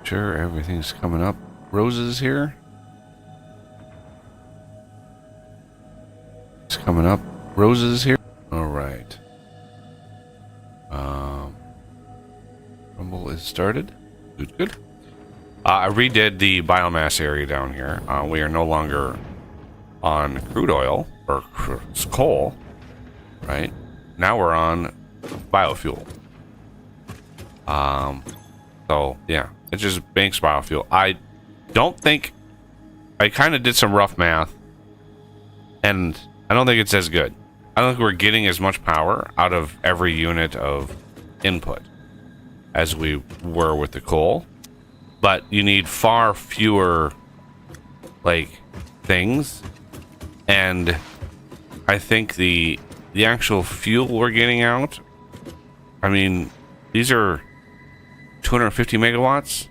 Sure, everything's coming up. Roses here. It's coming up. Roses here. All right. Rumble is started. Good, good. I redid the biomass area down here. We are no longer on crude oil or coal, right? Now we're on biofuel. So yeah, it just banks biofuel. I don't think I kind of did some rough math, and I don't think it's as good. I don't think we're getting as much power out of every unit of input as we were with the coal, but you need far fewer like things, and I think the actual fuel we're getting out, I mean, these are 250 megawatts,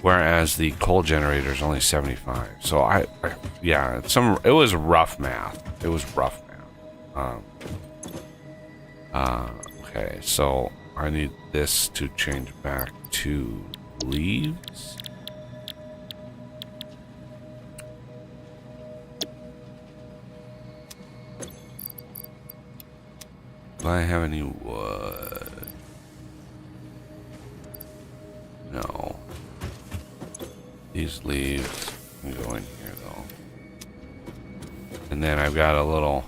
whereas the coal generator is only 75. So yeah, it was rough math. It was rough math. Okay, so I need this to change back to leaves. Do I have any wood? No. These leaves can go in here though. And then I've got a little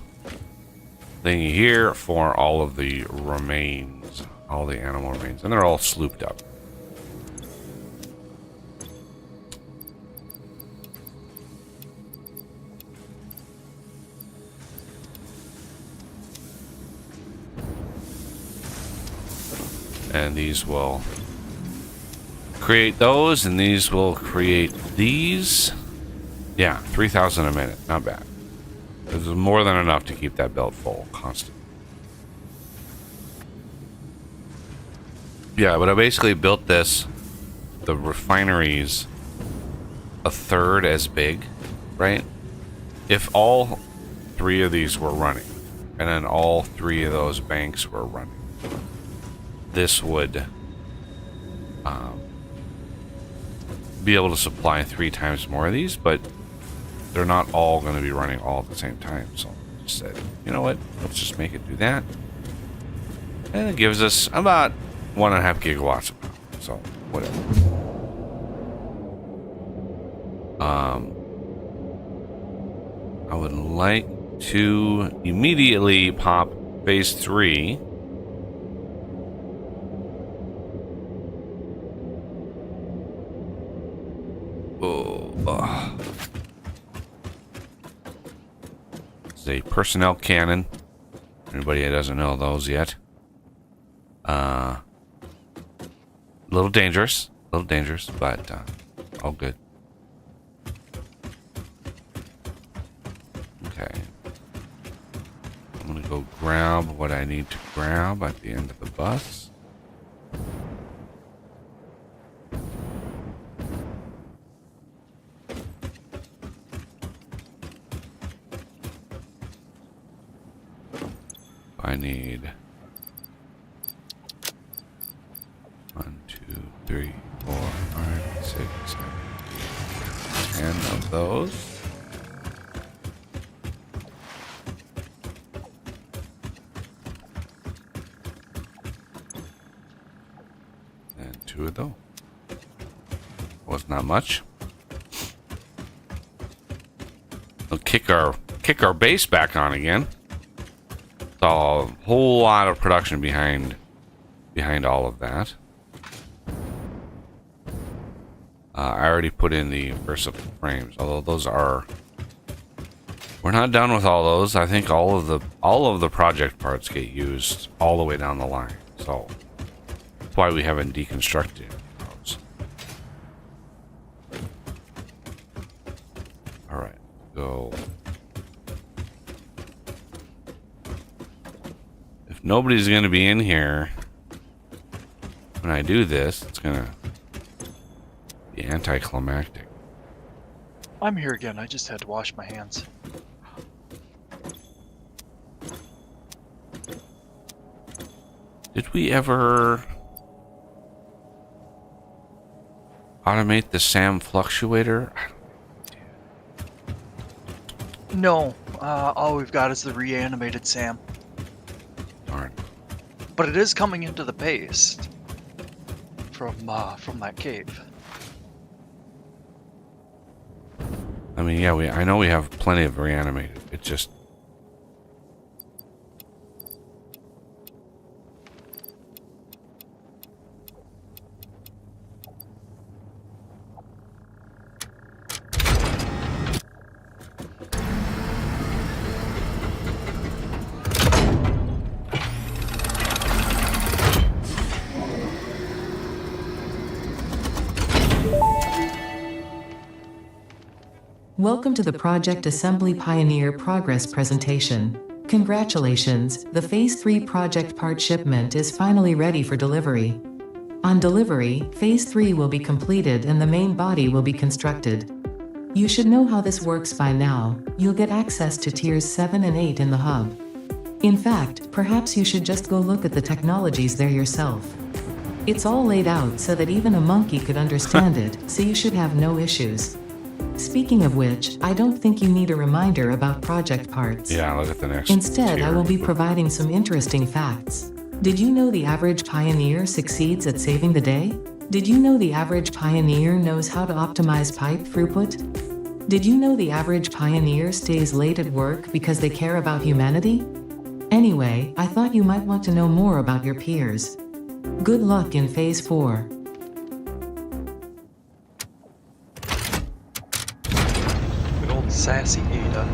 thingy here for all of the remains, all the animal remains, and they're all slooped up. And these will create those, and these will create these. Yeah, 3,000 a minute. Not bad. This is more than enough to keep that belt full constantly. Yeah, but I basically built the refineries a third as big, right? If all three of these were running, and then all three of those banks were running, this would be able to supply 3 times more of these, but they're not all going to be running all at the same time. So I just said, you know what, let's just make it do that, and it gives us about 1.5 gigawatts of power. So whatever. I would like to immediately pop phase 3. It's a personnel cannon. Anybody that doesn't know those yet. A little dangerous, but all good. Okay. I'm gonna go grab what I need to grab at the end of the bus. I need 1, 2, 3, 4, 5, 6, 7, 10 of those. And 2 of those. Was not much. We'll kick our base back on again. So a whole lot of production behind all of that. I already put in the versatile frames, although those are. We're not done with all those. I think all of the project parts get used all the way down the line. So that's why we haven't deconstructed those. All right, go. Nobody's going to be in here when I do this. It's going to be anticlimactic. I'm here again. I just had to wash my hands. Did we ever... Automate the SAM fluctuator? No, all we've got is the reanimated Sam. Darn. But it is coming into the base from that cave. I mean, yeah, I know we have plenty of reanimated. It just... Welcome to the Project Assembly Pioneer Progress presentation. Congratulations, the Phase 3 project part shipment is finally ready for delivery. On delivery, Phase 3 will be completed and the main body will be constructed. You should know how this works by now. You'll get access to Tiers 7 and 8 in the hub. In fact, perhaps you should just go look at the technologies there yourself. It's all laid out so that even a monkey could understand it, so you should have no issues. Speaking of which, I don't think you need a reminder about project parts. Yeah, look at the next Instead, tier. I will be providing some interesting facts. Did you know the average pioneer succeeds at saving the day? Did you know the average pioneer knows how to optimize pipe throughput? Did you know the average pioneer stays late at work because they care about humanity? Anyway, I thought you might want to know more about your peers. Good luck in Phase 4. Sassy Ada.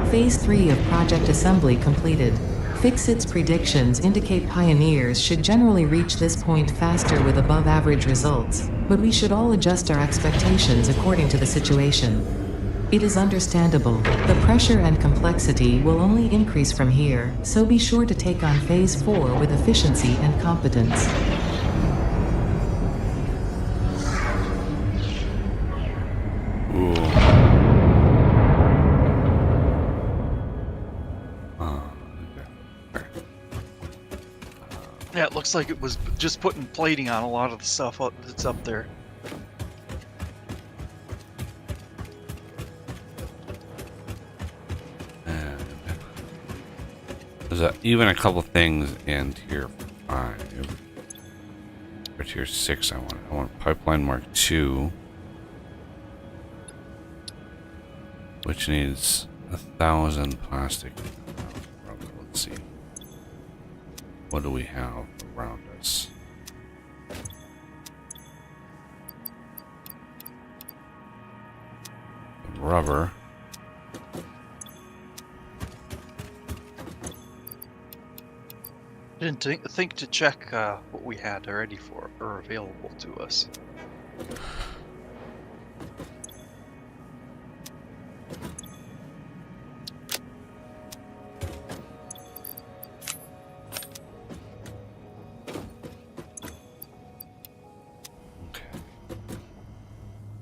Phase 3 of Project Assembly completed. Fixit's predictions indicate pioneers should generally reach this point faster with above-average results, but we should all adjust our expectations according to the situation. It is understandable. The pressure and complexity will only increase from here, so be sure to take on Phase 4 with efficiency and competence. Yeah, it looks like it was just putting plating on a lot of the stuff that's up there. And there's even a couple things in Tier 5. Or Tier 6 I want Pipeline Mark 2. Which needs 1,000 plastic. Let's see. What do we have around us? Rubber. Didn't think to check what we had already for or available to us.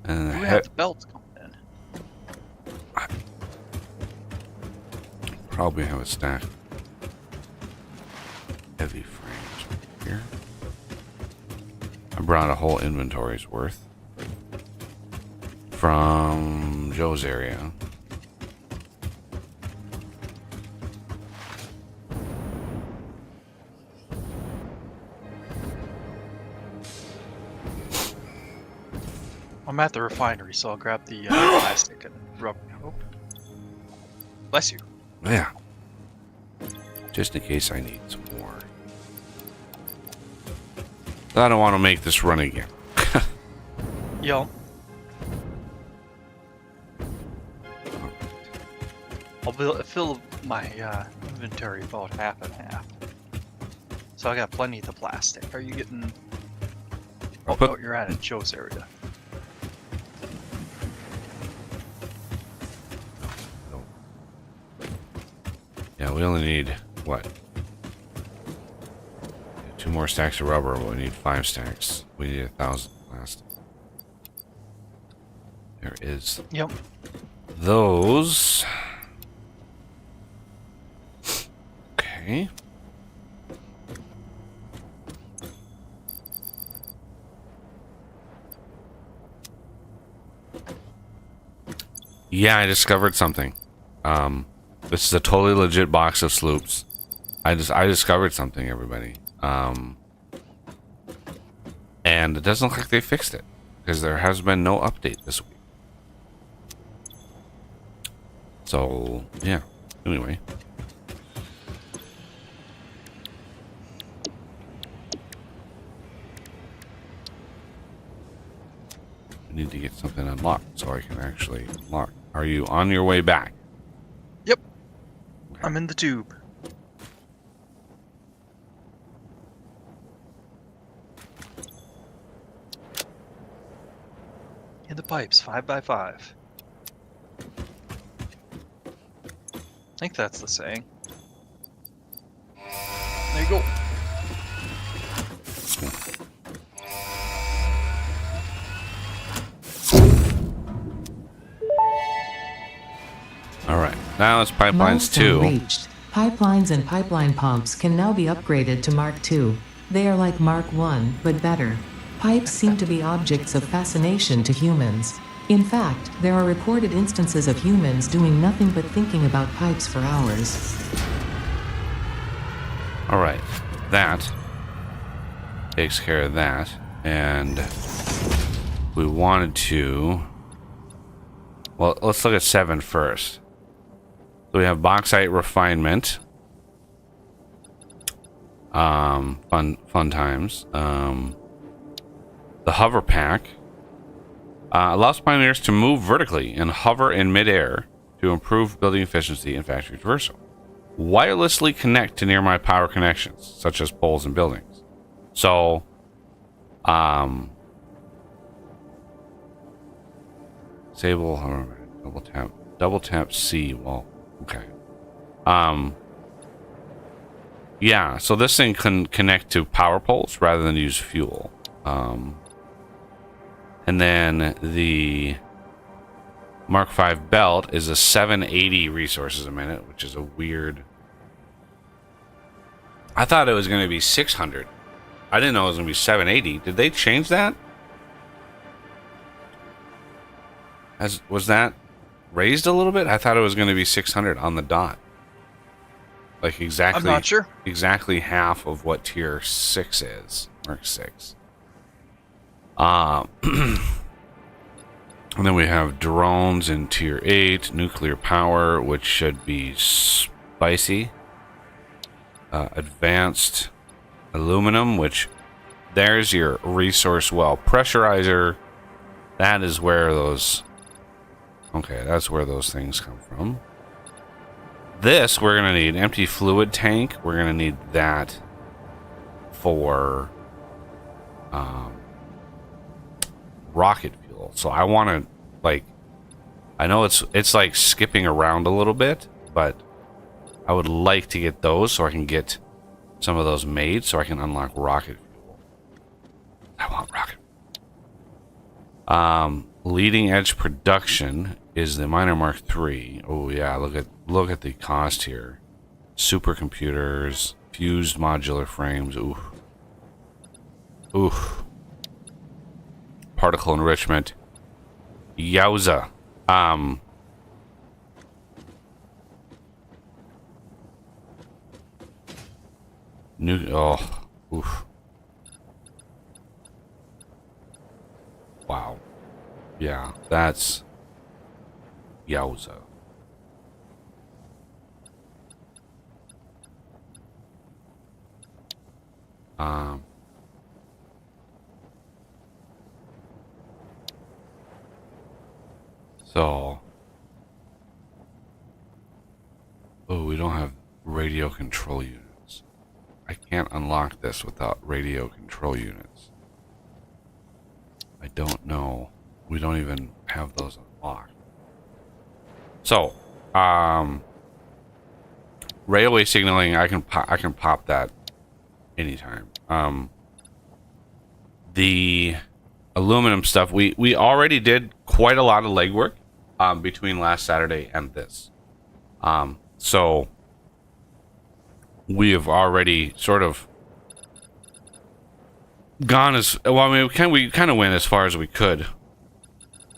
And We have the belts coming in. Probably have a stack of heavy frames here. I brought a whole inventory's worth from Joe's area. I'm at the refinery, so I'll grab the plastic and rubber. Oh. Bless you. Yeah. Just in case I need some more. I don't want to make this run again. Yo. I'll fill my inventory about half and half. So I got plenty of the plastic. Are you getting... Oh, no, you're at Joe's area. we only need, what? 2 more stacks of rubber, but we need 5 stacks. We need 1,000 plastic. There is Yep. those. Okay. Yeah, I discovered something. This is a totally legit box of sloops. I discovered something, everybody. And it doesn't look like they fixed it, because there has been no update this week. So, yeah. Anyway. I need to get something unlocked so I can actually unlock. Are you on your way back? Yep. I'm in the tube. In the pipes, 5x5. I think that's the saying. There you go. All right. Now it's pipelines Milestone 2. reached. Pipelines and pipeline pumps can now be upgraded to Mark II. They are like Mark I, but better. Pipes seem to be objects of fascination to humans. In fact, there are reported instances of humans doing nothing but thinking about pipes for hours. All right. That takes care of that. And we wanted to... Well, let's look at 7 first. So we have bauxite refinement. Fun times. The hover pack allows pioneers to move vertically and hover in midair to improve building efficiency and factory traversal. Wirelessly connect to nearby power connections, such as poles and buildings. So, disable hover, double tap C. Well, okay. Yeah, so this thing can connect to power poles rather than use fuel. And then the Mark V belt is a 780 resources a minute, which is a weird... I thought it was going to be 600. I didn't know it was going to be 780. Did they change that? Was that raised a little bit? I thought it was going to be 600 on the dot. Like exactly... I'm not sure. Exactly half of what tier 6 is. Mark 6. And then we have drones in tier 8, nuclear power, which should be spicy. Advanced aluminum, which there's your resource well pressurizer. That is where those... Okay, that's where those things come from. This, we're going to need empty fluid tank. We're going to need that for... rocket fuel. So I want to, like, I know it's like skipping around a little bit, but I would like to get those so I can get some of those made so I can unlock rocket fuel. I want rocket. Leading edge production is the Miner Mark III. Oh yeah, look at the cost here. Supercomputers, fused modular frames. Ooh. Particle enrichment. Yowza. Oof. Wow. Yeah, that's yowza. So, we don't have radio control units. I can't unlock this without radio control units. I don't know. We don't even have those unlocked. So, Railway signaling, I can pop that anytime. The aluminum stuff, we already did quite a lot of legwork between last Saturday and this. So we have already sort of gone as well. I mean, we kind of went as far as we could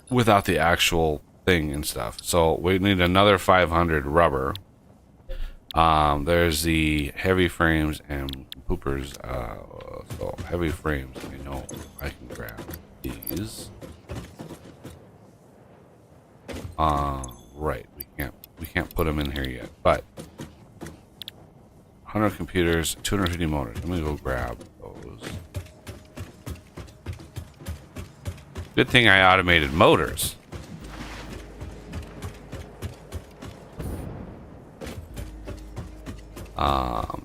without the actual thing and stuff. So we need another 500 rubber. There's the heavy frames and poopers. So heavy frames, I know I can grab these. Right, we can't put them in here yet, but 100 computers, 250 motors. I'm gonna go grab those. Good thing I automated motors.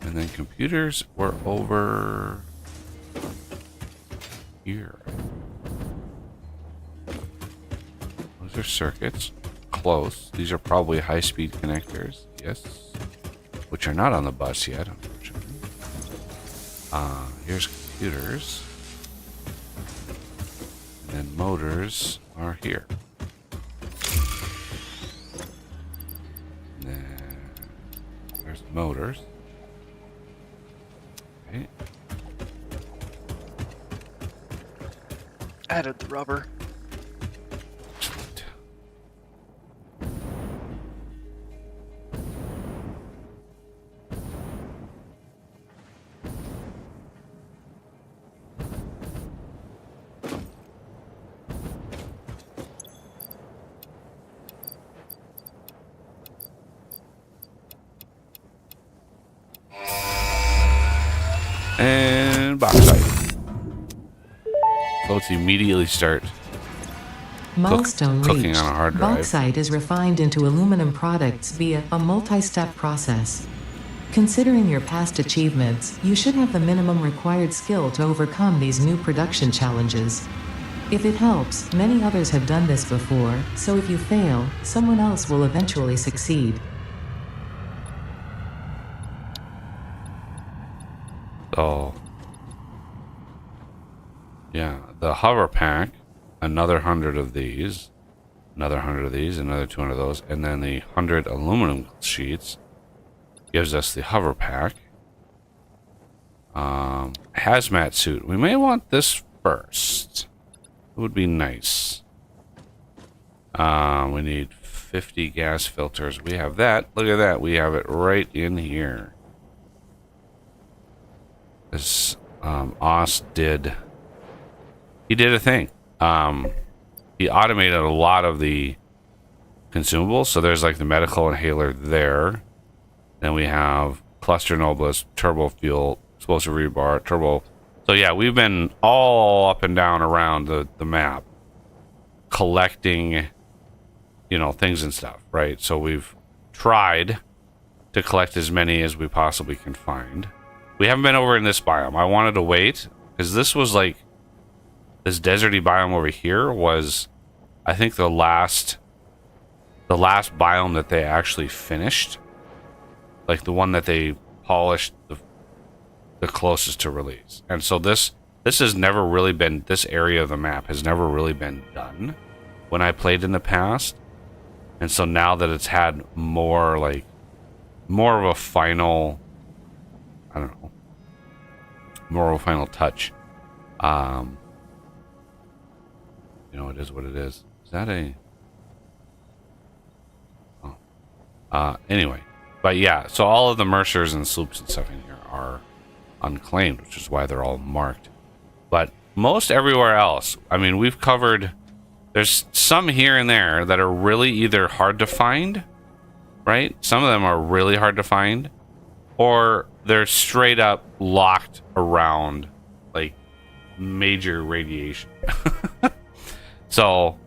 And then computers were over here. Those are circuits. Close. These are probably high-speed connectors. Yes. Which are not on the bus yet, unfortunately. Here's computers. And then motors are here. And then there's motors. Okay. Added the rubber. Excellent. And bauxite. So let's immediately start Milestone cooking reached. on a hard drive. Bauxite is refined into aluminum products via a multi-step process. Considering your past achievements, you should have the minimum required skill to overcome these new production challenges. If it helps, many others have done this before, so if you fail, someone else will eventually succeed. So, yeah, the hover pack, another 100 of these, another 100 of these, another 200 of those, and then the 100 aluminum sheets gives us the hover pack. Hazmat suit. We may want this first. It would be nice. We need 50 gas filters. We have that. Look at that. We have it right in here. This Oz did. He did a thing. He automated a lot of the consumables. So there's like the medical inhaler there. Then we have cluster noblest, turbo fuel, explosive rebar, turbo. So yeah, we've been all up and down around the map collecting, you know, things and stuff, right? So we've tried to collect as many as we possibly can find. We haven't been over in this biome. I wanted to wait because this was like, this deserty biome over here was, I think, the last biome that they actually finished, like the one that they polished the closest to release. And so this has never really been, this area of the map has never really been done when I played in the past. And so now that it's had more of a final, I don't know, more of a final touch. You know, it is what it is. Is that a... Oh. Anyway. But yeah, so all of the Mercers and Sloops and stuff in here are unclaimed, which is why they're all marked. But most everywhere else, I mean, we've covered... There's some here and there that are really either hard to find, right? Some of them are really hard to find, or they're straight up locked around, like, major radiation. So,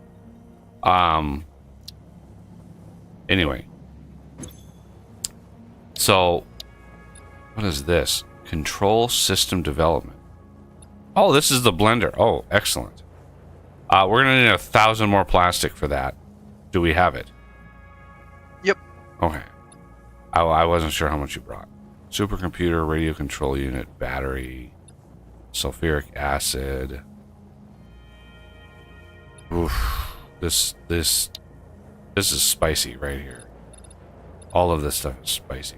anyway. So, what is this? Control system development. Oh, this is the blender. Oh, excellent. We're gonna need 1,000 more plastic for that. Do we have it? Yep. Okay. I wasn't sure how much you brought. Supercomputer, radio control unit, battery, sulfuric acid. Oof. This is spicy right here. All of this stuff is spicy.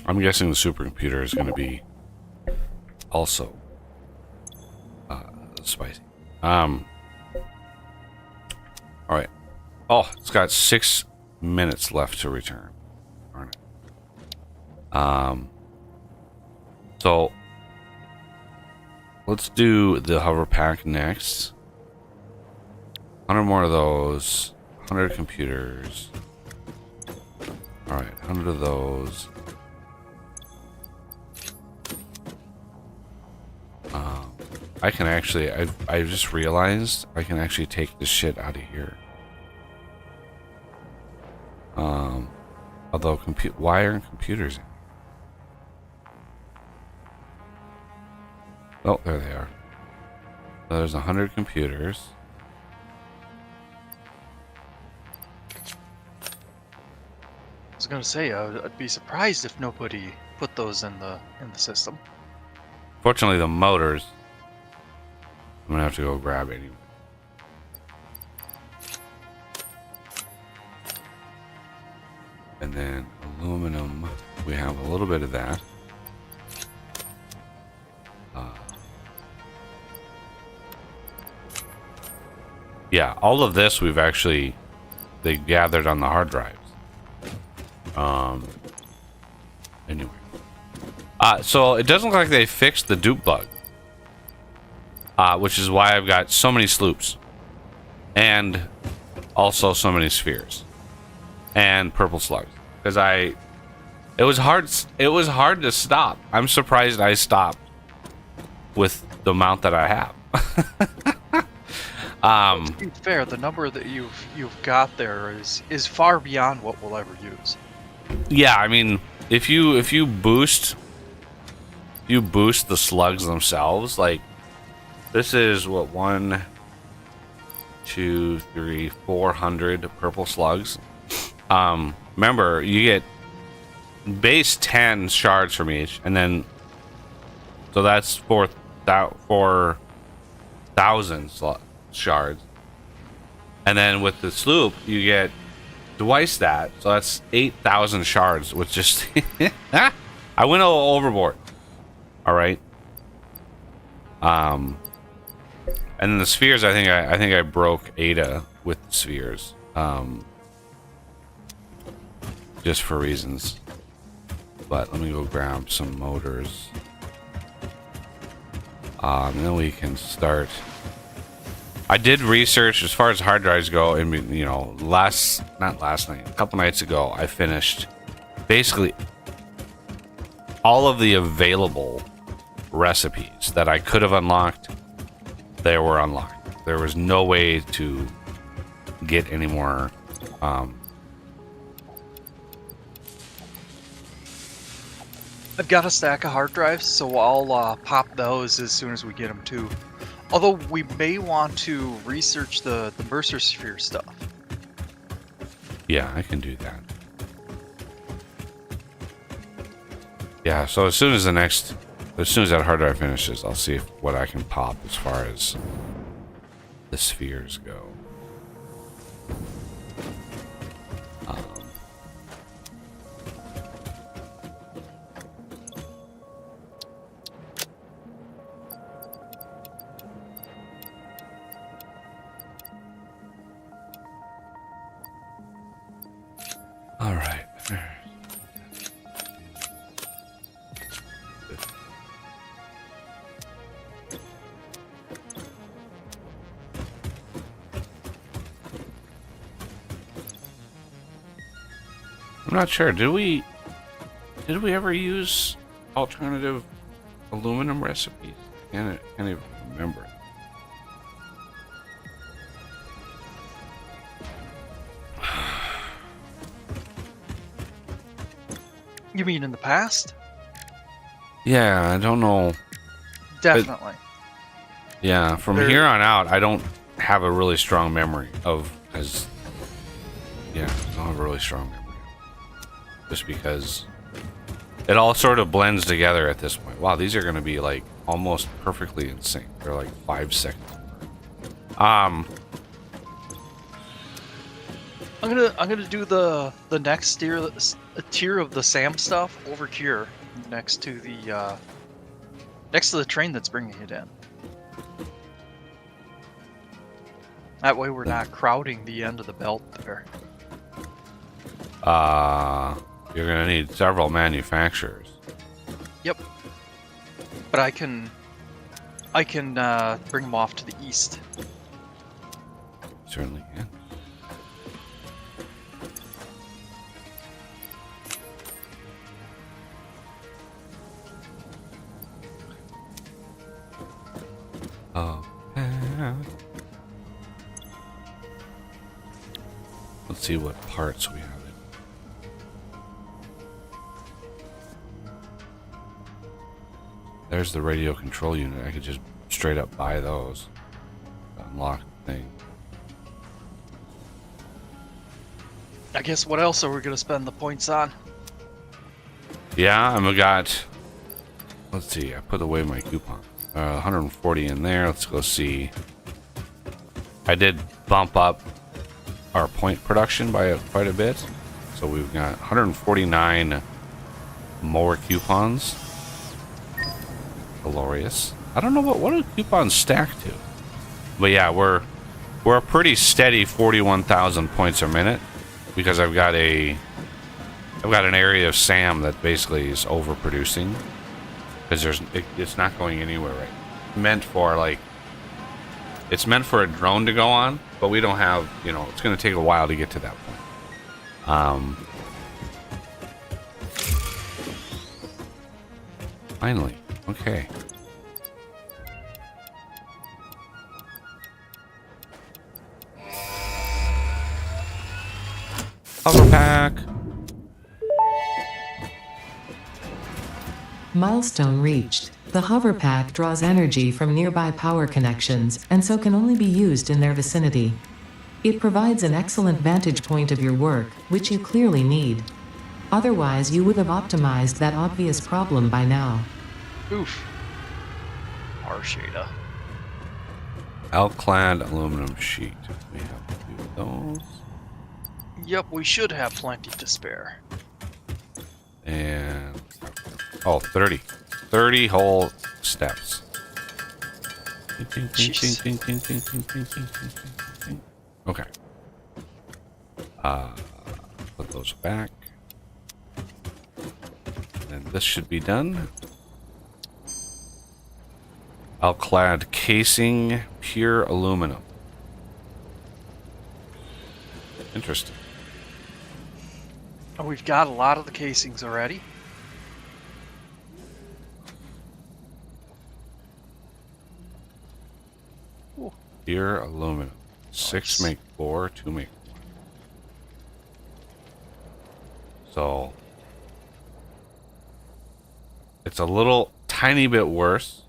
I'm guessing the supercomputer is going to be also spicy. All right. Oh, it's got 6 minutes left to return. Darn it. So let's do the hover pack next. 100 more of those. 100 computers. All right, 100 of those. I can actually, I just realized I can actually take this shit out of here. Although why aren't computers in? Oh, there they are. So there's 100 computers. I was gonna say I'd be surprised if nobody put those in the system. Fortunately, the motors, I'm gonna have to go grab it anyway. And then aluminum, we have a little bit of that. Yeah, all of this we've actually, they gathered on the hard drives. Anyway. So it doesn't look like they fixed the dupe bug. Which is why I've got so many sloops. And also so many spheres. And purple slugs. Because it was hard to stop. I'm surprised I stopped with the amount that I have. To be fair, the number that you've got there is far beyond what we'll ever use. Yeah, I mean, if you boost the slugs themselves, like this is what 1, 2, 3, 400 purple slugs. Remember, you get base 10 shards from each, and then so that's 4,000 shards, and then with the sloop you get twice that, so that's 8,000 shards. With just I went overboard. All right. And then the spheres, I think I broke Ada with the spheres, just for reasons. But let me go grab some motors, and then we can start. I did research as far as hard drives go, and you know, not last night, a couple nights ago, I finished basically all of the available recipes that I could have unlocked. They were unlocked. There was no way to get any more. I've got a stack of hard drives, so I'll pop those as soon as we get them too. Although we may want to research the Mercer Sphere stuff. Yeah, I can do that. Yeah, so as soon as that hard drive finishes, I'll see what I can pop as far as the spheres go. All right. I'm not sure. Did we ever use alternative aluminum recipes? I can't even remember. You mean in the past? Yeah, I don't know. Definitely. Yeah, from here on out, I don't have a really strong memory of, as yeah, I don't have a really strong memory. Just because it all sort of blends together at this point. Wow, these are going to be like almost perfectly in sync. They're like 5 seconds. I'm gonna do the next tier of the SAM stuff over here next to the train that's bringing it in. That way we're not crowding the end of the belt there. You're gonna need several manufacturers. Yep. But I can bring them off to the east. Certainly can. Oh. Let's see what parts we have. There's the radio control unit. I could just straight up buy those. Unlock the thing. I guess what else are we gonna spend the points on? Yeah, I got. Let's see. I put away my coupon. 140 in there. Let's go see. I did bump up our point production by quite a bit, so we've got 149 more coupons. Glorious. I don't know what do coupons stack to, but yeah, we're a pretty steady 41,000 points a minute because I've got an area of SAM that basically is overproducing because it's not going anywhere right. It's meant for a drone to go on, but we don't have, it's going to take a while to get to that point. Finally. Okay. Hover pack. Milestone reached. The hover pack draws energy from nearby power connections and so can only be used in their vicinity. It provides an excellent vantage point of your work, which you clearly need. Otherwise, you would have optimized that obvious problem by now. Oof. Arshada. Alclad aluminum sheet. We have a few of those. Yep, we should have plenty to spare. And 30. 30 whole steps. Okay. Put those back. And this should be done. Alclad casing, pure aluminum. Interesting. Oh, we've got a lot of the casings already. Ooh. Pure aluminum. 6 make 4, 2 make 1. So it's a little tiny bit worse.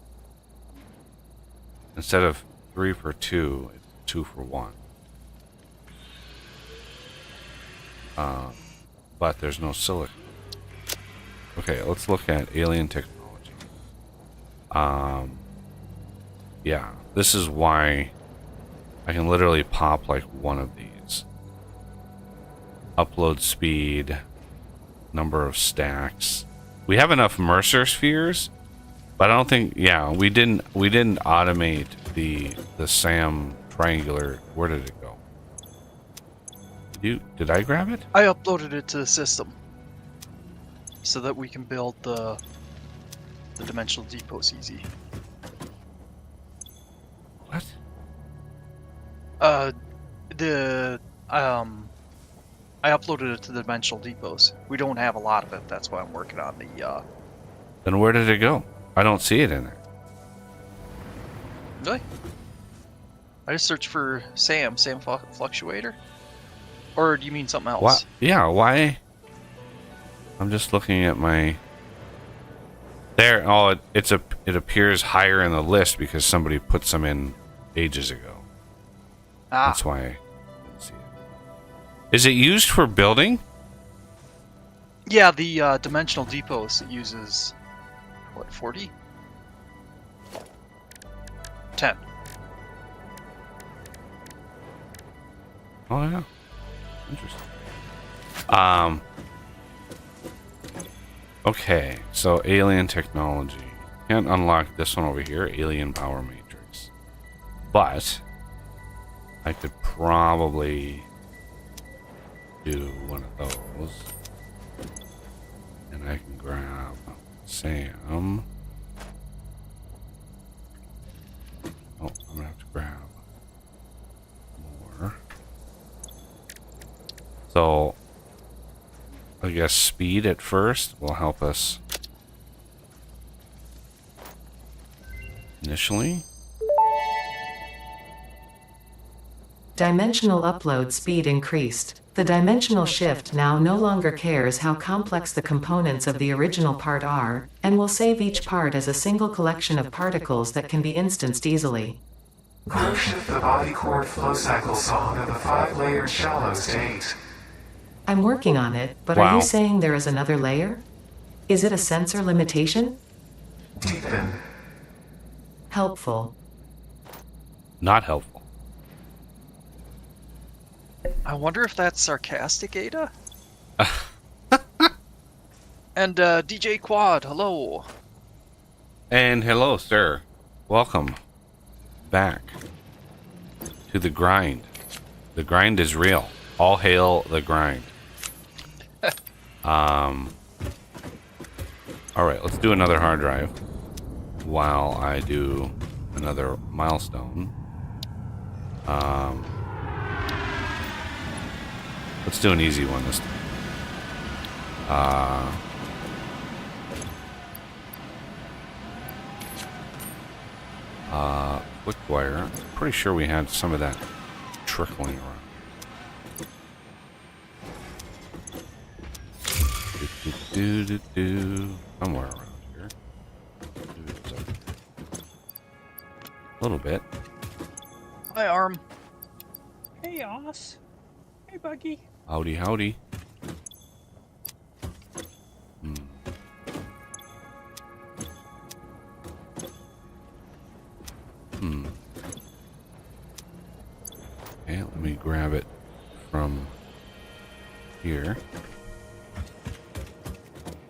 Instead of 3 for 2, it's 2 for 1. But there's no silicon. Okay, let's look at alien technology. Yeah, this is why I can literally pop like one of these. Upload speed, number of stacks. We have enough Mercer spheres, but I don't think. Yeah, we didn't automate the SAM triangular. Where did it go? Did I grab it? I uploaded it to the system so that we can build the dimensional depots easy. What? I uploaded it to the dimensional depots. We don't have a lot of it. That's why I'm working on the. Then where did it go? I don't see it in there. Really? I just searched for SAM fluctuator. Or do you mean something else? What? Yeah, why? I'm just looking at my... There, oh, it appears higher in the list because somebody put some in ages ago. Ah, That's why I didn't see it. Is it used for building? yeah, the dimensional depots, it uses, what, 40? 10. Oh yeah. Interesting. Okay, so alien technology. Can't unlock this one over here, alien power matrix. But I could probably do one of those. And I can grab Sam. Oh, I'm gonna have to grab more. So I guess speed at first will help us initially. Dimensional upload speed increased. The dimensional shift now no longer cares how complex the components of the original part are, and will save each part as a single collection of particles that can be instanced easily. Core shift the body cord flow cycle song of the 5-layered shallow state. I'm working on it, but are Wow. you saying there is another layer? Is it a sensor limitation? Deepen. Helpful. Not helpful. I wonder if that's sarcastic, Ada? And DJ Quad, hello. And hello, sir. Welcome back to the grind. The grind is real. All hail the grind. All right, let's do another hard drive while I do another milestone. Let's do an easy one this time. Quick wire. Pretty sure we had some of that trickling around. Somewhere around here. A little bit. Hi, Arm. Hey, Oz. Hey, Buggy. Howdy, howdy. Okay, let me grab it from here.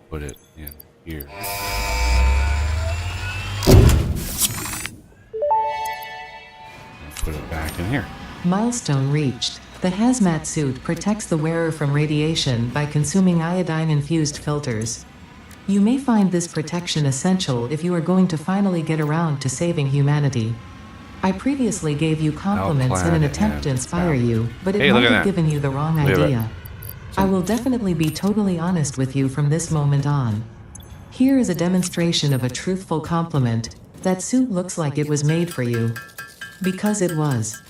Put it in here. And put it back in here. Milestone reached. The hazmat suit protects the wearer from radiation by consuming iodine-infused filters. You may find this protection essential if you are going to finally get around to saving humanity. I previously gave you compliments in an Outclad attempt to and inspire you, but it Hey, might look at have that. given you the wrong Look at that. idea. I will definitely be totally honest with you from this moment on. Here is a demonstration of a truthful compliment. That suit looks like it was made for you. Because it was.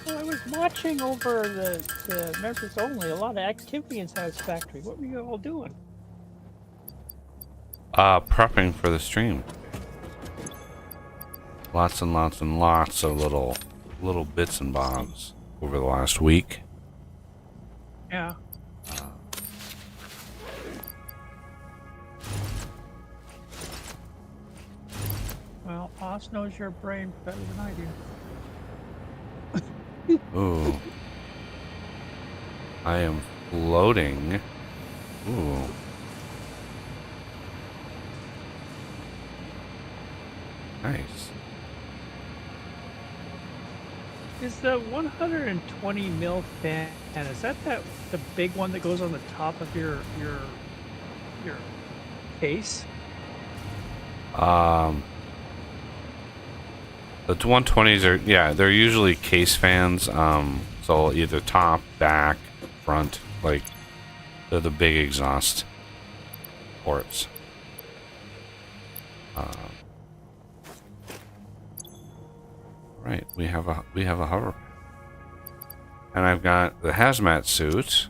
Well, I was watching over the members only, a lot of activity in Satisfactory. What were you all doing? Prepping for the stream. Lots and lots and lots of little bits and bobs over the last week. Yeah. Well, Oz knows your brain better than I do. Ooh. I am floating. Ooh. Nice. Is the 120 mil fan, is that the big one that goes on the top of your case? The 120s are, yeah, they're usually case fans. So either top, back, front, like they're the big exhaust ports. Right, we have a hover, and I've got the hazmat suit.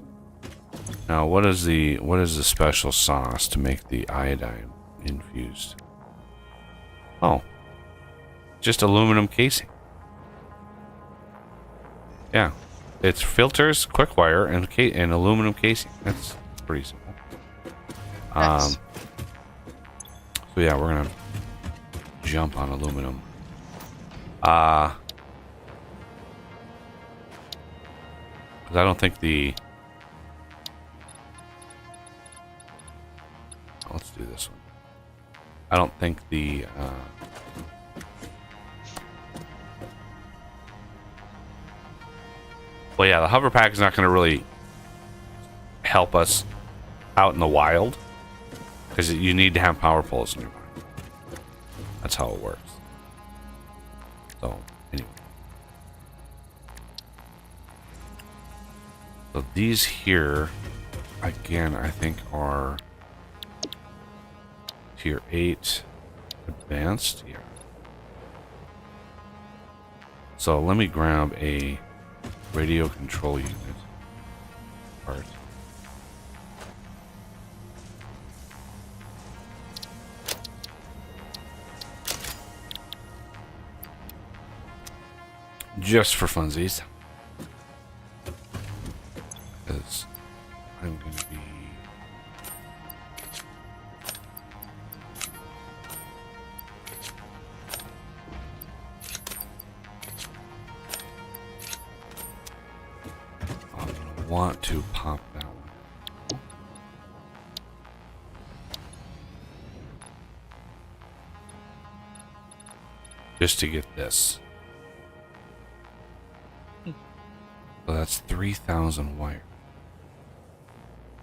Now, what is the special sauce to make the iodine infused? Oh, just aluminum casing. Yeah. It's filters, quick wire, and aluminum casing. That's pretty simple. Nice. So yeah, we're gonna jump on aluminum. Because I don't think the... Let's do this one. I don't think the... Well, yeah, the hover pack is not going to really help us out in the wild. Because you need to have power poles nearby. That's how it works. So, anyway. So these here, again, I think are tier 8 advanced. Yeah. So let me grab a radio control unit part. Just for funsies. Because I'm going to be... I'm going to want to pop that one. Just to get this. So that's 3,000 wire.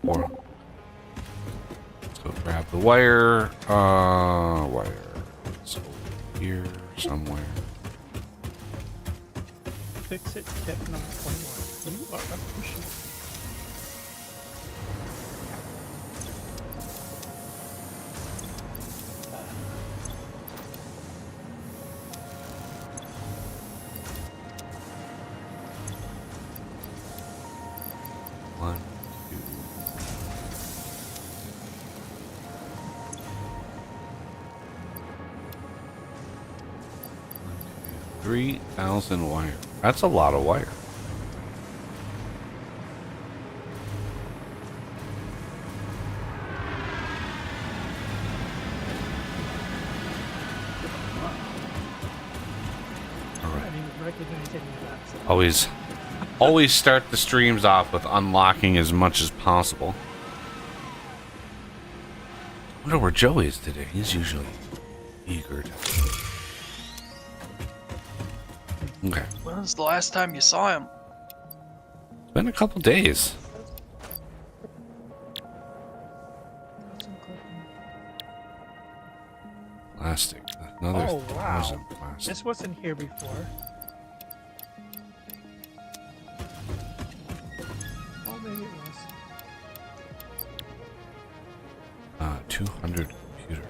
Or let's go grab the wire. Wire. It's over here somewhere. Fix it, tip number 21. You are a pusher. One, two. 3,000 wire. That's a lot of wire. All right. I didn't recognize any of that. So. Always start the streams off with unlocking as much as possible. I wonder where Joe is today. He's usually eager to... Okay. When was the last time you saw him? It's been a couple days. Plastic. Another Oh, wow. 1,000 plastic. This wasn't here before. Oh, maybe it was. 200 computers.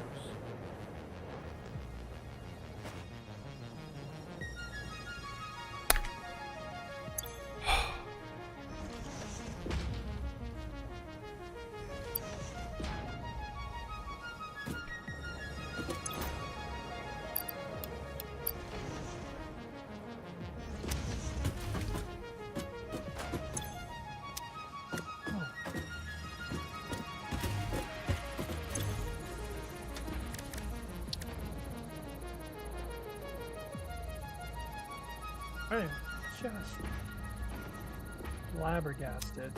I am just flabbergasted.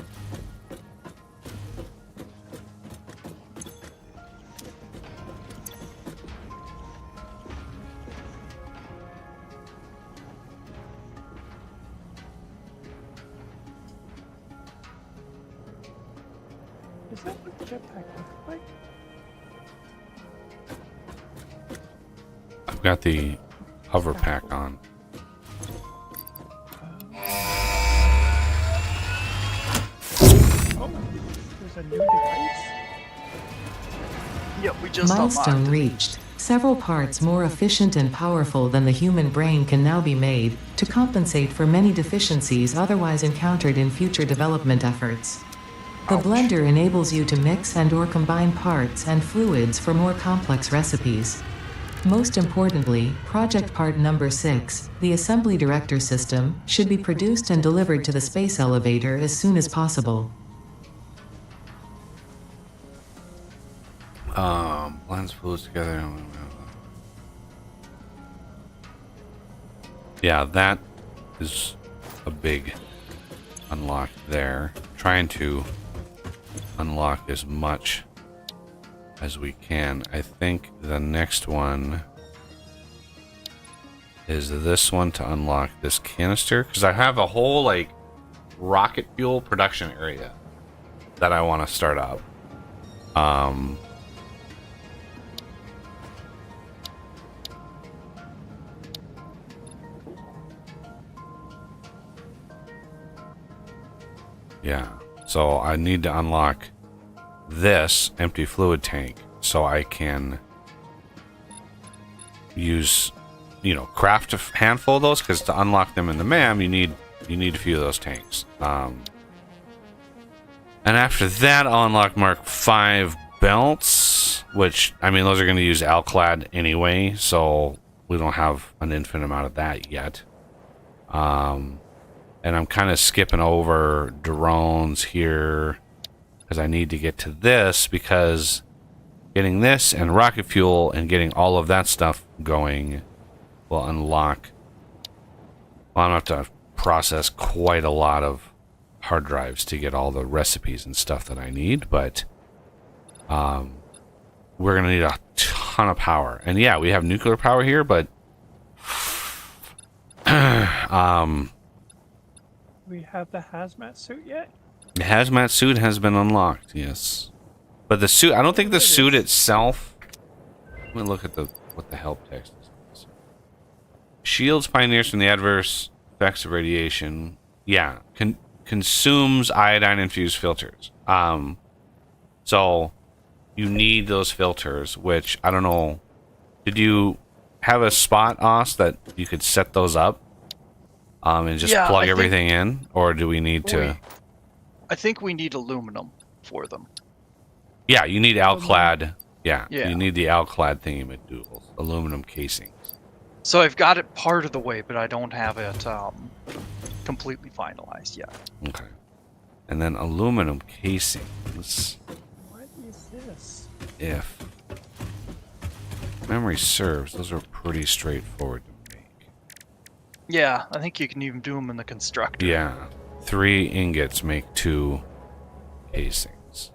Is that what the jetpack looks like? I've got the hover pack on. Oh, there's a new device? Yep, we just Milestone unlocked it. reached. Several parts more efficient and powerful than the human brain can now be made to compensate for many deficiencies otherwise encountered in future development efforts. The blender enables you to mix and/or combine parts and fluids for more complex recipes. Most importantly, project part number 6, the assembly director system, should be produced and delivered to the space elevator as soon as possible. Blends fluids together. Yeah, that is a big unlock there. Trying to unlock as much as we can. I think the next one is this one to unlock this canister, because I have a whole like rocket fuel production area that I want to start up. Yeah, so I need to unlock this empty fluid tank so I can use, you know, craft a handful of those, because to unlock them in the MAM you need a few of those tanks. And after that I'll unlock Mark 5 belts, which, I mean, those are going to use Alclad anyway, so we don't have an infinite amount of that yet. And I'm kind of skipping over drones here because I need to get to this, because getting this and rocket fuel and getting all of that stuff going will unlock. Well, I'm going to have to process quite a lot of hard drives to get all the recipes and stuff that I need, but we're going to need a ton of power. And yeah, we have nuclear power here, but We have the hazmat suit yet? the hazmat suit has been unlocked, yes. But the suit, I don't think the suit itself. Let me look at what the help text is. Shields pioneers from the adverse effects of radiation. Yeah, consumes iodine infused filters. So you need those filters, which I don't know. Did you have a spot, Os, that you could set those up? And just plug everything in, or do we need to? I think we need aluminum for them. Yeah, you need Alclad. Yeah. You need the Alclad thingy-madoodles, aluminum casings. So I've got it part of the way, but I don't have it completely finalized yet. Okay. And then aluminum casings. What is this? If memory serves, those are pretty straightforward to make. Yeah, I think you can even do them in the constructor. Yeah. 3 ingots make 2 casings.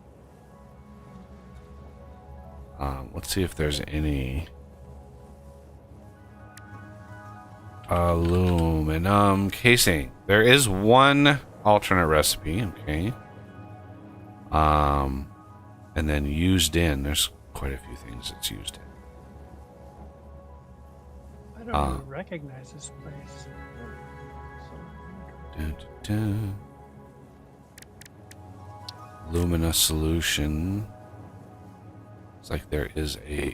Let's see if there's any aluminum casing. There is one alternate recipe, okay. And then used in, there's quite a few things that's used in. I don't even recognize this place. Lumina solution. It's like there is a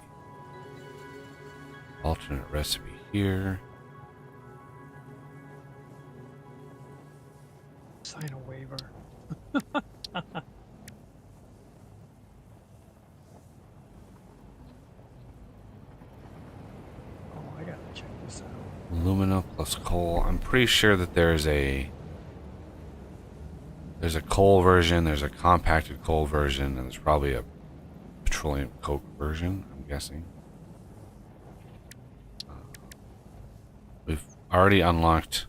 alternate recipe here. Sign a waiver. Oh, I gotta check this out. Alumina plus coal. I'm pretty sure that there's a coal version, there's a compacted coal version, and there's probably a petroleum coke version, I'm guessing. We've already unlocked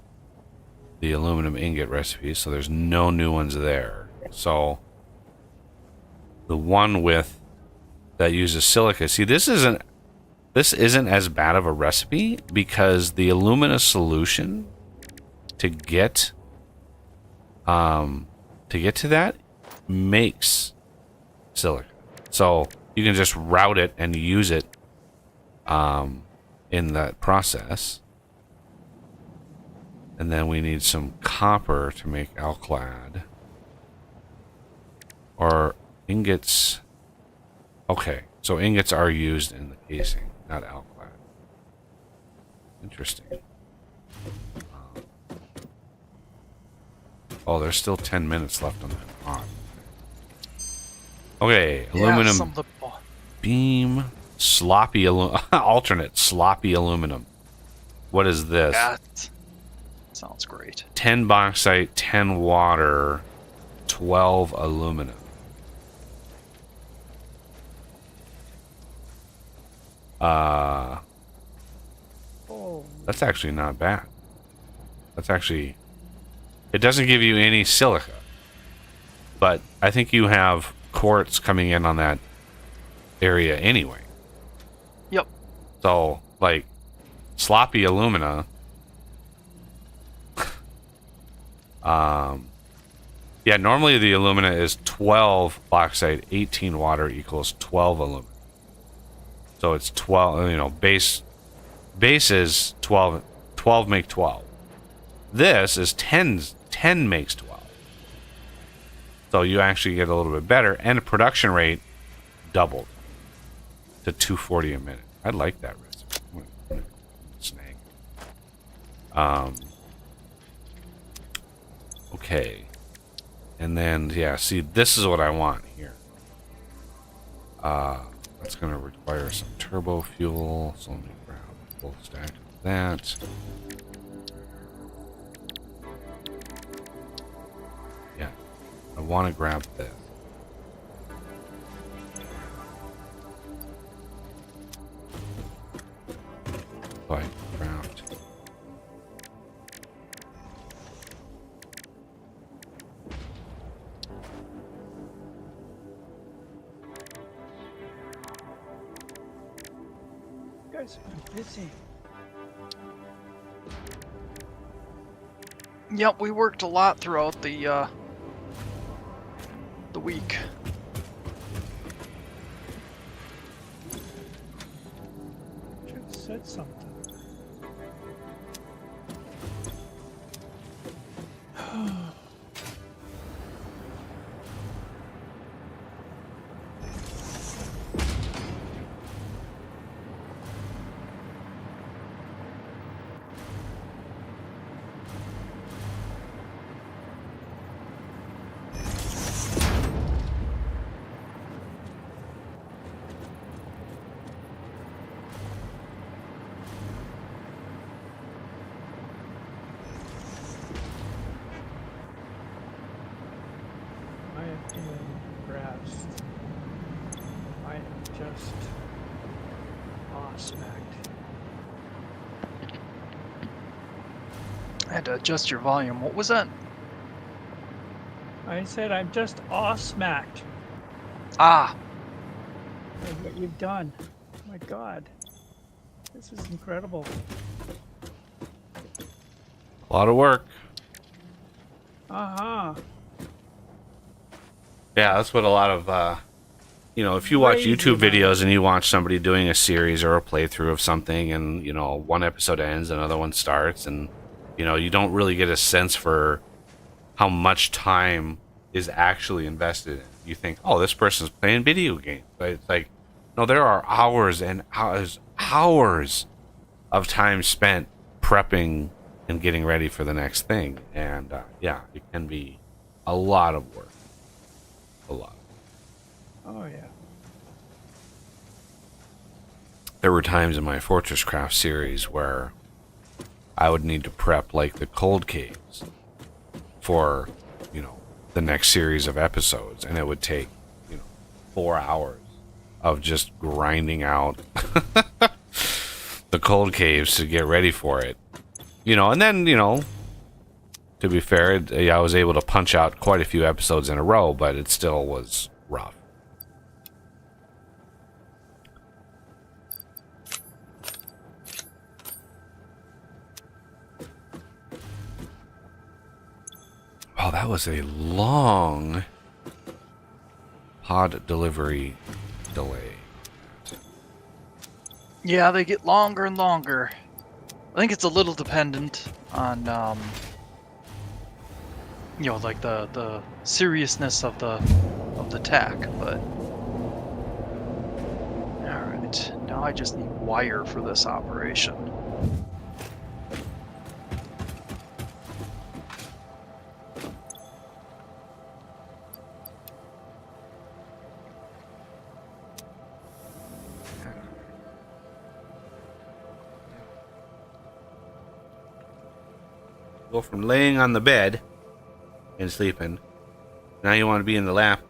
the aluminum ingot recipe, so there's no new ones there. So the one with that uses silica. See, this isn't as bad of a recipe, because the alumina solution to get to that makes silica. So you can just route it and use it in that process. And then we need some copper to make Alclad. Or ingots. Okay, so ingots are used in the casing, not Alclad. Interesting. Oh, there's still 10 minutes left on that pot. Okay, aluminum beam. alternate sloppy aluminum. What is this? That sounds great. 10 bauxite, 10 water, 12 aluminum. Oh, That's actually not bad. That's actually... It doesn't give you any silica. But I think you have quartz coming in on that area anyway. Yep. So, like, sloppy alumina... yeah, normally the alumina is 12 bauxite, 18 water equals 12 alumina. So it's 12, you know, base is 12, 12 make 12. This is 10 makes 12. So you actually get a little bit better, and the production rate doubled to 240 a minute. I like that recipe. I'm gonna snag. Okay. And then, yeah, see, this is what I want here. That's going to require some turbo fuel. So let me grab a full stack of that. Yeah, I want to grab this. So I can craft. you guys are busy. Yep, we worked a lot throughout the week. Should have said something. I am impressed. I am just awe-smacked. I had to adjust your volume. What was that? I said I'm just awe-smacked Ah, by what you've done. Oh my God. This is incredible. A lot of work. Uh-huh. Yeah, that's what a lot of, you know, if you watch Crazy, YouTube man. videos and you watch somebody doing a series or a playthrough of something and, you know, one episode ends, another one starts, and, you know, you don't really get a sense for how much time is actually invested in it. You think, oh, this person's playing video games. But it's like, no, there are hours and hours of time spent prepping and getting ready for the next thing. And, yeah, it can be a lot of work. A lot. Oh yeah. There were times in my Fortress Craft series where I would need to prep like the cold caves for, you know, the next series of episodes, and it would take, you know, 4 hours of just grinding out the cold caves to get ready for it. You know, and then, you know, to be fair, I was able to punch out quite a few episodes in a row, but it still was rough. Wow, that was a long pod delivery delay. yeah, they get longer and longer. I think it's a little dependent on, you know, like the seriousness of the tack, but all right. Now I just need wire for this operation. Go from laying on the bed and sleeping. Now you want to be in the lap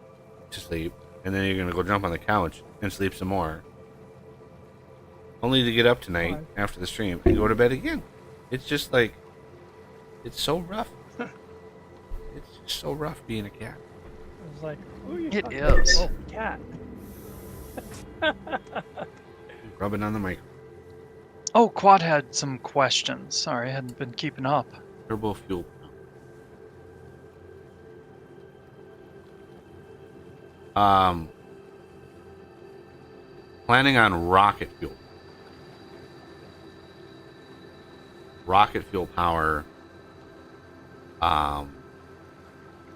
to sleep. And then you're going to go jump on the couch and sleep some more. Only to get up tonight after the stream and go to bed again. It's just like, it's so rough. It's just so rough being a cat. I was like, who are you It talking is. about? Oh, cat. Rubbing on the mic. Oh, Quad had some questions. Sorry, I hadn't been keeping up. Turbo fuel. Planning on rocket fuel. Rocket fuel power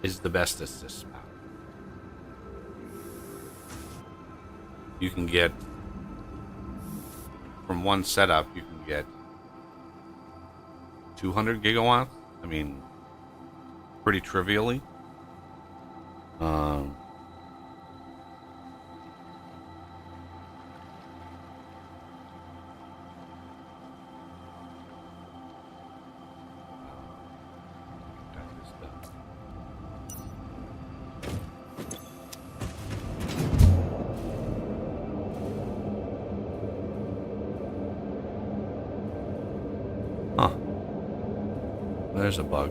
is the best assist power. You can get from one setup you can get 200 gigawatts. I mean, pretty trivially. Huh. There's a bug.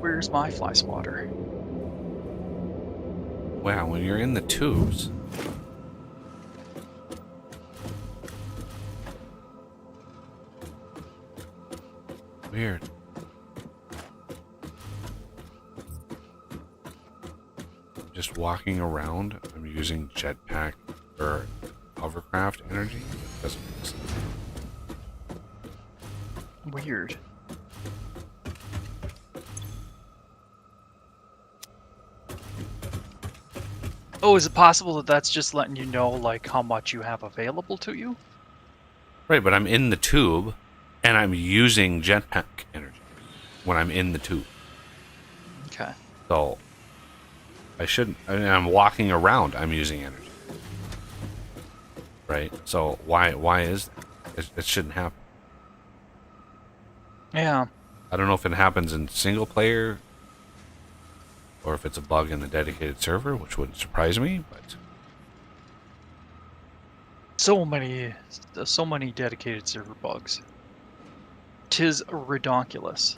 Where's my fly swatter? Wow, when you're in the tubes. Weird. Just walking around, I'm using jetpack or hovercraft energy. It doesn't make sense. Weird. Oh, is it possible that that's just letting you know, like, how much you have available to you? Right, but I'm in the tube, and I'm using jetpack energy when I'm in the tube. Okay. So I shouldn't. I mean, I'm walking around. I'm using energy. Right. So why is that? It shouldn't happen. Yeah. I don't know if it happens in single player or if it's a bug in the dedicated server, which wouldn't surprise me. But So many dedicated server bugs. 'Tis redonkulous.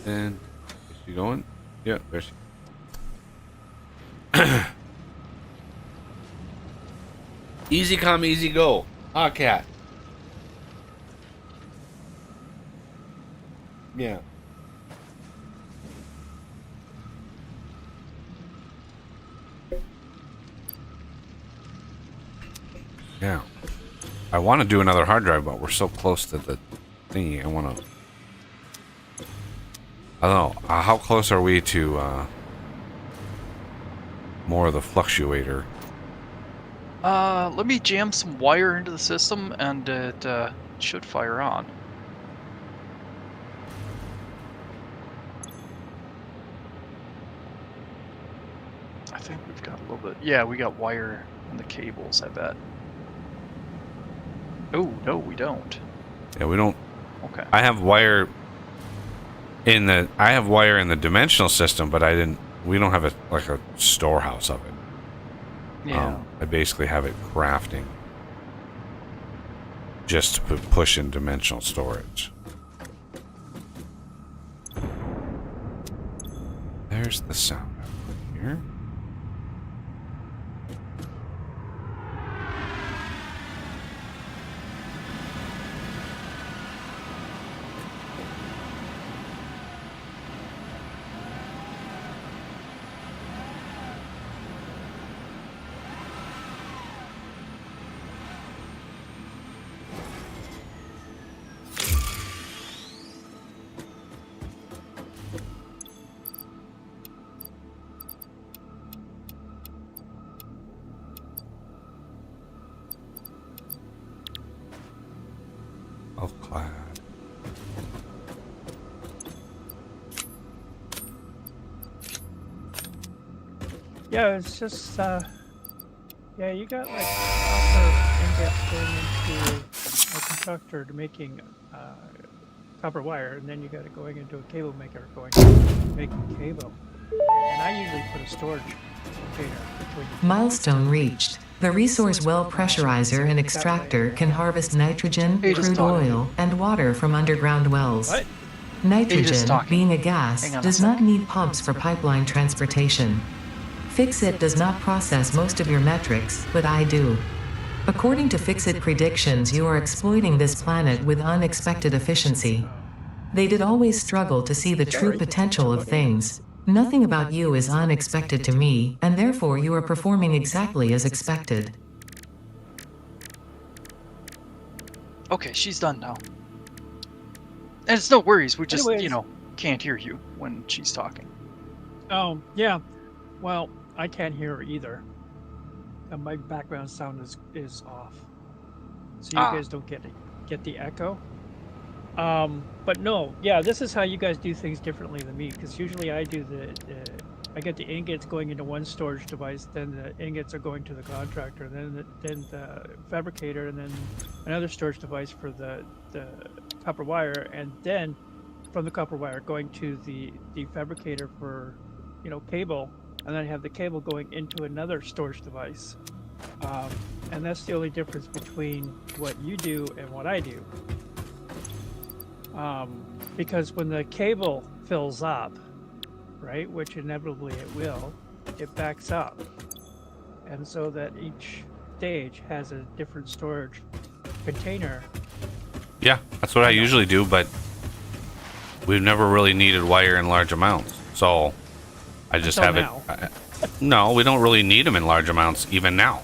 and is she going? Yeah, there she. Easy come, easy go. Ah, cat. Yeah. Yeah. I want to do another hard drive, but we're so close to the thingy. I want to. I don't know. How close are we to more of the fluctuator? Let me jam some wire into the system and it should fire on. I think we've got a little bit. Yeah, we got wire in the cables, I bet. Oh, no, we don't. Yeah, we don't. Okay. I have wire in the dimensional system, but we don't have a storehouse of it. Yeah. I basically have it crafting just to push in dimensional storage. There's the sound output here. Clad. Yeah, it's just Yeah, you got like copper ingots going into a conductor to making copper wire, and then you got it going into a cable maker making cable. And I usually put a storage container between the two. Milestone reached. The resource well pressurizer and extractor can harvest nitrogen, Hey, just crude talking. oil, and water from underground wells. What? Nitrogen, talking. being a gas, Hang on a does sec. not need pumps for pipeline transportation. Fixit does not process most of your metrics, but I do. According to Fixit predictions, you are exploiting this planet with unexpected efficiency. They did always struggle to see the true potential of things. Nothing about you is unexpected to me, and therefore you are performing exactly as expected. Okay, she's done now. And it's no worries. We just, Anyways. can't hear you when she's talking. Oh, yeah. Well, I can't hear her either. And my background sound is off. So you guys don't get the echo. But no, yeah, this is how you guys do things differently than me, because usually I do I get the ingots going into one storage device, then the ingots are going to the contractor, then the fabricator, and then another storage device for the copper wire, and then from the copper wire going to the fabricator for cable, and then I have the cable going into another storage device. And that's the only difference between what you do and what I do. Because when the cable fills up, right, which inevitably it will, it backs up. And so that each stage has a different storage container. Yeah, that's what I usually do, but we've never really needed wire in large amounts. So I just have now. it. No, we don't really need them in large amounts even now.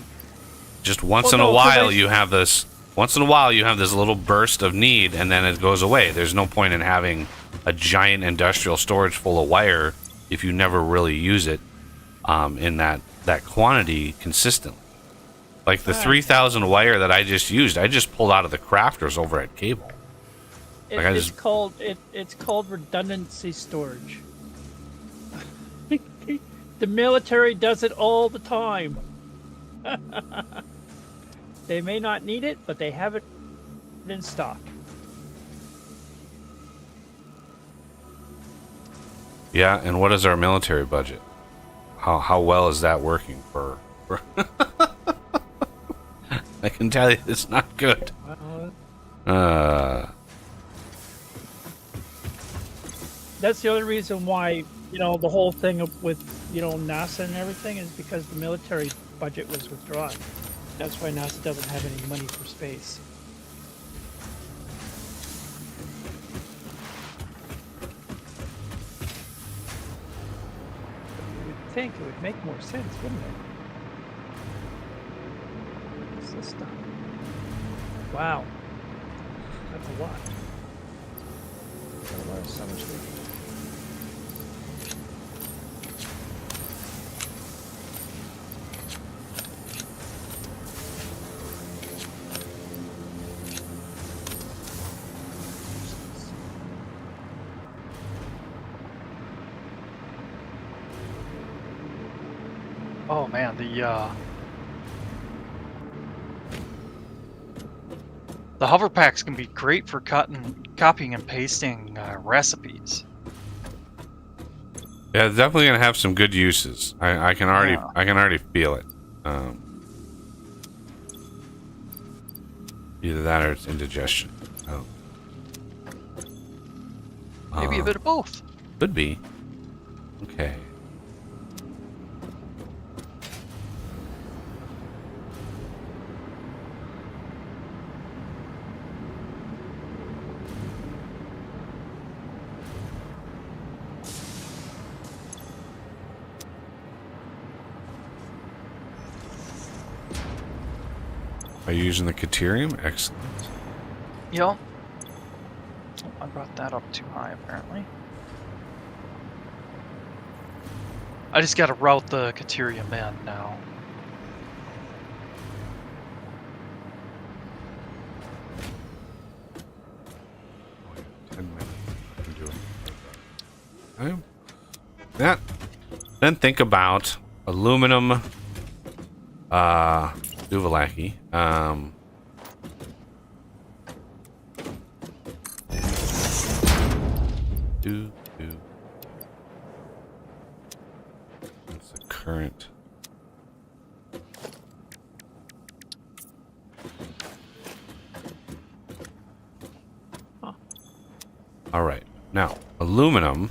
Just once in a 'cause while you have this. Once in a while you have this little burst of need, and then it goes away. There's no point in having a giant industrial storage full of wire if you never really use it in that quantity consistently. Like the 3,000 wire that I just used, I just pulled out of the crafters over at Cable. Like I It's just- called redundancy storage. The military does it all the time. They may not need it, but they have it in stock. Yeah, and what is our military budget? How well is that working for I can tell you it's not good. That's the only reason why, the whole thing with, NASA and everything is because the military budget was withdrawn. That's why NASA doesn't have any money for space. You would think it would make more sense, wouldn't it? What's this stuff? Wow. That's a lot. That's a lot of summer sleep. Oh man, the hover packs can be great for copying and pasting recipes. Yeah, it's definitely gonna have some good uses. I can already Yeah. I can already feel it. Either that or it's indigestion. Oh. Maybe a bit of both. Could be. Okay. Are you using the Caterium? Excellent. Yep. Oh, I brought that up too high, apparently. I just gotta route the Caterium in now. Yeah. Then think about aluminum Duvalaki. That's the current. Huh. All right. Now, aluminum.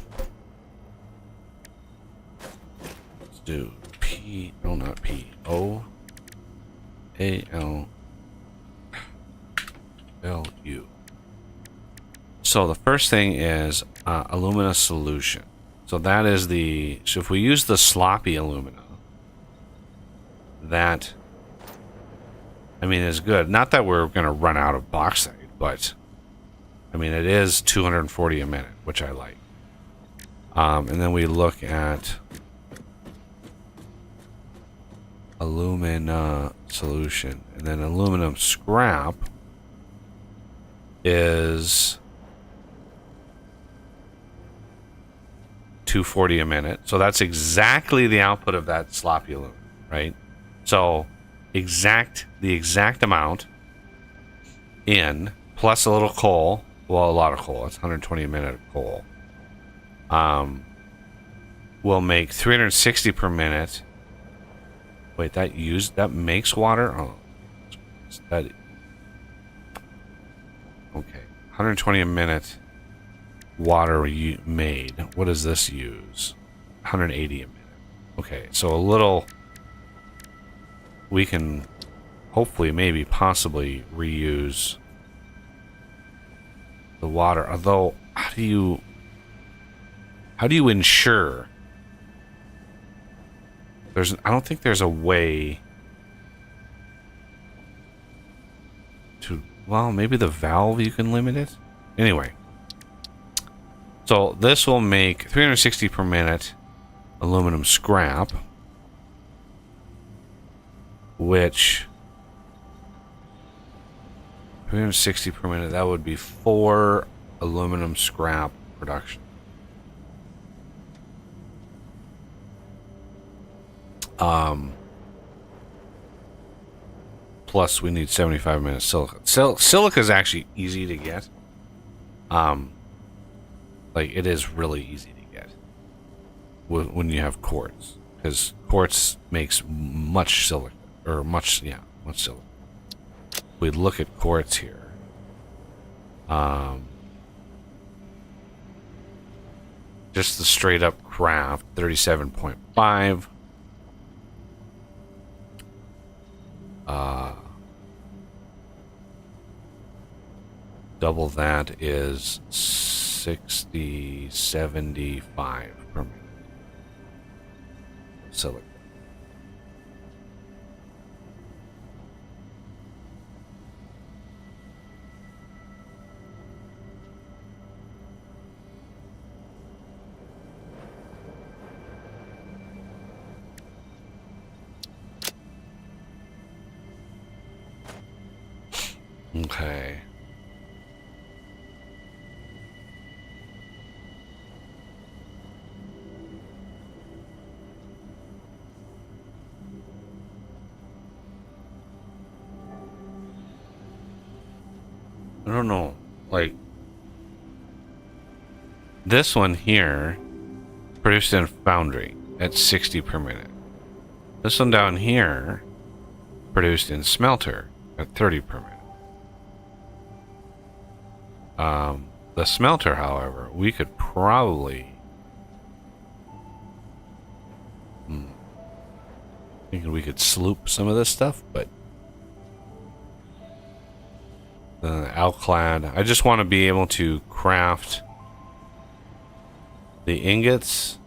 Let's do P. No, not P. O. A. L. L. U. So the first thing is alumina solution. So that is the. So if we use the sloppy alumina, that. I mean, is good. Not that we're going to run out of bauxite, but. I mean, it is 240 a minute, which I like. And then we look at alumina solution, and then aluminum scrap is 240 a minute. So that's exactly the output of that sloppy aluminum, right? So the exact amount in plus a little coal. Well, a lot of coal. It's 120 a minute of coal. Will make 360 per minute. Wait, that makes water? Oh, that. Okay, 120 a minute. Water made. What does this use? 180 a minute. Okay, so a little. We can hopefully, maybe, possibly reuse the water. Although, how do you ensure? I don't think there's a way to. Well, maybe the valve you can limit it. Anyway, so this will make 360 per minute aluminum scrap, which 360 per minute, that would be 4 aluminum scrap production. Plus we need 75 minutes silica. Silica is actually easy to get. Like, it is really easy to get when you have quartz, because quartz makes much silica, or much silica. We look at quartz here. Just the straight up craft, 37.5. Double that is 60.75 per minute. Silica. Okay. I don't know. Like, this one here produced in foundry at 60 per minute. This one down here produced in smelter at 30 per minute. The smelter, however, we could probably thinking we could sloop some of this stuff, but alclad. I just want to be able to craft the ingots,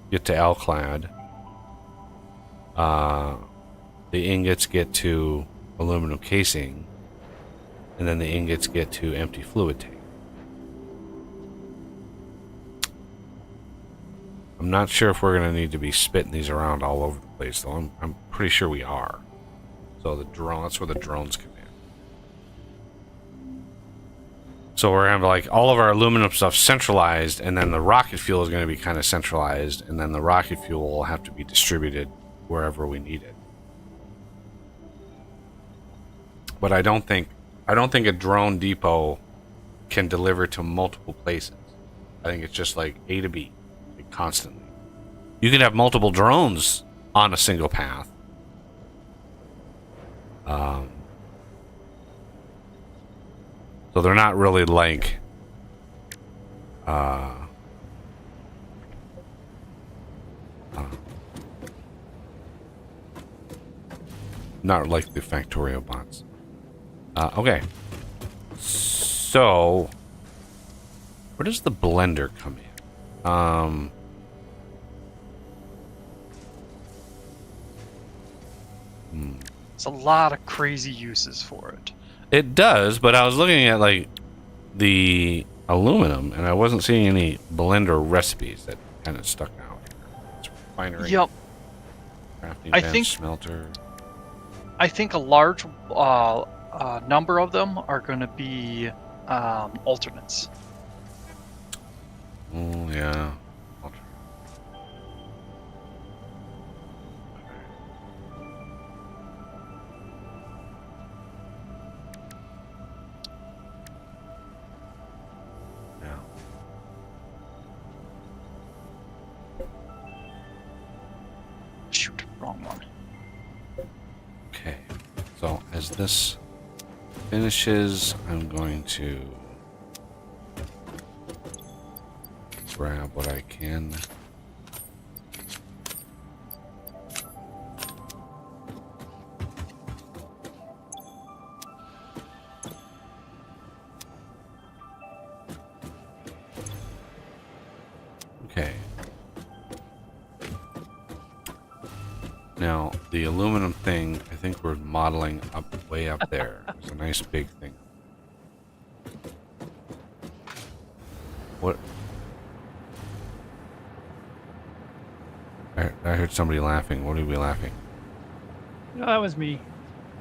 get to alclad. The ingots get to aluminum casing, and then the ingots get to empty fluid tank. I'm not sure if we're going to need to be spitting these around all over the place, though. I'm pretty sure we are. So that's where the drones come in. So we're going to have like all of our aluminum stuff centralized, and then the rocket fuel is going to be kind of centralized, and then the rocket fuel will have to be distributed wherever we need it. but I don't think a drone depot can deliver to multiple places. I think it's just like A to B, like constantly. You can have multiple drones on a single path. So they're not really like not like the Factorio bots. Okay. So where does the blender come in? It's a lot of crazy uses for it. It does, but I was looking at like the aluminum and I wasn't seeing any blender recipes that kind of stuck out. It's refinery. Yep. Crafting I bench, think- smelter. I think a large number of them are going to be alternates. Oh yeah. Yeah. Shoot, wrong one. Okay. So as this finishes, I'm going to grab what I can. Okay. Now, the aluminum thing, I think we're modeling up way up there. It's a nice big thing. What? I heard somebody laughing. What are we laughing? No, that was me.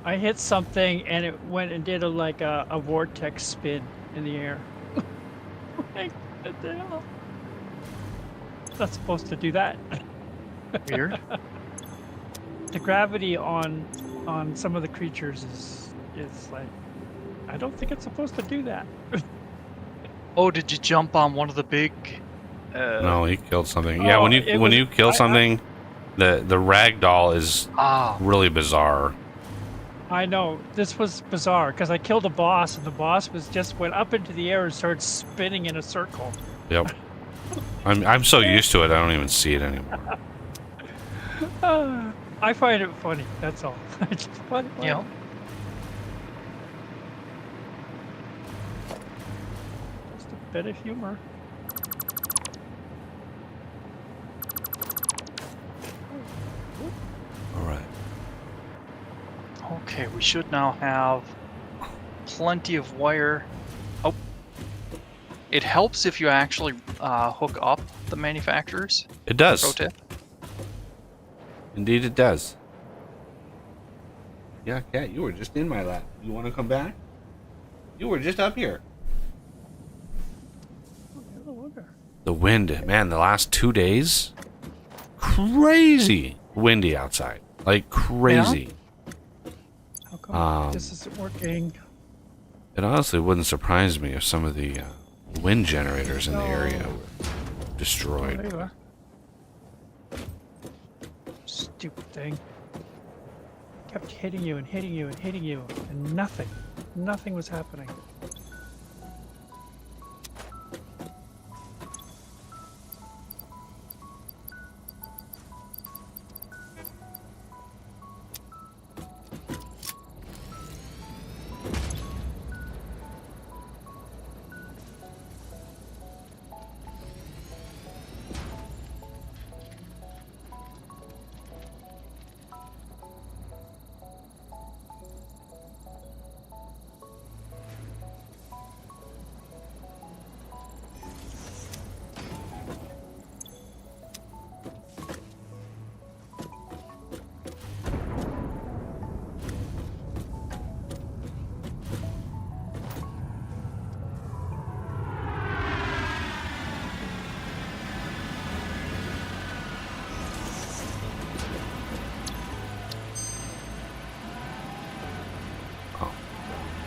I hit something and it went and did a vortex spin in the air. Like, what the hell? It's not supposed to do that. Weird. The gravity on some of the creatures is like, I don't think it's supposed to do that. Oh, did you jump on one of the big? No, he killed something. Yeah, Oh, when it you was- kill something, the ragdoll is Ah, really bizarre. I know this was bizarre because I killed a boss and the boss went up into the air and started spinning in a circle. Yep. I'm so used to it, I don't even see it anymore. I find it funny. That's all. I just find it funny. you know. Just a bit of humor. All right. Okay, we should now have plenty of wire. Oh, it helps if you actually hook up the manufacturers. It does. Pro tip. Indeed, it does. Yeah, Cat, you were just in my lap. You want to come back? You were just up here. No wonder. The wind, man, the last 2 days, crazy windy outside. Like crazy. How come Um, this isn't working? It honestly wouldn't surprise me if some of the wind generators in the area were destroyed. There you are. Stupid thing. Kept hitting you and hitting you and hitting you, and nothing was happening.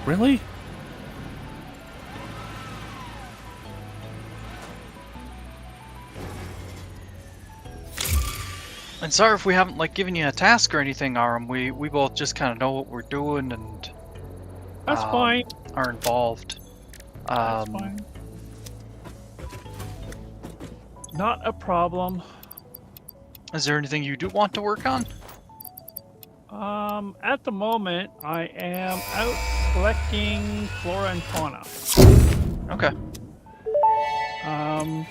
Really? And sorry if we haven't like given you a task or anything, Aram. We both just kind of know what we're doing and That's fine. are involved. That's fine. Not a problem. Is there anything you do want to work on? At the moment, I am out collecting flora and fauna. Okay.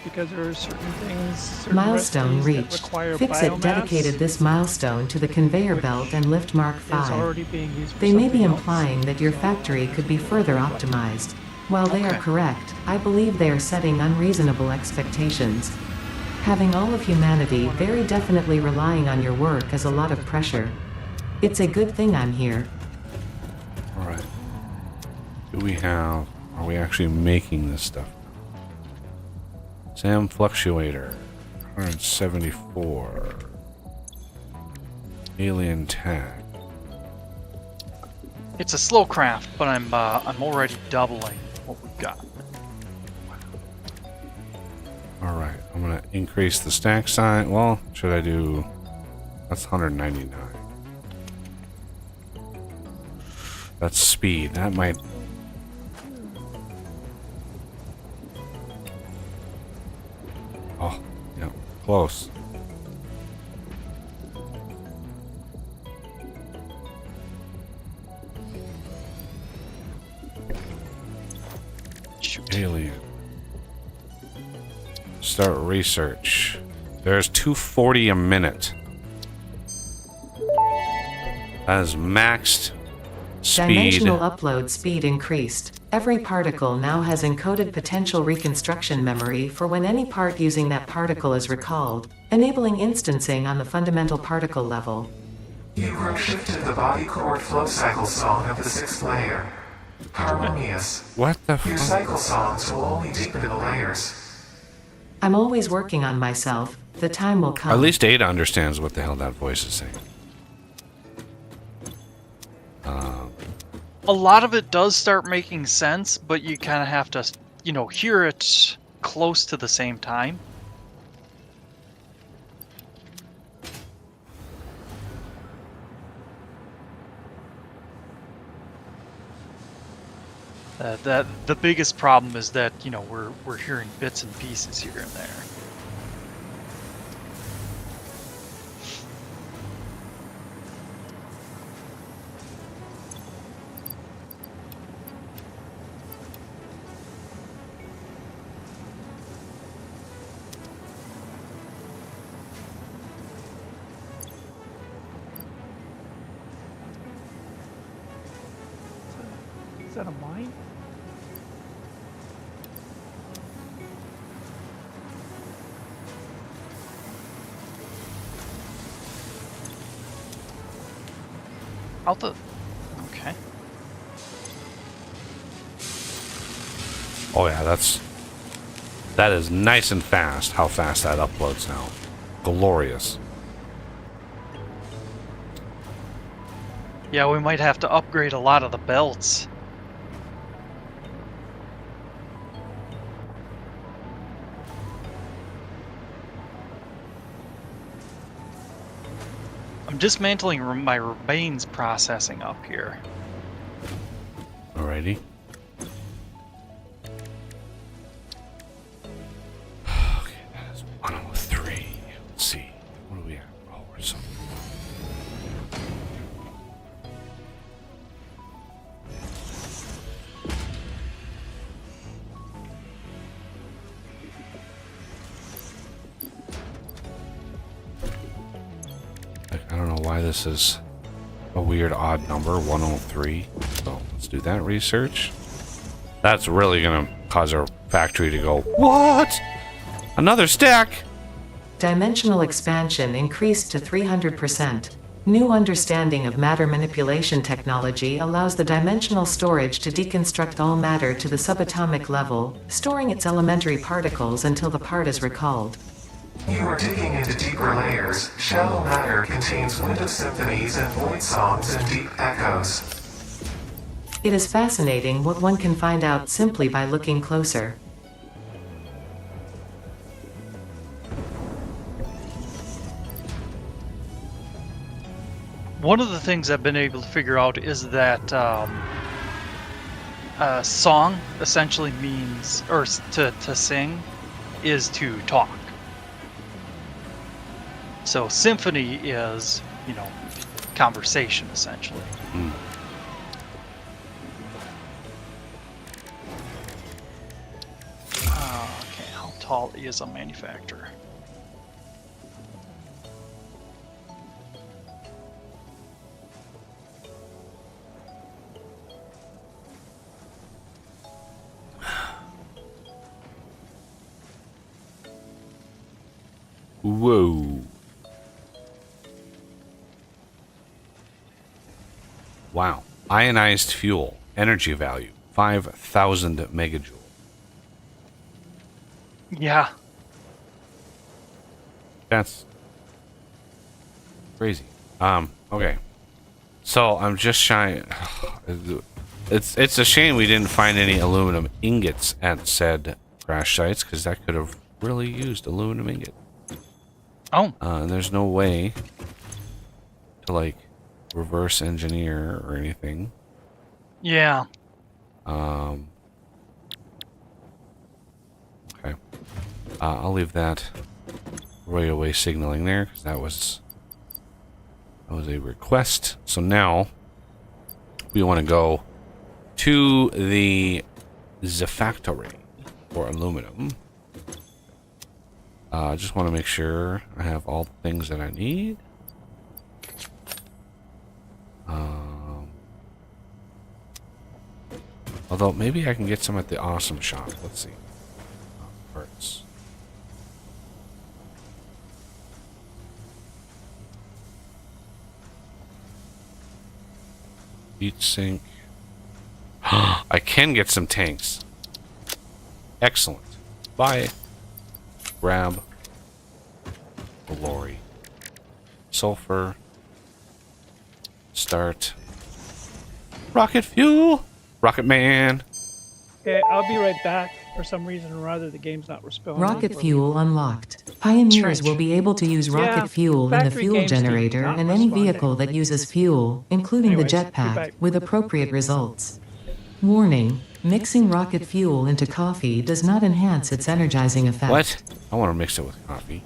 Because there are certain things, certain Milestone recipes that reached. require Fixit biomass dedicated this milestone to the conveyor belt and lift Mark is 5. already being used for They may be something else. implying that your factory could be further optimized. While they are Okay. correct, I believe they are setting unreasonable expectations. Having all of humanity very definitely relying on your work is a lot of pressure. It's a good thing I'm here. Alright. Do we have... Are we actually making this stuff? Sam Fluctuator. 174. Alien Tag. It's a slow craft, but I'm already doubling what we've got. Alright, I'm gonna increase the stack size. Well, should I do... That's 199. That's speed. That might... Oh, yeah, close. Shoot. Alien. Start research. There's 240 a minute. That is maxed speed. Dimensional upload speed increased. Every particle now has encoded potential reconstruction memory for when any part using that particle is recalled, enabling instancing on the fundamental particle level. You grow shifted the body cord flow cycle song of the 6th layer. Harmonious. What the Your fuck? cycle songs will only deepen the layers. I'm always working on myself. The time will come. At least Ada understands what the hell that voice is saying. A lot of it does start making sense, but you kind of have to, hear it close to the same time. The biggest problem is that we're hearing bits and pieces here and there. Is that a mine? Okay. Oh yeah, that is nice and fast. How fast that uploads now. Glorious. Yeah, we might have to upgrade a lot of the belts. I'm dismantling my remains processing up here. Alrighty. Okay, that is 103. Let's see. What do we have? Oh, we're so... I don't know why this is a weird odd number, 103. So let's do that research. That's really gonna cause our factory to go, what? Another stack? Dimensional expansion increased to 300%. New understanding of matter manipulation technology allows the dimensional storage to deconstruct all matter to the subatomic level, storing its elementary particles until the part is recalled. You are digging into deeper layers. Shallow matter contains window symphonies and void songs and deep echoes. It is fascinating what one can find out simply by looking closer. One of the things I've been able to figure out is that song essentially means, or to sing, is to talk. So symphony is, conversation essentially. Mm. Okay, how tall is a manufacturer? Whoa. Wow. Ionized fuel. Energy value. 5,000 megajoule. Yeah. That's crazy. Okay. So I'm just shy. It's a shame we didn't find any aluminum ingots at said crash sites, because that could have really used aluminum ingot. Oh. And there's no way to like reverse engineer or anything. Yeah. Okay. I'll leave that right away signaling there, because that was a request. So now we want to go to the factory for aluminum. I just want to make sure I have all the things that I need. Although maybe I can get some at the awesome shop. Let's see. Parts. Heat sink. I can get some tanks. Excellent. Bye. Grab the lorry. Sulfur. Start. Rocket fuel. Rocket Man. Okay, I'll be right back. For some reason or other, the game's not responding. Rocket fuel unlocked. Pioneers will be able to use rocket Yeah, fuel in the factory fuel games keep generator not and any responding. vehicle that uses fuel, including Anyways, the be jetpack, back. with appropriate results. Warning: mixing rocket fuel into coffee does not enhance its energizing effect. What? I want to mix it with coffee.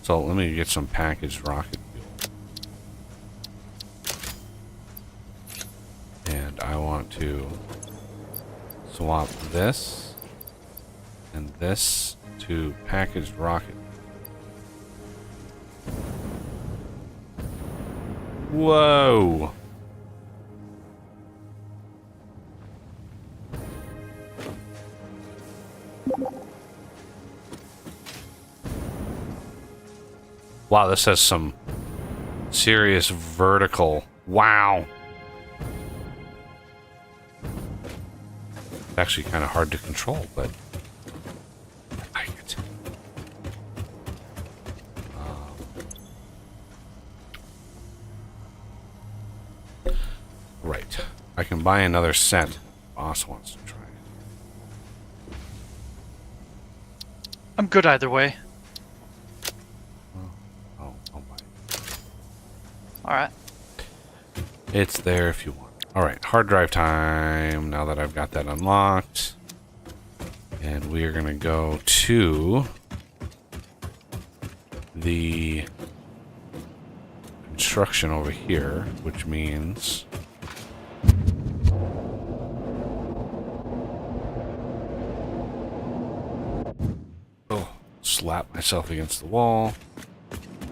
So let me get some packaged rocket fuel. And I want to swap this and this to packaged rocket. Whoa! Wow, this has some serious vertical. Wow. It's actually kind of hard to control, but I like it. Right. I can buy another set. Boss wants to try it. I'm good either way. Oh, I'll buy it. Alright. It's there if you want. Alright, hard drive time. Now that I've got that unlocked. And we are going to go to the construction over here, which means oh, slap myself against the wall.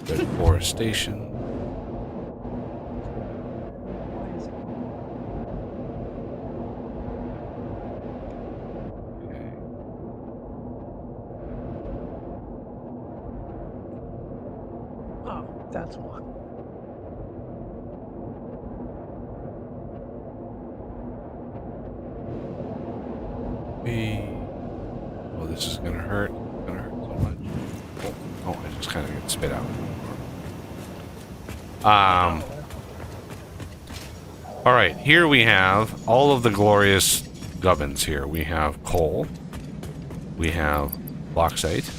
Red Forest Station. Oh, that's one. Oh, this is gonna hurt. It's gonna hurt so much. Oh, I just kind of get spit out. All right, here we have all of the glorious gubbins here. We have coal. We have bauxite.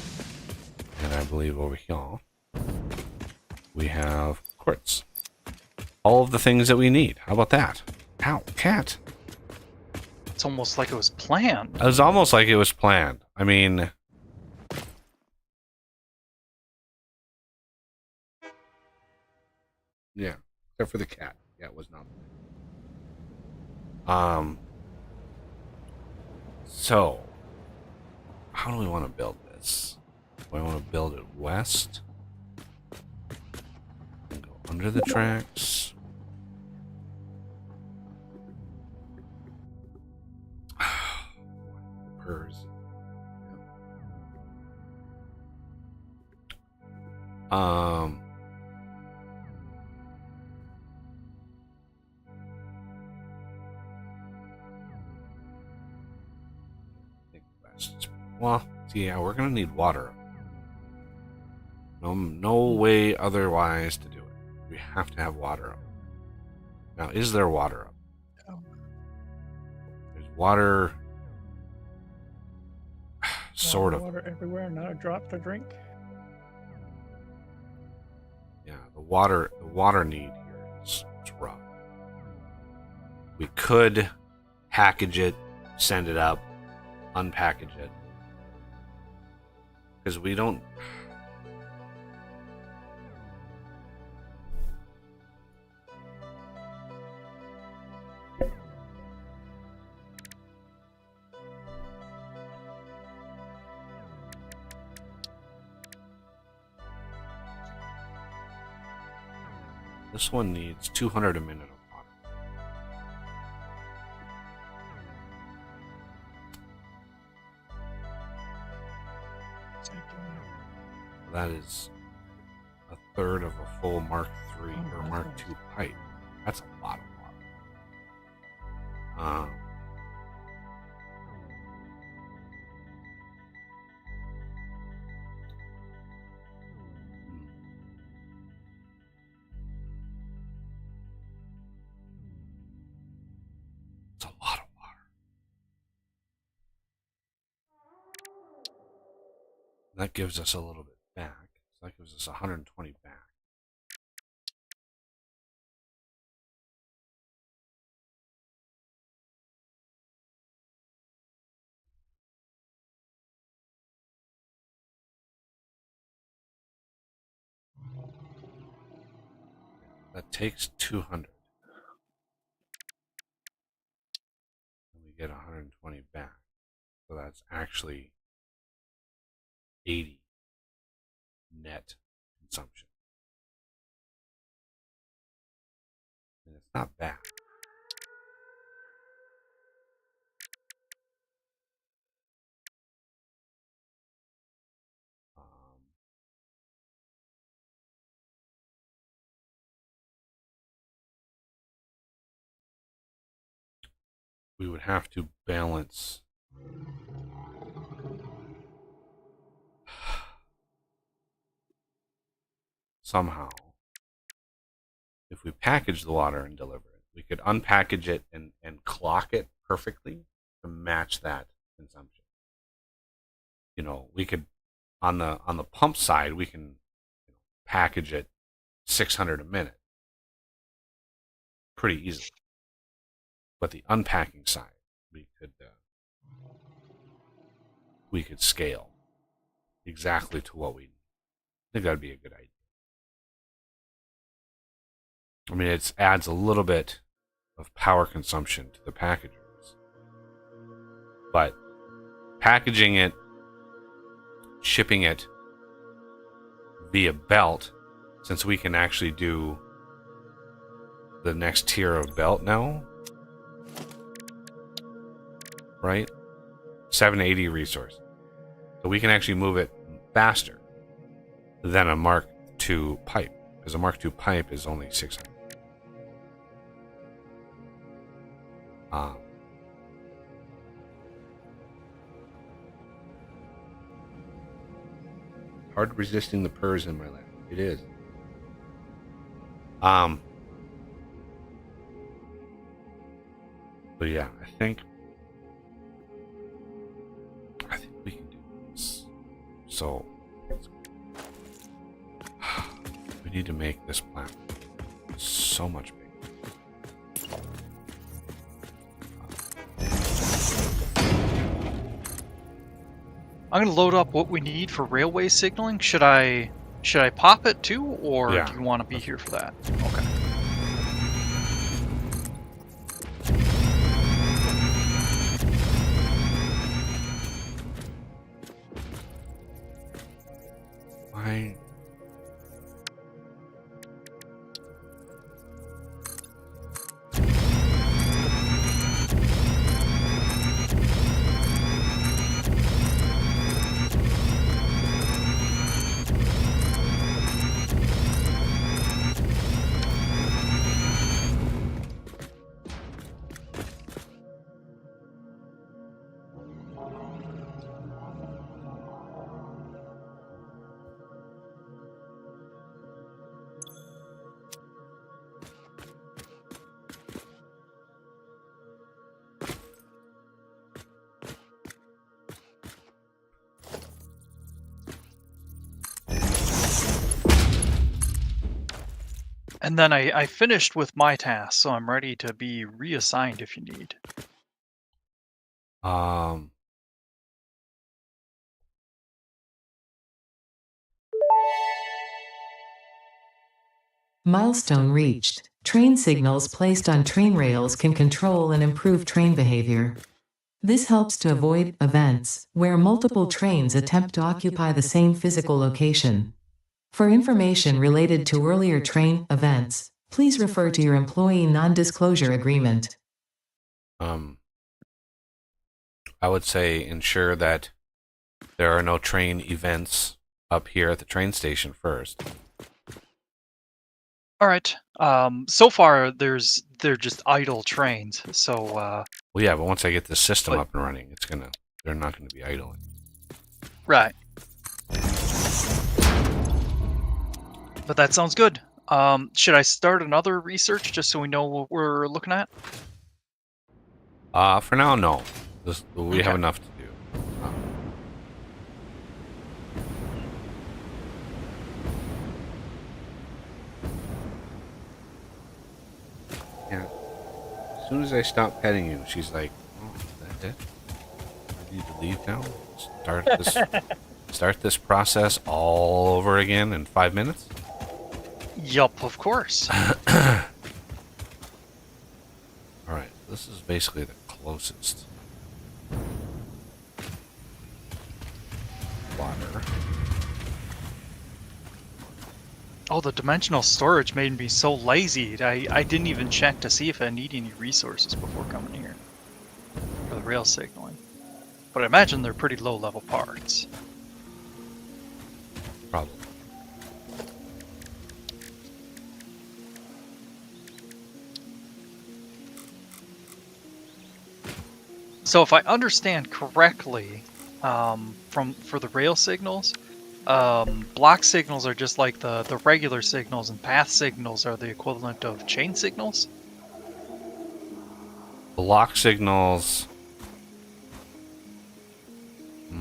And I believe over here we have quartz. All of the things that we need. How about that? Ow, cat. It's almost like it was planned. It was almost like it was planned. I mean... Yeah, except for the cat. Yeah, it was not. So, how do we want to build this? Do I want to build it west? And go under the tracks? Purrs. Well, yeah, we're gonna need water. No way otherwise to do it. We have to have water up. Now, is there water up? Oh. There's water. Sort of. Water everywhere, not a drop to drink. Yeah, the water need here is rough. We could package it, send it up, unpackage it. Because we don't... This one needs 200 a minute of water. That is a third of a full Mark III or Mark II pipe. That's a lot of water. It's a lot of water. That gives us a little bit back. So that gives us 120 back. That takes 200. And we get 120 back. So that's actually 80 net consumption. And it's not bad. We would have to balance somehow. If we package the water and deliver it, we could unpackage it and clock it perfectly to match that consumption. You know, we could on the pump side we can package it 600 a minute pretty easily. But the unpacking side, we could scale exactly to what we need. I think that'd be a good idea. I mean, it adds a little bit of power consumption to the packagers, but packaging it, shipping it via belt, since we can actually do the next tier of belt now, right? 780 resource. So we can actually move it faster than a Mark II pipe, because a Mark II pipe is only 600. Hard resisting the purrs in my lap. It is. But yeah, I think we can do this. So we need to make this platform so much bigger. I'm gonna load up what we need for railway signaling. Should I pop it too, or Yeah. do you want to be here for that? Okay. Why? And then I finished with my task, so I'm ready to be reassigned if you need. Milestone reached. Train signals placed on train rails can control and improve train behavior. This helps to avoid events where multiple trains attempt to occupy the same physical location. For information related to earlier train events, please refer to your employee non-disclosure agreement. I would say ensure that there are no train events up here at the train station first. All right. So far they're just idle trains. So Well, yeah, but once I get the system But- up and running, they're not gonna be idling. right. But that sounds good. Should I start another research just so we know what we're looking at? For now, no. We have Okay. enough to do. Yeah. As soon as I stop petting you, she's like, "Oh, is that it? I need to leave now. Start this process all over again in 5 minutes." Yup, of course. All right. This is basically the closest water. Oh, the dimensional storage made me so lazy. I didn't even check to see if I need any resources before coming here for the rail signaling. But I imagine they're pretty low-level parts. Probably. So if I understand correctly, for the rail signals, block signals are just like the regular signals, and path signals are the equivalent of chain signals. Block signals.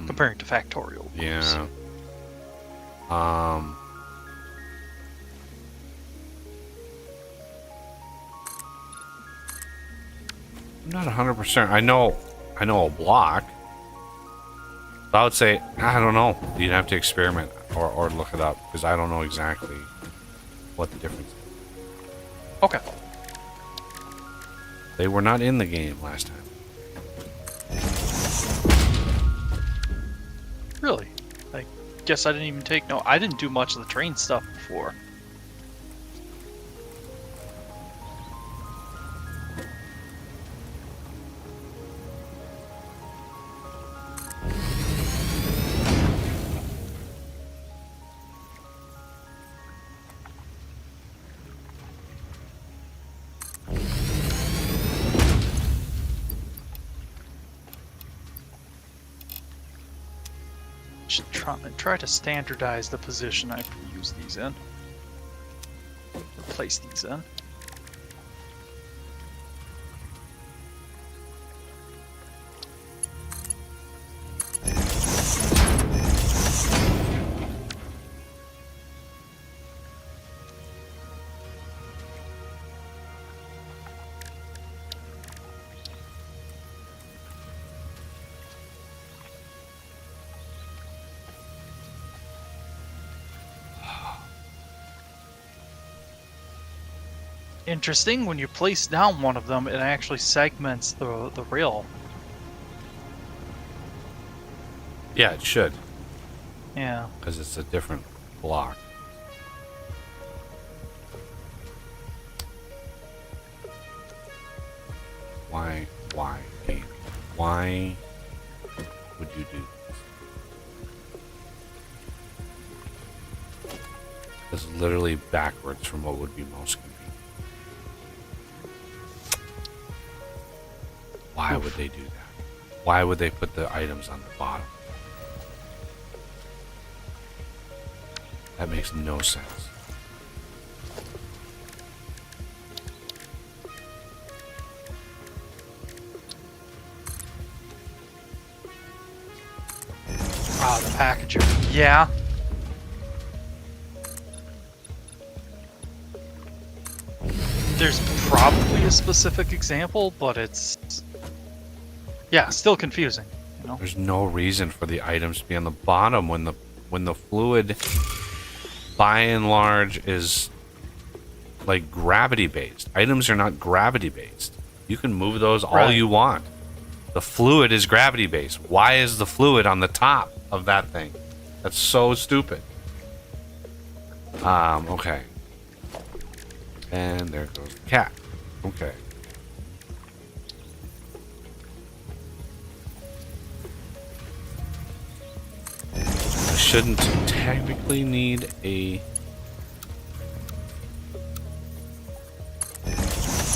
Comparing to factorial. Yeah. I'm not 100%. I know a block. So I would say, I don't know. You'd have to experiment or look it up because I don't know exactly what the difference is. Okay. They were not in the game last time. Really? I guess I didn't even take no. I didn't do much of the train stuff before. Should try to standardize the position I use these in. Or place these in. Interesting. When you place down one of them, it actually segments the rail. Yeah, it should, Yeah. because it's a different block. Why, game? Why would you do this? This is literally backwards from what would be most convenient. Why would they do that? Why would they put the items on the bottom? That makes no sense. Ah, the packager. Yeah. There's probably a specific example, but it's... Yeah, still confusing, you know? There's no reason for the items to be on the bottom when the fluid, by and large, is like gravity based. Items are not gravity based. You can move those all Right. you want. The fluid is gravity based. Why is the fluid on the top of that thing? That's so stupid. Okay. And there goes the cat. Okay. I shouldn't technically need a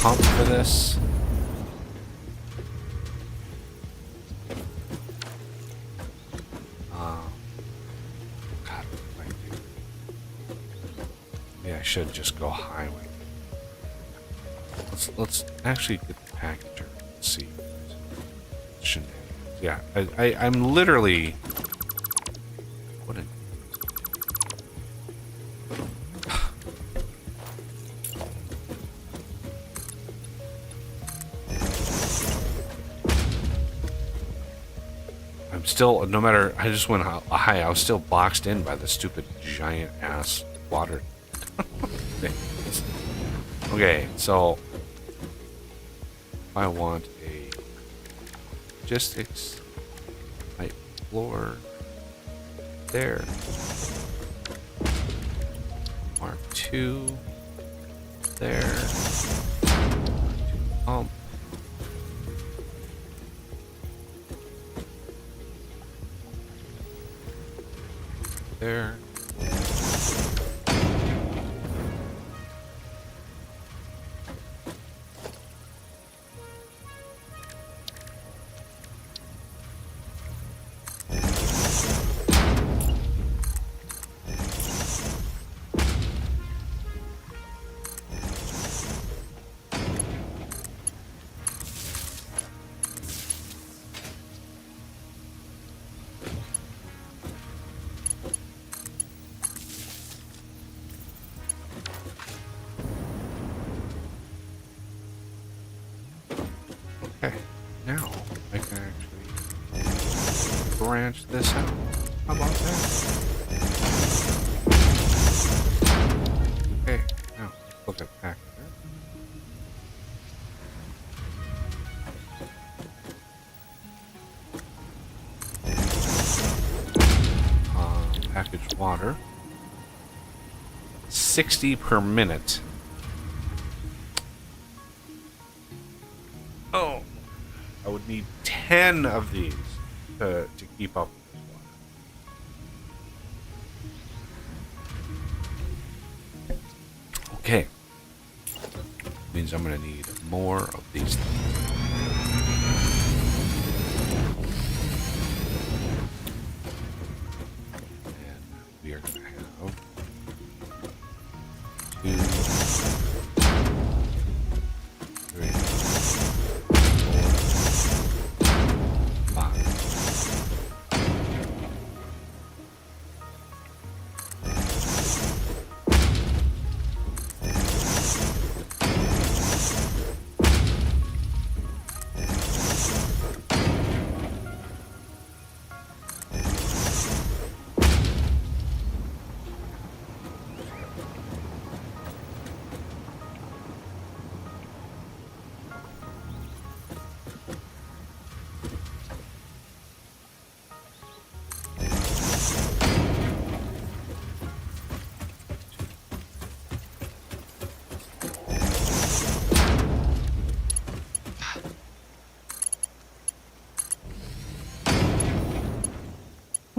pump for this. God, what do I do? Maybe I should just go highway. Let's actually get the packager and see. Shenanigans. Yeah, I'm literally. What a. I'm still, no matter, I just went high, I was still boxed in by the stupid giant ass water things. Okay, so I want a logistics type floor there. Mark 2 there. Pump. There. Okay, now I can actually branch this out. How about that? Okay, now let's look at package. Packaged water. 60 per minute. Oh, I would need 10 of these to keep up with this water. Okay. Means I'm going to need more of these things. And we are going to have 2, 3, 5.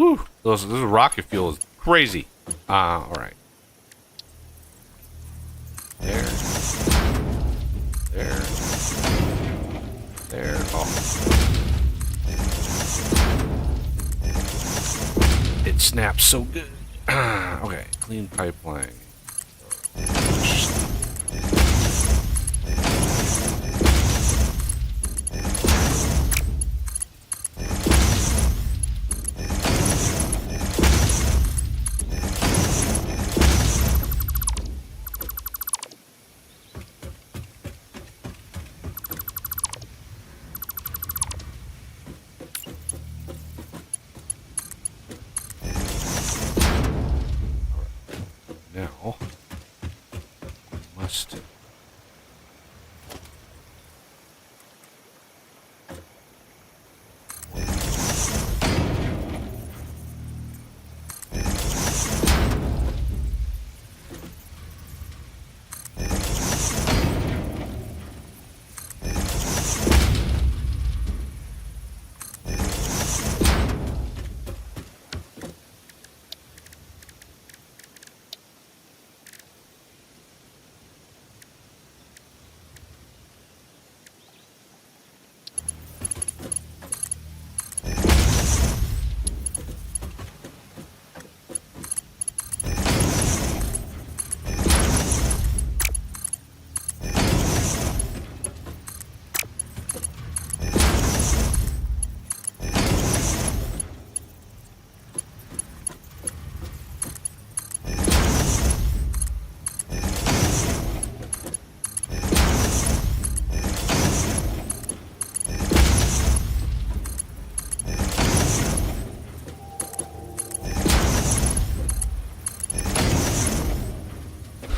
Whew, this rocket fuel is crazy. All right. There. Oh. It snaps so good. Okay, clean pipeline. Now, must.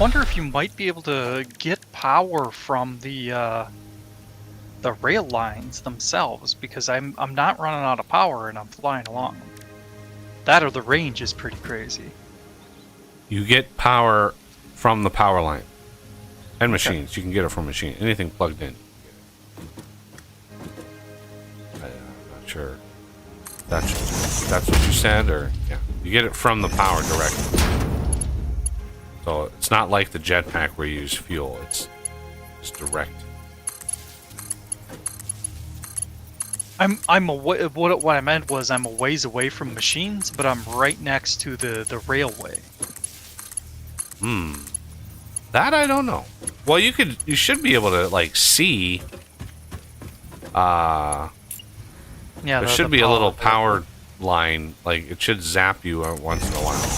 Wonder if you might be able to get power from the rail lines themselves, because I'm not running out of power and I'm flying along. That or the range is pretty crazy. You get power from the power line and machines. Okay. You can get it from machine. Anything plugged in. I'm not sure. That's what you said, or yeah, you get it from the power directly. So it's not like the jetpack where you use fuel. It's direct. I'm away, what I meant was I'm a ways away from machines, but I'm right next to the railway. That I don't know. Well, you should be able to like see. Yeah, there should be a little power line. Like it should zap you once in a while.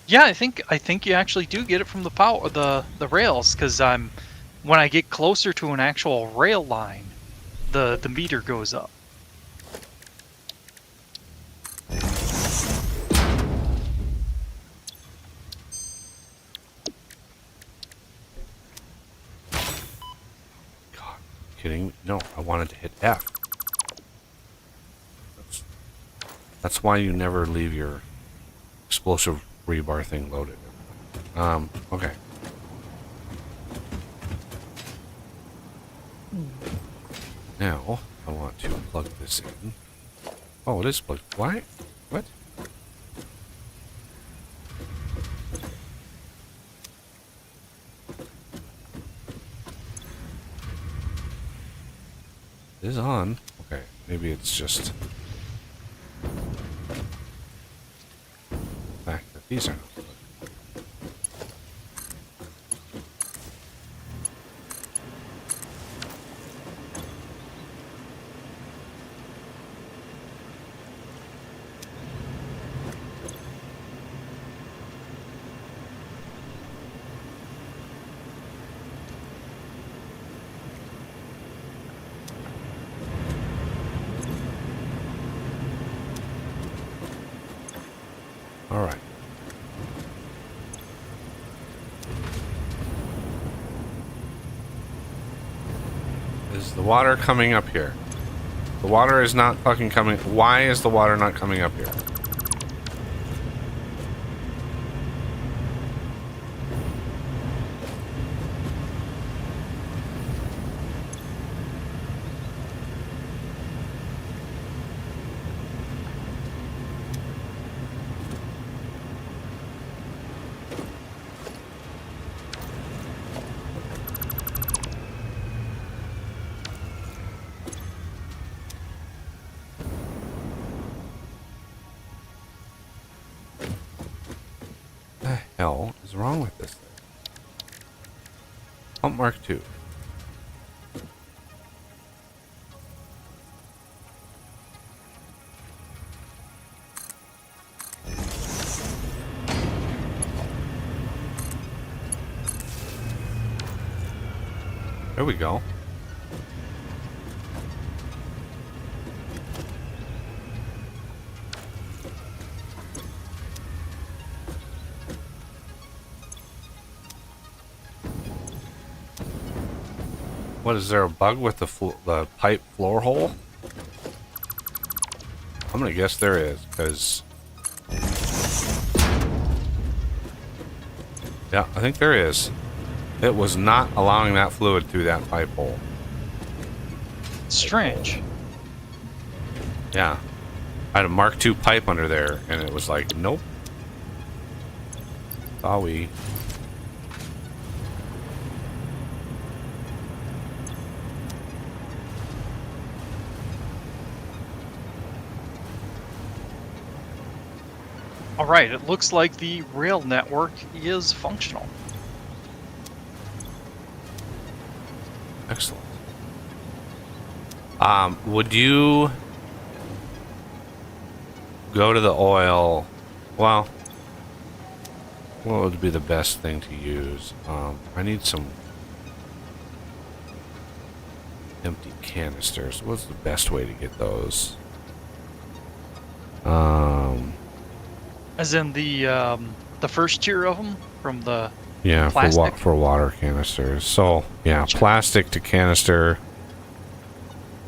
Yeah, I think you actually do get it from the rails, because when I get closer to an actual rail line, the meter goes up. God, kidding me? No, I wanted to hit F. That's why you never leave your explosive rebar thing loaded. Okay. Now, I want to plug this in. Oh, it is plugged. Why? What? It is on. Okay, maybe it's just the fact that these are not plugged. All right. Is the water coming up here? The water is not fucking coming. Why is the water not coming up here? hell is wrong with this thing? Pump Mark II. There we go. What, is there a bug with the pipe floor hole? I'm gonna guess there is, because... Yeah, I think there is. It was not allowing that fluid through that pipe hole. Strange. Yeah. I had a Mark II pipe under there, and it was like, nope. Sorry. Alright, it looks like the rail network is functional. Excellent. Would you go to the oil? Well, what would be the best thing to use? I need some empty canisters. What's the best way to get those? As in the first tier of them from the Yeah, plastic? for water canisters. So yeah, plastic to canister.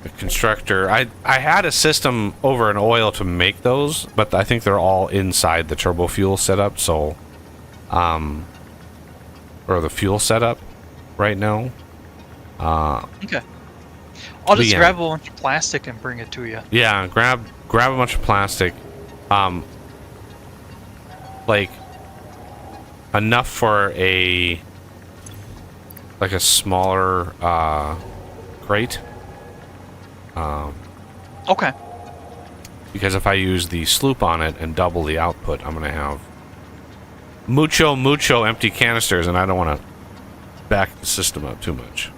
The constructor. I had a system over an oil to make those, but I think they're all inside the turbo fuel setup. So, or the fuel setup right now. Okay. I'll just yeah. grab a bunch of plastic and bring it to you. Yeah, grab a bunch of plastic. Like enough for a smaller crate. Okay. Because if I use the sloop on it and double the output, I'm gonna have mucho empty canisters, and I don't want to back the system up too much.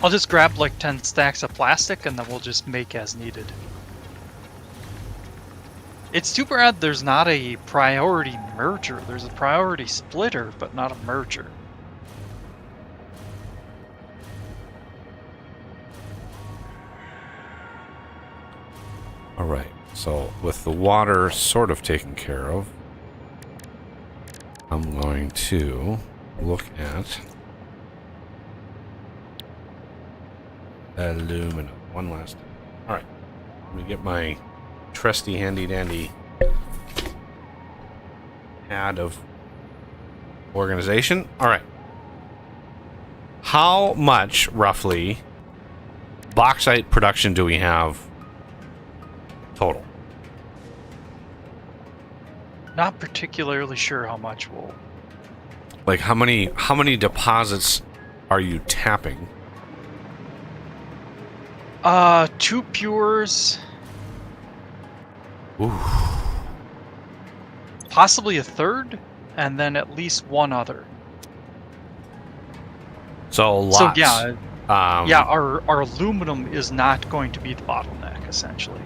I'll just grab like 10 stacks of plastic and then we'll just make as needed. It's too bad there's not a priority merger. There's a priority splitter, but not a merger. Alright, so with the water sort of taken care of, I'm going to look at aluminum. One last time. Alright, let me get my trusty handy dandy pad of organization. Alright. How much, roughly, bauxite production do we have total? Not particularly sure how much we'll... Like, how many deposits are you tapping? 2 pures. Ooh. Possibly a third, and then at least one other. So lots. So yeah, Yeah. our aluminum is not going to be the bottleneck, essentially.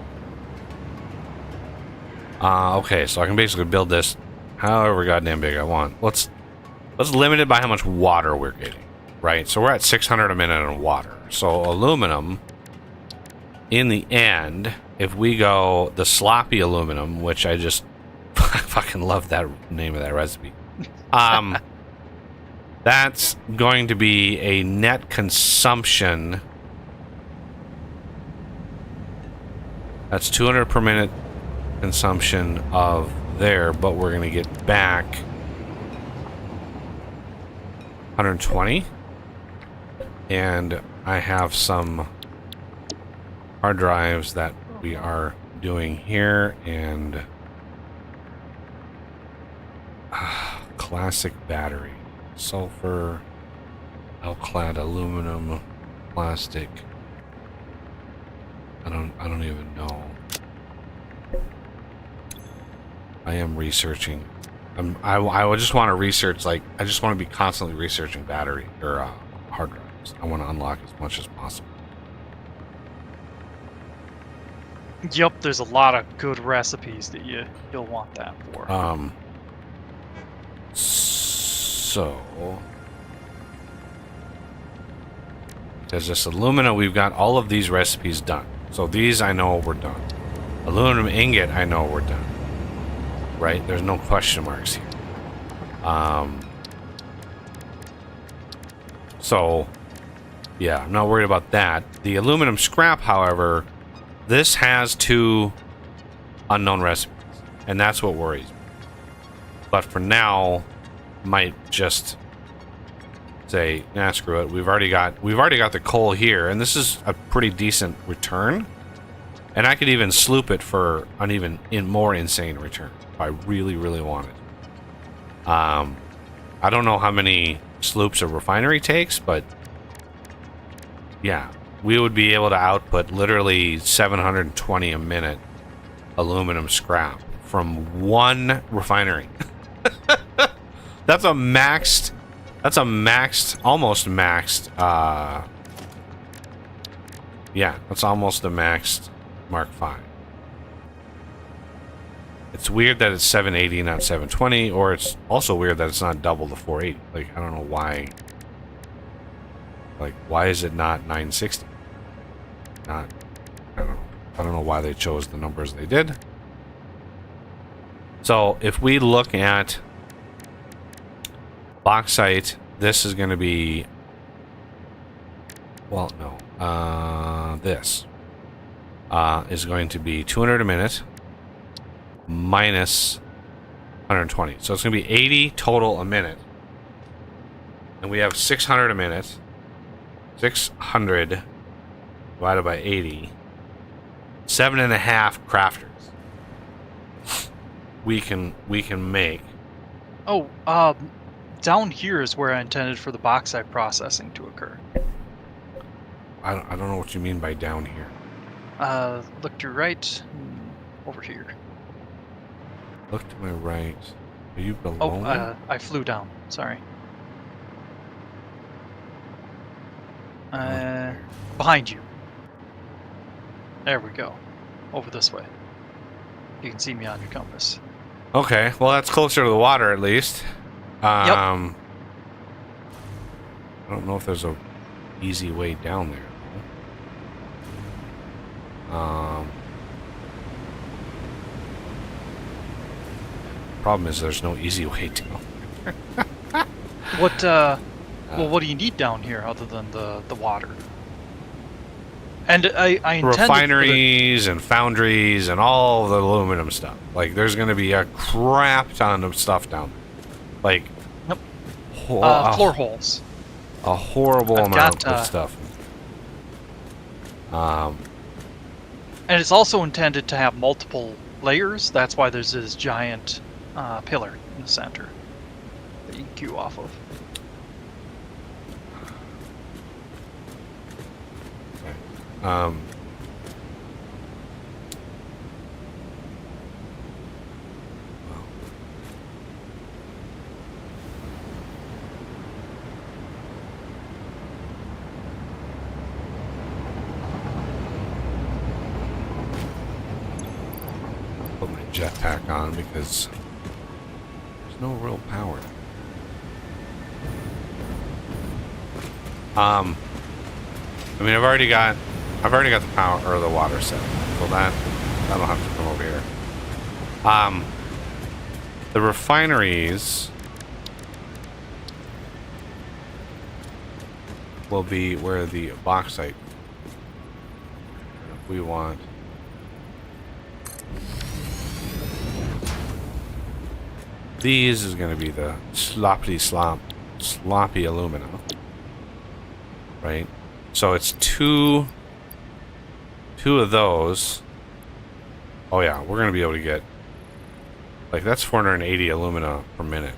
Okay, so I can basically build this however goddamn big I want. Let's limit it by how much water we're getting, right? So we're at 600 a minute on water. So aluminum, in the end, if we go the sloppy aluminum, which I just fucking love that name of that recipe. That's going to be a net consumption. That's 200 per minute consumption of there, but we're going to get back 120. And I have some hard drives that we are doing here, and classic battery, sulfur, alclad aluminum, plastic. I don't even know. I am researching. I just want to research, like, I just want to be constantly researching battery or hard drives. I want to unlock as much as possible. Yep, there's a lot of good recipes that you'll want that for. So there's this alumina. We've got all of these recipes done. So these I know we're done. Aluminum ingot, I know we're done. Right? There's no question marks here. So, yeah, I'm not worried about that. The aluminum scrap, however, this has 2 unknown recipes, and that's what worries me. But for now, might just say, nah, screw it. We've already got the coal here, and this is a pretty decent return. And I could even sloop it for an even more insane return if I really, really wanted. I don't know how many sloops a refinery takes, but yeah, we would be able to output literally 720 a minute aluminum scrap from one refinery. That's a maxed, almost maxed, yeah, that's almost a maxed Mark V. It's weird that it's 780, not 720, or it's also weird that it's not double the 480. Like, I don't know why. Like, why is it not 960? I don't know why they chose the numbers they did. So, if we look at bauxite, this is going to be, well, no, this is going to be 200 a minute minus 120. So it's going to be 80 total a minute. And we have 600 a minute. 600 divided by 80. 7.5 crafters. We can make. Oh, down here is where I intended for the bauxite processing to occur. I don't know what you mean by down here. Look to your right, over here. Look to my right. Are you below Oh, me? I flew down. Sorry. Behind you. There we go. Over this way. You can see me on your compass. Okay, well that's closer to the water at least. I don't know if there's a easy way down there. Problem is there's no easy way down. Well, what do you need down here other than the water? And I intended refineries and foundries and all the aluminum stuff. Like, there's going to be a crap ton of stuff down there. Like, Yep. Floor holes. A horrible amount of stuff. And it's also intended to have multiple layers. That's why there's this giant pillar in the center that you can queue off of. Put my jetpack on because there's no real power. I mean, I've already got the power or the water set, so that'll have to come over here. The refineries will be where the bauxite. If we want. These is going to be the sloppy alumina, right? So it's two of those. Oh yeah, we're going to be able to get, like, that's 480 alumina per minute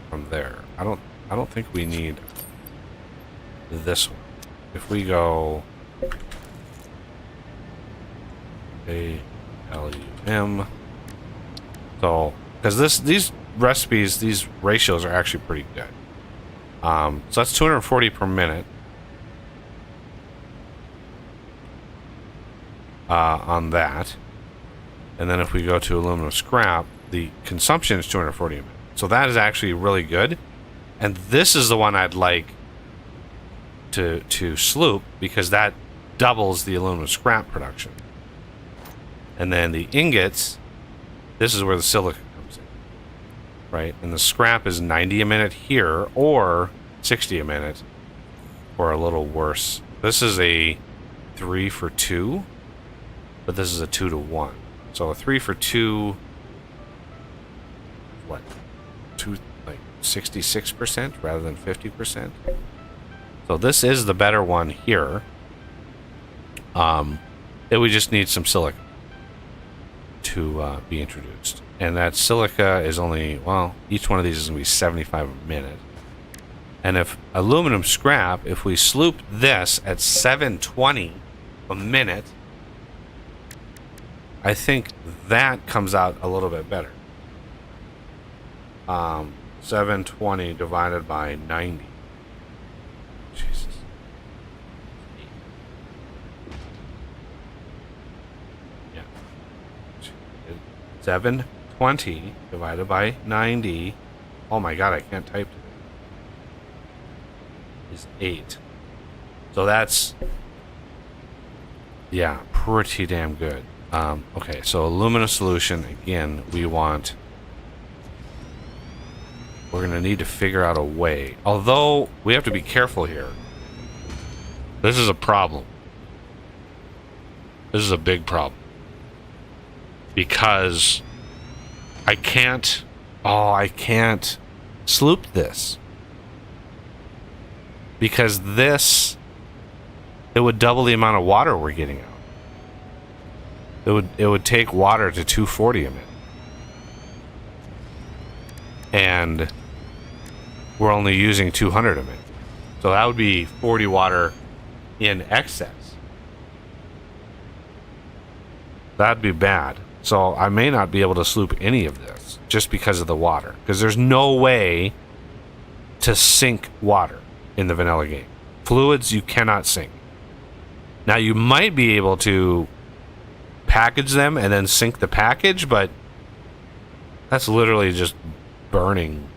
from there. I don't think we need this one. If we go ALUM, so because these recipes, these ratios are actually pretty good. So that's 240 per minute on that. And then if we go to aluminum scrap, the consumption is 240 a minute. So that is actually really good. And this is the one I'd like to sloop, because that doubles the aluminum scrap production. And then the ingots, this is where the silica comes in, right? And the scrap is 90 a minute here, or 60 a minute, or a little worse. This is a 3 for 2, but this is a 2 to 1. So a 3 for 2, what? 66% rather than 50%. So this is the better one here. We just need some silica to be introduced, and that silica is only, well, each one of these is going to be 75 a minute. And if aluminum scrap, if we sloop this at 720 a minute, I think that comes out a little bit better. 720 divided by 90. Jesus. 720 divided by 90. Oh my god, I can't type today. Is 8. So that's, yeah, pretty damn good. Okay, so alumina solution, again, we're going to need to figure out a way. Although, we have to be careful here. This is a problem. This is a big problem. Because I can't sloop this. Because this, it would double the amount of water we're getting out. It would take water to 240 a minute. And we're only using 200 a minute. So that would be 40 water in excess. That'd be bad. So I may not be able to sloop any of this just because of the water. Because there's no way to sink water in the vanilla game. Fluids you cannot sink. Now you might be able to package them and then sink the package, but that's literally just burning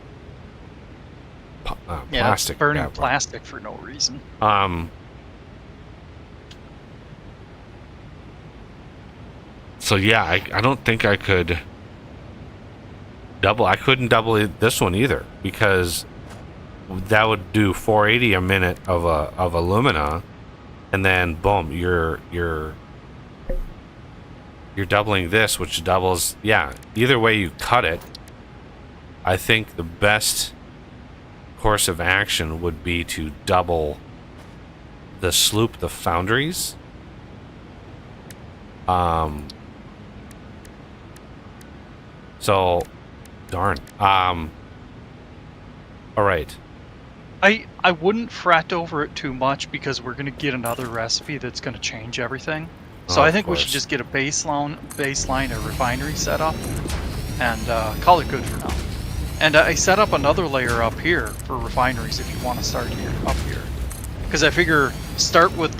plastic. Burning plastic for no reason. So yeah, I don't think I could double. I couldn't double this one either, because that would do 480 a minute of alumina, and then boom, you're doubling this, which doubles. Yeah, either way you cut it, I think the best course of action would be to double the sloop, the foundries. So, darn. All right. I wouldn't fret over it too much, because we're going to get another recipe that's going to change everything. So I think we should just get a baseline a refinery set up and call it good for now. And I set up another layer up here for refineries if you want to start up here. Because I figure start with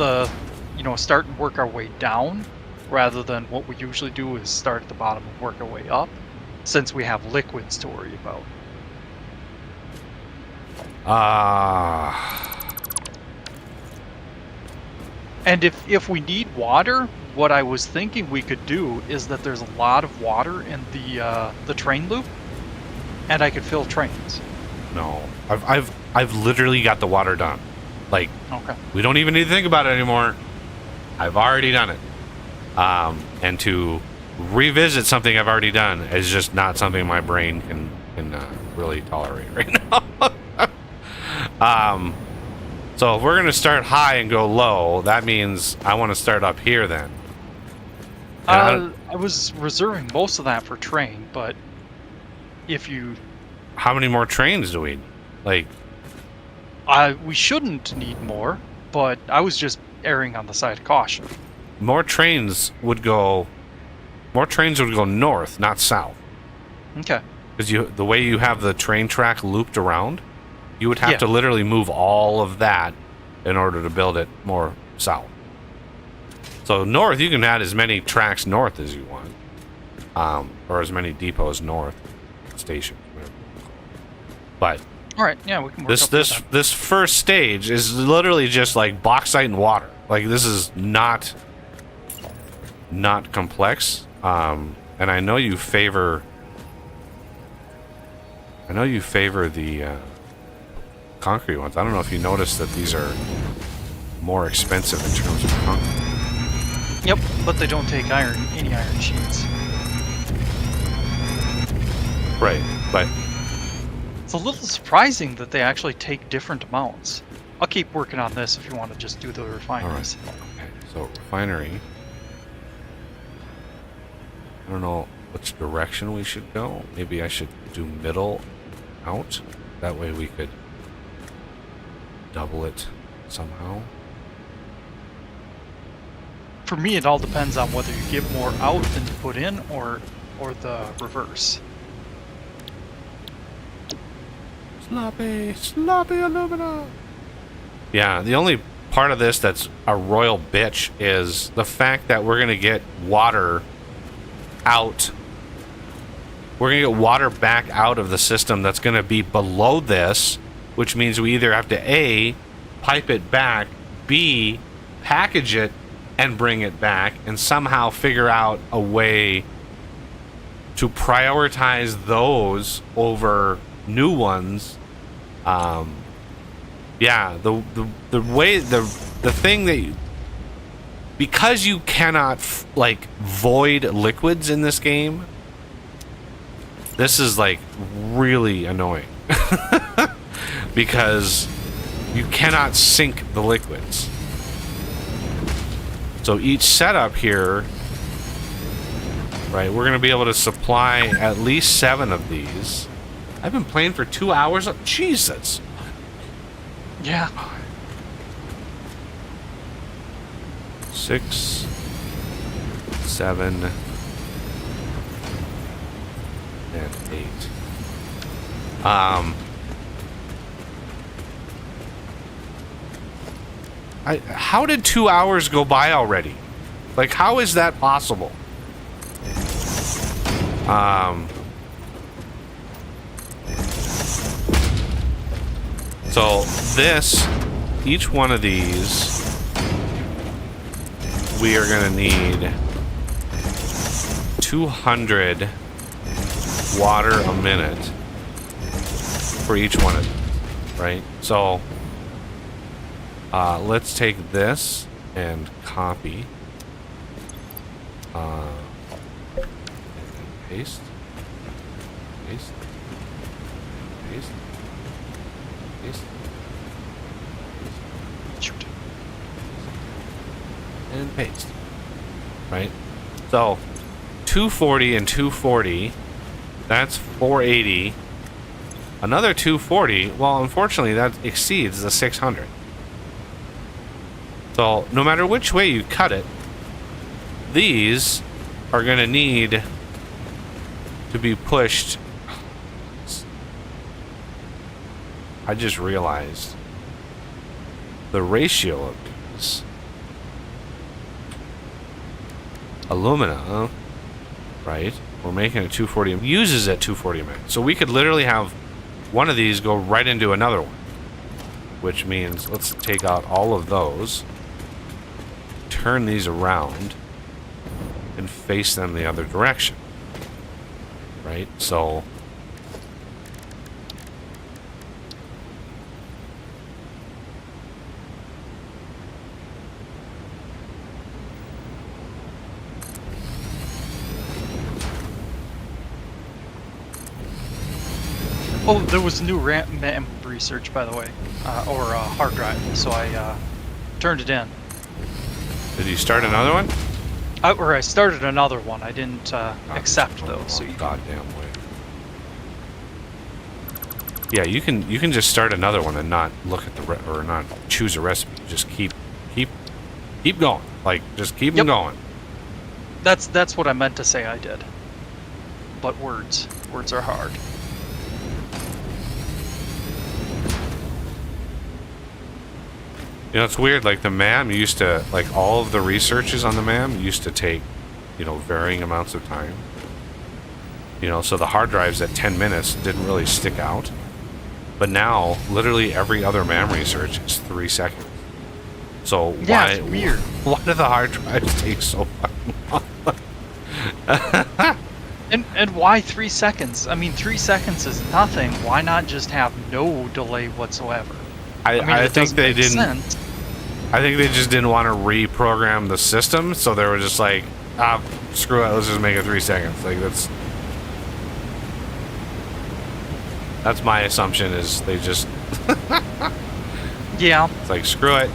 start and work our way down, rather than what we usually do is start at the bottom and work our way up, since we have liquids to worry about. And if we need water, what I was thinking we could do is that there's a lot of water in the train loop, and I could fill trains. No, I've literally got the water done. Like, okay, we don't even need to think about it anymore. I've already done it. And to revisit something I've already done is just not something my brain can really tolerate right now. So if we're going to start high and go low, that means I want to start up here then. I was reserving most of that for train, but if you... How many more trains do we need? Like... we shouldn't need more, but I was just erring on the side of caution. More trains would go north, not south. Okay. because the way you have the train track looped around, you would have Yeah. to literally move all of that in order to build it more south. So north, you can add as many tracks north as you want, or as many depots north, stations. Whatever. But All right, yeah, we can work this up to this that. this first stage is literally just like bauxite and water. Like this is not complex. And I know you favor. The concrete ones. I don't know if you noticed that these are more expensive in terms of concrete. Yep, but they don't take any iron sheets. Right, but It's a little surprising that they actually take different amounts. I'll keep working on this if you want to just do the refineries. okay. So refinery. I don't know which direction we should go. Maybe I should do middle out. That way we could double it somehow. For me, it all depends on whether you get more out than you put in, or the reverse. Sloppy alumina. Yeah, the only part of this that's a royal bitch is the fact that we're gonna get water out. We're gonna get water back out of the system that's gonna be below this, which means we either have to A, pipe it back, B, package it and bring it back, and somehow figure out a way to prioritize those over new ones. Yeah, the way the thing that you, because you cannot like void liquids in this game, this is like really annoying because you cannot sink the liquids. So each setup here, right, we're going to be able to supply at least 7 of these. I've been playing for 2 hours. Jesus. Yeah. 6, 7, and 8. How did 2 hours go by already? Like, how is that possible? So this, each one of these, we are gonna need 200 water a minute for each one of them, right? So let's take this and copy and paste, paste, paste, paste, Shoot. and paste, right? So 240 and 240, that's 480. Another 240, well, unfortunately that exceeds the 600. So no matter which way you cut it, these are going to need to be pushed. I just realized the ratio of these. Alumina, right? We're making a 240, uses at 240 a minute. So we could literally have one of these go right into another one, which means let's take out all of those, turn these around, and face them the other direction, right? So Oh, there was new RAM research, by the way, or hard drive, so I turned it in. did you start another one? I started another one. I didn't accept those. So you, Goddamn way. Yeah, you can just start another one and not look at the or not choose a recipe. Just keep going. Like just keep them going. that's what I meant to say. I did, but words. backwards are hard. You know, it's weird, like the MAM used to, like all of the researches on the MAM used to take, you know, varying amounts of time. You know, so the hard drives at 10 minutes didn't really stick out. But now, literally every other MAM research is 3 seconds. So Yeah, why, it's weird. why do the hard drives take so fucking long? And why 3 seconds? I mean, 3 seconds is nothing. Why not just have no delay whatsoever? I mean, think it doesn't they make didn't. sense. I think they just didn't want to reprogram the system, so they were just like, screw it, let's just make it 3 seconds. Like that's my assumption, is they just Yeah. it's like, screw it.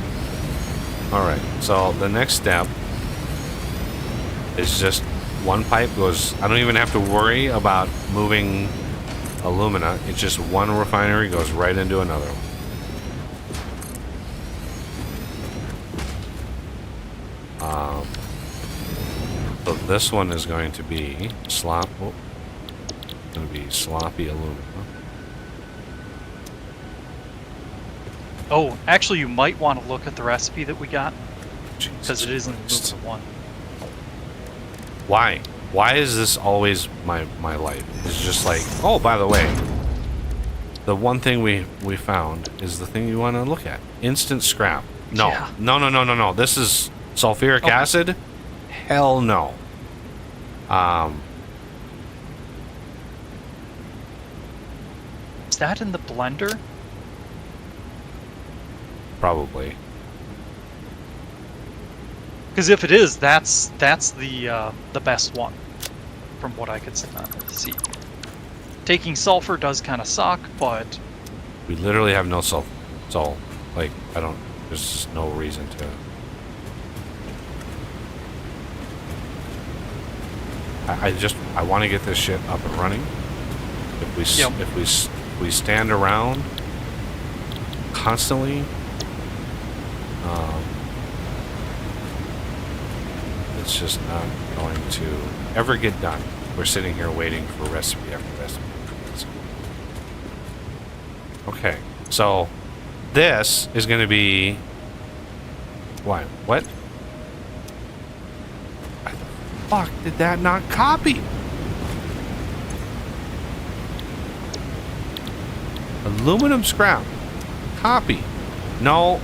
All right, so the next step is just one pipe goes. I don't even have to worry about moving alumina. It's just one refinery goes right into another one. So this one is going to be going to be sloppy alumina. Oh, actually, you might want to look at the recipe that we got, Jesus because it isn't Christ. the one. Why? Why is this always my life? It's just like, oh, by the way, the one thing we found is the thing you want to look at. Instant scrap. No. Yeah. No. This is sulfuric Okay. acid? Hell no. Is that in the blender? Probably. Because if it is, that's the best one, from what I could see. Taking sulfur does kind of suck, but We literally have no sulfur. So, like, there's just no reason to. I want to get this shit up and running. Yep. If we stand around constantly, it's just not going to ever get done. We're sitting here waiting for recipe after recipe after recipe. Okay, so this is going to be why? What? Why the fuck did that not copy? Aluminum scrap. Copy. No.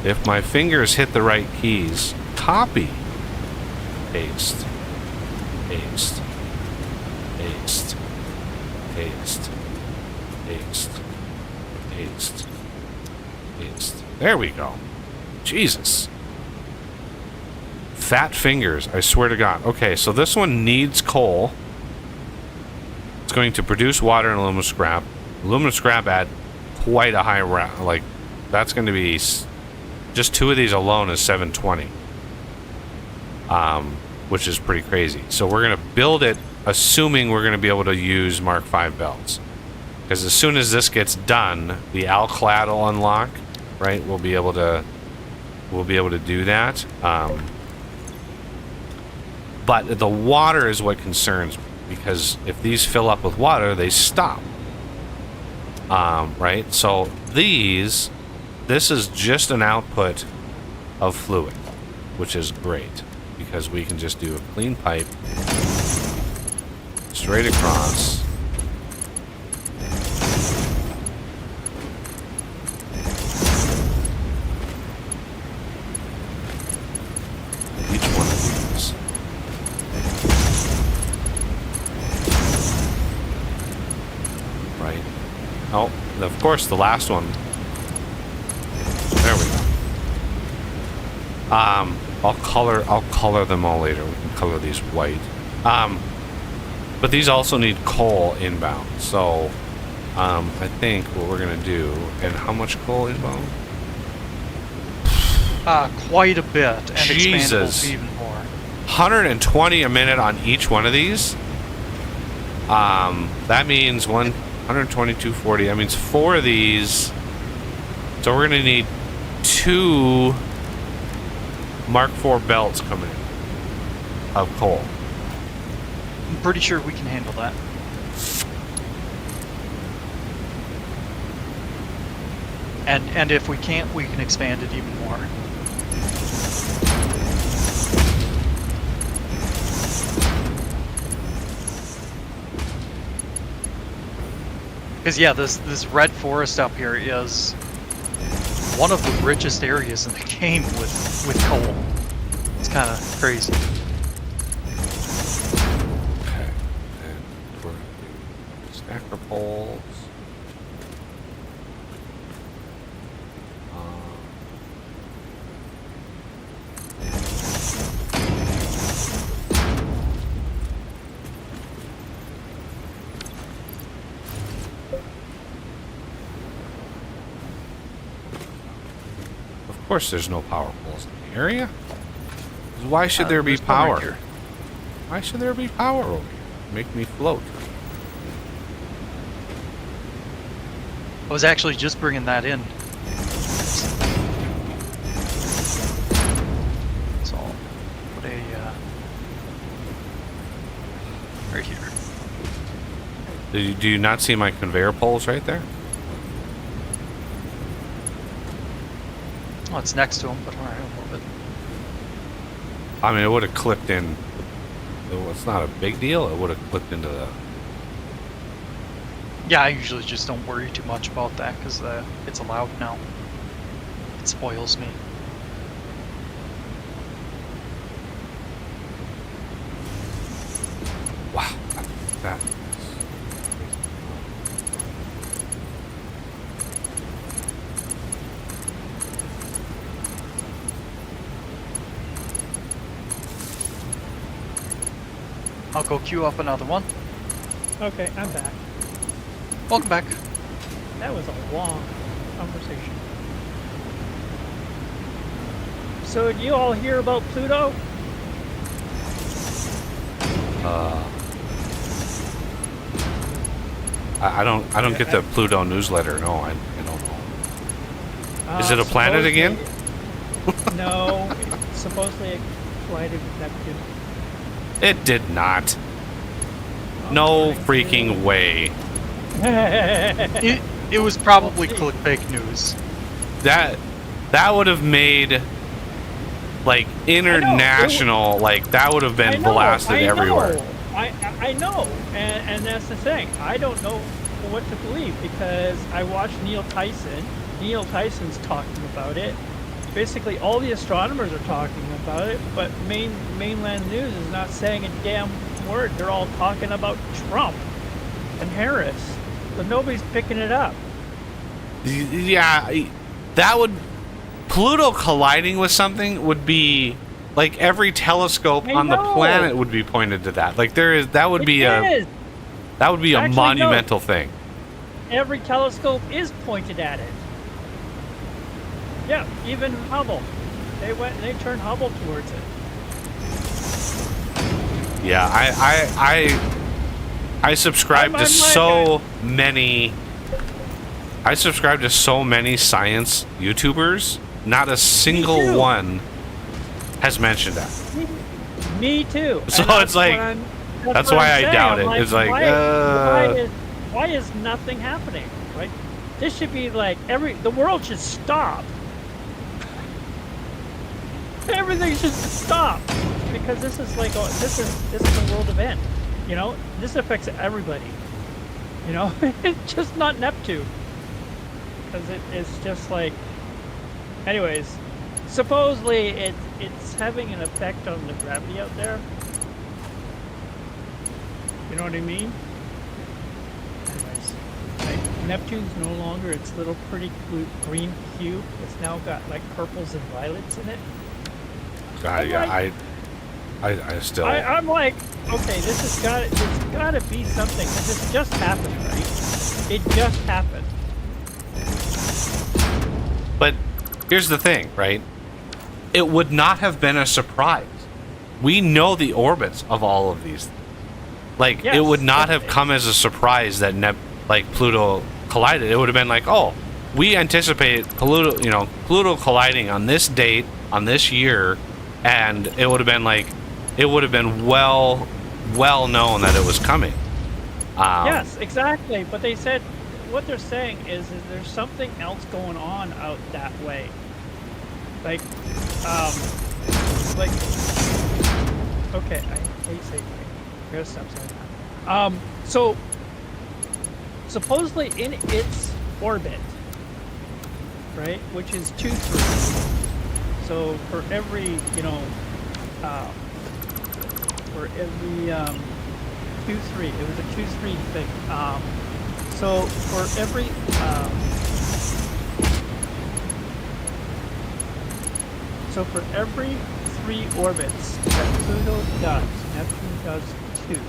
If my fingers hit the right keys, copy. Paste. Paste. Paste. Paste. Paste. Paste. Paste. There we go. Jesus. Fat fingers, I swear to God. Okay, so this one needs coal. It's going to produce water and aluminum scrap. Aluminum scrap at quite a high round. Like, that's going to be... Just 2 of these alone is 720. Which is pretty crazy. So we're going to build it assuming we're going to be able to use Mark V belts. Because as soon as this gets done, the Alclad will unlock, right? We'll be able to do that. But the water is what concerns me, because if these fill up with water, they stop. Right? So this is just an output of fluid, which is great, because we can just do a clean pipe straight across. Each one of these. Right. Oh, and of course the last one. There we go. I'll color them all later. We can color these white. But these also need coal inbound. So I think what we're gonna do, and how much coal inbound? Quite a bit, and Jesus. expandable even more. 120 a minute on each one of these. That means 120, 240. That means 4 of these. So we're gonna need 2 Mark IV belts coming in of coal. I'm pretty sure we can handle that. And if we can't, we can expand it even more. Because yeah, this red forest up here is one of the richest areas in the game with coal. It's kind of crazy. Okay. And we're going to do stacker poles. Of course there's no power poles in the area. Why should there be there's one right power? here. Why should there be power over here? Make me float. I was actually just bringing that in. So I'll put a right here. Do you not see my conveyor poles right there? Oh, it's next to him, but alright, a little bit. I mean, it would have clipped in. It's not a big deal. It would have clipped into the. Yeah, I usually just don't worry too much about that because it's allowed now. It spoils me. Wow. That. I'll go queue up another one. Okay, I'm back. Welcome back. That was a long conversation. So, did you all hear about Pluto? I don't get the Pluto newsletter. No, I don't know. Is it a planet again? No, supposedly it collided with Neptune. It did not. No freaking way. It was probably clickbait news. That would have made like international, like that would have been blasted everywhere. I know, and that's the thing. I don't know what to believe because I watched Neil Tyson. Neil Tyson's talking about it. Basically, all the astronomers are talking about it, but mainland news is not saying a damn word. They're all talking about Trump and Harris, but nobody's picking it up. Yeah, that would Pluto colliding with something would be like every telescope on the planet would be pointed to that. Like that would be a monumental thing. Every telescope is pointed at it. Yeah, even Hubble. They went and they turned Hubble towards it. Yeah, I subscribe to so many. I subscribe to so many science YouTubers. Not a single one has mentioned that. Me too. So it's like that's why I doubt it. It's like why is nothing happening? Right? This should be like the world should stop. Everything should stop because this is like this is a world event. You know, this affects everybody. You know, it's just not Neptune because it's just like. Anyways, supposedly it's having an effect on the gravity out there. You know what I mean? Anyways, like Neptune's no longer its little pretty green hue. It's now got like purples and violets in it. I still. I'm like, okay, it's gotta be something because it just happened, right? It just happened. But here's the thing, right? It would not have been a surprise. We know the orbits of all of these. Like, yes, it would not have come as a surprise that Pluto collided. It would have been like, oh, we anticipate Pluto colliding on this date, on this year, and it would have been like, it would have been well well known that it was coming. Yes, exactly. But they said what they're saying is there's something else going on out that way. Like, okay, I hate saying I gotta stop saying that. So supposedly in its orbit, right, which is 2-3. So for every, for every 2-3, it was a 2-3 thing. So for every for every 3 orbits that Pluto does, Neptune does 2.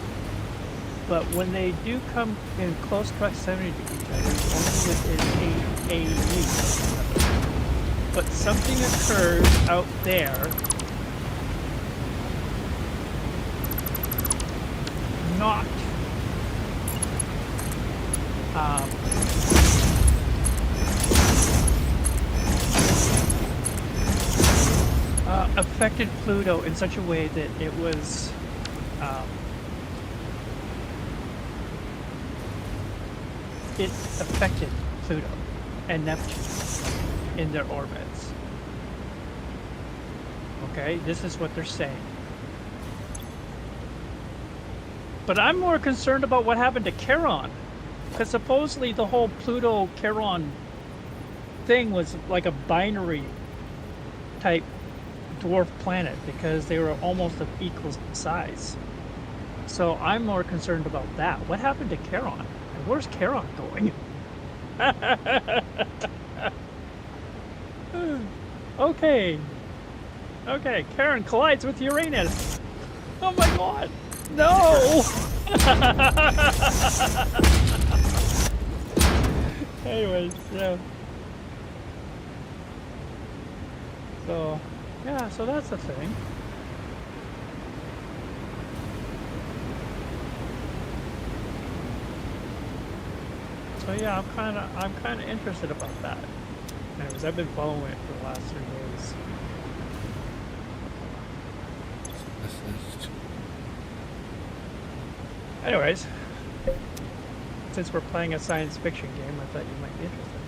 But when they do come in close proximity to each other, it's only within 8 AU. But something occurs out there not affected Pluto in such a way that it was it affected Pluto and Neptune in their orbits. Okay, this is what they're saying. But I'm more concerned about what happened to Charon. Because supposedly the whole Pluto-Charon thing was like a binary type dwarf planet because they were almost of equal size. So I'm more concerned about that. What happened to Charon? And where's Charon going? Okay. Okay, Charon collides with Uranus. Oh my god. No! Anyways, yeah. So, yeah, so that's the thing. So yeah, I'm kind of interested about that. Anyways, I've been following it for the last 3 days. Anyways, since we're playing a science fiction game, I thought you might be interested.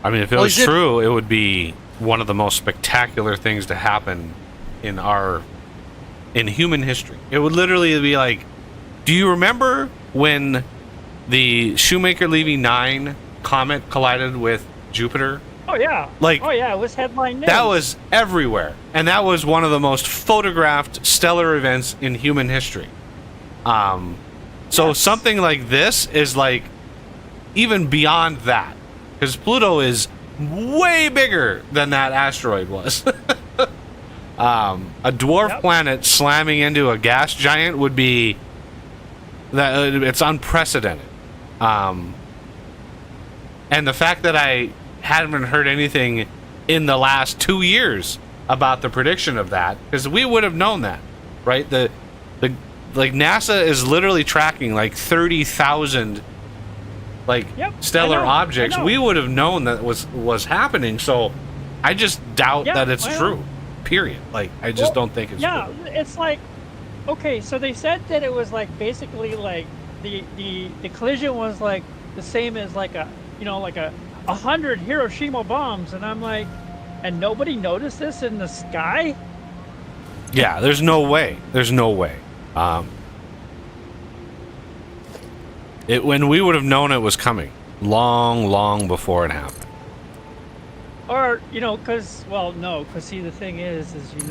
I mean, if it was true, it would be one of the most spectacular things to happen in human history. It would literally be like, do you remember when the Shoemaker-Levy 9 comet collided with Jupiter? Oh yeah. Oh yeah, it was headline news. That was everywhere. And that was one of the most photographed stellar events in human history. So something like this is like even beyond that. Because Pluto is way bigger than that asteroid was. A dwarf planet slamming into a gas giant would be that it's unprecedented. And the fact that I haven't heard anything in the last 2 years about the prediction of that, because we would have known that, right? The NASA is literally tracking like 30,000 stellar objects. We would have known that was happening. So I just doubt that it's true. Period. Like I just don't think it's true. Yeah, it's like, okay, so they said that it was like basically like the collision was like the same as like a 100 Hiroshima bombs, and I'm like, and nobody noticed this in the sky? Yeah, there's no way. There's no way. When we would have known it was coming long before it happened. Or, because see, the thing is that the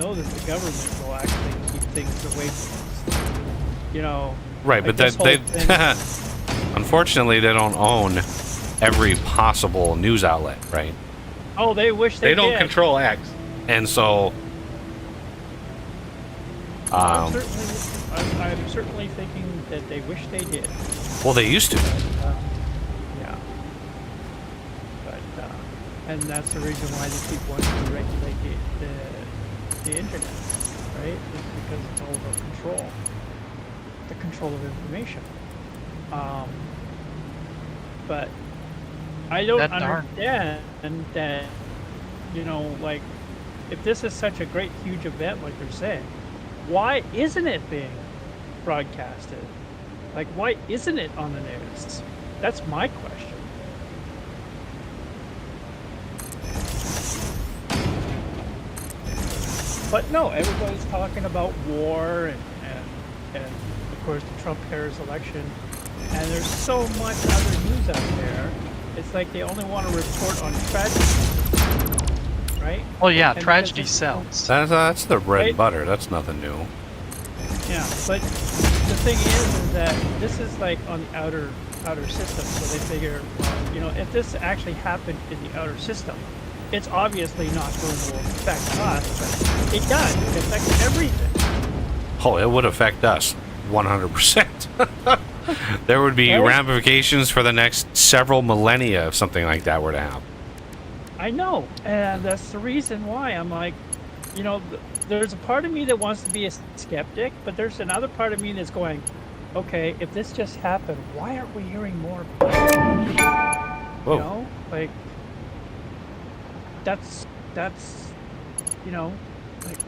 government will actually keep things away from us. Right, like but they unfortunately, they don't own every possible news outlet, right? Oh, they wish they did. They don't control X. And so... I'm certainly thinking that they wish they did. Well, they used to. Yeah. But, and that's the reason why they keep wanting to regulate the internet, right? It's because it's all about control. The control of information. But I don't understand that, if this is such a great, huge event like they're saying, why isn't it being broadcasted? Like, why isn't it on the news? That's my question. But no, everybody's talking about war and of course the Trump-Harris election, and there's so much other news out there. It's like they only want to report on tragedy, right? Well, yeah, And tragedy because sells. That's the bread and Right. butter. That's nothing new. yeah, but the thing is that this is like on the outer system, so they figure, well, you know, if this actually happened in the outer system, it's obviously not going to affect us, but it does. It affects everything. Oh, it would affect us 100%. There would be Right? ramifications for the next several millennia if something like that were to happen. I know, and that's the reason why I'm like, you know, there's a part of me that wants to be a skeptic, but there's another part of me that's going, okay, if this just happened, why aren't we hearing more about it? Whoa. You know, like that's you know, like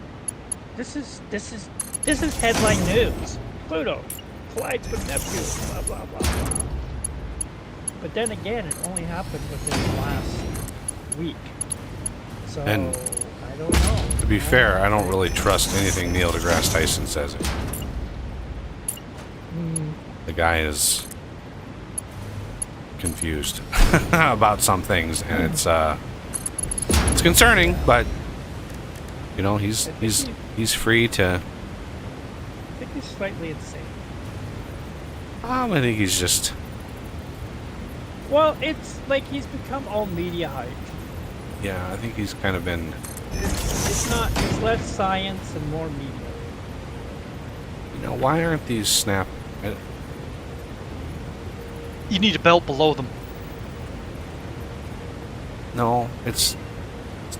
this is headline news. Pluto collides with Neptune, blah blah blah blah. But then again, it only happened within the last week, so And I don't know. To be fair, I don't really trust anything Neil deGrasse Tyson says. The guy is confused about some things, and it's concerning. But you know, he's free to. I think he's slightly insane. I think he's just. Well, it's like he's become all media hype. Yeah, I think he's kind of been. It's less science and more media. You know, why aren't these snap? You need a belt below them. No, it's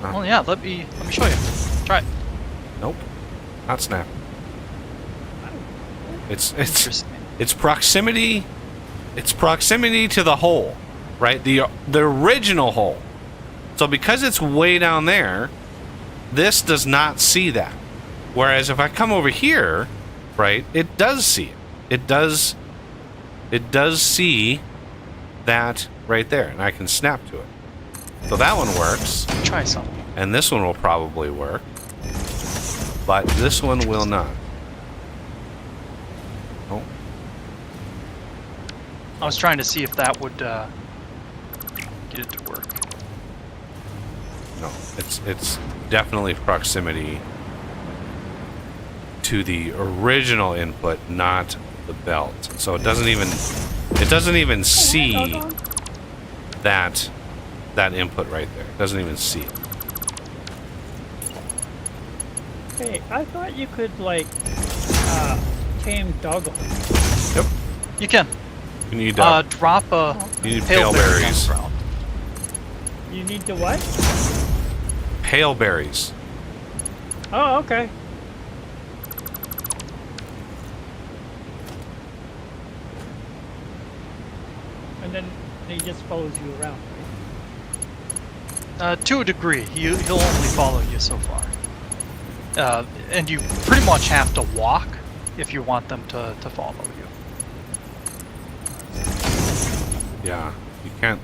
not. Well, yeah. Let me show you. Try it. Nope, not snap. It's Interesting. it's proximity. It's proximity to the hole, right? The original hole. So because it's way down there, this does not see that. Whereas if I come over here, right, it does see it. It does see that right there, and I can snap to it. So that one works, Try some. and this one will probably work, but this one will not. Oh, I was trying to see if that would get it to work. no, it's definitely proximity to the original input, not the belt. So it doesn't even see that input right there. It doesn't even see it. Hey, I thought you could like tame doggles. Yep. You can You need drop a you need pale pale berry on the berries. ground. You need to what? Pale berries. Oh, okay. And then he just follows you around, right? To a degree, he'll only follow you so far. And you pretty much have to walk if you want them to follow you. Yeah, you can't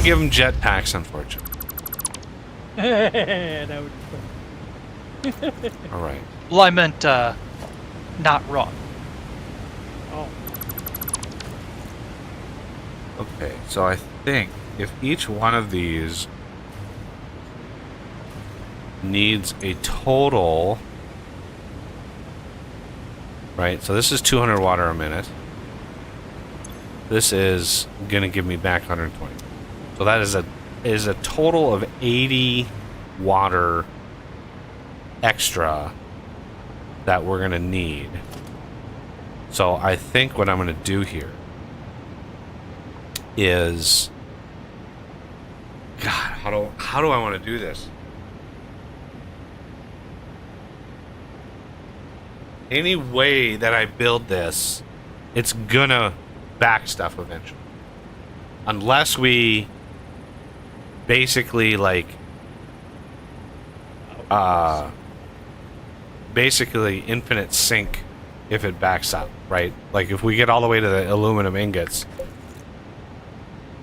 give them jetpacks, unfortunately. That would be fun. All right. Well, I meant not run. Oh, Okay, so I think if each one of these needs a total, right? So this is 200 water a minute. This is gonna give me back 120. So that is a total of 80 water extra that we're gonna need. So I think what I'm gonna do here is, God, how do I want to do this? Any way that I build this, it's gonna back stuff eventually. Unless we basically basically infinite sink if it backs up, right? Like if we get all the way to the aluminum ingots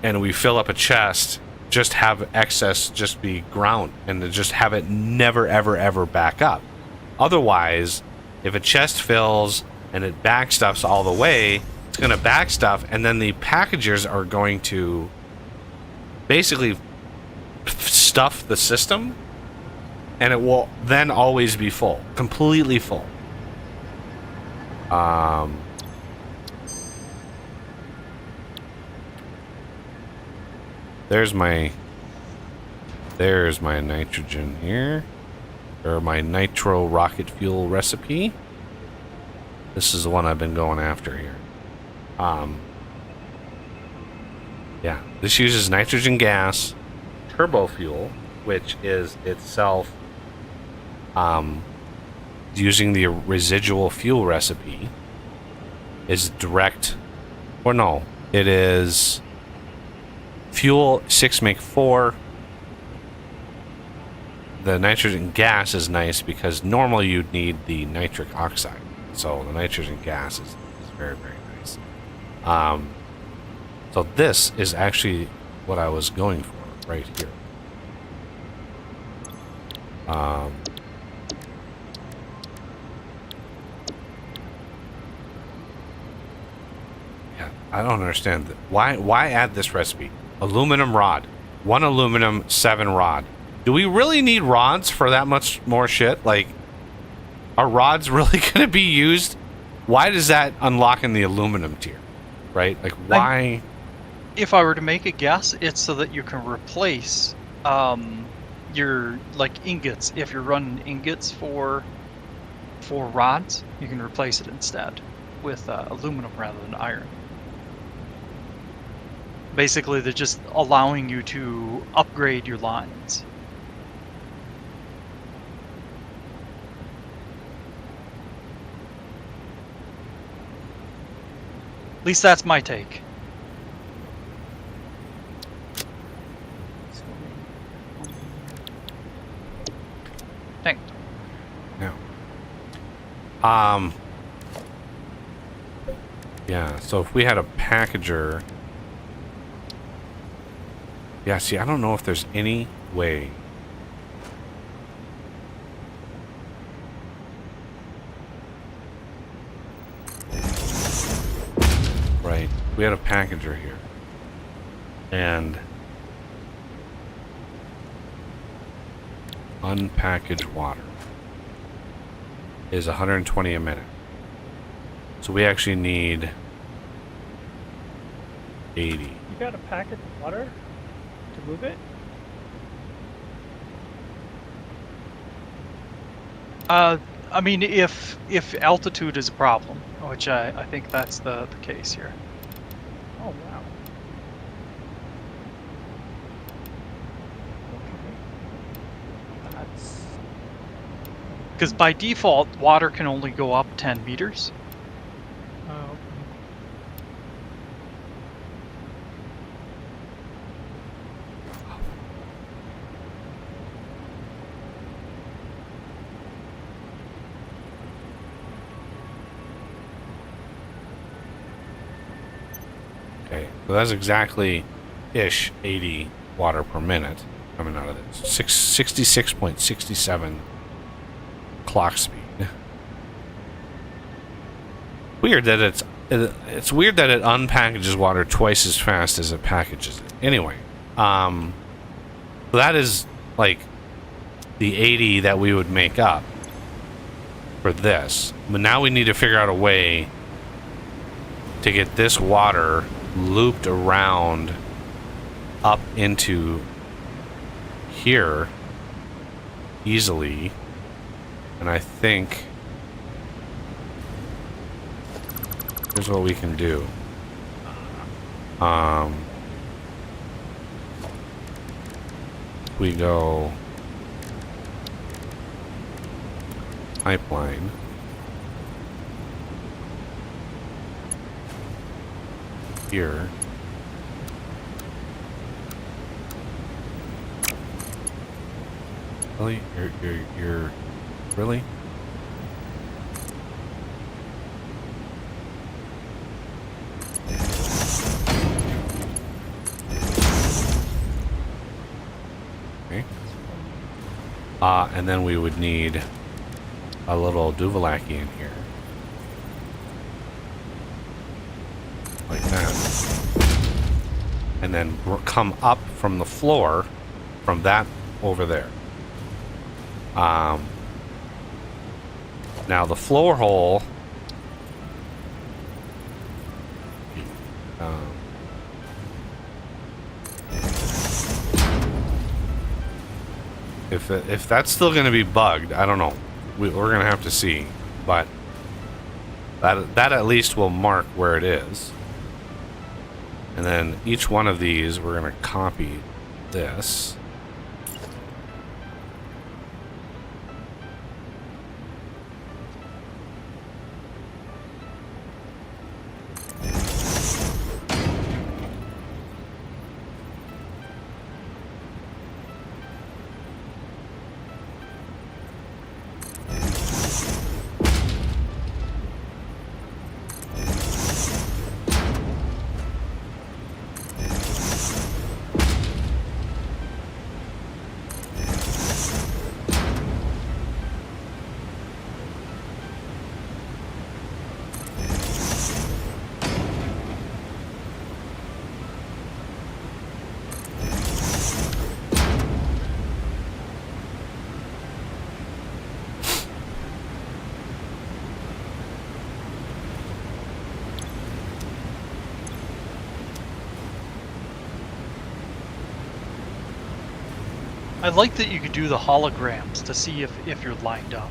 and we fill up a chest, just have excess just be ground and to just have it never ever ever back up. Otherwise, if a chest fills and it backstuffs all the way, it's going to backstuff, and then the packagers are going to basically stuff the system, and it will then always be full, completely full. There's my nitrogen here, or my nitro rocket fuel recipe. This is the one I've been going after here. Yeah, this uses nitrogen gas, turbo fuel, which is itself using the residual fuel recipe, is direct, or no, it is fuel 6 make 4. The nitrogen gas is nice because normally you'd need the nitric oxide, so the nitrogen gas is very, very nice. So this is actually what I was going for right here. Yeah, I don't understand that. Why add this recipe? Aluminum rod, 1 aluminum, 7 rod. Do we really need rods for that much more shit? Like, are rods really going to be used? Why does that unlock in the aluminum tier? Right? Like, why? If I were to make a guess, it's so that you can replace your like ingots. If you're running ingots for rods, you can replace it instead with aluminum rather than iron. Basically, they're just allowing you to upgrade your lines. At least that's my take. Thank. Yeah. Yeah, so if we had a packager... Yeah, see, I don't know if there's any way... Right, we had a packager here. And... unpackaged water is 120 a minute. So we actually need 80. You got a packet of water to move it? I mean, if altitude is a problem, which I think that's the case here. Oh wow. Okay. That's Because by default, water can only go up 10 meters. okay. Okay, so that's exactly ish 80 water per minute coming out of this. 66.67 clock speed. Weird that it's weird that it unpackages water twice as fast as it packages it. Anyway, that is like the 80 that we would make up for this. But now we need to figure out a way to get this water looped around up into here easily. And I think here's what we can do. We go pipeline. Here. Really? You're really? Okay. And then we would need a little Duvalaki in here. Like that. And then come up from the floor from that over there. Now the floor hole. If that's still going to be bugged, I don't know. We're going to have to see. But that at least will mark where it is. And then each one of these, we're going to copy this. I like that you could do the holograms to see if you're lined up.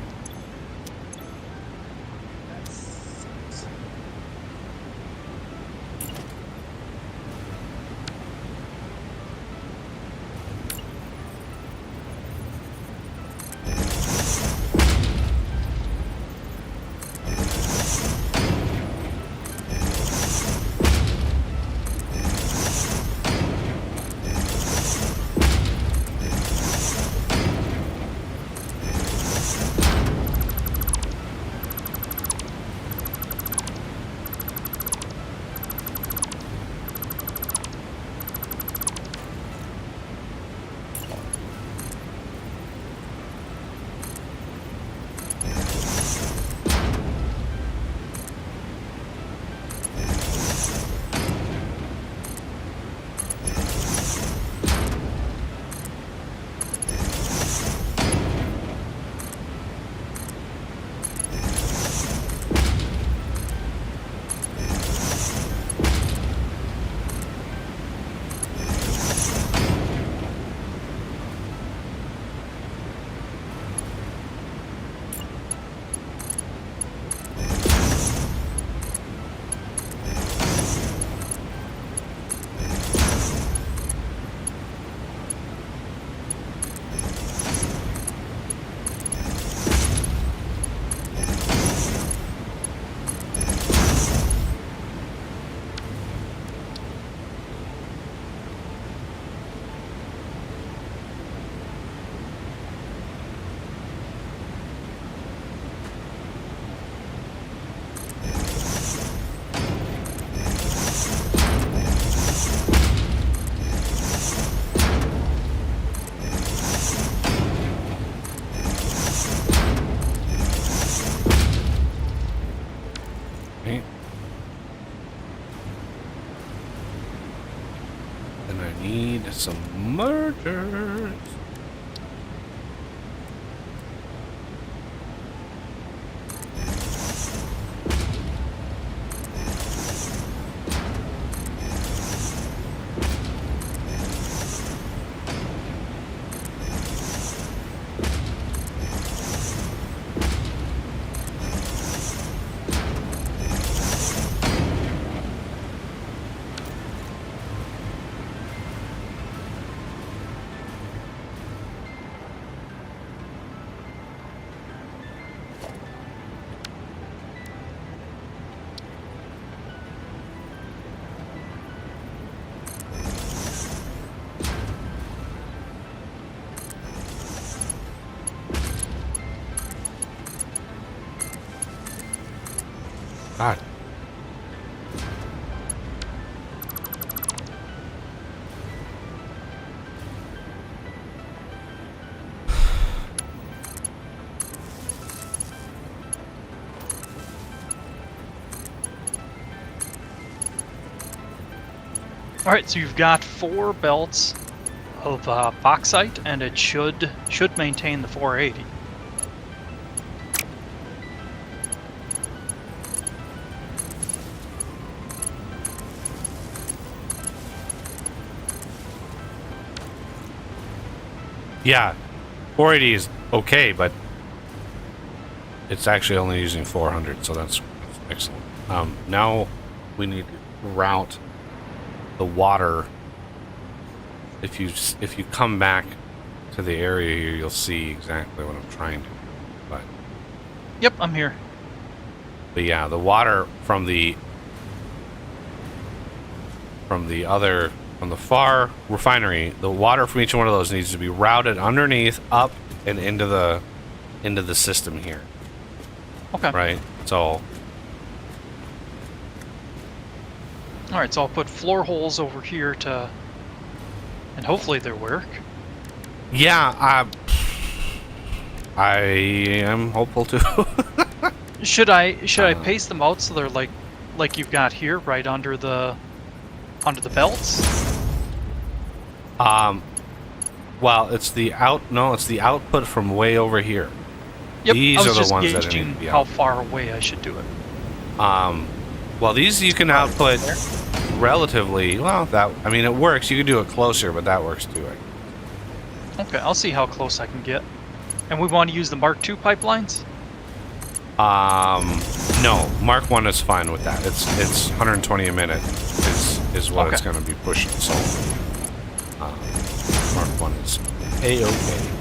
Okay. Then I need some mergers. God. All right, so you've got 4 belts of bauxite, and it should maintain the 480. Yeah, 480 is okay, but it's actually only using 400, so that's excellent. Now we need to route the water. If you come back to the area here, you'll see exactly what I'm trying to do. Yep, I'm here. But yeah, the water from the far refinery, the water from each one of those needs to be routed underneath, up, and into the system here. Okay. Right. So. All right, so I'll put floor holes over here and hopefully they work. Yeah, I am hopeful too. Should I paste them out so they're like you've got here, right under the belts? Well, it's the output from way over here. Yep, These I was are the just ones that need gauging to be how out. far away I should do it. Well, these you can output relatively well. It works. You can do it closer, but that works too. Okay, I'll see how close I can get. And we want to use the Mark II pipelines? No, Mark 1 is fine with that. It's 120 a minute is what it's going to be pushing. So, Mark 1 is A-okay.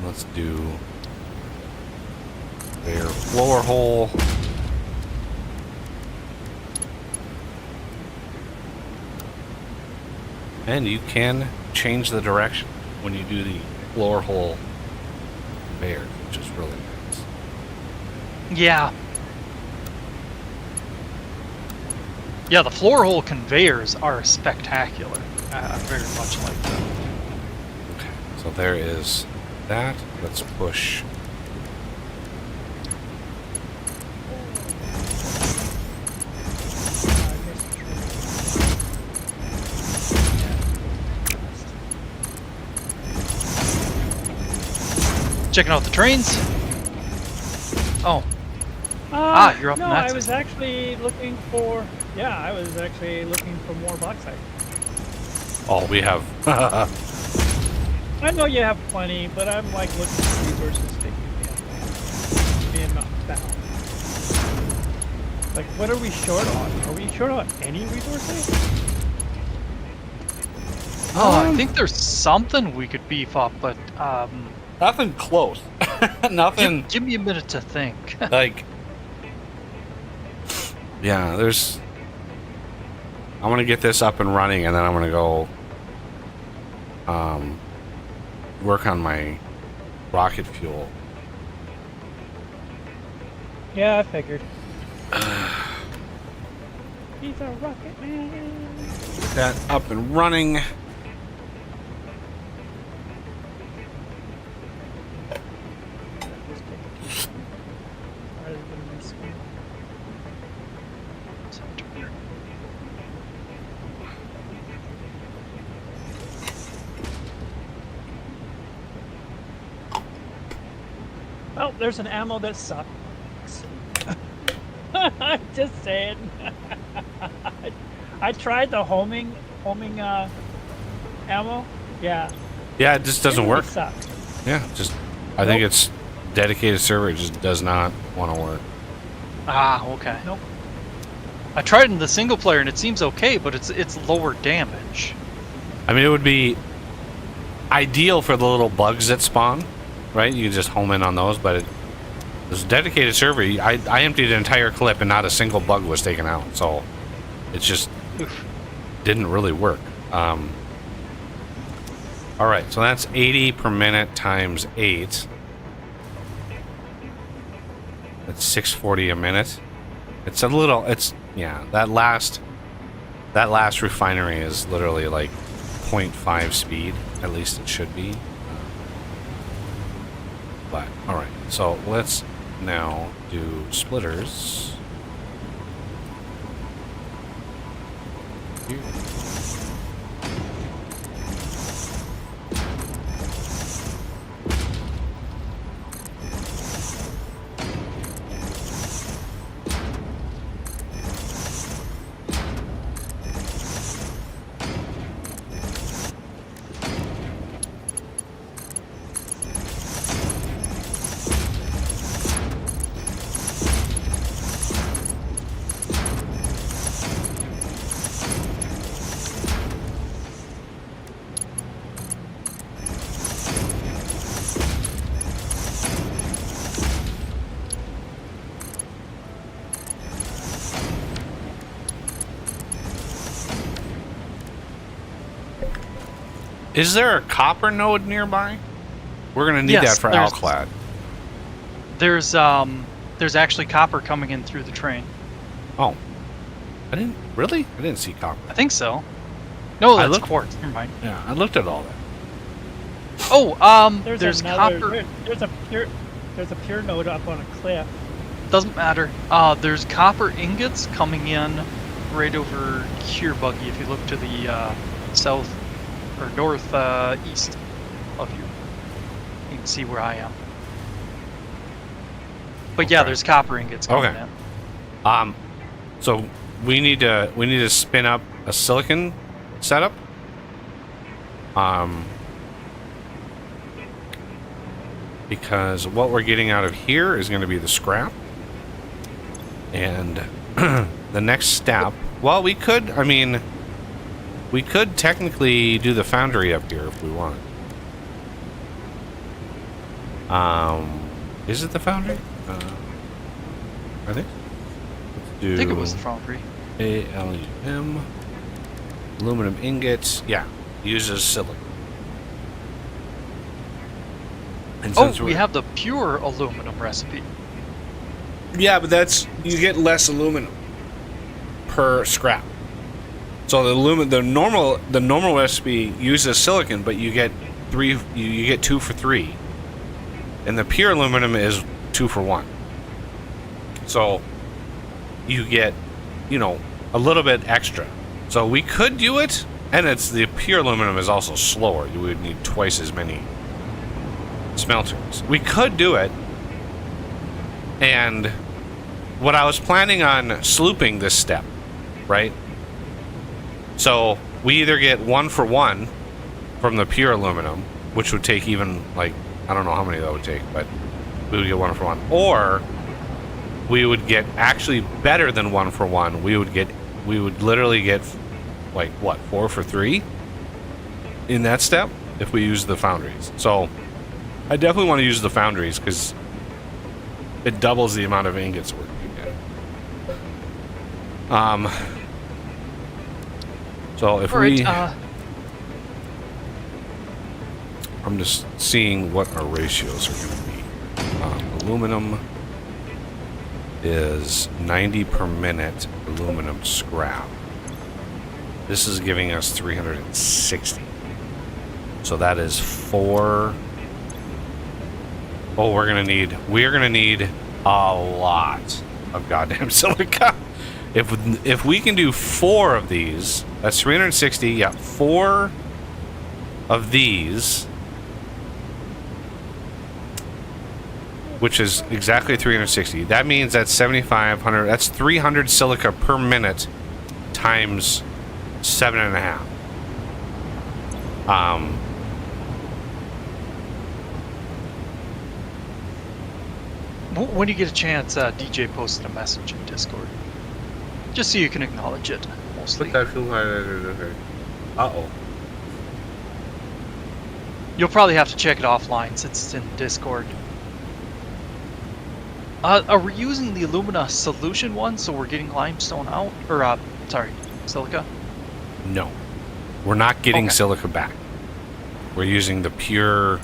Let's do their floor hole. And you can change the direction when you do the floor hole conveyor, which is really nice. Yeah. Yeah, the floor hole conveyors are spectacular. I very much like them. Okay, so there is that. Let's push. Checking out the trains. Oh. You're up no, in that I was system. actually looking for. Yeah, I was actually looking for more bauxite. Oh, we have. I know you have plenty, but I'm like looking for resources that you can knocked down. Like, what are we short on? Are we short on any resources? I think there's something we could beef up, but Nothing close. Nothing. give me a minute to think. Like. Yeah, there's. I want to get this up and running, and then I'm gonna go. Work on my rocket fuel. Yeah, I figured. He's a rocket man. Get that up and running. Well, there's an ammo that sucks. I'm just saying. I tried the homing ammo. Yeah. Yeah, it just doesn't It really work. sucks. Yeah, just. I think it's dedicated server. It just does not want to work. Okay. Nope. I tried it in the single player and it seems okay, but it's lower damage. I mean, it would be ideal for the little bugs that spawn, right? You can just home in on those, but this dedicated server, I emptied an entire clip and not a single bug was taken out, so it just didn't really work. All right, so that's 80 per minute times 8. That's 640 a minute. It's a little. That last refinery is literally like 0.5 speed. At least it should be. But all right. So let's now do splitters. Here. Is there a copper node nearby? We're gonna need Yes, that for there's- Alclad. There's actually copper coming in through the train. Oh, I didn't really. I didn't see copper. I think so. No, I that's looked- quartz. Never mind. Yeah, I looked at all that. Oh, There's, there's another. copper. There's a pure node up on a cliff. Doesn't matter. There's copper ingots coming in right over here, Buggy. If you look to the south or north east of you, you can see where I am. But yeah, Okay. there's copper ingots coming Okay. in. So we need to spin up a silicon setup. Because what we're getting out of here is going to be the scrap. And the next step, well, we could technically do the foundry up here if we want. Is it the foundry? I think. Let's do I think it was the foundry. ALUM. Aluminum ingots. Yeah, uses silicon. And Oh, since we we're- have the pure aluminum recipe. Yeah, but that's you get less aluminum per scrap. So the normal recipe uses silicon, but you get you get 2 for 3, and the pure aluminum is 2 for 1. So you get a little bit extra. So we could do it, and the pure aluminum is also slower. You would need twice as many smelters. We could do it, and what I was planning on slooping this step, right? So we either get 1 for 1 from the pure aluminum, which would take even I don't know how many that would take, but we would get 1 for 1, or we would get actually better than 1 for 1. We would literally get 4 for 3 in that step if we use the foundries. So I definitely want to use the foundries because it doubles the amount of ingots we're going to get. So if All right. we, I'm just seeing what our ratios are going to be. Aluminum is 90 per minute aluminum scrap. This is giving us 360. So that is 4. Oh, we're gonna need a lot of goddamn silica. If we can do 4 of these, that's 360. Yeah, 4 of these, which is exactly 360. That means that's 7,500. That's 300 silica per minute times 7.5. When you get a chance, DJ posted a message in Discord. Just so you can acknowledge it, mostly. Uh-oh. You'll probably have to check it offline since it's in Discord. Are we using the alumina solution one, so we're getting limestone out? Or, sorry, silica? No. We're not getting Okay. silica back. We're using the pure,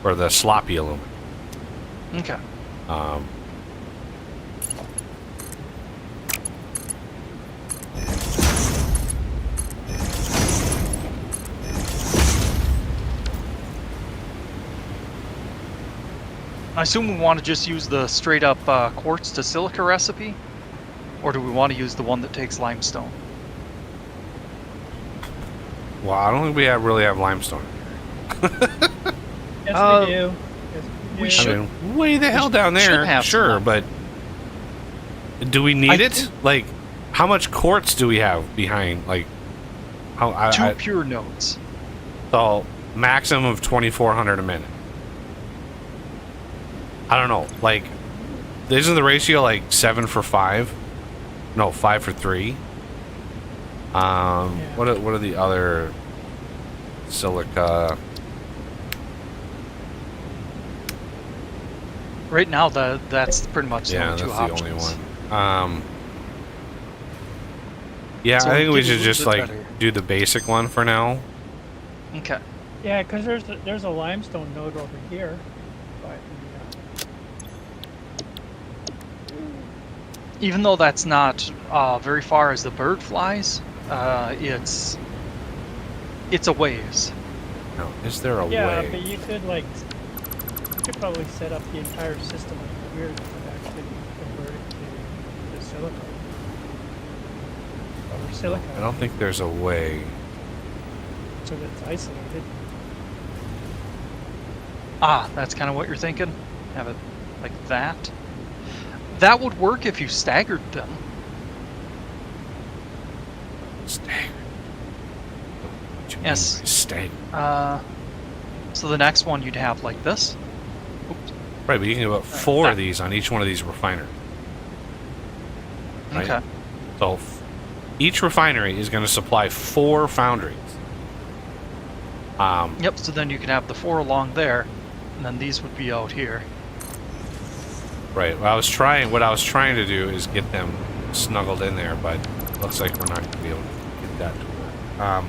or the sloppy aluminum. Okay. I assume we want to just use the straight up quartz to silica recipe, or do we want to use the one that takes limestone? Well, I don't think we really have limestone. Yes, we do. Yes, we do. should. I mean, way the hell down should there. have Sure, some. but do we need I it? think- Like, how much quartz do we have behind? Like, how? Two pure nodes. So maximum of 2,400 a minute. I don't know. Like, isn't the ratio like 7 for 5? No, 5 for 3. What are the other silica? Right now, that's pretty much the Yeah, only that's two the options. only one. Yeah, So I think we get a should little just bit like better. do the basic one for now. Okay. Yeah, because there's a limestone node over here, but Even though that's not very far as the bird flies, it's a ways. No, is there a yeah, way? but you could probably set up the entire system over here that would actually convert it to silicon. Or silicon. I don't think there's a way. So that it's isolated. Ah, that's kind of what you're thinking? Have it like that? That would work if you staggered them. Stagger. What do you Yes. mean by stagger? So the next one you'd have like this. Oops. Right, but you can do about 4 of these on each one of these refineries. Right? Okay. So each refinery is going to supply 4 foundries. Yep, so then you can have the 4 along there, and then these would be out here. Right. What I was trying to do is get them snuggled in there, but it looks like we're not going to be able to get that to work.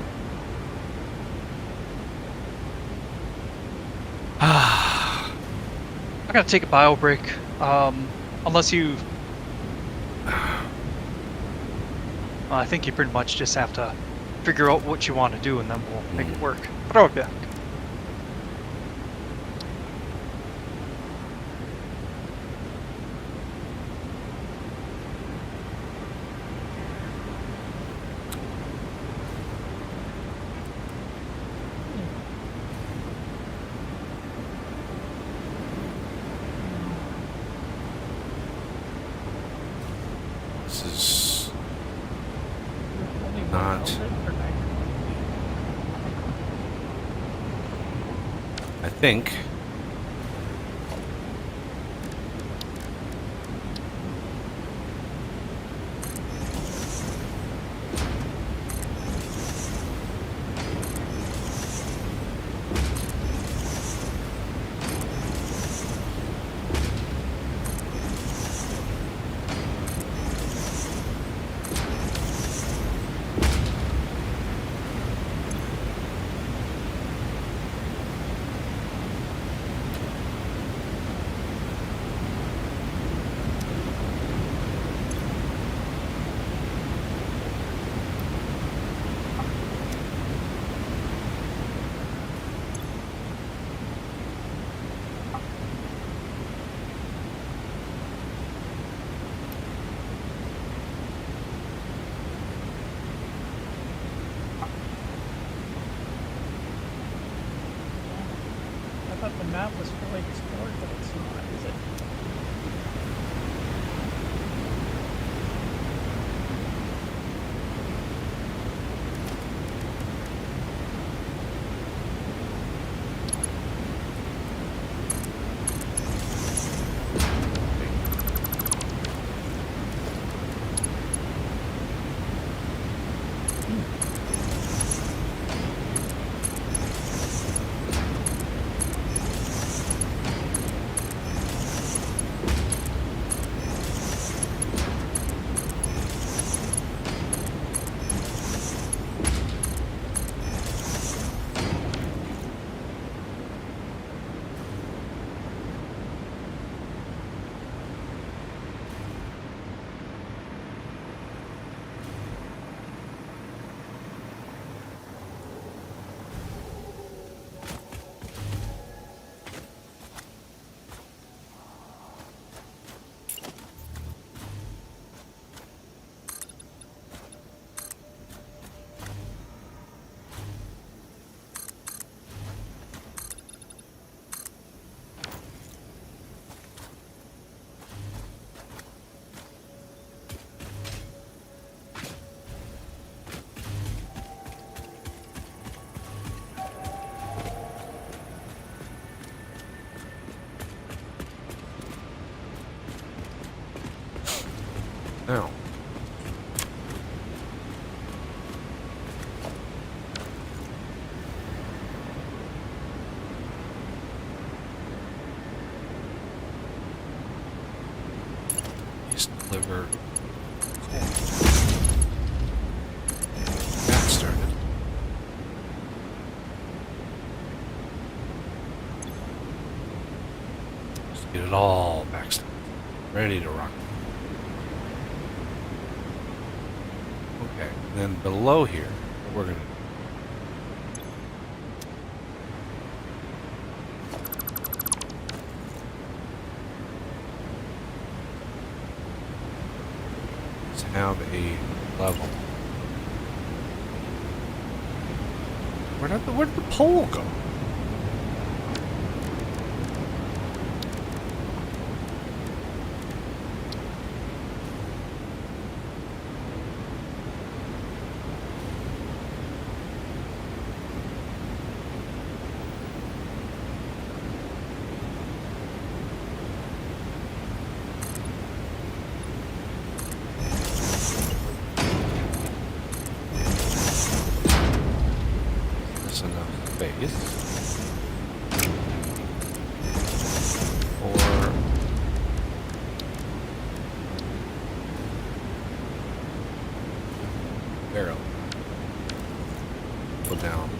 I gotta take a bio break. Unless you... I think you pretty much just have to figure out what you want to do, and then we'll make it work. But I'll be back. This is Only one Not- outlet for nitrogen. I think. I thought the map was fully explored, but it's not, is it? deliver coal. That started. Just get it all backstopped. Ready to rock. Okay, then below here, what we're gonna do. Have a level. Where did the pole go? Enough space for barrel. Go down.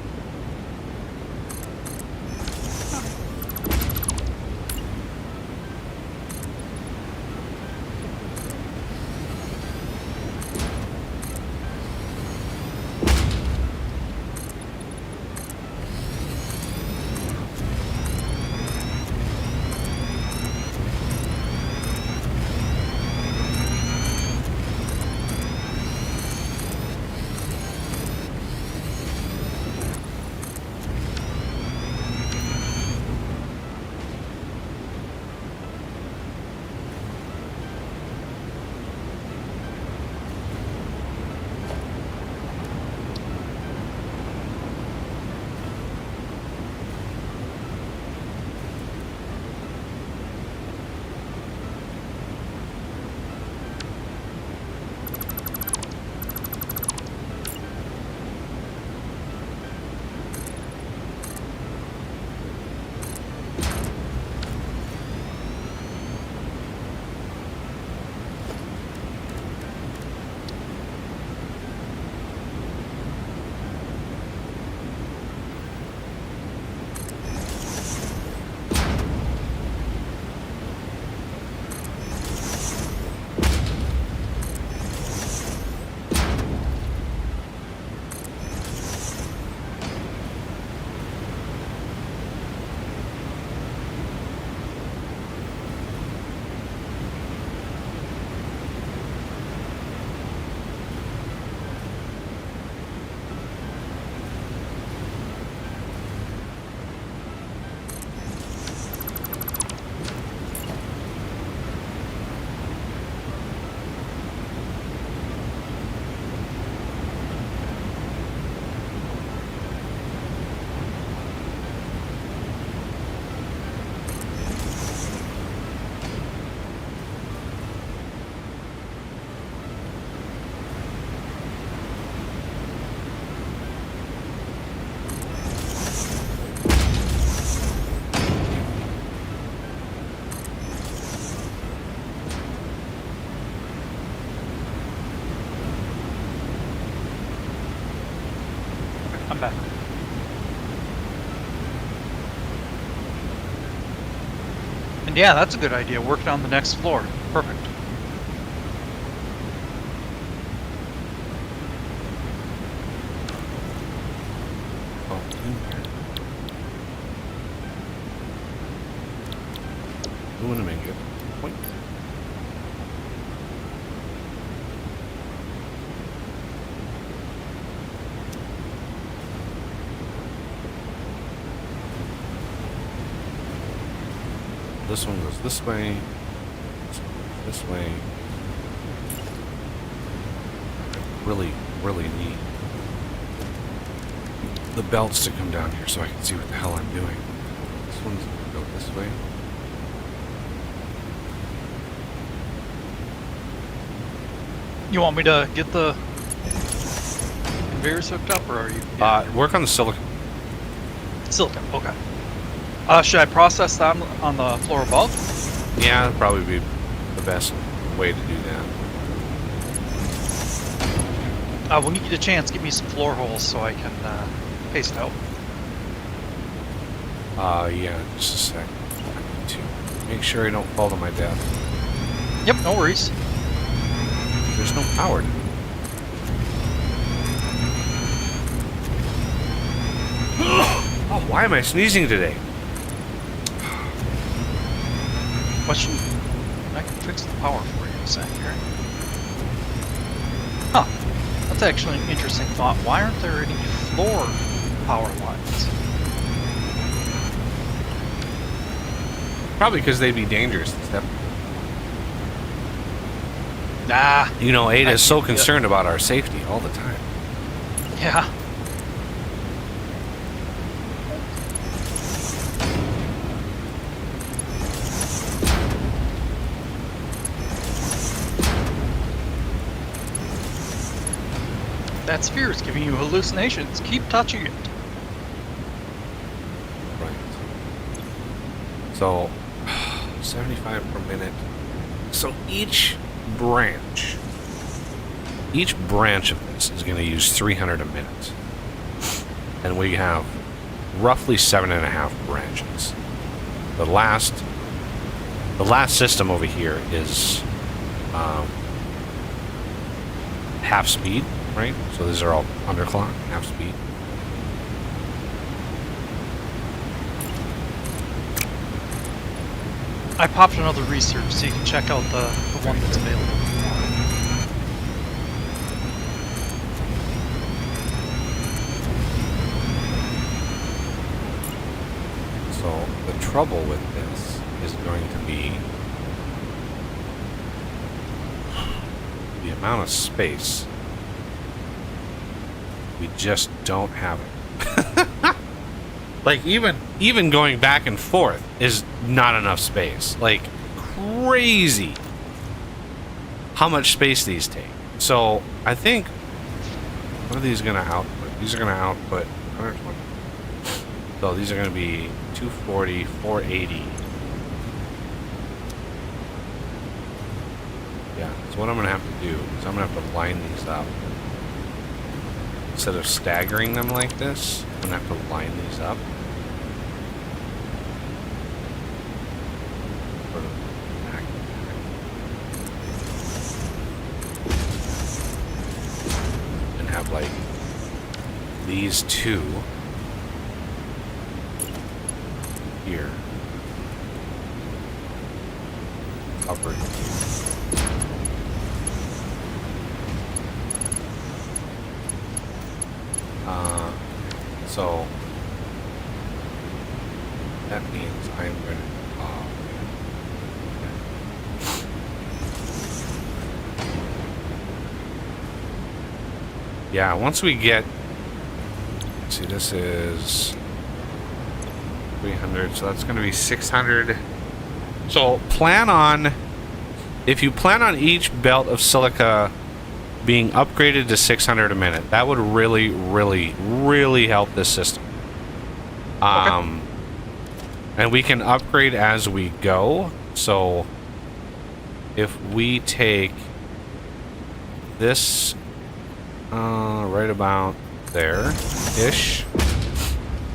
I'm back. And yeah, that's a good idea. Working on the next floor. Perfect. Oh, in there. Aluminum ingot. Point. This one goes this way. This one goes this way. I really need the belts to come down here so I can see what the hell I'm doing. This one's gonna go this way. You want me to get the conveyors hooked up, or are you? Work on the silicon. Silicon. Okay. Should I process that on the floor above? Yeah, that'd probably be the best. way to do that. When you get a chance, give me some floor holes so I can pace it out. Yeah, just a sec. I need to make sure I don't fall to my death. Yep, no worries. There's no power to it. Oh, why am I sneezing today? Question? I can fix the power for you in a sec here. Huh. That's actually an interesting thought. Why aren't there any floor power lines? Probably because they'd be dangerous and stuff. Nah. You know, Ada is so Yeah. concerned about our safety all the time. Yeah. That sphere is giving you hallucinations. Keep touching it. Right. So, 75 per minute. So each branch of this is going to use 300 a minute. And we have roughly 7.5 branches. The last system over here is half speed, right? So these are all underclock, half speed. I popped another research so you can check out the one that's available. So the trouble with this is going to be the amount of space. We just don't have it. Like even going back and forth is not enough space. Like crazy how much space these take. So I think what are these gonna output? These are gonna output 120. So these are gonna be 240, 480. Yeah, so what I'm gonna have to do is I'm gonna have to line these up. Instead of staggering them like this, I'm gonna have to line these up. Sort of back to back. And have like these two here covered. So that means I'm going to yeah, once we get, see, this is 300, so that's going to be 600. So plan on, if you plan on each belt of silica being upgraded to 600 a minute, that would really, really, really help this system. Okay. And we can upgrade as we go. So if we take this right about there-ish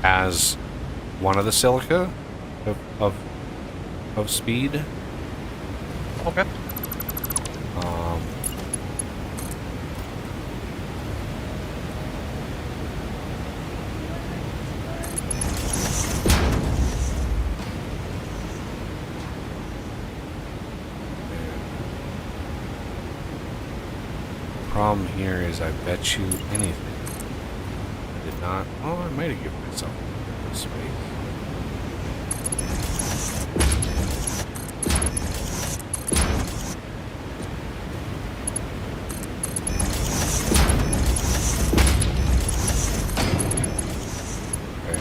as one of the silica of speed. Okay. Problem here is I bet you anything. I did not. Oh, I might have given myself space. Okay.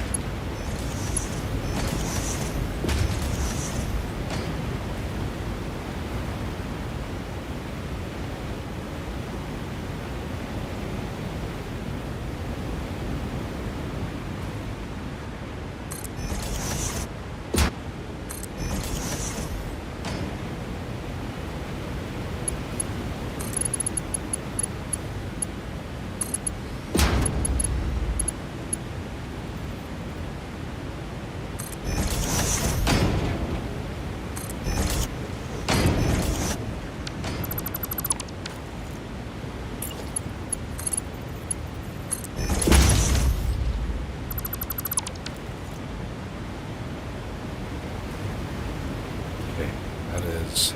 is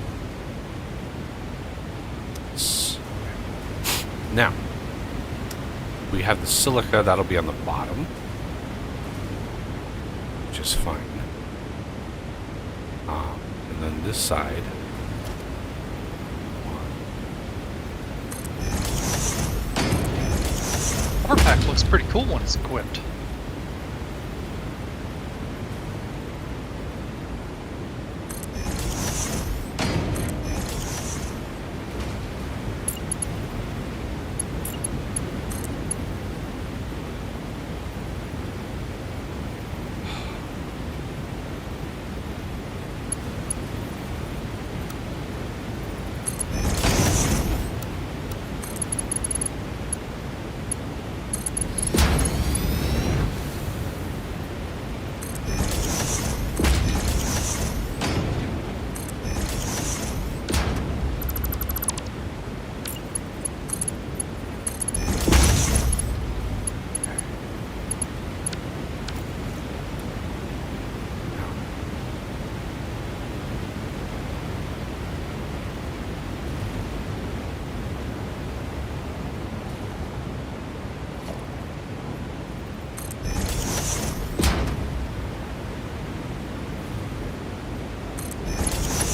this. Now, we have the silica, that'll be on the bottom, which is fine. And then this side. Our pack looks pretty cool when it's equipped.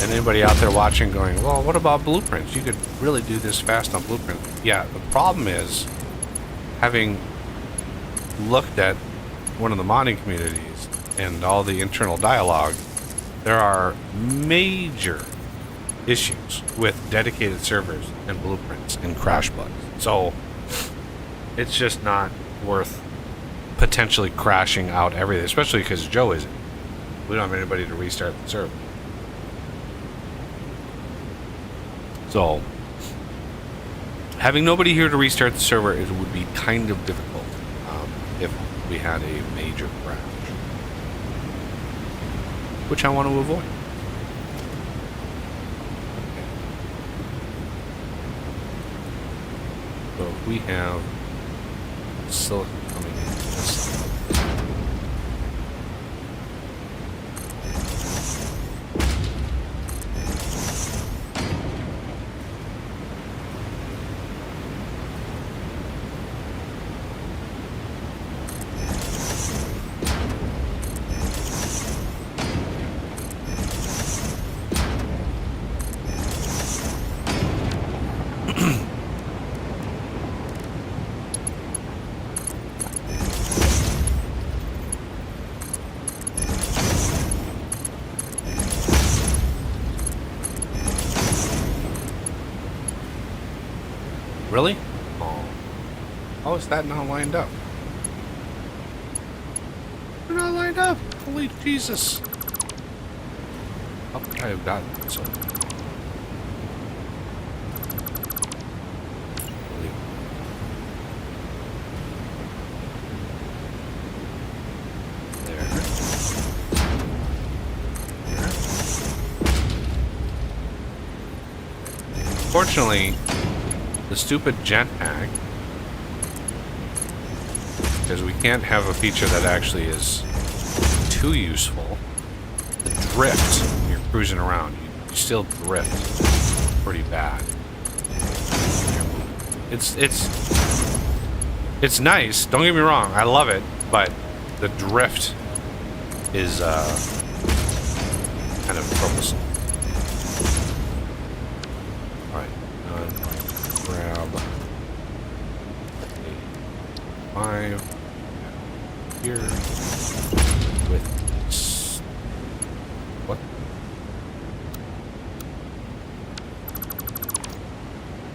And anybody out there watching going, well, what about blueprints? You could really do this fast on blueprint. Yeah, the problem is, having looked at one of the modding communities and all the internal dialogue, there are major issues with dedicated servers and blueprints and crash bugs. So it's just not worth potentially crashing out everything, especially because Joe isn't. We don't have anybody to restart the server. So, having nobody here to restart the server, it would be kind of difficult if we had a major crash, which I want to avoid. So if we have silicon coming in this side. Really? Oh. How is that not lined up? They're not lined up! Holy Jesus! How could I have gotten it so? There. Fortunately, the stupid jetpack, because we can't have a feature that actually is too useful. The drift, when you're cruising around, you still drift pretty bad. It's nice, don't get me wrong, I love it, but the drift is kind of troublesome. Grab a 5 here with what?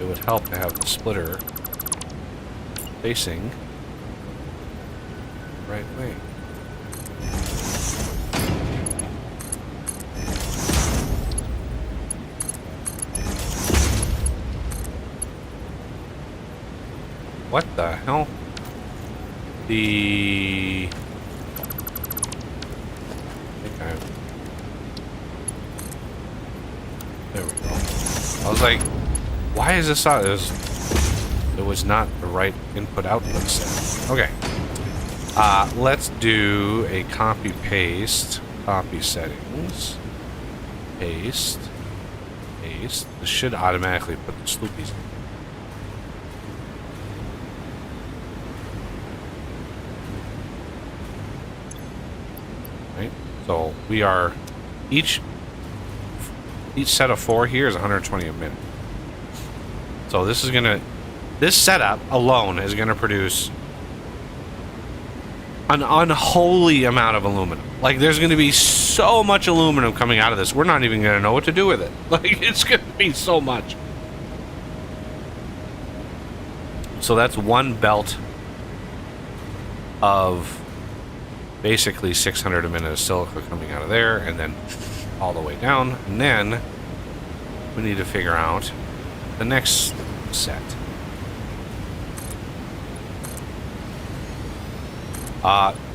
It would help to have the splitter facing the right way. What the hell? I think there we go. I was like, why is this out? It was not the right input-output set. Okay. Let's do a copy-paste. Copy settings. Paste. paste. This should automatically put the sloopies in. Right? So we are each set of 4 here is 120 a minute. So this setup alone is gonna produce an unholy amount of aluminum. Like, there's gonna be so much aluminum coming out of this. We're not even gonna know what to do with it. Like, it's gonna be so much. So that's one belt of basically 600 a minute of silica coming out of there, and then all the way down. And then we need to figure out the next set.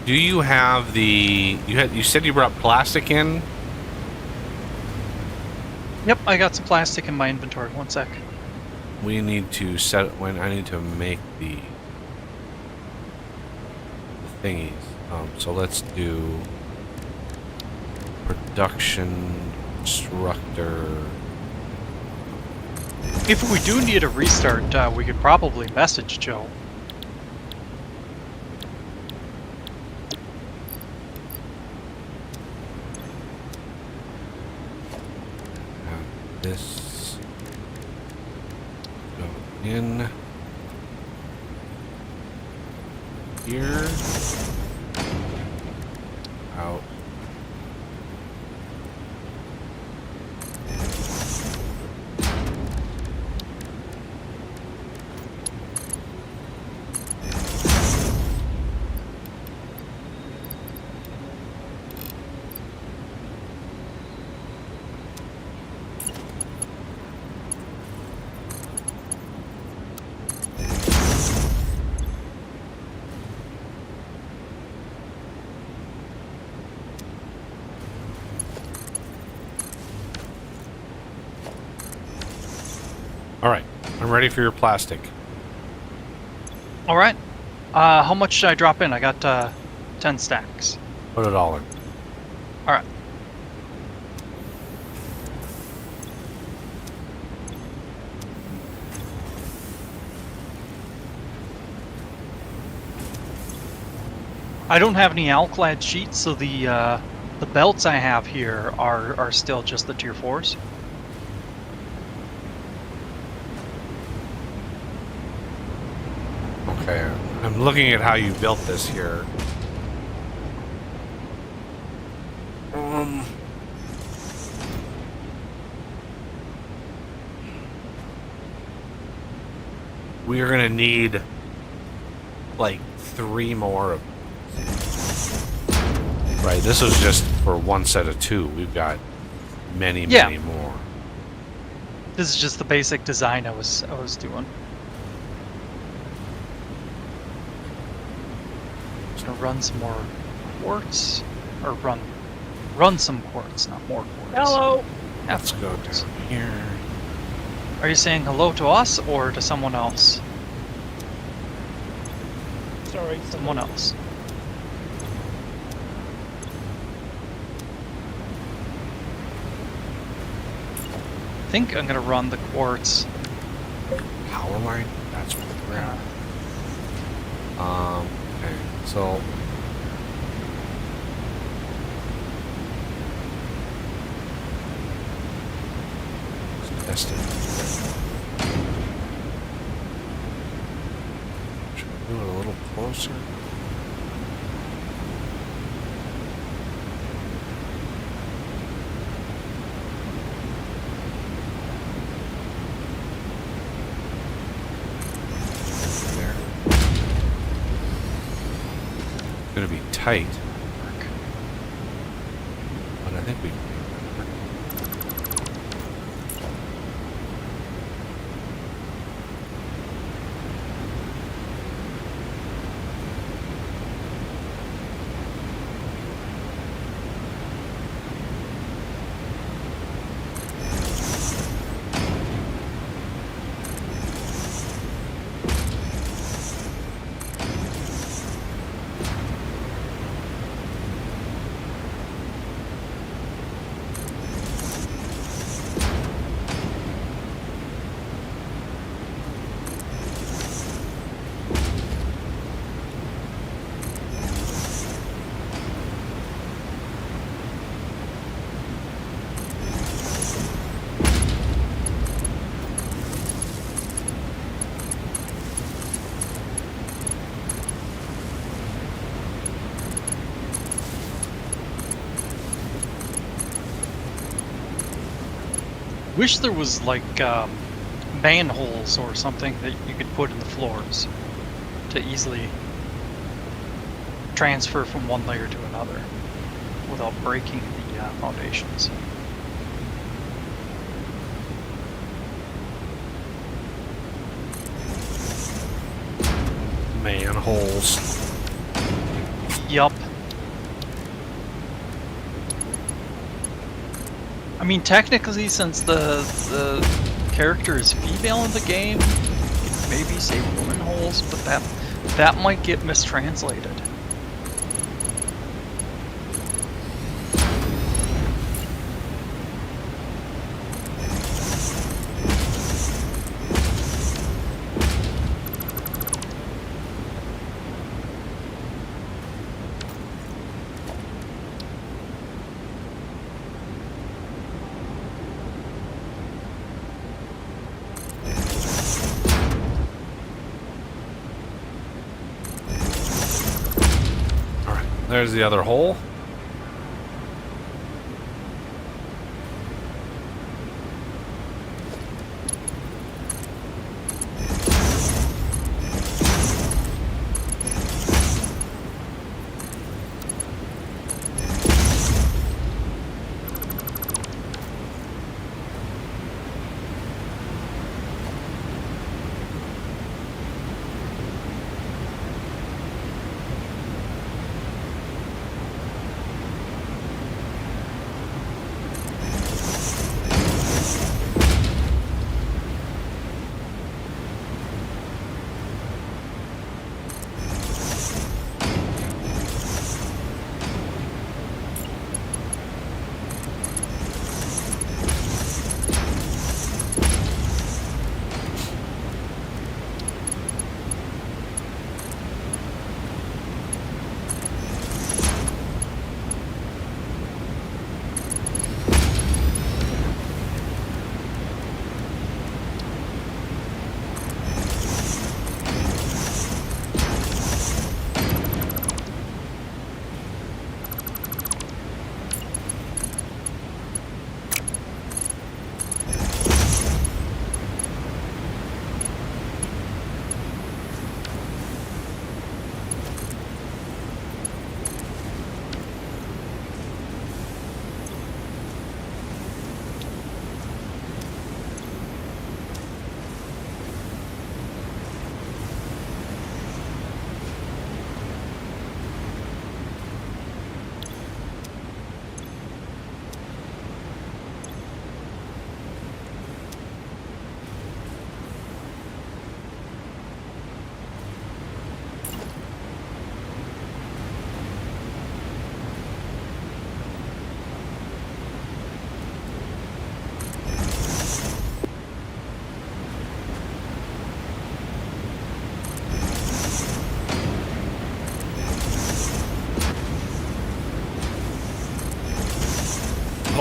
Do you have the... You said you brought plastic in? Yep, I got some plastic in my inventory. One sec. We need to set... I need to make the thingies. So let's do... Production... Instructor... If we do need a restart, we could probably message Joe. This go in here, out. Alright, I'm ready for your plastic. Alright. How much should I drop in? I got 10 stacks. Put it all in. Alright. I don't have any alclad sheets, so the belts I have here are still just the tier 4s. Okay, I'm looking at how you built this here. We are gonna need like 3 more of... Right, this was just for one set of 2. We've got many more. This is just the basic design I was doing. Just gonna run some more quartz, or run some quartz, not more quartz. Hello. Let's go down here. Are you saying hello to us or to someone else? Sorry, Someone else. I think I'm gonna run the quartz. Power line? That's what we're at. Okay, so... let's test it. Should I do it a little closer? There. It's gonna be tight, but I think we can make that work. wish there was like manholes or something that you could put in the floors to easily transfer from one layer to another without breaking the foundations. Manholes. Yup. I mean, technically, since the character is female in the game, you could maybe say woman holes, but that might get mistranslated. There's the other hole.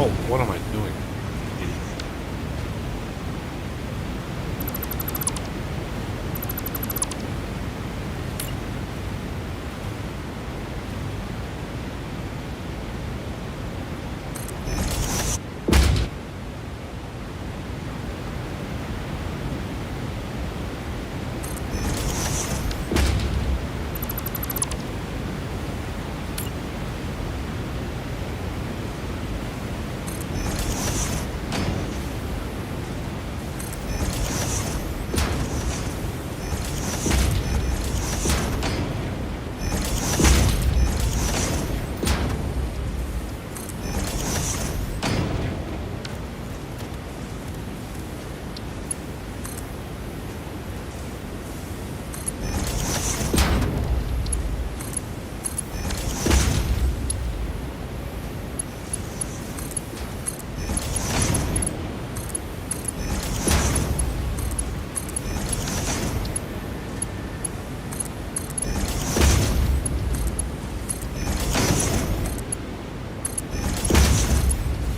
Oh, what am I doing?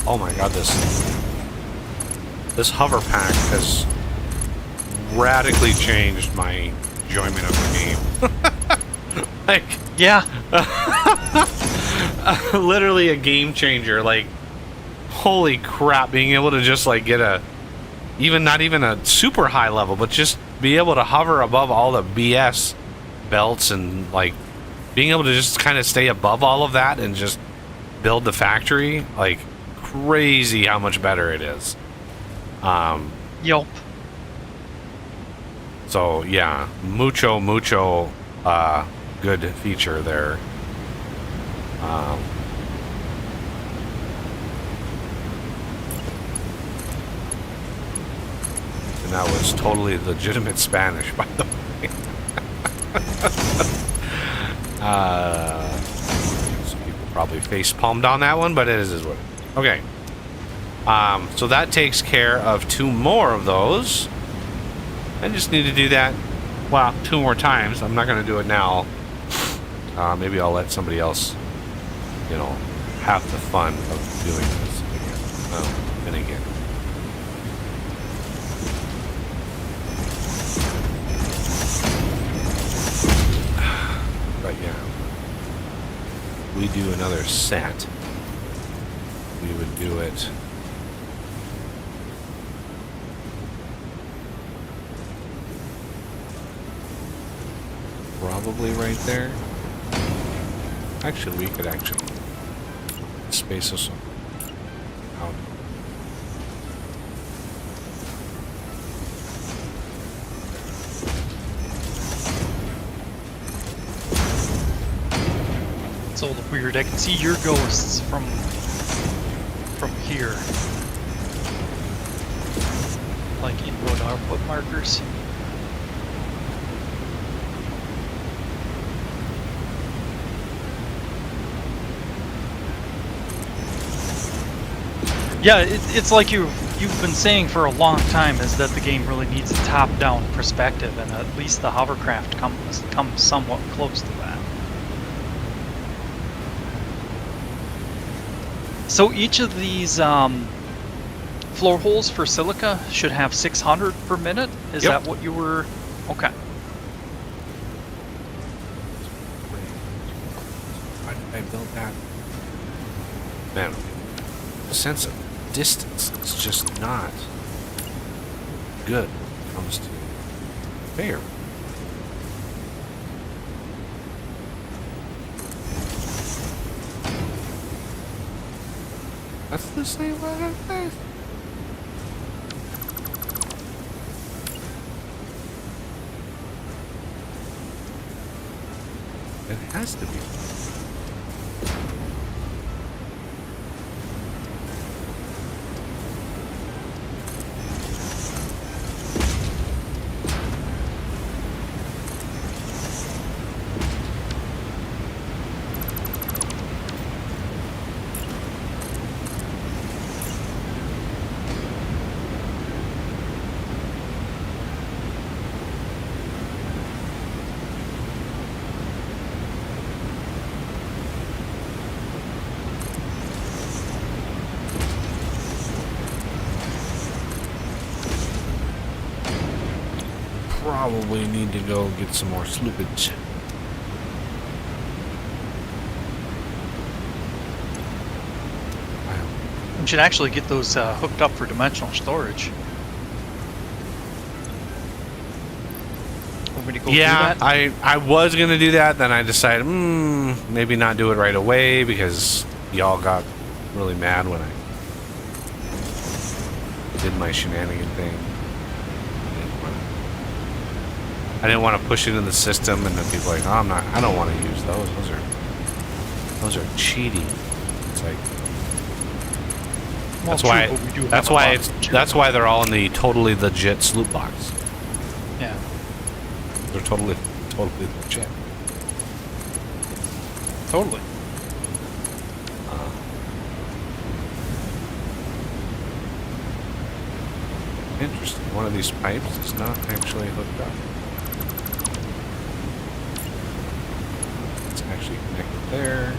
Oh my god, this hover pack has radically changed my enjoyment of the game. Like, Yeah. literally a game changer. Like, holy crap, being able to just like get a even not even a super high level, but just be able to hover above all the BS belts and like being able to just kind of stay above all of that and just build the factory, like crazy how much better it is. Yelp. So yeah, mucho good feature there. And that was totally legitimate Spanish, by the way. Some people probably face palmed on that one, but it is what it is. Okay. So that takes care of 2 more of those. I just need to do that, well, 2 more times. I'm not going to do it now. Maybe I'll let somebody else, you know, have the fun of doing this again. Oh, and again. But yeah, we do another set. We would do it. Probably right there. Actually, we could actually space this out. It's all weird. I can see your ghosts from here. Like input output markers. Yeah, it's like you've been saying for a long time, is that the game really needs a top-down perspective, and at least the hovercraft comes somewhat close to that. So each of these floor holes for silica should have 600 per minute? Is Yep. that what you were... Okay. Why did I build that? Man, the sense of distance is just not good when it comes to fair. That's the same way. It has to be. Probably need to go get some more sloopage. We should actually get those hooked up for dimensional storage. Want me to go through Yeah, that? I was gonna do that, then I decided, maybe not do it right away because y'all got really mad when I did my shenanigan thing. I didn't want to push it in the system, and then people are like, oh, I don't want to use those. Those are cheating. It's like, Well, that's why they're all in the totally legit sloop box. Yeah. They're totally legit. Totally. Interesting. One of these pipes is not actually hooked up. It's actually connected there.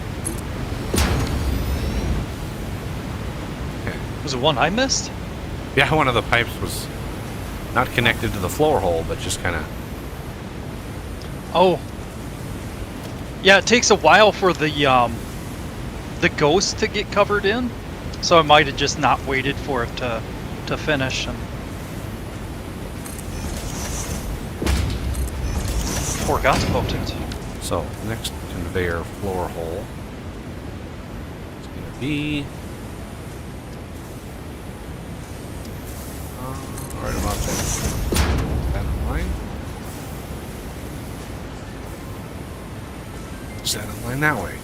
Okay. Was it one I missed? Yeah, one of the pipes was not connected to the floor hole, but just kind of... Oh. Yeah, it takes a while for the ghost to get covered in, so I might have just not waited for it to finish. And forgot to vote it. So, next conveyor floor hole is going to be right about there. That in line? Is that in line that way?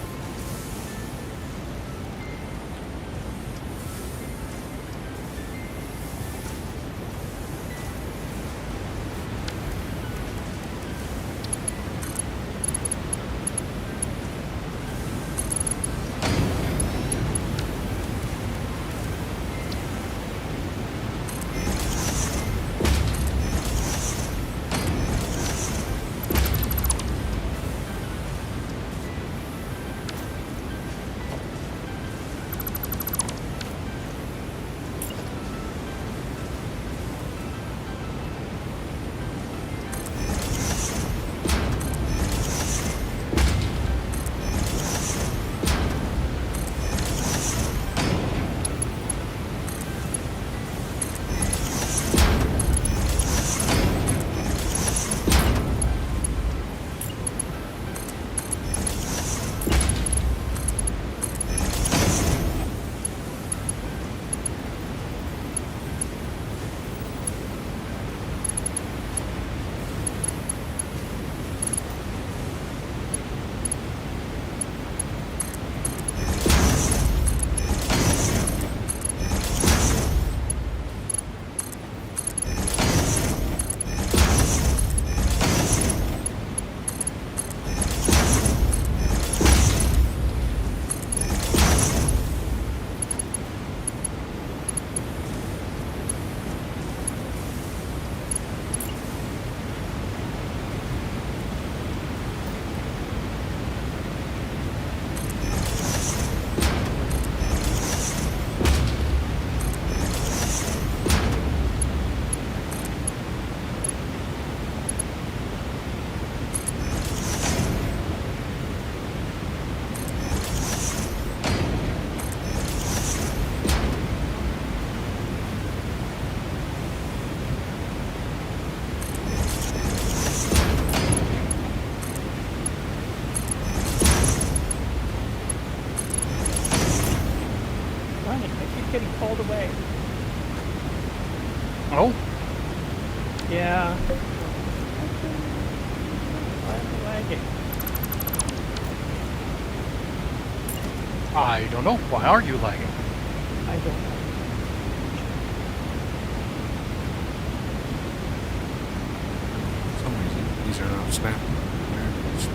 Getting called away. Oh, Yeah. I'm lagging. I don't know. Why are you lagging? I don't know. For some reason, these are not snapping. Where is it?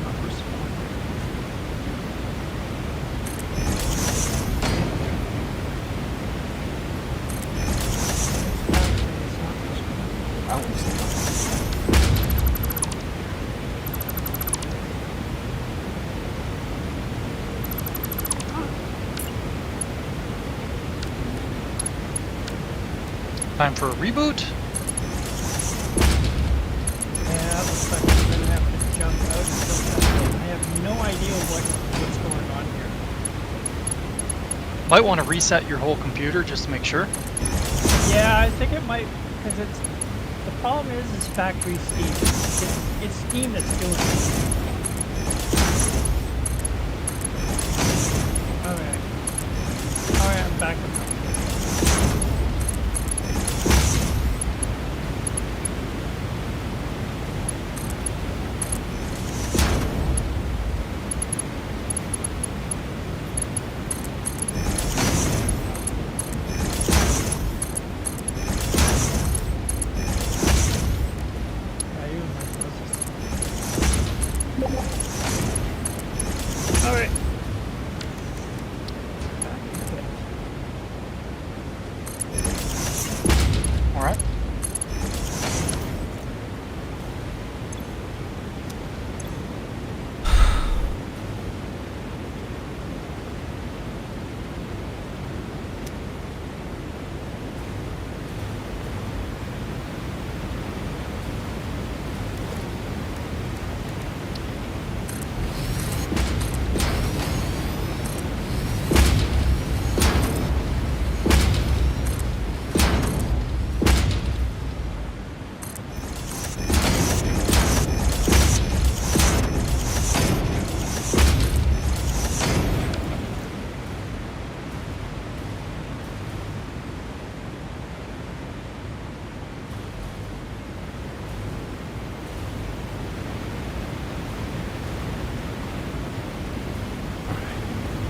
Not responding. It's not responding. That one's not. Time for a reboot? Yeah, it looks like I'm gonna have to jump out and jump back in. I have no idea what's going on here. Might want to reset your whole computer just to make sure. Yeah, I think it might, because it's the problem is factory Steam. It's Steam that's doing it. Alright, I'm back. Alright.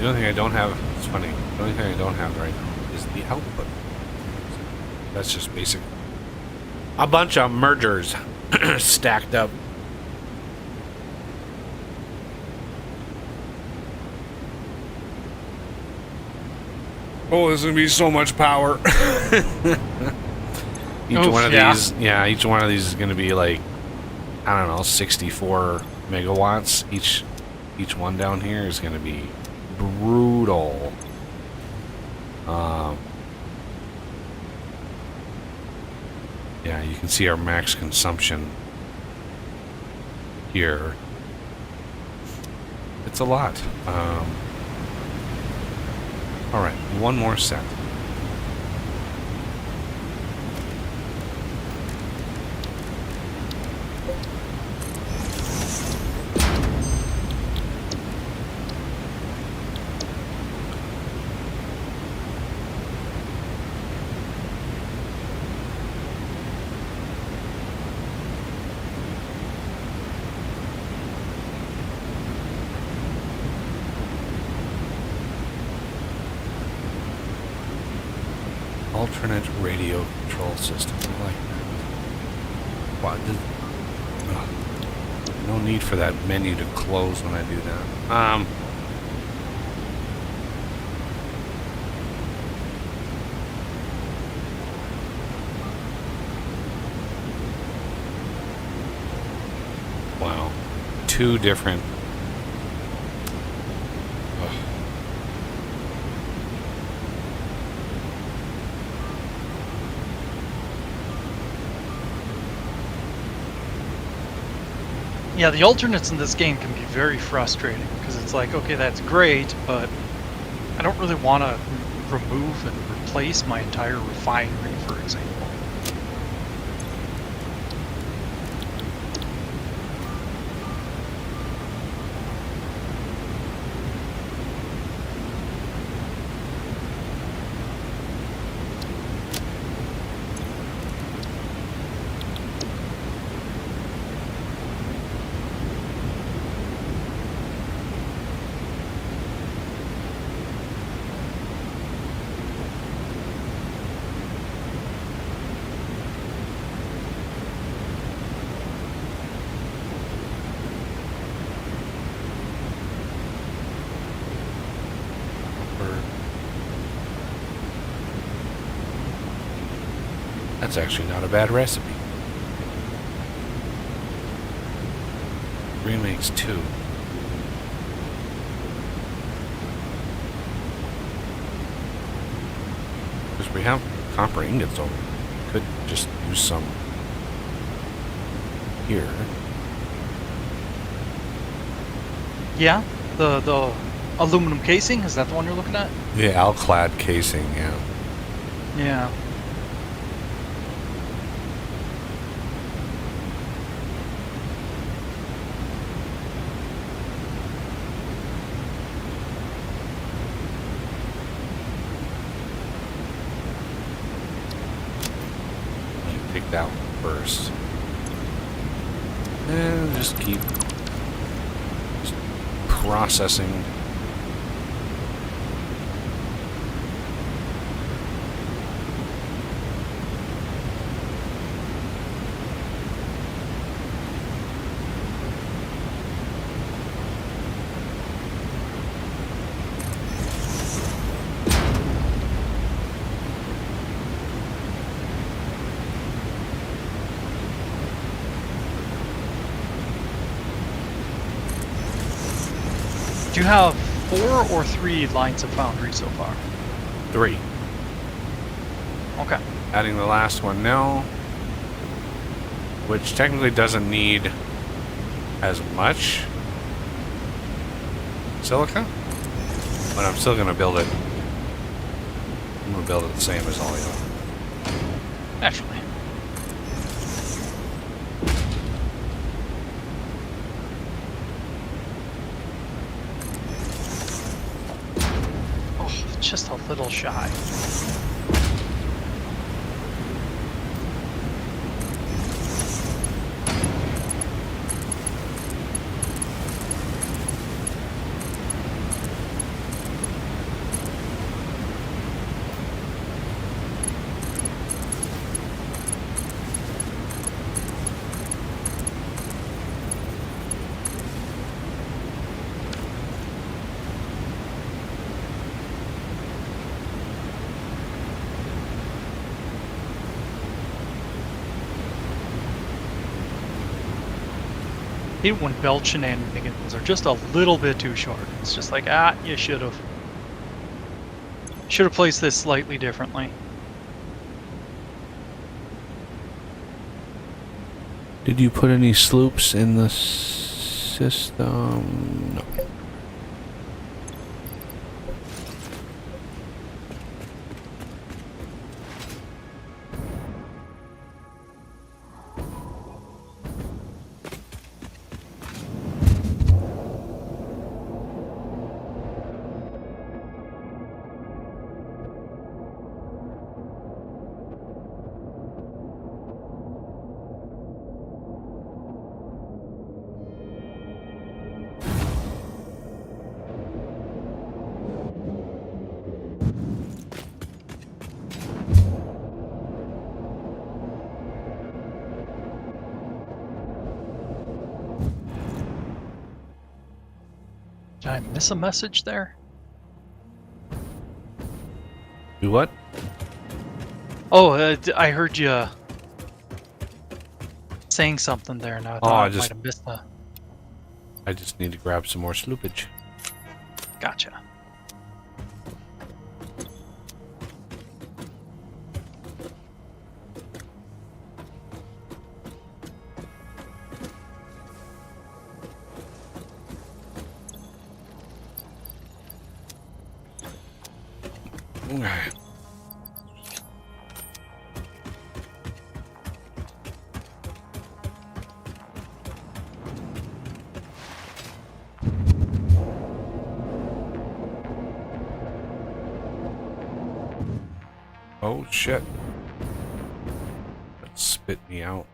The only thing I don't have, it's funny, the only thing I don't have right now is the output. That's just basic. A bunch of mergers stacked up. Oh, there's gonna be so much power. Each one of these, yeah, each one of these is gonna be like, I don't know, 64 megawatts. Each one down here is gonna be brutal. Yeah, you can see our max consumption here. It's a lot. All right, one more set. Alternate radio control system. I like that. What? No need for that menu to close when I do that. Wow. Two different. Yeah, the alternates in this game can be very frustrating because it's like, okay, that's great, but I don't really want to remove and replace my entire refinery, for example. That's actually not a bad recipe. Remakes 2. Because we have copper ingots over. We could just use some here. Yeah, the aluminum casing, is that the one you're looking at? The alclad casing, yeah. Yeah. Take that one first. And just keep processing. Do you have 4 or 3 lines of foundry so far? 3. Okay. Adding the last one now, which technically doesn't need as much silica, but I'm still going to build it. I'm going to build it the same as all the other. Naturally. Just a little shy. hate when belt shenanigans are just a little bit too short. It's just like, you should have placed this slightly differently. Did you put any sloops in the system? No. Did I miss a message there? Do what? Oh, I heard you saying something there, and I thought I might have missed the... I just need to grab some more sloopage. Gotcha. Okay. Oh shit. That spit me out.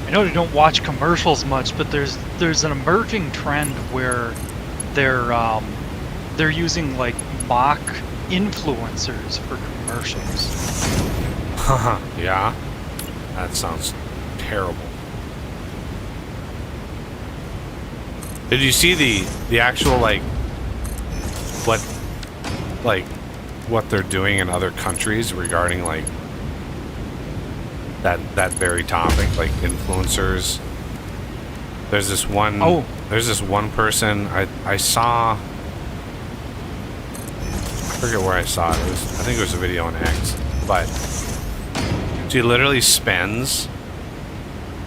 I know you don't watch commercials much, but there's an emerging trend where they're using like mock influencers for commercials. Haha, yeah. That sounds terrible. Did you see the actual what they're doing in other countries regarding like that very topic, like influencers? There's this one person I saw. I forget where I saw it. I think it was a video on X, but she literally spends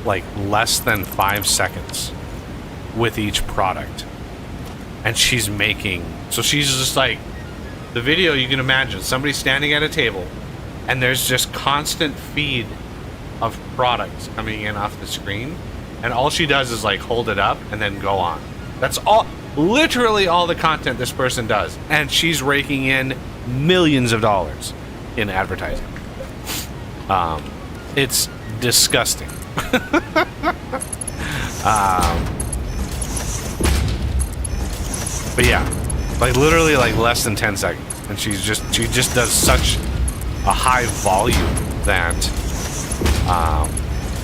like less than 5 seconds with each product, and she's making. So she's just like, the video you can imagine somebody standing at a table, and there's just constant feed of products coming in off the screen, and all she does is like hold it up and then go on. That's all, literally all the content this person does, and she's raking in millions of dollars in advertising. It's disgusting. But yeah, like literally like less than 10 seconds, and she just does such a high volume that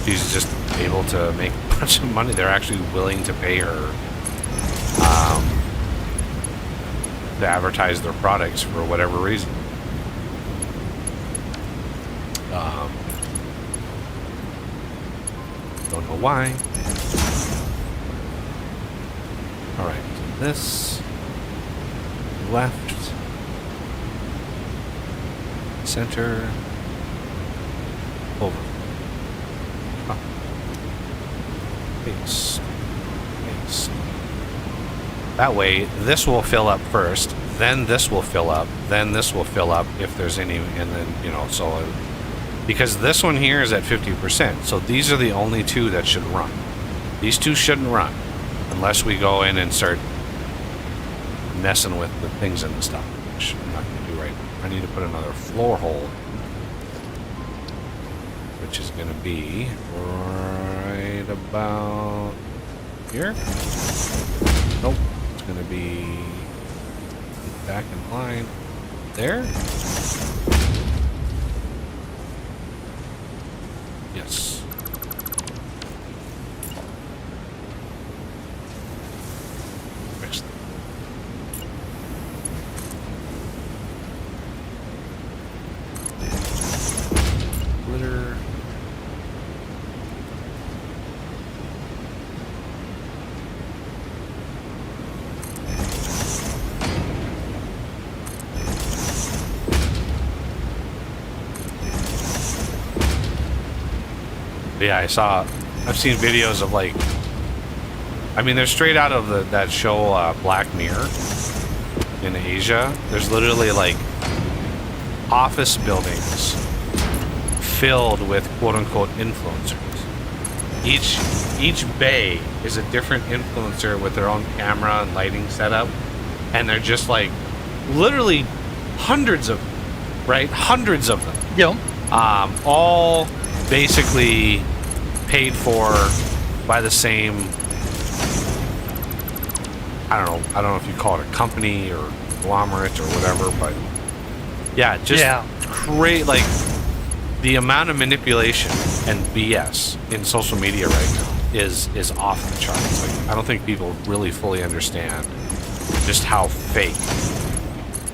she's just able to make a bunch of money. They're actually willing to pay her to advertise their products for whatever reason. Don't know why. All right, this left, center, over. Up. Base. Base. That way, this will fill up first, then this will fill up, then this will fill up if there's any, and then, you know, so, because this one here is at 50%, so these are the only two that should run. These two shouldn't run unless we go in and start messing with the things in the stuff, which I'm not going to do right now. I need to put another floor hole, which is going to be right about here. Nope, it's going to be back in line there. Yes. Excellent. Glitter. Yeah, I've seen videos of like, I mean, they're straight out of that show Black Mirror in Asia. There's literally like office buildings filled with quote-unquote influencers. Each bay is a different influencer with their own camera and lighting setup, and they're just like literally hundreds of them, right? Hundreds of them. Yeah. All basically paid for by the same, I don't know if you call it a company or conglomerate or whatever, but yeah, just create, like, the amount of manipulation and BS in social media right now is off the charts. Like, I don't think people really fully understand just how fake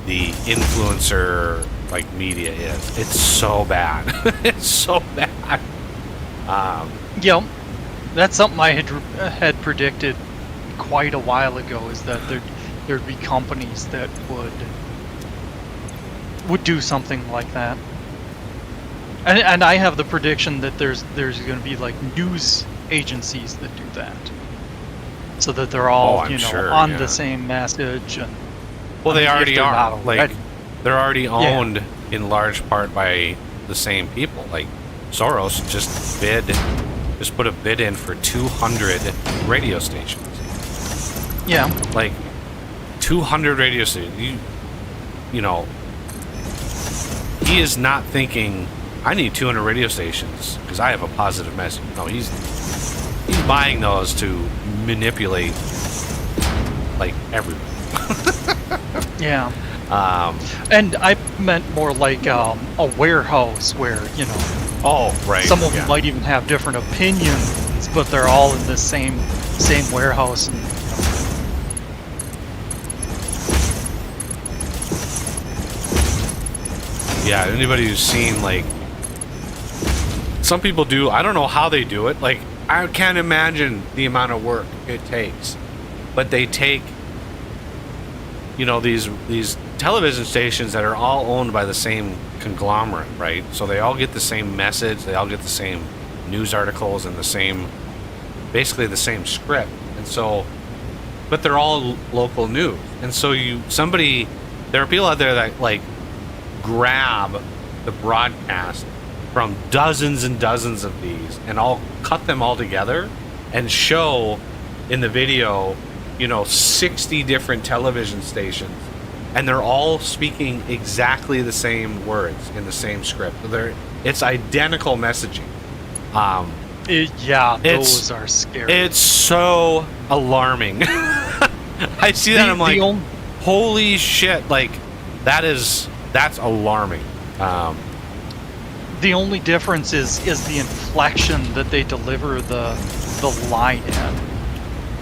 the influencer like media is. It's so bad. It's so bad. Yeah, that's something I had predicted quite a while ago, is that there'd be companies that would do something like that. And I have the prediction that there's going to be like news agencies that do that, so that they're all on the same message. And well, they already are. Like, like, they're already owned in large part by the same people. Like, Soros just put a bid in for 200 radio stations. Yeah. Like, 200 radio stations. You know, he is not thinking, I need 200 radio stations because I have a positive message. No, he's buying those to manipulate, like, everyone. Yeah. And I meant more like a warehouse where, oh, right. Some of them might even have different opinions, but they're all in the same warehouse. And, Yeah, anybody who's seen, like, some people do, I don't know how they do it. Like, I can't imagine the amount of work it takes. But they take, these television stations that are all owned by the same conglomerate, right? So they all get the same message, they all get the same news articles and basically the same script. And so but they're all local news. And so there are people out there that like grab the broadcast from dozens and dozens of these and all cut them all together and show in the video, 60 different television stations, and they're all speaking exactly the same words in the same script. It's identical messaging. Those are scary. It's so alarming. I see that, I'm like, holy shit, like, that's alarming. The only difference is the inflection that they deliver the line in.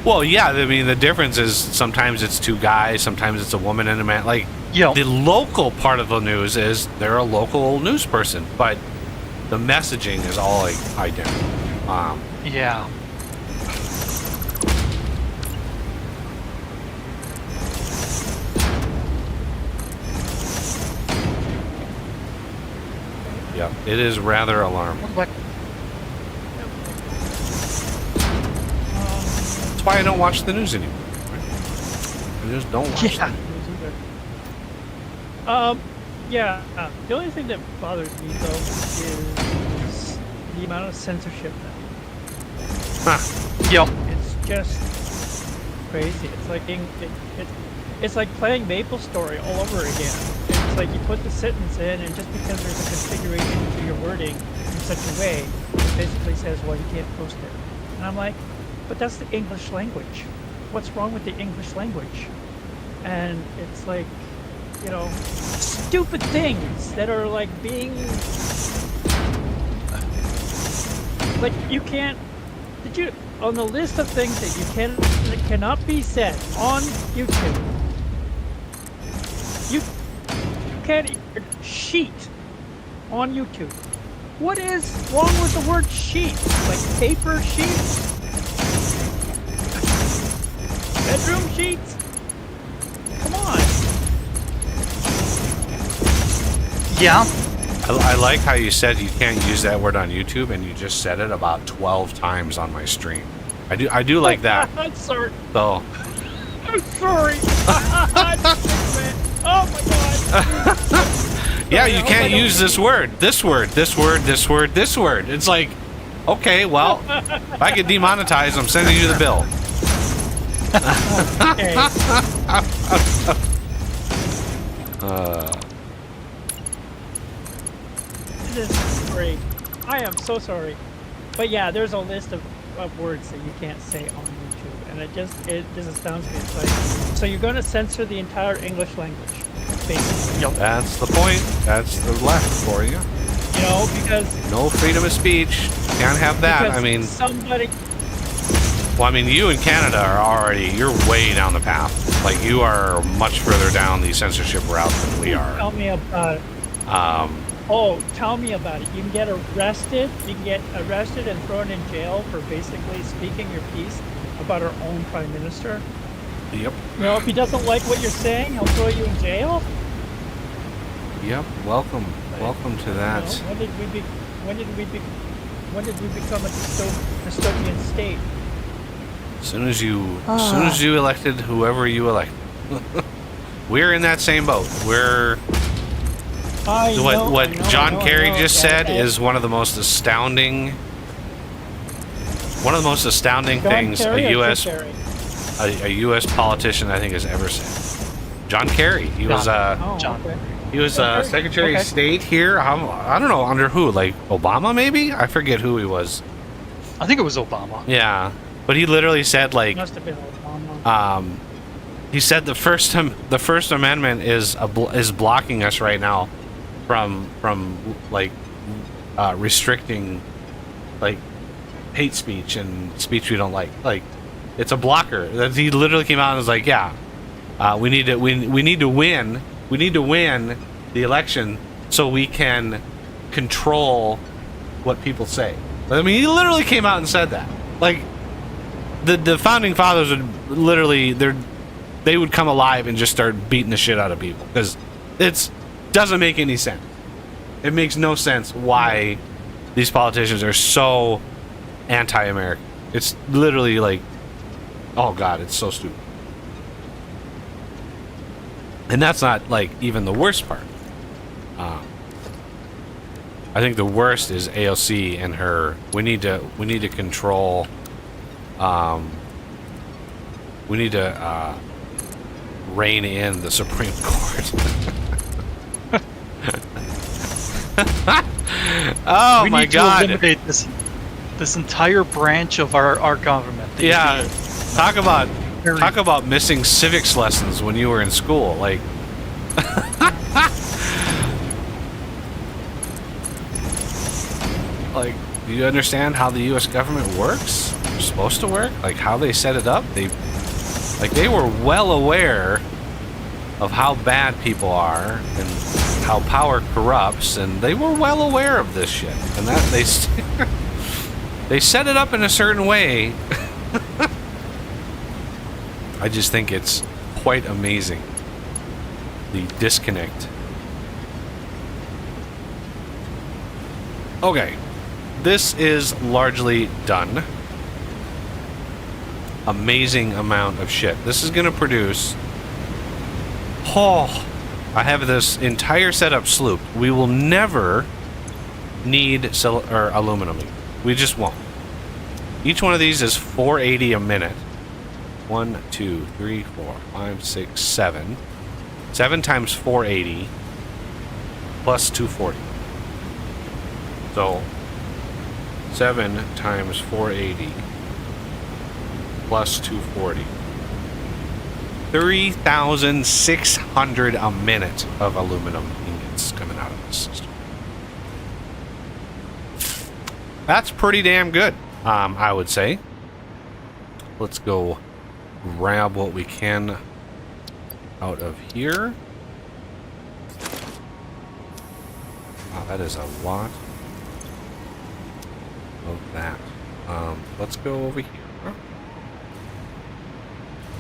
Well, yeah, I mean, the difference is sometimes it's two guys, sometimes it's a woman and a man. Like, the local part of the news is they're a local news person, but the messaging is all like identical. Yeah. Yeah, it is rather alarming. What? That's why I don't watch the news anymore. Right? I just don't watch Yeah. The only thing that bothers me though is the amount of censorship now. Yep. It's just crazy. It's like it's like playing MapleStory all over again. It's like you put the sentence in, and just because there's a configuration to your wording in such a way, it basically says, well, you can't post it. And I'm like, but that's the English language. What's wrong with the English language? And it's like, stupid things that are like being like, you can't. Did you on the list of things that cannot be said on YouTube? You can't even sheet on YouTube. What is wrong with the word sheet? Like paper sheets? Bedroom sheets? Come on. Yeah. I like how you said you can't use that word on YouTube, and you just said it about 12 times on my stream. I do like that. I'm sorry. So. I'm sorry. Oh my god. Yeah, you can't use this word. This word. This word. This word. This word. It's like, okay, well, if I get demonetized, I'm sending you the bill. This is great. I am so sorry. But yeah, there's a list of words that you can't say on YouTube, and it just astounds me. It's like, so you're going to censor the entire English language, basically. Yep. That's the point. That's the left for you. Because no freedom of speech. Can't have that. I mean, you in Canada you're way down the path. Like, you are much further down the censorship route than we are. Tell me about it. Tell me about it. You can get arrested. You can get arrested and thrown in jail for basically speaking your piece about our own prime minister. Yep. If he doesn't like what you're saying, he'll throw you in jail. Yep. Welcome to that. When did we become a dystopian state? As soon as you elected whoever you elected. We're in that same boat. What John Kerry just said is one of the most astounding things a U.S. politician I think has ever said. John Kerry. He was Secretary of State here. I don't know under who, like Obama maybe. I forget who he was. I think it was Obama. Yeah, but he literally said like. Must have been Obama. He said the First Amendment is blocking us right now from restricting like hate speech and speech we don't like. Like, it's a blocker. He literally came out and was like, "Yeah, we need to win the election so we can control what people say." I mean, he literally came out and said that. Like, the founding fathers would literally they would come alive and just start beating the shit out of people because it doesn't make any sense. It makes no sense why these politicians are so anti-American. It's literally like, oh god, it's so stupid. And that's not like even the worst part. I think the worst is AOC and her. We need to control. We need to rein in the Supreme Court. Oh we my need God! to eliminate this entire branch of our government. the Yeah, EPA. talk about missing civics lessons when you were in school. Like, like, do you understand how the U.S. government works? It's supposed to work. Like how they set it up. They were well aware of how bad people are and how power corrupts, and they were well aware of this shit. And that they set it up in a certain way. I just think it's quite amazing, the disconnect. Okay, this is largely done. Amazing amount of shit. This is gonna produce. Oh, I have this entire setup slooped. We will never need aluminum. We just won't. Each one of these is 480 a minute. 1, 2, 3, 4, 5, 6, 7. 7 times 480 plus 240. So 7 times 480 plus 240. 3,600 a minute of aluminum ingots coming out of this system. That's pretty damn good, I would say. Let's go grab what we can out of here. Wow, that is a lot of that. Let's go over here.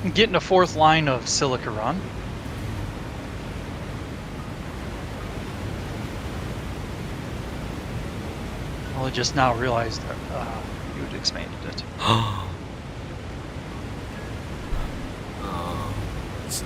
I'm getting a fourth line of silica run. I just now realized that you had expanded it. Let's see.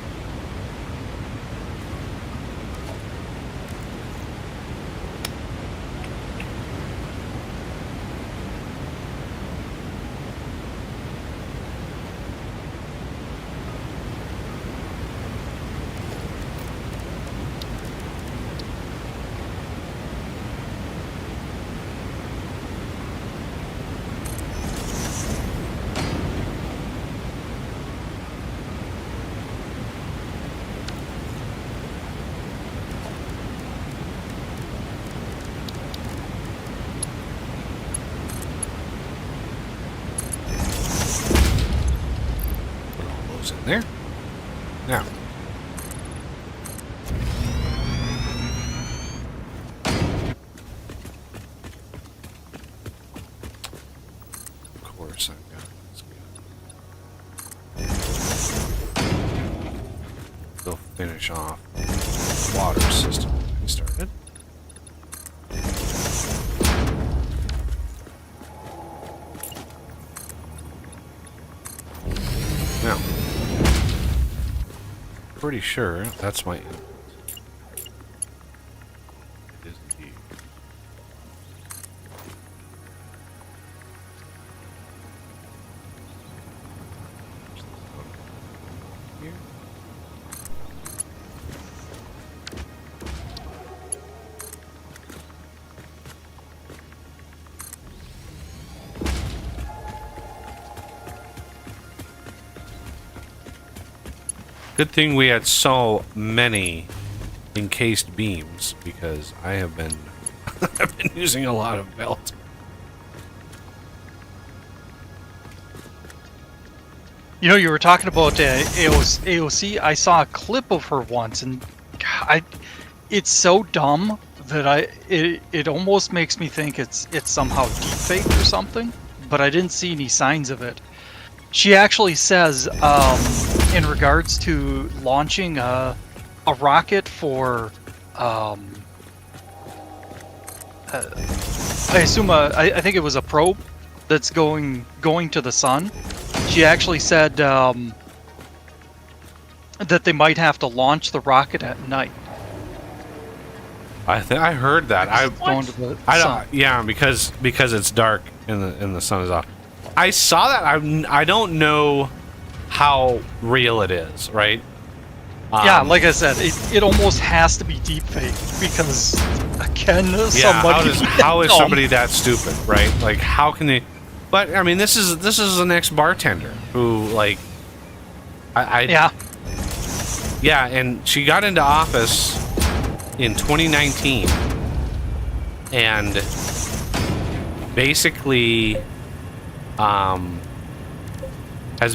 In there. Now. Of course I've got this. Go finish off the water system I started. Now. Pretty sure that's my input. It is indeed. Here. Good thing we had so many encased beams, because I have been I've been using a lot of belt. You know, you were talking about AOC. I saw a clip of her once, and it's so dumb that it almost makes me think it's somehow deepfake or something. But I didn't see any signs of it. She actually says, in regards to launching a rocket for, I assume I think it was a probe that's going to the sun. She actually said, that they might have to launch the rocket at night. I heard that. Going to the I sun. don't. Yeah, because it's dark and the sun is off. I saw that. I don't know how real it is. Right. Yeah, like I said, it almost has to be deepfake because again, somebody. How is somebody that stupid? Right. Like how can they? But I mean, this is an ex-bartender who like. Yeah. Yeah, and she got into office in 2019 and basically has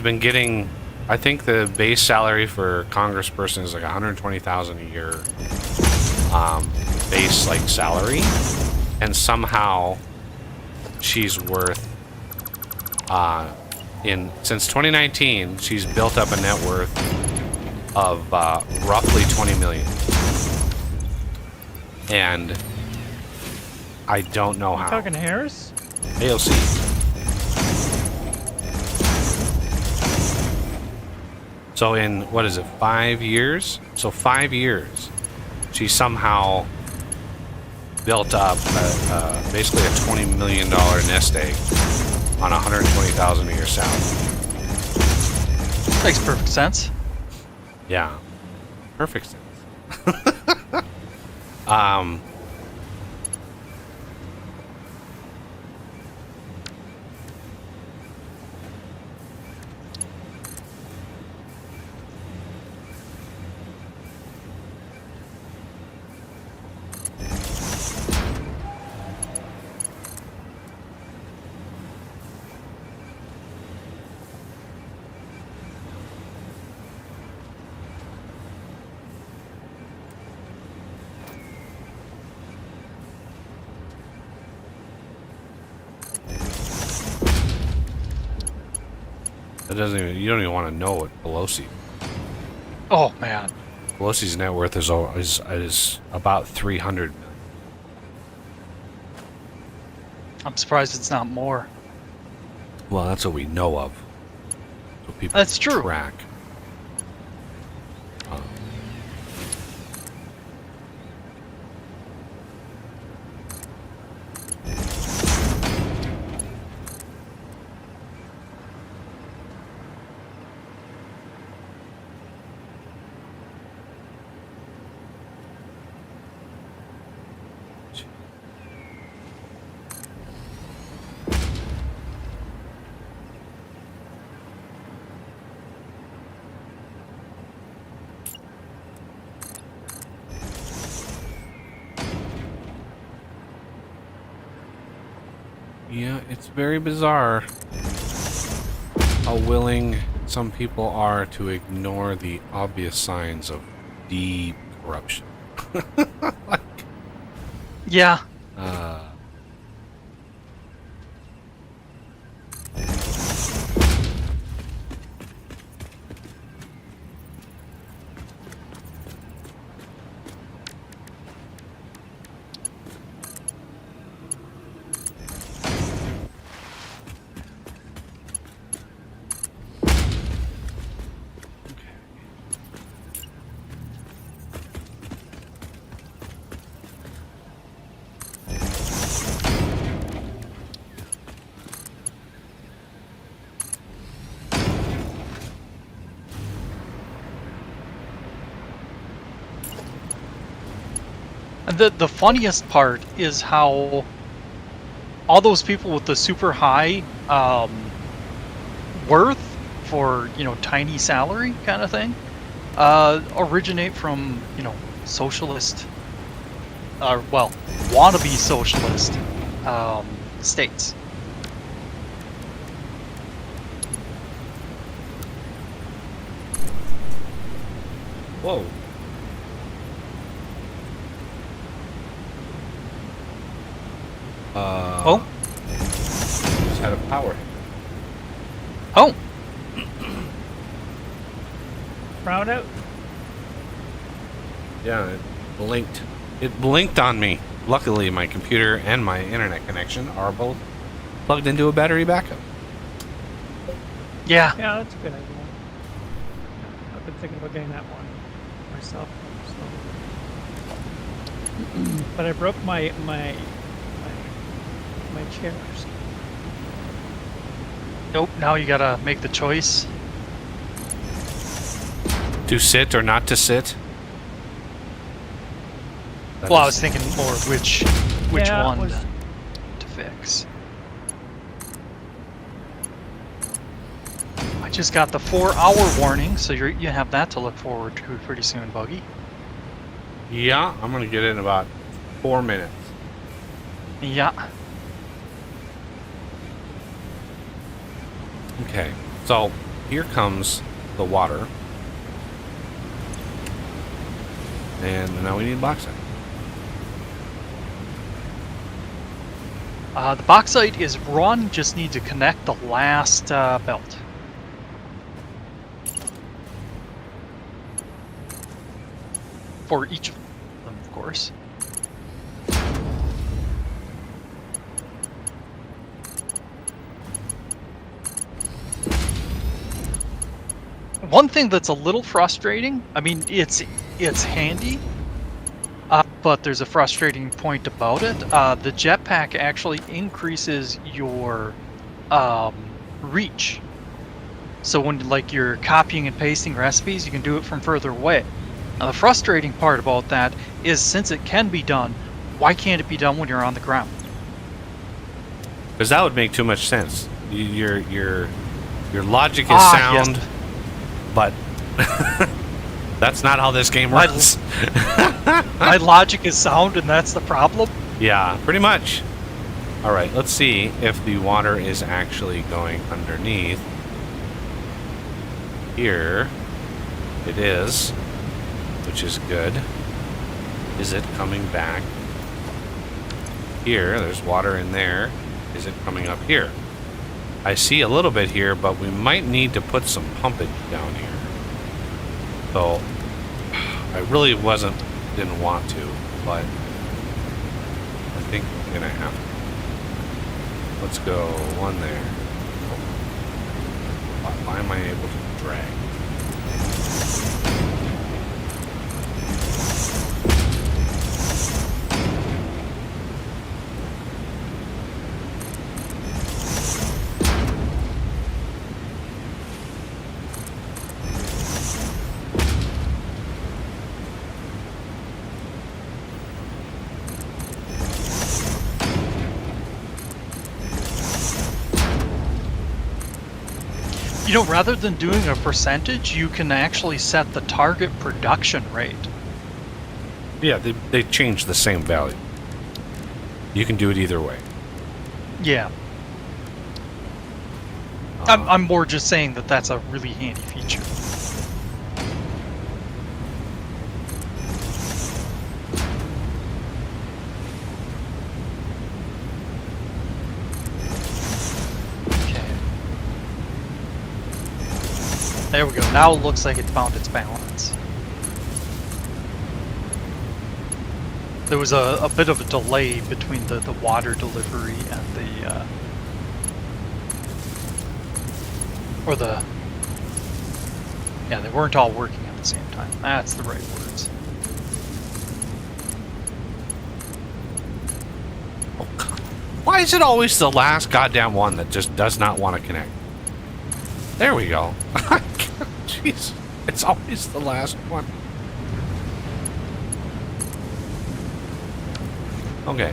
been getting, I think the base salary for congressperson is like $120,000 a year base like salary, and somehow she's worth since 2019 she's built up a net worth of roughly 20 million. And I don't know how. Talking Harris? AOC. So in, what is it, 5 years? So 5 years, she somehow built up basically a $20 million nest egg on $120,000 a year salary. Makes perfect sense. Yeah, perfect sense. You don't even want to know what Pelosi. Oh man. Pelosi's net worth is about 300 million. I'm surprised it's not more. Well, that's what we know of. So people That's can true. track. Yeah, it's very bizarre how willing some people are to ignore the obvious signs of deep corruption. Yeah. And the funniest part is how all those people with the super high worth for, tiny salary kind of thing originate from, socialist, wannabe socialist states. Whoa. Oh? Just had a power hit. Oh! Brown out? Yeah, it blinked. It blinked on me. Luckily, my computer and my internet connection are both plugged into a battery backup. Yeah. Yeah, that's a good idea. been thinking about getting that one myself. So. But I broke my chairs. Nope. Now you gotta make the choice. To sit or not to sit? That Well, I is- was thinking more which Yeah, it one was- to fix. I just got the 4-hour warning, so you have that to look forward to pretty soon, Buggy. Yeah, I'm gonna get it in about 4 minutes. Yeah. Okay, so here comes the water. And now we need bauxite. The bauxite is run, just need to connect the last belt. For each of them, of course. One thing that's a little frustrating, I mean, it's handy, but there's a frustrating point about it. The jetpack actually increases your reach. So when like you're copying and pasting recipes, you can do it from further away. Now the frustrating part about that is since it can be done, why can't it be done when you're on the ground? Because that would make too much sense. Your logic is yes. sound, but that's not how this game My- runs. My logic is sound, and that's the problem. Yeah, pretty much. All right, let's see if the water is actually going underneath. Here it is, which is good. Is it coming back? Here, there's water in there. Is it coming up here? I see a little bit here, but we might need to put some pumpage down here. So, I really didn't want to, but I think I'm gonna have to. Let's go one there. Why am I able to drag? You know, rather than doing a percentage, you can actually set the target production rate. Yeah, they changed the same value. You can do it either way. Yeah. I'm more just saying that that's a really handy feature. Okay. There we go. Now it looks like it found its balance. There was a bit of a delay between the water delivery and the yeah, they weren't all working at the same time. That's the right words. Oh, God. Why is it always the last goddamn one that just does not want to connect? There we go. Jeez, it's always the last one. Okay.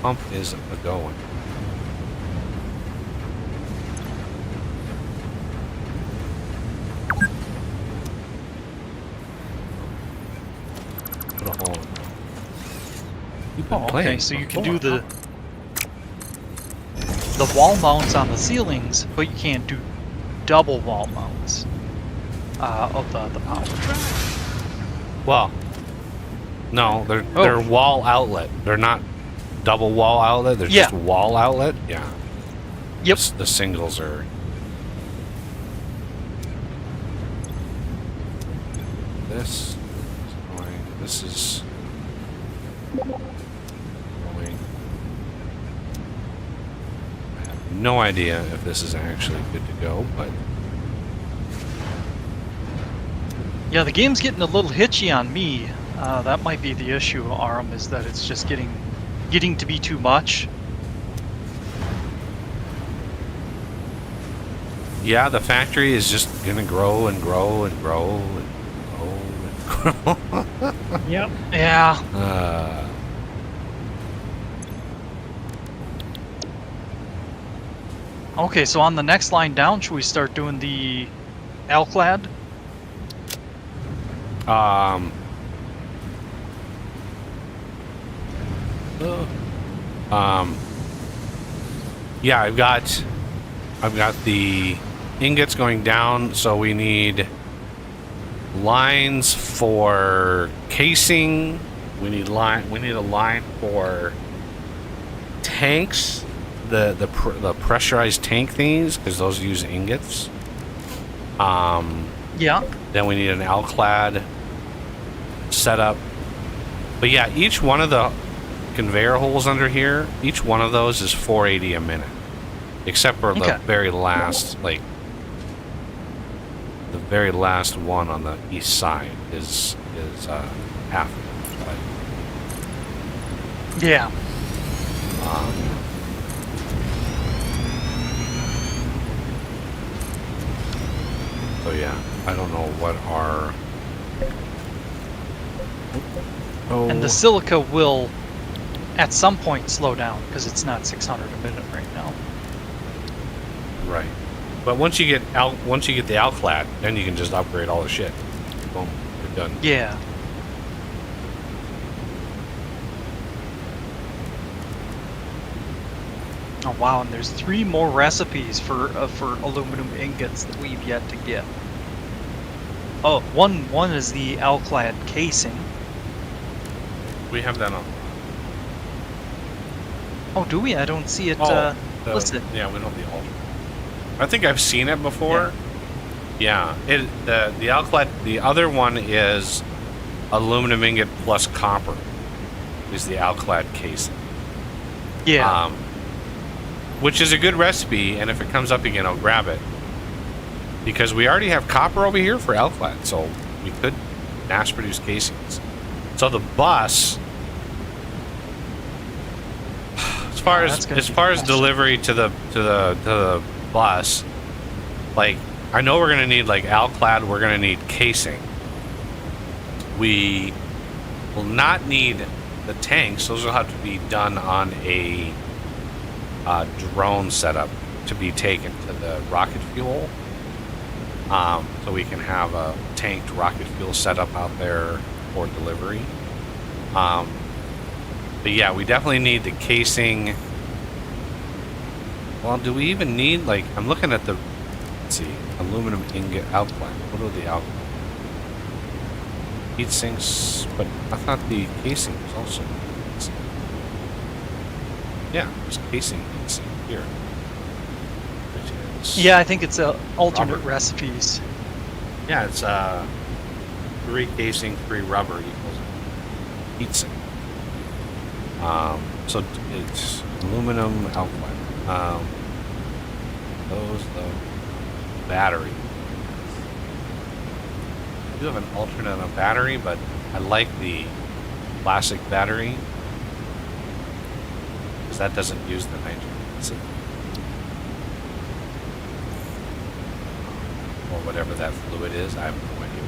Pump is a-going. Put a hole in it. You've been Oh, playing okay, so you can do before, the wall mounts on the ceilings, but you can't do double wall mounts of the power. Well, no, they're wall outlet. They're not double wall outlet. They're just wall outlet. Yeah. Yep. The singles are. This is going. This is going. I have no idea if this is actually good to go, but Yeah, the game's getting a little hitchy on me. That might be the issue, Aram, is that it's just getting to be too much. Yeah, the factory is just gonna grow and grow and grow and grow and grow. Yep. Yeah. Okay, so on the next line down, should we start doing the Alclad? Um. Yeah, I've got the ingots going down, so we need lines for casing. We need a line for tanks, the pressurized tank things, because those use ingots. Yeah. Then we need an Alclad setup. But yeah, each one of the conveyor holes under here, each one of those is 480 a minute, except for the very last, like the very last one on the east side is half. But, Yeah. so yeah, I don't know what our. And the silica will, at some point, slow down because it's not 600 a minute right now. Right. But once you get the Alclad, then you can just upgrade all the shit. Boom, you're done. Yeah. Oh wow, and there's 3 more recipes for aluminum ingots that we've yet to get. Oh, one is the Alclad casing. We have that on. Oh, do we? I don't see it listed. Yeah, we don't have the altar. I think I've seen it before. Yeah, the Alclad. The other one is aluminum ingot plus copper. Is the Alclad casing. Yeah. Which is a good recipe, and if it comes up again, I'll grab it. Because we already have copper over here for Alclad, so we could mass produce casings. So the bus, as far as delivery to the bus, like I know we're gonna need like Alclad, we're gonna need casing. We will not need the tanks; those will have to be done on a drone setup to be taken to the rocket fuel. So we can have a tanked rocket fuel setup out there for delivery. But yeah, we definitely need the casing. Well, do we even need, like, I'm looking at the, let's see, aluminum ingot Alclad. What are the Alclad? Heat sinks, but I thought the casing was also. Yeah, there's casing heat sink here. Yeah, I think it's alternate rubber. recipes. Yeah, it's 3 casing, 3 rubber equals heat sink. So it's aluminum Alclad. The battery. I do have an alternate on battery, but I like the classic battery because that doesn't use the nitrogen. Or whatever that fluid is, I have no idea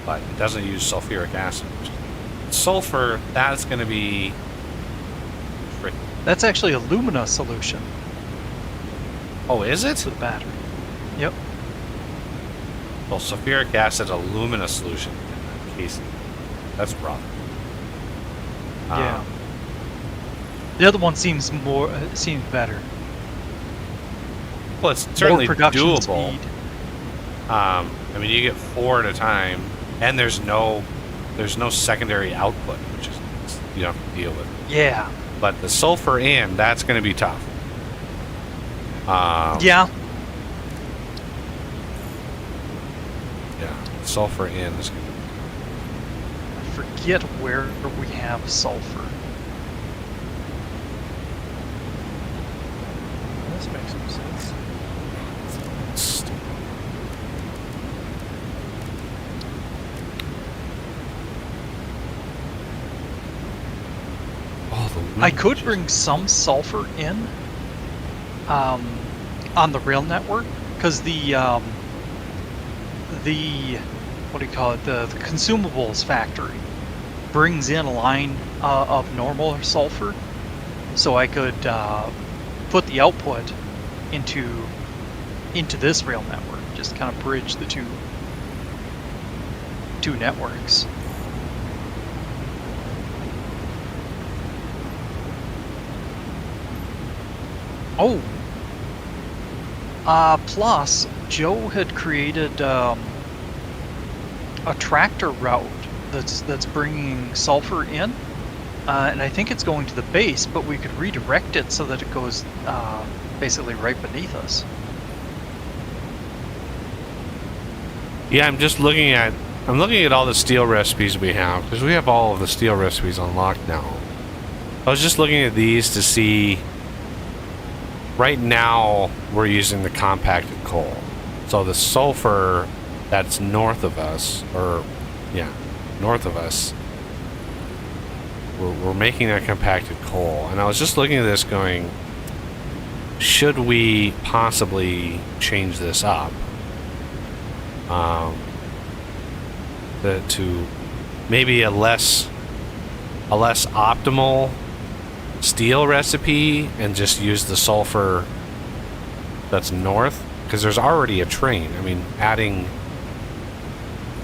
what. But it doesn't use sulfuric acid. Sulfur, that's going to be tricky. That's actually a Lumina solution Oh, is it? for the battery. Yep. Well, sulfuric acid, alumina solution in that casing. That's rough. Yeah. The other one seems better. Well, it's certainly More production doable. speed. I mean, you get 4 at a time, and there's no secondary output, which is you don't have to deal with. Yeah. But the sulfur in, that's going to be tough. Yeah. Yeah, sulfur in is going to be. I forget where we have sulfur. This makes some sense. I could bring some sulfur in on the rail network, because the what do you call it? The consumables factory brings in a line of normal sulfur, so I could put the output into this rail network, just kind of bridge the two networks. Oh, plus Joe had created a tractor route that's bringing sulfur in, and I think it's going to the base, but we could redirect it so that it goes basically right beneath us. Yeah, I'm looking at all the steel recipes we have, because we have all of the steel recipes unlocked now. I was just looking at these to see. Right now, we're using the compacted coal. So the sulfur that's north of us, north of us, we're making that compacted coal. And I was just looking at this going, should we possibly change this up? To maybe a less optimal steel recipe and just use the sulfur that's north, because there's already a train. I mean, adding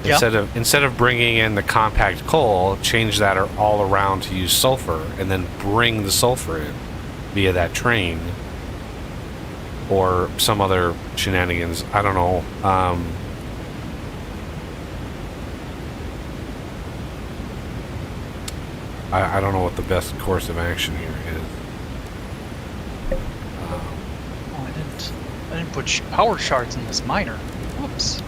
instead of bringing in the compact coal, change that all around to use sulfur, and then bring the sulfur in via that train or some other shenanigans. I don't know. I don't know what the best course of action here is. Oh, I didn't put power shards in this miner. Whoops.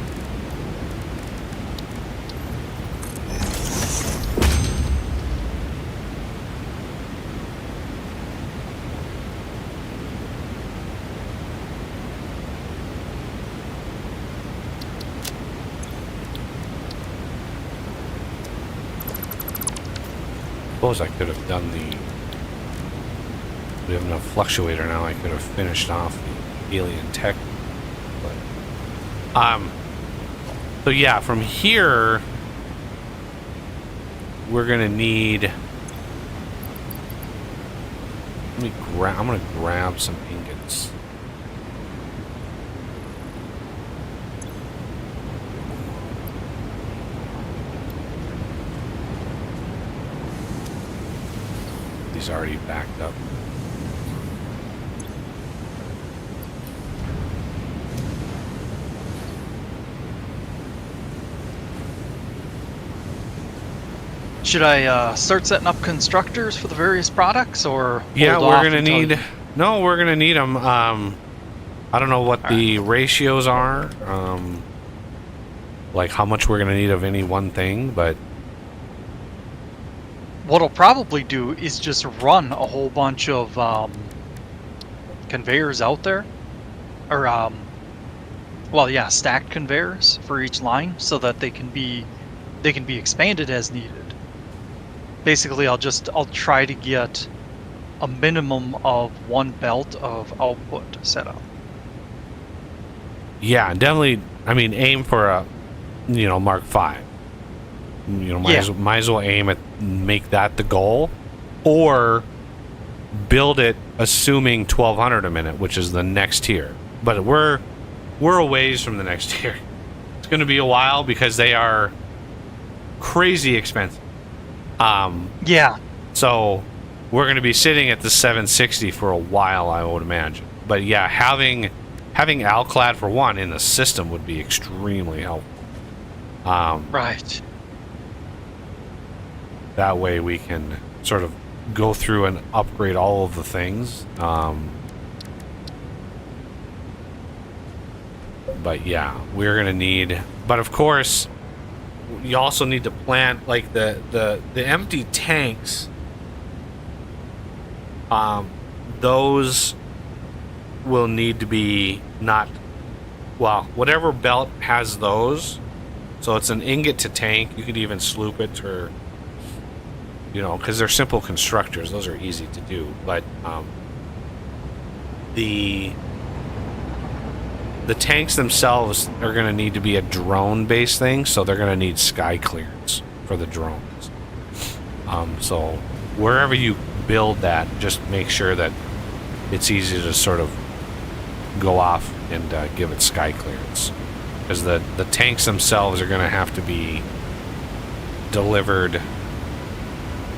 I suppose I could have done we have enough fluctuator now. I could have finished off the alien tech, but so yeah, from here we're gonna need. I'm gonna grab some ingots. He's already backed up. Should I start setting up constructors for the various products, or yeah, hold we're off gonna until need. No, we're gonna need them. I don't know what the ratios are. Like how much we're gonna need of any one thing, but what I'll probably do is just run a whole bunch of conveyors out there, or stacked conveyors for each line, so that they can be expanded as needed. Basically, I'll try to get a minimum of one belt of output set up. yeah, definitely. I mean, aim for a Mark V. Might as well aim at make that the goal, or build it assuming 1200 a minute, which is the next tier. But we're a ways from the next tier. It's going to be a while because they are crazy expensive. So we're going to be sitting at the 760 for a while, I would imagine. But yeah, having Alclad for one in the system would be extremely helpful. Right. That way we can sort of go through and upgrade all of the things. But yeah, we're gonna need. But of course, you also need to plant like the empty tanks. Those will need to be not. Well, whatever belt has those. So it's an ingot to tank. You could even sloop it or You know, because they're simple constructors. Those are easy to do. But the tanks themselves are going to need to be a drone-based thing, so they're going to need sky clearance for the drones. So wherever you build that, just make sure that it's easy to sort of go off and give it sky clearance. Because the tanks themselves are going to have to be delivered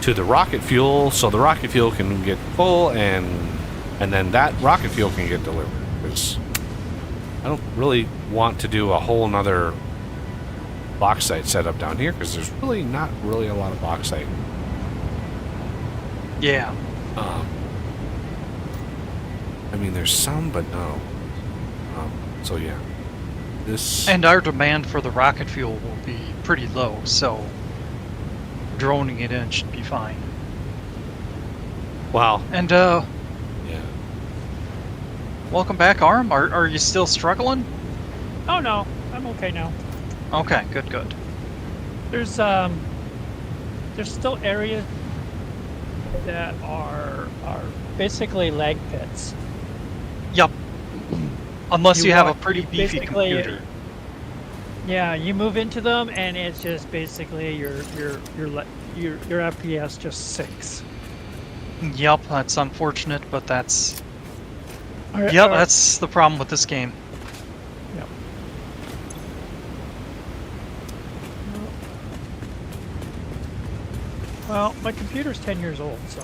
to the rocket fuel, so the rocket fuel can get full, and then that rocket fuel can get delivered. Because I don't really want to do a whole nother bauxite setup down here, because there's really not really a lot of bauxite. Yeah. I mean, there's some, but no. So yeah, this And our demand for the rocket fuel will be pretty low, so droning it in should be fine. wow. And Yeah. welcome back, Arm. Are you still struggling? Oh no, I'm okay now. Okay, good. There's still areas that are basically lag pits. Yup. Unless you have a walk- pretty beefy basically- computer. Yeah, you move into them and it's just basically your FPS just sinks. Yup, that's unfortunate, but that's Or- yep, or- that's the problem with this game. Yep. Well, my computer's 10 years old, so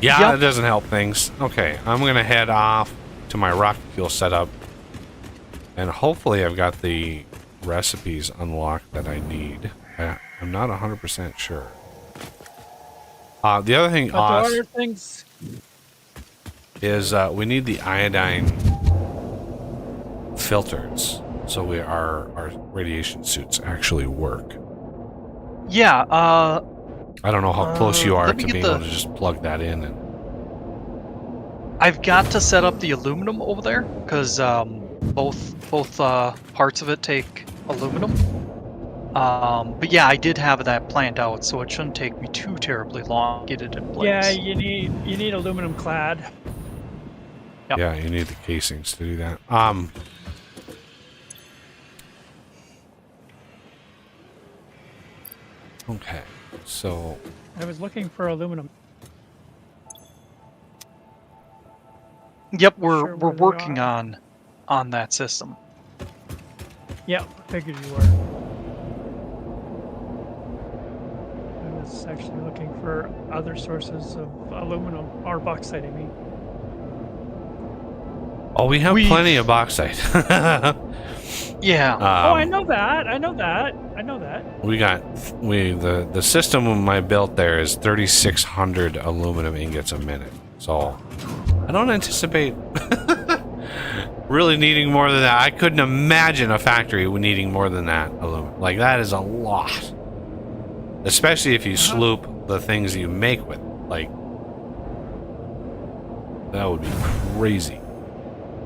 Yeah, Yep. that doesn't help things. Okay, I'm gonna head off to my rocket fuel setup, and hopefully I've got the recipes unlocked that I need. I'm not 100% sure. The other thing, but there are things. is we need the iodine filters so our radiation suits actually work. Yeah, I don't know how close you are let me to get being the- able to just plug that in. And I've got to set up the aluminum over there because both parts of it take aluminum. But yeah, I did have that planned out, so it shouldn't take me too terribly long to get it in place. Yeah, you need aluminum clad. Yep. yeah, you need the casings to do that. Okay, so I was looking for aluminum. Yep, we're Sure where they working are. on that system. Yeah, figured you were. I was actually looking for other sources of aluminum or bauxite. I mean, oh, we have plenty of bauxite. Yeah. oh, I know that. I know that. I know that. The system I built there is 3,600 aluminum ingots a minute. So I don't anticipate really needing more than that. I couldn't imagine a factory needing more than that aluminum. Like, that is a lot. Especially if you sloop the things you make with it. Like, that would be crazy.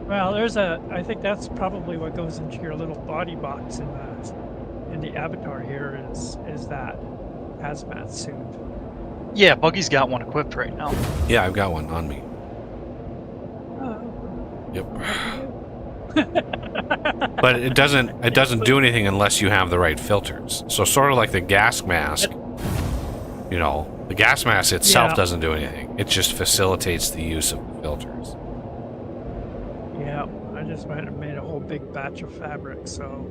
Well, I think that's probably what goes into your little body box in the avatar here is that hazmat suit. Yeah, Buggy's got one equipped right now. Yeah, I've got one on me. Yep. But it doesn't do anything unless you have the right filters. So sort of like the gas mask, you know, the gas mask itself Yeah. doesn't do anything. It just facilitates the use of the filters. Yeah, I just went and made a whole big batch of fabric, so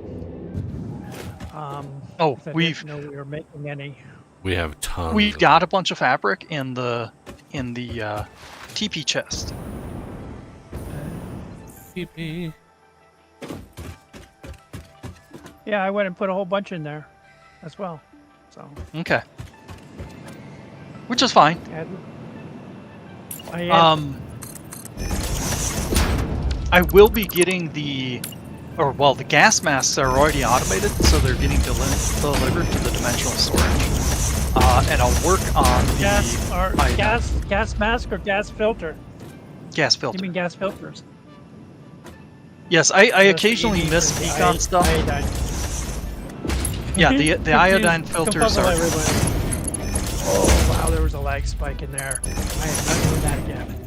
Oh, 'cause I we've didn't know we were making any. We have tons. we've of- got a bunch of fabric in the TP chest. Yeah, I went and put a whole bunch in there as well. So Okay. Which is fine. I will be getting the gas masks are already automated, so they're getting delivered to the dimensional storage. And I'll work on the gas mask or gas filter. gas You filter. mean gas filters? Yes, I Just occasionally easy miss for the beacon stuff. iodine. Yeah, the iodine Confuse- filters confuzzle are. everybody. Oh wow, there was a lag spike in there. I am not doing that again.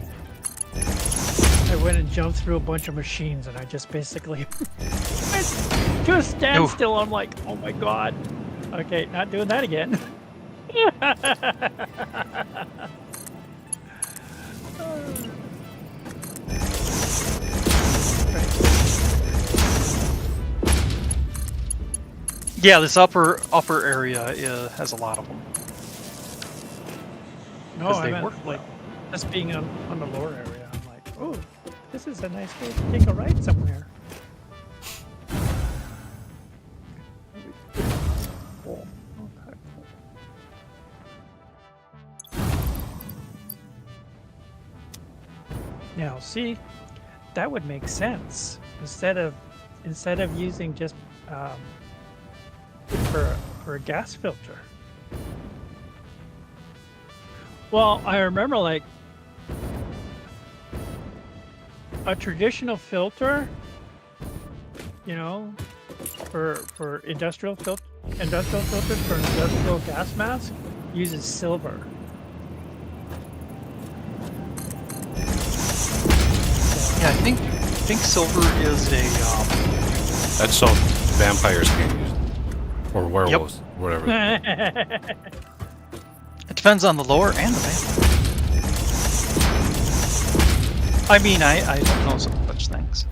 I went and jumped through a bunch of machines, and I just basically went to a standstill. I'm like, oh my god. Okay, not doing that again. Yeah, this upper area has a lot of them. No, 'Cause I they meant work like just being on the lower area. I'm like, oh, this is a nice way to take a ride somewhere. Oh, okay. Now, see, that would make sense instead of using just for a gas filter. Well, I remember like a traditional filter, you know, for industrial filters for industrial gas mask uses silver. Yeah, I think silver is a That's so vampires can't use it. Or werewolves, whatever. it depends on the lore and the vampire. I mean, I don't know such things.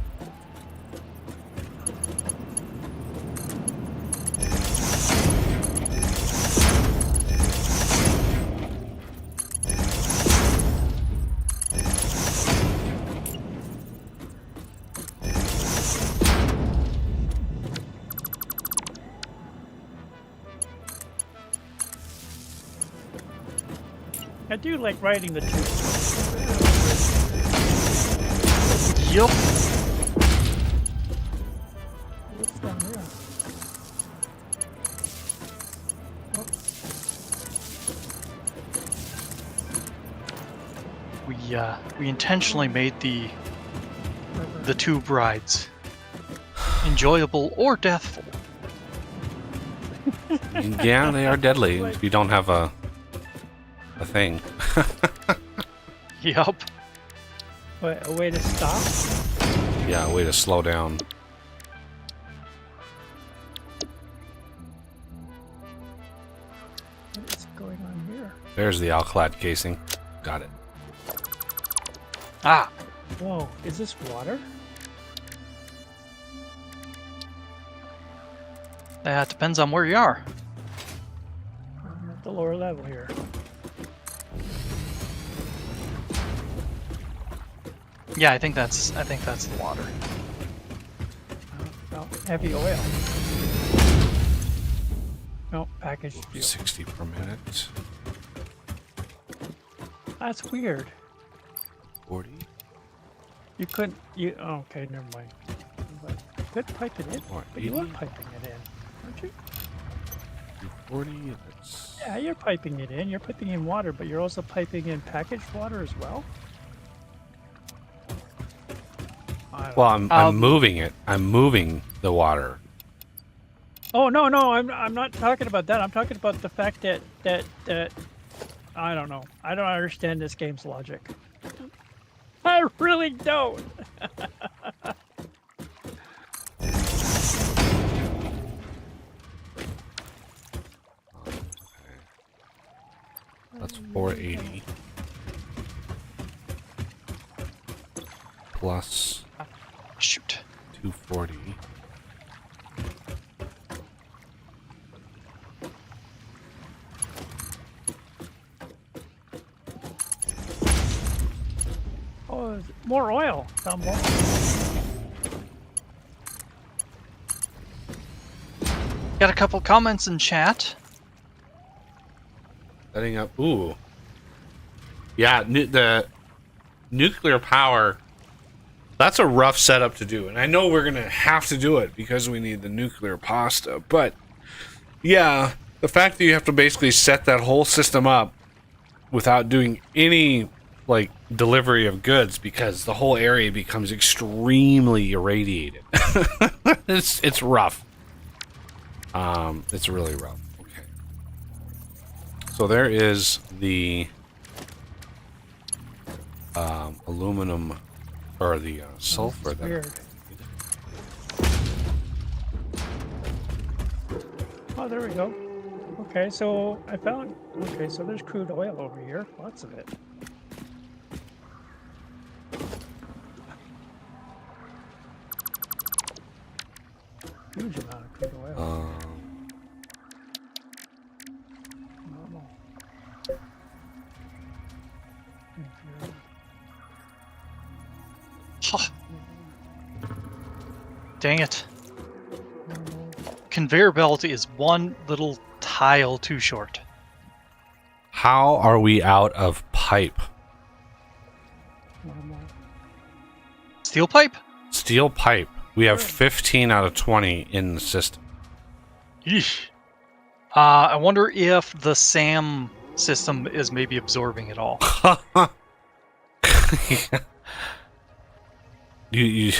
I do like riding the tube. Yup. What's down there? We intentionally made the tube rides enjoyable or deathful. Yeah, they are deadly if you don't have a thing. Yup. What, a way to stop? Yeah, a way to slow down. What's going on here? There's the Alclad casing. Got it. Ah, Whoa, is this water? that depends on where you are. I'm at the lower level here. Yeah, I think that's the water. Oh, heavy oil. No, packaged fuel. 60 per minute. That's weird. 40. You couldn't. Oh, okay, never mind. But you could pipe it in. Or But you are 80. piping it in, aren't you? 40. That's Yeah, you're piping it in. You're piping in water, but you're also piping in packaged water as well. well, I'm moving it. I'm moving the water. Oh no, I'm not talking about that. I'm talking about the fact that I don't know. I don't understand this game's logic. I really don't. That's 480. Plus Shoot. 240. Oh, more oil down below. Got a couple comments in chat. Setting up. Ooh. Yeah, the nuclear power. That's a rough setup to do, and I know we're gonna have to do it because we need the nuclear pasta. But yeah, the fact that you have to basically set that whole system up without doing any like delivery of goods because the whole area becomes extremely irradiated. It's rough. It's really rough. Okay. So there is the aluminum or the sulfur That's that weird. Oh, there we go. Okay, so I found. Okay, so there's crude oil over here. Lots of it. Huge amount of crude oil. Normal. Huh. Dang it. Conveyor belt is one little tile too short. How are we out of pipe? Normal. Steel pipe? Steel pipe. We have 15 out of 20 in the system. Yeesh. I wonder if the SAM system is maybe absorbing it all. you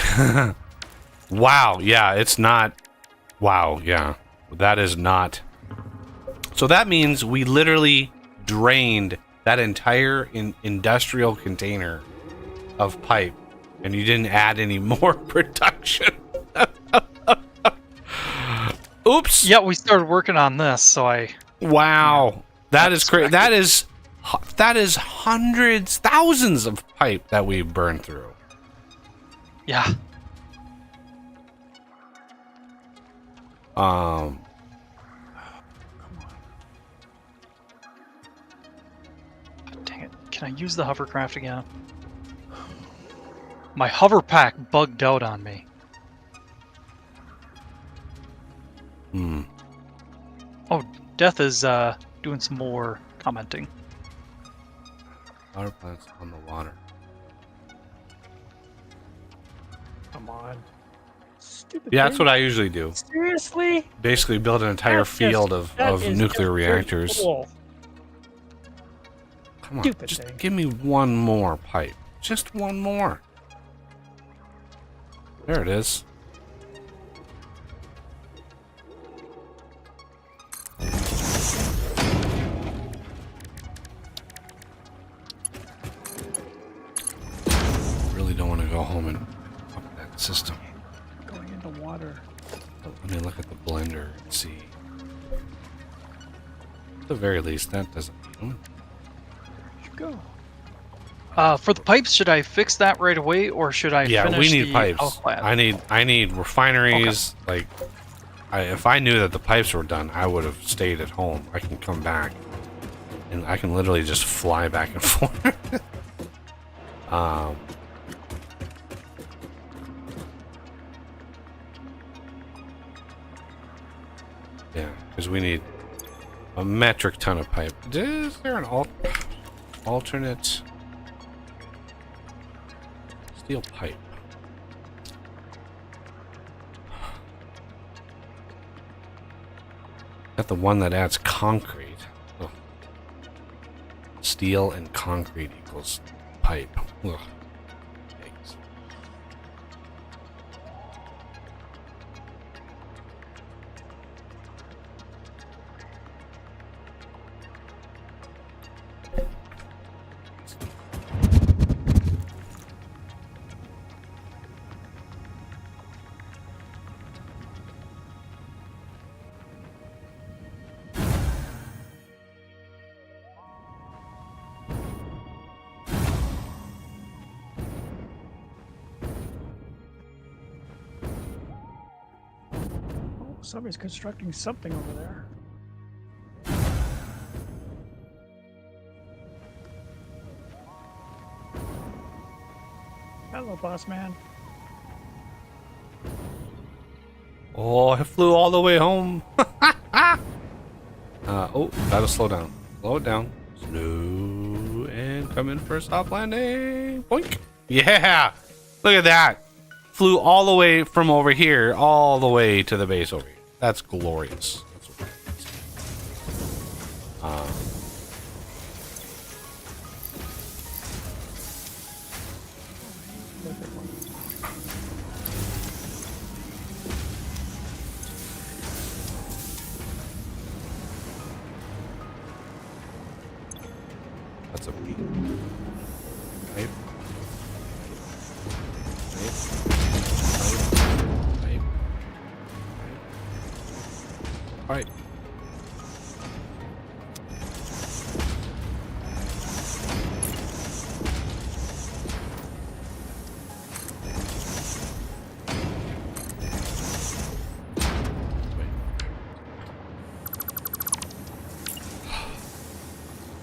Wow, yeah, it's not. Wow, yeah. That is not. So that means we literally drained that entire industrial container of pipe, and you didn't add any more production. Oops. Yeah, we started working on this, so Wow. That is crazy. That is hundreds, thousands of pipe that we burned through. yeah. Um Dang it. Can I use the hovercraft again? My hover pack bugged out on me. Oh, Death is doing some more commenting. Power plants on the water. Come on. Stupid. Yeah, that's thing. what I usually do. Seriously? Basically build an entire That's field just- of that is nuclear just reactors. cool. Come on, Stupid just thing. give me one more pipe. Just one more. There it is. Really don't want to go home and up that system. Going into water. Let me look at the blender and see. At the very least, that doesn't. Where'd you go? For the pipes, should I fix that right away, or should I Yeah, finish we need the pipes. outclad? I need refineries. Like, if I knew that the pipes were done, I would have stayed at home. I can come back, and I can literally just fly back and forth. Yeah, because we need a metric ton of pipe. Is there an alternate steel pipe? Got the one that adds concrete. Ugh. Steel and concrete equals pipe. Ugh. Yikes. Oh, somebody's constructing something over there. Hello, boss man. Oh, I flew all the way home. Oh, gotta slow down. Slow it down. Slow and come in for a soft landing. Boink. Yeah. Look at that. Flew all the way from over here, all the way to the base over here. That's glorious. That's what that is. That's a B. Pipe. Pipe. Pipe. Pipe.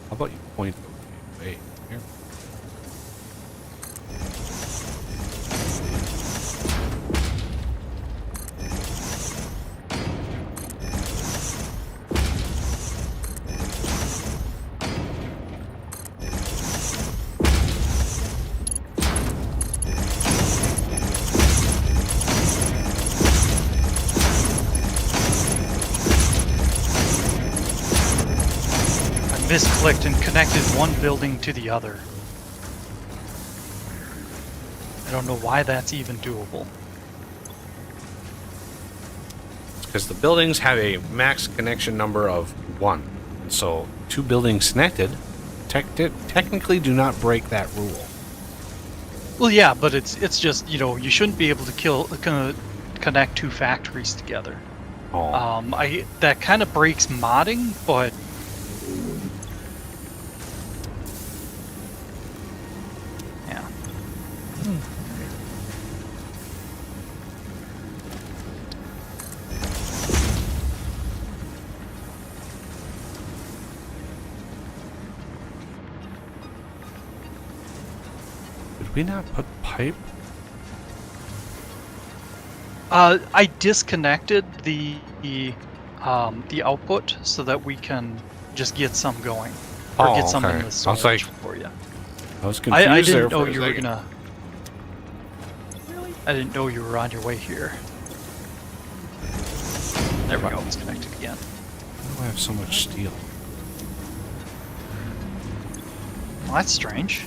How about you point the way here? Misclicked and connected one building to the other. I don't know why that's even doable. Because the buildings have a max connection number of 1. And so 2 buildings connected technically do not break that rule. Well, yeah, but it's just, you know, you shouldn't be able to connect 2 factories together. Oh. That kind of breaks modding, but yeah. Did we not put pipe? I disconnected the output so that we can just get some going, or Oh, get some okay. in the I was storage like- for you. I was confused I there didn't for know a you were second. gonna. I didn't know you were on your way here. There we go. It's connected again. Why do I have so much steel? Well, that's strange.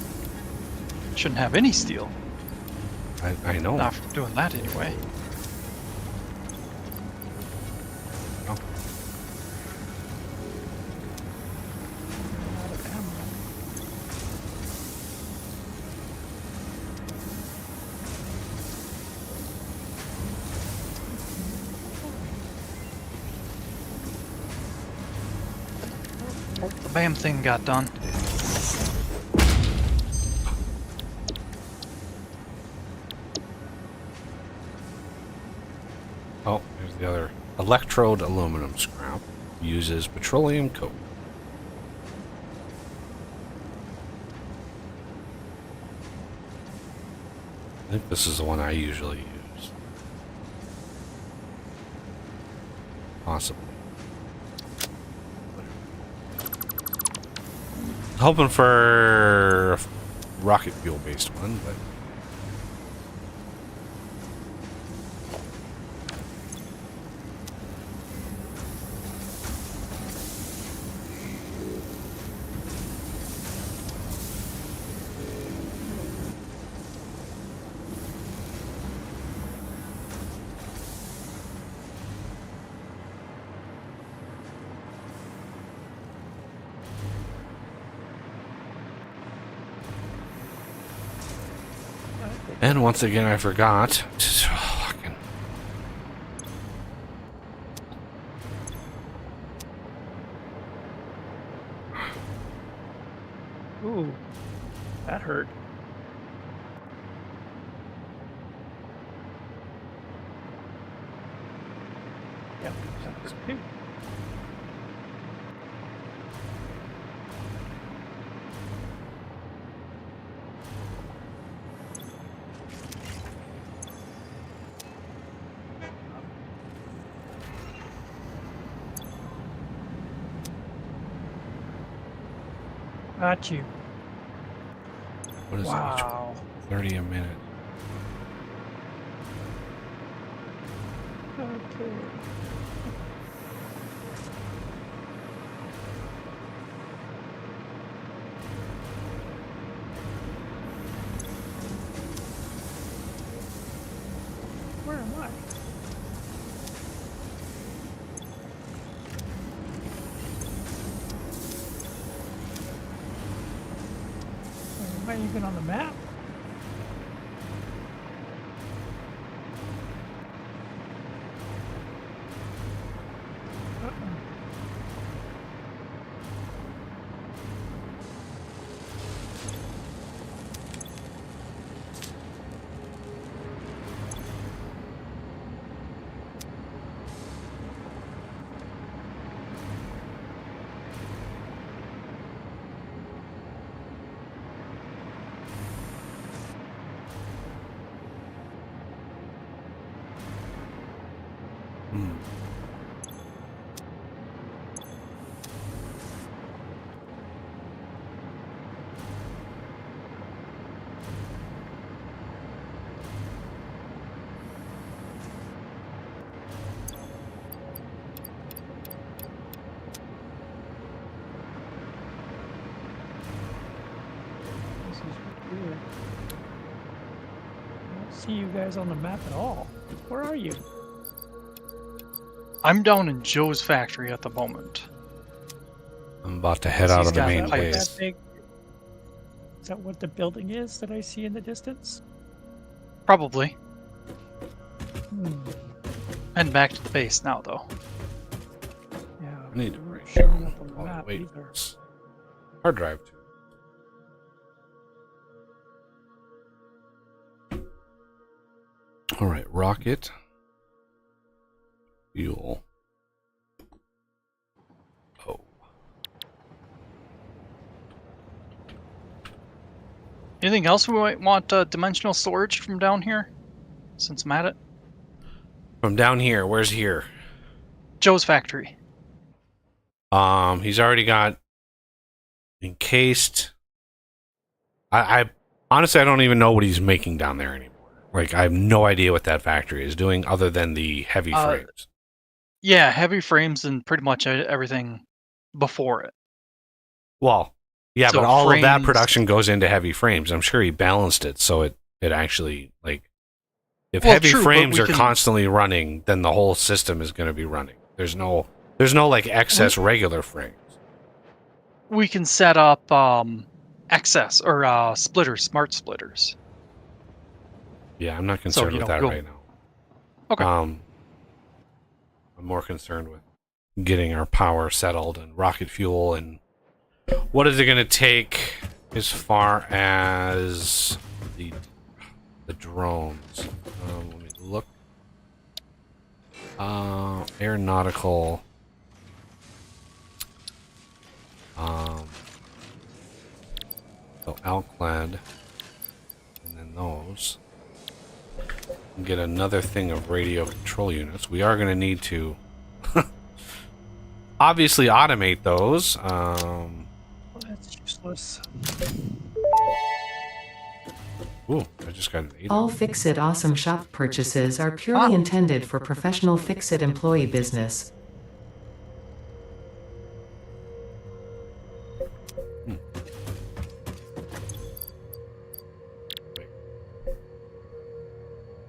Shouldn't have any steel. I know. Not for doing that anyway. Oh. The BAM thing got done. Oh, here's the other. Electrode aluminum scrap uses petroleum coke. I think this is the one I usually use. Possibly. Hoping for a rocket fuel based one, but and once again I forgot. Fucking. Ooh, that hurt. Yep, that was okay. Got you. What is Wow. it? 30 a minute. Okay. Where am I? not even on the map. Uh-uh. Hmm. This is weird. I don't see you guys on the map at all. Where are you? I'm down in Joe's factory at the moment. I'm about to head out He's of the got main that pipe. base. That big? Is that what the building is that I see in the distance? Probably. Hmm. And back to the base now, though. Yeah. I need to they weren't write showing down. up on the Oh, map wait. either. Hard drive. All right, rocket, fuel. Oh, Anything else we might want dimensional storage from down here? Since I'm at it. from down here. Where's here? Joe's factory. He's already got encased. I honestly I don't even know what he's making down there anymore. Like I have no idea what that factory is doing other than the heavy frames. Yeah, heavy frames and pretty much everything before it. Well, yeah, So but all of that frames- production goes into heavy frames. I'm sure he balanced it so it actually like if Well, heavy true, but frames we are can- constantly running, then the whole system is going to be running. There's no like excess regular frames. We can set up excess or splitters, smart splitters. Yeah, I'm not concerned you with know, that go- right now. Okay. I'm more concerned with getting our power settled and rocket fuel and what is it going to take as far as the drones. Let me look. Aeronautical. So Alclad, and then those. Get another thing of radio control units. We are going to need to obviously automate those. Well, that's useless. Ooh, I just got an 8. All Fix-It Awesome Shop purchases are purely intended for professional Fix-It employee business.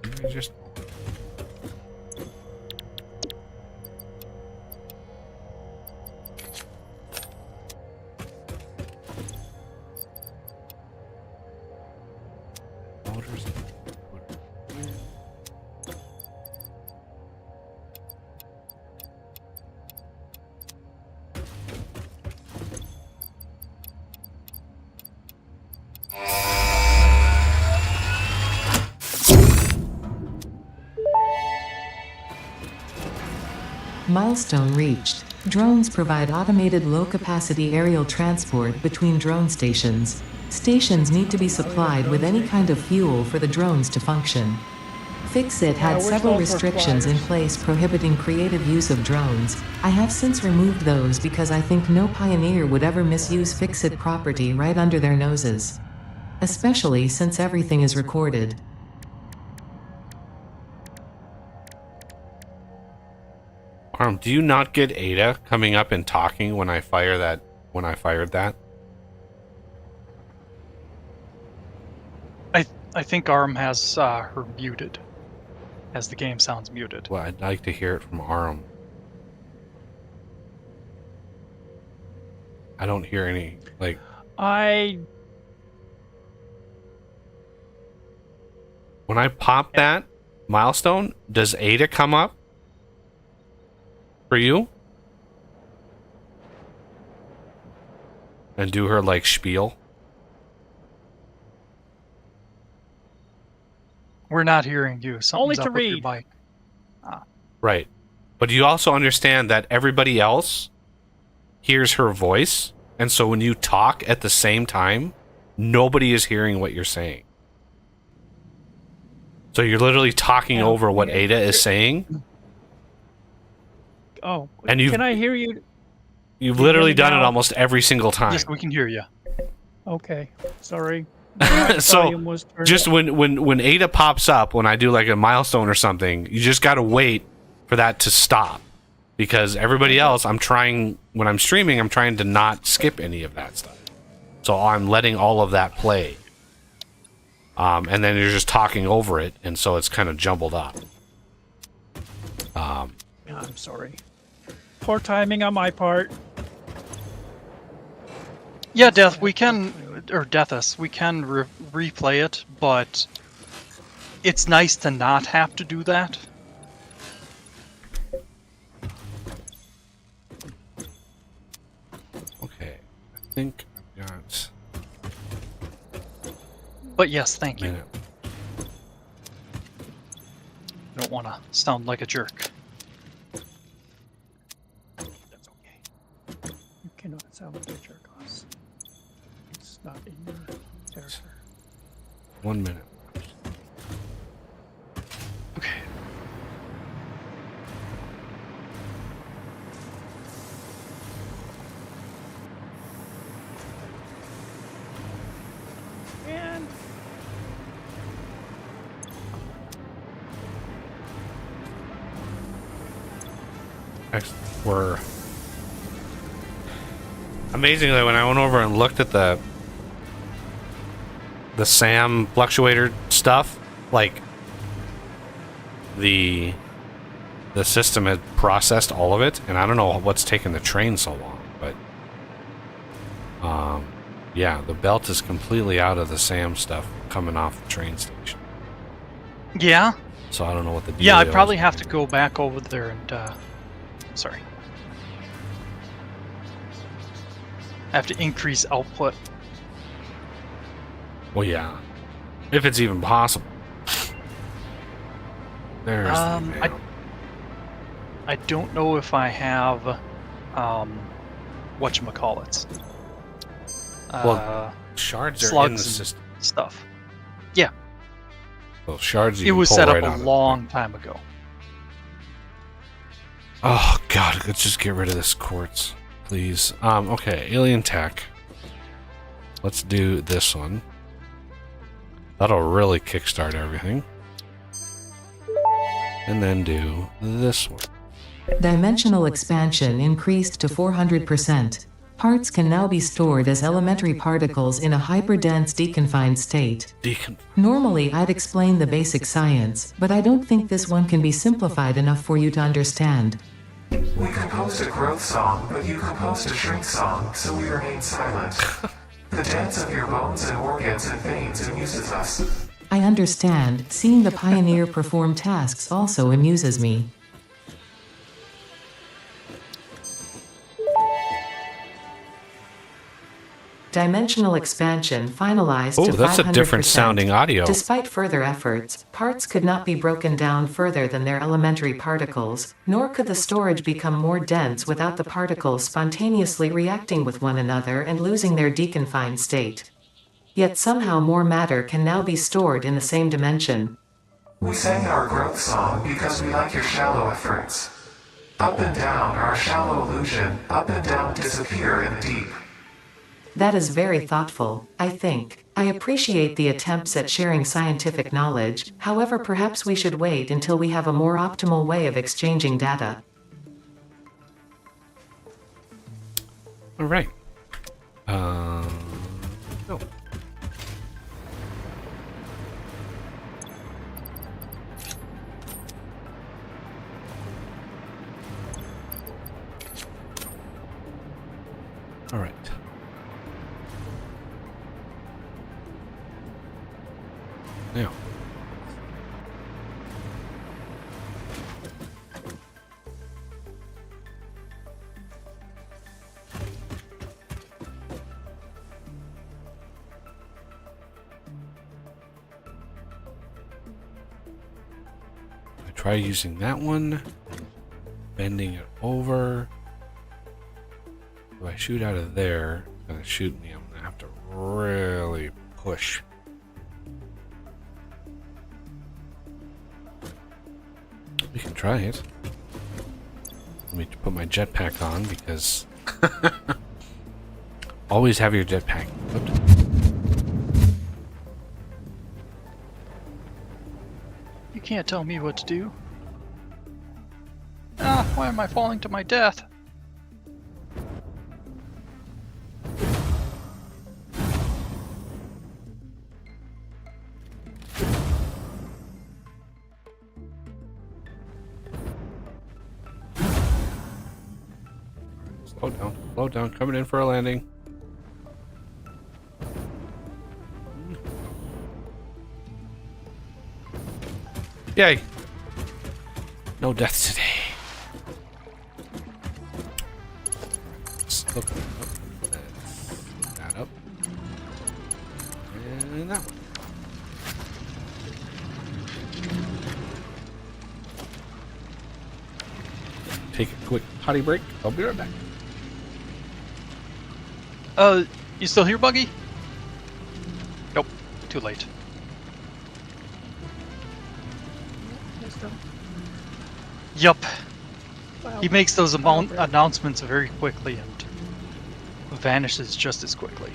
Didn't I just... Motors. Milestone reached. Drones provide automated low-capacity aerial transport between drone stations. Stations need to be supplied with any kind of fuel for the drones to function. Fix-It Yeah, had wish several those were restrictions in flyers. place prohibiting creative use of drones. I have since removed those because I think no pioneer would ever misuse Fix-It property right under their noses. Especially since everything is recorded. Do you not get Ada coming up and talking when I fire that? When I fired that? I think ARM has her muted, as the game sounds muted. Well, I'd like to hear it from Aram. I don't hear any like. I when I pop that milestone, does Ada come up for you? And do her, like, spiel? We're not hearing you. Something's Only to up with your read. mic. Right. But do you also understand that everybody else hears her voice? And so when you talk at the same time, nobody is hearing what you're saying. So you're literally talking over what Ada is saying. Oh, And can I hear you? You've You hear literally me done it now? almost every single time. Yes, we can hear you. Okay, sorry. So Volume was turned just up. when Ada pops up, when I do like a milestone or something, you just gotta wait for that to stop. Because everybody else, when I'm streaming, I'm trying to not skip any of that stuff. So I'm letting all of that play. And then you're just talking over it, and so it's kind of jumbled up. I'm sorry. Poor timing on my part. Yeah, Death, we can, or Deathus, we can replay it, but it's nice to not have to do that. Okay, I think I've got But yes, thank a you. minute. I don't want to sound like a jerk. That's okay. You cannot sound like a jerk, Oz. It's not in your character. 1 minute. Okay. And We're amazingly, when I went over and looked at the SAM fluctuator stuff, like the system had processed all of it, and I don't know what's taken the train so long, but yeah, the belt is completely out of the SAM stuff coming off the train station. Yeah? So I don't know what the deal Yeah, is. I'd probably have to go back over there and, sorry. I have to increase output. Well, yeah, if it's even possible. There's the email. I don't know if I have, whatchamacallits. Well, shards are in slugs the and system. stuff. Yeah, Well, shards you it can was pull set right up on a it. long time ago. Oh god, let's just get rid of this quartz, please. Okay, alien tech. Let's do this one. That'll really kickstart everything. And then do this one. Dimensional expansion increased to 400%. Parts can now be stored as elementary particles in a hyperdense deconfined state. Normally I'd explain the basic science, but I don't think this one can be simplified enough for you to understand. We composed a growth song, but you composed a shrink song, so we remain silent. The dance of your bones and organs and veins amuses us. I understand, seeing the pioneer perform tasks also amuses me. Dimensional expansion finalized Oh, to 500%. that's a different sounding audio. Despite further efforts, parts could not be broken down further than their elementary particles, nor could the storage become more dense without the particles spontaneously reacting with one another and losing their deconfined state. Yet somehow more matter can now be stored in the same dimension. We sang our growth song because we like your shallow efforts. Up and down our shallow illusion, up and down disappear in the deep. That is very thoughtful, I think. I appreciate the attempts at sharing scientific knowledge, however perhaps we should wait until we have a more optimal way of exchanging data. All right. Oh. All right. Now, try using that one. Bending it over. If I shoot out of there, it's gonna shoot me. I'm gonna have to really push. We can try it. Let me put my jetpack on because always have your jetpack equipped. You can't tell me what to do. Ah, why am I falling to my death? Slow down, coming in for a landing. Yay! No deaths today. Let's look up. Let's that up. And that one. Take a quick potty break. I'll be right back. You still here, Buggy? Nope, too late. Yup. Well, He makes those well, announcements very quickly and vanishes just as quickly.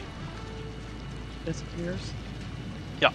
disappears. Yeah.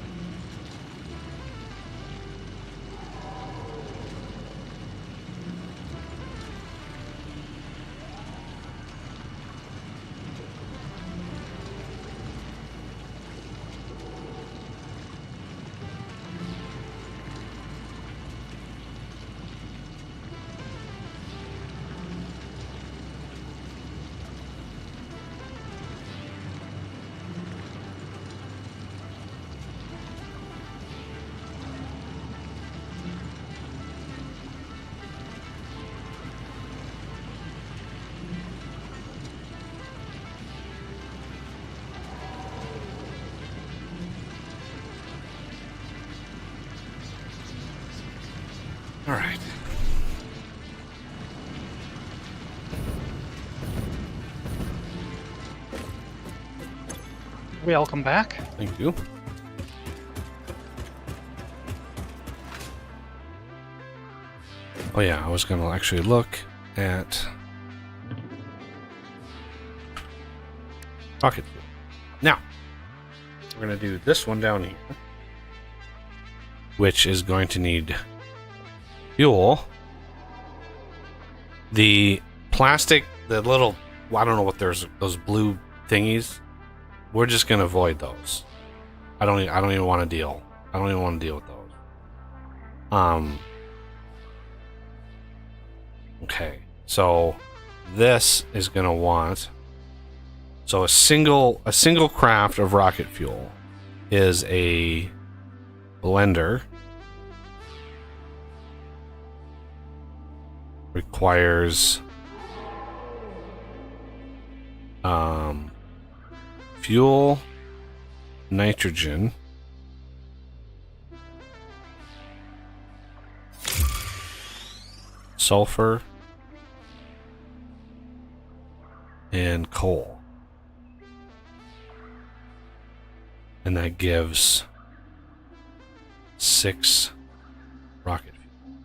All right. Welcome back. Thank you. Oh yeah, I was gonna actually look at rocket fuel. Now, we're gonna do this one down here, which is going to need fuel. The plastic, the little, I don't know what there's those blue thingies. We're just gonna avoid those. I don't even want to deal. I don't even want to deal with those. Okay, so this is gonna want. So a single craft of rocket fuel is a blender. Requires fuel, nitrogen, sulfur, and coal. And that gives 6 rocket fuel.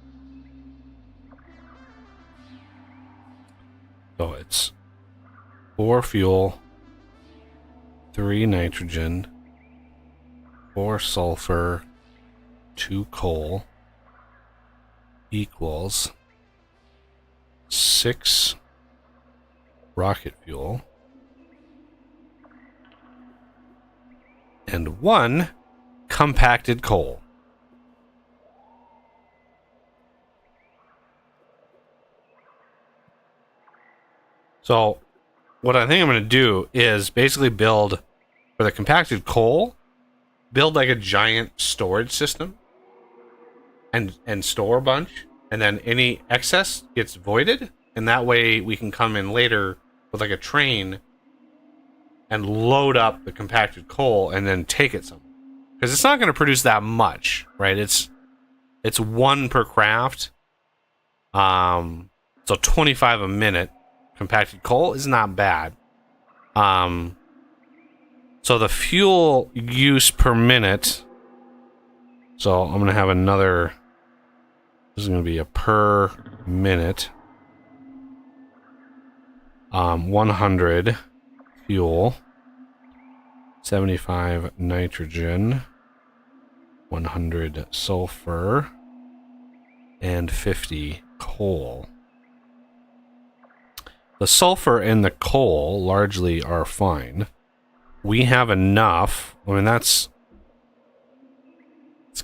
So it's 4 fuel, 3 nitrogen, 4 sulfur, 2 coal equals 6 rocket fuel and 1 compacted coal. So what I think I'm going to do is basically build, for the compacted coal, build like a giant storage system and store a bunch, and then any excess gets voided, and that way we can come in later with like a train and load up the compacted coal and then take it somewhere. Because it's not going to produce that much, right? It's It's 1 per craft. So 25 a minute. Compacted coal is not bad. So the fuel use per minute. So I'm gonna have another. This is gonna be a per minute. 100 fuel, 75 nitrogen, 100 sulfur, and 50 coal. The sulfur and the coal largely are fine. We have enough. I mean, it's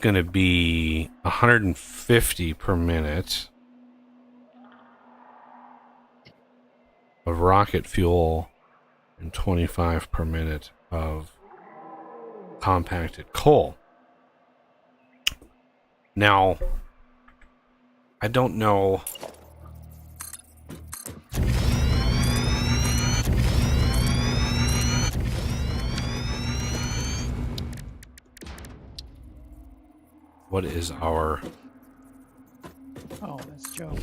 going to be 150 per minute of rocket fuel and 25 per minute of compacted coal. Now, I don't know. What is our... Oh, that's Joe.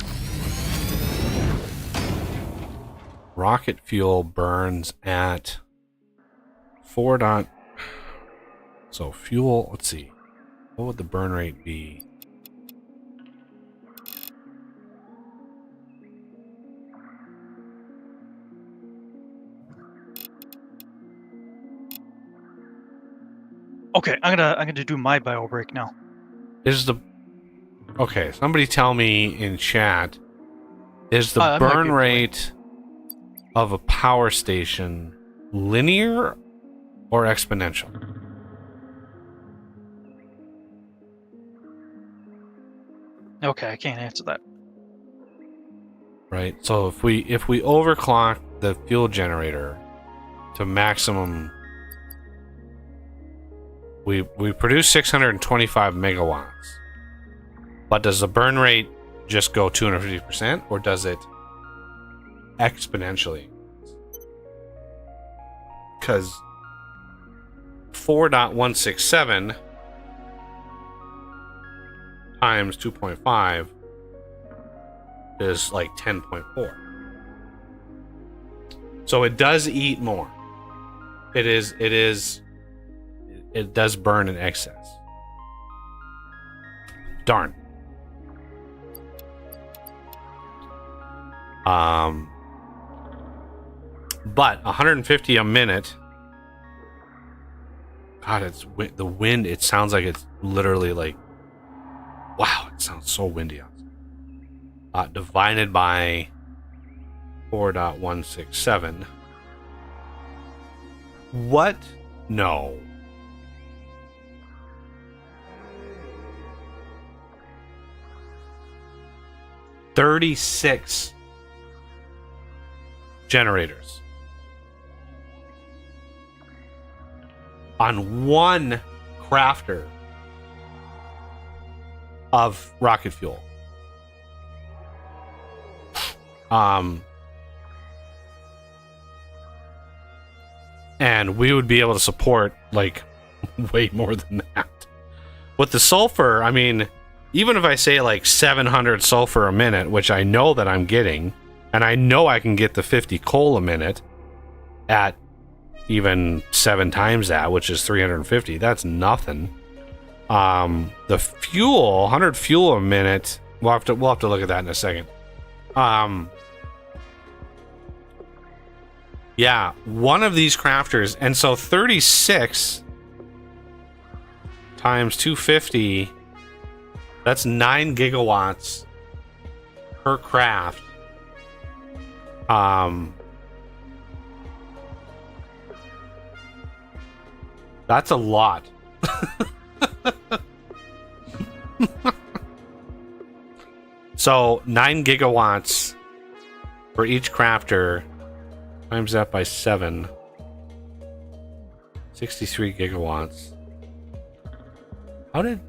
Rocket fuel burns at 4 dot... So fuel, let's see. What would the burn rate be? Okay, I'm gonna do my bio break now. Is the... Okay, somebody tell me in chat. Is the I'm not burn good rate of a power station linear or exponential? Okay, I can't answer that. Right. So if we overclock the fuel generator to maximum, we produce 625 megawatts. But does the burn rate just go 250%, or does it exponentially? Because 4.167 times 2.5 is like 10.4. So it does eat more. It does burn in excess. Darn. But 150 a minute. God, it's the wind. It sounds like it's literally like, wow, it sounds so windy outside. Divided by 4.167. What? No. $36 generators on one crafter of rocket fuel. And we would be able to support like way more than that. With the sulfur, I mean, even if I say like 700 sulfur a minute, which I know that I'm getting, and I know I can get the 50 coal a minute at even 7 times that, which is 350. That's nothing. The fuel, 100 fuel a minute. We'll have to look at that in a second. Yeah, one of these crafters, and so 36 times 250. That's 9 gigawatts per craft. That's a lot. So 9 gigawatts for each crafter, times that by 7. 63 gigawatts. How did...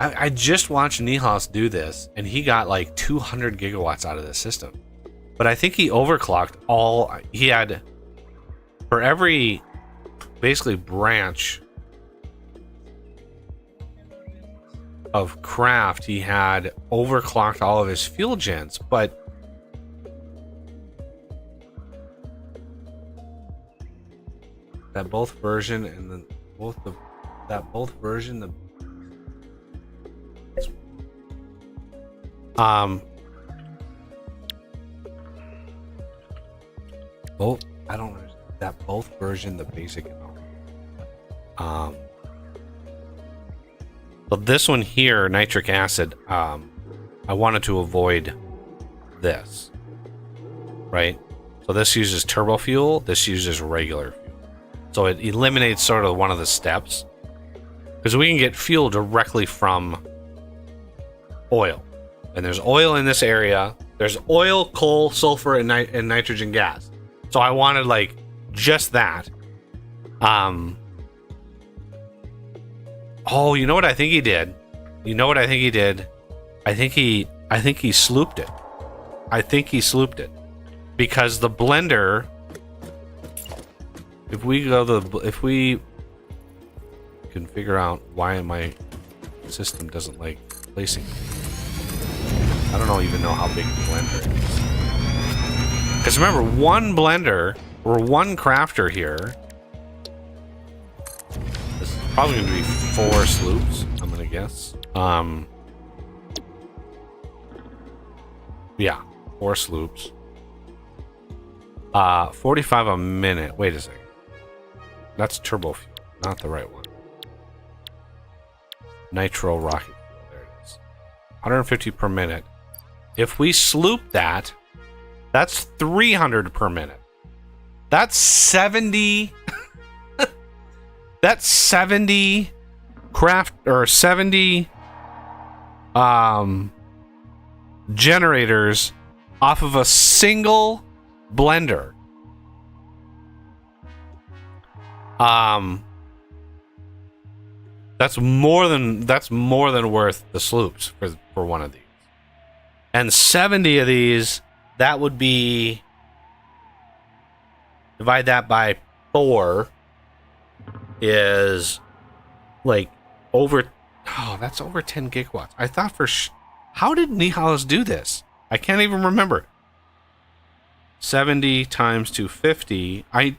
I just watched Nihas do this, and he got like 200 gigawatts out of this system. But I think he overclocked all... He had... For every, basically, branch... of craft, he had overclocked all of his fuel gens, but that both version and then both version both I don't understand that both version the basic but this one here, nitric acid, I wanted to avoid this, right? So this uses turbo fuel, this uses regular fuel. So it eliminates sort of one of the steps, because we can get fuel directly from oil. And there's oil in this area. There's oil, coal, sulfur, and nitrogen gas. So I wanted like just that. Oh, you know what I think he did? I think he slooped it. Because the blender, if we can figure out why my system doesn't like placing it. I don't even know how big the blender is. Because remember, one blender or one crafter here. This is probably going to be 4 sloops, I'm going to guess. Yeah, 4 sloops. 45 a minute. Wait a second. That's turbo fuel, not the right one. Nitro rocket fuel. There it is. 150 per minute. If we sloop that, that's 300 per minute. That's 70. That's 70 craft or 70 generators off of a single blender. That's more than worth the sloops for one of these. And 70 of these, that would be, divide that by 4, is like over, that's over 10 gigawatts. I thought how did Nihalos do this? I can't even remember. 70 times 250. I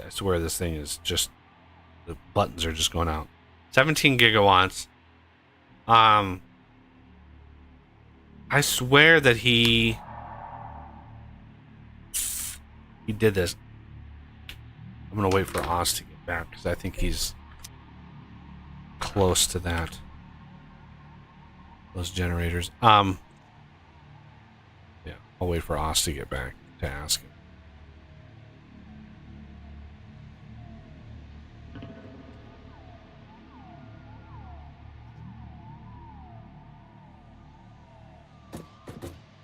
swear this thing is just, the buttons are just going out. 17 gigawatts. I swear that he did this. I'm gonna wait for Oz to get back because I think he's close to that. Those generators. Yeah, I'll wait for Oz to get back to ask him.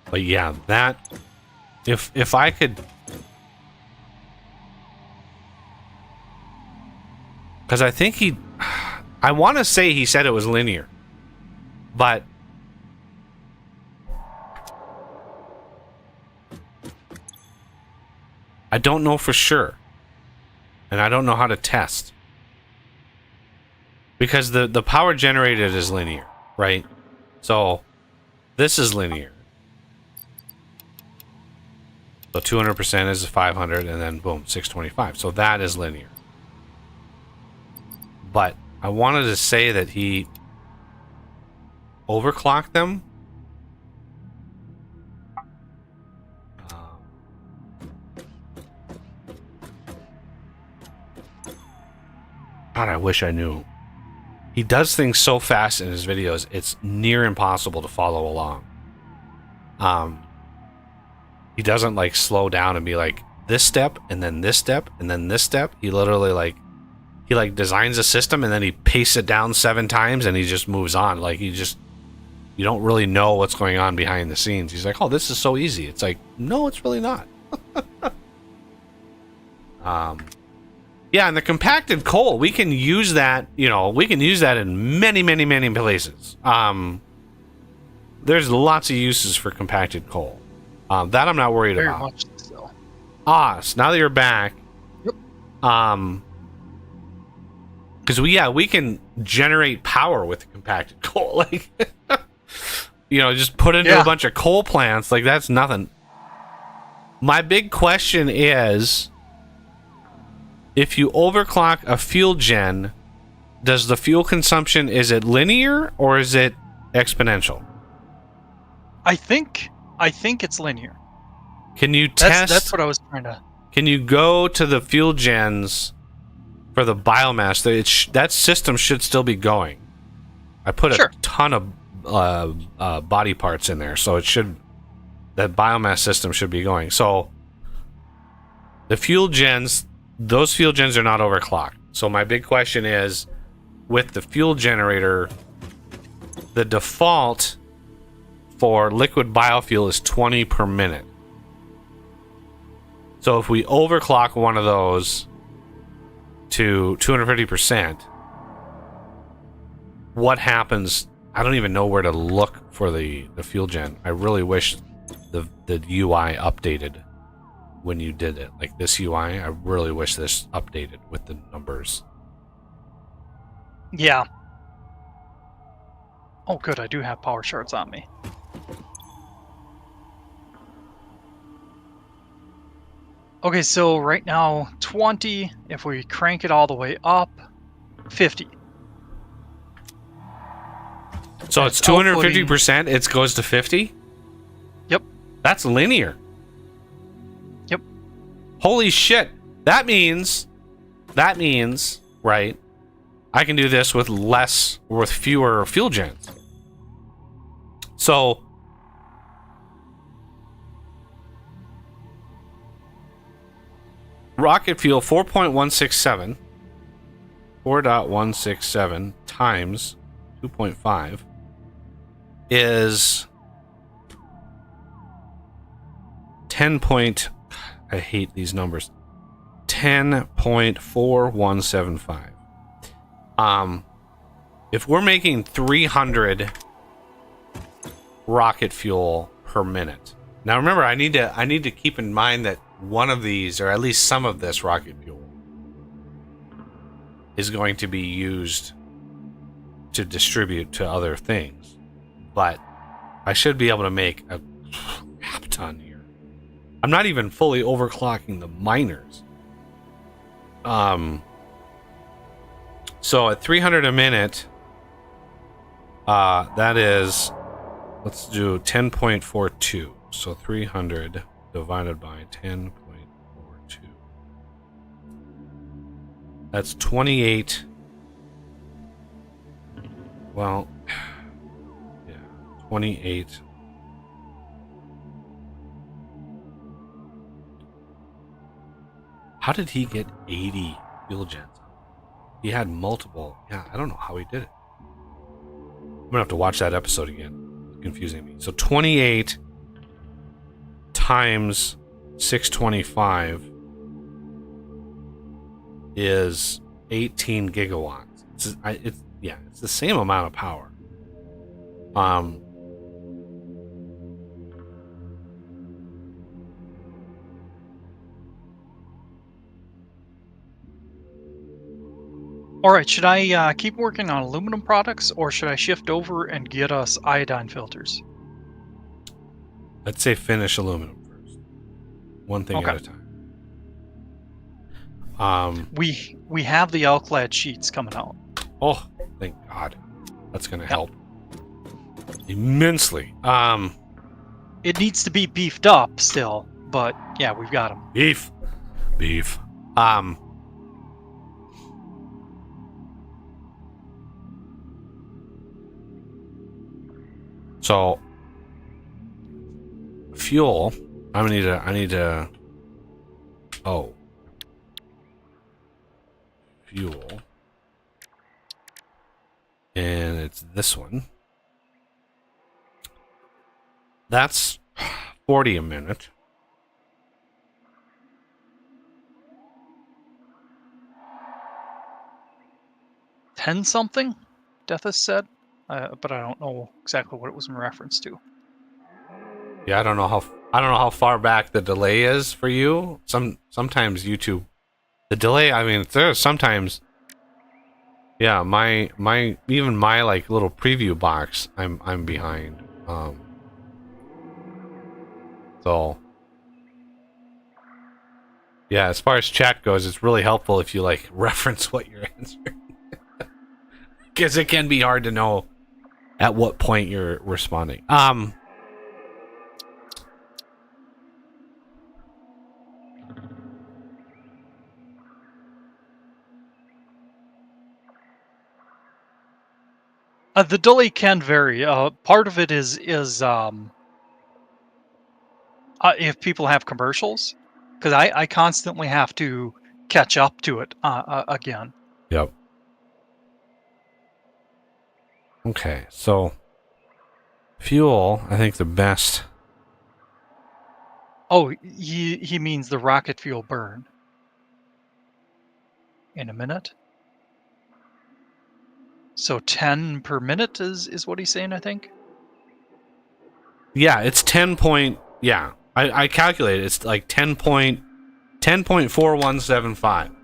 But yeah, that if I could, because I think I want to say he said it was linear, but I don't know for sure, and I don't know how to test, because the power generated is linear, right? So this is linear. So 200% is 500, and then boom, 625. So that is linear. But I wanted to say that he overclocked them. God, I wish I knew. He does things so fast in his videos, it's near impossible to follow along. He doesn't like slow down and be like this step and then this step and then this step. He literally he designs a system and then he pastes it down 7 times and he just moves on. Like you don't really know what's going on behind the scenes. He's like, oh, this is so easy. It's like, no, it's really not. Yeah, and the compacted coal, we can use that, we can use that in many, many, many places. There's lots of uses for compacted coal. That I'm not worried Very about. much so. Now that you're back, Yep. Because we can generate power with the compacted coal. Like, just put into a bunch of coal plants. Like, that's nothing. My big question is, if you overclock a fuel gen, does the fuel consumption, is it linear or is it exponential? I think it's linear. Can you test? That's what I was trying to. Can you go to the fuel gens for the biomass? That system should still be going. I put a ton of body parts in there, so that biomass system should be going. So the fuel gens, those fuel gens are not overclocked. So my big question is, with the fuel generator, the default for liquid biofuel is 20 per minute. So if we overclock one of those to 250%, what happens? I don't even know where to look for the fuel gen. I really wish the UI updated when you did it. Like this UI, I really wish this updated with the numbers. Yeah. Oh, good. I do have power shards on me. Okay, so right now 20. If we crank it all the way up, 50. So it's 250%. It goes to 50. Yep. That's linear. Yep. Holy shit! That means, right? I can do this with fewer fuel gens. So rocket fuel 4.167 times 2.5 is 10 point, I hate these numbers, 10.4175. If we're making 300 rocket fuel per minute. Now remember, I need to keep in mind that one of these, or at least some of this rocket fuel, is going to be used to distribute to other things. But I should be able to make a crap ton here. I'm not even fully overclocking the miners. So at 300 a minute, that is, let's do 10.42. So 300 divided by 10.42. That's 28. Well, yeah, 28. How did he get 80 fuel gens? He had multiple. Yeah, I don't know how he did it. I'm gonna have to watch that episode again. It's confusing me. So 28 times 625 is 18 gigawatts. It's the same amount of power. All right, should I keep working on aluminum products, or should I shift over and get us iodine filters? Let's say finish aluminum first. One thing at a time. We have the Alclad sheets coming out. Oh, thank God. That's going to help immensely. It needs to be beefed up still, but yeah, we've got them. Beef. So fuel, I need to fuel, and it's this one. That's 40 a minute. $10 something, Deathus said, but I don't know exactly what it was in reference to. Yeah, I don't know how far back the delay is for you. Sometimes YouTube, the delay. I mean, there's sometimes Yeah, my even my like little preview box, I'm behind. So yeah, as far as chat goes, it's really helpful if you like reference what you're answering, because it can be hard to know at what point you're responding. The delay can vary. Part of it is if people have commercials, because I constantly have to catch up to it again. Yep. Okay, so fuel, I think the best. Oh, he means the rocket fuel burn. In a minute. So 10 per minute is what he's saying, I think. Yeah, it's 10 point. Yeah, I calculated. It's like 10.4175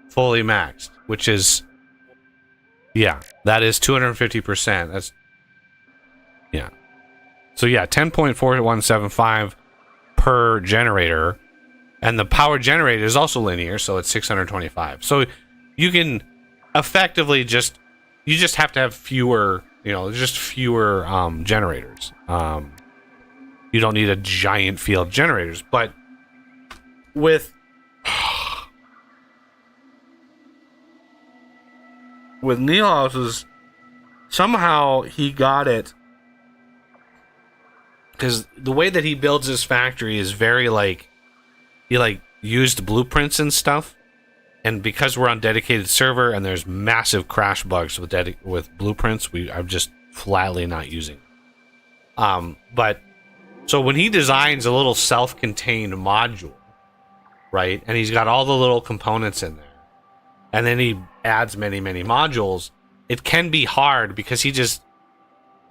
fully maxed, which is, yeah, that is 250%. That's, yeah. So yeah, 10.4175 per generator, and the power generator is also linear, so it's 625. So you can effectively you just have to have fewer, just fewer generators. You don't need a giant field of generators, but with Neilhouse's, somehow he got it, because the way that he builds his factory is very he used blueprints and stuff, and because we're on dedicated server and there's massive crash bugs with blueprints, I'm just flatly not using but so when he designs a little self-contained module, right, and he's got all the little components in there, and then he adds many modules, it can be hard because it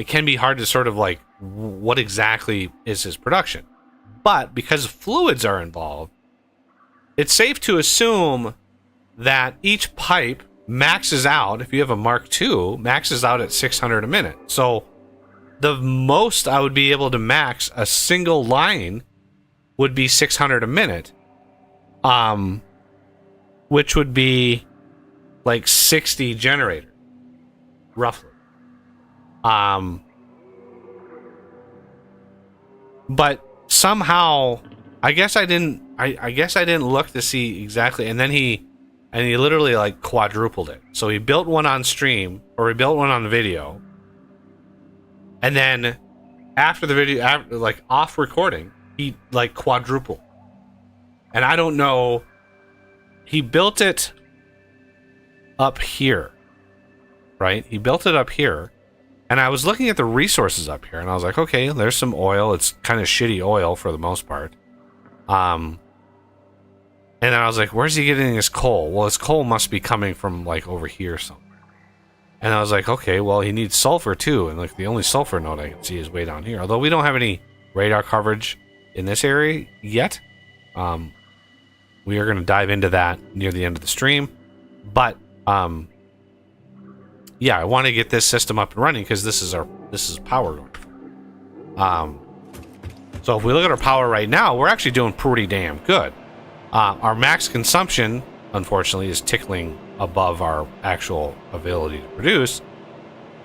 can be hard to sort of like, what exactly is his production. But because fluids are involved, it's safe to assume that each pipe maxes out, if you have a Mark II, maxes out at 600 a minute. So the most I would be able to max a single line would be 600 a minute, which would be like 60 generators, roughly. But somehow, I guess I didn't look to see exactly, and then he literally like quadrupled it. So he built one on stream, or he built one on the video, and then after the video, like off recording, he like quadrupled. And I don't know, he built it up here, right? He built it up here, and I was looking at the resources up here, and I was like, okay, there's some oil. It's kind of shitty oil for the most part. And then I was like, where's he getting his coal? Well, his coal must be coming from like over here somewhere. And I was like, okay, well, he needs sulfur too, and like the only sulfur node I can see is way down here. Although we don't have any radar coverage in this area yet. We are going to dive into that near the end of the stream. But yeah, I want to get this system up and running because this is power going. So if we look at our power right now, we're actually doing pretty damn good. Our max consumption, unfortunately, is tickling above our actual ability to produce.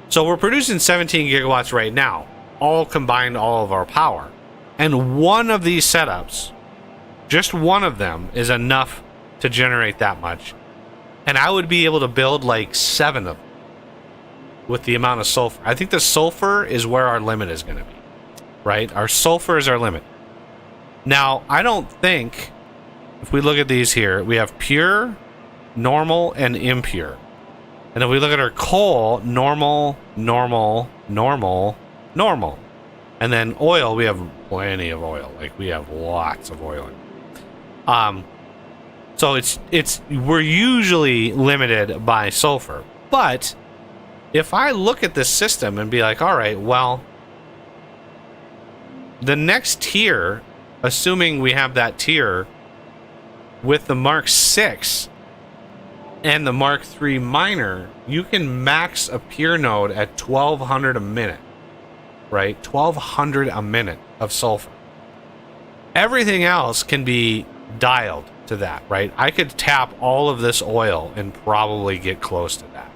So we're producing 17 gigawatts right now, all combined, all of our power. And one of these setups, just one of them, is enough to generate that much. And I would be able to build like 7 of them with the amount of sulfur. I think the sulfur is where our limit is going to be, right? Our sulfur is our limit. Now, I don't think, if we look at these here, we have pure, normal, and impure. And if we look at our coal, normal, normal, normal, normal. And then oil, we have plenty of oil. Like, we have lots of oil. So we're usually limited by sulfur. But if I look at this system and be like, all right, well, the next tier, assuming we have that tier with the Mark 6, and the Mark III Miner, you can max a pier node at 1,200 a minute, right? 1,200 a minute of sulfur. Everything else can be dialed to that, right? I could tap all of this oil and probably get close to that.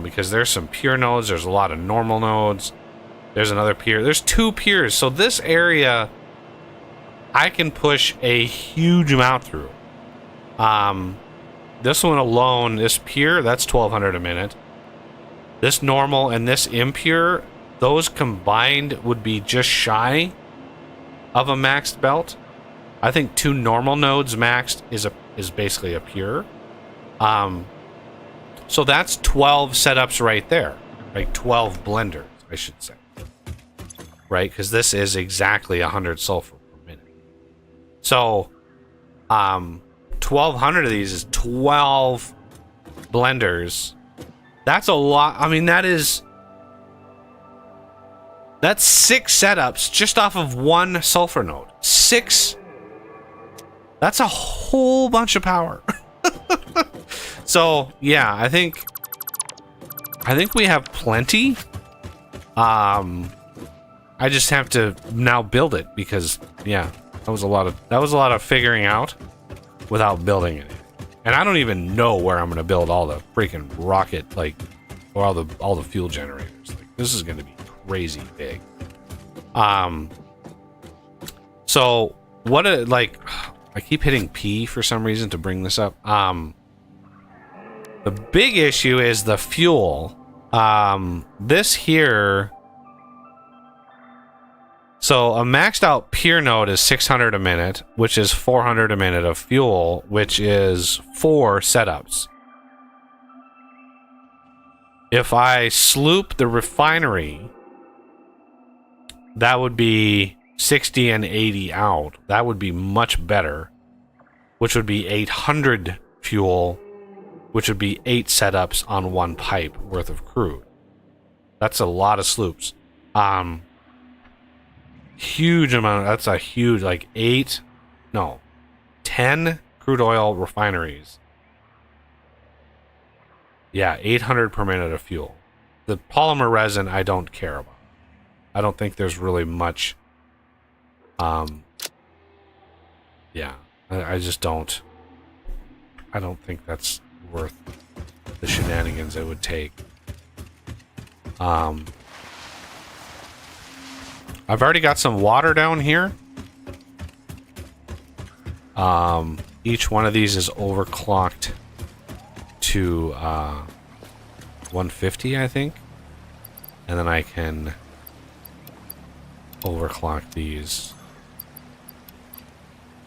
Because there's some pure nodes, there's a lot of normal nodes, there's another pier, there's 2 piers. So this area, I can push a huge amount through. This one alone, this pure, that's 1,200 a minute. This normal and this impure, those combined would be just shy of a maxed belt. I think 2 normal nodes maxed is basically a pure. So that's 12 setups right there. Like 12 blenders, I should say. Right? Because this is exactly 100 sulfur per minute. So, 1,200 of these is 12 blenders. That's a lot. I mean, that's 6 setups just off of 1 sulfur node. 6. That's a whole bunch of power. So yeah, I think we have plenty. I just have to now build it because yeah, that was a lot of figuring out without building it. And I don't even know where I'm gonna build all the freaking rocket or all the fuel generators. Like, this is gonna be crazy big. So what I keep hitting P for some reason to bring this up. The big issue is the fuel. This here. So a maxed out pier node is 600 a minute, which is 400 a minute of fuel, which is 4 setups. If I sloop the refinery, that would be 60 and 80 out. That would be much better, which would be 800 fuel, which would be 8 setups on 1 pipe worth of crude. That's a lot of sloops. Huge amount. That's a huge, 10 crude oil refineries. Yeah, 800 per minute of fuel. The polymer resin, I don't care about. I don't think there's really much. Yeah, I just don't. I don't think that's worth the shenanigans it would take. I've already got some water down here. Each one of these is overclocked to 150, I think. And then I can overclock these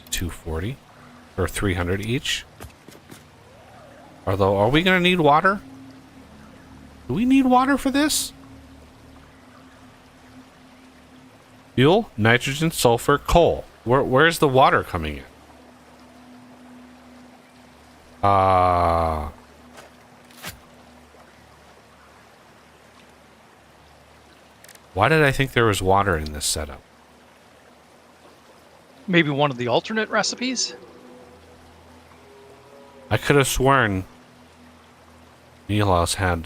to 240 or 300 each. Although, are we going to need water? Do we need water for this? Fuel, nitrogen, sulfur, coal. Where's the water coming in? Why did I think there was water in this setup? Maybe one of the alternate recipes? I could have sworn Neilhouse had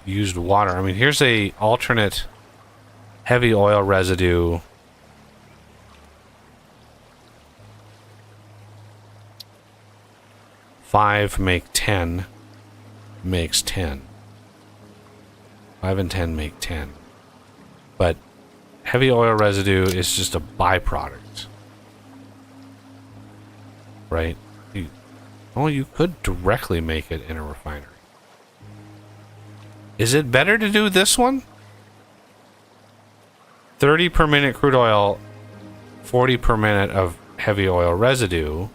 used water. I mean, here's a alternate heavy oil residue. Five make 10 makes 10. 5 and 10 make 10. But heavy oil residue is just a byproduct. Right? You could directly make it in a refinery. Is it better to do this one? 30 per minute crude oil, 40 per minute of heavy oil residue.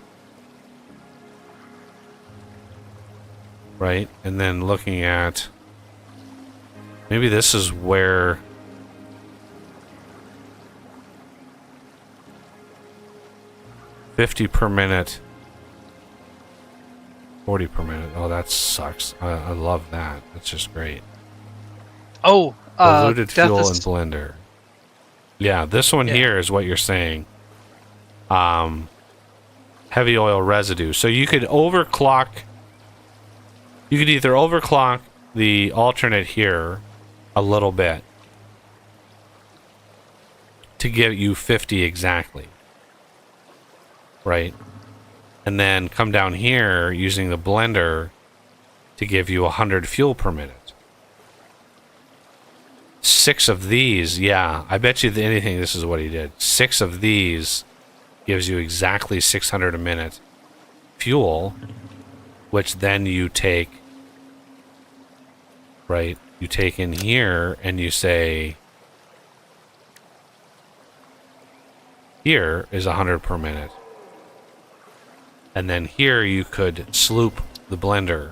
Right? And then looking at... Maybe this is where... $50 per minute, 40 per minute. Oh, that sucks. I love that. That's just great. Oh, diluted fuel and blender. Yeah, this one here is what you're saying. heavy oil residue. So you could overclock. You could either overclock the alternate here a little bit to give you 50 exactly, right? And then come down here using the blender to give you 100 fuel per minute. 6 of these, yeah, I bet you anything this is what he did. 6 of these gives you exactly 600 a minute fuel, which then you take, right? You take in here and you say, here is 100 per minute. And then here you could sloop the blender.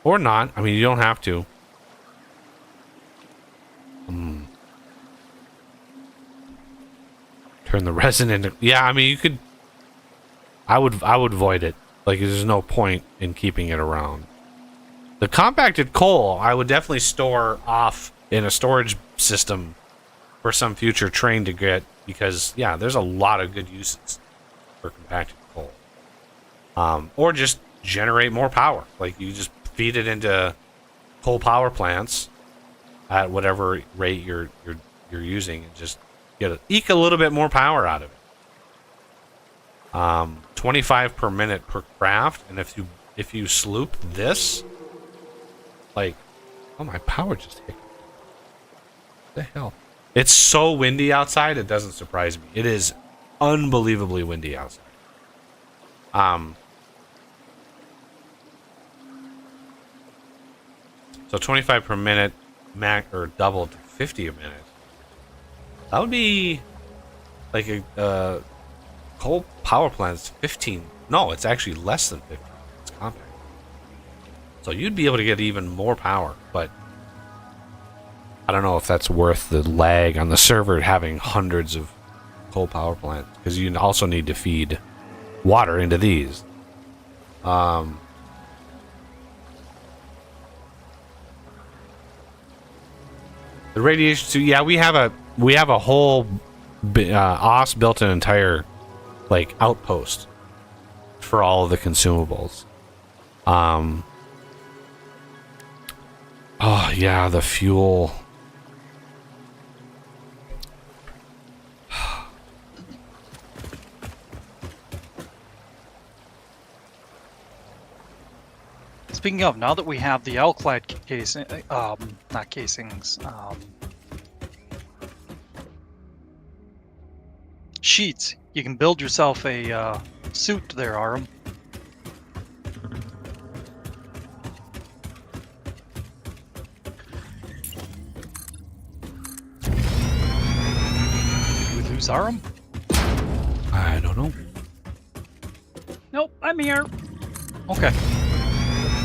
Or not. I mean, you don't have to. Turn the resin into... Yeah, I mean, you could... I would void it. Like, there's no point in keeping it around. The compacted coal, I would definitely store off in a storage system for some future train to get, because, yeah, there's a lot of good uses for compacted coal. Or just generate more power. Like, you just feed it into coal power plants at whatever rate you're using, and just eke a little bit more power out of it. 25 per minute per craft, and if you sloop this, like, oh, my power just hit. What the hell? It's so windy outside, it doesn't surprise me. It is unbelievably windy outside. So 25 per minute, or double to 50 a minute. That would be like a coal power plant's 15. No, it's actually less than 50. It's compact. So you'd be able to get even more power, but I don't know if that's worth the lag on the server having hundreds of coal power plants, because you also need to feed water into these. The radiation suit, yeah, we have a whole OS built an entire like outpost for all of the consumables. Oh yeah, the fuel. Speaking of, now that we have the Alclad casing, not casings, sheets, you can build yourself a suit there, Aram. Did we lose Aram? I don't know. Nope, I'm here. Okay.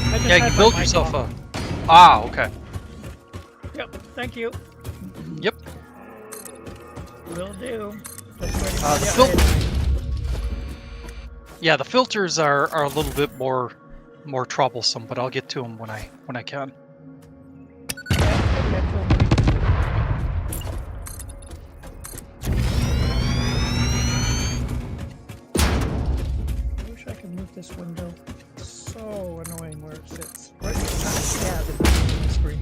I just Yeah, you had can my build mic yourself on. a... Ah, okay. Yep, thank you. Yep. Will do. Just waiting The for the fil- Yeah, the filters are a little bit more troublesome, but I'll get to them when I can. I wish I could move this window. It's so annoying where it sits. Right stab in the screen.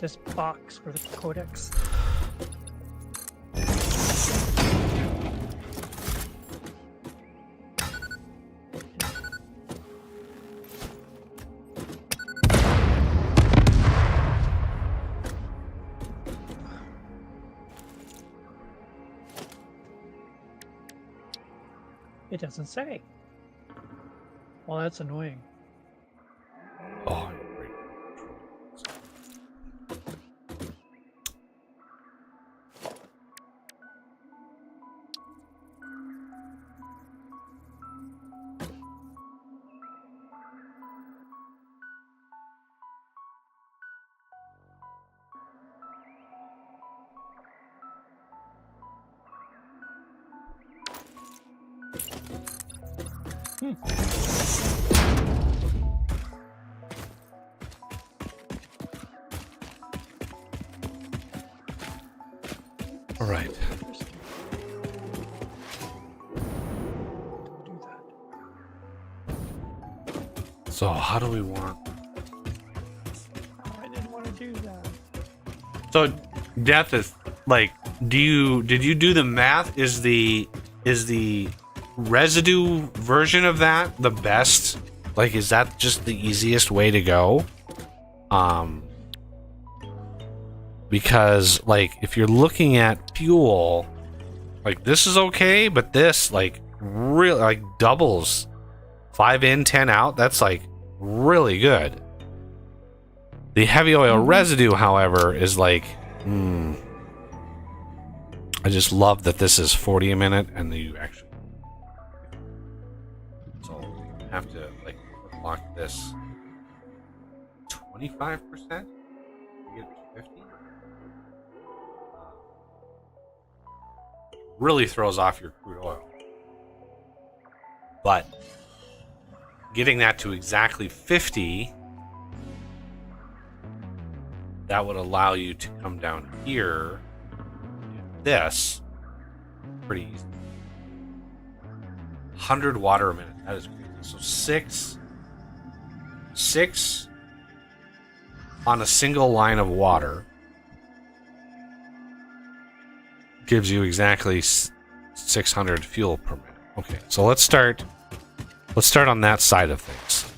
This box for the codecs. It doesn't say. Well, that's annoying. Oh, all right. So how do we want? Oh, I didn't want to do that. So death is like, did you do the math? Is the residue version of that the best? Like, is that just the easiest way to go? Because like if you're looking at fuel, like this is okay, but this like really like doubles 5 in 10 out. That's like really good. The heavy oil residue, however, is like I just love that this is 40 a minute and you actually so you have to like lock this 25%. You get 50. Really throws off your crude oil. But getting that to exactly 50, that would allow you to come down here. This pretty easy. 100 water a minute. That is crazy. So six on a single line of water gives you exactly 600 fuel per minute. Okay, so let's start on that side of things.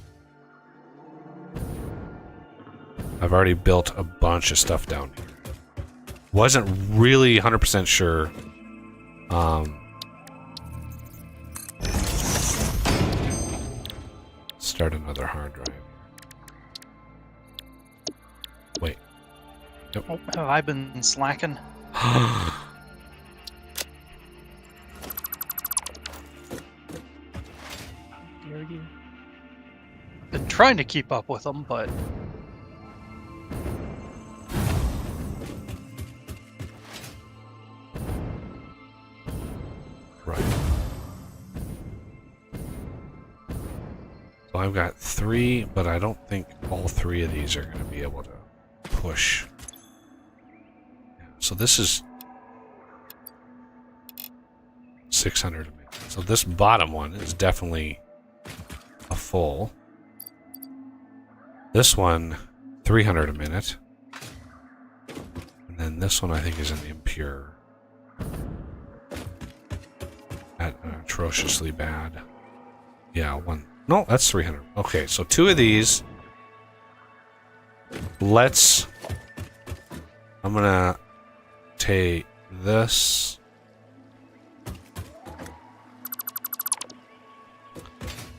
I've already built a bunch of stuff down here. Wasn't really 100% sure. Start another hard drive. Wait. Yep. Oh, have I been slacking? Dare you? Been trying to keep up with them, but Right. So I've got 3, but I don't think all 3 of these are going to be able to push. So this is 600 a minute. So this bottom one is definitely a full. This one, 300 a minute. And then this one I think is an impure. At atrociously bad. Yeah, one. No, that's 300. Okay, so 2 of these. I'm gonna take this.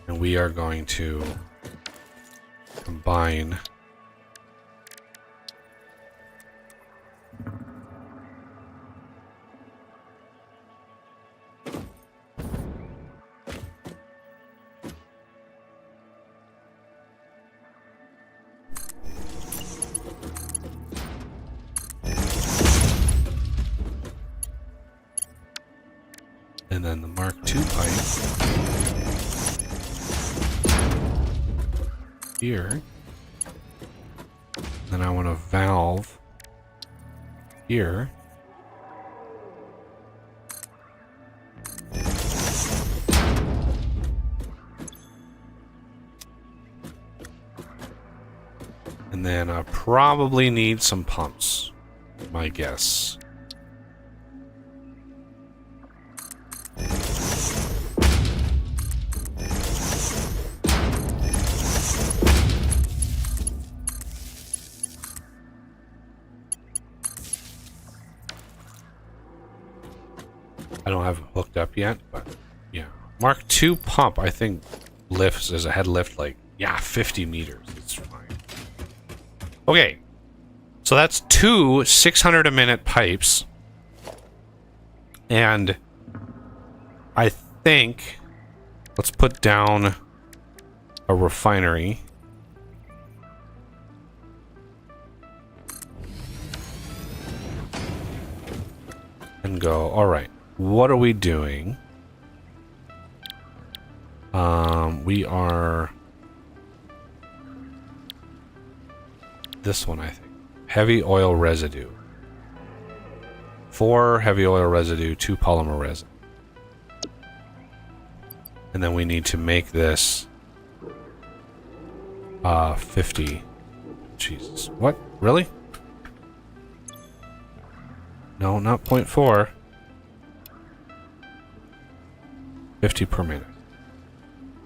And we are going to combine. And then the Mark II pipe here. Then I want a valve here. And then I probably need some pumps, my guess. I don't have it hooked up yet, but yeah. Mark II pump, I think, lifts as a head lift, like, yeah, 50 meters. It's fine. Okay. So that's 2 600 a minute pipes. And I think let's put down a refinery. And go, all right. What are we doing? We are this one, I think. Heavy oil residue. 4 heavy oil residue, 2 polymer resin. And then we need to make this 50. Jesus. What? Really? No, not 0.4. 50 per minute.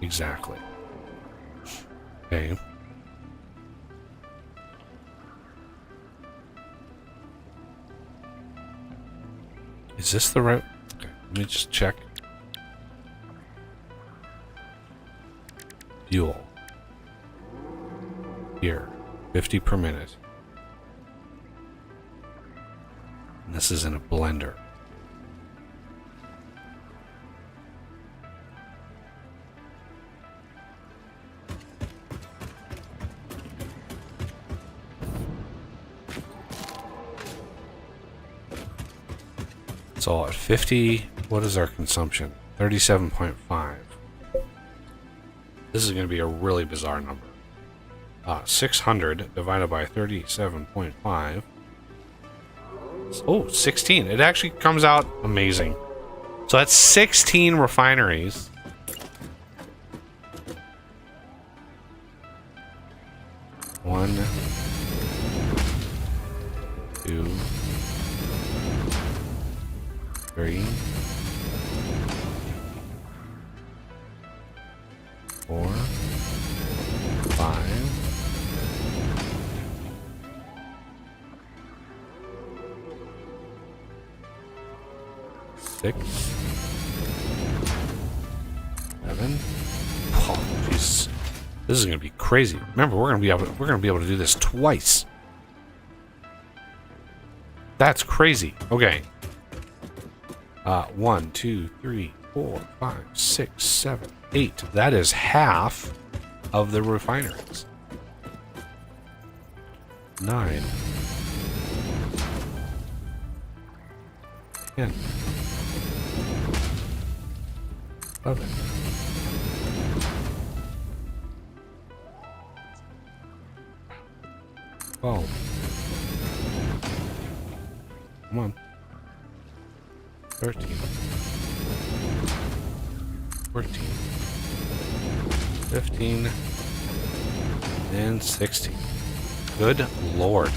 Exactly. Okay. Is this the right? Okay, let me just check. Fuel. Here. 50 per minute. And this is in a blender. So at 50, what is our consumption? 37.5. This is going to be a really bizarre number. 600 divided by 37.5. Oh, 16. It actually comes out amazing. So that's 16 refineries. One, two, three, 4, 5, 6, 7. Oh, Jesus. This is gonna be crazy. Remember, we're gonna be able to do this twice. That's crazy. Okay. 1, 2, 3, 4, 5, 6, 7, 8. That is half of the refineries. 9, 10, 11, 12. Come on. 13, 14, 15, and 16. Good Lord.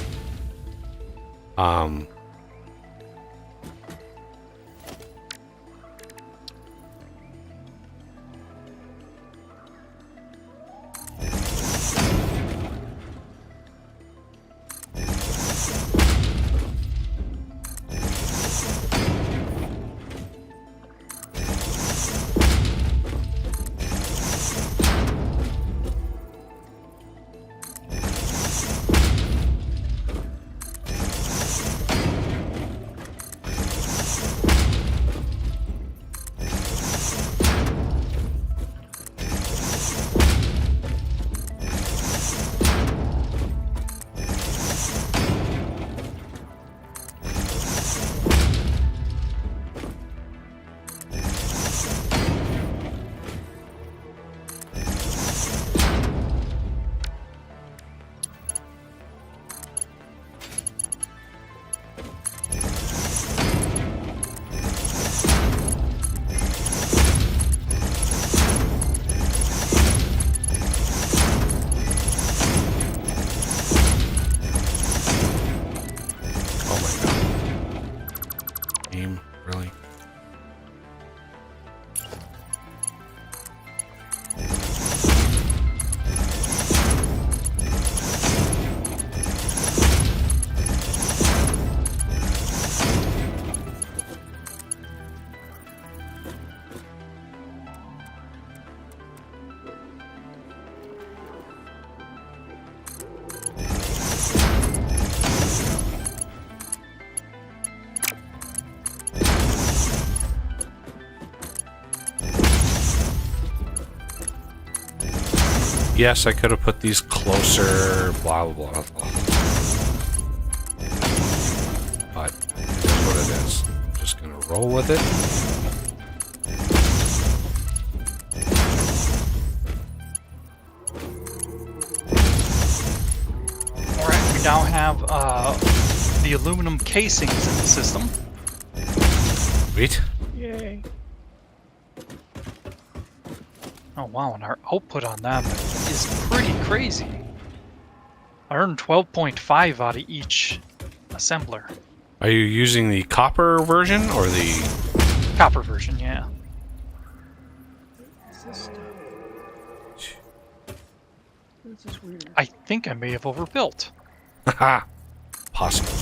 Really? Yes, I could have put these closer, blah, blah, blah, blah. But it is what it is. I'm just going to roll with it. Alright, we now have the aluminum casings in the system. Sweet. Yay. Oh wow, and our output on them is pretty crazy. I earned 12.5 out of each assembler. Are you using the copper version or the... Copper version, yeah. What's this stuff? This is weird. I think I may have overbuilt. Haha. Possible.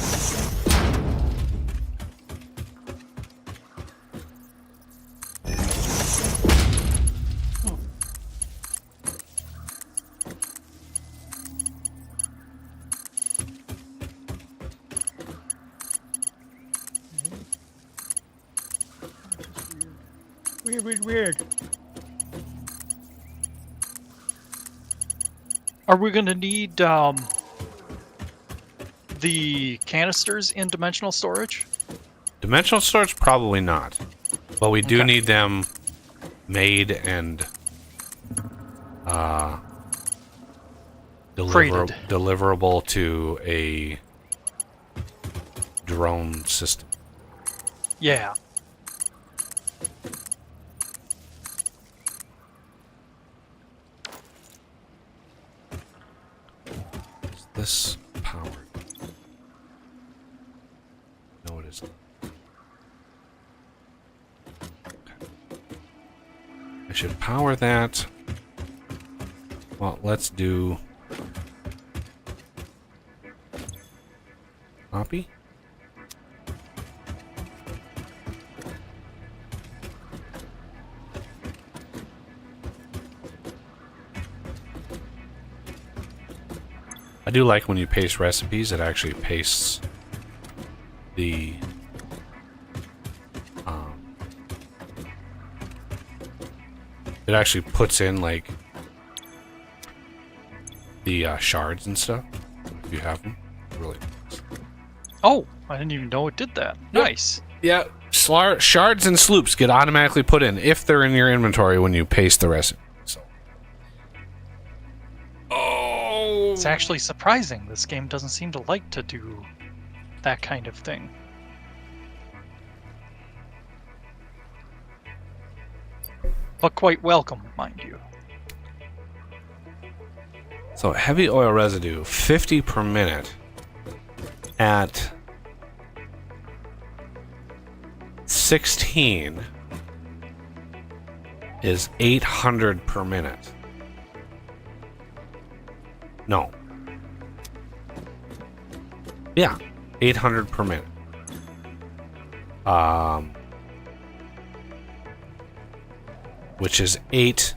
Weird. Are we going to need the canisters in dimensional storage? Dimensional storage, probably not. But we do Okay. need them made and Crated. deliverable to a drone system. Yeah. Is this powered? No, it isn't. Okay. I should power that. Well, let's do copy. I do like when you paste recipes, it actually pastes the it actually puts in like the shards and stuff if you have them. Really nice. Oh, I didn't even know it did that. Yep. Nice. Yeah, shards and sloops get automatically put in if they're in your inventory when you paste the recipe. So. Oh, It's actually surprising. This game doesn't seem to like to do that kind of thing. But quite welcome, mind you. so heavy oil residue, 50 per minute at 16 is 800 per minute. No. Yeah, 800 per minute. Which is 8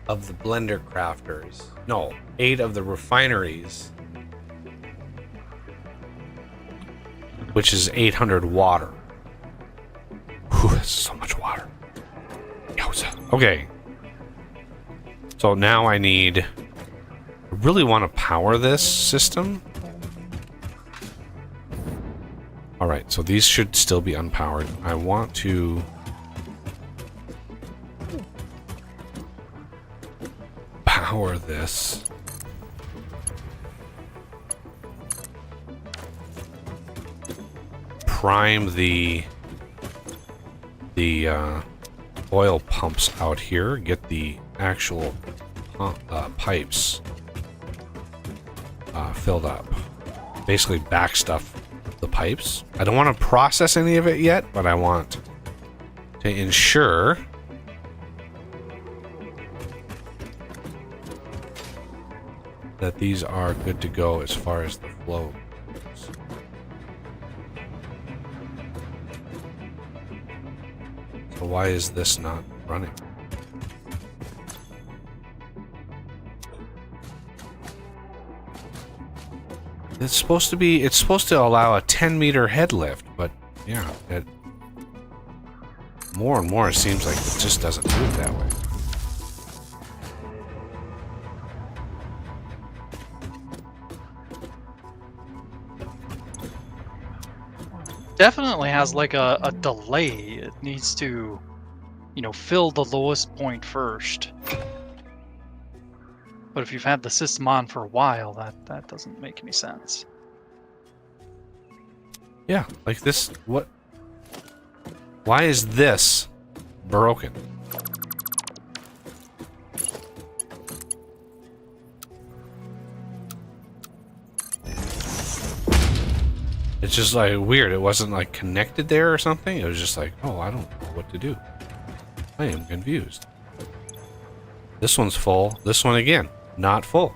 of the blender crafters. No, 8 of the refineries. Which is 800 water. Whew, that's so much water. Yowza. Okay. So now I really want to power this system. Alright, so these should still be unpowered. I want to power this. Prime the oil pumps out here. Get the actual pipes filled up. Basically backstuff the pipes. I don't want to process any of it yet, but I want to ensure that these are good to go as far as the flow goes. So why is this not running? It's supposed to allow a 10-meter head lift, but yeah, more and more it seems like it just doesn't do it that way. Definitely has like a delay. It needs to, fill the lowest point first. But if you've had the system on for a while, that doesn't make any sense. Yeah, like this, what? Why is this broken? It's just like weird. It wasn't like connected there or something. It was just like, oh, I don't know what to do. I am confused. This one's full. This one again, not full.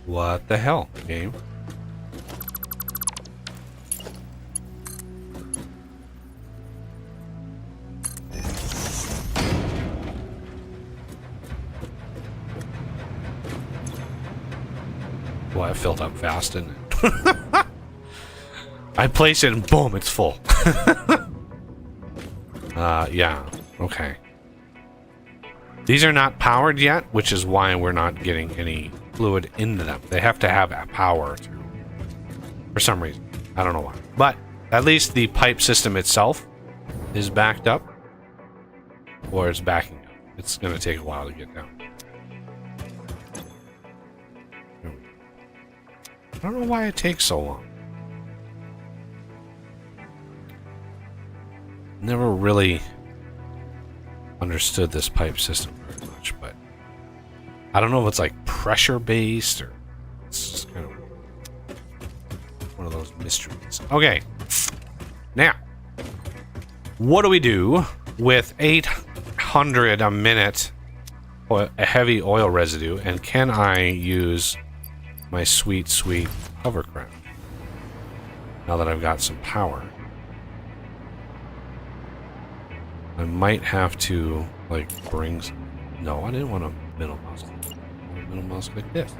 What the hell, game? Well, it filled up fast, didn't it? I place it and boom, it's full. Yeah, okay. These are not powered yet, which is why we're not getting any fluid into them. They have to have power for some reason. I don't know why. But at least the pipe system itself is backed up. Or it's backing up. It's going to take a while to get down. I don't know why it takes so long. Never really understood this pipe system very much, but I don't know if it's like pressure based or it's just kind of one of those mysteries. Okay, now what do we do with 800 a minute a heavy oil residue, and can I use my sweet hovercraft now that I've got some power? I might have to, like, bring... No, I didn't want a middle mouse. I want a middle mouse like this.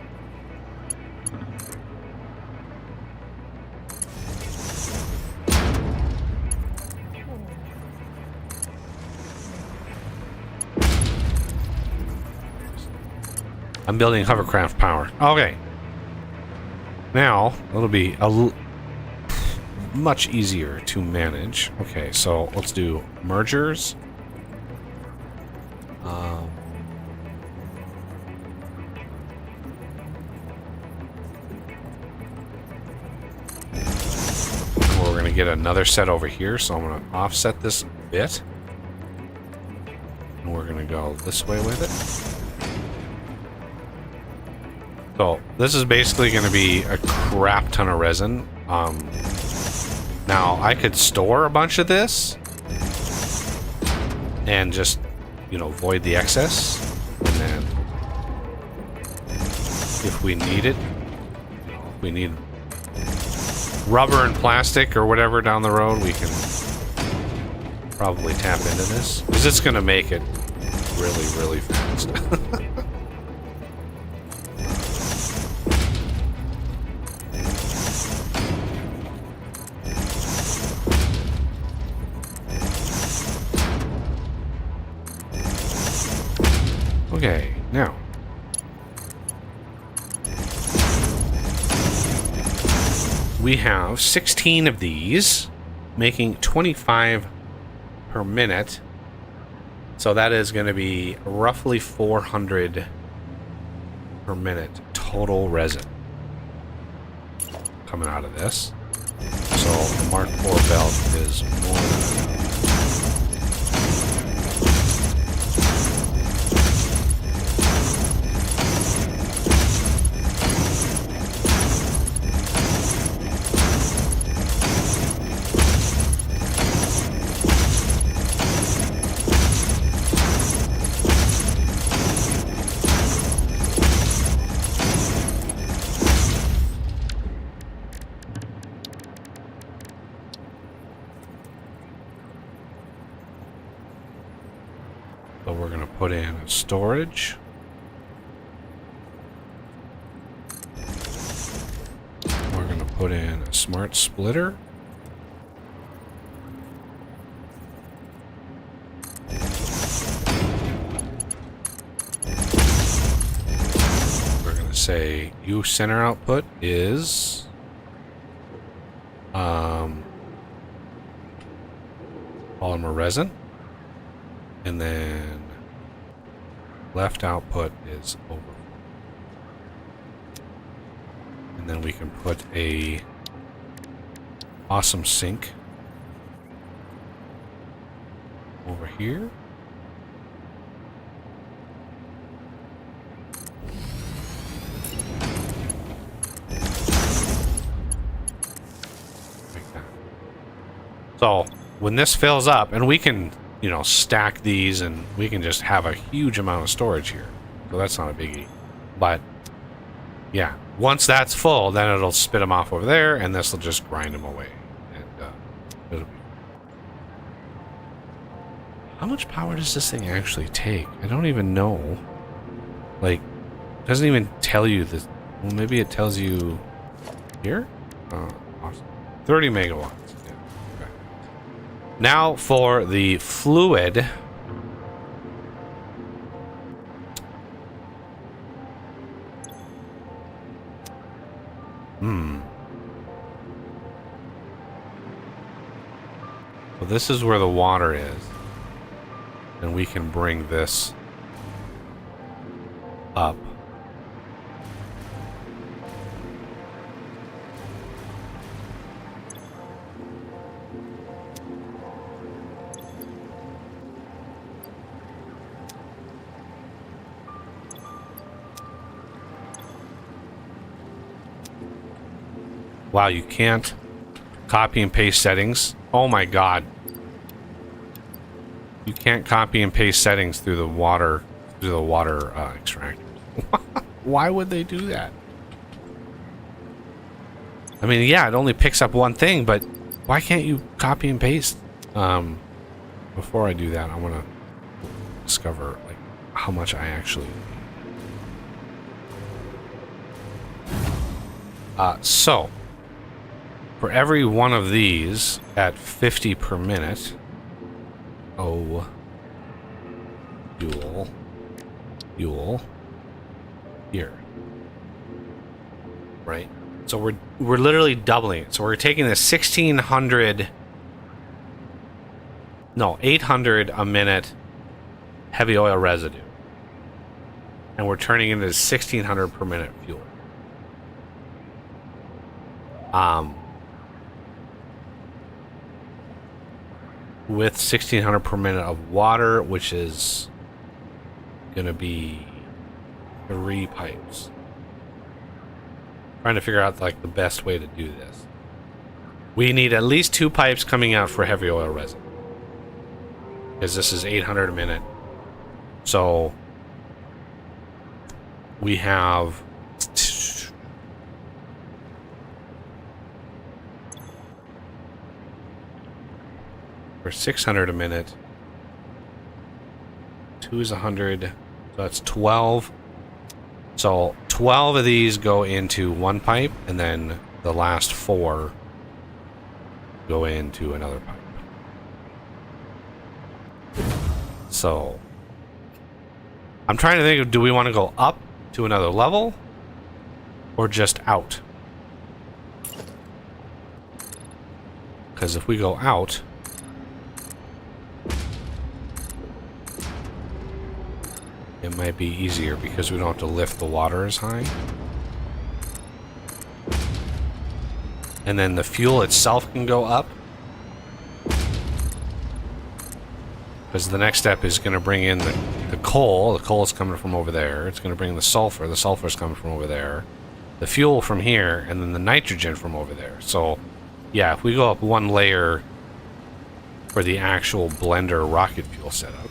I'm building hovercraft power. Okay. Now, it'll be much easier to manage. Okay, so let's do mergers. We're going to get another set over here, so I'm going to offset this a bit. And we're going to go this way with it. So this is basically going to be a crap ton of resin. Now I could store a bunch of this and just, you know, void the excess, and then if we need it, you know, if we need rubber and plastic or whatever down the road, we can probably tap into this, because it's going to make it really fast. Okay, now we have 16 of these, making 25 per minute. So that is going to be roughly 400 per minute total resin coming out of this. So the Mark IV belt is more than enough. So we're going to put in a storage. We're going to put in a smart splitter. We're going to say U center output is polymer resin. And then left output is over. And then we can put a awesome sink over here. So when this fills up, and we can, you know, stack these, and we can just have a huge amount of storage here. So that's not a biggie. But yeah, once that's full, then it'll spit them off over there, and this will just grind them away. And it'll be... How much power does this thing actually take? I don't even know. Like, it doesn't even tell you this. Well, maybe it tells you here? Awesome. 30 megawatts. Yeah. Okay. Now for the fluid. So this is where the water is. And we can bring this up. Wow, you can't copy and paste settings. Oh my god. You can't copy and paste settings through the water extractor. Why would they do that? I mean, yeah, it only picks up one thing, but why can't you copy and paste? Before I do that, I want to discover like how much I actually need. So for every one of these at 50 per minute, fuel here, right? So we're literally doubling it. So we're taking the 800 a minute heavy oil residue, and we're turning it into 1600 per minute fuel. With 1600 per minute of water, which is gonna be 3 pipes. Trying to figure out like the best way to do this. We need at least 2 pipes coming out for heavy oil resin, because this is 800 a minute. So we have for 600 a minute. 2 is 100, so that's 12. So 12 of these go into one pipe, and then the last 4 go into another pipe. So I'm trying to think of, do we want to go up to another level or just out? Because if we go out, it might be easier because we don't have to lift the water as high. And then the fuel itself can go up, because the next step is going to bring in the coal. The coal is coming from over there. It's going to bring the sulfur. The sulfur is coming from over there. The fuel from here, and then the nitrogen from over there. So, yeah, if we go up one layer for the actual blender rocket fuel setup,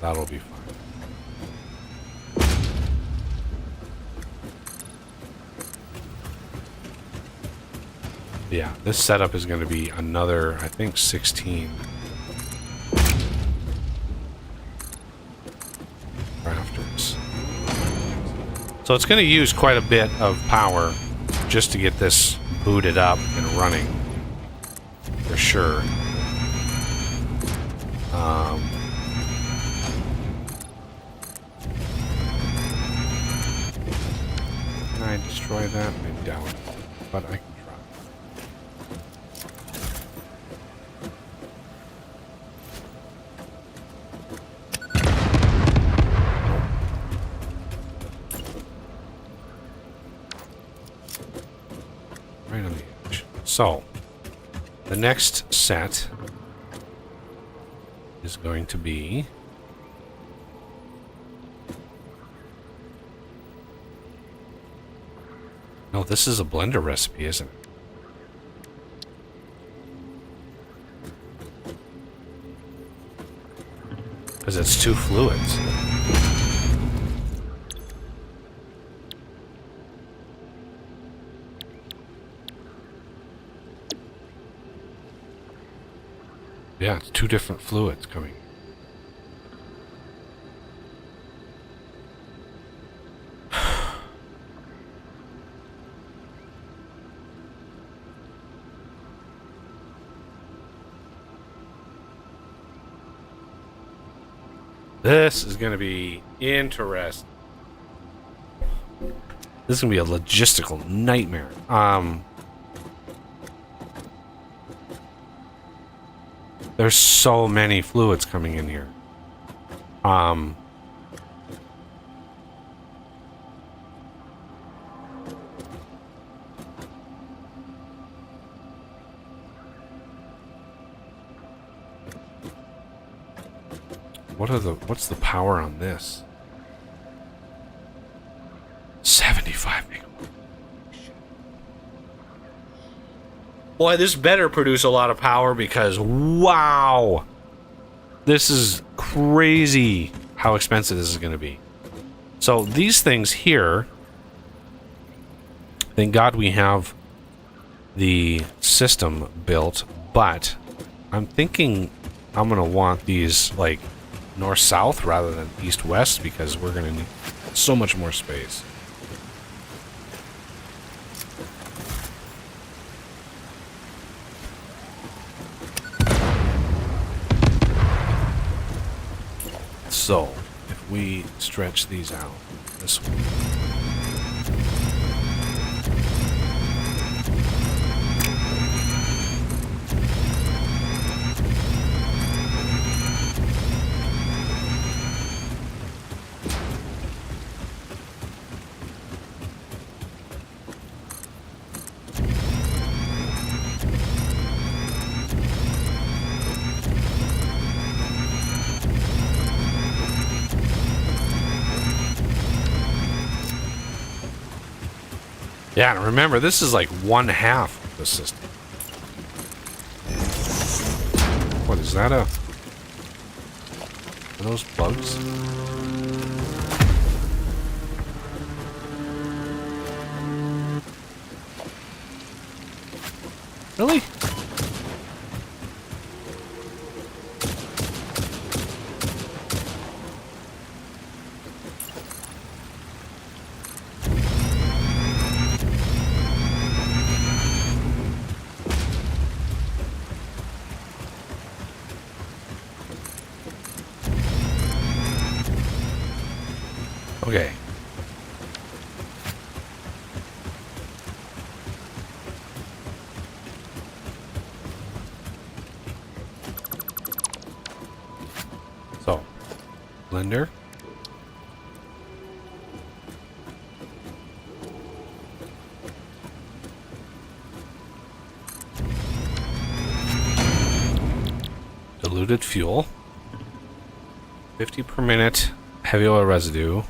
that'll be fine. Yeah, this setup is going to be another, I think, 16 rafters. So it's going to use quite a bit of power just to get this booted up and running, for sure. Can I destroy that? I doubt it, but I can try. Right on the edge. So, the next set is going to be no, this is a blender recipe, isn't it? it's two fluids. Yeah, it's two different fluids coming. This is going to be interesting. This is going to be a logistical nightmare. There's so many fluids coming in here. What's the power on this? 75 megawatts. Boy, this better produce a lot of power because, wow! This is crazy how expensive this is going to be. So these things here, thank God we have the system built, but I'm thinking I'm going to want these like north-south rather than east-west because we're going to need so much more space. So, if we stretch these out this way. Yeah, and remember, this is like 1/2 of the system. What is that? Are those bugs? Really? Okay. So, blender. Diluted fuel. 50 per minute heavy oil residue.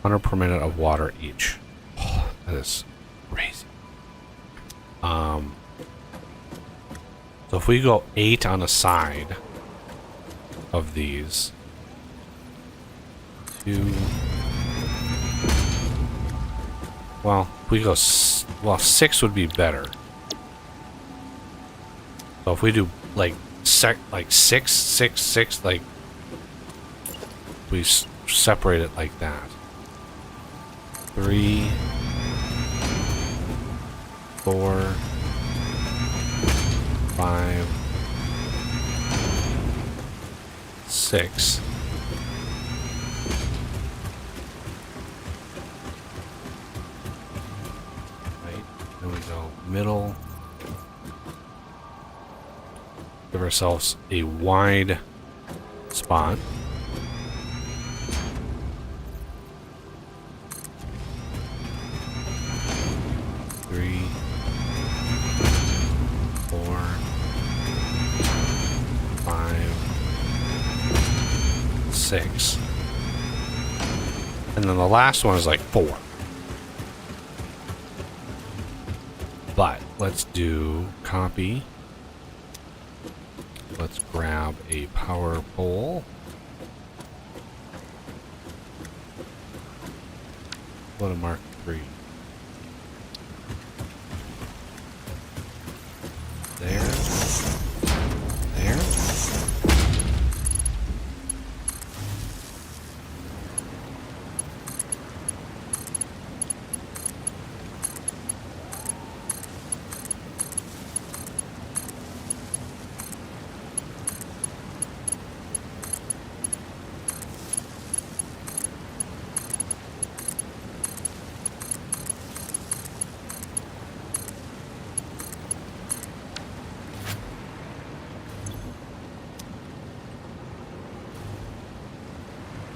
100 per minute of water each. Oh, that is crazy. So if we go 8 on a side of these, 2. Well, if we go, 6 would be better. So if we do like 6, 6, 6, like we separate it like that. 3, 4, 5, 6. Right, then we go middle. Give ourselves a wide spot. Six. And then the last one is like 4. But let's do copy. Let's grab a power pole. What a Mark III. There. There.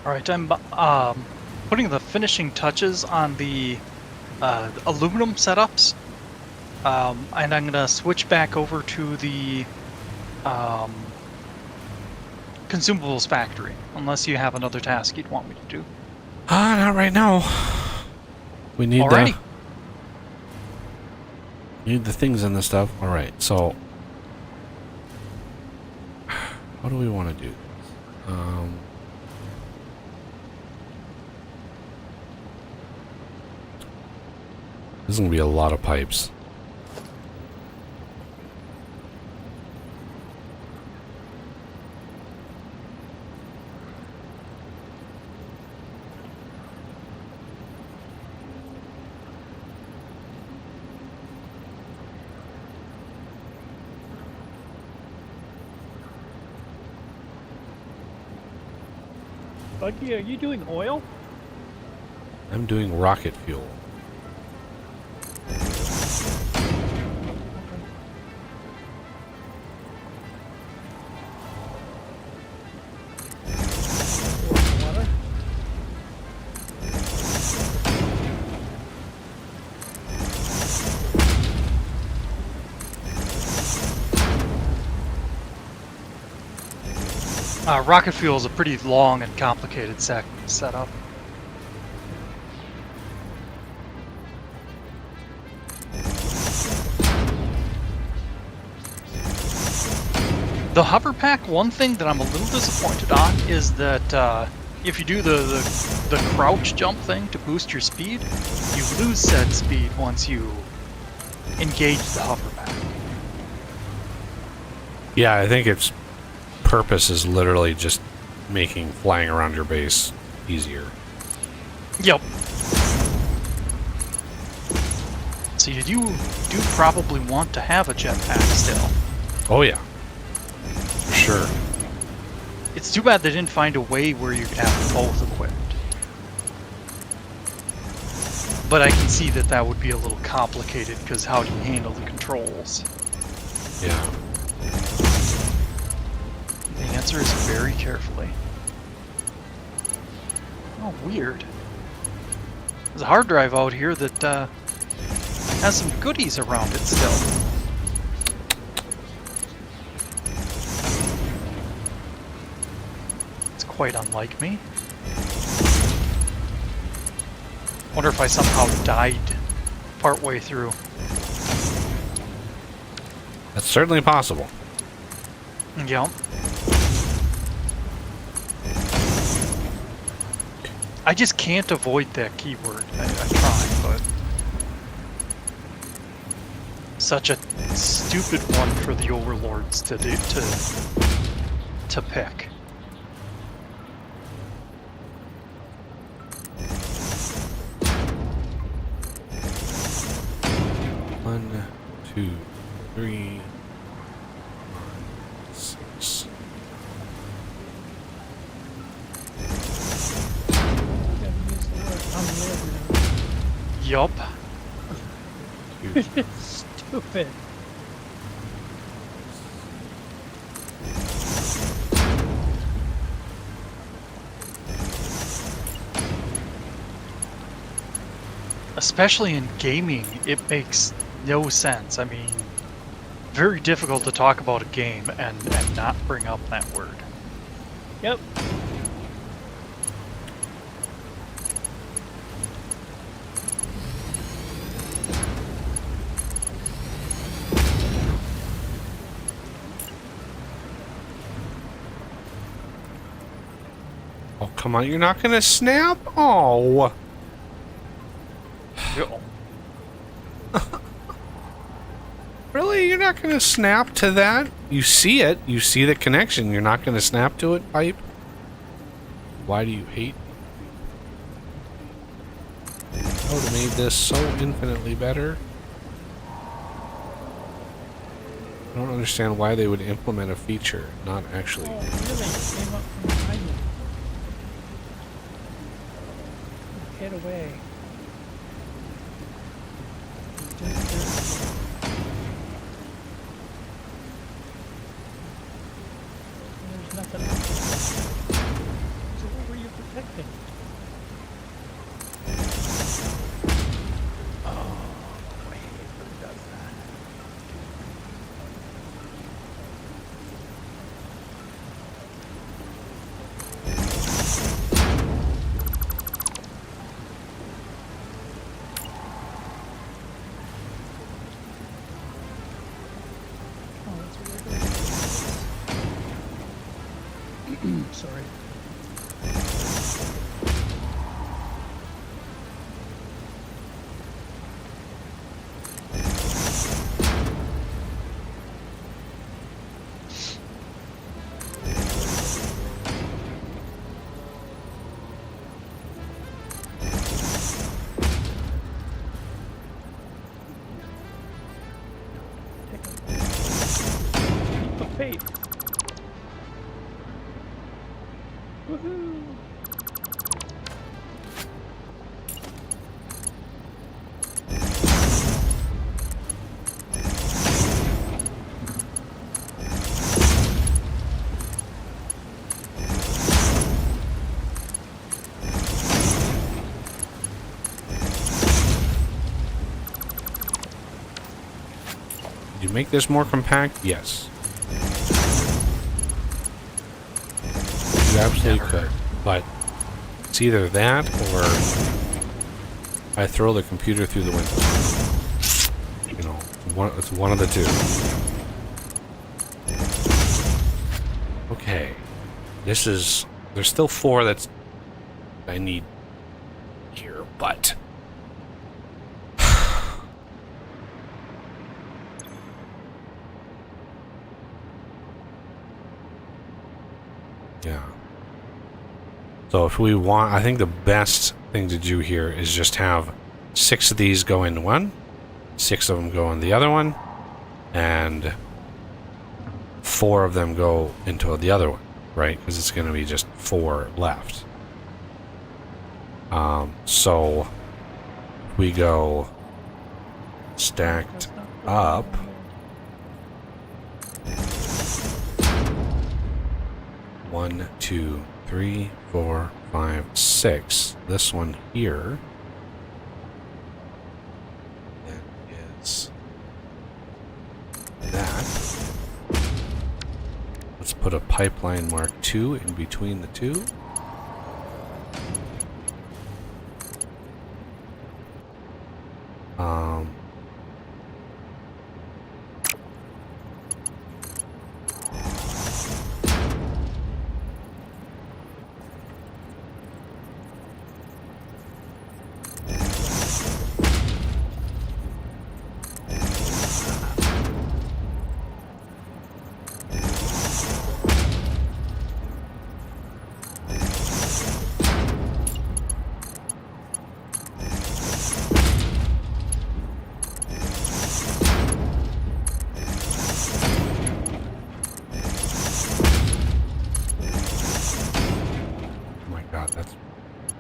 All right, I'm putting the finishing touches on the aluminum setups, and I'm gonna switch back over to the consumables factory, unless you have another task you'd want me to do. Not right now. We need Alrighty. need the things and the stuff. All right, so what do we want to do? This is gonna be a lot of pipes. Buggy, are you doing oil? I'm doing rocket fuel. Water? Rocket fuel is a pretty long and complicated setup. The hover pack, one thing that I'm a little disappointed on is that if you do the crouch jump thing to boost your speed, you lose said speed once you engage the hover pack. Yeah, I think its purpose is literally just making flying around your base easier. Yep. So you do probably want to have a jetpack still. Oh yeah, for sure. It's too bad they didn't find a way where you could have both equipped. But I can see that that would be a little complicated, because how do you handle the controls? Yeah. The answer is very carefully. Oh, weird. There's a hard drive out here that has some goodies around it still. It's quite unlike me. Wonder if I somehow died partway through. That's certainly possible. Yeah. I just can't avoid that keyword. I try, but such a stupid one for the overlords to do, to pick. One, two, three, six. Gotta use the word unliving. Yup. Two. Stupid. Especially in gaming, it makes no sense. I mean, very difficult to talk about a game and not bring up that word. Yep. come on, you're not gonna snap? Oh. Yo. Really? You're not gonna snap to that? You see it. You see the connection. You're not gonna snap to it, pipe? Why do you hate me? I would have made this so infinitely better. I don't understand why they would implement a feature, not actually. Oh, really? It came up from behind you. Get away. There's nothing else. So what were you protecting? Oh, wait, who does that? Oh, that's weird. Sorry. Keep the faith. Woohoo! Did you make this more compact? Yes. You absolutely could. But it's either that or I throw the computer through the window. You know, it's one of the two. Okay. This is... There's still 4 that's... I need here, but... Yeah. So if we want, I think the best thing to do here is just have 6 of these go into one, 6 of them go in the other one, and 4 of them go into the other one, right? Because it's going to be just 4 left. So we go stacked up. One, 2, 3, 4, 5, 6. This one here. That is that. Let's put a pipeline mark 2 in between the two.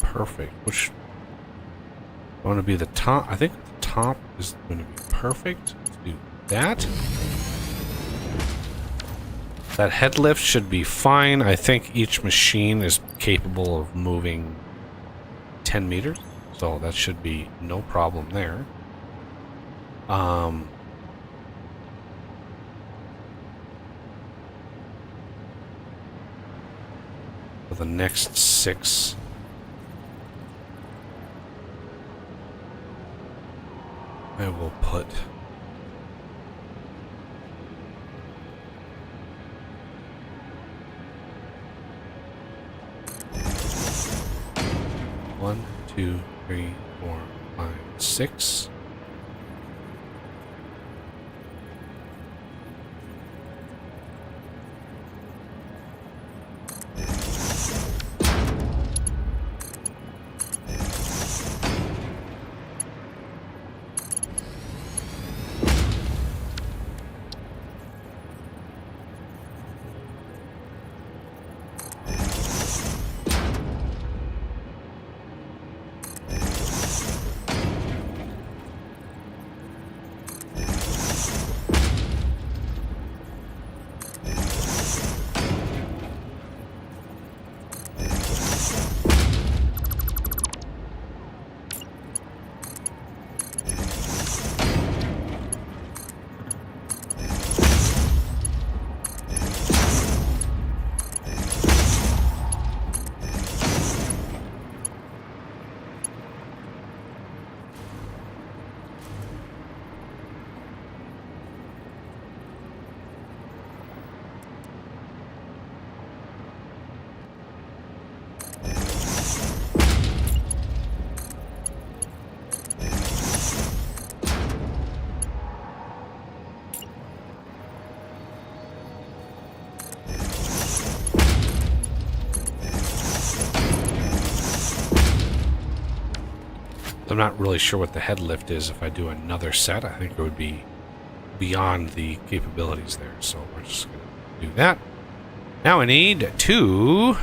Perfect. Which going to be the top? I think the top is going to be perfect. Let's do that. That head lift should be fine. I think each machine is capable of moving 10 meters, so that should be no problem there. For the next 6. I will put 2, 3, 4, 5, 6. I'm not really sure what the head lift is if I do another set. I think it would be beyond the capabilities there. So we're just going to do that. Now I need 2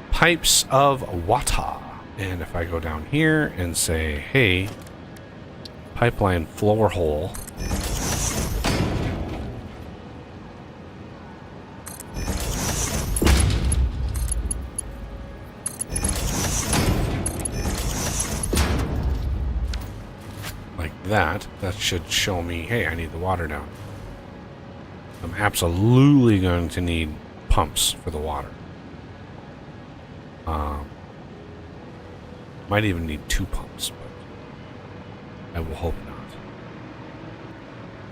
pipes of water. And if I go down here and say, hey, pipeline floor hole. That should show me, hey, I need the water down. I'm absolutely going to need pumps for the water. Might even need 2 pumps, but I will hope not.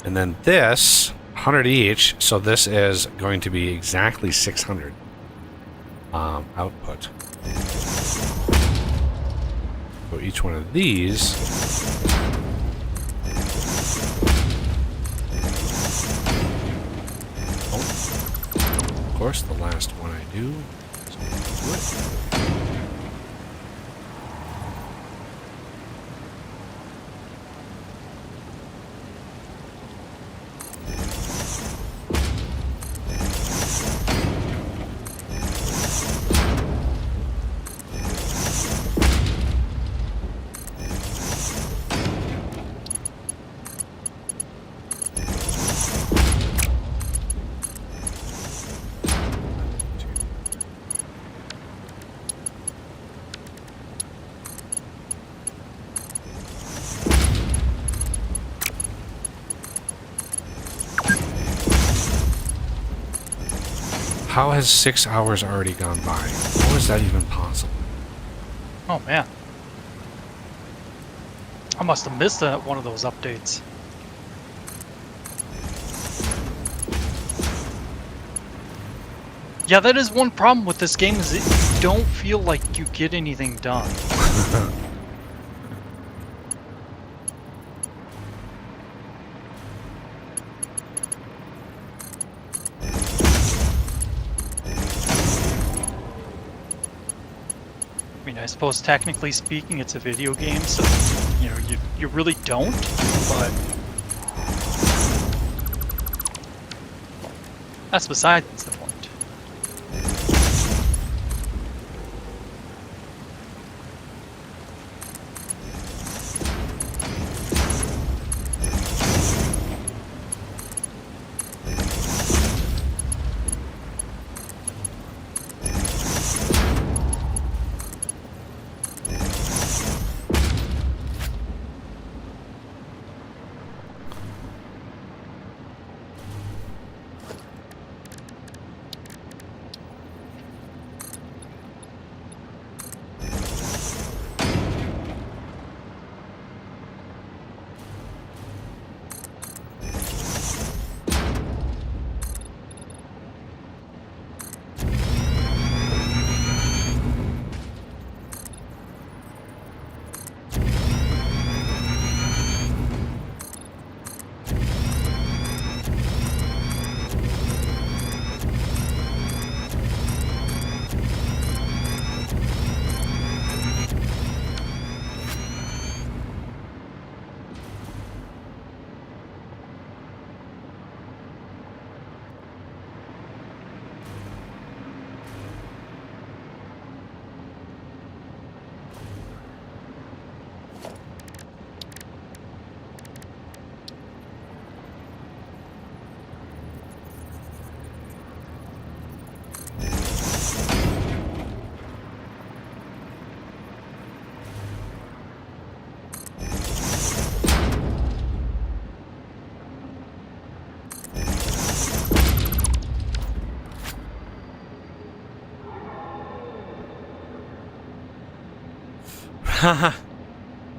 And then this, 100 each, so this is going to be exactly 600 output. So each one of these of course, the last one I do is going to do it. How has 6 hours already gone by? How is that even possible? Oh man. I must have missed one of those updates. Yeah, that is one problem with this game, is that you don't feel like you get anything done. I mean, I suppose technically speaking, it's a video game, so you know you really don't. But that's besides the point.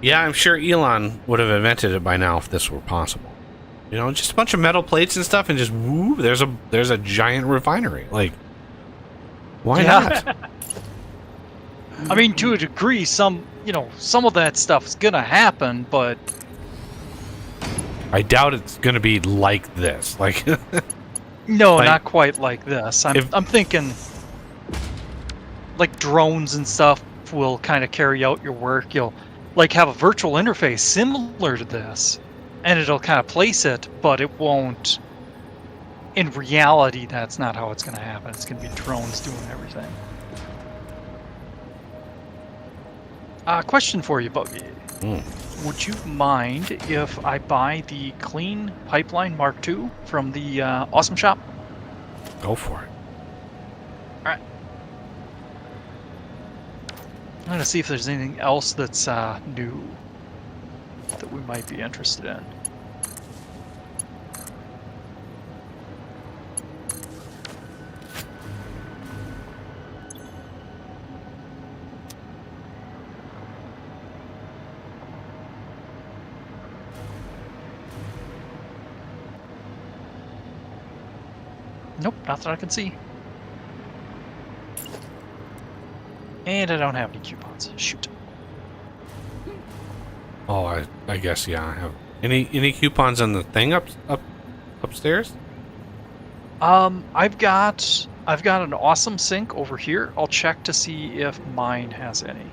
Yeah, I'm sure Elon would have invented it by now if this were possible. You know, just a bunch of metal plates and stuff, and just woo, there's a giant refinery. Like, why not? I mean, to a degree, some of that stuff is gonna happen, but I doubt it's gonna be like this. Like, no, Like, not quite like this. I'm thinking like drones and stuff will kind of carry out your work. You'll like have a virtual interface similar to this, and it'll kind of place it, but it won't. In reality, that's not how it's going to happen. It's going to be drones doing everything. Question for you, Buggy. Would you mind if I buy the Clean Pipeline Mark II from the Awesome Shop? go for it. Alright. I'm going to see if there's anything else that's new that we might be interested in. Nope, not that I can see. And I don't have any coupons. Shoot. Oh, I guess yeah. I have any coupons on the thing upstairs? I've got an awesome sink over here. I'll check to see if mine has any.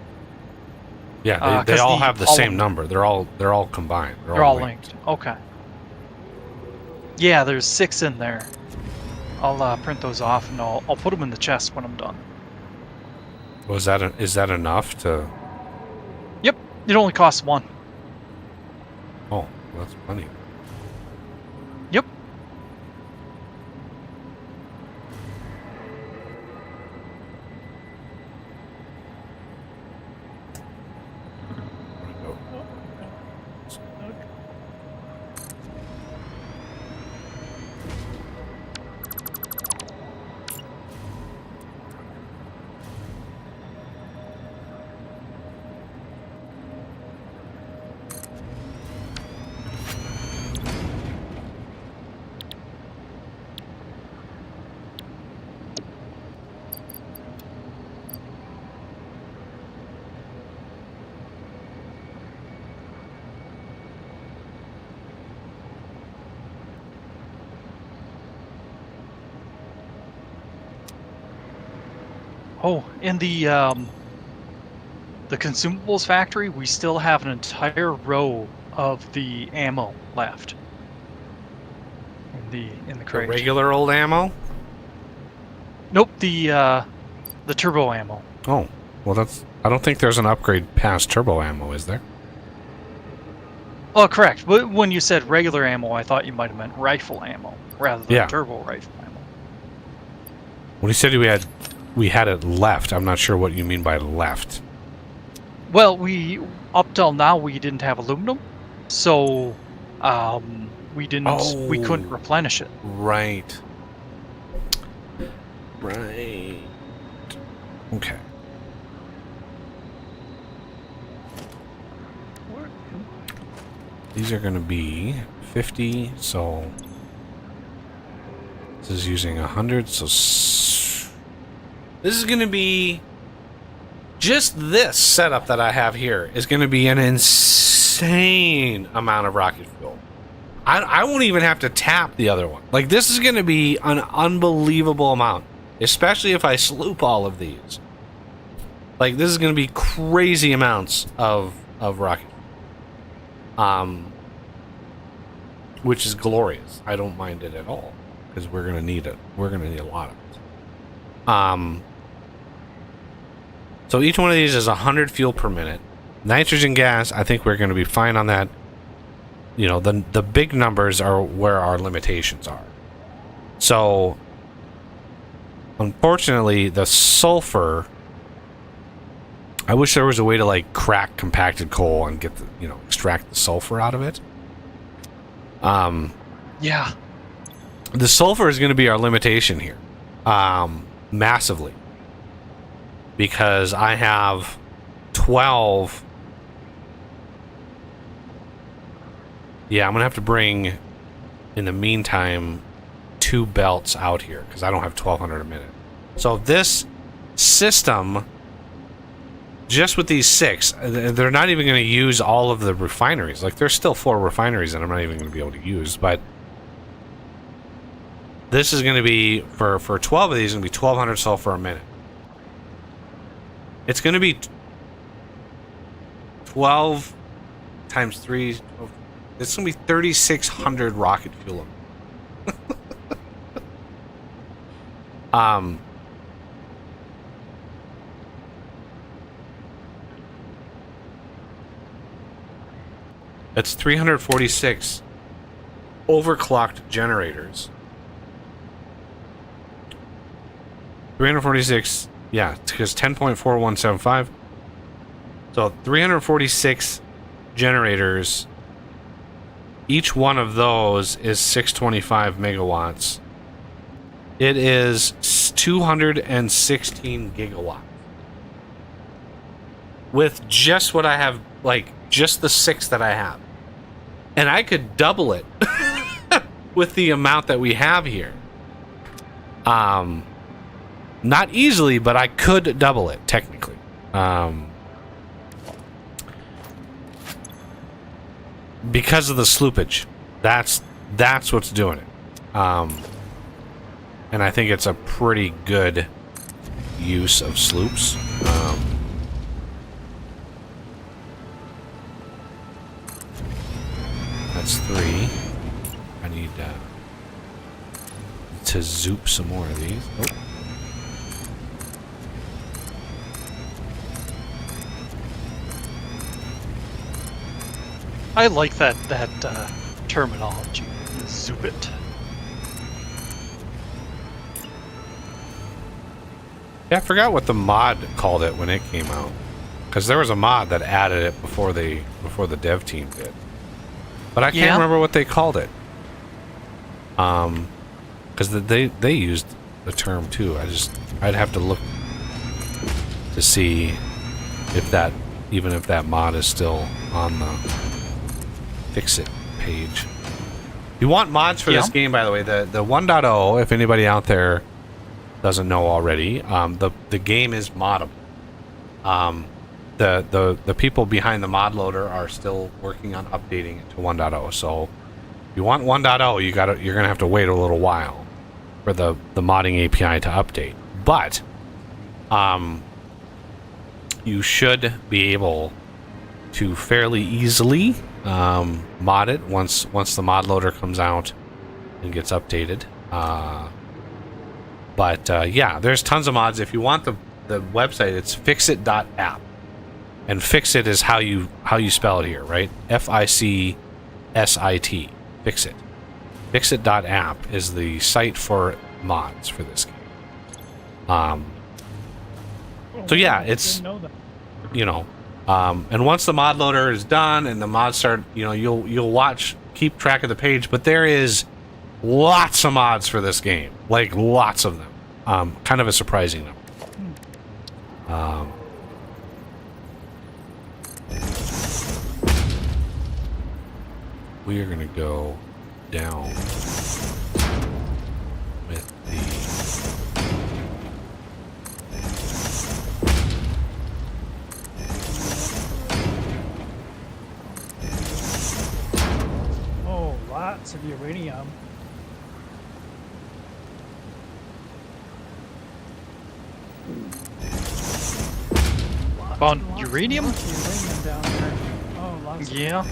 Yeah, they 'cause all have the all same of- number. They're all combined. They're all linked. Okay. Yeah, there's 6 in there. I'll print those off and I'll put them in the chest when I'm done. Is that enough to? Yep, it only costs 1. Oh, well, that's plenty. Yep. Oh, in the consumables factory, we still have an entire row of the ammo left. In the The crate. regular old ammo? Nope, the turbo ammo. Oh, well, I don't think there's an upgrade past turbo ammo, is there? Oh, correct. But when you said regular ammo, I thought you might have meant rifle ammo rather than Yeah. turbo rifle ammo. When you said we had it left, I'm not sure what you mean by left. Well, up till now we didn't have aluminum, so we couldn't replenish it. Right. Right. Okay. These are going to be 50, so this is using 100, so this is going to be just this setup that I have here is going to be an insane amount of rocket fuel. I won't even have to tap the other one. Like, this is going to be an unbelievable amount, especially if I sloop all of these. Like, this is going to be crazy amounts of rocket. Which is glorious. I don't mind it at all because we're going to need it. We're going to need a lot of it. So each one of these is 100 fuel per minute. Nitrogen gas, I think we're going to be fine on that. You know, the big numbers are where our limitations are. So, unfortunately, the sulfur, I wish there was a way to, like, crack compacted coal and get extract the sulfur out of it. Yeah. The sulfur is going to be our limitation here. Massively. Because I have 12 Yeah, I'm gonna have to bring, in the meantime, 2 belts out here because I don't have 1,200 a minute. So this system, just with these 6, they're not even going to use all of the refineries. Like, there's still 4 refineries that I'm not even going to be able to use, but this is going to be, for 12 of these, going to be 1,200 sulfur a minute. It's going to be 12 times 3. It's going to be 3,600 rocket fuel. It's 346 overclocked generators. 346, yeah, because 10.4175. So 346 generators. Each one of those is 625 megawatts. It is 216 gigawatts. With just what I have, like, just the 6 that I have. And I could double it with the amount that we have here. Not easily, but I could double it, technically. Because of the sloopage. That's what's doing it. And I think it's a pretty good use of sloops. That's 3. I need to zoop some more of these. Oh. I like that terminology. Zoop it. Yeah, I forgot what the mod called it when it came out, because there was a mod that added it before the dev team did, but I can't remember what they called it. Because they used the term too. I'd have to look to see if that mod is still on the Fix It page. If you want mods for this game, by the way, the 1.0, if anybody out there doesn't know already, the game is moddable. The people behind the mod loader are still working on updating it to 1.0. So if you want 1.0, you're gonna have to wait a little while for the modding API to update. But you should be able to fairly easily mod it once the mod loader comes out and gets updated. But yeah, there's tons of mods. If you want the website, it's fixit.app. And Fixit is how you spell it here, right? FICSIT. Fixit. Fixit.app is the site for mods for this game. So yeah, it's, you know, and once the mod loader is done and the mods start, you know, you'll keep track of the page, but there is lots of mods for this game, like lots of them. Kind of a surprising number. We are gonna go down with the lots of uranium. On uranium? Lots of uranium down there. Oh, lots of Yeah.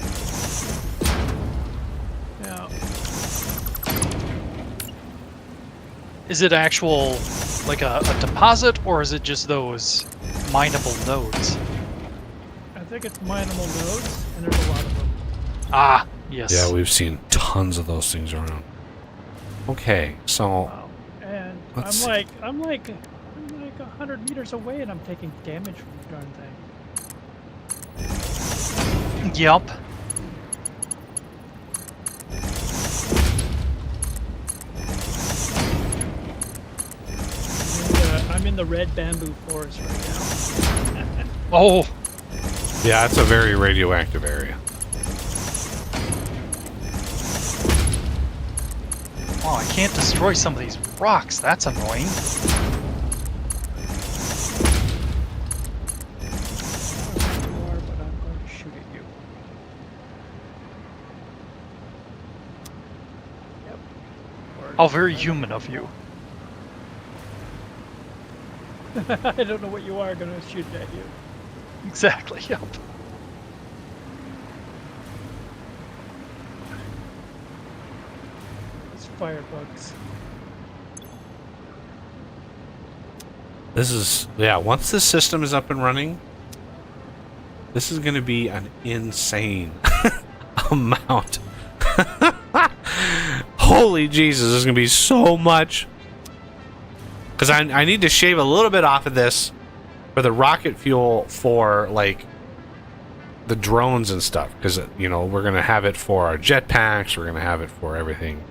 Yeah. Is it actual, like a deposit, or is it just those mineable nodes? I think it's mineable nodes, and there's a lot of them. Ah, yes. Yeah, we've seen tons of those things around. Okay, so Wow. And Let's I'm like 100 meters away, and I'm taking damage from the darn thing. Yep. I'm in the red bamboo forest right now. Oh, yeah, it's a very radioactive area. Oh, I can't destroy some of these rocks. That's annoying. You are, but I'm going to shoot at you. Yep. How very human of you. I don't know what you are going to shoot at you. Exactly, yep. It's firebugs. This is, yeah, once this system is up and running, this is going to be an insane amount. Holy Jesus, there's going to be so much. Because I need to shave a little bit off of this for the rocket fuel for, like, the drones and stuff. Because, you know, we're going to have it for our jetpacks. We're going to have it for everything.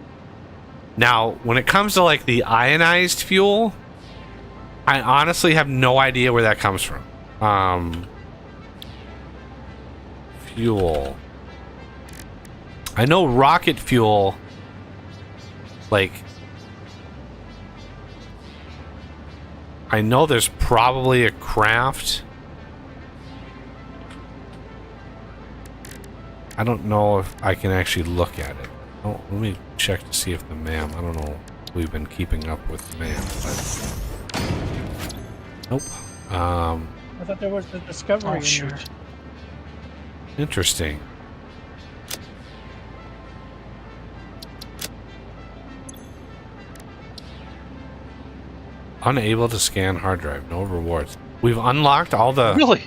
Now, when it comes to, like, the ionized fuel, I honestly have no idea where that comes from. Fuel. I know rocket fuel, like, I know there's probably a craft. I don't know if I can actually look at it. Oh, let me check to see if the MAM, I don't know if we've been keeping up with the MAM, but nope. I thought there was the discovery Oh, in shoot. there. Interesting. Unable to scan hard drive. No rewards. We've unlocked all the... Really?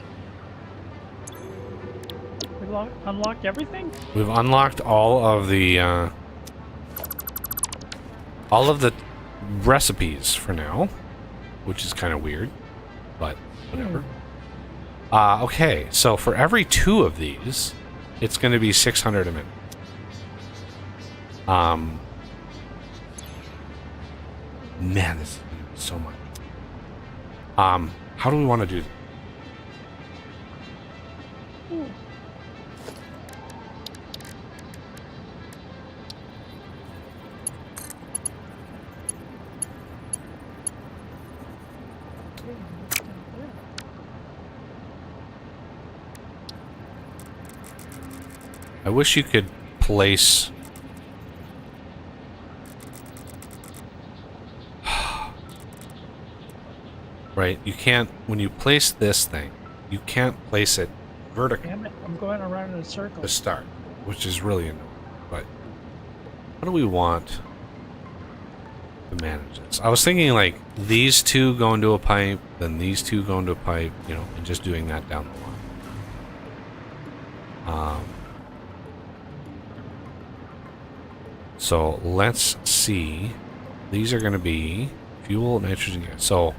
We unlocked everything? We've unlocked all of the recipes for now, which is kind of weird, but whatever. Okay, so for every 2 of these, it's going to be 600 a minute. Man, this is gonna be so much. How do we want to do this? I wish you could place... Right, you can't... When you place this thing, you can't place it vertically Damn it, I'm going around in a circle. to start, which is really annoying. But how do we want to manage this? I was thinking like these 2 go into a pipe, then these 2 go into a pipe, you know, and just doing that down the line. So let's see. These are going to be fuel, nitrogen gas. So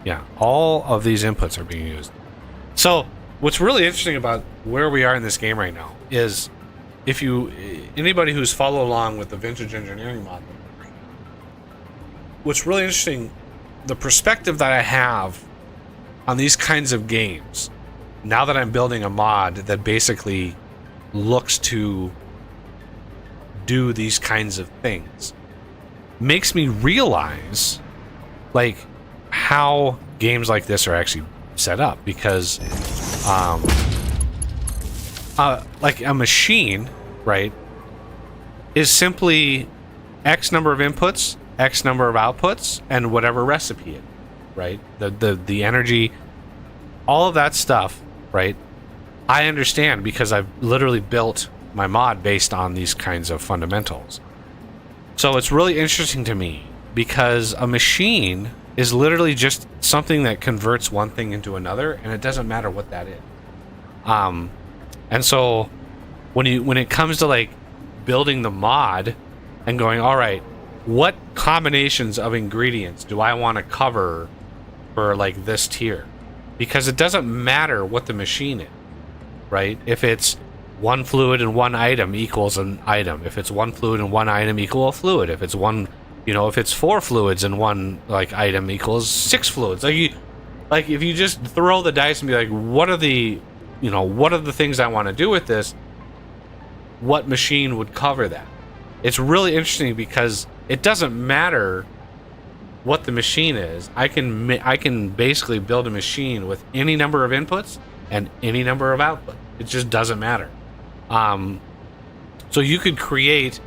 yeah, all of these inputs are being used. So what's really interesting about where we are in this game right now is if you, anybody who's followed along with the vintage engineering model, what's really interesting, the perspective that I have on these kinds of games, now that I'm building a mod that basically looks to do these kinds of things, makes me realize like how games like this are actually set up, because like a machine, right, is simply X number of inputs, X number of outputs, and whatever recipe it, right? The energy, all of that stuff, right? I understand because I've literally built my mod based on these kinds of fundamentals. So it's really interesting to me because a machine is literally just something that converts one thing into another, and it doesn't matter what that is. And so when it comes to like building the mod and going, all right, what combinations of ingredients do I want to cover for like this tier? Because it doesn't matter what the machine is, right? If it's one fluid and one item equals an item. If it's one fluid and one item equal a fluid. If it's one, you know, if it's 4 fluids and one like item equals 6 fluids. Like if you just throw the dice and be like, what are the things I want to do with this? What machine would cover that? It's really interesting because it doesn't matter what the machine is. I can basically build a machine with any number of inputs and any number of outputs. It just doesn't matter. So you could create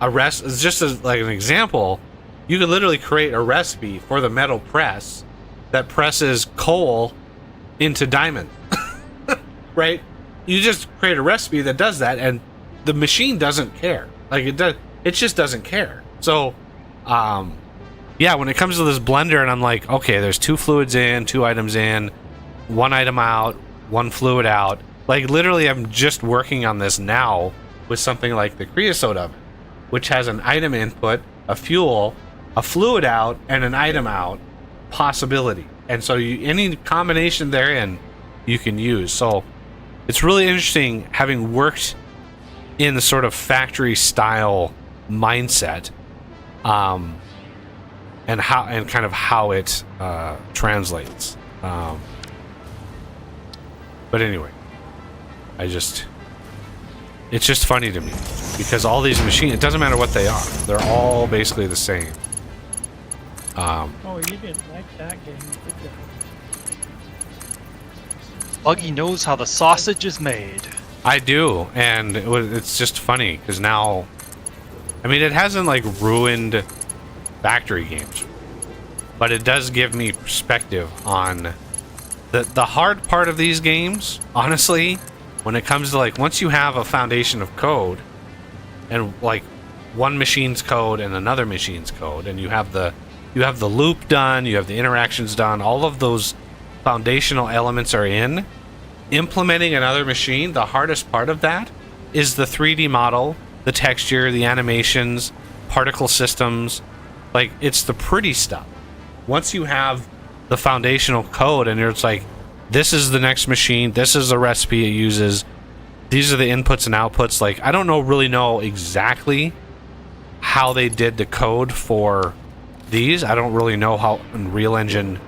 a just as like an example, you could literally create a recipe for the metal press that presses coal into diamond. Right? You just create a recipe that does that, and the machine doesn't care. Like it just doesn't care. So yeah, when it comes to this blender and I'm like, okay, there's 2 fluids in, 2 items in, 1 item out, 1 fluid out. Like literally I'm just working on this now with something like the creosote oven, which has an item input, a fuel, a fluid out, and an item out possibility. And so any combination therein you can use. So it's really interesting having worked in the sort of factory style mindset, and kind of how it translates. But anyway, it's just funny to me because all these machines, it doesn't matter what they are, they're all basically the same. Oh, you didn't like that game, did you? Buggy knows how the sausage is made. I do, and it's just funny because now, I mean, it hasn't like ruined factory games, but it does give me perspective on the hard part of these games. Honestly, when it comes to like once you have a foundation of code and like one machine's code and another machine's code, and you have the loop done, you have the interactions done, all of those foundational elements are in. Implementing another machine, the hardest part of that is the 3D model, the texture, the animations, particle systems. Like, it's the pretty stuff. Once you have the foundational code and it's like, this is the next machine, this is the recipe it uses, these are the inputs and outputs. Like, I don't really know exactly how they did the code for these. I don't really know how Unreal Engine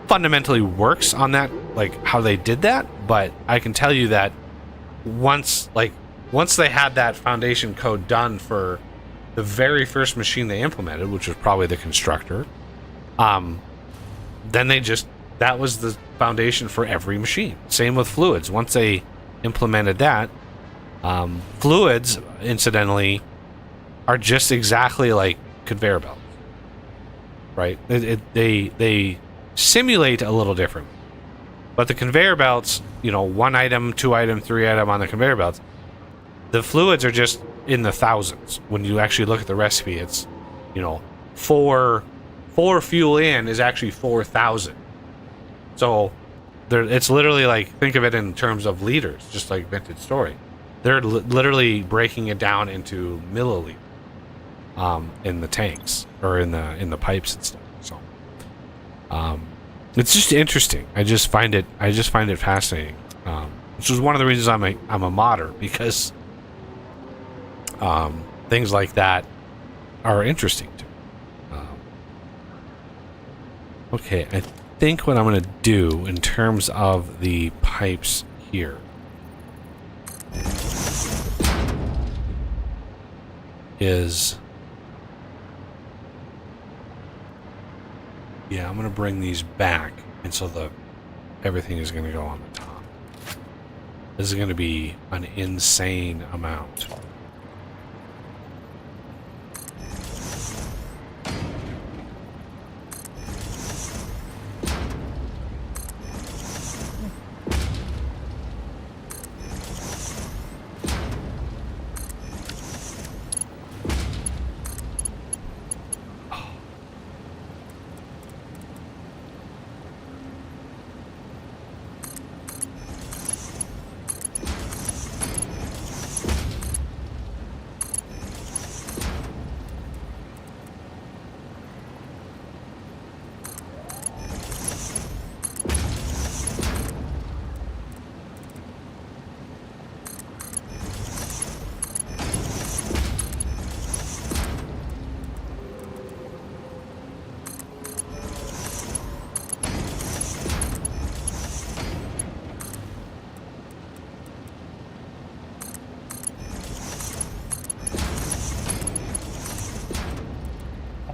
fundamentally works on that, like how they did that, but I can tell you that once they had that foundation code done for the very first machine they implemented, which was probably the constructor, then that was the foundation for every machine. Same with fluids. Once they implemented that, fluids, incidentally, are just exactly like conveyor belts, right? They simulate a little different, but the conveyor belts, 1 item, 2 item, 3 item on the conveyor belts, the fluids are just in the thousands. When you actually look at the recipe, it's 4 fuel in is actually 4,000. So it's literally like, think of it in terms of liters, just like Vintage Story. They're literally breaking it down into milliliters in the tanks or in the pipes and stuff. So it's just interesting. I just find it fascinating. Which is one of the reasons I'm a modder, because things like that are interesting to me. Okay, I think what I'm going to do in terms of the pipes here is, I'm going to bring these back, and so everything is going to go on the top. This is going to be an insane amount.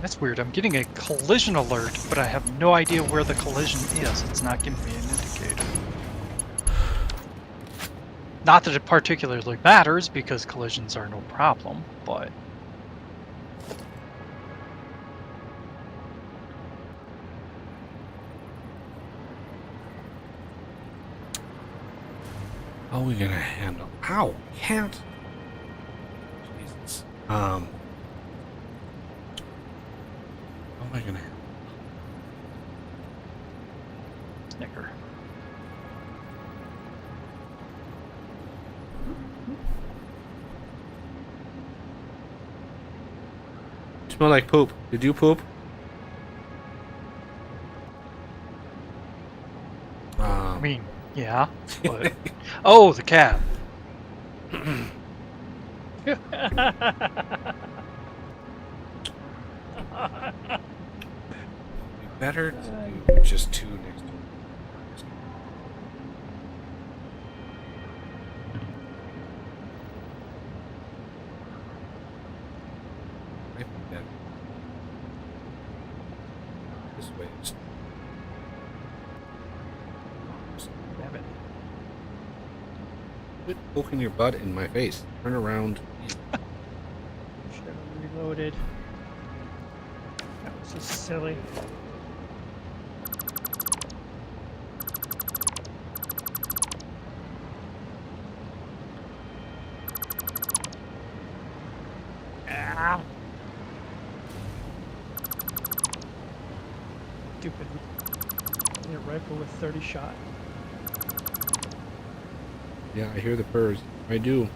That's weird. I'm getting a collision alert, but I have no idea where the collision is. It's not giving me an indicator. Not that it particularly matters, because collisions are no problem, but... How are we gonna handle? Ow! Can't. Jesus. How am I gonna? Snicker. Smell like poop. Did you poop? I mean, yeah, but... Oh, the cat. Better to do just two next to it. Might be better. This way is. Damn it. Quit poking your butt in my face. Turn around. Should have reloaded. That was just silly. Ow. Stupid rifle with 30 shot. Yeah, I hear the purrs. I do.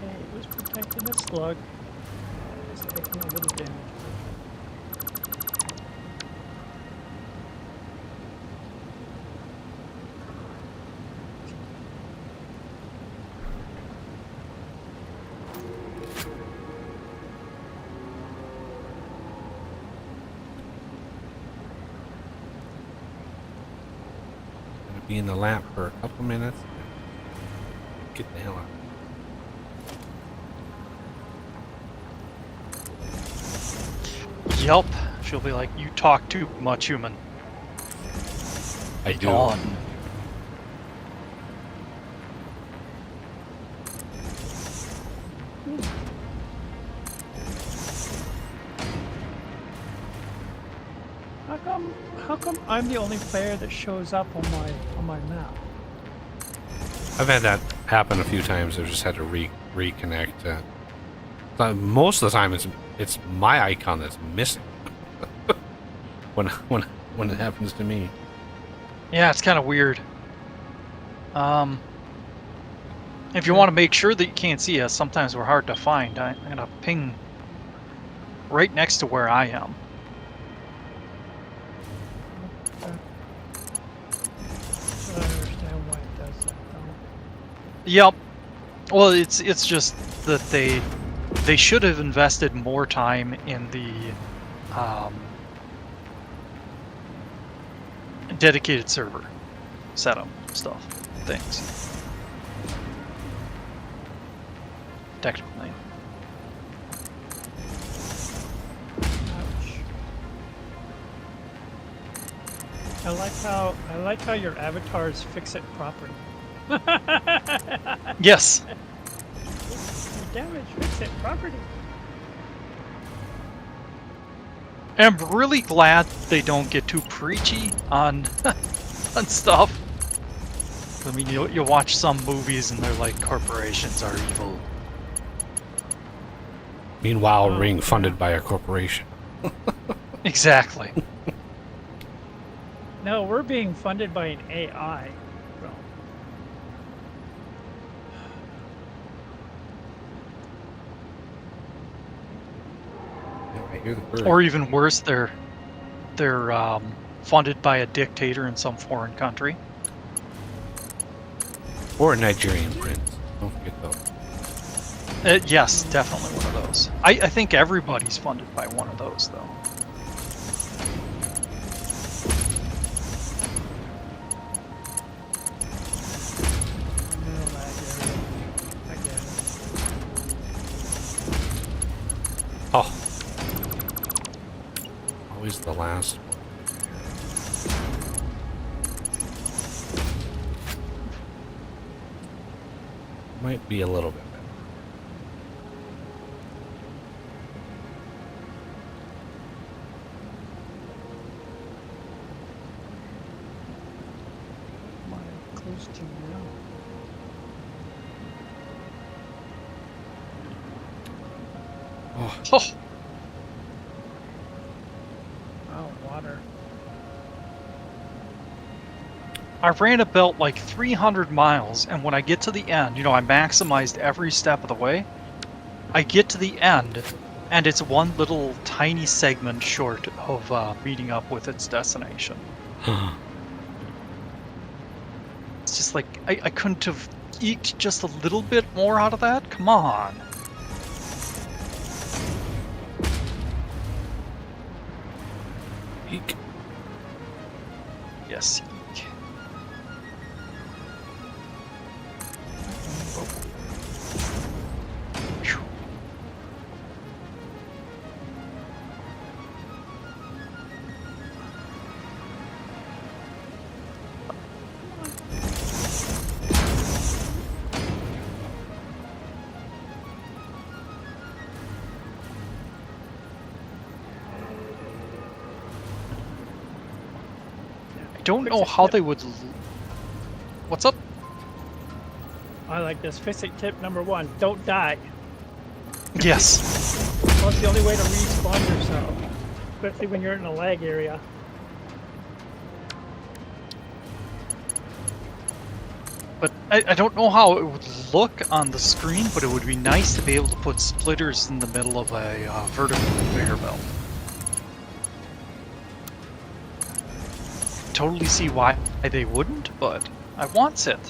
Hey, it was protecting a slug. It's taking a little damage. Gonna be in the lab for a couple minutes. Get the hell out. Yelp. She'll be like, you talk too much, human. I do. Gone. How come I'm the only player that shows up on my map? I've had that happen a few times. I've just had to reconnect. But most of the time, it's my icon that's missing when it happens to me. Yeah, it's kind of weird. If you want to make sure that you can't see us, sometimes we're hard to find. I'm gonna ping right next to where I am. I don't understand why it does that though. Yep. Well, it's just that they should have invested more time in the dedicated server setup stuff, things. Technically. Ouch. I like how your avatars fix it properly. Yes. Damage, fix it properly. I'm really glad they don't get too preachy on on stuff. I mean, you watch some movies and they're like, corporations are evil. Meanwhile, Ring funded by a corporation. Exactly. No, we're being funded by an AI. Bro. Yeah, I hear the bird. Or even worse, they're funded by a dictator in some foreign country. Or a Nigerian prince. Don't forget those. Yes, definitely one of those. I think everybody's funded by one of those, though. Always the last one. Might be a little bit better. Am I close to now? Oh, Oh, water. I ran about like 300 miles, and when I get to the end, I maximized every step of the way. I get to the end, and it's one little tiny segment short of meeting up with its destination. It's just like, I couldn't have eked just a little bit more out of that? Come on. Eek. Yes, eek. Phew. I don't know how they would. What's up? I like this. Physics tip number 1: don't die. Yes. Well, it's the only way to respawn yourself, especially when you're in a lag area. But I don't know how it would look on the screen, but it would be nice to be able to put splitters in the middle of a vertical conveyor belt. Totally see why they wouldn't, but I wants it.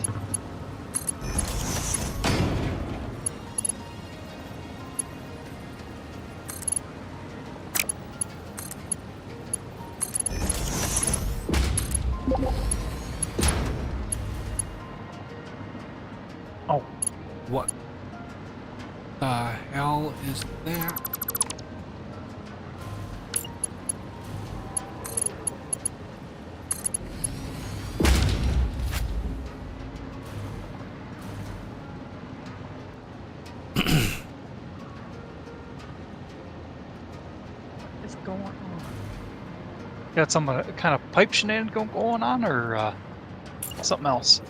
Oh, What the hell is that? What's going on? got some kind of pipe shenanigan going on, or something else?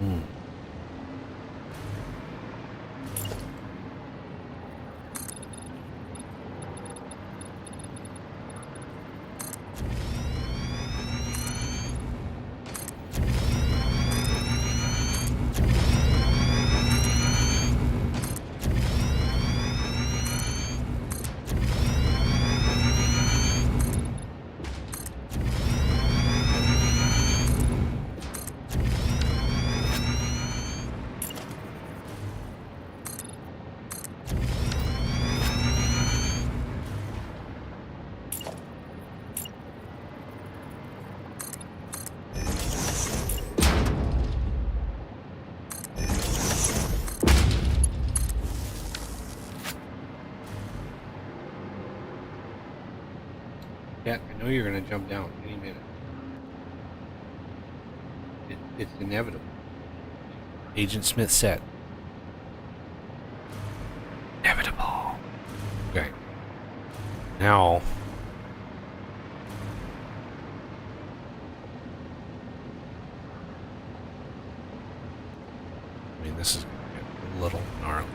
Hmm. Yeah, I know you're gonna jump down any minute. It's inevitable. Agent Smith said. Inevitable. Okay. Now, I mean, this is going to get a little gnarly.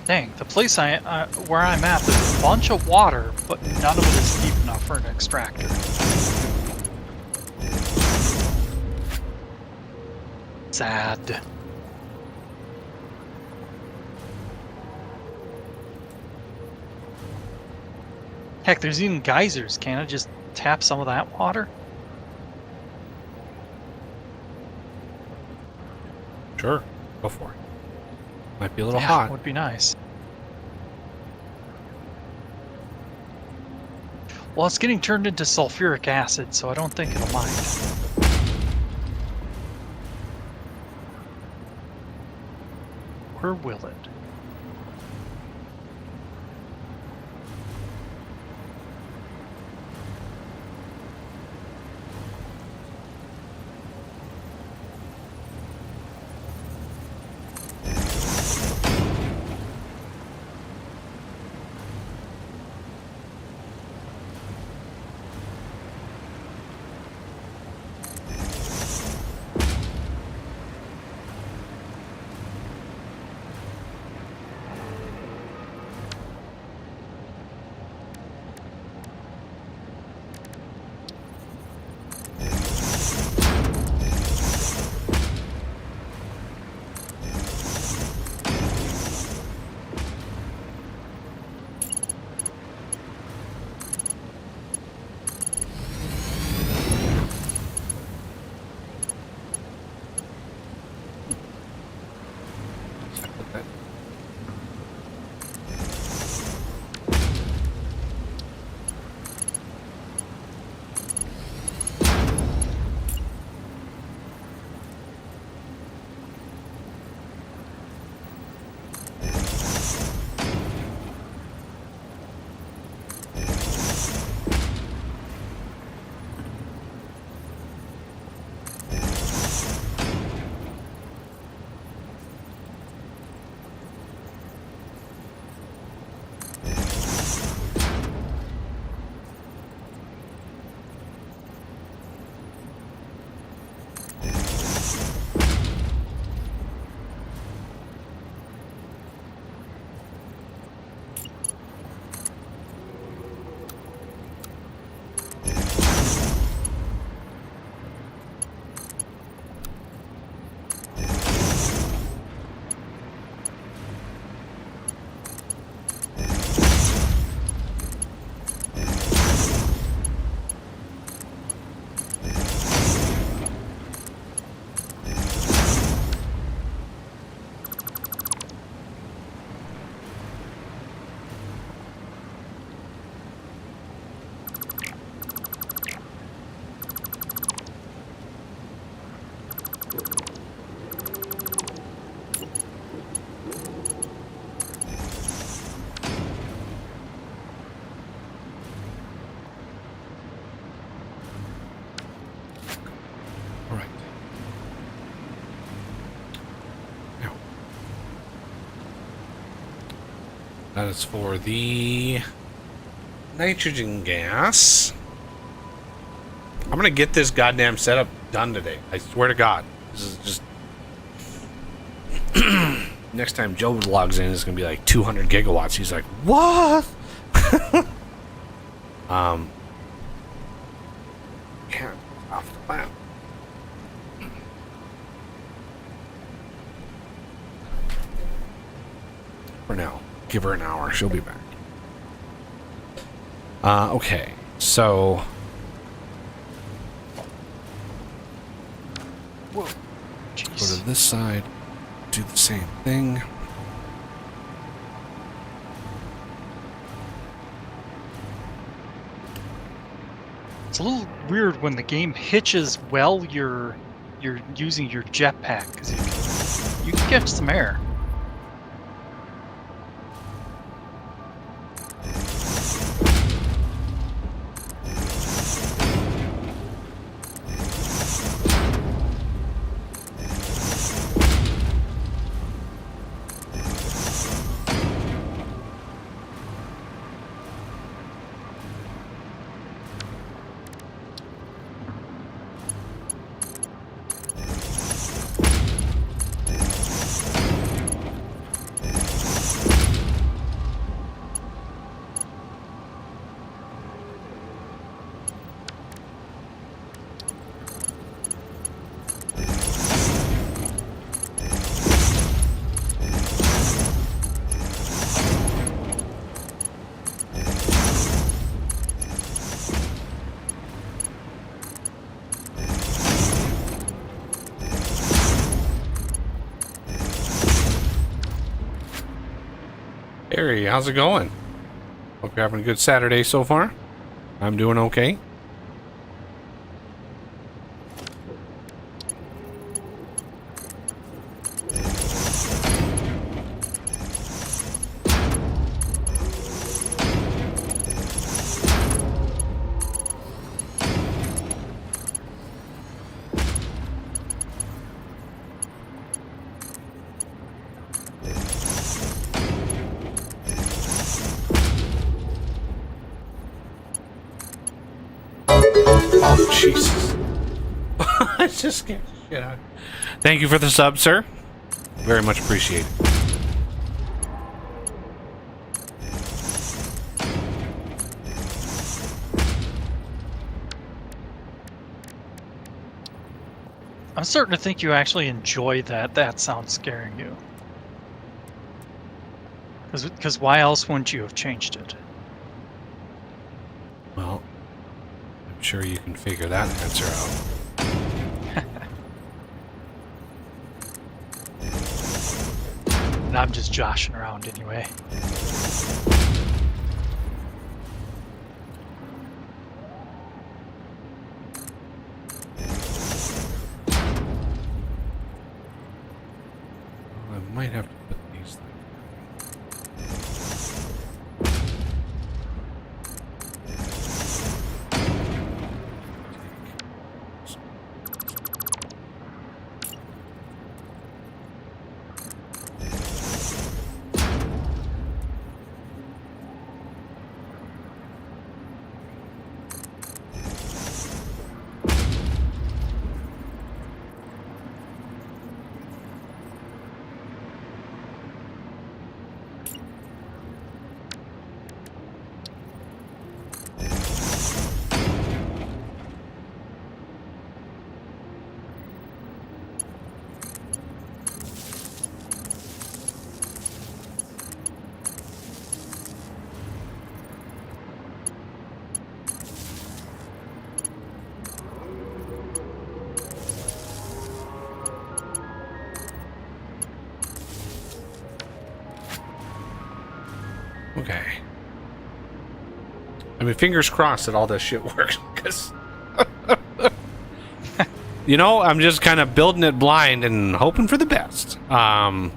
Dang, the place where I'm at, there's a bunch of water, but none of it is deep enough for an extractor. Sad. Heck, there's even geysers. Can't I just tap some of that water? Sure, go for it. Might be a little Yeah, hot. would be nice. Well, it's getting turned into sulfuric acid, so I don't think it'll mind. Or will it? That is for the nitrogen gas. I'm gonna get this goddamn setup done today. I swear to God. This is just... Next time Joe logs in, it's gonna be like 200 gigawatts. He's like, what? Yeah, off the map. For now. Give her an hour. She'll be back. Okay. So... Whoa. Go Jeez. to this side. Do the same thing. It's a little weird when the game hitches while you're using your jetpack, because you can catch some air. Harry, how's it going? Hope you're having a good Saturday so far. I'm doing okay. Oh, Jesus. I just scared the shit out of me. Thank you for the sub, sir. Very much appreciated. I'm starting to think you actually enjoy that sound scaring you. Because why else wouldn't you have changed it? Well, I'm sure you can figure that answer out. And I'm just joshing around anyway. Well, I might have to put these things. Okay. I mean, fingers crossed that all this shit works, because... you know, I'm just kind of building it blind and hoping for the best. Alright,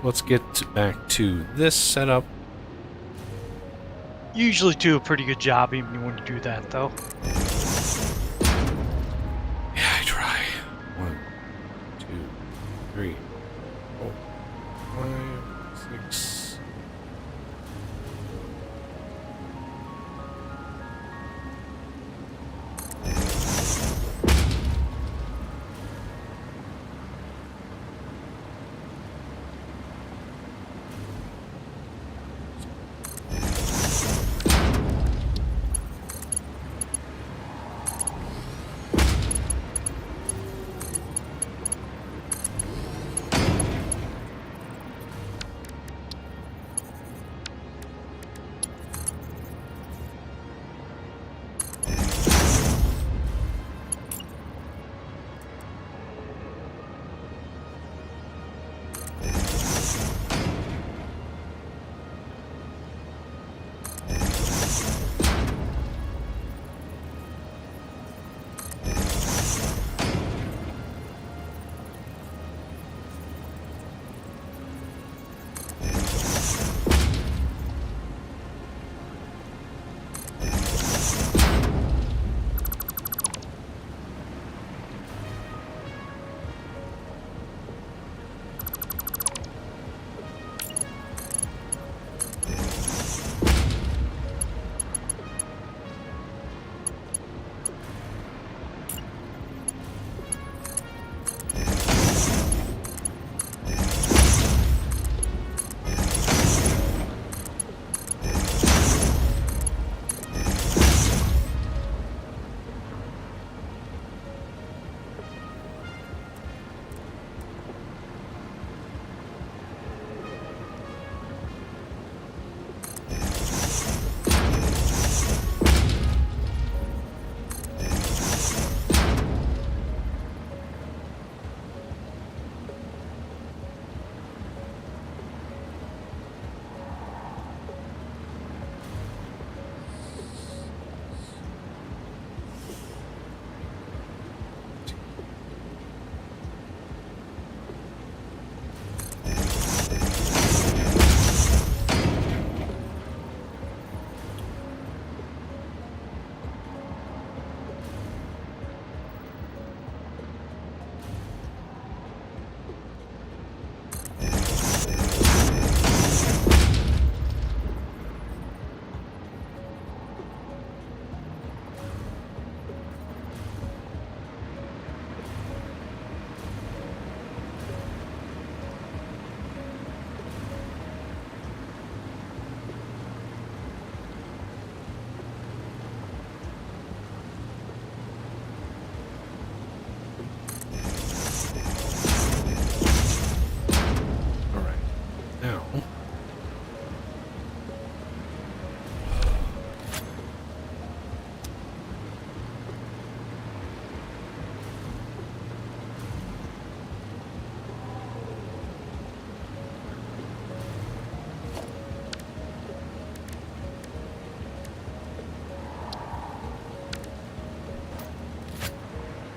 let's get back to this setup. You usually do a pretty good job even when you do that, though. Yeah, I try. 1, 2, 3, 4, 5, 6...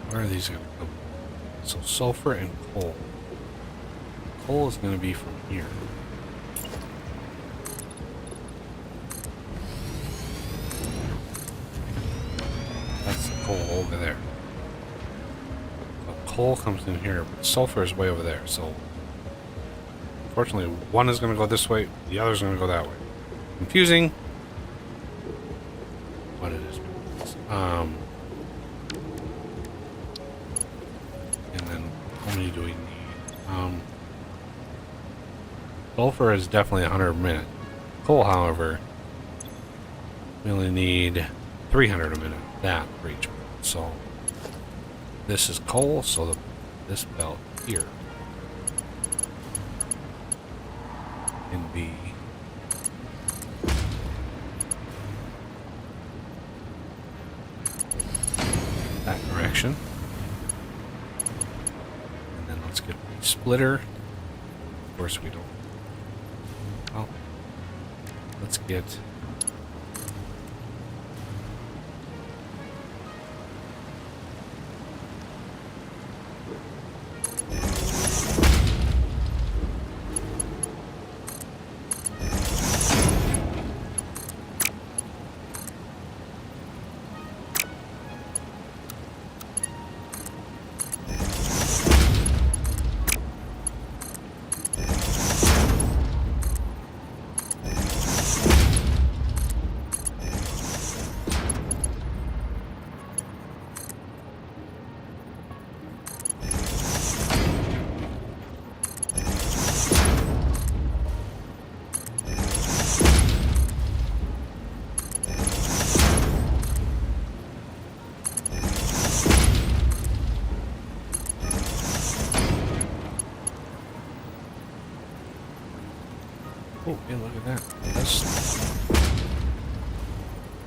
Where are these going to come? So sulfur and coal. Coal is going to be from here. That's the coal over there. So coal comes in here, but sulfur is way over there. So unfortunately, one is going to go this way, the other is going to go that way. Confusing. What it is. And then how many do we need? Sulfur is definitely 100 a minute. Coal, however, we only need 300 a minute. That for each one. So this is coal, so this belt here can be that direction. And then let's get a splitter. Of course we don't. Well, let's get oh, hey, look at that.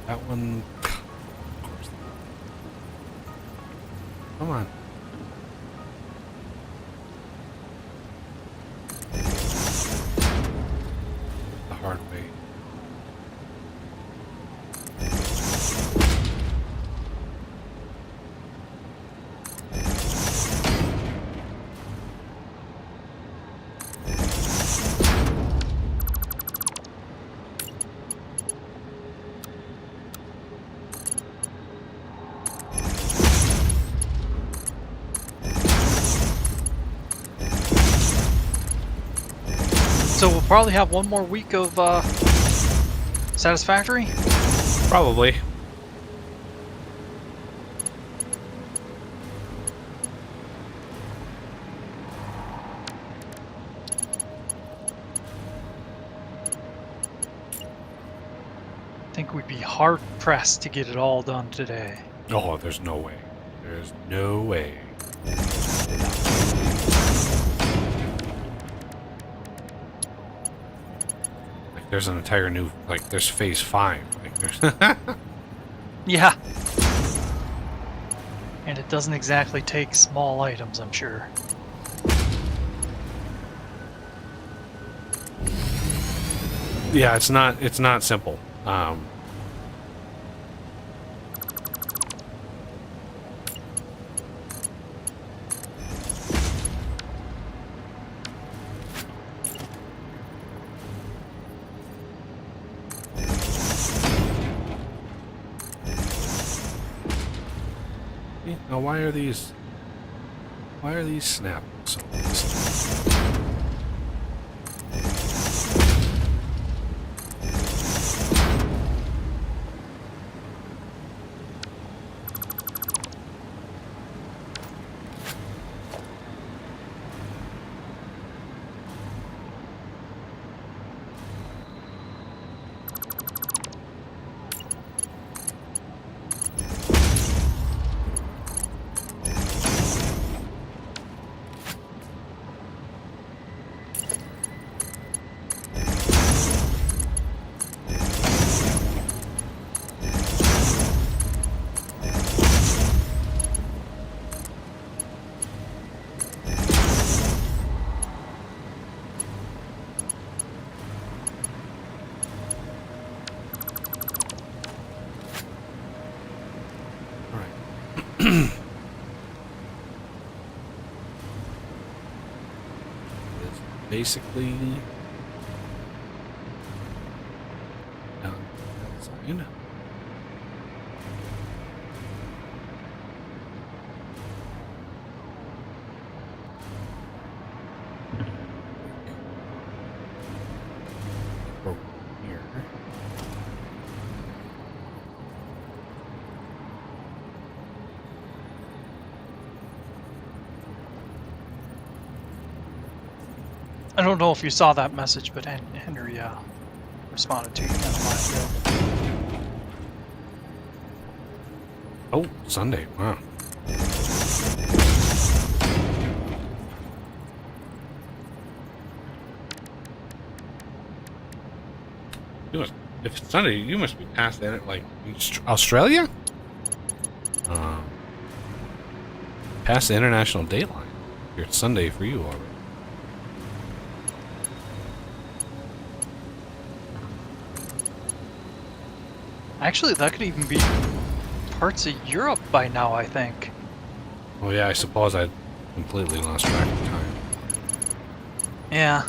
That one. Of course. Come on. The hard way. So we'll probably have one more week of Satisfactory. Probably. I think we'd be hard pressed to get it all done today. Oh, there's no way. There's no way. Like, there's an entire new, like, there's phase 5. Like, there's Yeah. And it doesn't exactly take small items, I'm sure. yeah, it's not simple. Now, why are these snapping so easily? basically down outside. Over here. I don't know if you saw that message, but Henry responded to you in a while ago. Oh, Sunday. Wow. If it's Sunday, you must be past that, like Australia? Past the international date line. Here, it's Sunday for you already. Actually, that could even be parts of Europe by now, I think. Oh yeah, I suppose I completely lost track of time. Yeah.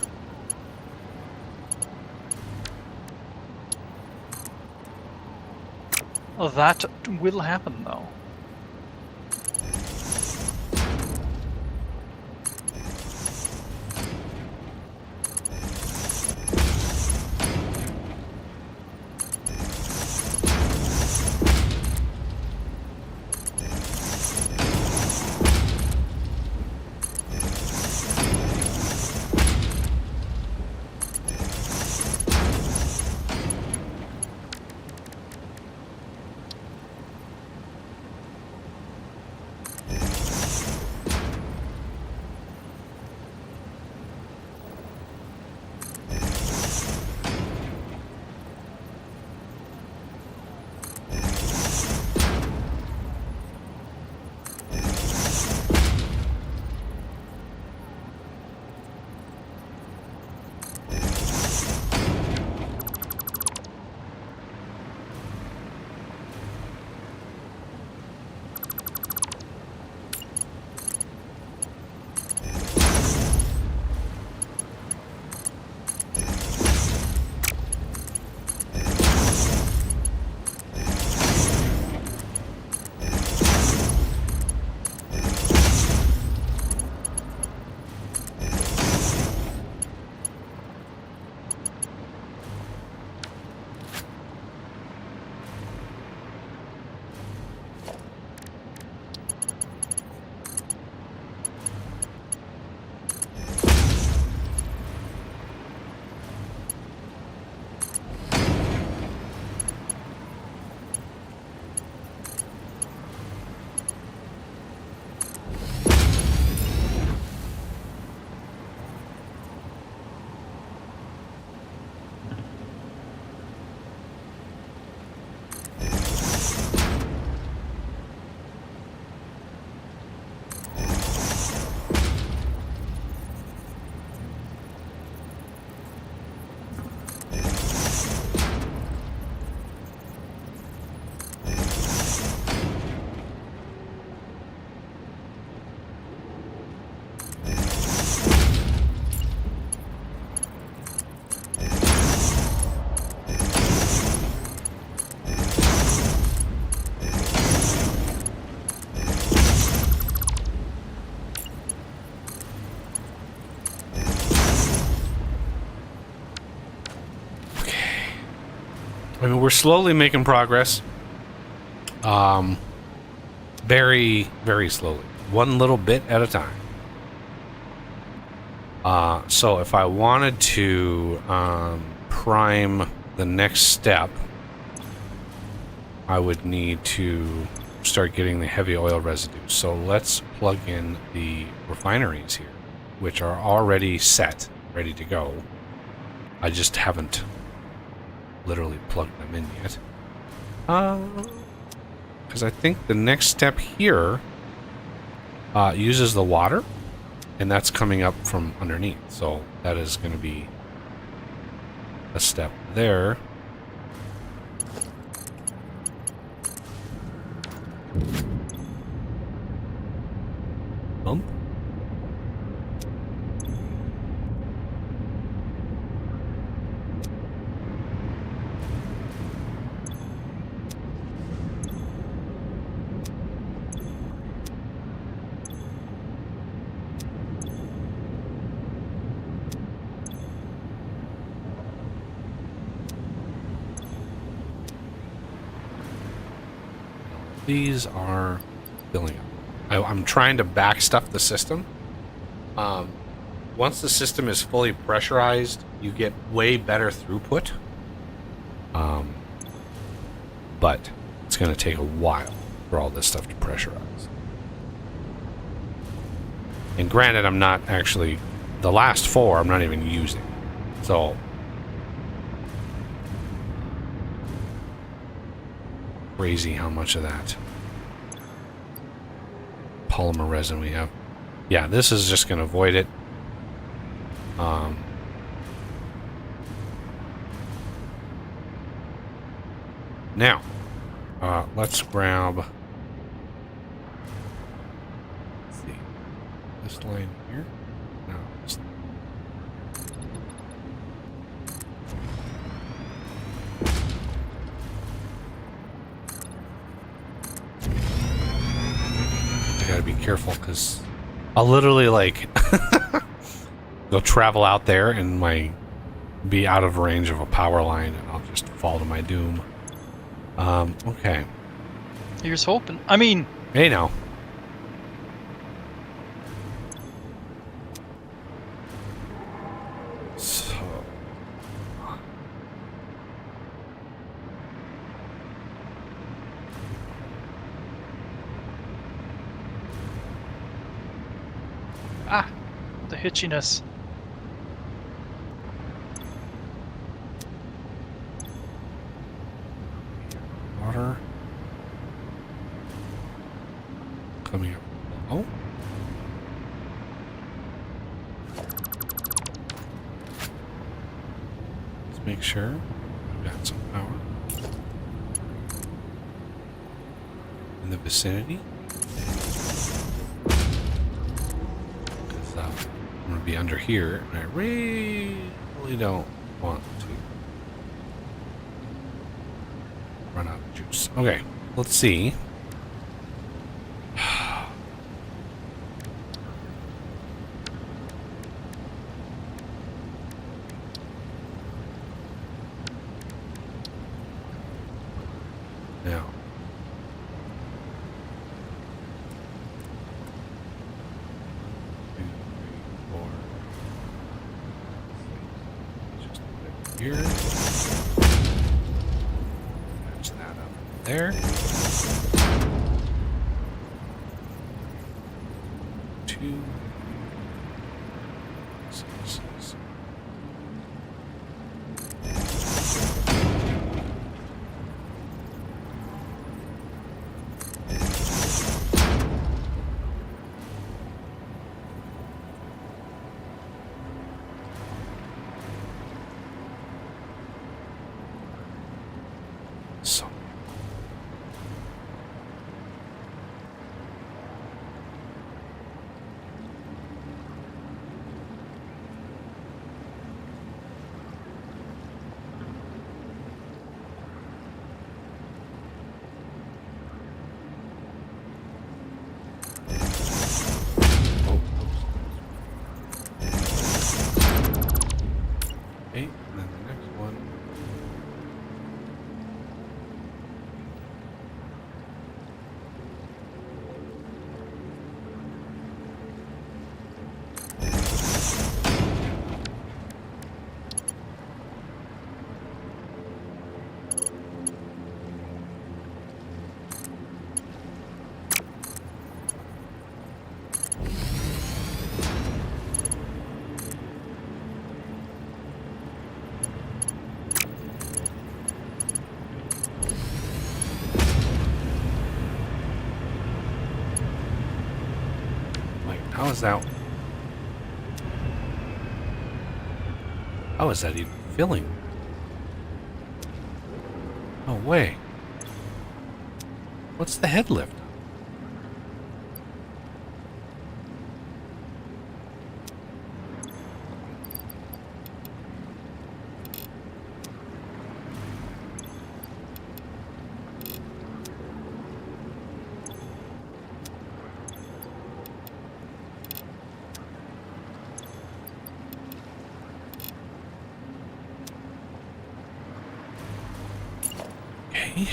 Well, that will happen, though. I mean, we're slowly making progress. Very, very slowly. One little bit at a time. So if I wanted to prime the next step, I would need to start getting the heavy oil residue. So let's plug in the refineries here, which are already set, ready to go. I just haven't literally plugged them in yet. Because I think the next step here uses the water, and that's coming up from underneath. So that is going to be a step there. These are filling up. I'm trying to backstuff the system. Once the system is fully pressurized, you get way better throughput. But it's going to take a while for all this stuff to pressurize. And granted, I'm not actually... The last 4 I'm not even using. So... Crazy how much of that polymer resin we have. Yeah, this is just going to avoid it. Now, let's grab... Let's see. This line here. No. I gotta be careful because I'll literally like go travel out there and be out of range of a power line and I'll just fall to my doom. Okay. Here's hoping. I mean, Hey now. So the hitchiness. water coming up. Oh. Let's make sure we've got some power in the vicinity. Because I'm going to be under here, and I really don't want to run out of juice. Okay, let's see. Now, just put it here. Match that up there. 2, 6. So. Okay, and then the next one. How is that? How is that even filling? No way. What's the head lift? Okay.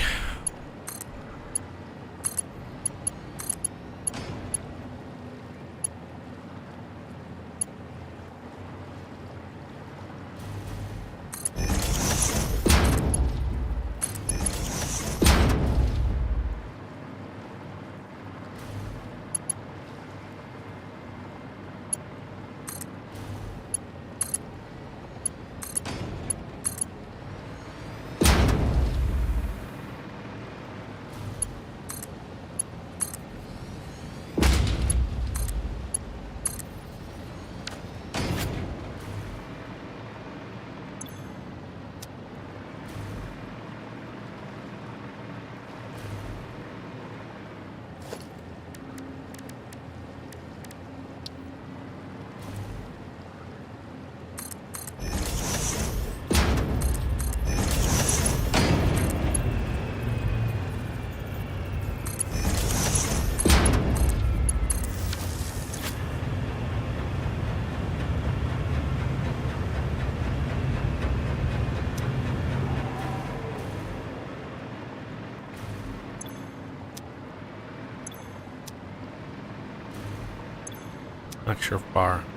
Not sure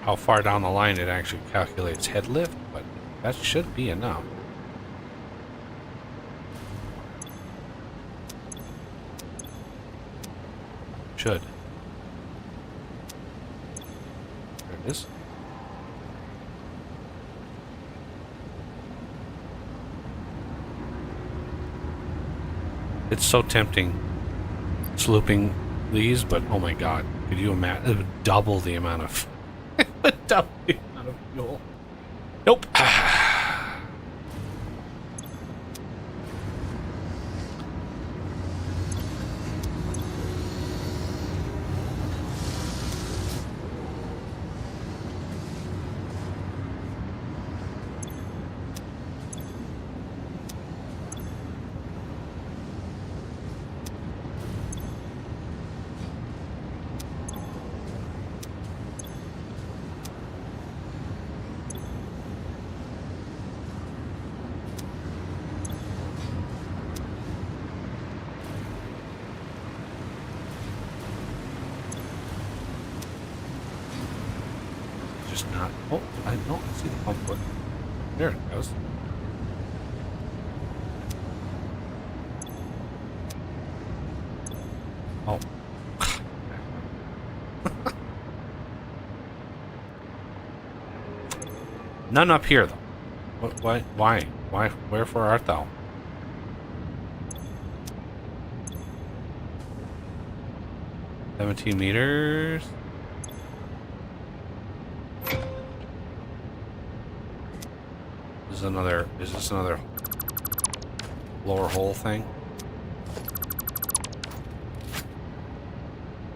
how far down the line it actually calculates head lift, but that should be enough. Should. There it is. It's so tempting slooping these, but oh my god, could you imagine? It would double the amount of it would double the amount of fuel. Nope. Just not. Oh, I don't see the pump foot. There it goes. Oh. None up here, though. What? Why? Why? Wherefore art thou? $17 meters. Is this another lower hole thing?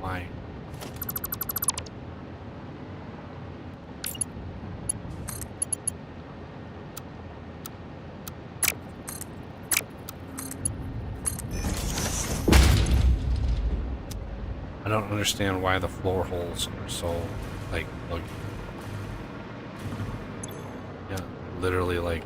Why? I don't understand why the floor holes are so, like yeah, literally like.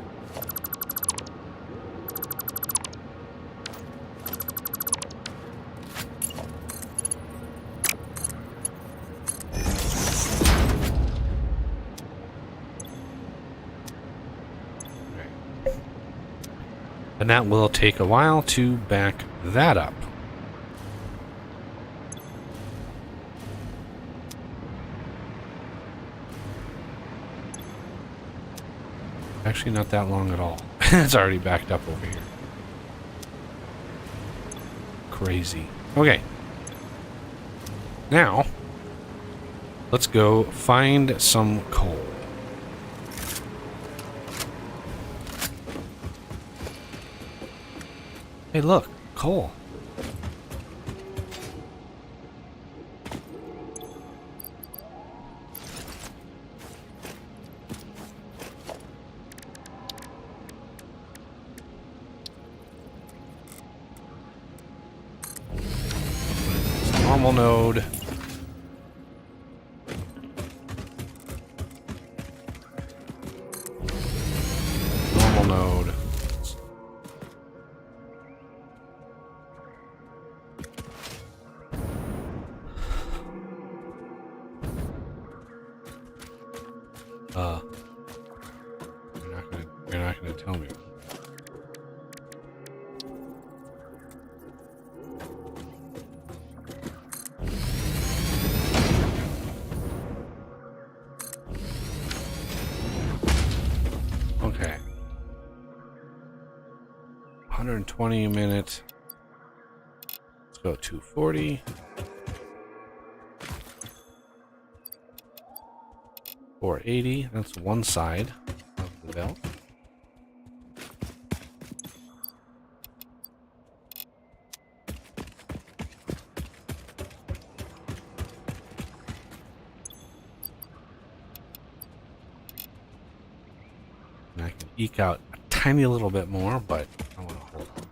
And that will take a while to back that up. Actually, not that long at all. It's already backed up over here. Crazy. Okay. Now, let's go find some coal. Hey, look, coal. Normal node. Normal node. You're not gonna tell me. Okay. 120 a minute. Let's go 240. 480. That's one side of the belt. And I can eke out a tiny little bit more, but I want to hold on.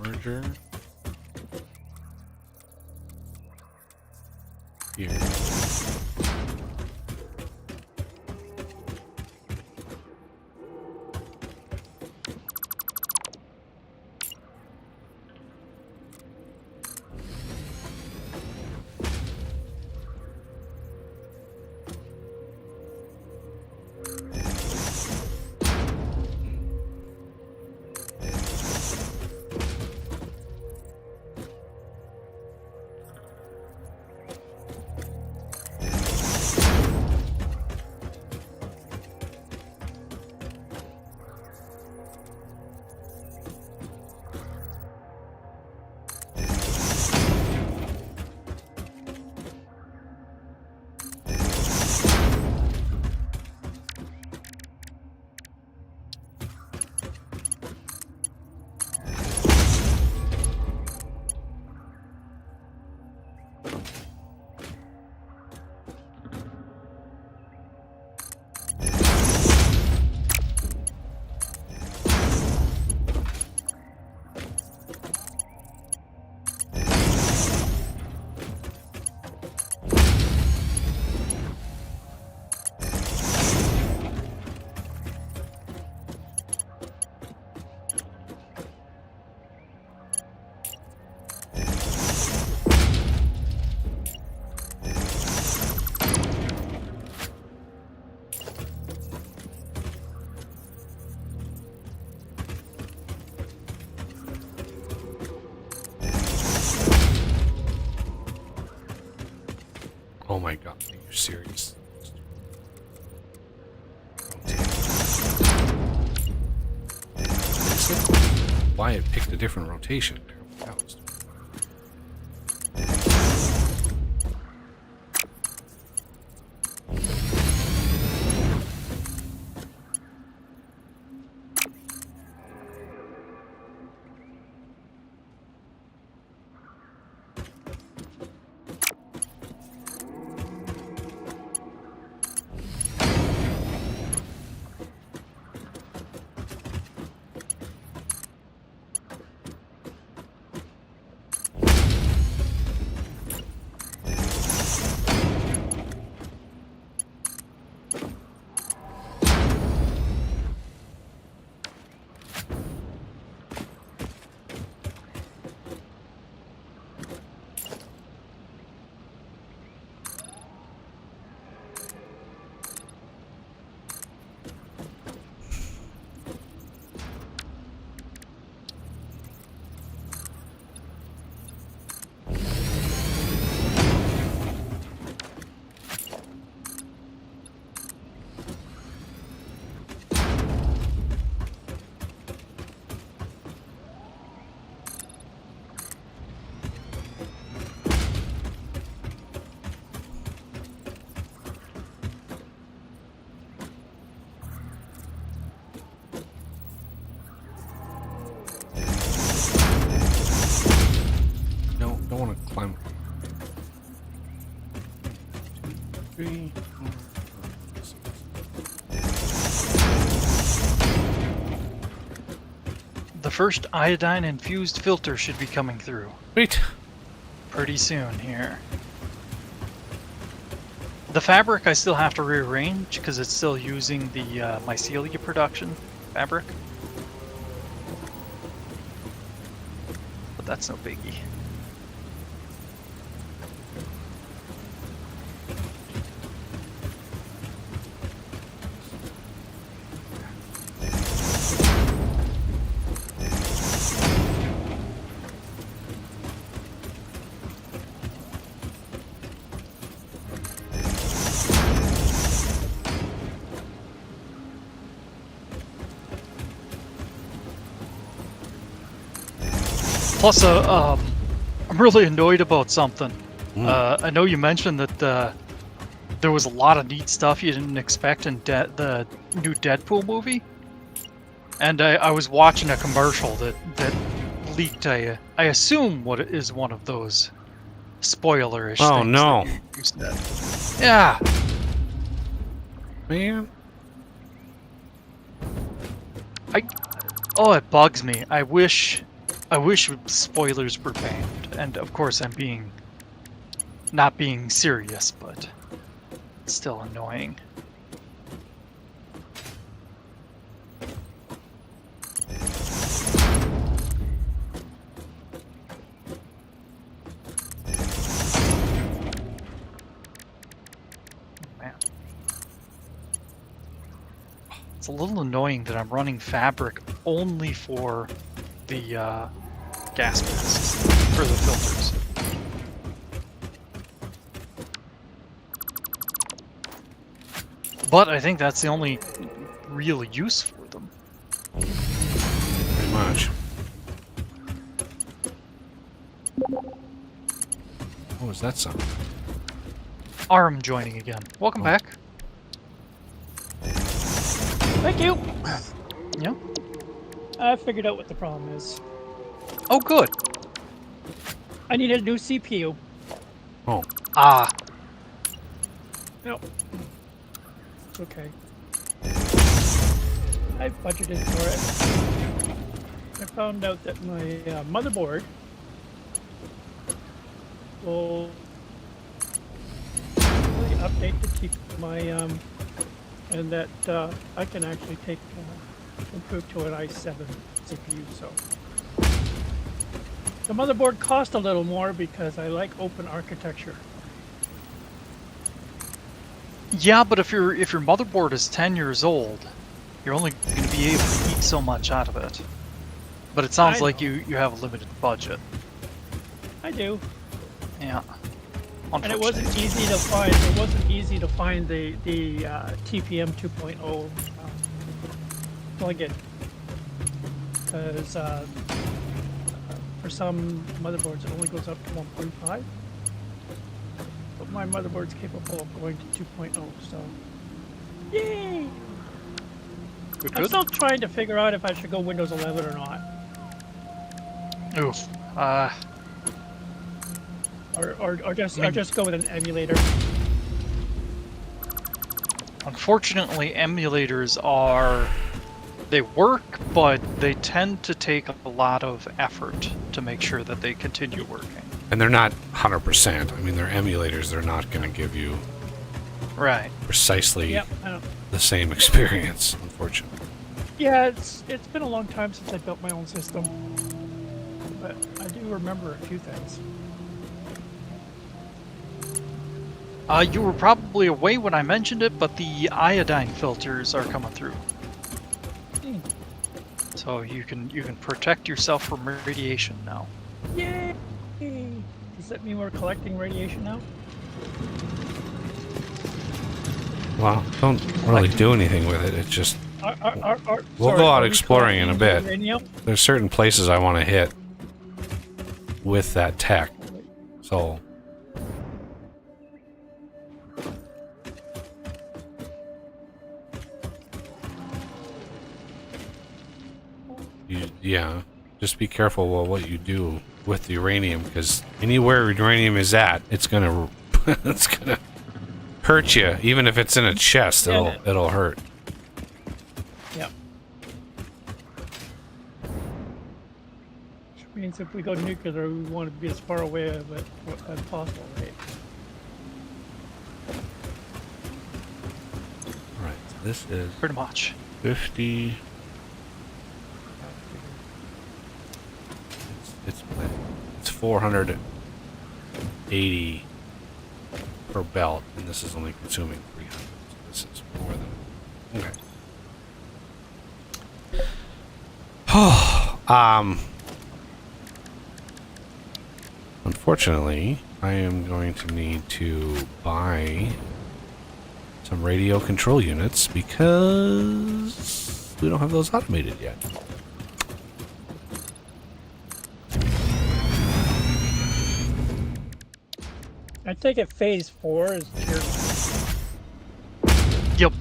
Merger. Here. Oh my god, are you serious? Why I picked a different rotation? That was don't want to climb. 2, 3, 4, 5, 6. The first iodine infused filter should be coming through Wait. pretty soon here. The fabric I still have to rearrange because it's still using the mycelia production fabric. But that's no biggie. Plus, I'm really annoyed about something. I know you mentioned that there was a lot of neat stuff you didn't expect in the new Deadpool movie, and I was watching a commercial that leaked. I assume what is one of those spoilerish. Oh, things no. that you said. Yeah. Man. Oh, it bugs me. I wish I wish spoilers were banned, and of course I'm not being serious, but it's still annoying. Man. It's a little annoying that I'm running fabric only for the gas masks, for the filters. But I think that's the only real use for them. Pretty much. What was that sound? Arm joining again. Welcome back. Thank you. Yeah. I figured out what the problem is. Oh, good. I need a new CPU. Oh, Ah, No. It's okay. I budgeted for it. I found out that my motherboard will really update to keep my and that I can actually take improve to an i7 CPU. So the motherboard cost a little more because I like open architecture. yeah, but if your motherboard is 10 years old, you're only going to be able to eat so much out of it. But it sounds I like know. you have a limited budget. I do. Yeah. And it wasn't easy to find. It wasn't easy to find the TPM 2.0 plugin because for some motherboards it only goes up to 1.5, but my motherboard's capable of going to 2.0. So, yay! Good, I'm good. still trying to figure out if I should go Windows 11 or not, Oof. or just go with an emulator. Unfortunately, emulators they work, but they tend to take a lot of effort to make sure that they continue working. and they're not 100%. I mean, they're emulators. They're not going to give you Right. precisely Yep. I don't. the same experience, unfortunately. Yeah, it's been a long time since I built my own system, but I do remember a few things. You were probably away when I mentioned it, but the iodine filters are coming through. Hmm. So you can protect yourself from radiation now. Yay! Does that mean we're collecting radiation now? Well, don't really do anything with it. It's just We'll go out exploring in a bit. there's certain places I want to hit with that tech. So yeah, just be careful with what you do with the uranium, because anywhere uranium is at, it's gonna it's gonna hurt you. Even if it's in a chest, it'll hurt. Yep. Which means if we go nuclear, we want to be as far away of it as possible, right? Alright, so this is Pretty much. 50. It's 480 per belt, and this is only consuming 300. So this is more than okay. Unfortunately, I am going to need to buy some radio control units because we don't have those automated yet. I take it phase 4 is tier. Yep.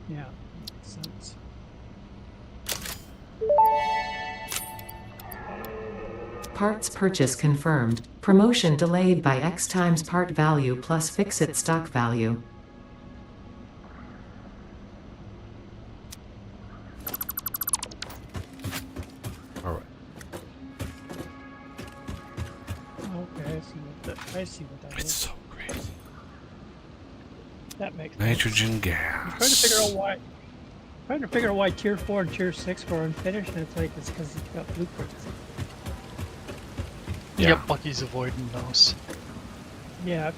Yeah, makes sense. Parts purchase confirmed. Promotion delayed by X times part value plus fix-it stock value. All right. Okay, I see what that It's is. so crazy. That makes Nitrogen sense. gas. I'm trying to figure out why tier 4 and tier 6 were unfinished, and it's like it's because it's got blueprints. Yeah. Yep, Bucky's avoiding those. Yeah.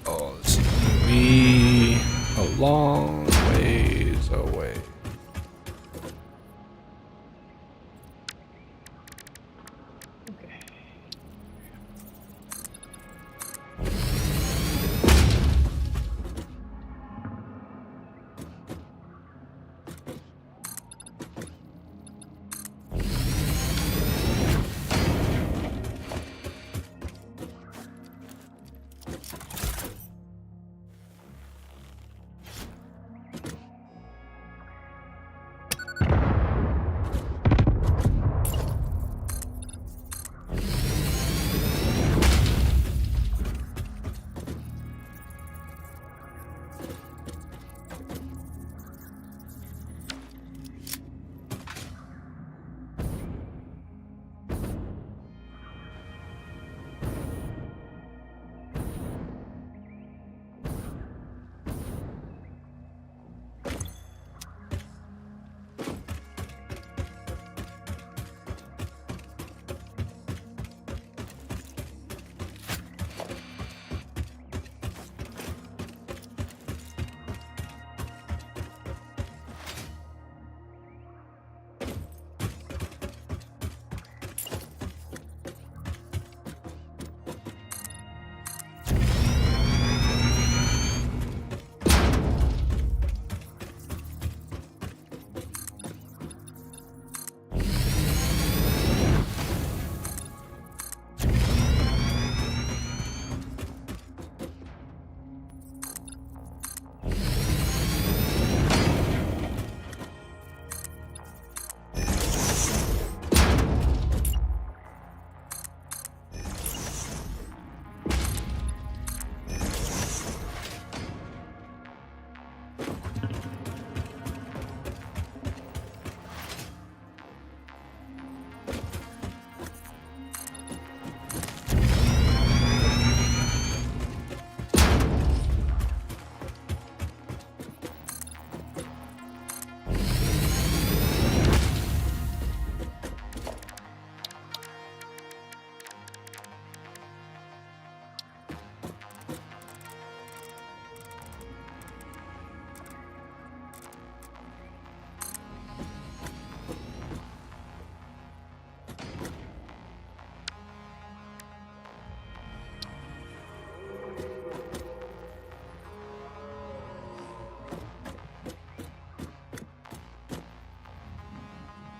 Oh, this is gonna be a long ways away. Okay.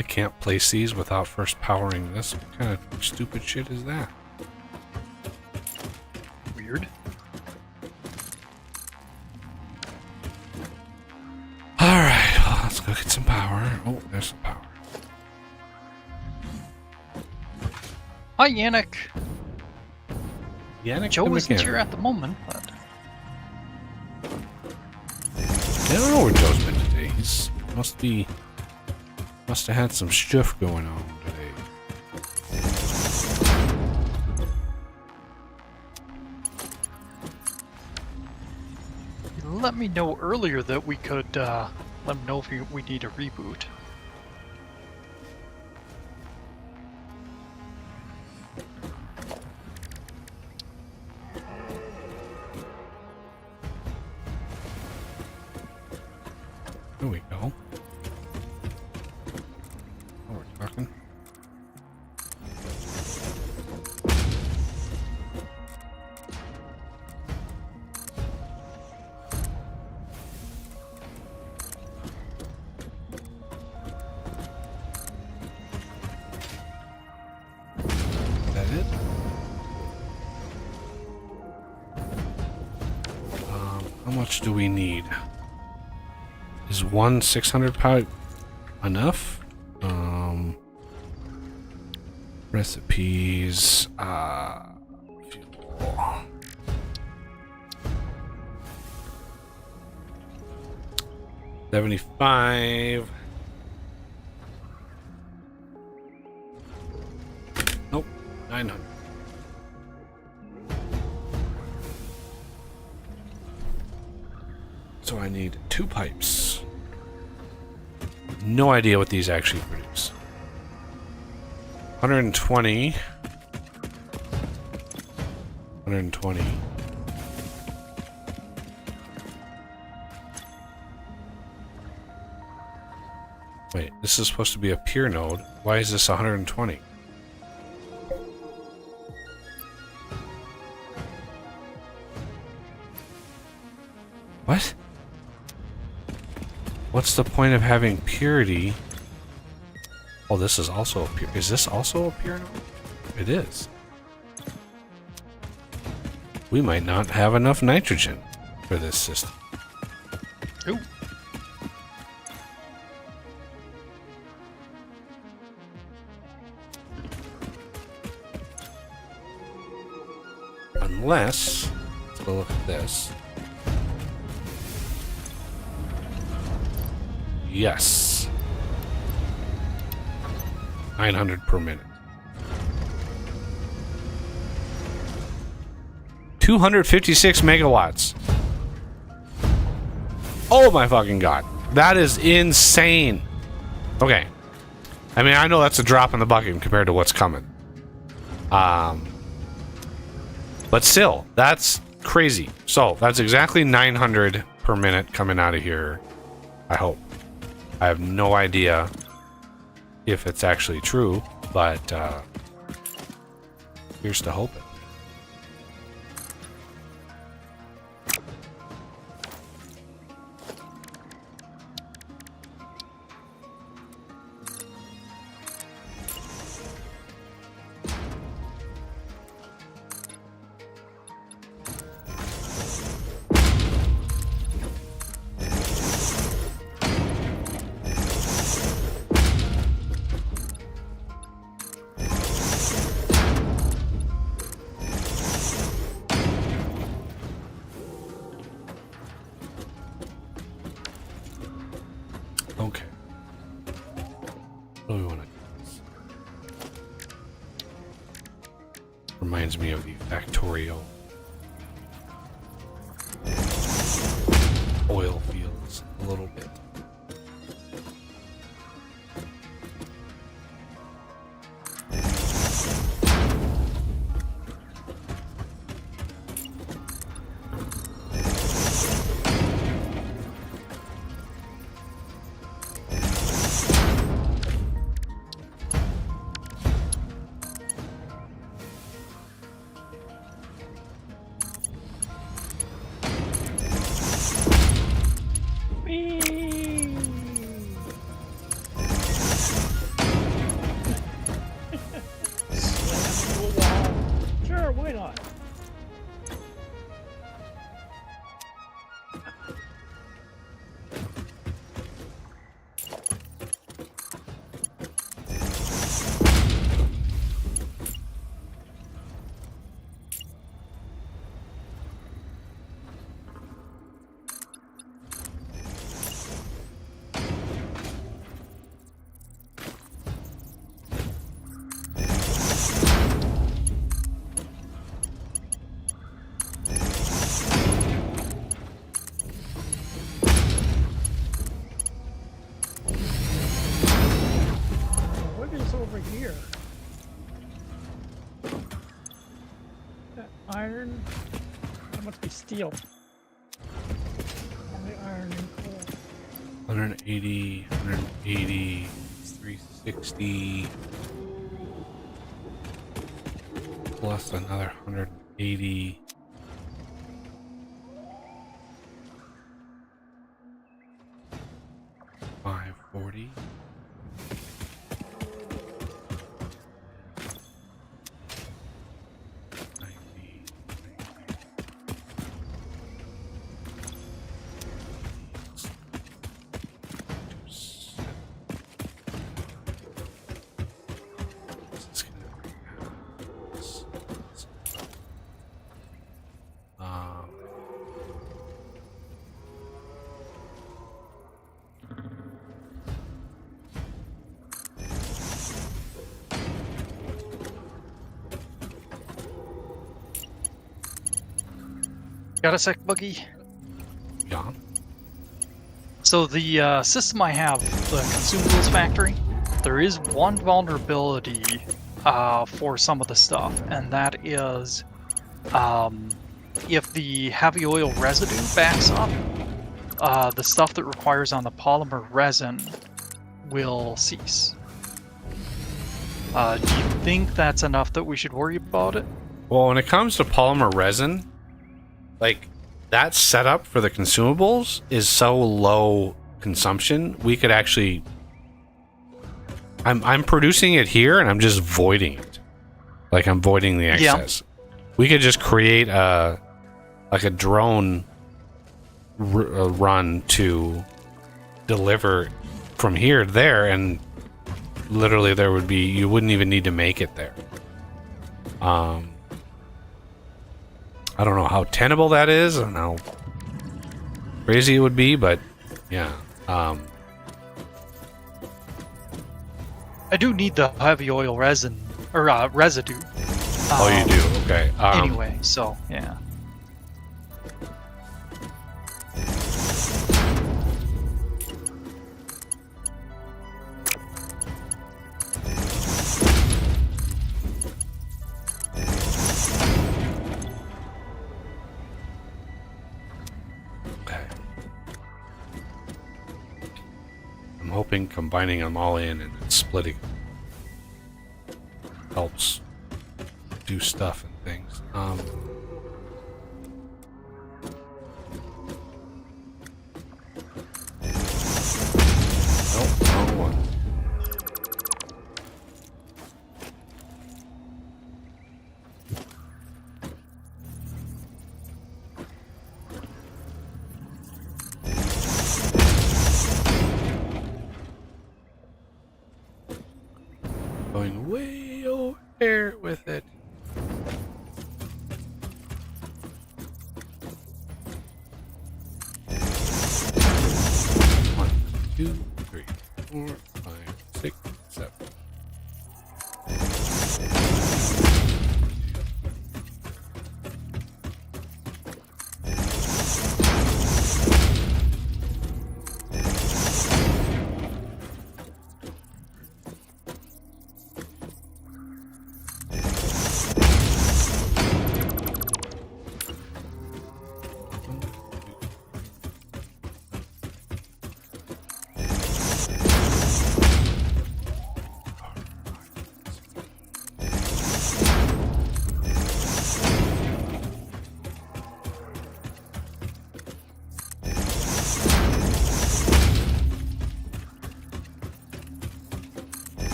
I can't place these without first powering this. What kind of stupid shit is that? Weird. Alright, well, let's go get some power. Oh, there's some power. Hi, Yannick. Yannick Joe the isn't mechanic. here at the moment, but I don't know where Joe's been today. He's must have had some stuff going on today. he let me know earlier that we could let him know if we need a reboot. There we go. Oh, we're talking. Is that it? much do we need? Is one 600 pipe enough? Recipes, fuel. 75. Nope, 900. So I need 2 pipes. No idea what these actually produce. 120. 120. Wait, this is supposed to be a pier node. Why is this 120? What? What's the point of having purity? Oh, this is also a pier. Is this also a pier node? It is. We might not have enough nitrogen for this system. Ooh. Unless, let's go look at this. Yes. 900 per minute. 256 megawatts. Oh my fucking god. That is insane. Okay. I mean, I know that's a drop in the bucket compared to what's coming. But still, that's crazy. So, that's exactly 900 per minute coming out of here. I hope. I have no idea if it's actually true, but here's to hoping. Okay. What do we want to do? Reminds me of the Factorio oil fields a little bit. Sure, why not? What is over here? That iron? That must be steel. Only iron and coal. 180, 180, 360, plus another 180. $540. Got a sec, Buggy? Yeah. So the system I have, the consumables factory, there is one vulnerability for some of the stuff, and that is if the heavy oil residue backs up, the stuff that requires on the polymer resin will cease. Do you think that's enough that we should worry about it? Well, when it comes to polymer resin, like that setup for the consumables is so low consumption, we could actually. I'm producing it here and I'm just voiding it. Like I'm voiding the excess. We could just create a drone run to deliver from here to there, and literally there would be, you wouldn't even need to make it there. I don't know how tenable that is. I don't know how crazy it would be, but yeah. I do need the heavy oil resin or residue. Oh, you do? Okay. Anyway, so yeah. Okay. I'm hoping combining them all in and then splitting helps do stuff and things. Nope, wrong one. Going way over there with it. One, two, three, 4, 5, 6, 7.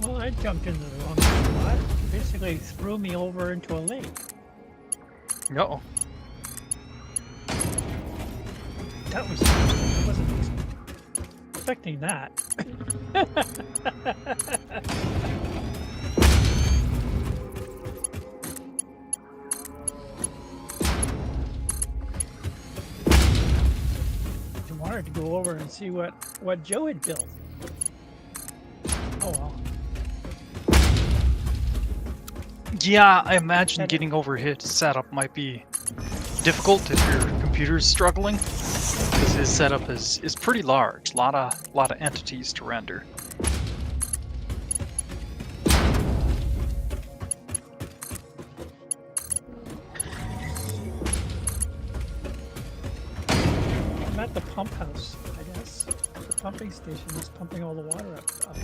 Well, I jumped into the wrong spot. Basically threw me over into a lake. No. That was interesting. I wasn't expecting that. I wanted to go over and see what Joe had built. Oh well. Yeah, I imagine getting over his setup might be difficult if your computer's struggling, because his setup is pretty large. Lot of entities to render. at the pump house, I guess. The pumping station is pumping all the water up top.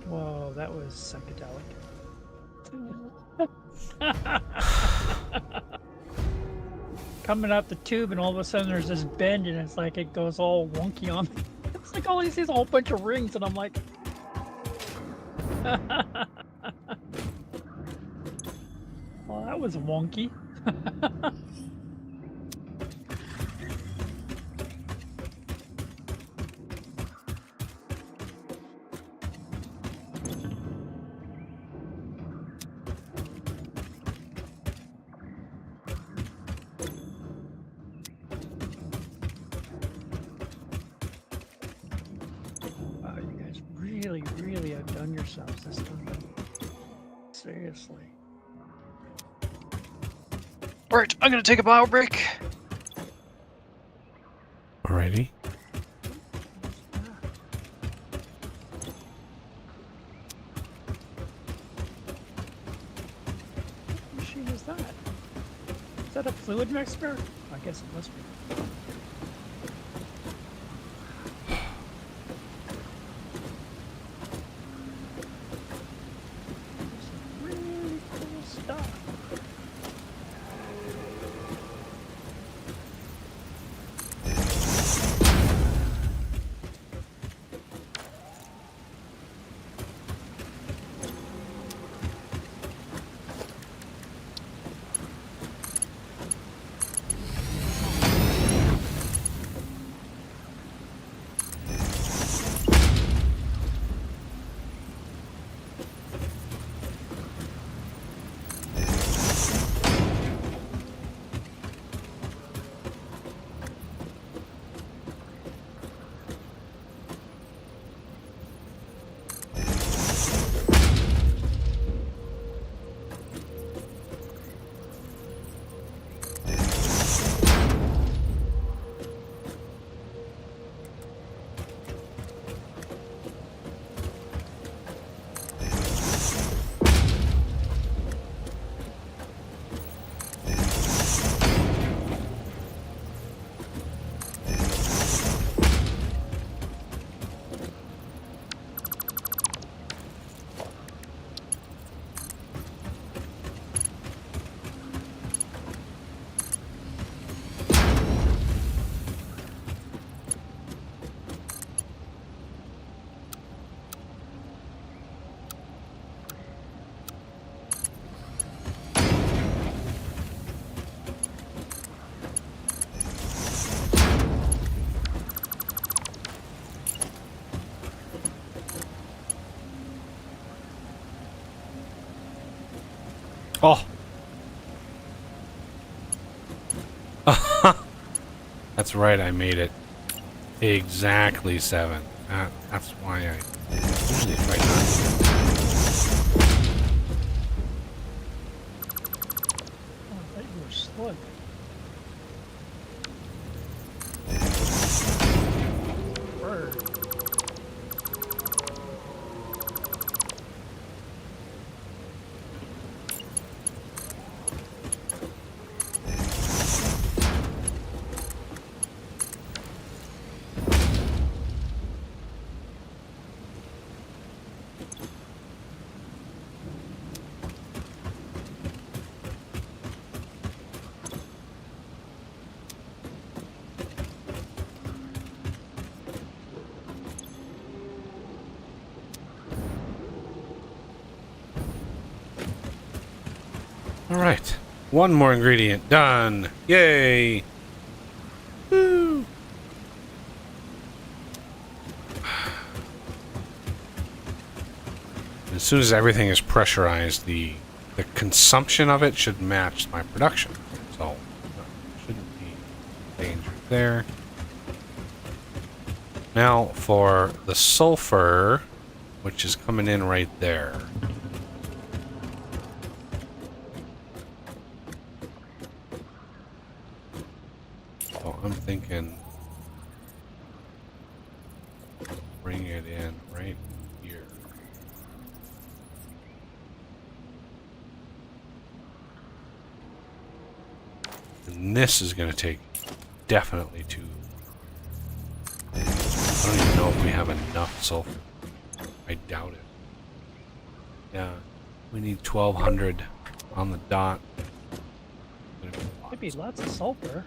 Whoa, that was psychedelic. Coming out the tube, and all of a sudden there's this bend, and it's like it goes all wonky on me. It's like all he sees a whole bunch of rings, and I'm like, well, that was wonky. Wow, you guys really outdone yourselves this time. Seriously. Alright, I'm gonna take a bio break. Alrighty. What machine is that? Is that a fluid mixer? I guess it must be. Some really cool stuff. Oh. That's right, I made it exactly 7. That's why I usually try not to. Oh, I thought you were slug. Bird. Alright. One more ingredient. Done. Yay! Woo! As soon as everything is pressurized, the consumption of it should match my production. So, shouldn't be danger there. Now, for the sulfur, which is coming in right there. thinking bring it in right here. And this is going to take definitely two. I don't even know if we have enough sulfur. I doubt it. Yeah, we need 1,200 on the dot. Could be lots of sulfur.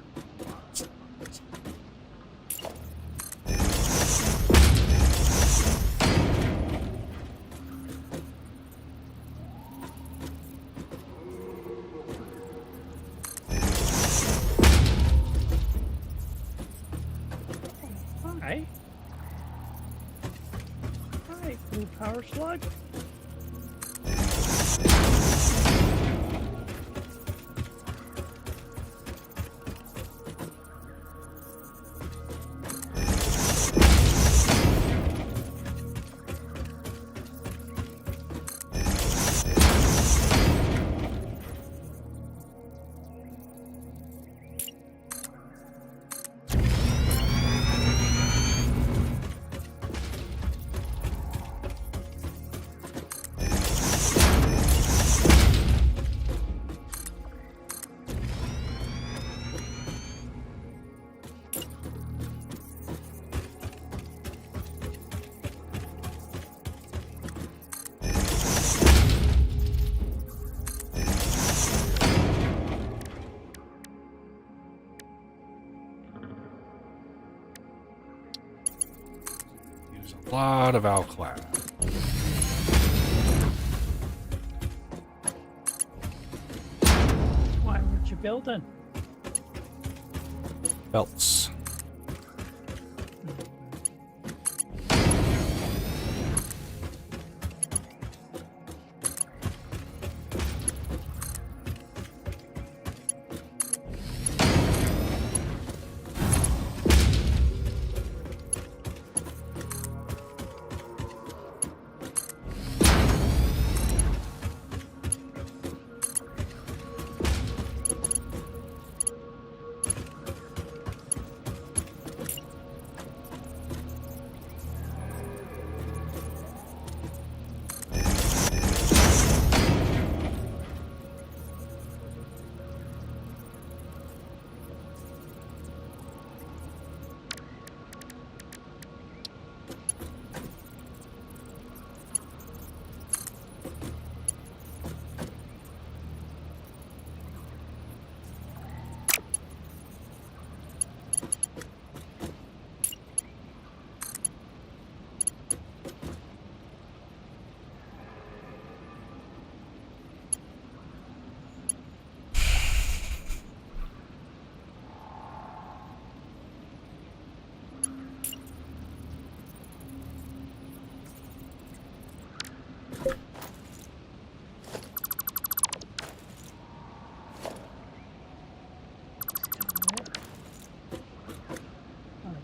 Hi. Hi, blue power slug. A lot of alclad. Why weren't you building? Belts.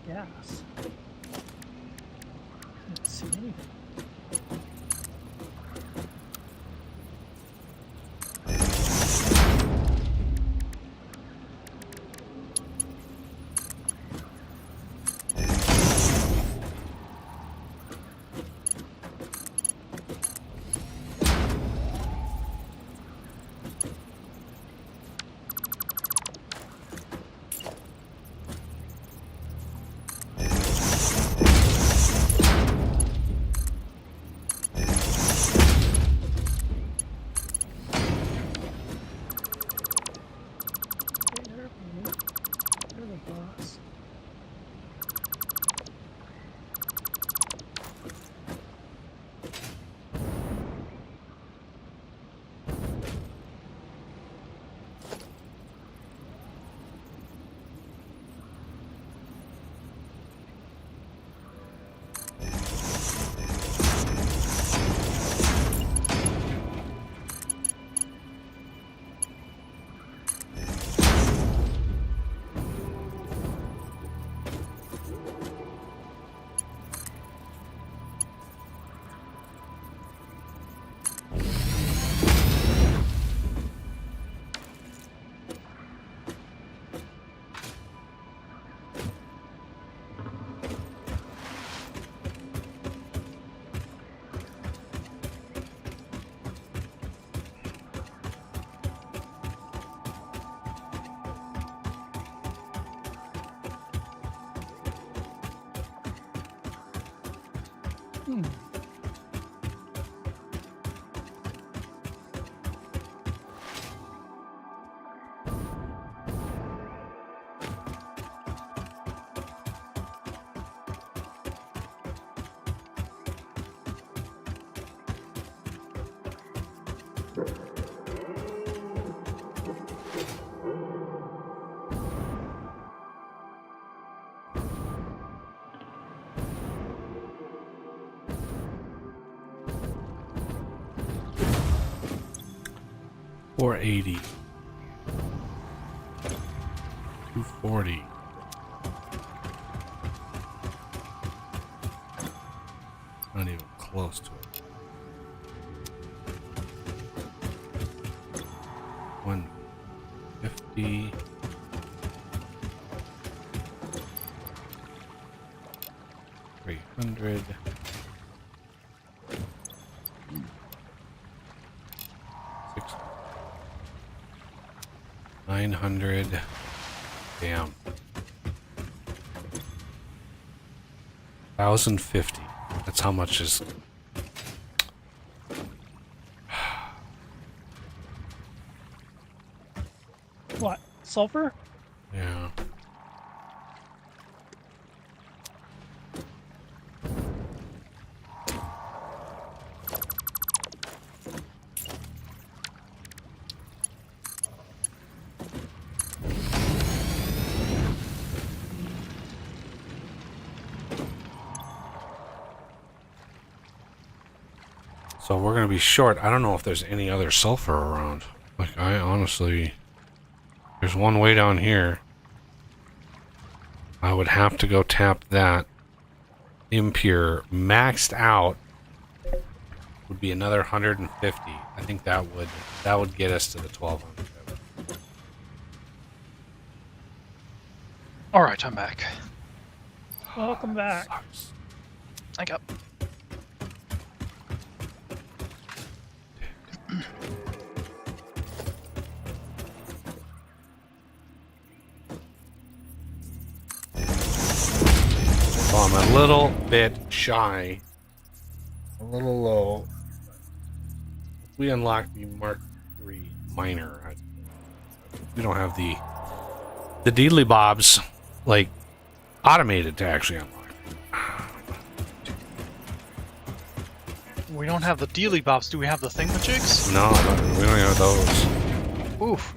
Gas. Can't see anything. Hmm. Four 80. 240. Not even close to it. 150. 300. 900. Damn. 1,050. That's how much is. What? Sulfur? Yeah. So we're going to be short. I don't know if there's any other sulfur around. Like, I honestly... There's one way down here. I would have to go tap that. Impure. Maxed out would be another 150. I think that would get us to the 1,200. All right, I'm back. Welcome back. Sucks. I got. So I'm a little bit shy. A little low. If we unlock the Mark III miner, we don't have the deedly bobs like automated to actually unlock. We don't have the dealy bops. Do we have the thingamajigs? No, we don't have those. Oof.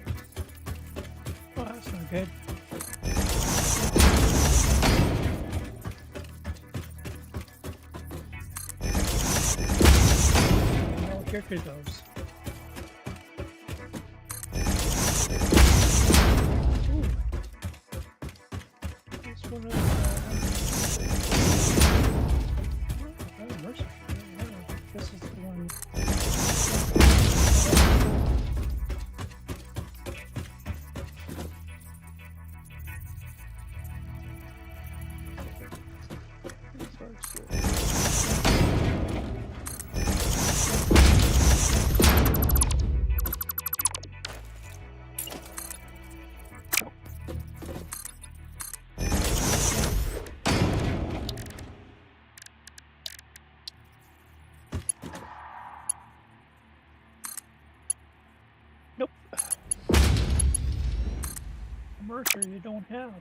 Oh, that's not good. I'll get to those. Ooh. This one is, oh, mercy. This is the one. Nope. Mercer, you don't have.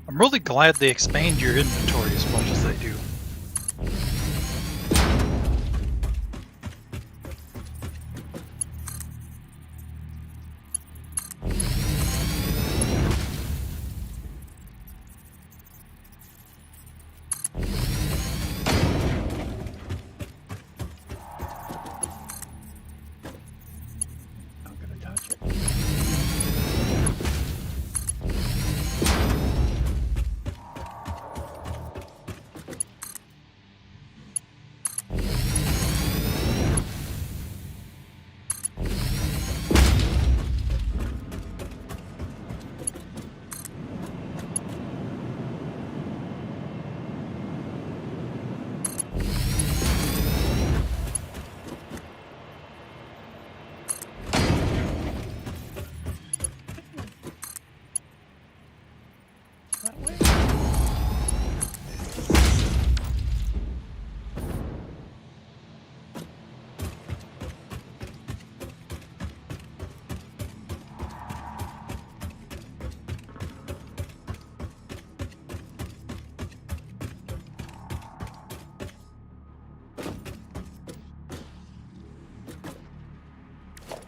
I'm really glad they expand your inventory as much as they do. Not gonna touch it.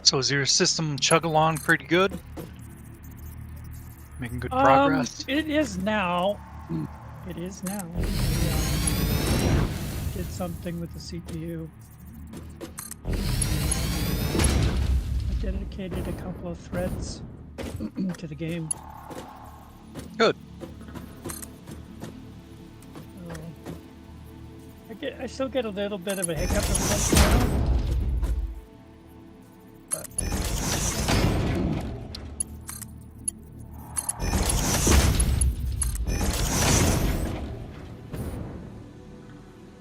So is your system chug along pretty good? Making good progress? It is now. It is now. Did something with the CPU. I dedicated a couple of threads to the game. Good. I still get a little bit of a hiccup every once in a while. But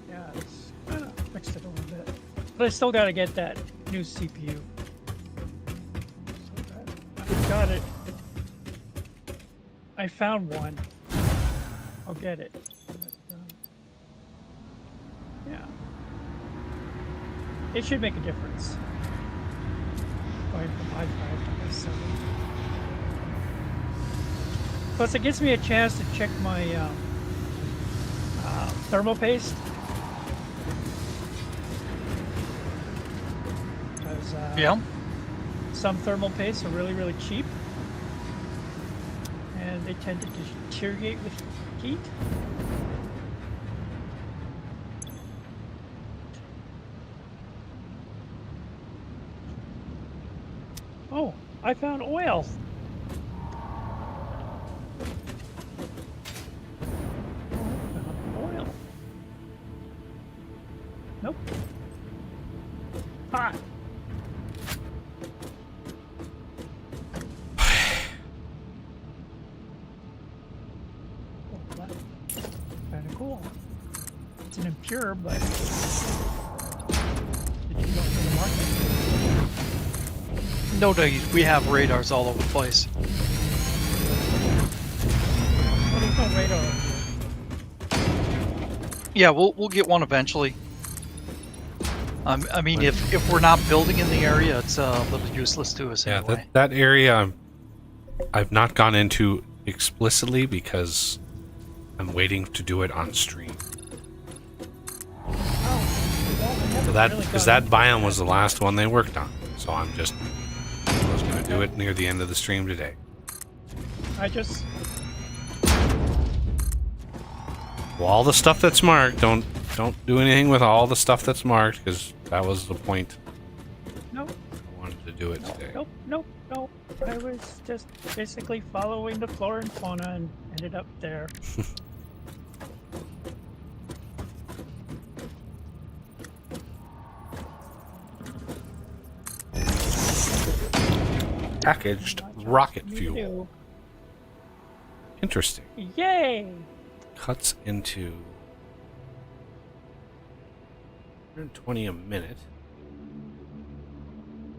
yeah, it's kind of fixed it a little bit. But I still got to get that new CPU. So I got it. I found one. I'll get it. Yeah. It should make a difference. Going from i5 to i7. Plus, it gives me a chance to check my thermal paste. Because Yeah. some thermal pastes are really, really cheap. And they tend to deteriorate with heat. Oh, I found oil. Oil. Nope. Hot. Kind of cool. It's an impure, but did you go to the market? No doubt, we have radars all over the place. Well, there's no radar. Yeah, we'll get one eventually. I mean, if we're not building in the area, it's a little useless to us Yeah, anyway. that area I've not gone into explicitly because I'm waiting to do it on stream. So that biome was the last one they worked on. So I was gonna do it near the end of the stream today. Well, all the stuff that's marked, don't do anything with all the stuff that's marked, because that was the point. Nope. I wanted to do it today. Nope. I was just basically following the flora and fauna and ended up there. Packaged rocket fuel. Interesting. Yay! Cuts into 120 a minute.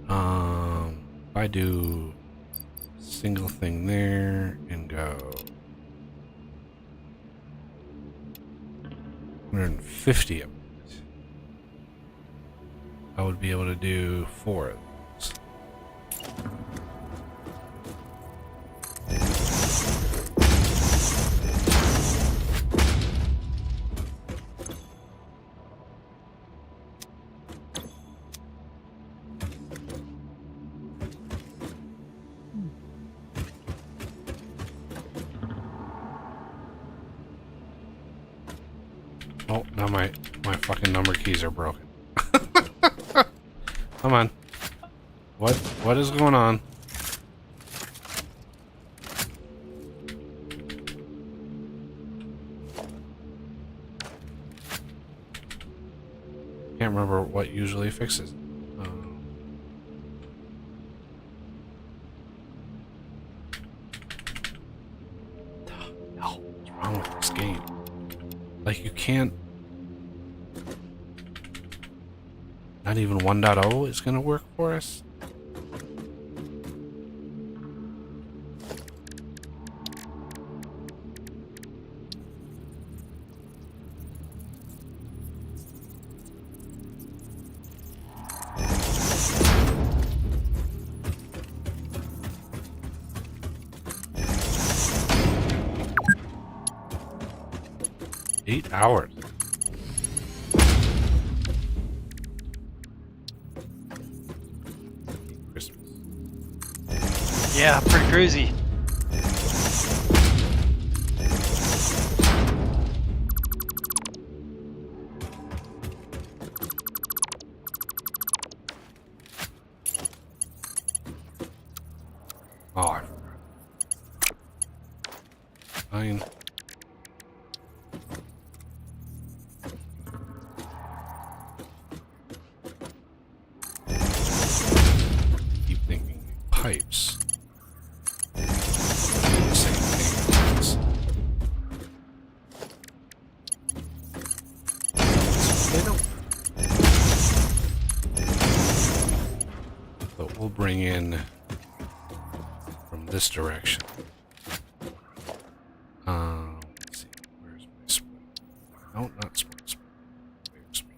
If I do single thing there and go 150 a minute, I would be able to do 4 of those. Oh, now my fucking number keys are broken. Come on. What is going on? Can't remember what usually fixes it. The hell is wrong with this game? Like, you can't... Not even 1.0 is gonna work for us? Eight hours. Yeah, pretty crazy. Oh, fine. Keep thinking pipes. Same thing. They don't. But we'll bring in from this direction. Let's see. Where's my split? No, not split. Where's split?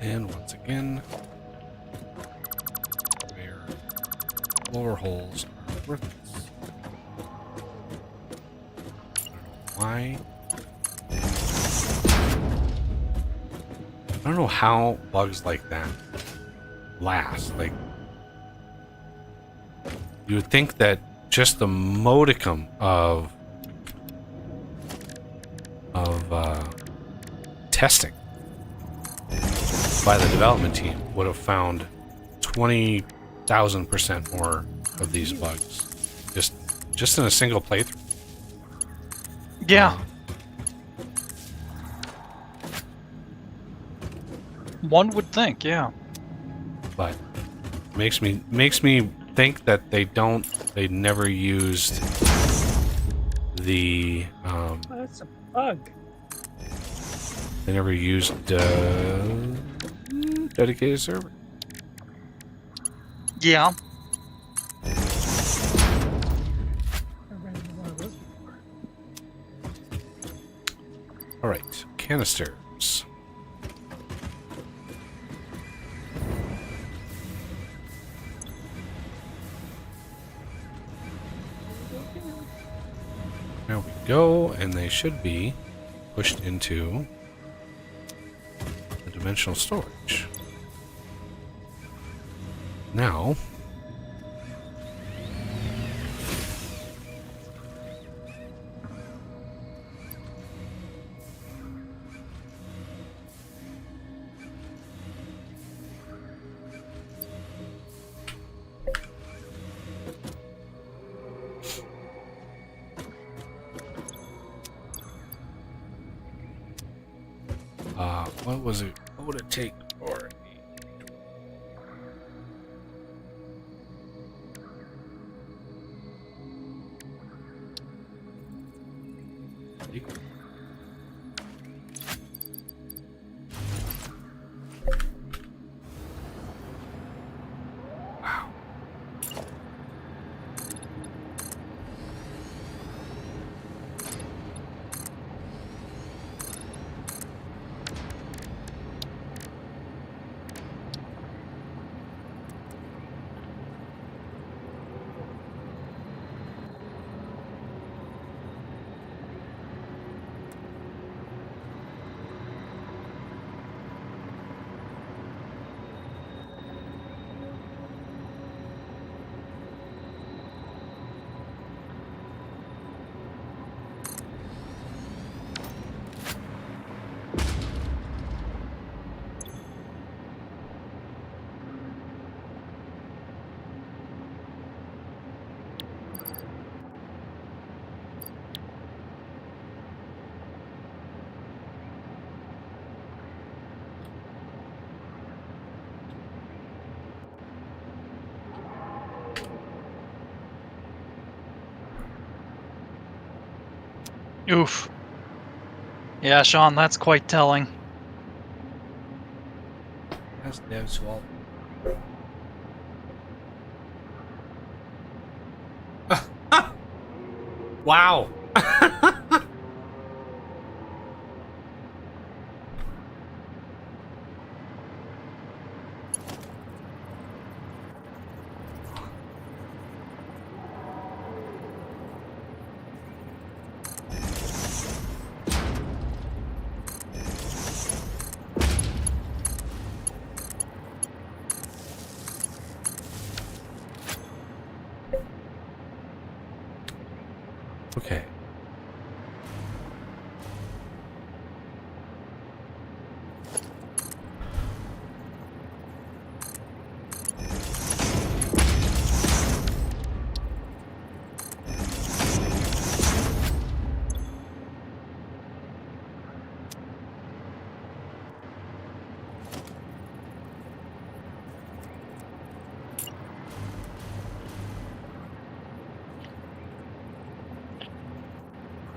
And once again, where floor holes are worthless. I don't know how bugs like that last. Like, you would think that just the modicum of testing by the development team would have found 20,000% more of these bugs just in a single playthrough. Yeah. One would think, yeah. But makes me think that they never used the Oh, that's a bug. they never used dedicated server. Yeah. I ran into one of those before. All right, canisters. There we go, and they should be pushed into the dimensional storage. Now, what was it? What would it take for quality. Wow. Oof. Yeah, Sean, that's quite telling. That's dev swap. Wow. Okay.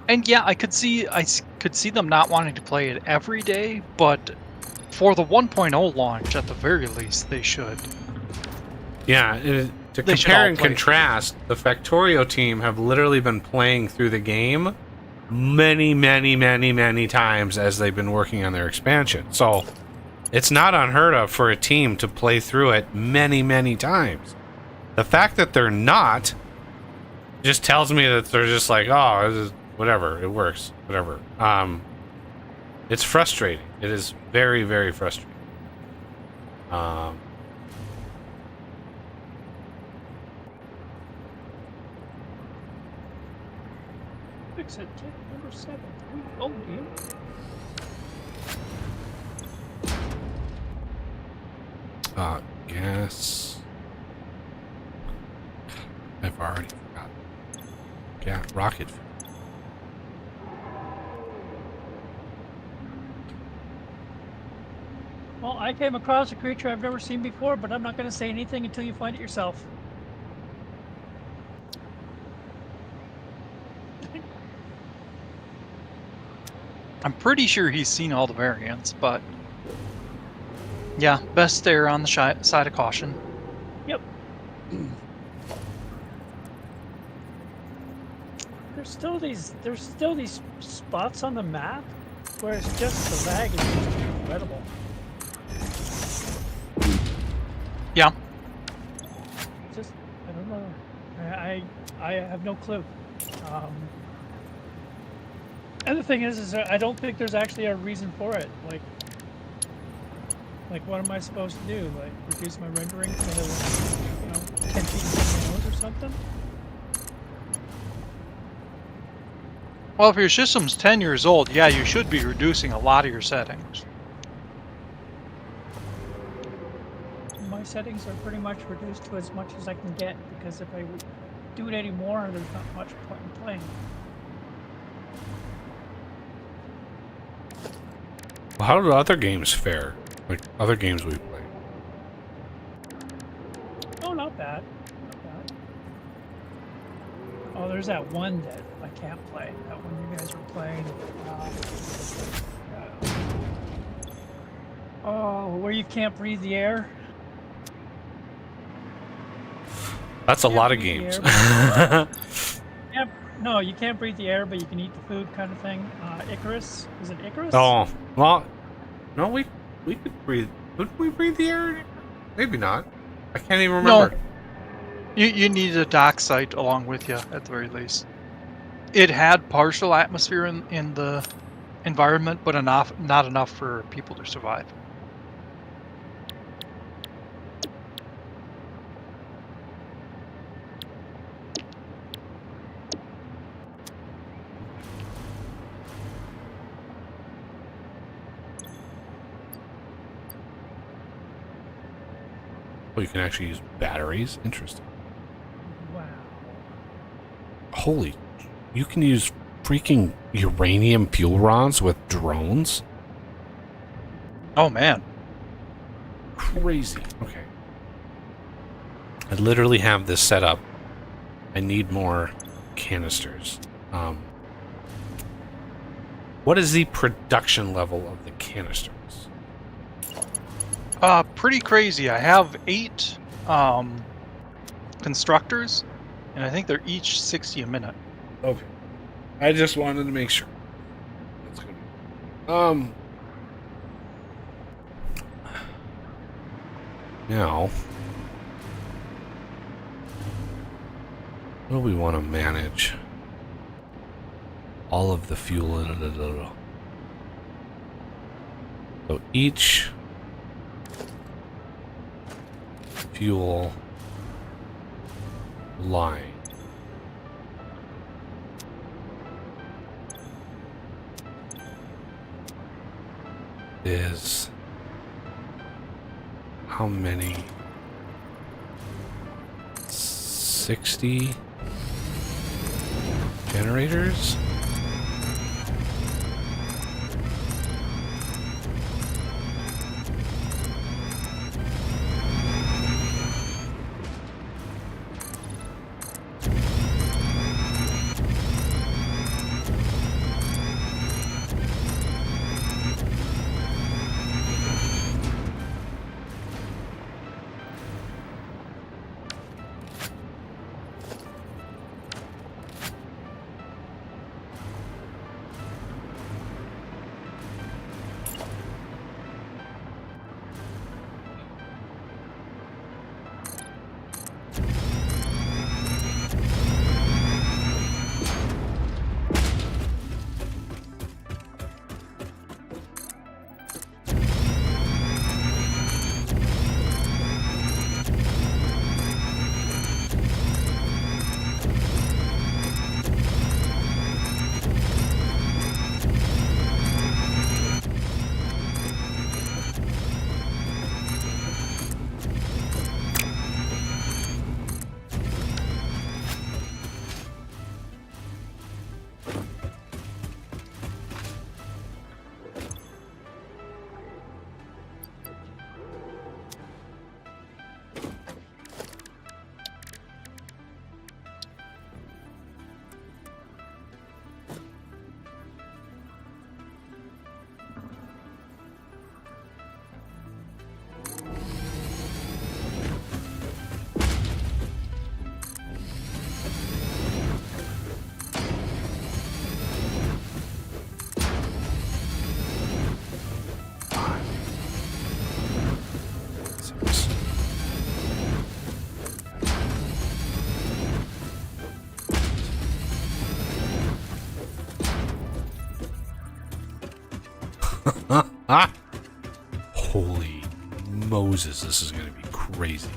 And yeah, could see them not wanting to play it every day, but for the 1.0 launch, at the very least, they should. Yeah, to They should compare all and play. contrast, the Factorio team have literally been playing through the game many times as they've been working on their expansion. So it's not unheard of for a team to play through it many times. The fact that they're not just tells me that they're just like, oh, this is, whatever, it works, whatever. It's frustrating. It is very frustrating. Fix it. Kid number 7. We own you. Gas. I've already forgotten. Yeah, rocket fuel. Well, I came across a creature I've never seen before, but I'm not going to say anything until you find it yourself. I'm pretty sure he's seen all the variants, but yeah, best err on the side of caution. Yep. There's still these spots on the map where it's just the lag is just incredible. Yeah. Just I don't know. I have no clue. And the thing is I don't think there's actually a reason for it. Like what am I supposed to do? Like reduce my rendering to 10 feet from my nose or something? Well, if your system's 10 years old, yeah, you should be reducing a lot of your settings. My settings are pretty much reduced to as much as I can get because if I do it anymore, there's not much point in playing. Well, how do other games fare? Like other games we play? Oh, not bad. Not bad. Oh, there's that one that I can't play. That one you guys were playing. Where you can't breathe the air. That's a Can't lot of breathe the games. Yep. No, you can't breathe the air, but you can eat the food, kind of thing. Icarus. Is it Icarus? Oh, well, no, we could breathe. Could we breathe the air? Maybe not. I can't even remember. You need a dock site along with you at the very least. It had partial atmosphere in the environment, but not enough for people to survive. Oh, you can actually use batteries? Interesting. Wow. Holy, you can use freaking uranium fuel rods with drones? Oh man. Crazy. Okay. I literally have this set up. I need more canisters. What is the production level of the canisters? Pretty crazy. I have 8 constructors, and I think they're each 60 a minute. Okay. I just wanted to make sure. That's good. Now, what do we want to manage? All of the fuel. So each fuel line is how many? 60 generators? Holy Moses, this is going to be crazy.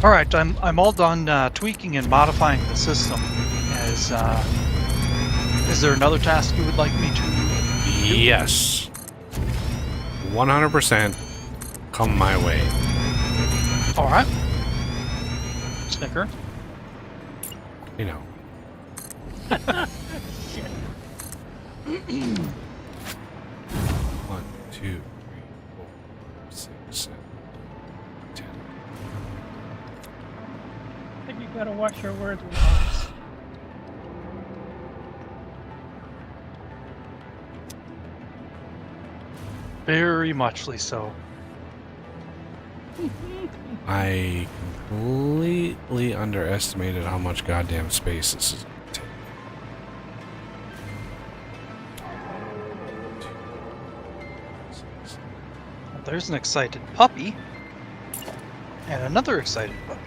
All right, I'm all done tweaking and modifying the system. Is there another task you would like me to? Yes. 100% come my way. All right. Snicker. You know. Shit. 1, 2, 3, 4, 6, 7, 10. I think you gotta watch your words with us. Very muchly so. I completely underestimated how much goddamn space this is going to take. Well, there's an excited puppy. And another excited puppy.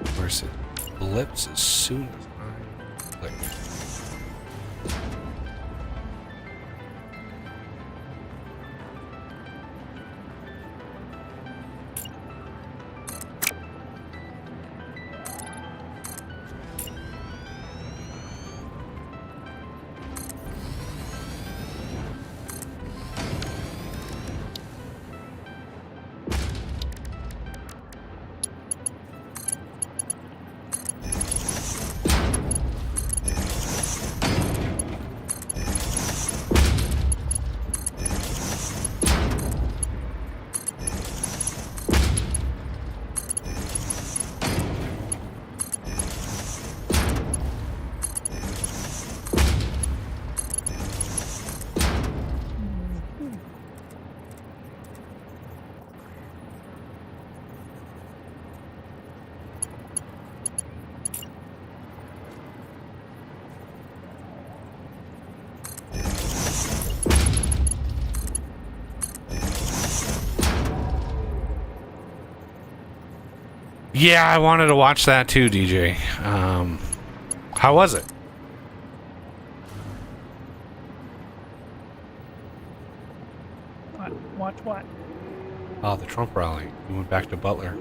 Of course, it blips as soon as I click. Yeah, I wanted to watch that too, DJ. How was it? Watch what? Oh, the Trump rally. We went back to Butler.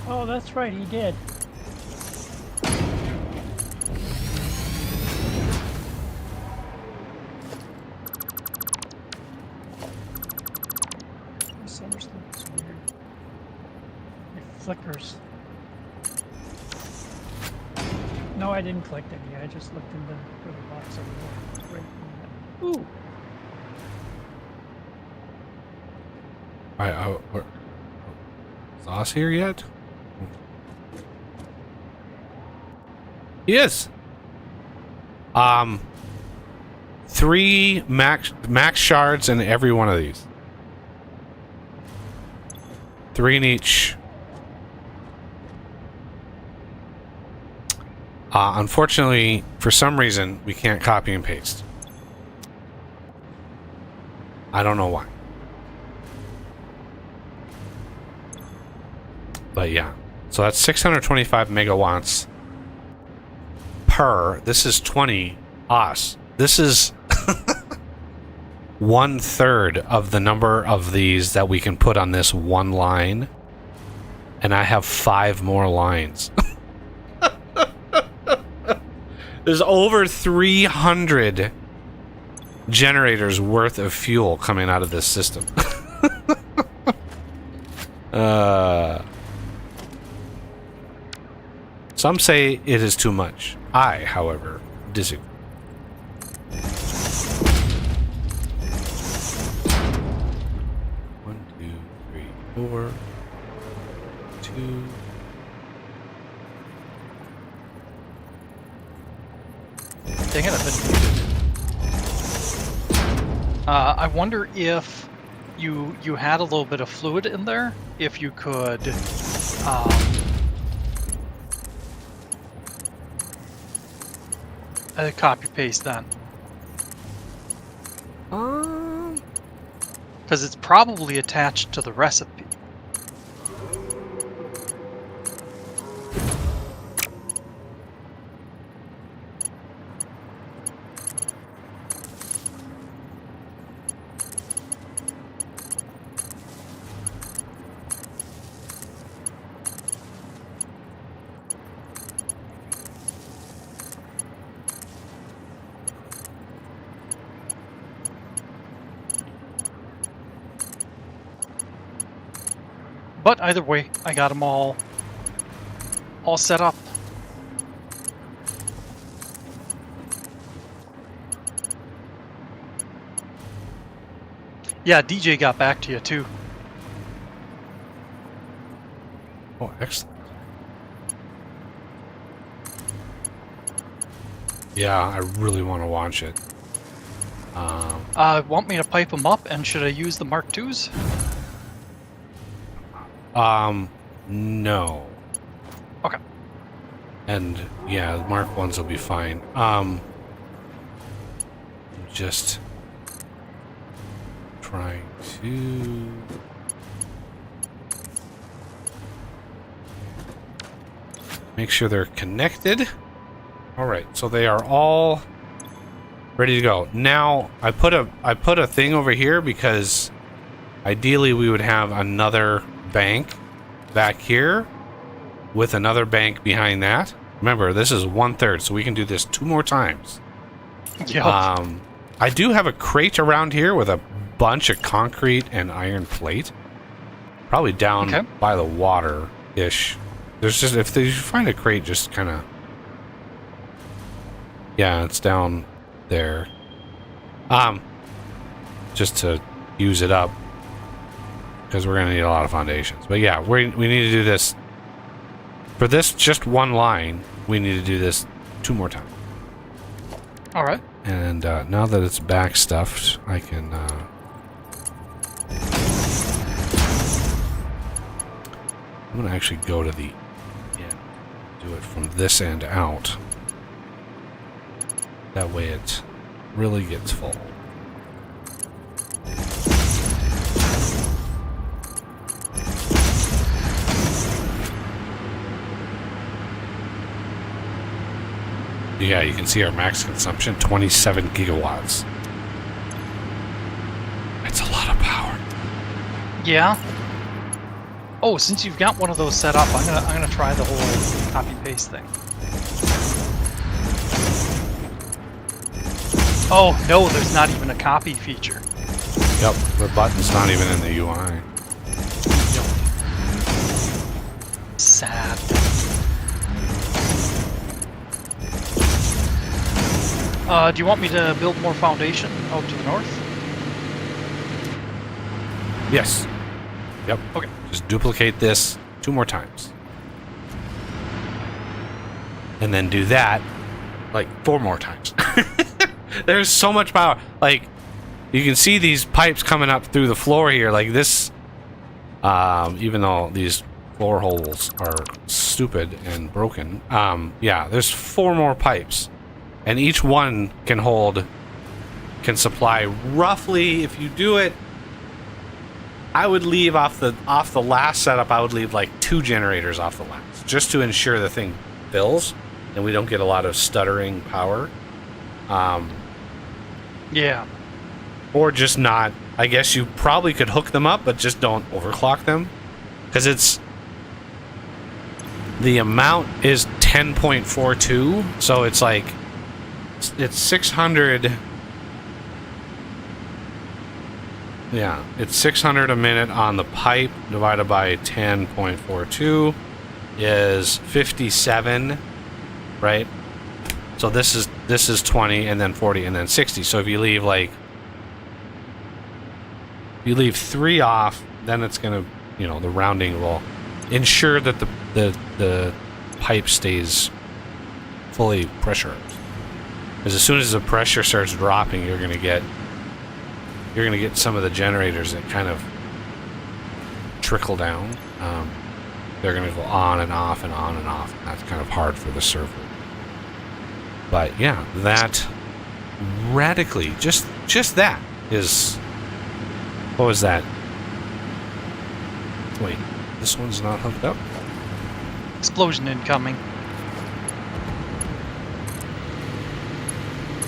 Oh, that's right, he did. This other stuff is weird. It flickers. No, I didn't collect any. I just looked in the box over there. It was right in that. Ooh! Is Oz here yet? He is. 3 max shards in every one of these. 3 in each. Unfortunately, for some reason, we can't copy and paste. I don't know why. But yeah. So that's 625 megawatts per. This is 20 OS. This is 1/3 of the number of these that we can put on this one line. And I have 5 more lines. There's over 300 generators worth of fuel coming out of this system. Some say it is too much. I, however, disagree. One, 2, 3, 4, 2. Dang it, I've been muted. I wonder if you had a little bit of fluid in there, if you could copy paste then, because it's probably attached to the recipe. But either way, I got them all set up. Yeah, DJ got back to you too. Oh, excellent. Yeah, I really want to watch it. Want me to pipe them up, and should I use the Mark IIs? No. Okay. And yeah, Mark 1s will be fine. Just trying to make sure they're connected. All right, so they are all ready to go. Now, I put a thing over here because ideally we would have another bank back here with another bank behind that. Remember, this is 1/3, so we can do this 2 more times. Yeah. I do have a crate around here with a bunch of concrete and iron plate. Probably down by the water-ish. There's just, if you find a crate, just kind of... Yeah, it's down there. Just to use it up. Because we're going to need a lot of foundations. But yeah, we need to do this. For this just one line, we need to do this 2 more times. All right. And now that it's back stuffed, I can... I'm going to actually go to the end. Do it from this end out. That way it really gets full. Yeah, you can see our max consumption, 27 gigawatts. That's a lot of power. Yeah. Oh, since you've got one of those set up, I'm gonna try the whole copy paste thing. Oh no, there's not even a copy feature. Yep, the button's not even in the UI. Sad. Do you want me to build more foundation out to the north? Yes. Yep. Okay. Just duplicate this 2 more times. And then do that like 4 more times. There's so much power. Like, you can see these pipes coming up through the floor here. Like this, even though these floor holes are stupid and broken. Yeah, there's 4 more pipes. And each one can supply roughly, if you do it, I would leave off the last setup, I would leave like 2 generators off the last, just to ensure the thing fills and we don't get a lot of stuttering power. Yeah. Or just not. I guess you probably could hook them up, but just don't overclock them. Because the amount is 10.42, so it's like, it's 600. Yeah, it's 600 a minute on the pipe divided by 10.42 is 57, right? So this is 20 and then 40 and then 60. So if you leave you leave 3 off, then it's gonna, the rounding will ensure that the pipe stays fully pressurized. Because as soon as the pressure starts dropping, you're gonna you're going to get some of the generators that kind of trickle down. They're going to go on and off and on and off. And that's kind of hard for the server. But yeah, that radically, just that is... What was that? Wait, this one's not hooked up? Explosion incoming.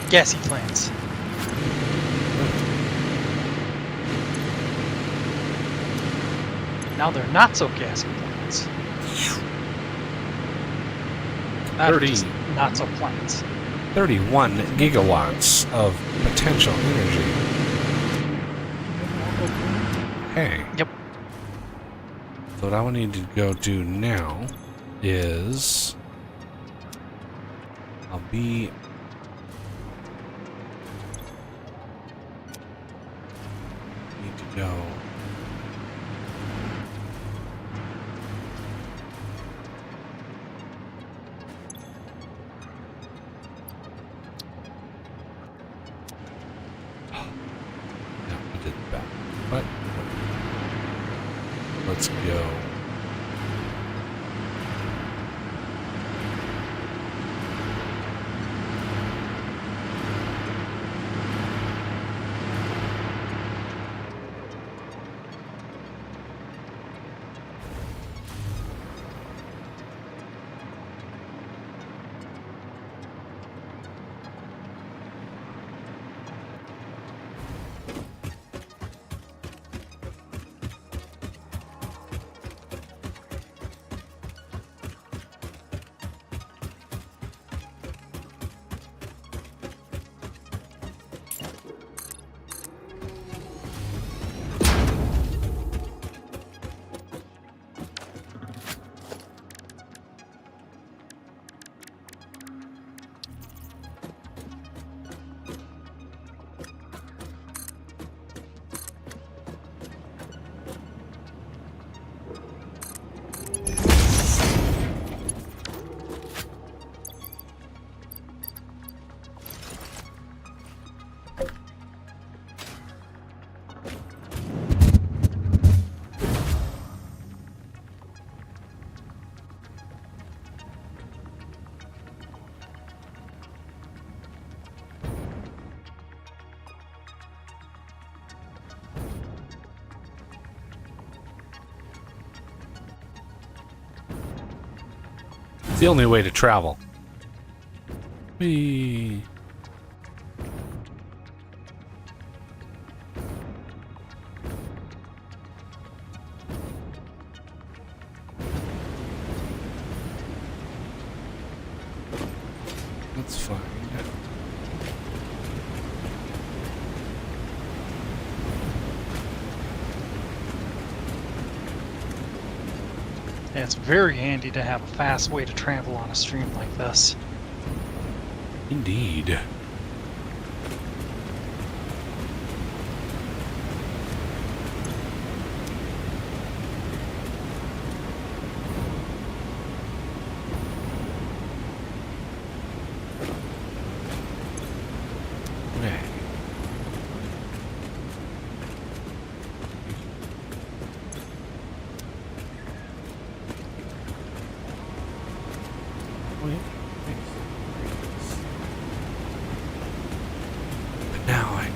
Gassy plants. Now they're not so gassy plants. Now they're 30. just not so plants. 31 gigawatts of potential energy. Hey. Yep. So what I would need to go do now is... I'll be... Need to go... No, we did that. But... Let's go... The only way to travel. Whee. That's fine. Yeah, it's very handy to have a fast way to travel on a stream like this. Indeed. Okay. But now I need...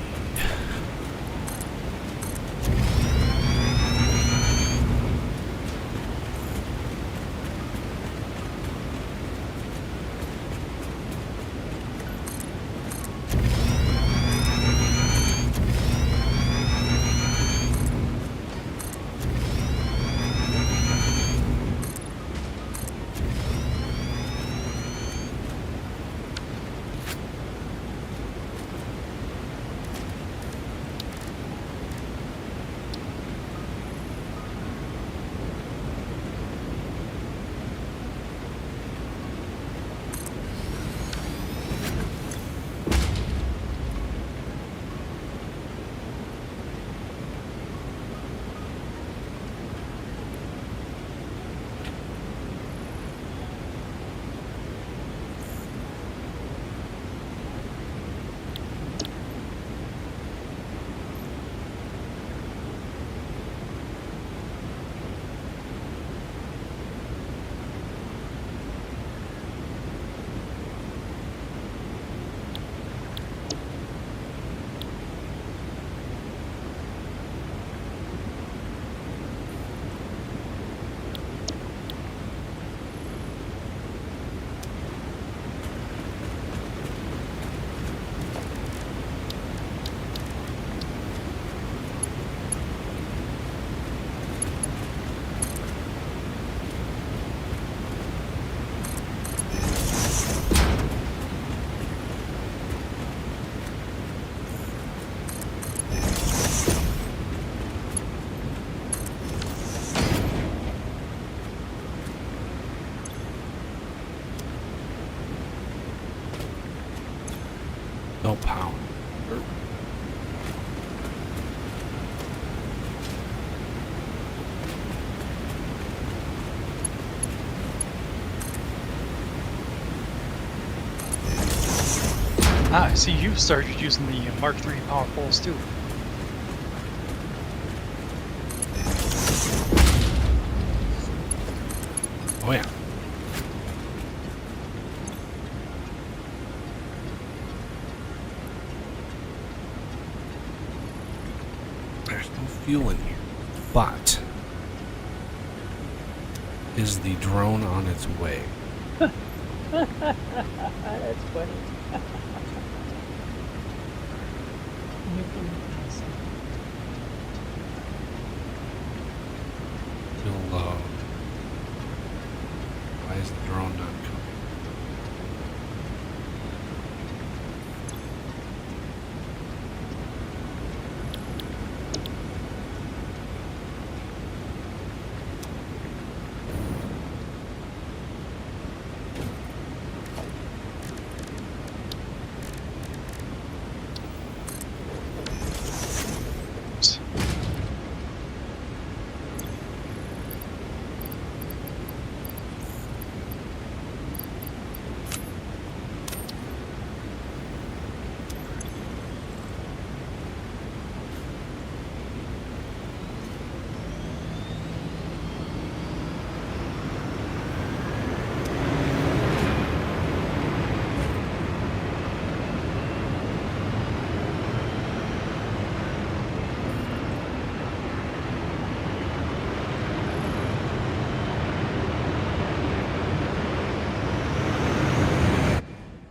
No power. Ah, I see you've started using the Mark III power poles too. Oh yeah. There's no fuel in here. But is the drone on its way? That's funny. Still low. Why is the drone not coming?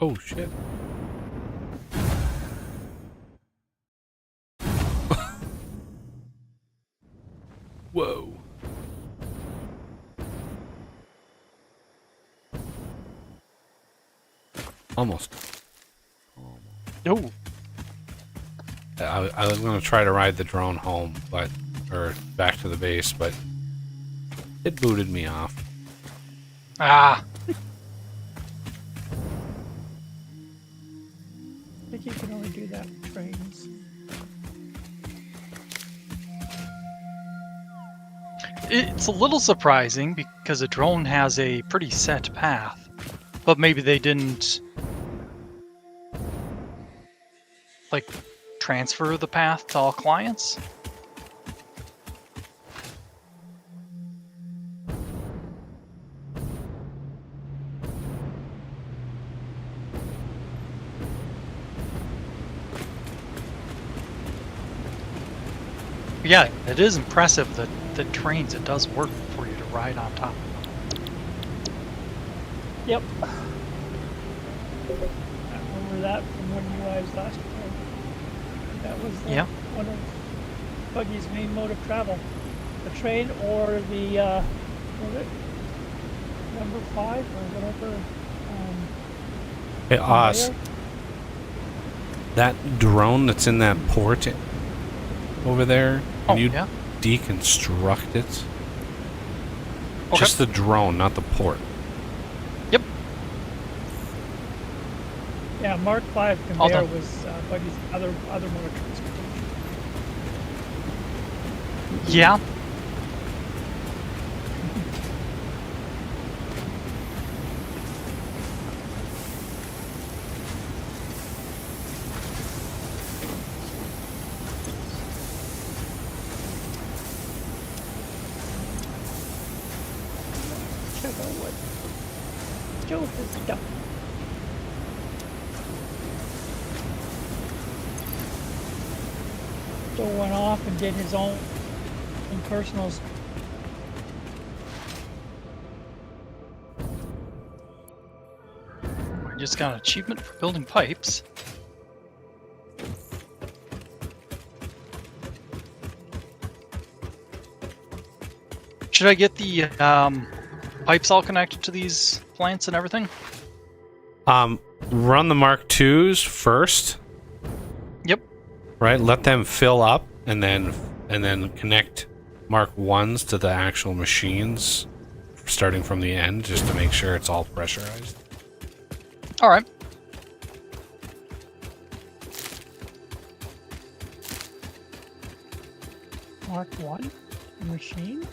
Oh shit. Whoa. Almost. No. I was going to try to ride the drone home, or back to the base, but it booted me off. Ah. I think you can only do that with trains. It's a little surprising because a drone has a pretty set path, but maybe they didn't like transfer the path to all clients. Yeah, it is impressive that the trains, it does work for you to ride on top. Yep. I remember that from when you guys last played. That was Yeah. one of Buggy's main mode of travel. The train or the, what was it? Number 5 or whatever. Hey, Oz, conveyor? that drone that's in that port over there, can you yeah. deconstruct it? Okay. Just the drone, not the port. Yep. Yeah, Mark 5 All conveyor done. was Buggy's other mode of transportation. Yeah. Joe is dumb. Joe went off and did his own personals. I just got an achievement for building pipes. Should I get the pipes all connected to these plants and everything? Run the Mark IIs first. Yep. Right, let them fill up, and then connect Mark 1s to the actual machines, starting from the end, just to make sure it's all pressurized. All right. Mark 1 machine?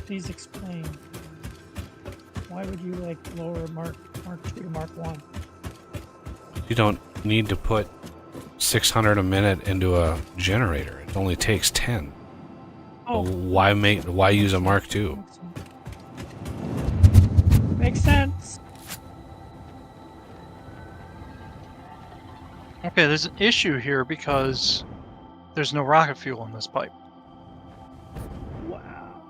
Please explain. Why would you like lower Mark 2 to Mark 1? You don't need to put 600 a minute into a generator. It only takes 10. Oh, Why use a Mark 2? makes sense. Okay, there's an issue here because there's no rocket fuel in this pipe. Wow.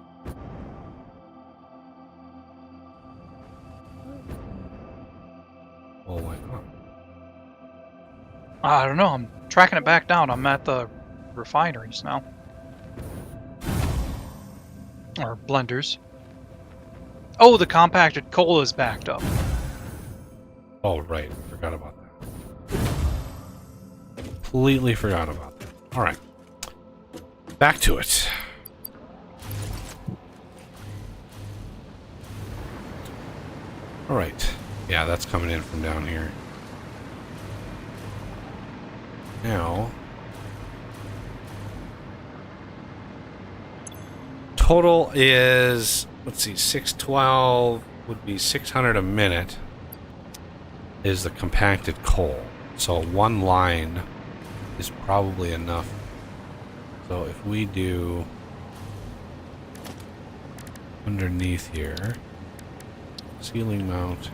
Well, why not? I don't know. I'm tracking it back down. I'm at the refineries now. Or blenders. Oh, the compacted coal is backed up. Oh, right. Forgot about that. Completely forgot about that. All right. Back to it. All right. Yeah, that's coming in from down here. Now, total is, let's see, 612 would be 600 a minute is the compacted coal. So one line is probably enough. So if we do underneath here, ceiling mount.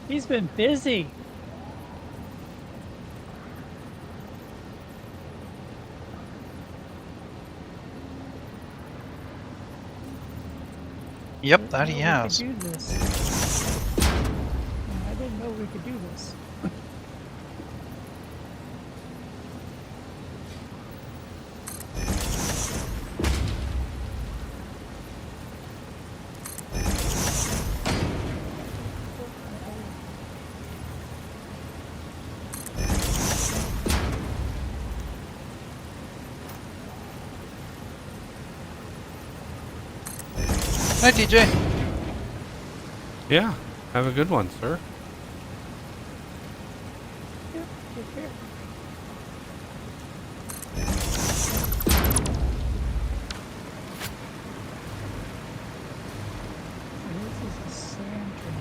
He's been busy. Yep, that he has. I didn't know we could do this. Hi, TJ. Yeah, have a good one, sir. Yeah, take care. This is a sand train.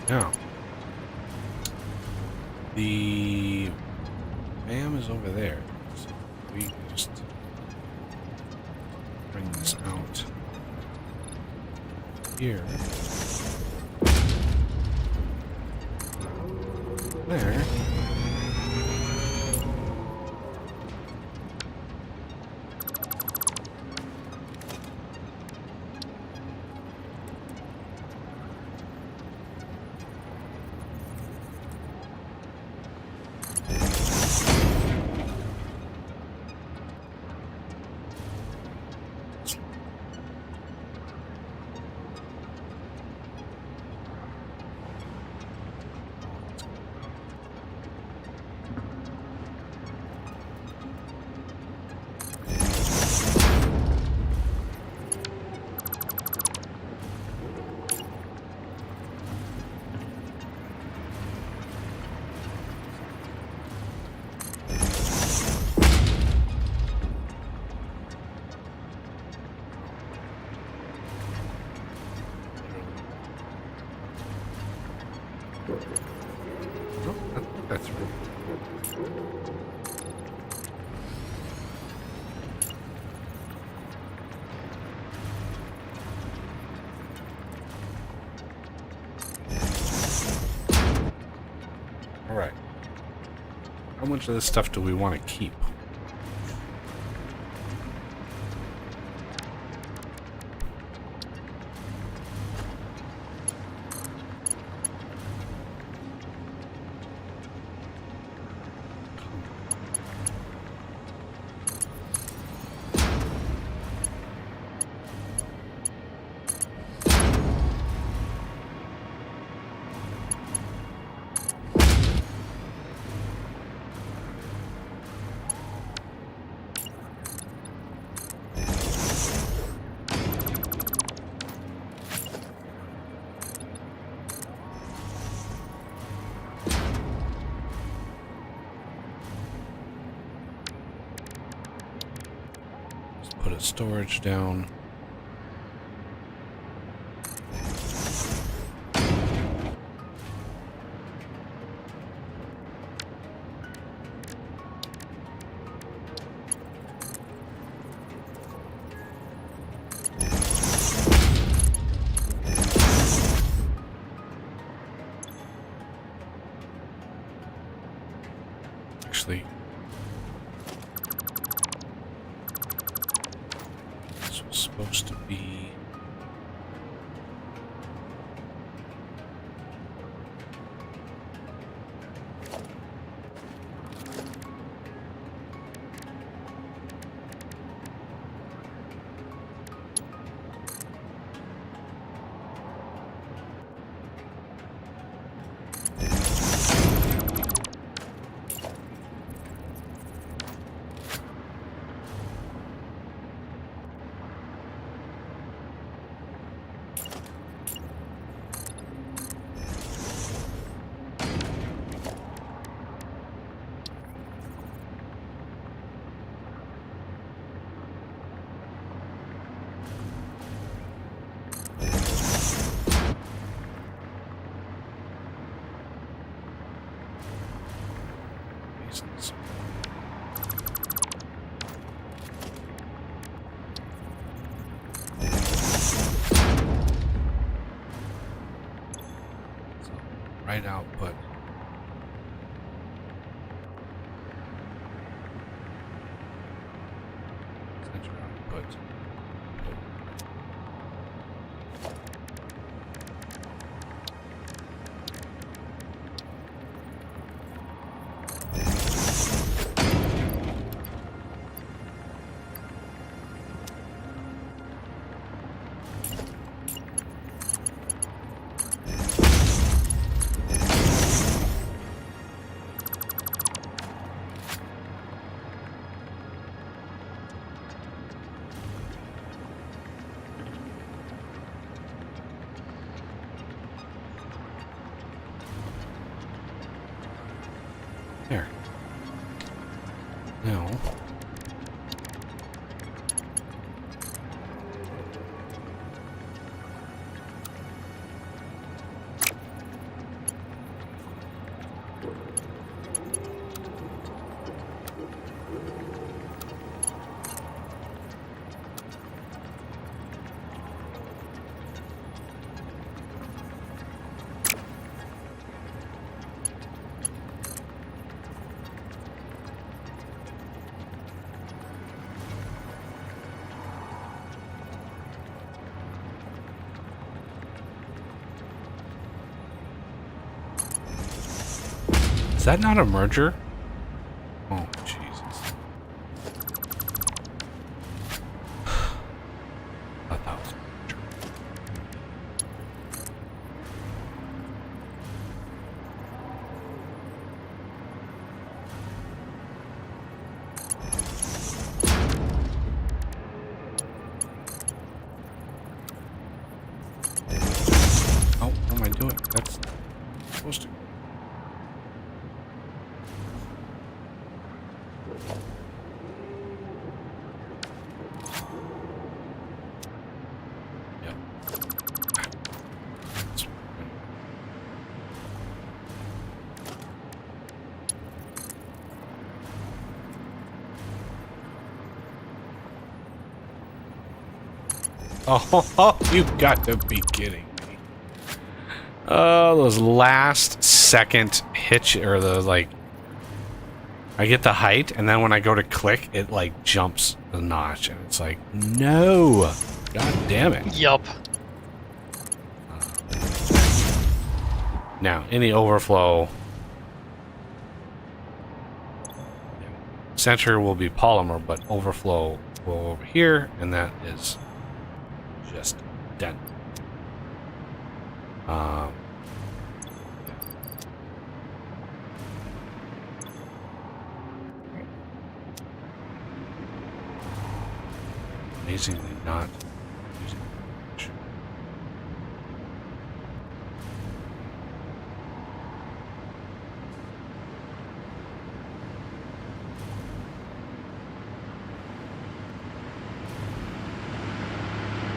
Now, the MAM is over there, so we can just bring this out here. There. much of this stuff do we want to keep? Put a storage down. Actually, supposed to be reasons. So, right output. Center output. There. Now, is that not a merger? Oh, Jesus. I thought it was a merger. Oh, what am I doing? That's supposed to. Yep. Oh, you've got to be kidding me. Oh, those last second hitch, or those like I get the height, and then when I go to click, it like jumps a notch, and it's like, no, god damn it. Yup. Now, any overflow, center will be polymer, but overflow will go over here, and that is just dead. Amazingly not using much.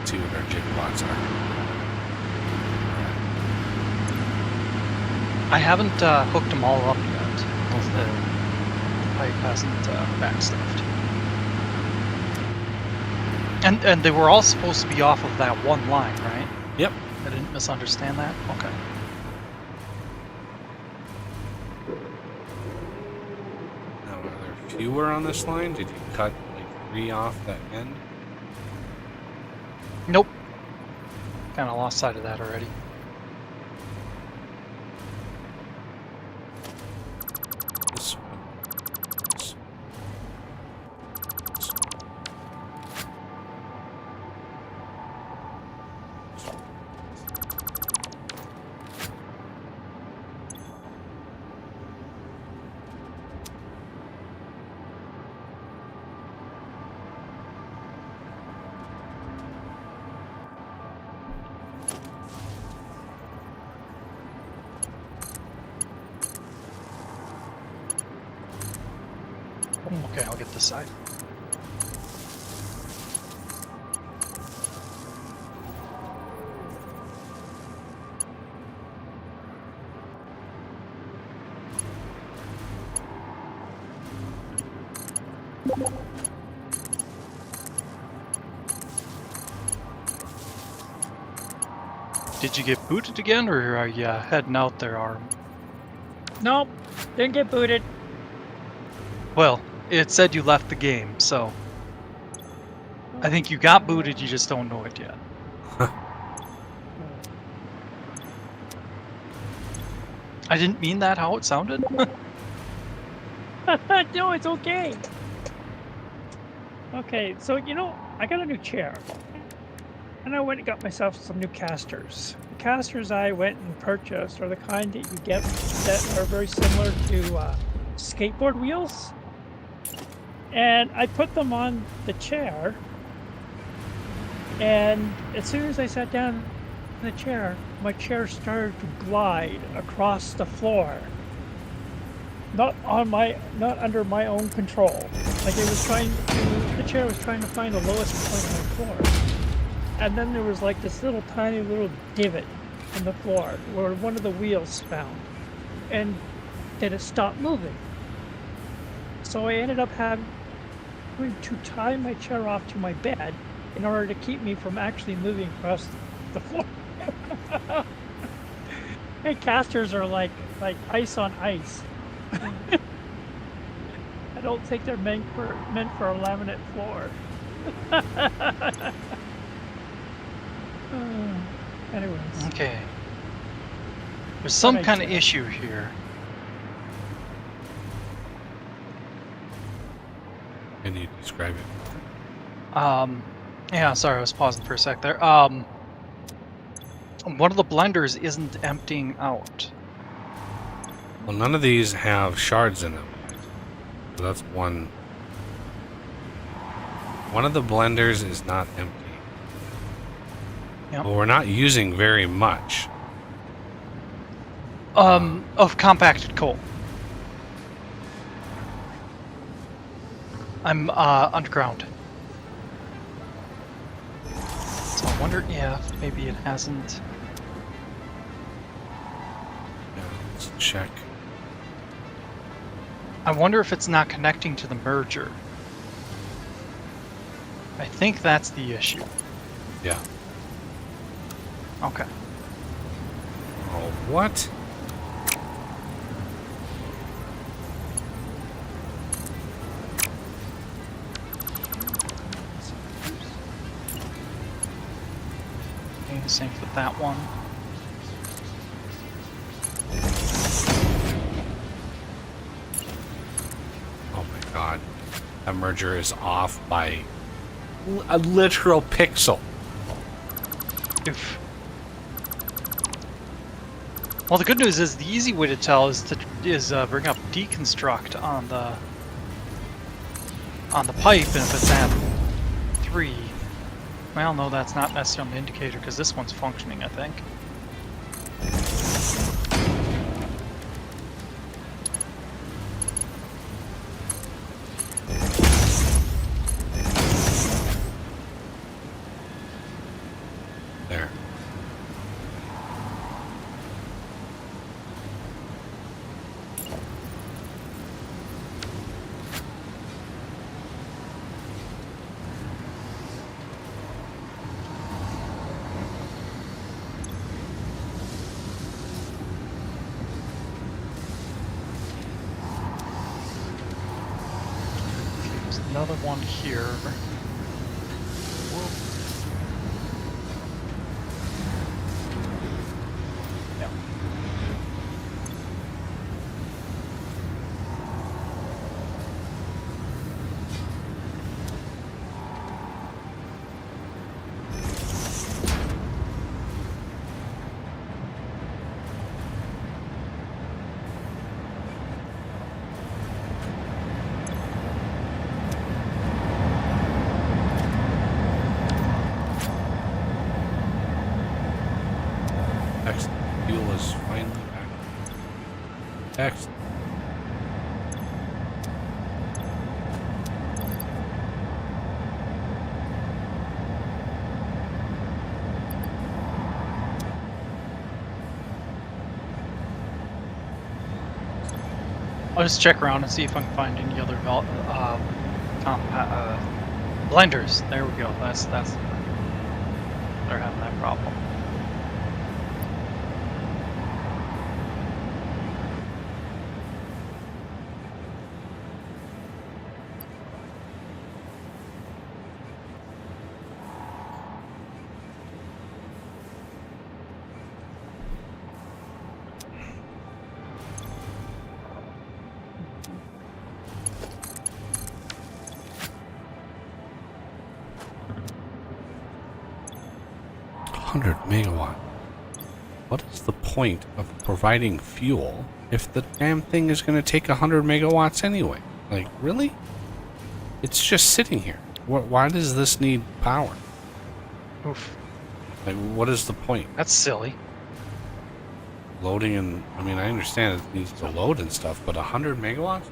Let's see what our gigawatts are. I haven't hooked them all up yet. The pipe hasn't backstuffed. And they were all supposed to be off of that one line, right? Yep. I didn't misunderstand that? Okay. Now, are there fewer on this line? Did you cut like 3 off that end? Nope. Kind of lost sight of that already. This one. This. This. Okay, I'll get this side. Did you get booted again, or are you heading out there, Arm? Nope, didn't get booted. Well, it said you left the game, so I think you got booted, you just don't know it yet. I didn't mean that how it sounded. No, it's okay. Okay, so you know, I got a new chair. And I went and got myself some new casters. The casters I went and purchased are the kind that you get that are very similar to skateboard wheels. And I put them on the chair. And as soon as I sat down in the chair, my chair started to glide across the floor. Not under my own control. Like the chair was trying to find the lowest point on the floor. And then there was like this tiny little divot in the floor where one of the wheels found. And then it stopped moving. So I ended up having to tie my chair off to my bed in order to keep me from actually moving across the floor. Hey, casters are like ice on ice. I don't think they're meant for a laminate floor. Anyways. Okay. There's some kind of issue here. Can you describe it? Yeah, sorry, I was pausing for a sec there. One of the blenders isn't emptying out. Well, none of these have shards in them. So that's one. One of the blenders is not empty. Yep. Well, we're not using very much. Of compacted coal. I'm underground. So I wonder if maybe it hasn't. Yeah, let's check. I wonder if it's not connecting to the merger. I think that's the issue. Yeah. Okay. Oh, what? Same with that one. Oh my god. That merger is off by a literal pixel. Oof. Well, the good news is the easy way to tell is to bring up deconstruct on the pipe, and if it's at 3, well, no, that's not necessarily an indicator because this one's functioning, I think. There. There's another one here. Whoa. Yeah. Excellent. Fuel is finally back. Excellent. I'll just check around and see if I can find any other blenders. There we go. That's they're having that problem. Megawatt. What is the point of providing fuel if the damn thing is going to take 100 megawatts anyway? Like, really? It's just sitting here. Why does this need power? Oof. Like, what is the point? That's silly. Loading and... I mean, I understand it needs to load and stuff, but 100 megawatts?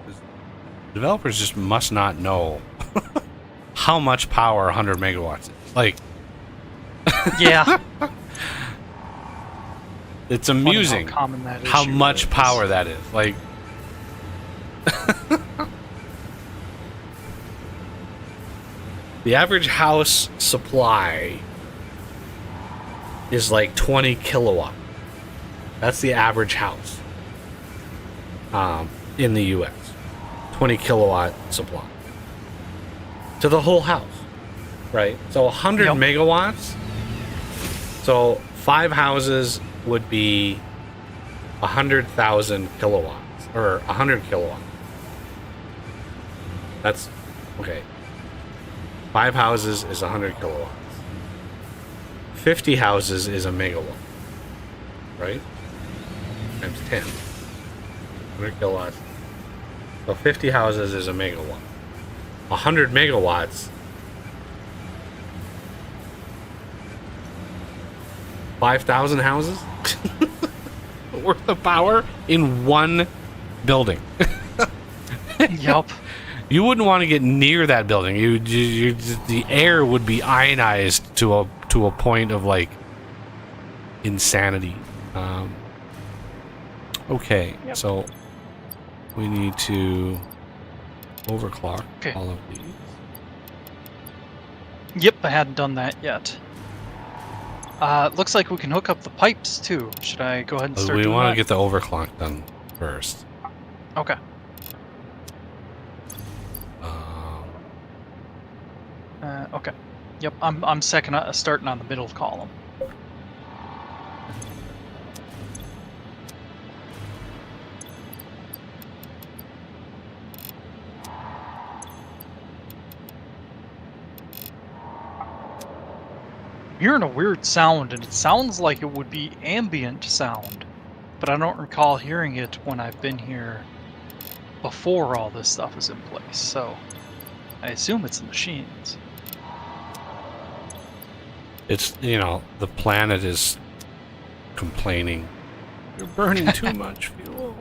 Developers just must not know how much power 100 megawatts is. Like... Yeah. It's amusing how common that how issue much is. power that is. Like... The average house supply is like 20 kilowatt. That's the average house in the US. 20 kilowatt supply to the whole house, right? So 100 Yep. megawatts. So 5 houses would be 100,000 kilowatts or 100 kilowatts. That's okay. 5 houses is 100 kilowatts. 50 houses is a megawatt, right? Times 10. 100 kilowatts. So 50 houses is a megawatt. 100 megawatts. 5,000 houses worth of power in one building. Yup. You wouldn't want to get near that building. The air would be ionized to a point of like insanity. Okay, Yep. so we need to overclock Okay. all of these. Yep, I hadn't done that yet. Looks like we can hook up the pipes too. Should I go ahead and start We doing want to that? get the overclock done first. Okay. Um, Okay. Yep, I'm starting on the middle column. hearing a weird sound, and it sounds like it would be ambient sound, but I don't recall hearing it when I've been here before all this stuff is in place, so I assume it's the machines. It's, you know, the planet is complaining. You're burning too much fuel.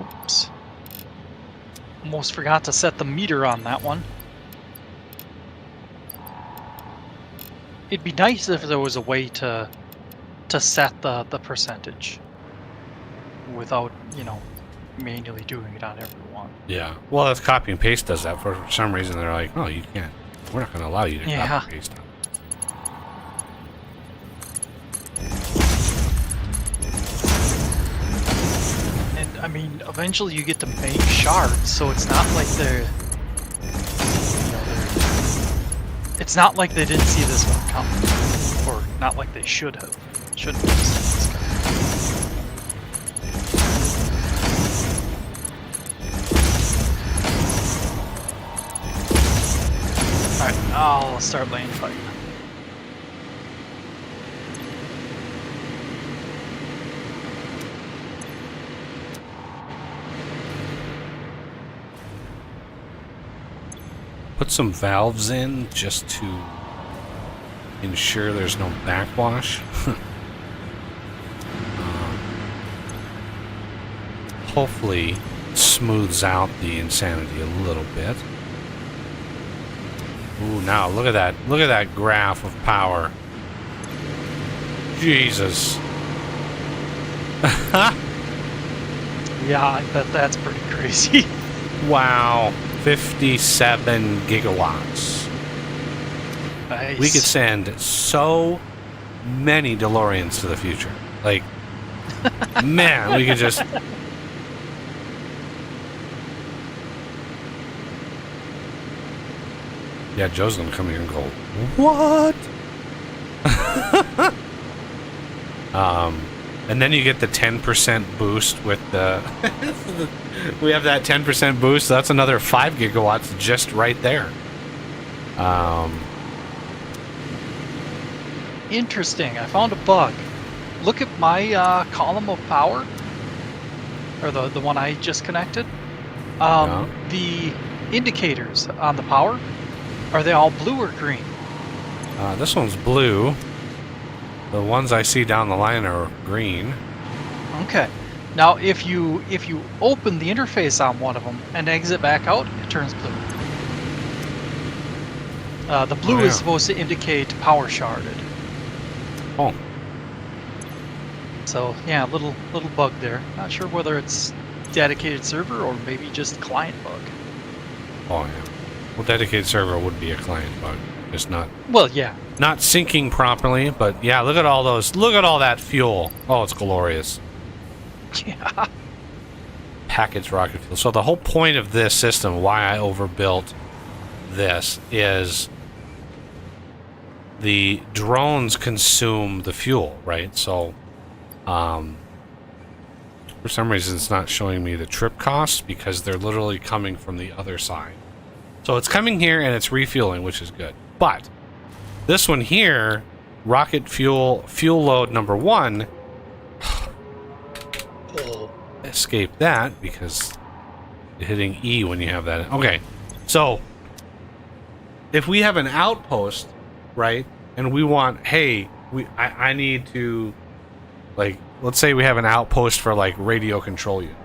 Oops. Almost forgot to set the meter on that one. It'd be nice if there was a way to set the percentage without, you know, manually doing it on every one. Yeah. Well, if copy and paste does that, for some reason they're like, oh, you can't. We're not going to allow you to Yeah. copy and paste on. And I mean, eventually you get to make shards, so it's not like they're, you know, it's not like they didn't see this one coming, or not like they should have. Shouldn't have seen this coming. Alright, I'll start lane fighting. Put some valves in just to ensure there's no backwash. Hopefully smooths out the insanity a little bit. Ooh, now look at that. Look at that graph of power. Jesus. Yeah, I bet that's pretty crazy. Wow. 57 gigawatts. Nice. We could send so many DeLoreans to the future. Like, man, we could just... Yeah, Joe's gonna come here and go, what? And then you get the 10% boost with the... we have that 10% boost, so that's another 5 gigawatts just right there. Interesting. I found a bug. Look at my column of power, or the one I just connected. Yeah. The indicators on the power, are they all blue or green? This one's blue. The ones I see down the line are green. Okay. Now, if you open the interface on one of them and exit back out, it turns blue. The blue Oh, yeah. is supposed to indicate power sharded. Oh, So yeah, little bug there. Not sure whether it's dedicated server or maybe just client bug. oh yeah. Well, dedicated server would be a client bug. Just not Well, yeah. syncing properly, but yeah, look at all those. Look at all that fuel. Oh, it's glorious. Yeah. Packaged rocket fuel. So the whole point of this system, why I overbuilt this, is the drones consume the fuel, right? So, for some reason, it's not showing me the trip costs because they're literally coming from the other side. So it's coming here and it's refueling, which is good. But this one here, rocket fuel load number 1, escape that because you're hitting E when you have that. Okay, so if we have an outpost, right, and we want, hey, I need to, like, let's say we have an outpost for like radio control unit,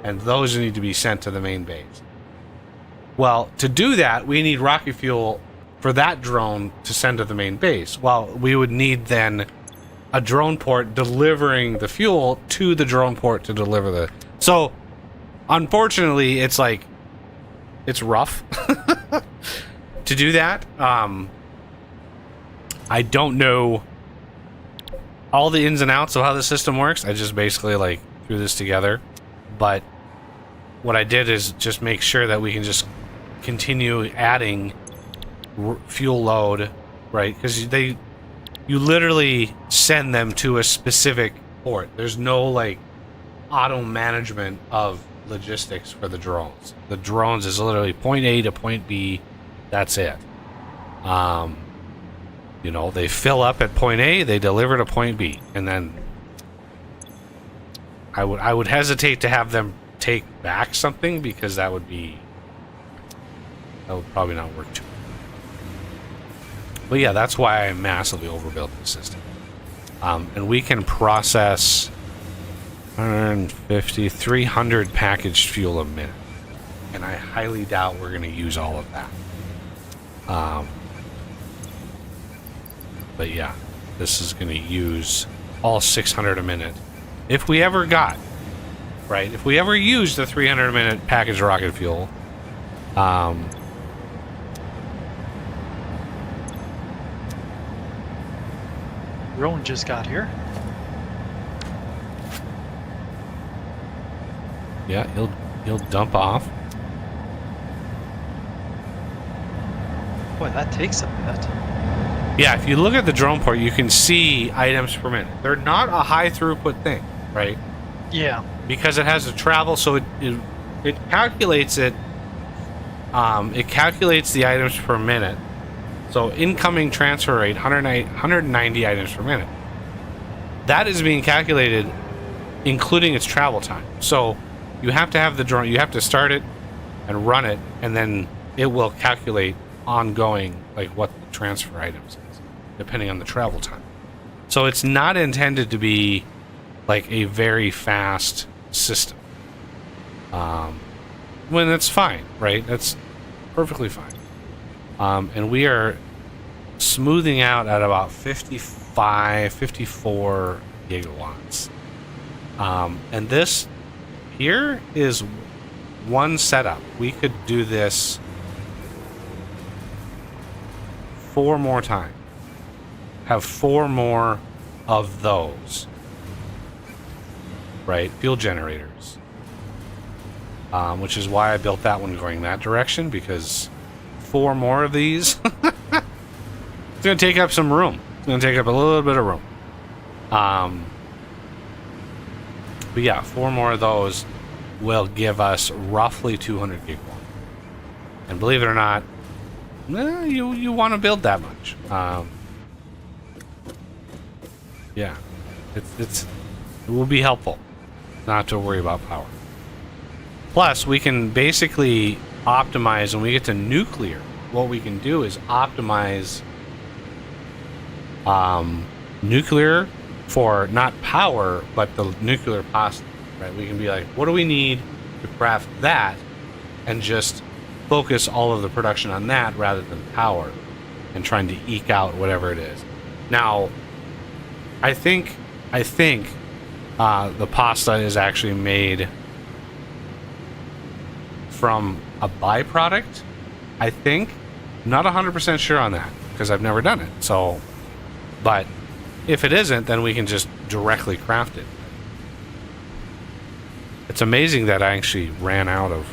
and those need to be sent to the main base. Well, to do that, we need rocket fuel for that drone to send to the main base. Well, we would need then a drone port delivering the fuel to the drone port to deliver the... So, unfortunately, it's like... It's rough to do that. I don't know all the ins and outs of how the system works. I just basically, like, threw this together. But what I did is just make sure that we can just continue adding fuel load, right? Because you literally send them to a specific port. There's no like auto management of logistics for the drones. The drones is literally point A to point B. That's it. You know, they fill up at point A, they deliver to point B, and then I would hesitate to have them take back something because that would probably not work too well. But yeah, that's why I massively overbuilt the system. And we can process 150, 300 packaged fuel a minute. And I highly doubt we're going to use all of that. But yeah, this is going to use all 600 a minute. If we ever got, right? If we ever used the 300 a minute packaged rocket fuel, Drone just got here. yeah, he'll dump off. Boy, that takes a bit. Yeah, if you look at the drone port, you can see items per minute. They're not a high throughput thing, right? Yeah. Because it has to travel, so it calculates it. It calculates the items per minute. So incoming transfer rate, 190 items per minute. That is being calculated, including its travel time. So you have to have the drone. You have to start it and run it, and then it will calculate ongoing, like what the transfer items is, depending on the travel time. So it's not intended to be like a very fast system. When that's fine, right? That's perfectly fine. And we are smoothing out at about 55, 54 gigawatts. And this here is one setup. We could do this 4 more times. Have 4 more of those. Right? Fuel generators. Which is why I built that one going that direction, because 4 more of these it's going to take up some room. It's going to take up a little bit of room. But yeah, 4 more of those will give us roughly 200 gigawatts. And believe it or not, you want to build that much. Yeah, it will be helpful not to worry about power. Plus, we can basically optimize when we get to nuclear. What we can do is optimize nuclear for not power, but the nuclear pasta. Right? We can be like, what do we need to craft that, and just focus all of the production on that rather than power, and trying to eke out whatever it is. Now, I think the pasta is actually made from a byproduct. I think, not 100% sure on that because I've never done it. So, but if it isn't, then we can just directly craft it. It's amazing that I actually ran out of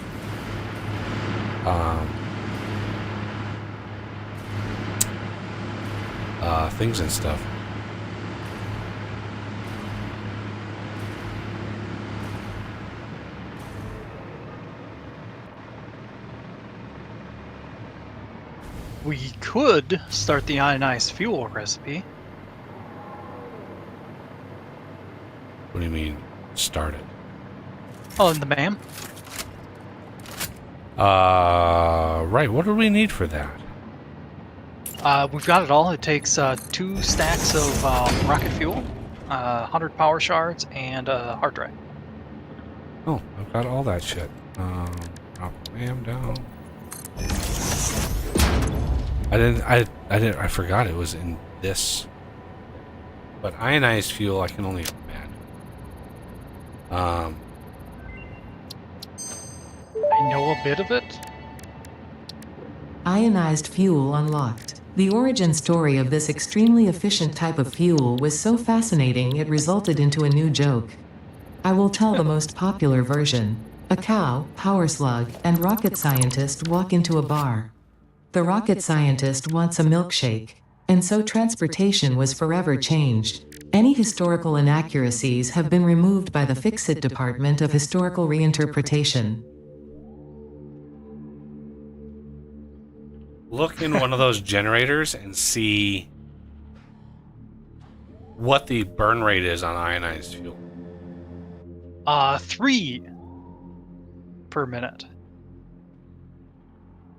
things and stuff. We could start the ionized fuel recipe. What do you mean, start it? Oh, and the MAM. Right. What do we need for that? We've got it all. It takes 2 stacks of rocket fuel, 100 power shards, and a hard drive. Oh, I've got all that shit. Drop the RAM down. I forgot it was in this. But ionized fuel, I can only imagine. I know a bit of it. Ionized fuel unlocked. The origin story of this extremely efficient type of fuel was so fascinating it resulted into a new joke. I will tell the most popular version. A cow, power slug, and rocket scientist walk into a bar. The rocket scientist wants a milkshake, and so transportation was forever changed. Any historical inaccuracies have been removed by the Fix-It Department of Historical Reinterpretation. Look in one of those generators and see what the burn rate is on ionized fuel. 3 per minute.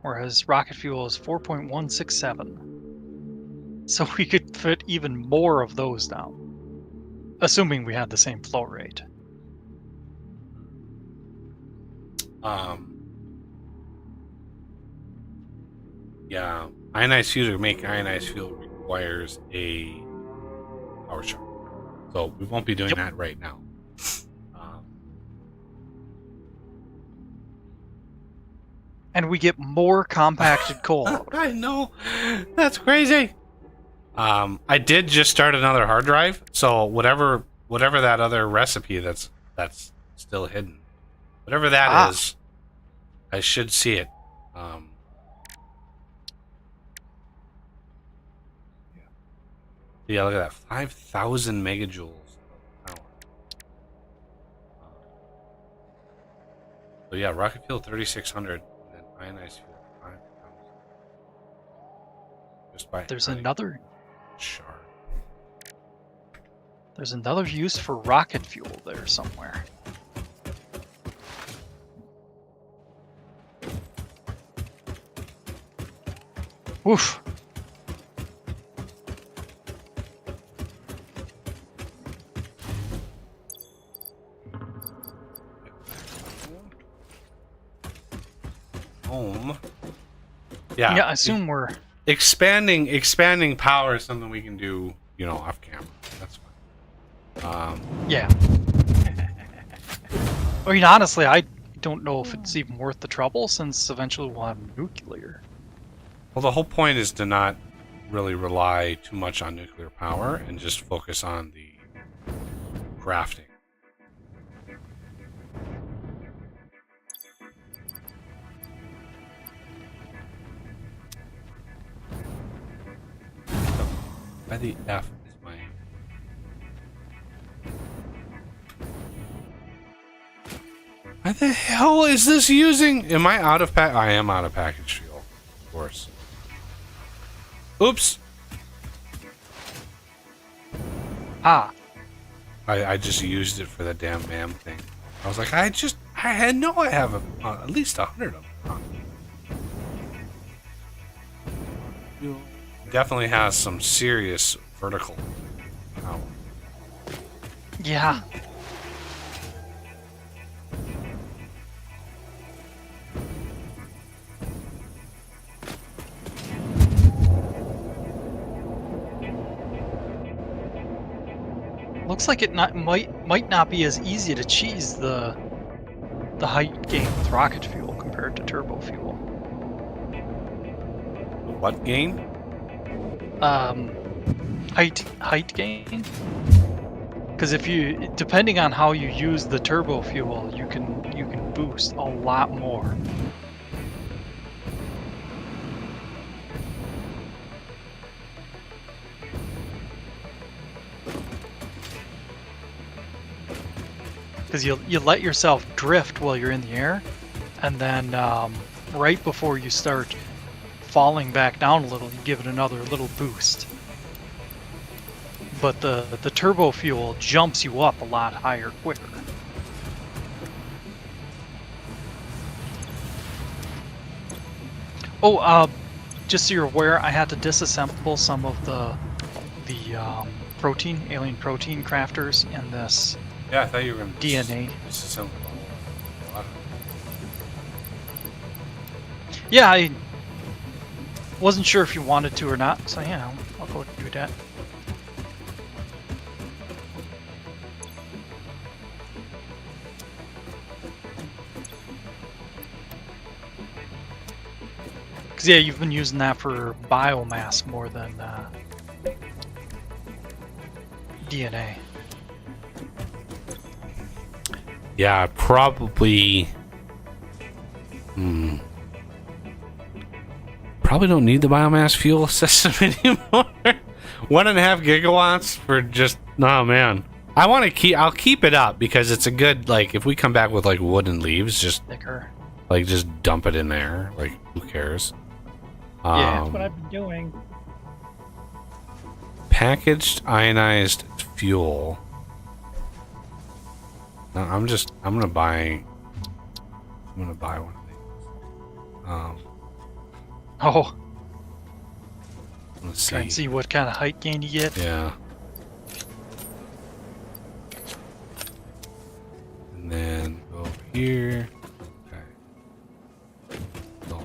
Whereas rocket fuel is 4.167. So we could fit even more of those down. Assuming we had the same flow rate. Yeah, ionized fuel to make ionized fuel requires a power shard. So we won't be doing that right now. And we get more compacted coal out of it. I know. That's crazy. I did just start another hard drive, so whatever that other recipe that's still hidden. Whatever that is, I should see it. Yeah, look at that. 5,000 megajoules an hour. So yeah, rocket fuel 3,600 and then ionized fuel 5,000. Just by There's adding another shard. There's another use for rocket fuel there somewhere. Woof. Home. Yeah. Yeah, I assume we're expanding power is something we can do, off camera. That's fine. yeah. I mean, honestly, I don't know if it's even worth the trouble, since eventually we'll have nuclear. Well, the whole point is to not really rely too much on nuclear power and just focus on the crafting. By the F is my... Why the hell is this using? Am I out of pack? I am out of package fuel, of course. Oops. I just used it for the damn MAM thing. I was like, I have at least 100 of them. Definitely has some serious vertical power. Yeah. Looks like it might not be as easy to cheese the height gain with rocket fuel compared to turbo fuel. What gain? Height gain. Because depending on how you use the turbo fuel, you can boost a lot more. Because you let yourself drift while you're in the air, and then right before you start falling back down a little, you give it another little boost. But the turbo fuel jumps you up a lot higher quicker. Oh, just so you're aware, I had to disassemble some of the alien protein crafters in this. Yeah, I thought you were going to DNA. disassemble a lot. Yeah, I wasn't sure if you wanted to or not, so yeah, I'll go do that. Because yeah, you've been using that for biomass more than DNA. Yeah, probably. Probably don't need the biomass fuel system anymore. 1.5 gigawatts for just No, man. I'll keep it up because it's a good, like, if we come back with, like, wood and leaves, just, Thicker. like, just dump it in there. Like, who cares? Yeah. That's what I've been doing. Packaged ionized fuel. No, I'm gonna buy one of these. Oh, Let's try and see. see what kind of height gain you get. Yeah. And then go over here. Okay. So,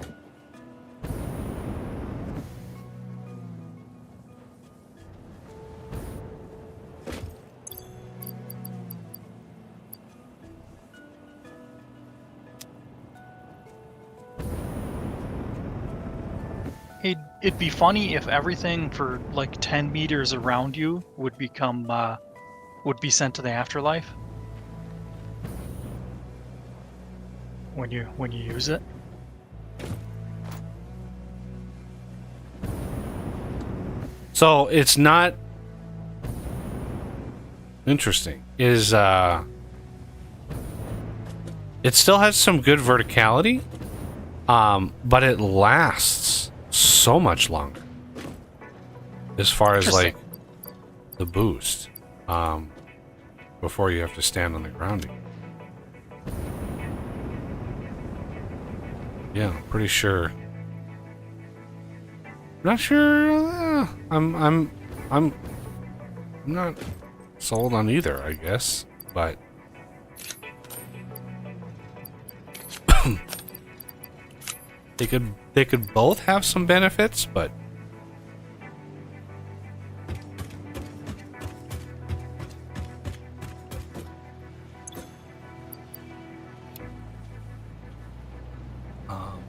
It'd be funny if everything for like 10 meters around you would become would be sent to the afterlife when you use it. so it's not interesting. It still has some good verticality, but it lasts so much longer as far as like the boost before you have to stand on the ground again. Yeah, I'm pretty sure. Not sure. I'm not sold on either, I guess, but they could both have some benefits, but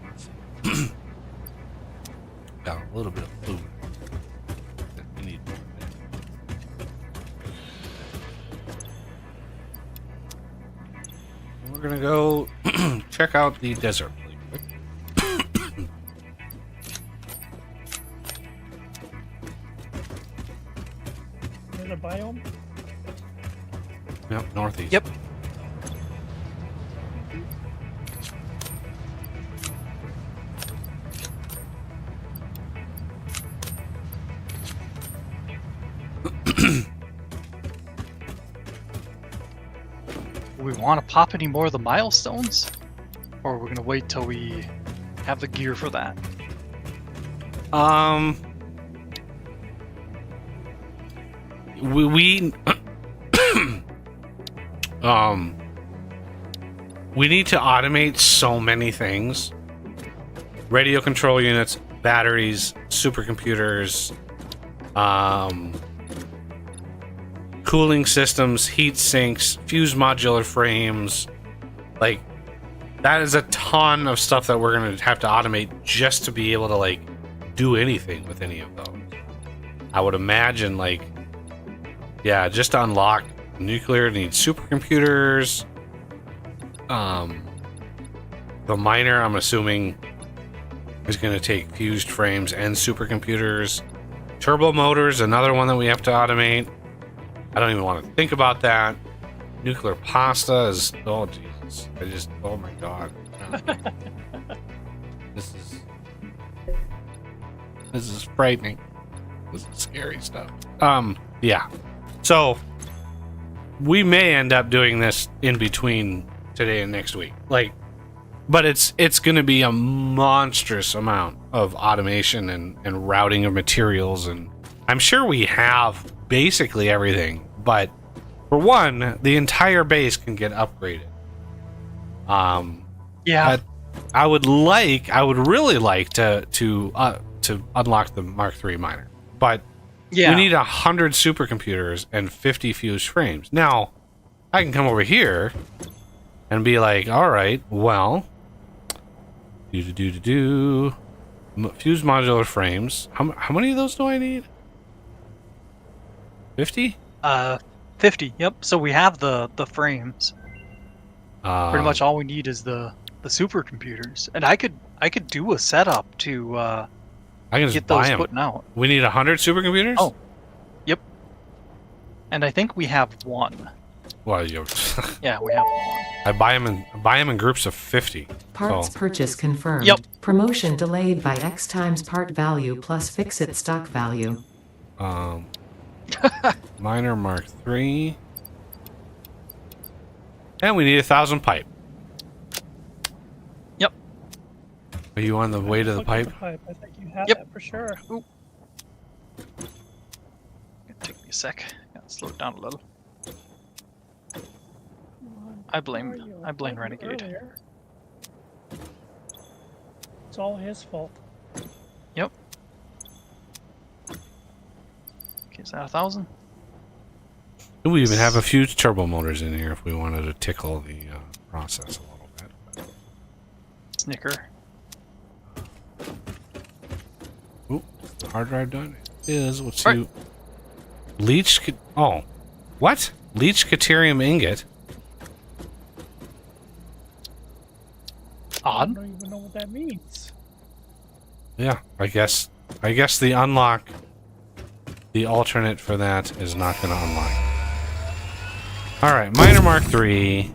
let's see. Got a little bit of food that we need. We're gonna go check out the desert really quick. There's a biome. Yep, northeast. Yep. Do we want to pop any more of the milestones? Or are we going to wait till we have the gear for that? We we need to automate so many things. Radio control units, batteries, supercomputers, cooling systems, heat sinks, fuse modular frames. Like, that is a ton of stuff that we're going to have to automate just to be able to, like, do anything with any of those. I would imagine, like, yeah, just to unlock nuclear needs supercomputers. The miner, I'm assuming, is going to take fused frames and supercomputers. Turbo motors, another one that we have to automate. I don't even want to think about that. Nuclear pasta is, oh Jesus, oh my God. This is frightening. This is scary stuff. Yeah. So we may end up doing this in between today and next week. Like, but it's going to be a monstrous amount of automation and routing of materials, and I'm sure we have basically everything, but for one, the entire base can get upgraded. Yeah. I would really like to unlock the Mark III miner, but Yeah. we need 100 supercomputers and 50 fused frames. Now, I can come over here and be like, all right, well, fused modular frames. How many of those do I need? 50? 50. Yep. So we have the frames. Pretty much all we need is the supercomputers, and I could do a setup to I can just get buy those them. putting out. We need 100 supercomputers? Oh. Yep. And I think we have one. Well, you. Yeah, we have one. I buy them in groups of 50. Parts So, purchase confirmed. Yep. Promotion delayed by X times part value plus fix-it stock value. Miner Mark III. And we need 1,000 pipe. Yep. Are you on the way to the Look at pipe? I think you have Yep. that for sure. Ooh. It'll take me a sec. Gotta slow it down a little. I blame Renegade. Earlier. It's all his fault. Yep. Okay, is that 1,000? We even have a few turbo motors in here if we wanted to tickle the process a little bit. Snicker. Ooh, the hard drive done? It is. Let's All see. right. Leech. Oh, what? Leech Caterium ingot. I Odd. don't even know what that means. Yeah, I guess the unlock, the alternate for that is not going to unlock. All right, Miner Mark III.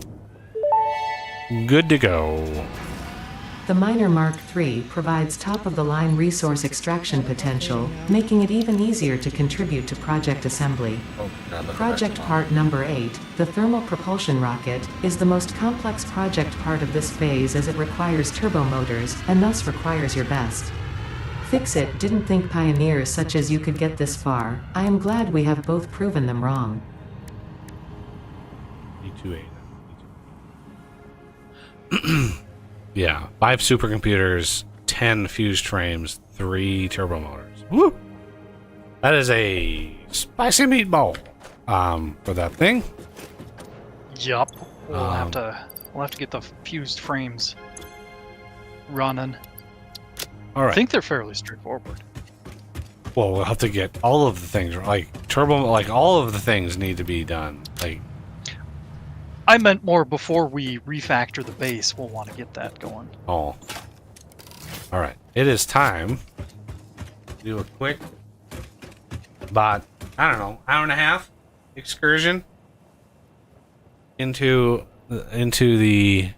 Good to go. The Miner Mark III provides top-of-the-line resource extraction potential, making it even easier to contribute to project assembly. Project part number 8, the thermal propulsion rocket, is the most complex project part of this phase as it requires turbo motors, and thus requires your best. Fix-It didn't think pioneers such as you could get this far. I am glad we have both proven them wrong. E28. Yeah, 5 supercomputers, 10 fused frames, 3 turbo motors. Woo! That is a spicy meatball for that thing. Yup. We'll have to get the fused frames running. All I right. think they're fairly straightforward. Well, we'll have to get all of the things, like turbo, like all of the things need to be done. Like, I meant more before we refactor the base. We'll want to get that going. oh. All right. It is time to do a quick, about, I don't know, hour and a half excursion into the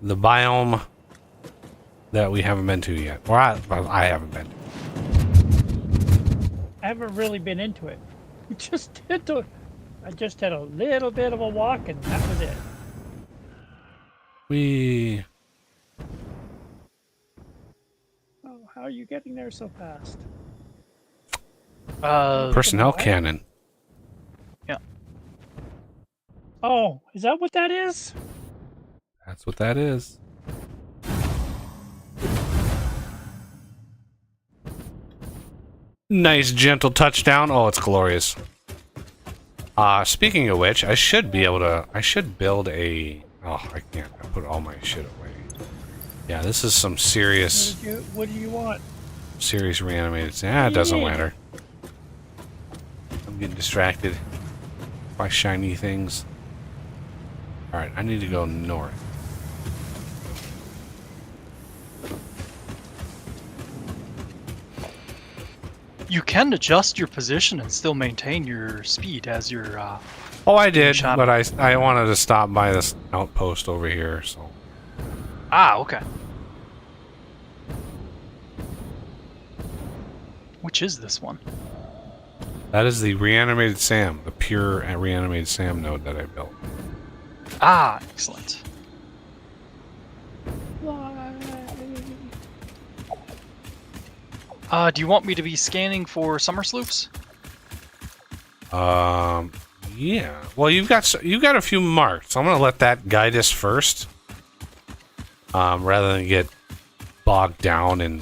biome that we haven't been to yet. Or I haven't been to. I haven't really been into it. I just had a little bit of a walk and that was it. Oh, how are you getting there so fast? Personnel cannon. Yeah. Oh, is that what that is? That's what that is. Nice gentle touchdown. Oh, it's glorious. Speaking of which, I should build a... Oh, I can't. I put all my shit away. Yeah, this is some serious... What do you want? Serious reanimated... it doesn't matter. I'm getting distracted by shiny things. Alright, I need to go north. You can adjust your position and still maintain your speed as your. Oh, I did, shot but I wanted to stop by this outpost over here, so... Okay. Which is this one? That is the reanimated SAM, the pure reanimated SAM node that I built. Excellent. Do you want me to be scanning for summer sloops? Yeah. Well, you've got a few marked, so I'm gonna let that guide us first, rather than get bogged down in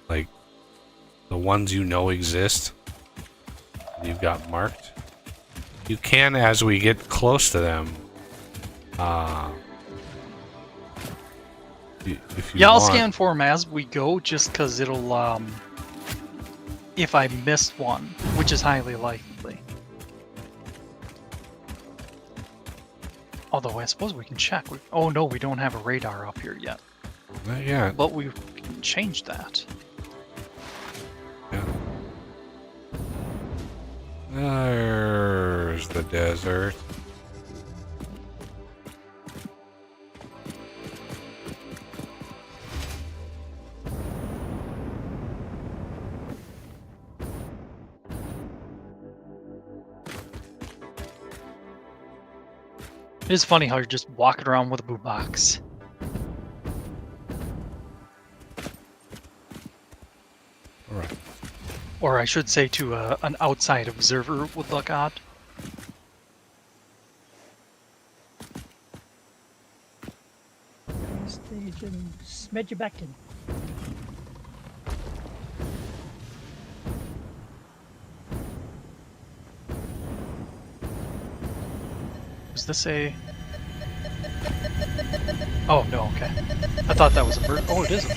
like the ones you know exist. You've got marked. You can, as we get close to them, if you I'll want. scan for them as we go, just because it'll, if I missed one, which is highly likely. Although I suppose we can check. Oh no, we don't have a radar up here yet. Not yet. But we can change that. Yeah. the desert. It is funny how you're just walking around with a boombox. All right. Or I should say to an outside observer would look odd. Station Smedjebecken. Is this a... Oh, no, okay. I thought that was a bird. Oh, it is a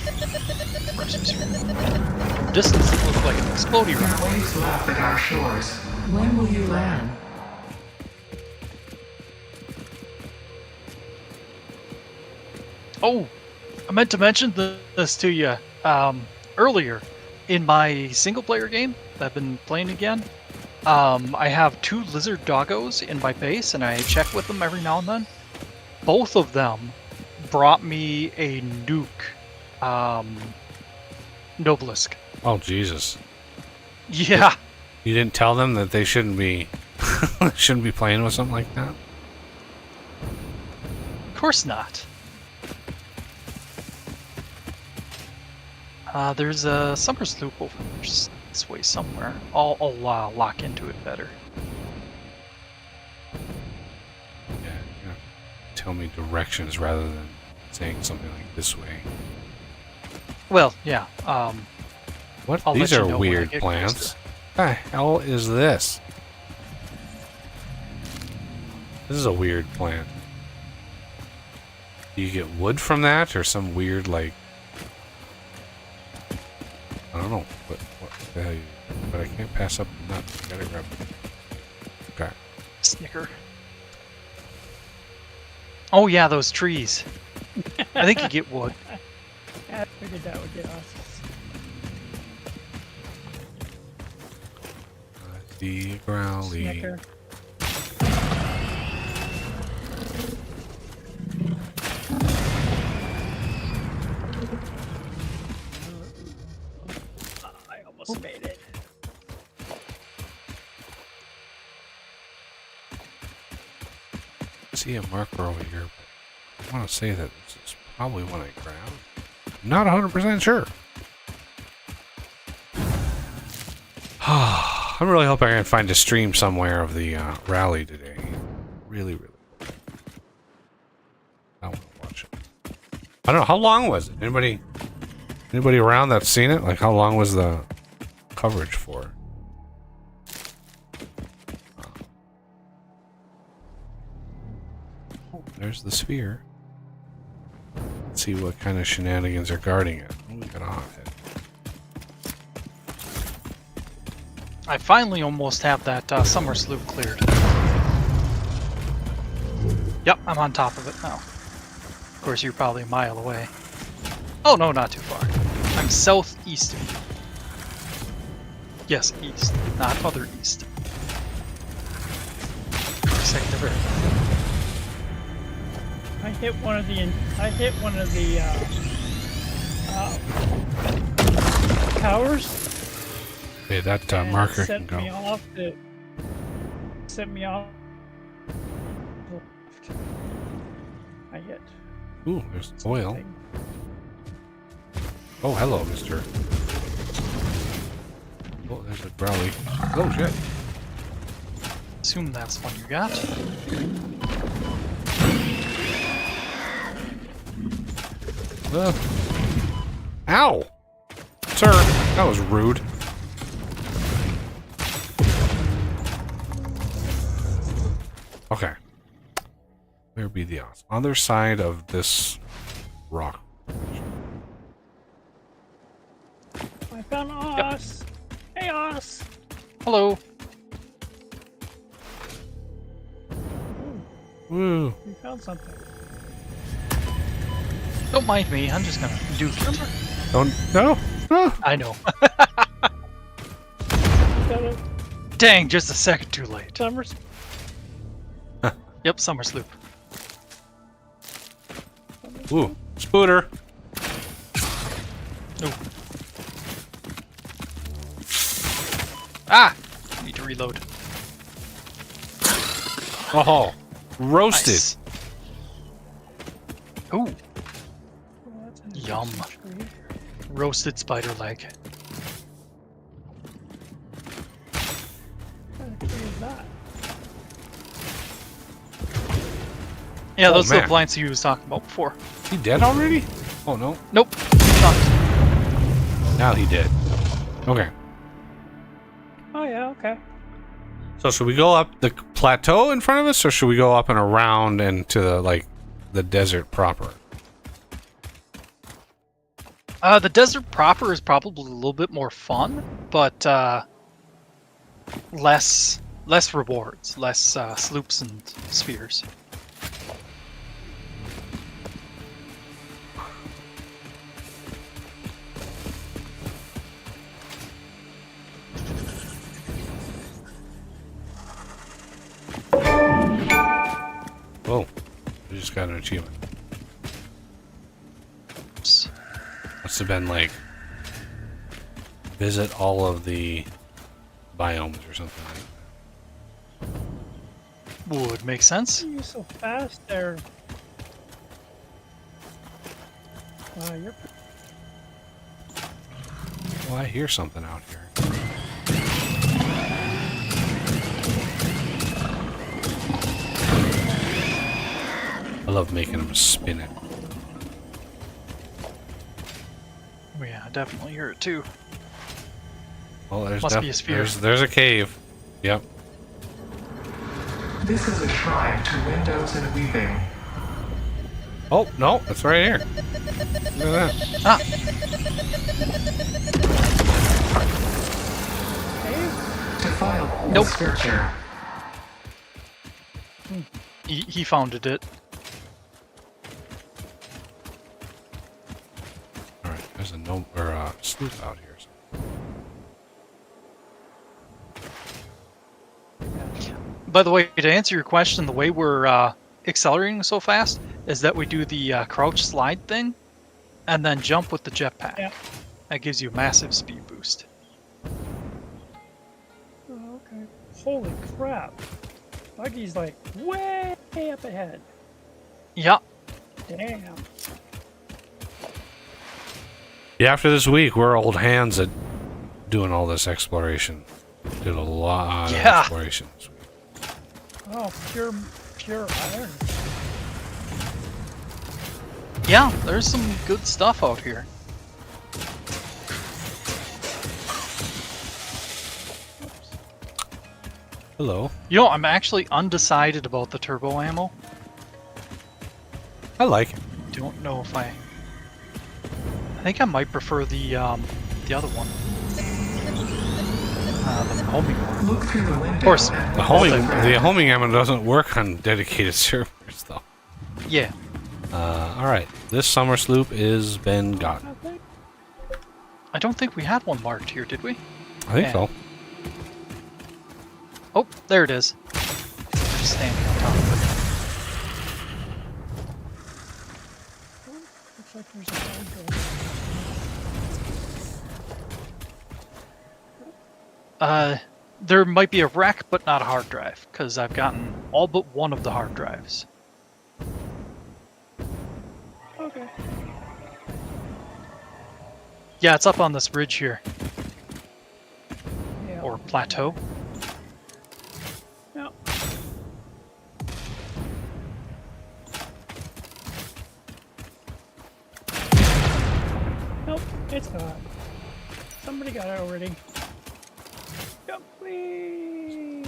emergency sphere. Distance it looked like an exploding Your round. waves lap at our shores. When will you land? Oh, I meant to mention this to you earlier. In my single-player game that I've been playing again, I have 2 lizard doggos in my base, and I check with them every now and then. Both of them brought me a nuke Noblisk. Oh Jesus! Yeah. You didn't tell them that they shouldn't be shouldn't be playing with something like that. Of course not. There's a summer sloop over this way somewhere. I'll lock into it better. Yeah, you know, tell me directions rather than saying something like this way. Well, yeah. What? I'll These let you are know when I weird get plants. closer. What the hell is this? This is a weird plant. Do you get wood from that, or some weird like? I don't know. What the hell? But I can't pass up the nut. I gotta grab it. Okay. Snicker. Oh yeah, those trees. I think you get wood. I figured that would get us. The growly. Snicker. I almost made it. I see a marker over here, but I want to say that this is probably one I grabbed. I'm not 100% sure. I'm really hoping I can find a stream somewhere of the rally today. Really, really. I want to watch it. I don't know, how long was it? Anybody around that's seen it? Like, how long was the coverage for? Oh, there's the sphere. Let's see what kind of shenanigans are guarding it. Oh, we got a hothead. I finally almost have that summer sloop cleared. Yep, I'm on top of it now. Of course, you're probably a mile away. Oh no, not too far. I'm southeast of you. Yes, east, not other east. Sector. I hit one of the towers. Hey, that and marker sent can me go. off the sent me off left. I hit Ooh, there's oil. something. Oh, hello, mister. Oh, there's a growly. Oh, shit. Assume that's one you got. Ow! Sir, that was rude. Okay. Where be the other side of this rock? I found Oz. Hey, Oz. Hello. Woo. We found something. Don't mind me. I'm just gonna duke it. Don't. No. No. I know. Got a Dang, just a second too late. summer Yep, summer sloop. Ooh, spooter. Ooh. Ah! Need to reload. Oh, roasted. Nice. Ooh, Oh, that's an Yum. interesting tree. roasted spider leg. What kind of tree is that? Yeah, Oh, those are the man. plants you was talking about before. He dead already? Oh no. Nope. Shocked. Now he did. Okay. Oh yeah, okay. So should we go up the plateau in front of us, or should we go up and around and to the desert proper? The desert proper is probably a little bit more fun, but less rewards, less sloops and spheres. Oh, we just got an achievement. Oops. Must have been like visit all of the biomes or something like Would make sense. You're so fast there. Wow, you're that. Well, I hear something out here. I love making them spin it. Oh, yeah, I definitely hear it too. Well, there's Must be a sphere. There's a cave. Yep. This is a shrine to windows and weaving. Oh no, it's right here. Look at that. Ah, Defile Nope. scripture. he founded it. All right, there's a gnome or a sleuth out here. By the way, to answer your question, the way we're accelerating so fast is that we do the crouch slide thing, and then jump with the jetpack. Yeah. That gives you a massive speed boost. Oh, okay. Holy crap. Buggy's like way up ahead. Yeah. Damn. Yeah, after this week, we're old hands at doing all this exploration. Did a lot of Yeah. exploration this week. Oh, pure iron. Yeah, there's some good stuff out here. Hello. You know, I'm actually undecided about the turbo ammo. I like it. Don't know if I think I might prefer the other one. The homing one. Look through the window. Of course. and The homing, Multi-thread. the homing ammo doesn't work on dedicated servers, though. Yeah. All right, this summer sloop is been gotten. Okay. I don't think we had one marked here, did we? I think Yeah. so. Oh, there it is. Just standing on top of Looks like there's a hard drive. it. There might be a wreck, but not a hard drive, because I've gotten all but one of the hard drives. Okay. Yeah, it's up on this ridge here, Yeah. or plateau. Yeah. Nope, it's not. Somebody got it already. Complete.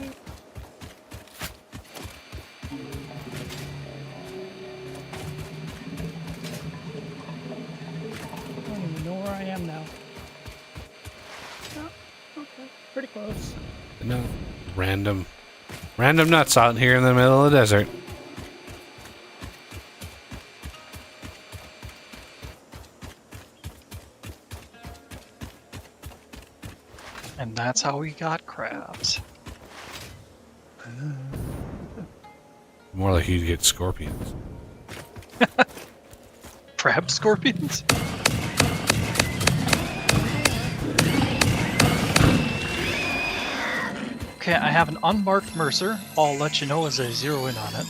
I don't even know where I am now. Oh, okay, pretty close. No, random nuts out here in the middle of the desert. And that's how we got crabs. More like you'd get scorpions. Crab scorpions? Okay, I have an unmarked Mercer. I'll let you know as I zero in on it.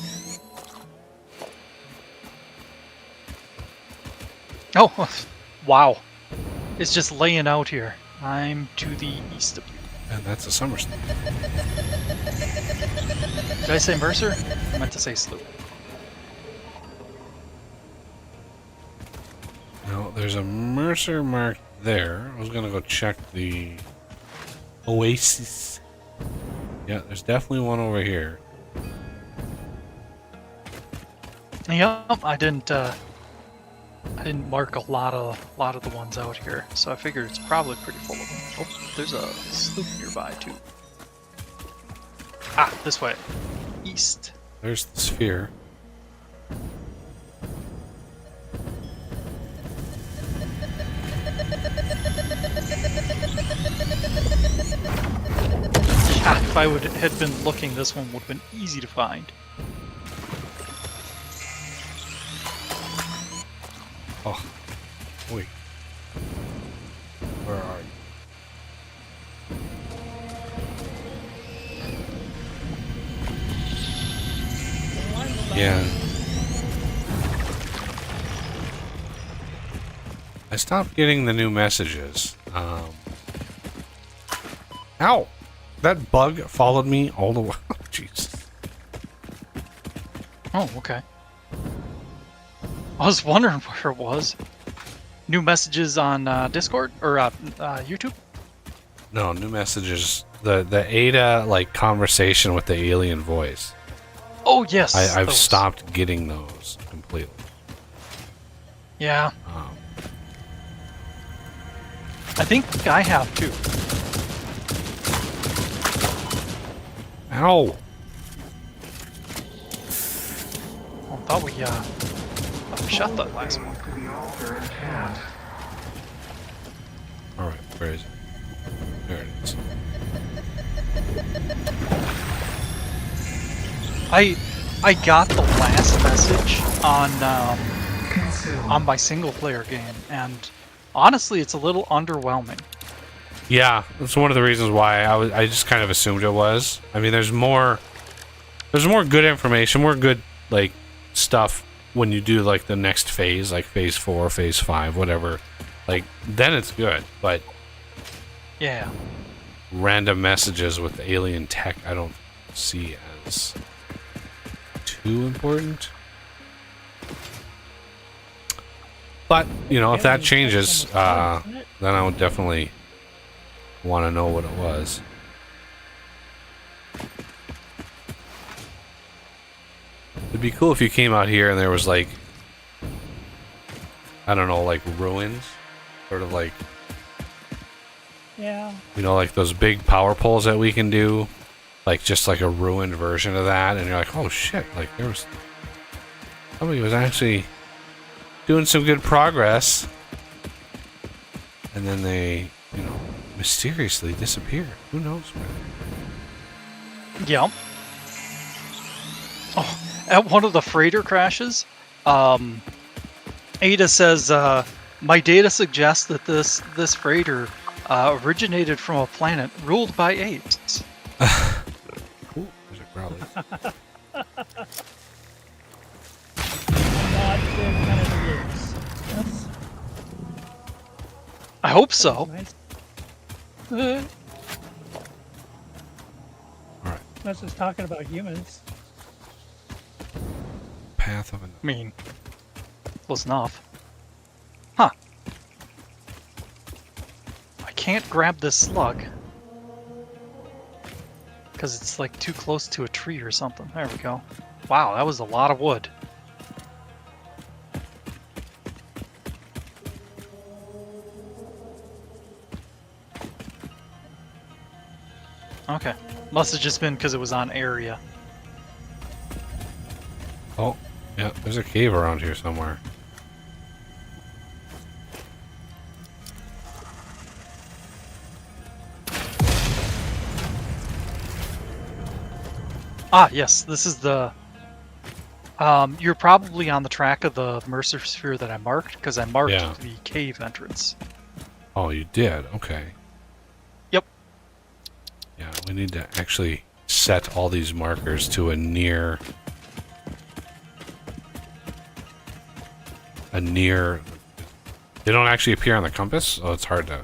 Oh, wow. It's just laying out here. I'm to the east of you. And that's a summer sloop. Did I say Mercer? I meant to say sloop. No, there's a Mercer mark there. I was gonna go check the Oasis. Yeah, there's definitely one over here. Yep, I didn't mark a lot of the ones out here, so I figured it's probably pretty full of them. Oh, there's a sloop nearby too. Ah, this way. East. There's the sphere. Ah, if I had been looking, this one would have been easy to find. Oh, wait. Where are you? Yeah. I stopped getting the new messages. Ow! That bug followed me all the way. Jeez. Oh, okay. I was wondering where it was. New messages on Discord or YouTube? No, new messages. The Ada like conversation with the alien voice. Oh yes, I've those. stopped getting those completely. Yeah, I think I have too. Ow! I thought we shot that last one. We alter and can't. All right, where is it? There it is. I got the last message Consume. on my single player game, and honestly, it's a little underwhelming. Yeah, that's one of the reasons why I just kind of assumed it was. I mean, there's more good information, more good like stuff when you do like the next phase, like phase 4, phase 5, whatever. Like then it's good, but Yeah. random messages with alien tech I don't see as too important. But, you know, if that changes, then I would definitely want to know what it was. It'd be cool if you came out here and there was like, I don't know, like ruins, sort of like, Yeah. you know, like those big power poles that we can do, like just like a ruined version of that, and you're like, oh shit, like there was somebody was actually doing some good progress, and then they, you know, mysteriously disappeared. Who knows where? Yeah. Oh, at one of the freighter crashes, Ada says, my data suggests that this freighter originated from a planet ruled by apes. Ooh, there's a growly. Not big kind of apes. That's I hope so. nice. Alright, That's just talking about humans. path of an. I mean, close enough. Huh. I can't grab this slug. Because it's like too close to a tree or something. There we go. Wow, that was a lot of wood. Okay. Must have just been because it was on area. Oh, yeah, there's a cave around here somewhere. Ah, yes, this is the You're probably on the track of the Mercer Sphere that I marked, because I marked Yeah. the cave entrance. Oh, you did? Okay. Yep. Yeah, we need to actually set all these markers to a near... They don't actually appear on the compass, so it's hard to...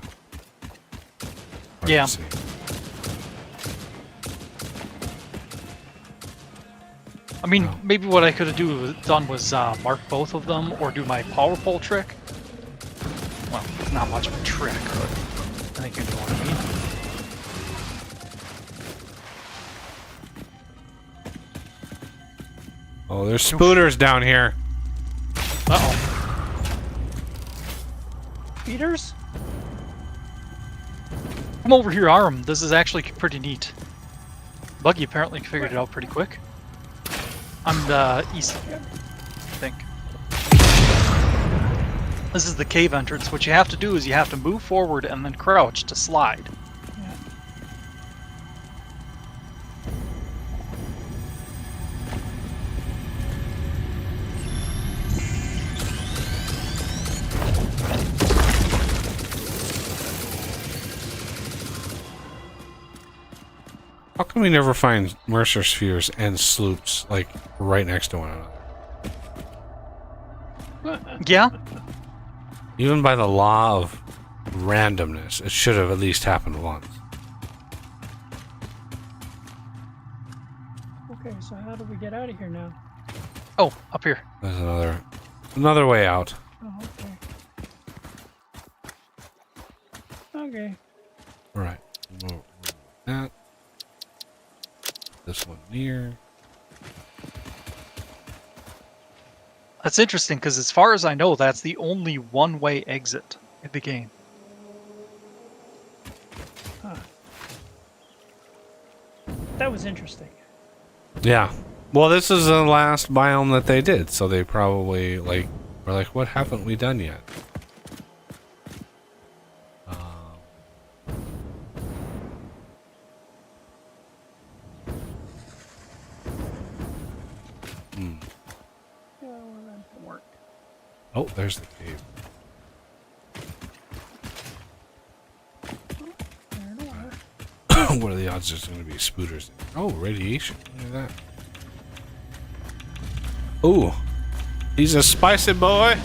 Yeah. see. I mean, Oh. maybe what I could have done was mark both of them, or do my power pole trick. Well, it's not much of a trick, but I think you know what I mean. Oh, there's spooters down here. Uh-oh. Peters? Come over here, Arm. This is actually pretty neat. Buggy apparently figured it out pretty quick. I'm the east, I think. This is the cave entrance. What you have to do is you have to move forward and then crouch to slide. Yeah. How come we never find Mercer spheres and sloops, like, right next to one another? Yeah? Even by the law of randomness, it should have at least happened once. Okay, so how do we get out of here now? Oh, up here. There's another way out. Oh, okay. Okay. Alright. Move that. This one near. That's interesting, because as far as I know, that's the only one-way exit in the game. Huh. That was interesting. Yeah. Well, this is the last biome that they did, so they probably, like, were like, what haven't we done yet? Yeah, well, that didn't work. Oh, there's the cave. There it was. What are the odds there's going to be spooters? Oh, radiation. Look at that. Ooh. He's a spicy boy.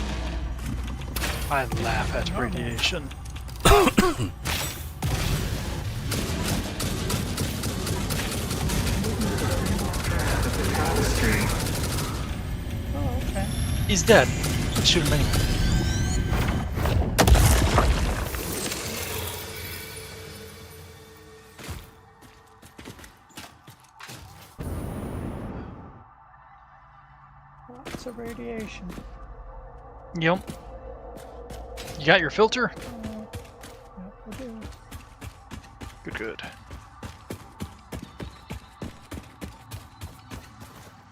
I laugh at radiation. Oh, okay. He's dead. Shoot him anyway. Lots of radiation. Yep. You got your filter? Yep, we do. Good.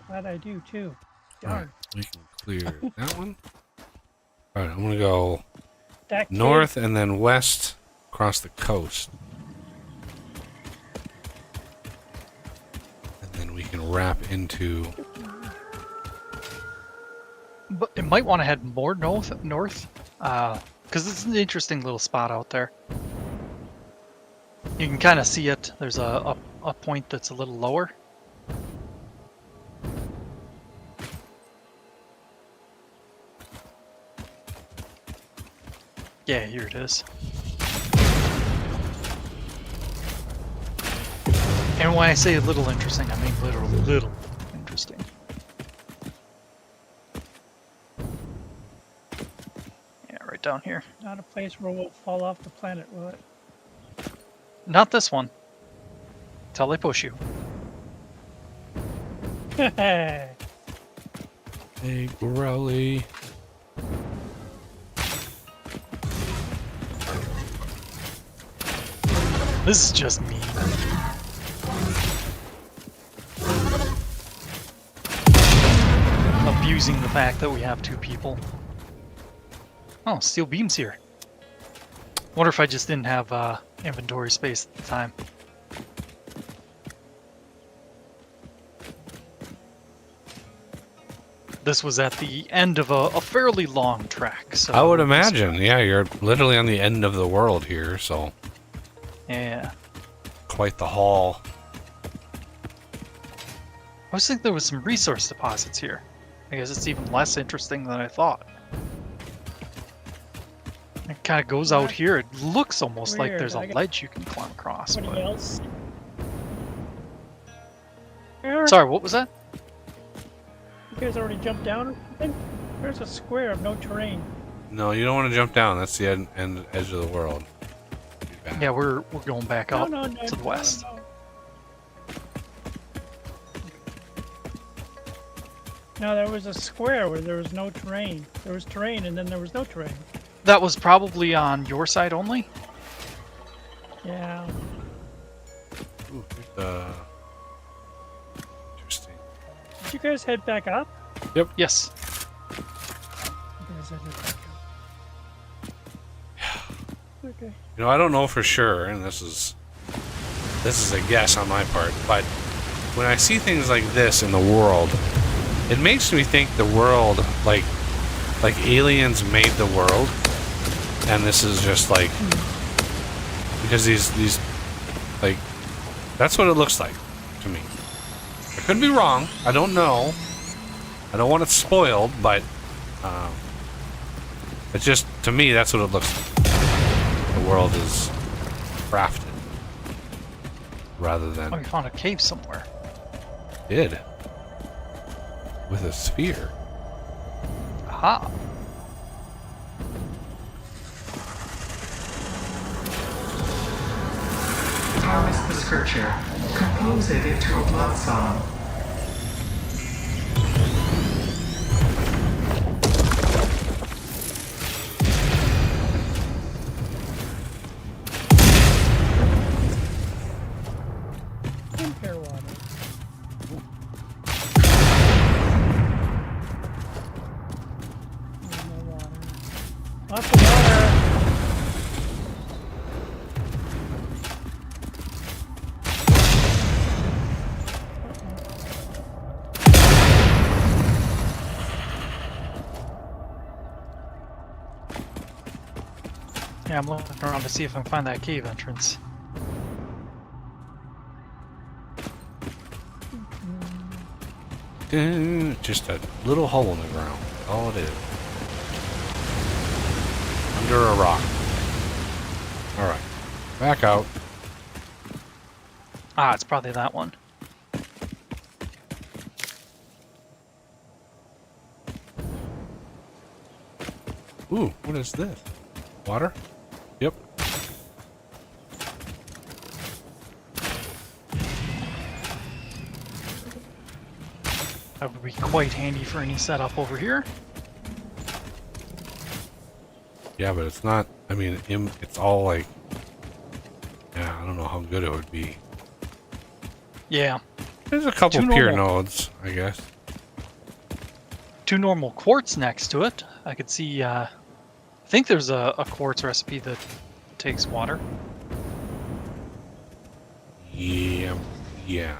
Glad I do too. Alright, Darn. we can clear that one. Alright, I'm going to go That cave- north and then west across the coast. And then we can wrap into... But it might want to head more north, because it's an interesting little spot out there. You can kind of see it. There's a point that's a little lower. Yeah, here it is. And when I say a little interesting, I mean literally little interesting. Yeah, right down here. Not a place where we'll fall off the planet, will it? Not this one. Till they push you. Hey, Growly. This is just me. Abusing the fact that we have two people. Oh, steel beams here. Wonder if I just didn't have inventory space at the time. this was at the end of a fairly long trek. So I would imagine. Yeah, you're literally on the end of the world here, so Yeah. quite the haul. I was thinking there was some resource deposits here. I guess it's even less interesting than I thought. It kind of goes out here. It looks almost like Weird. there's a I got- ledge you can climb across. Somebody But... else? Eric, Sorry, what was that? you guys already jumped down or something? There's a square of no terrain. No, you don't want to jump down. That's the end edge of the world. Be bad. Yeah, we're going back up no, to the west. No. No, there was a square where there was no terrain. There was terrain and then there was no terrain. That was probably on your side only. Yeah. Ooh, here's interesting. Did you guys head back up? Yes. You guys headed back up. Okay. You know, I don't know for sure, and this is a guess on my part, but when I see things like this in the world, it makes me think the world, like aliens made the world, and this is just like, because these like, that's what it looks like to me. I could be wrong. I don't know. I don't want it spoiled, but it's just, to me, that's what it looks like. The world is crafted rather than Oh, you found a cave somewhere. did with a sphere. Aha. Harvest the scripture. Compose it into a blood song. Impure water. No water. Lots of water. Yeah, I'm looking around to see if I can find that cave entrance. Just a little hole in the ground. All it is. Under a rock. Alright. Back out. Ah, it's probably that one. Ooh, what is this? Water? Yep. That would be quite handy for any setup over here. Yeah, but it's not, I mean, it's all like, yeah, I don't know how good it would be. Yeah. There's a couple Two pier normal. nodes, I guess. 2 normal quartz next to it. I could see, I think there's a quartz recipe that takes water. Yeah, yeah.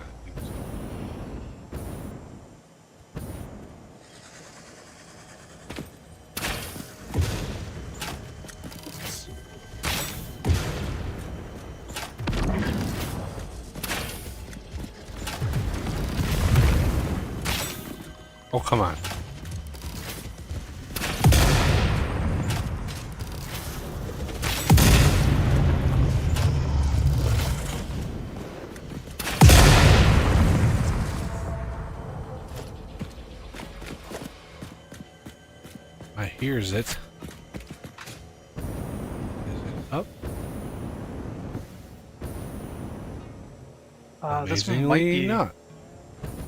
I think so. Oh, come on. I hears it. Is it up? This one might Amazingly be. not.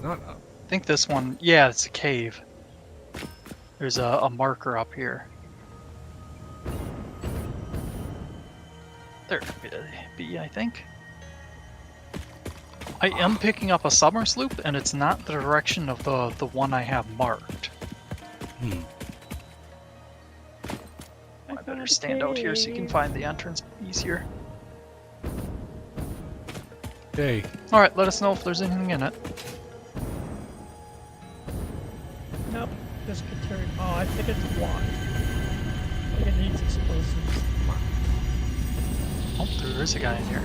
Not up. I think this one. Yeah, it's a cave. There's a marker up here. There could be, I think. I am picking up a summer sloop, and it's not the direction of the one I have marked. Hmm. I better stand out here so you can find the entrance easier. Okay. Alright, let us know if there's anything in it. Nope. this could turn. Oh, I think it's blocked. I think it needs explosives. Oh, there is a guy in here.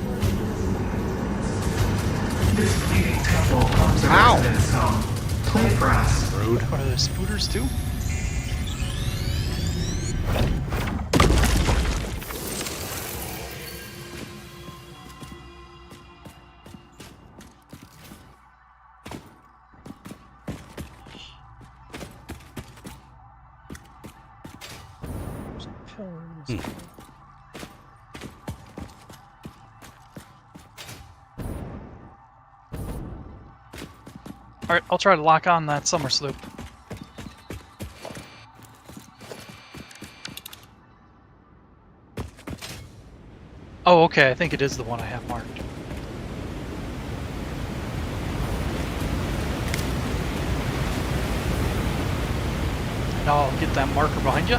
This bleeding temple harms the Ow. residents some. Play for us. Rude. What are there, spooters too? There's a pillar in this. Alright, I'll try to lock on that summer sloop. Oh, okay, I think it is the one I have marked. And I'll get that marker behind you.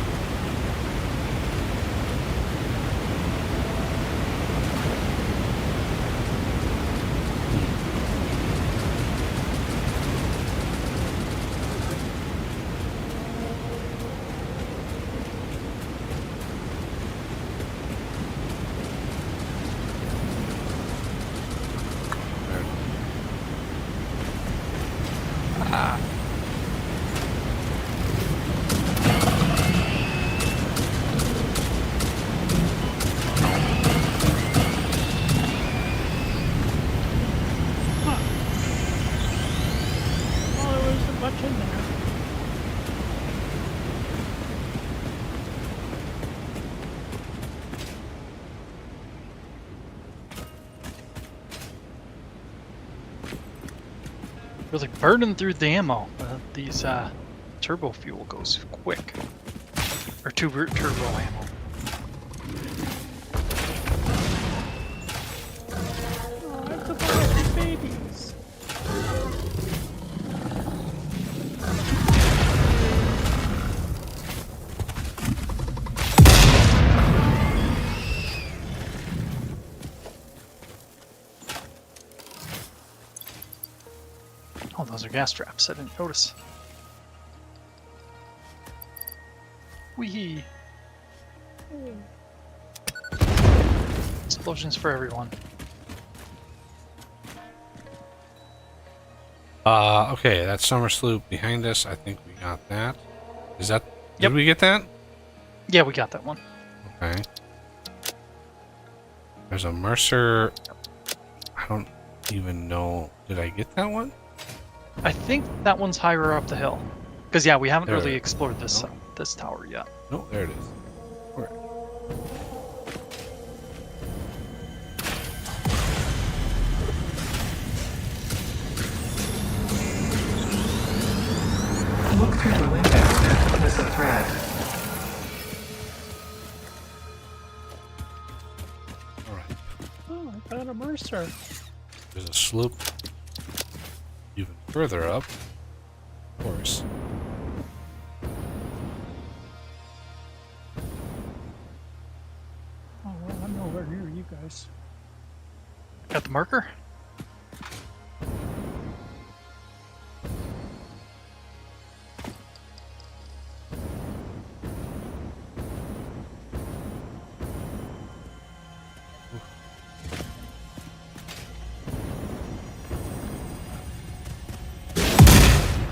Oh, there was a bunch in there. Really burning through the ammo. These turbo fuel goes quick. Or turbo ammo. Oh, I took all the babies. Oh, those are gas traps. I didn't notice. Wee. Explosions for everyone. Okay, that summer sloop behind us. I think we got that. Is that? Yep. Did we get that? Yeah, we got that one. Okay. There's a Mercer. I don't even know. Did I get that one? I think that one's higher up the hill. Because yeah, we haven't There really it is. explored this Nope. this tower yet. No, there it is. Where? Look through the window and notice a thread. All right. Oh, I found a Mercer. There's a sloop even further up. Of course. Oh, well, I'm nowhere near you guys. Got the marker?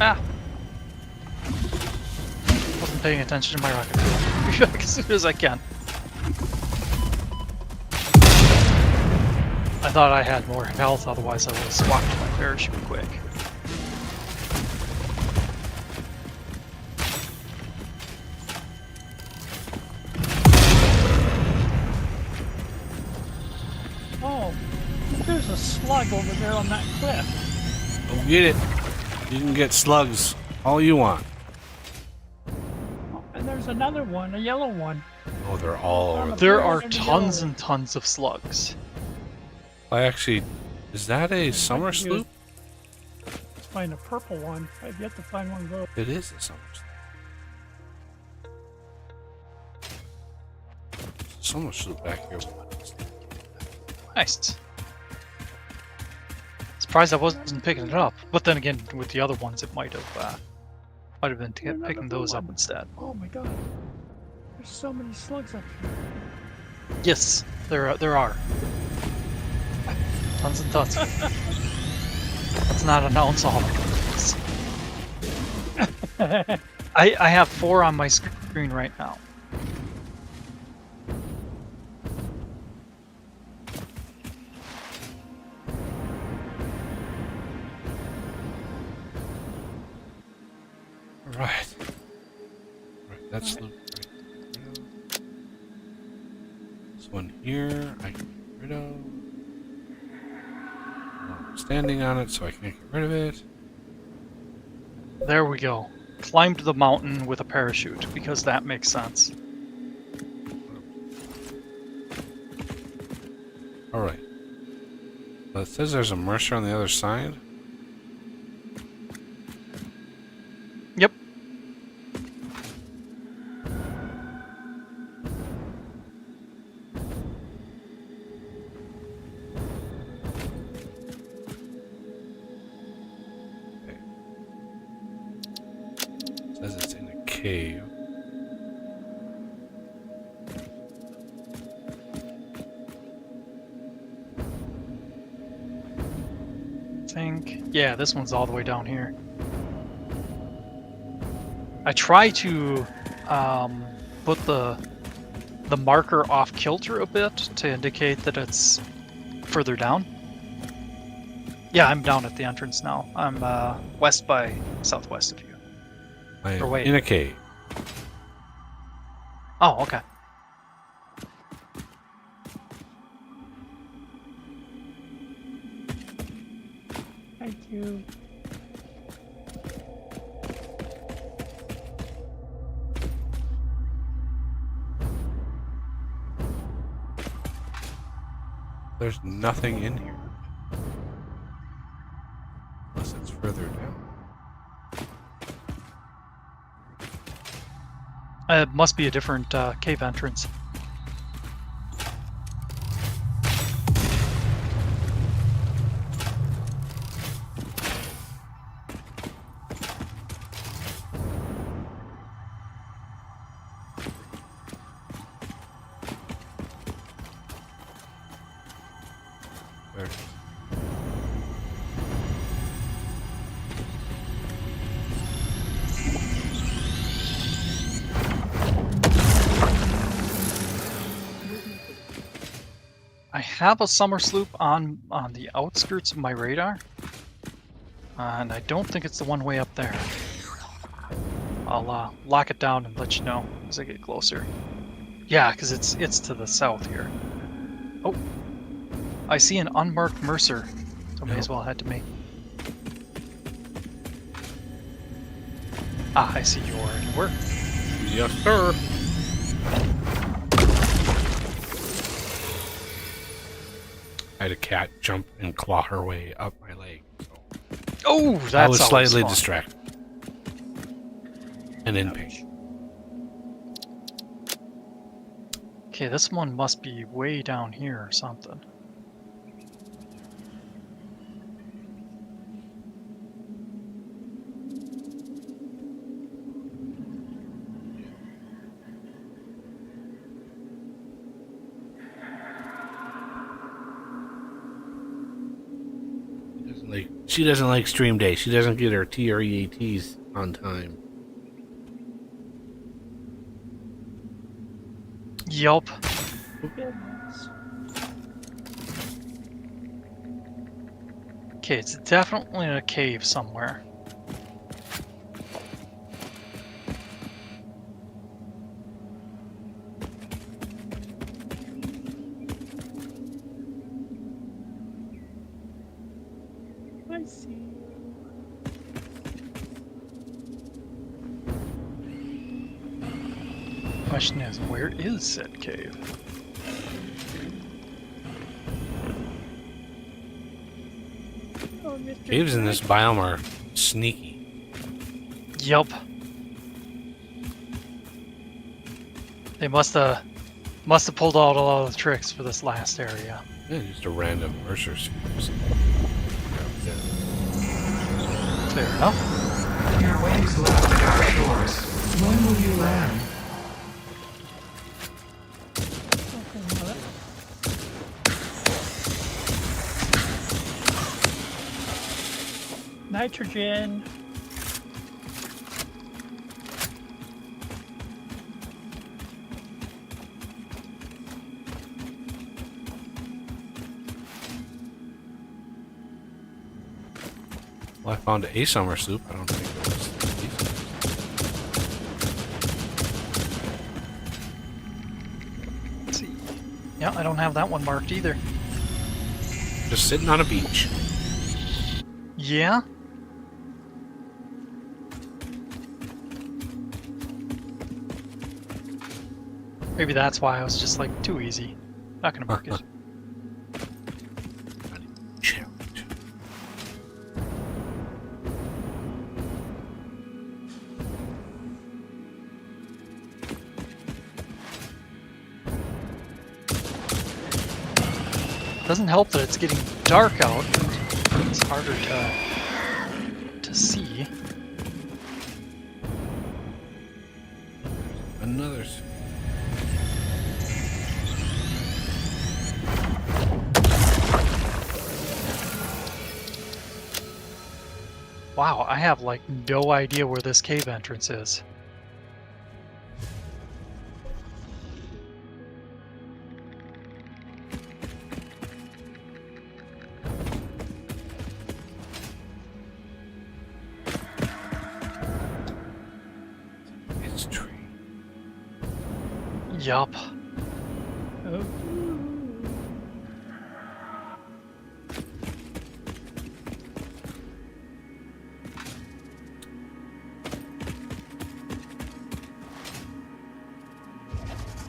Ah! Wasn't paying attention to my rocket fuel. Be back as soon as I can. I thought I had more health, otherwise I would have swapped my parachute quick. Oh, there's a slug over there on that cliff. Go get it. You can get slugs all you want. Oh, and there's another one, a yellow one. Oh, they're all over. There Yeah, are there's a tons yellow and tons of slugs. I actually. Is that a summer Might be sloop? Let's find a purple one. I've yet to find one of those. It is a summer sloop. Summer sloop back here. Nice. Surprised I wasn't picking it up, but then again, with the other ones, it might have Might have been Another picking those up one. instead. Oh my god. There's so many slugs up here. Yes, there are. Tons and tons. Let's not announce all of them. I have 4 on my screen right now. Right. Right, that's the. Right. This one here, I can get rid of. I'm standing on it, so I can't get rid of it. There we go. Climbed the mountain with a parachute, because that makes sense. Alright. It says there's a Mercer on the other side. Yep. It says it's in a cave. Yeah, this one's all the way down here. I try to put the marker off kilter a bit to indicate that it's further down. Yeah, I'm down at the entrance now. I'm west by southwest of you. I am Or wait. in a cave. Oh, okay. Thank you. There's nothing in here. Unless it's further down. It must be a different cave entrance. There it is. I have a summer sloop on the outskirts of my radar, and I don't think it's the one way up there. I'll lock it down and let you know as I get closer. Yeah, because it's to the south here. Oh, I see an unmarked Mercer, so may as well head to me. Ah, I see you already were. Yes, sir. I had a cat jump and claw her way up my leg. So Oh, that's I was always slightly fun. distracted. And in pain. Okay, this one must be way down here or something. She doesn't like stream day. She doesn't get her TREATs on time. Yup. Goodness. Okay, it's definitely in a cave somewhere. I see you. Question is, where is said cave? Oh, Mr. Caves in this Frank. biome are sneaky. Yup. They must have pulled out a lot of the tricks for this last area. Yeah, just a random Mercer sphere. Fair enough. Your waves left our shores. When will you land? Nitrogen. Well, I found a summer soup. I don't think it was. Let's see. Yeah, I don't have that one marked either. Just sitting on a beach. Yeah. Maybe that's why I was just like too easy. Not gonna mark it. Challenge. Doesn't help that it's getting dark out. It's harder to see. Another. Wow, I have like no idea where this cave entrance is. It's tree. Yup. Oh.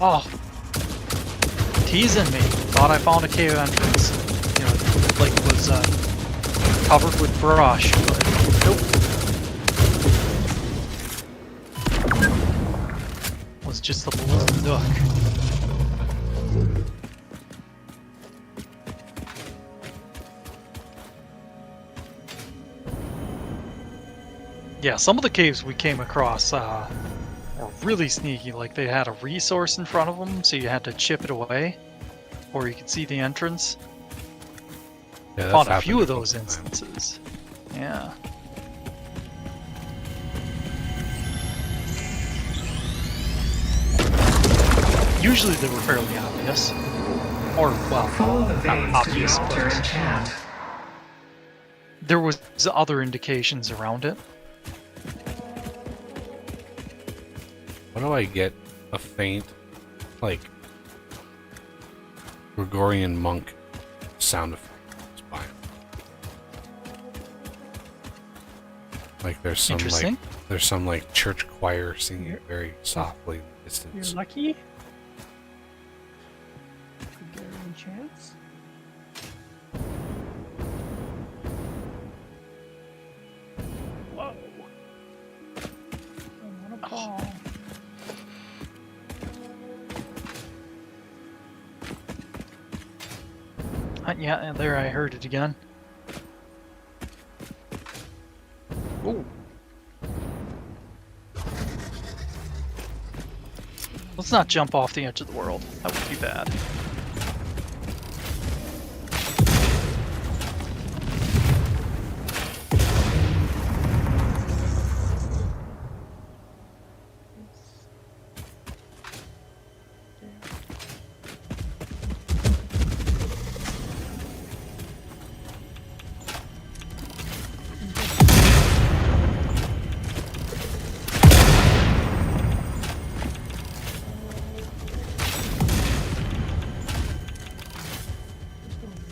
Oh. Teasing me. Thought I found a cave entrance. You know, like it was covered with brush, but nope. Was just a little nook. Yeah, some of the caves we came across were really sneaky. Like they had a resource in front of them, so you had to chip it away, or you could see the entrance. Yeah, that's Found a happened few of couple those times. instances. Yeah. Usually they were fairly obvious. Or, well, Follow the not veins obvious, to the altar but and chant. there was other indications around it. Why do I get a faint, like, Gregorian monk sound effect? It's fine. Like Interesting. there's some like church choir singing very softly in the You're distance. lucky. Could get any chance. Whoa. I want a ball. Yeah, there I heard it again. Ooh. Let's not jump off the edge of the world. That would be bad.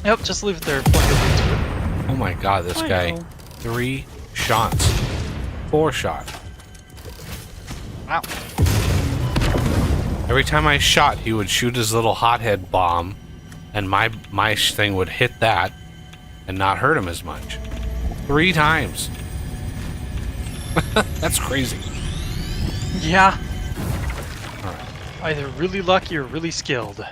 Yep, just leave it there. Plug it into it. Oh my god, this I guy. know. 3 shots. 4 shots. Wow. Every time I shot, he would shoot his little hothead bomb, and my thing would hit that and not hurt him as much. 3 times. That's crazy. Yeah. Alright. Either really lucky or really skilled.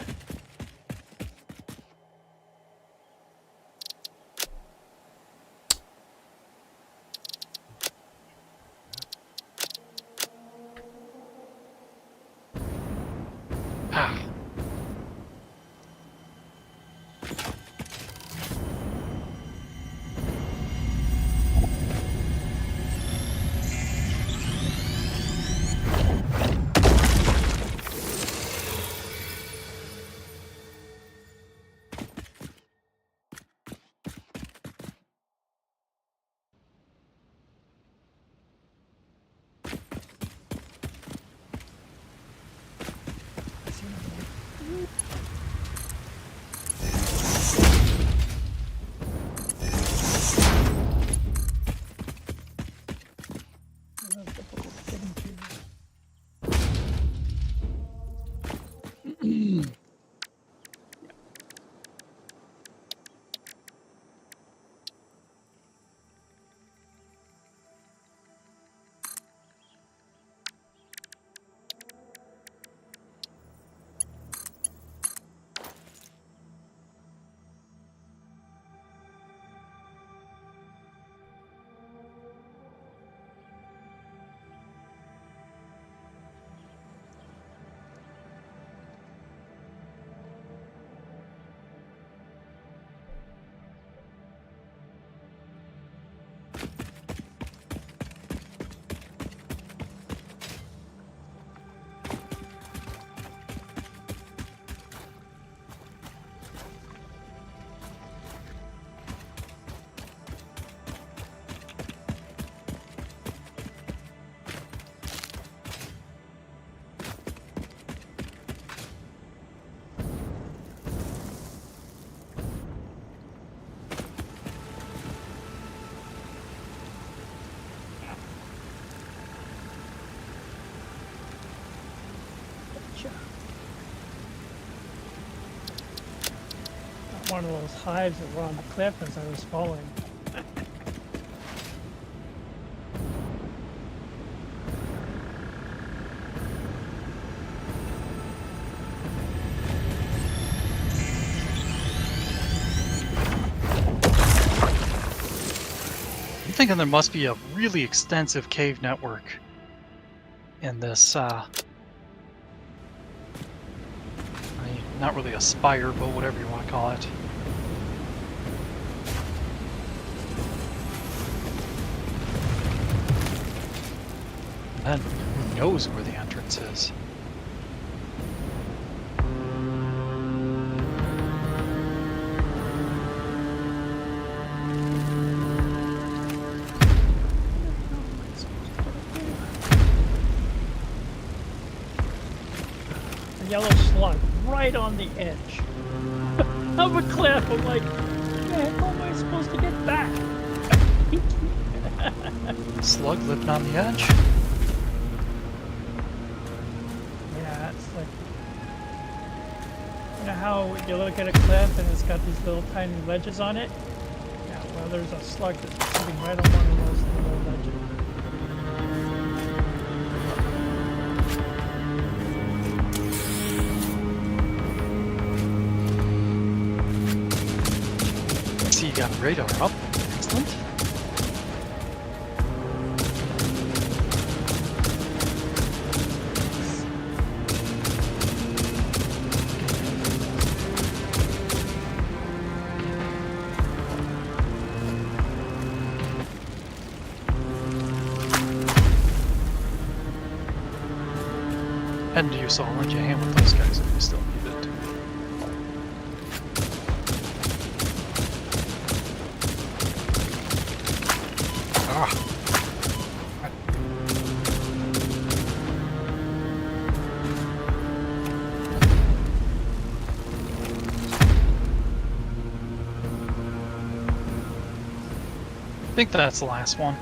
one of those hives that were on the cliff as I was falling. I'm thinking there must be a really extensive cave network in this, not really a spire, but whatever you want to call it. And who knows where the entrance is? A yellow slug right on the edge of a cliff. I'm like, man, how am I supposed to get back? Slug living on the edge? Yeah, it's like, you know how you look at a cliff and it's got these little tiny ledges on it? Yeah, well, there's a slug that's sitting right on one of those little ledges. See, you got a radar up. Excellent. And you saw like you hand with those guys if you still need it. Ah. I think that's the last one.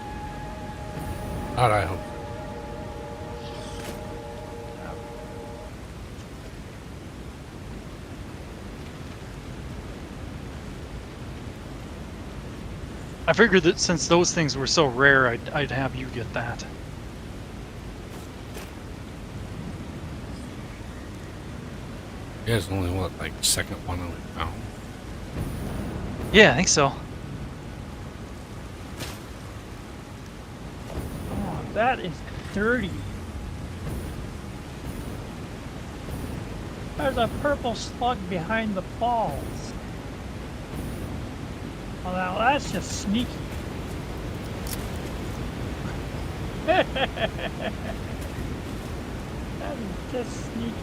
God, I hope. I figured that since those things were so rare, I'd have you get that. Yeah, it's only what, like second one I found. Yeah, I think so. Oh, that is dirty. There's a purple slug behind the falls. Well, now that's just sneaky. That is just sneaky.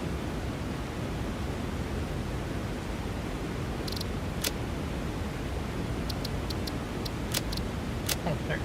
Oh, there.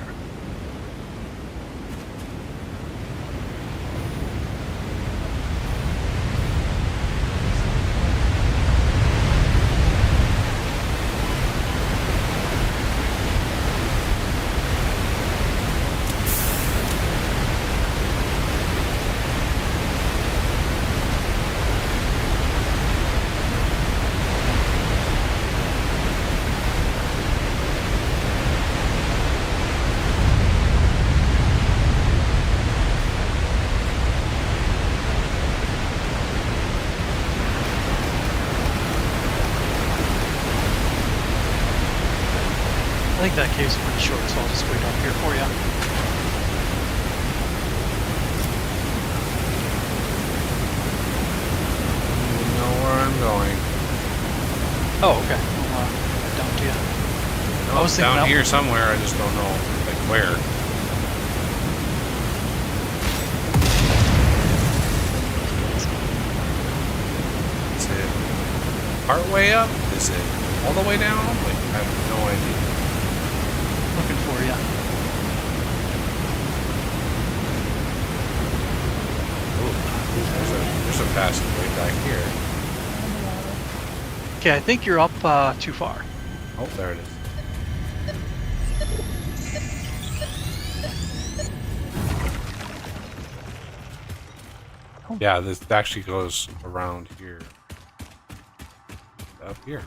I think that cave's pretty short, so I'll just wait up here for you. You know where I'm going. Oh, okay. I'll head down to you. No, I was it's thinking down that- here somewhere. I just don't know like where. Is it part way up? Is it all the way down? Like I have no idea. Looking for you. There's a passageway back here. Okay, I think you're up too far. Oh, there it is. Yeah, this actually goes around here. Up here.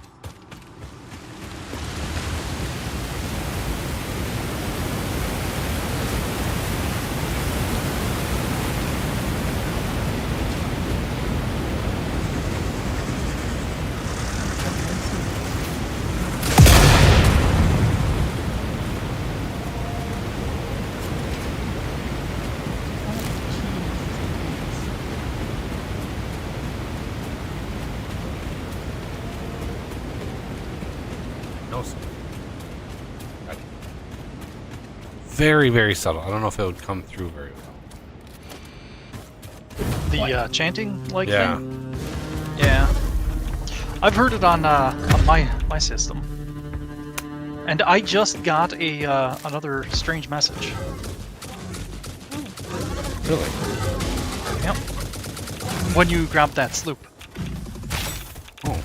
very, very subtle. I don't know if it would come through very well. The chanting like Yeah. thing? Yeah. I've heard it on my system. And I just got a another strange message. Really? Yep. When you grab that sloop. Oh.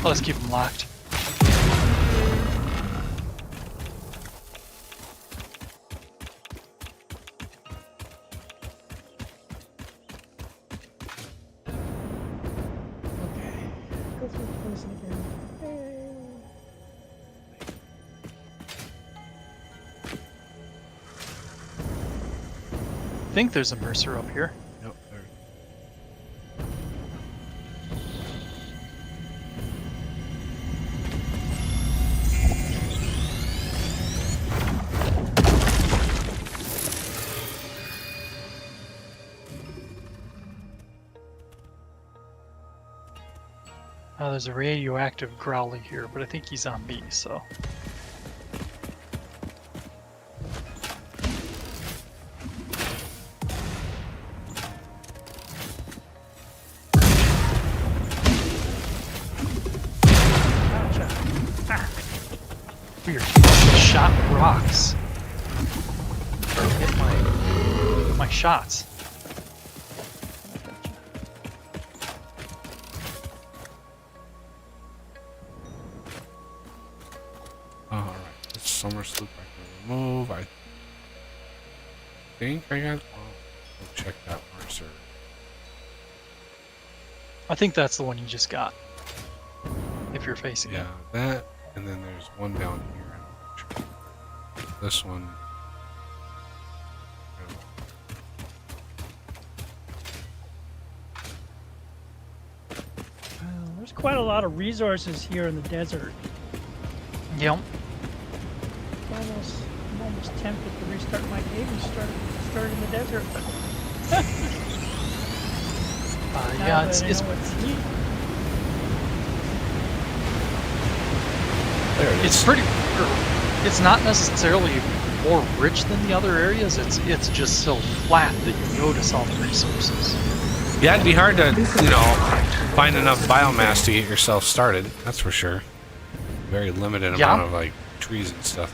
Let's keep them locked. Okay. Go through the prison again. Hey. I think there's a Mercer up here. Yep, there. There's a radioactive growly here, but I think he's on B, so. Gotcha. Ah. Weird. Shot rocks. Hit my shots. Alright, this summer sloop I can remove. I think I got. We'll check that Mercer. I think that's the one you just got. If you're facing it. Yeah, that, and then there's one down here. This one. There's quite a lot of resources here in the desert. Yep. I'm almost tempted to restart my game and start in the desert. Now Yeah, that I it's know it's heat. There it is. it's pretty. It's not necessarily more rich than the other areas. It's just so flat that you notice all the resources. Yeah, it'd be hard to, find enough biomass to get yourself started. That's for sure. Very limited Yeah. amount of like trees and stuff.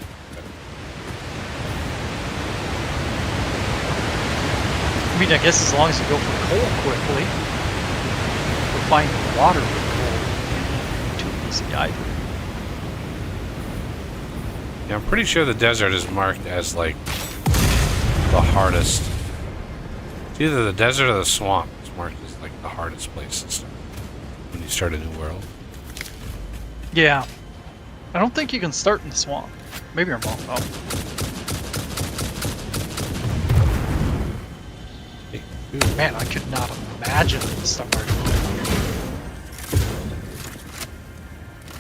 I mean, I guess as long as you go for coal quickly, or finding water with coal can't be too easy either. Yeah, I'm pretty sure the desert is marked as like the hardest. It's either the desert or the swamp. It's marked as like the hardest place to start when you start a new world. Yeah. I don't think you can start in the swamp. Maybe I'm wrong. Oh. Hey, dude. Man, I could not imagine starting.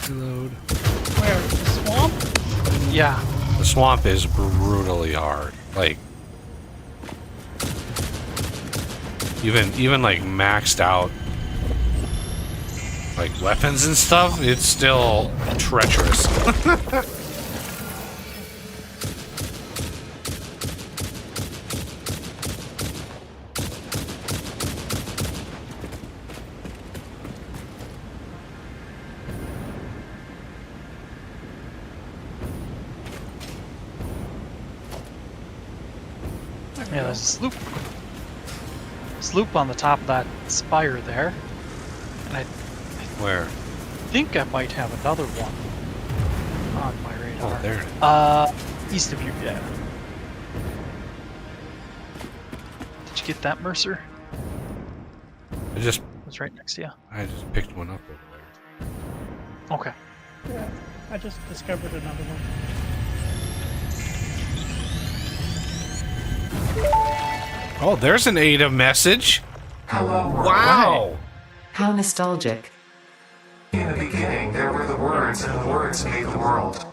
Reload. Where? The swamp? Yeah. The swamp is brutally hard. Like even like maxed out like weapons and stuff, it's still treacherous. Yeah, there's a sloop. Sloop on the top of that spire there. And I Where? think I might have another one on my radar. Oh, there it is. East of you, yeah. Did you get that, Mercer? I just It was right next to you. picked one up over there. Okay. Yeah. I just discovered another one. Oh, there's an Ada message. Hello, world. Wow. How nostalgic. In the beginning, there were the words, and the words made the world.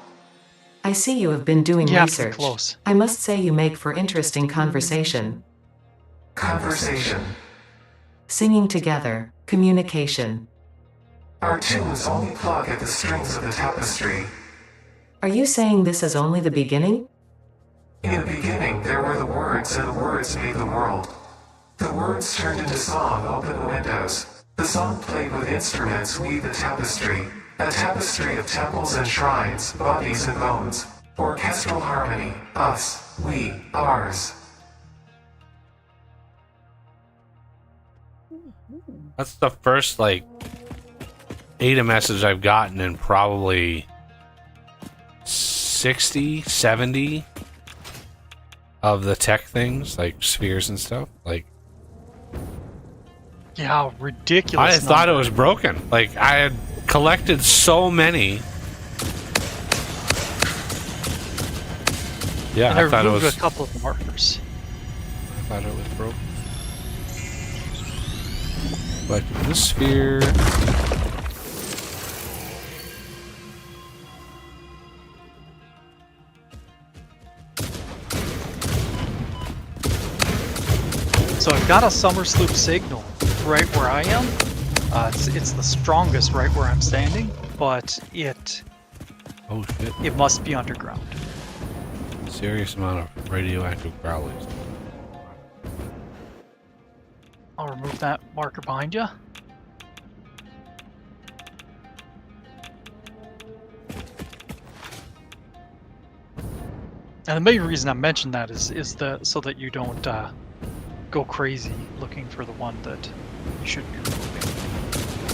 I see you have been doing You have to be research. close. I must say you make for interesting conversation. Conversation. Singing together, communication. Our tunes only plug at the strings of the tapestry. Are you saying this is only the beginning? In the beginning, there were the words, and the words made the world. The words turned into song, open the windows. The song played with instruments, weave the tapestry. A tapestry of temples and shrines, bodies and bones. Orchestral harmony, us, we, ours. That's the first, like, Ada message I've gotten in probably 60, 70 of the tech things, like spheres and stuff. Like, Yeah, ridiculous. I thought it was broken. Like, I had collected so many. Yeah, And I I thought it removed was. a couple of markers. I thought it was broken. But the sphere. So I've got a summer sloop signal right where I am. It's the strongest right where I'm standing, but Oh shit. it must be underground. Serious amount of radioactive growlies. I'll remove that marker behind you. And the main reason I mentioned that is so that you don't go crazy looking for the one that you should be removing.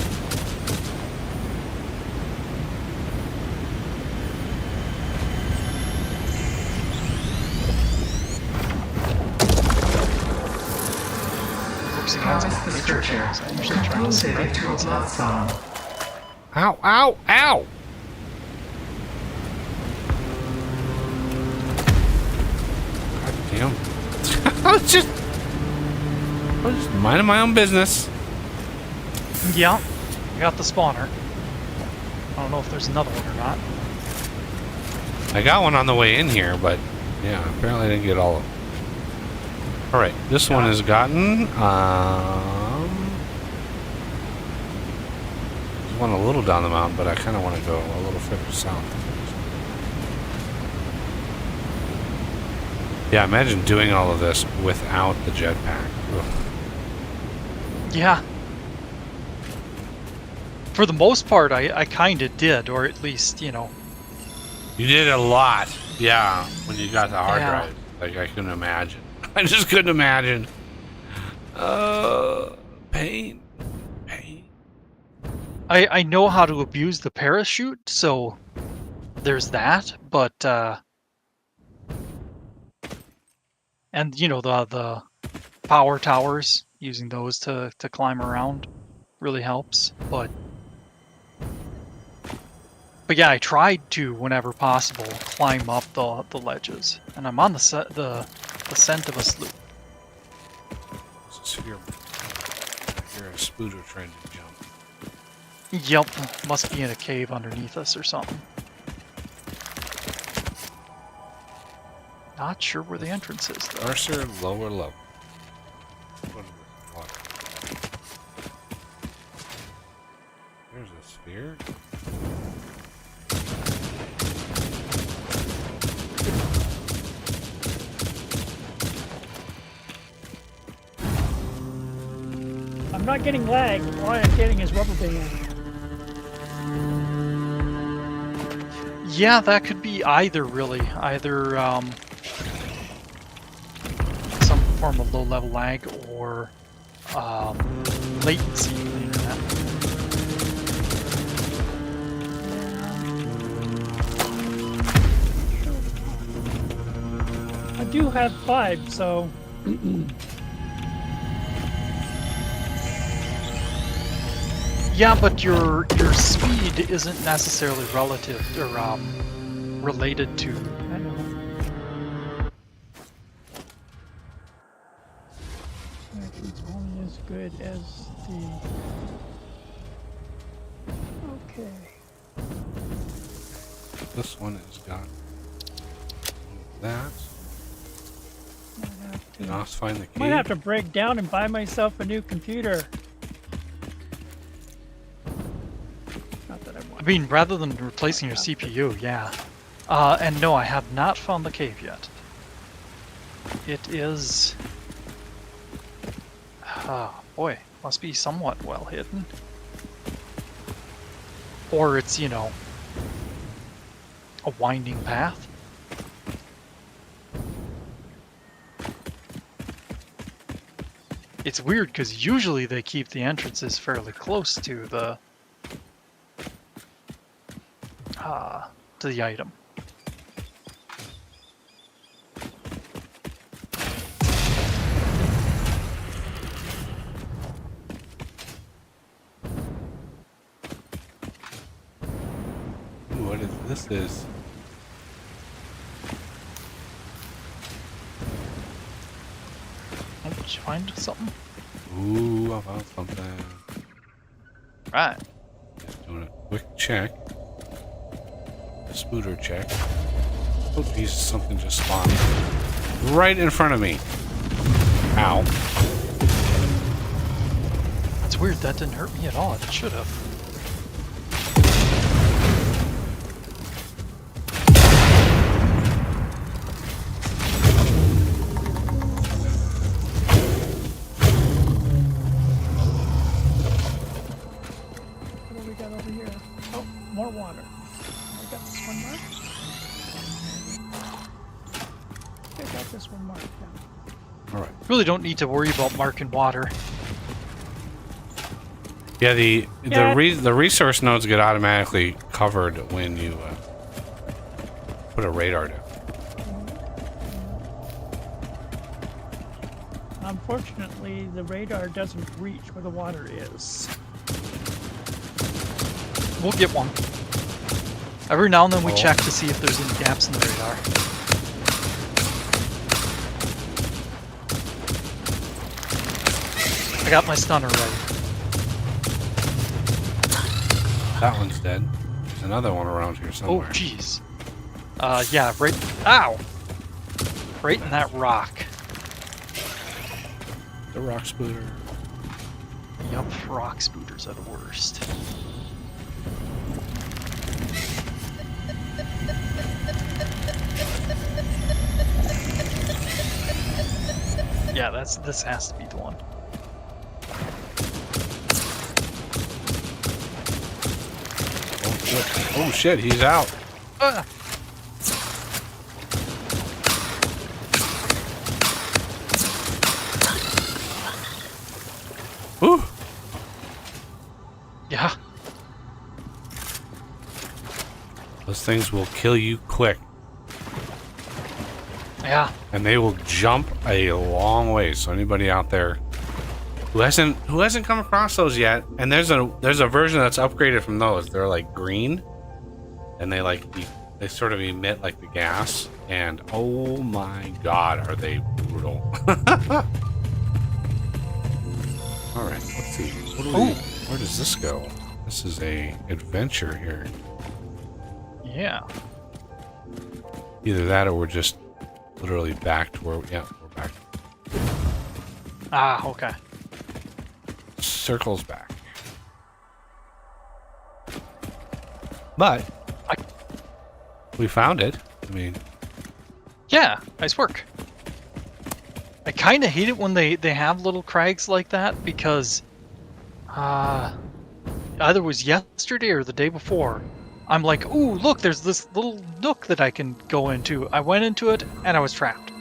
Works against Promise the my scripture. nature. I usually try to Compose it say into a love song. Ow! Ow! Ow! God damn. I was just minding my own business. Yeah, I got the spawner. I don't know if there's another one or not. I got one on the way in here, but yeah, apparently I didn't get all of them. Alright, this one is gotten. There's one a little down the mountain, but I kind of want to go a little further south. Yeah, imagine doing all of this without the jetpack. Ugh. Yeah. For the most part, I kind of did, or at least, you know. You did a lot, yeah, when you got the hard Yeah. drive. Like, I couldn't imagine. I just couldn't imagine. Pain. Pain. I know how to abuse the parachute, so there's that, but and you know the power towers, using those to climb around really helps, but yeah, I tried to, whenever possible, climb up the ledges, and I'm on the scent of a sloop. It's a sphere. You're a spooder trying to jump. Yep, must be in a cave underneath us or something. Not sure where the entrance is, though. Mercer, lower level. What is this? Water. There's a sphere. I'm not getting lag. All I'm getting is rubber band. Yeah, that could be either, really. Either some form of low-level lag or latency in the internet. I do have 5, so Yeah, but your speed isn't necessarily relative or related to. I know. It's only as good as the. Okay. This one has got that. Might have to, Now let's find the key. might have to break down and buy myself a new computer. I mean, rather than replacing your CPU, yeah. And no, I have not found the cave yet. It is... boy, must be somewhat well hidden. Or it's, you know, a winding path. It's weird because usually they keep the entrances fairly close to the item. Ooh, what is this? Is Oh, did you find something? ooh, I found something. Right. Just doing a quick check. A spooter check. Oh, geez, something just spawned right in front of me. Ow. That's weird. That didn't hurt me at all. It should have. What do we got over here? Oh, more water. I got this one marked. I got this one marked. Yeah. All right. Really don't need to worry about marking water. Yeah, the Yeah. the resource nodes get automatically covered when you put a radar down. Unfortunately, the radar doesn't reach where the water is. We'll get one. Every now and then we Oh. check to see if there's any gaps in the radar. I got my stunner ready. That one's dead. There's another one around here Oh, somewhere. jeez. Yeah, right. Ow! Right in that rock. The rock spooter. Yup, rock spooters are the worst. Yeah, this has to be the one. Oh shit! Oh shit! He's out. Ah! Whew. Yeah. Those things will kill you quick, Yeah. and they will jump a long way. So anybody out there who hasn't come across those yet, and there's a version that's upgraded from those. They're like green, and they sort of emit like the gas, and oh my god, are they brutal! All right, let's see. Where does this go? This is a adventure here. Yeah. Either that, or we're just literally back to where. Yeah, we're back. Ah, okay. Circles back. But we found it. I mean, Yeah, nice work. I kind of hate it when they have little crags like that because either it was yesterday or the day before. I'm like, ooh, look, there's this little nook that I can go into. I went into it and I was trapped.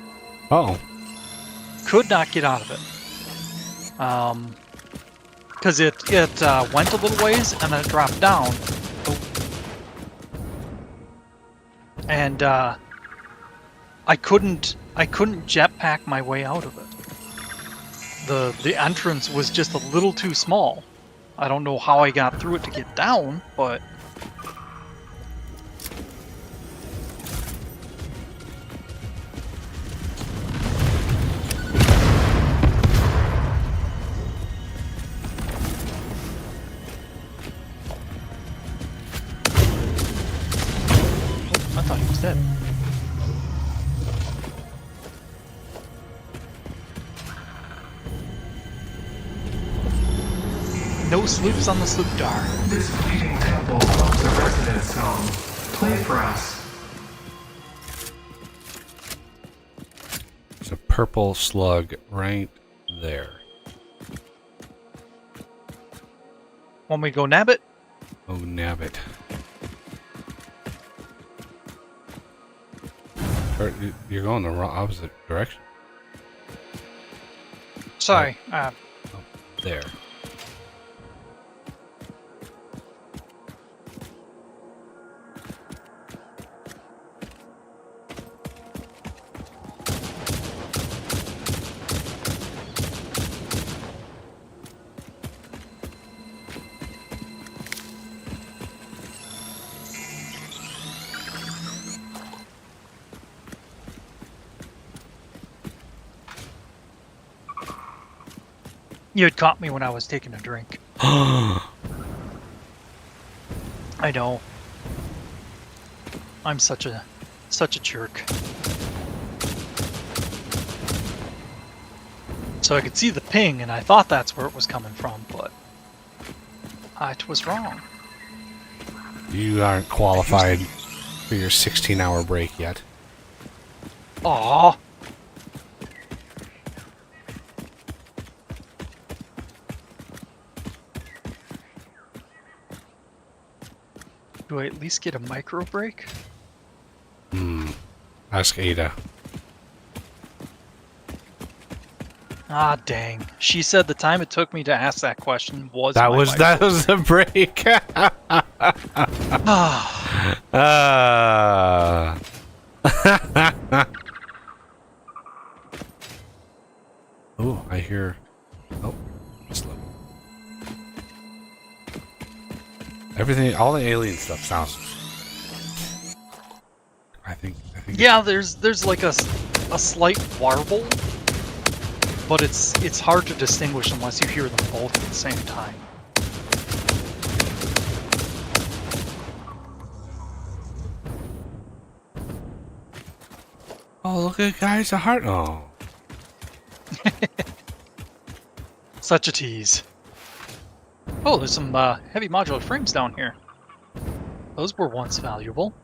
oh, Could not get out of it. Because it went a little ways and then it dropped down. Oh. And I couldn't jetpack my way out of it. The entrance was just a little too small. I don't know how I got through it to get down, but I thought he was dead. No sloops on the sloop dar. This fleeting temple of the zone. Play for us. There's a purple slug right there. Want me to go nab it? Oh, nabbit. You're going the wrong opposite direction. Sorry. There. You had caught me when I was taking a drink. I know. I'm such a jerk. So I could see the ping, and I thought that's where it was coming from, but I was wrong. You aren't qualified for your 16-hour break yet. Aww. Do I at least get a micro break? Ask Ada. Ah, dang. She said the time it took me to ask that question was That my was micro the break. Oh, I hear. Oh, slow. Everything, all the alien stuff sounds. I think. Yeah, there's like a slight warble, but it's hard to distinguish unless you hear them both at the same time. Oh, look at guys, a heart. Oh, Such a tease. Oh, there's some heavy modular frames down here. Those were once valuable.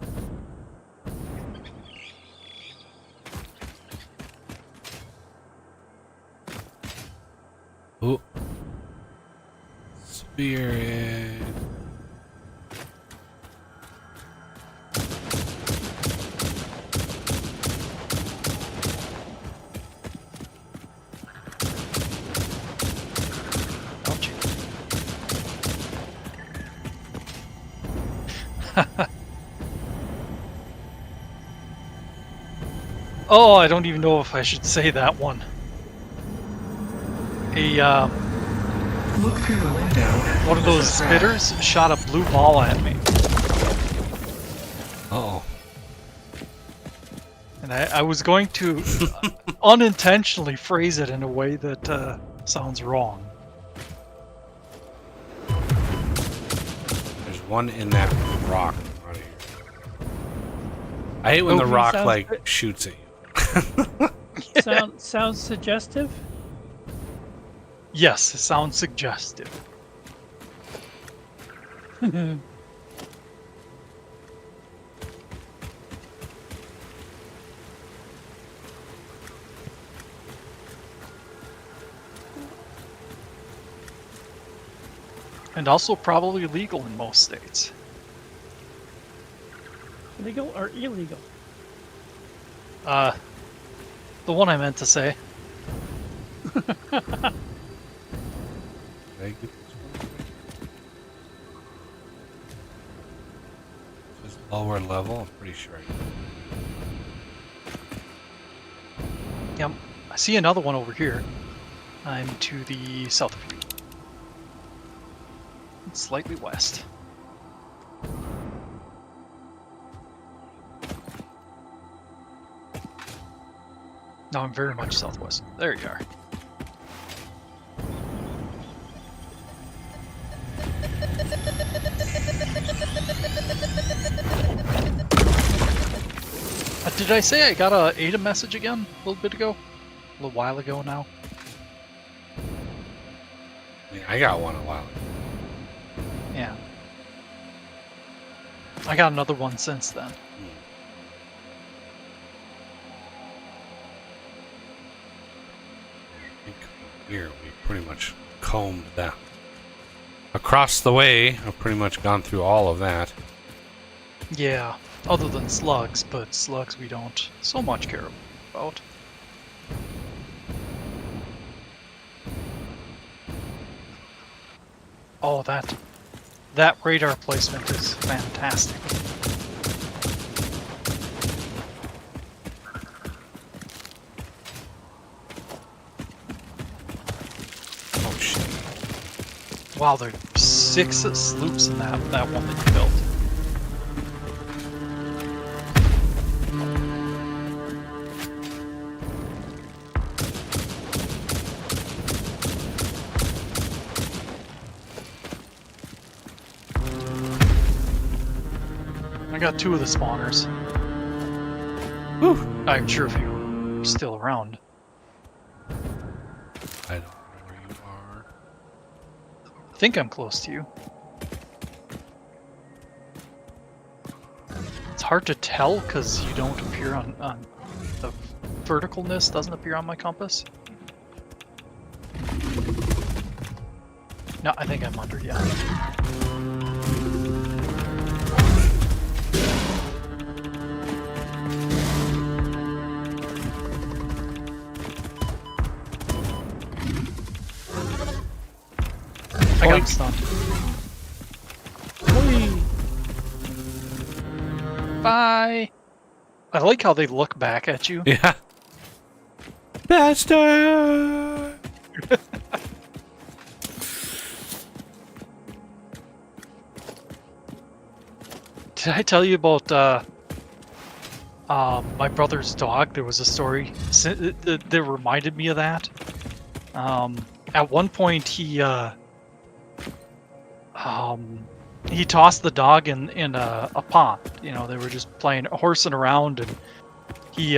ooh. Spirit. Ouchie. Oh, I don't even know if I should say that one. Look through the window. One of those spitters shot a blue ball at me, Oh, and I was going to unintentionally phrase it in a way that sounds wrong. there's one in that rock out of here. I hate when the Okay, rock sounds like good. shoots at you. Sounds suggestive. Yes, it sounds suggestive. And also probably legal in most states. Legal or illegal? The one I meant to say. Did I get this one? This is lower level, I'm pretty sure. Yep. I see another one over here. I'm to the south of you. It's slightly west. No, I'm very much southwest. There you are. Did I say I got a Ada message again a little bit ago? A little while ago now? I mean, I got one a while ago. Yeah. I got another one since then. I think here we pretty much combed that. Across the way, I've pretty much gone through all of that. Yeah, other than slugs, but slugs we don't so much care about. Oh, that radar placement is fantastic. Oh shit. Wow, there are 6 sloops in that one that you built. I got 2 of the spawners. Whew. I'm sure if you're still around. I don't know where you are. I think I'm close to you. It's hard to tell because you don't appear on the verticalness doesn't appear on my compass. No, I think I'm under, yeah. I got him stunned. Bye! I like how they look back at you. Yeah. Bastard! Did I tell you about my brother's dog? There was a story that reminded me of that. At one point, he tossed the dog in a pond. You know, they were just horsing around, and he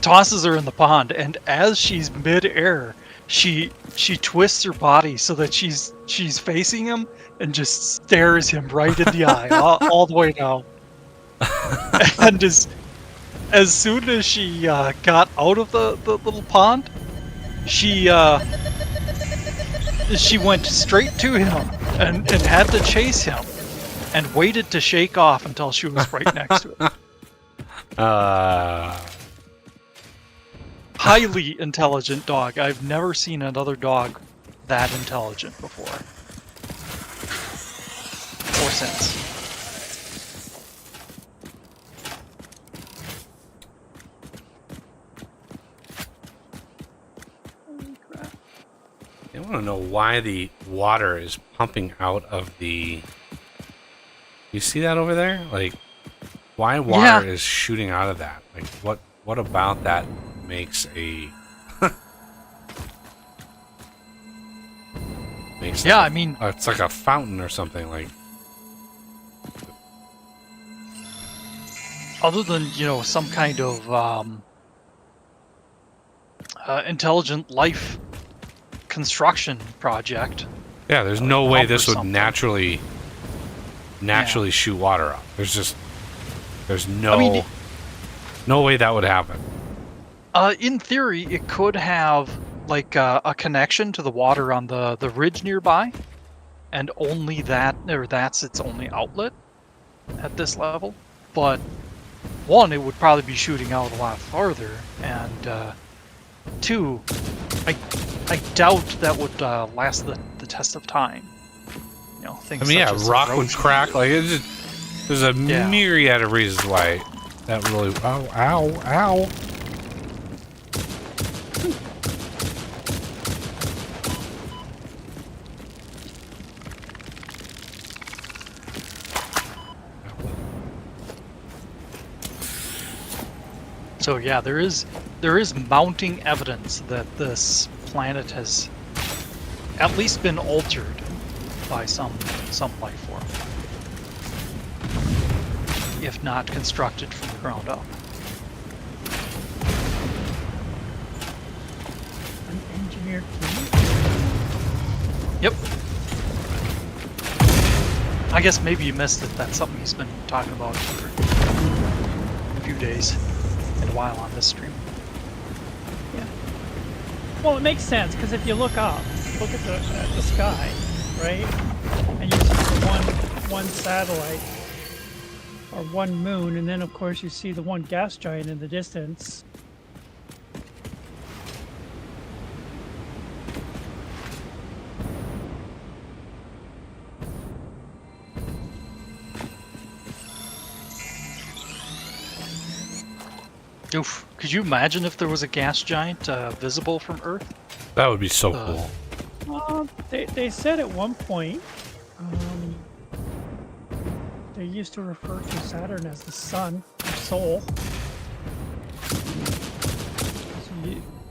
tosses her in the pond. And as she's mid-air, she twists her body so that she's facing him and just stares him right in the eye all the way down. And as soon as she got out of the little pond, she went straight to him and had to chase him and waited to shake off until she was right next to him. Highly intelligent dog. I've never seen another dog that intelligent before. Or since. I want to know why the water is pumping out of the... You see that over there? Like, why water is shooting out of that? Like, what about that makes a... Yeah, I mean... it's like a fountain or something, like... Other than, you know, some kind of intelligent life construction project. Yeah, there's no way this would something. naturally shoot water up. There's no no way that would happen. In theory, it could have like a connection to the water on the ridge nearby, and only that's its only outlet at this level. But one, it would probably be shooting out a lot farther, and two, I doubt that would last the test of time. You know, things. I mean, such yeah, as rock would erosion. crack. Like it's just, there's a myriad of reasons why that really. Ow! So yeah, there is mounting evidence that this planet has at least been altered by some life form, if not constructed from the ground up. An engineered planet? Yep. I guess maybe you missed it. That's something he's been talking about for a few days and a while on this stream. Well, it makes sense because if you look up, look at the sky, right, and you see one satellite or one moon, and then of course you see the one gas giant in the distance. Oof. Could you imagine if there was a gas giant visible from Earth? That would be so cool. They said at one point, they used to refer to Saturn as the sun, or soul. So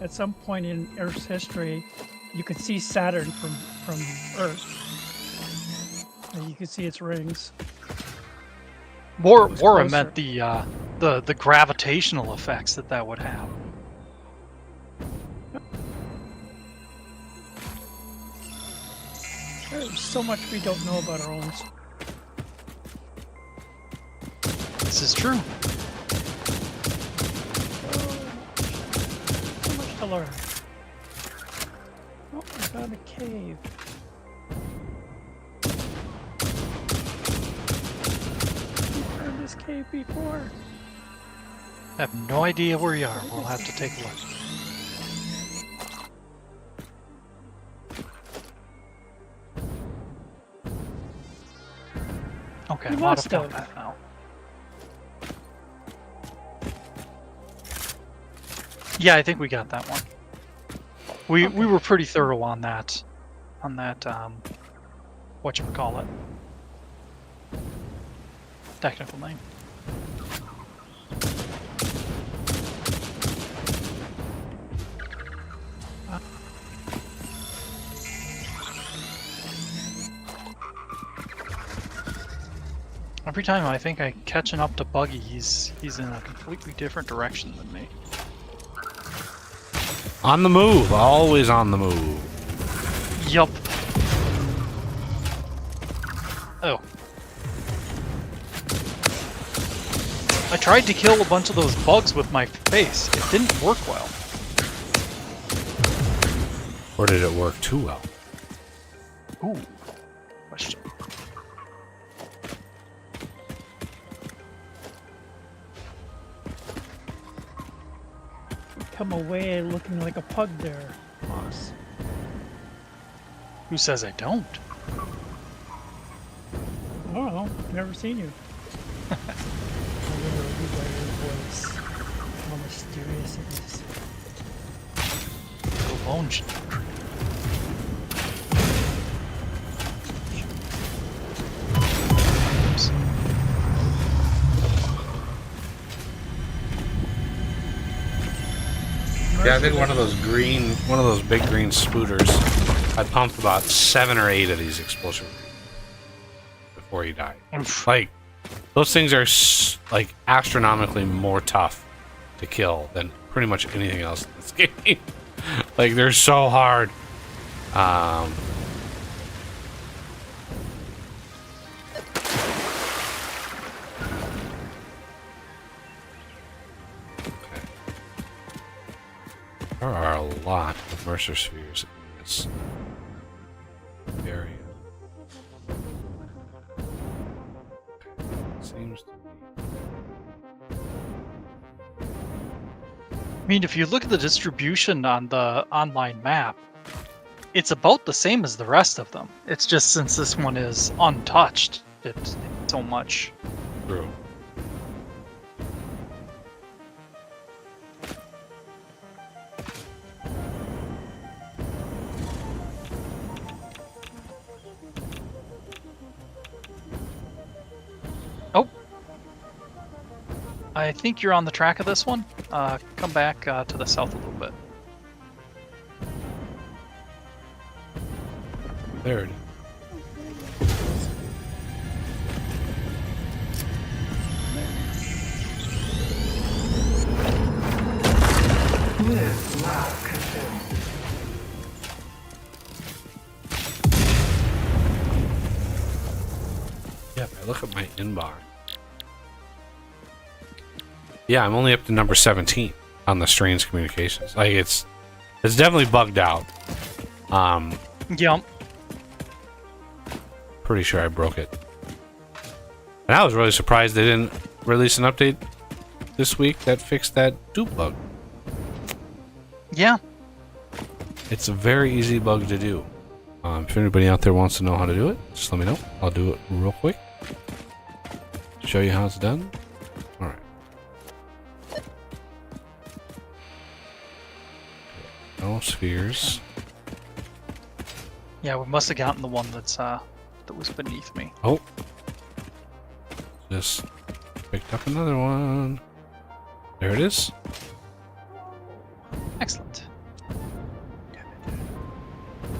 at some point in Earth's history, you could see Saturn from Earth. And you could see its rings. More I closer. meant the gravitational effects that would have. There's so much we don't know about our own. This is true. So much to learn. Oh, I found a cave. I've heard this cave before. I have no idea where you are. We'll have to take a look. Okay, You I'm out must of have. combat now. Yeah, I think we got that one. We were pretty thorough on that whatchamacallit. Technical name. Every time I think I'm catching up to Buggy, he's in a completely different direction than me. On the move, always on the move. Yup. Oh. I tried to kill a bunch of those bugs with my face. It didn't work well. Or did it work too well? Ooh. Question. Come away looking like a pug there, Moss. Who says I don't? I don't know. Never seen you. I remember you by your voice. How mysterious it is. Alone. Oops. Yeah, I think one of those big green spooters, I pumped about 7 or 8 of these explosive before he died. Oof. Like, those things are like astronomically more tough to kill than pretty much anything else in this game. Like, they're so hard. There are a lot of Mercer spheres in this area. Seems to be. I mean, if you look at the distribution on the online map, it's about the same as the rest of them. It's just since this one is untouched, it's so much. True. Oh. I think you're on the track of this one. Come back to the south a little bit. There it is. Live, laugh, consume. Inbox. Yeah, I'm only up to number 17 on the strange communications. Like it's definitely bugged out. Yep. Pretty sure I broke it. And I was really surprised they didn't release an update this week that fixed that dupe bug. Yeah. It's a very easy bug to do. If anybody out there wants to know how to do it, just let me know. I'll do it real quick. Show you how it's done. Alright. No spheres. Yeah, we must have gotten the one that's that was beneath me. Oh. Just picked up another one. There it is. Excellent.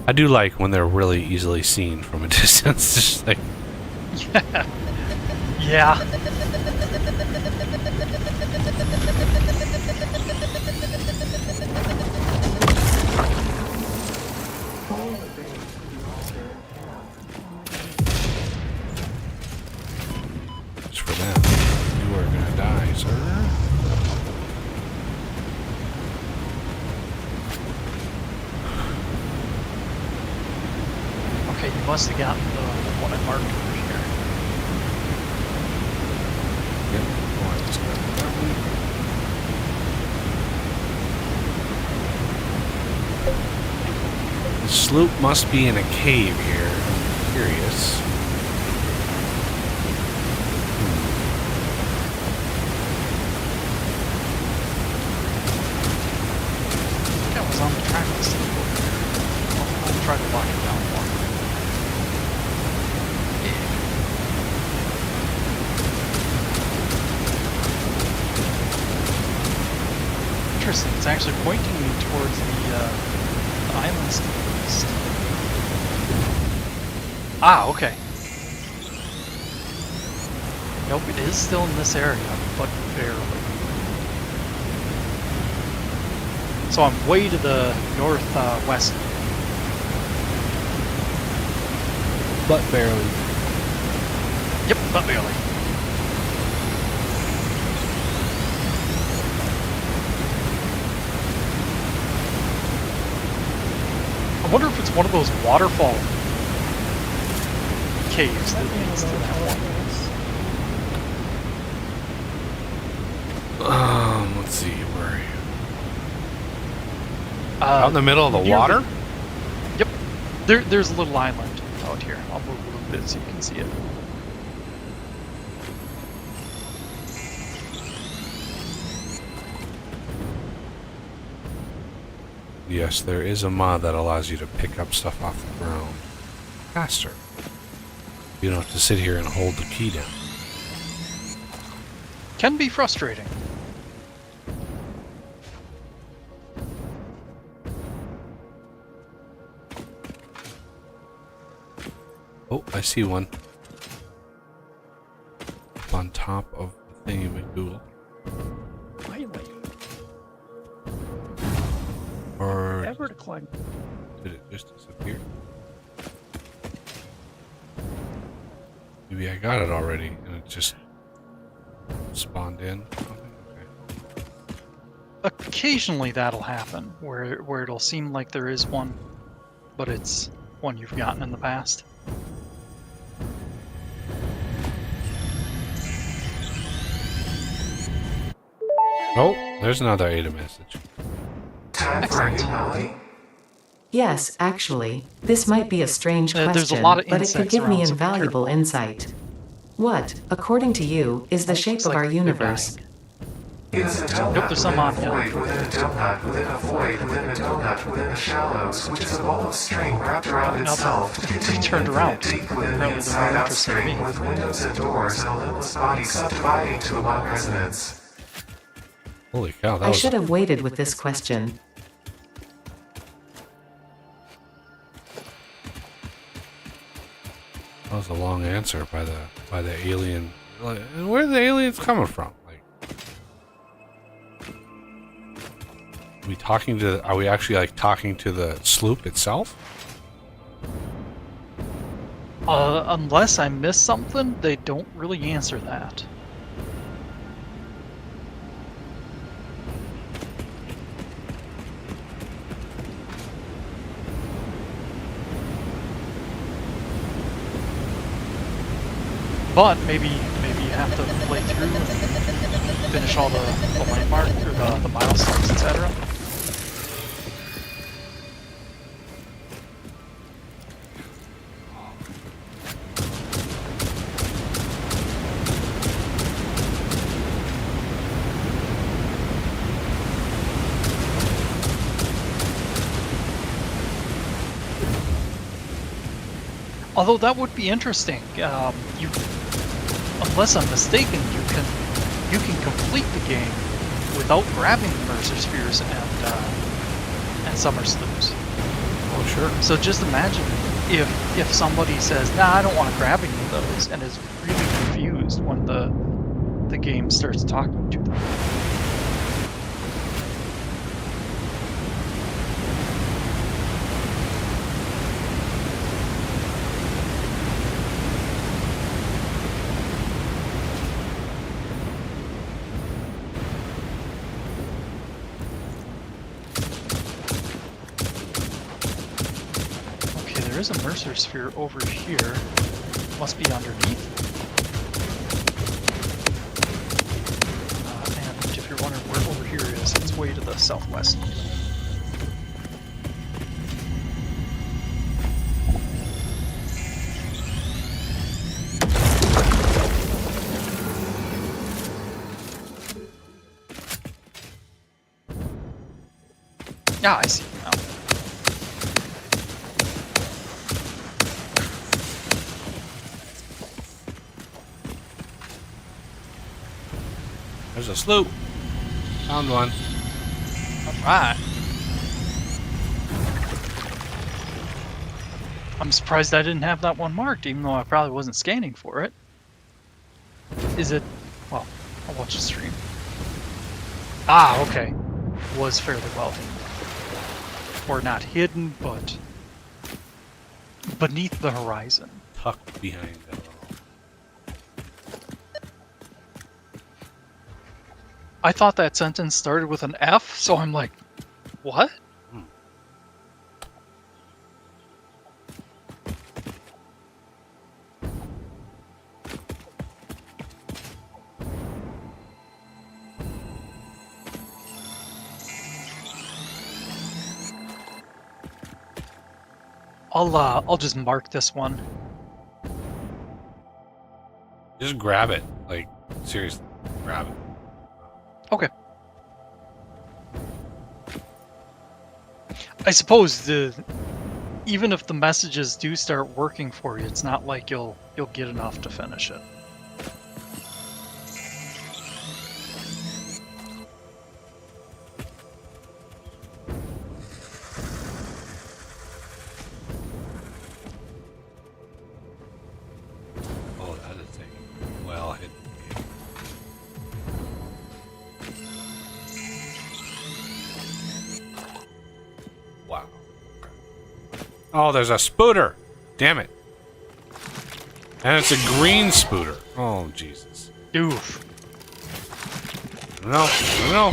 I do like when they're really easily seen from a distance. Just like, Yeah. Yeah. it's for them. You are gonna die, sir. Okay, you must have gotten the one I marked over here. Yep. Oh, I just got that one. The sloop must be in a cave here. I'm curious. I think I was on the track this time over here. I'll try to lock it down more. Interesting. It's actually pointing me towards the islands to the east. Ah, okay. Nope, it is still in this area, but barely. So I'm way to the northwest. But barely. Yep, but barely. I wonder if it's one of those waterfall caves that leads to that one. Let's see, where are you? Out in the middle of the near water? Yep. There's a little island out here. I'll move a little bit so you can see it. Yes, there is a mod that allows you to pick up stuff off the ground faster. You don't have to sit here and hold the key down. Can be frustrating. Oh, I see one. Up on top of the thingy with Google. Finally, Or ever to climb. did it just disappear? Maybe I got it already and it just spawned in. Okay. Occasionally that'll happen, where it'll seem like there is one, but it's one you've gotten in the past. Oh, there's another ADA message. Time for a new melody. Yes, actually, this might be a strange There's a question, lot of but it could insects give me around, so be invaluable careful. insight. What, according to you, is the shape Looks of like our they're universe? dying. It is a donut Nope, there's some within on a here. void within a donut within a void within a donut within the shallows, which is a ball of string wrapped around Now itself to they contain turned infinite around. deep within the Apparently they're more inside-out interested in string me. with windows and doors and a limbless body subdividing to one resonance. Holy cow, that I was should have waited with this question. That was a long answer by the alien. Like, where are the aliens coming from? Like, are we actually like talking to the sloop itself? Unless I missed something, they don't really answer that. But maybe you have to play through and finish all the landmark or the milestones, etc. Although that would be interesting. Unless I'm mistaken, you can complete the game without grabbing the Mercer Spheres and Summer Sloughs. Oh, sure. So just imagine if somebody says, "Nah, I don't want to grab any of those," and is really confused when the game starts talking to them. There is a Mercer Sphere over here. Must be underneath. And if you're wondering where over here is, it's way to the southwest. Yeah, I see it now. There's a sloop. Found one. Alright. I'm surprised I didn't have that one marked, even though I probably wasn't scanning for it. Is it... well, I'll watch the stream. Ah, okay. Was fairly well hidden. Or not hidden, but beneath the horizon. Tucked behind that. I thought that sentence started with an F, so I'm like, what? I'll just mark this one. Just grab it. Like, seriously, grab it. Okay. I suppose even if the messages do start working for you, it's not like you'll get enough to finish it. Oh, that is a well hidden game. Wow. Oh, there's a spooter. Damn it. And it's a green spooter. Oh, Jesus. Oof. No, no.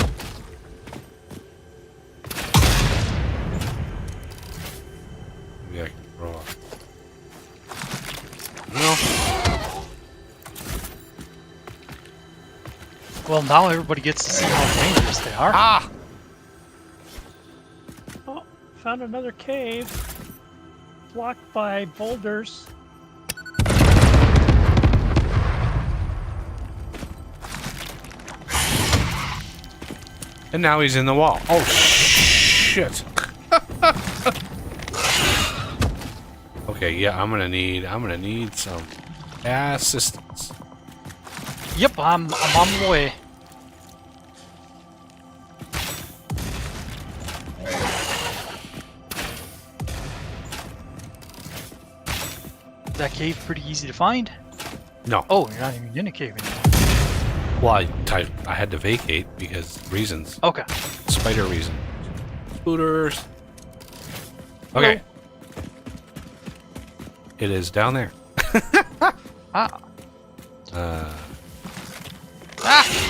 Maybe I can throw off. No. Well, now everybody gets to see how dangerous they are. Ah! Oh, found another cave. Blocked by boulders. And now he's in the wall. Oh, shit. Okay, yeah, I'm gonna need some assistance. Yep, I'm on the way. Is that cave pretty easy to find? No. Oh, you're not even in a cave anymore. Well, I had to vacate because reasons. Okay. Spider reason. Spooters. Okay. It is down there. Ah. Uh, Ah!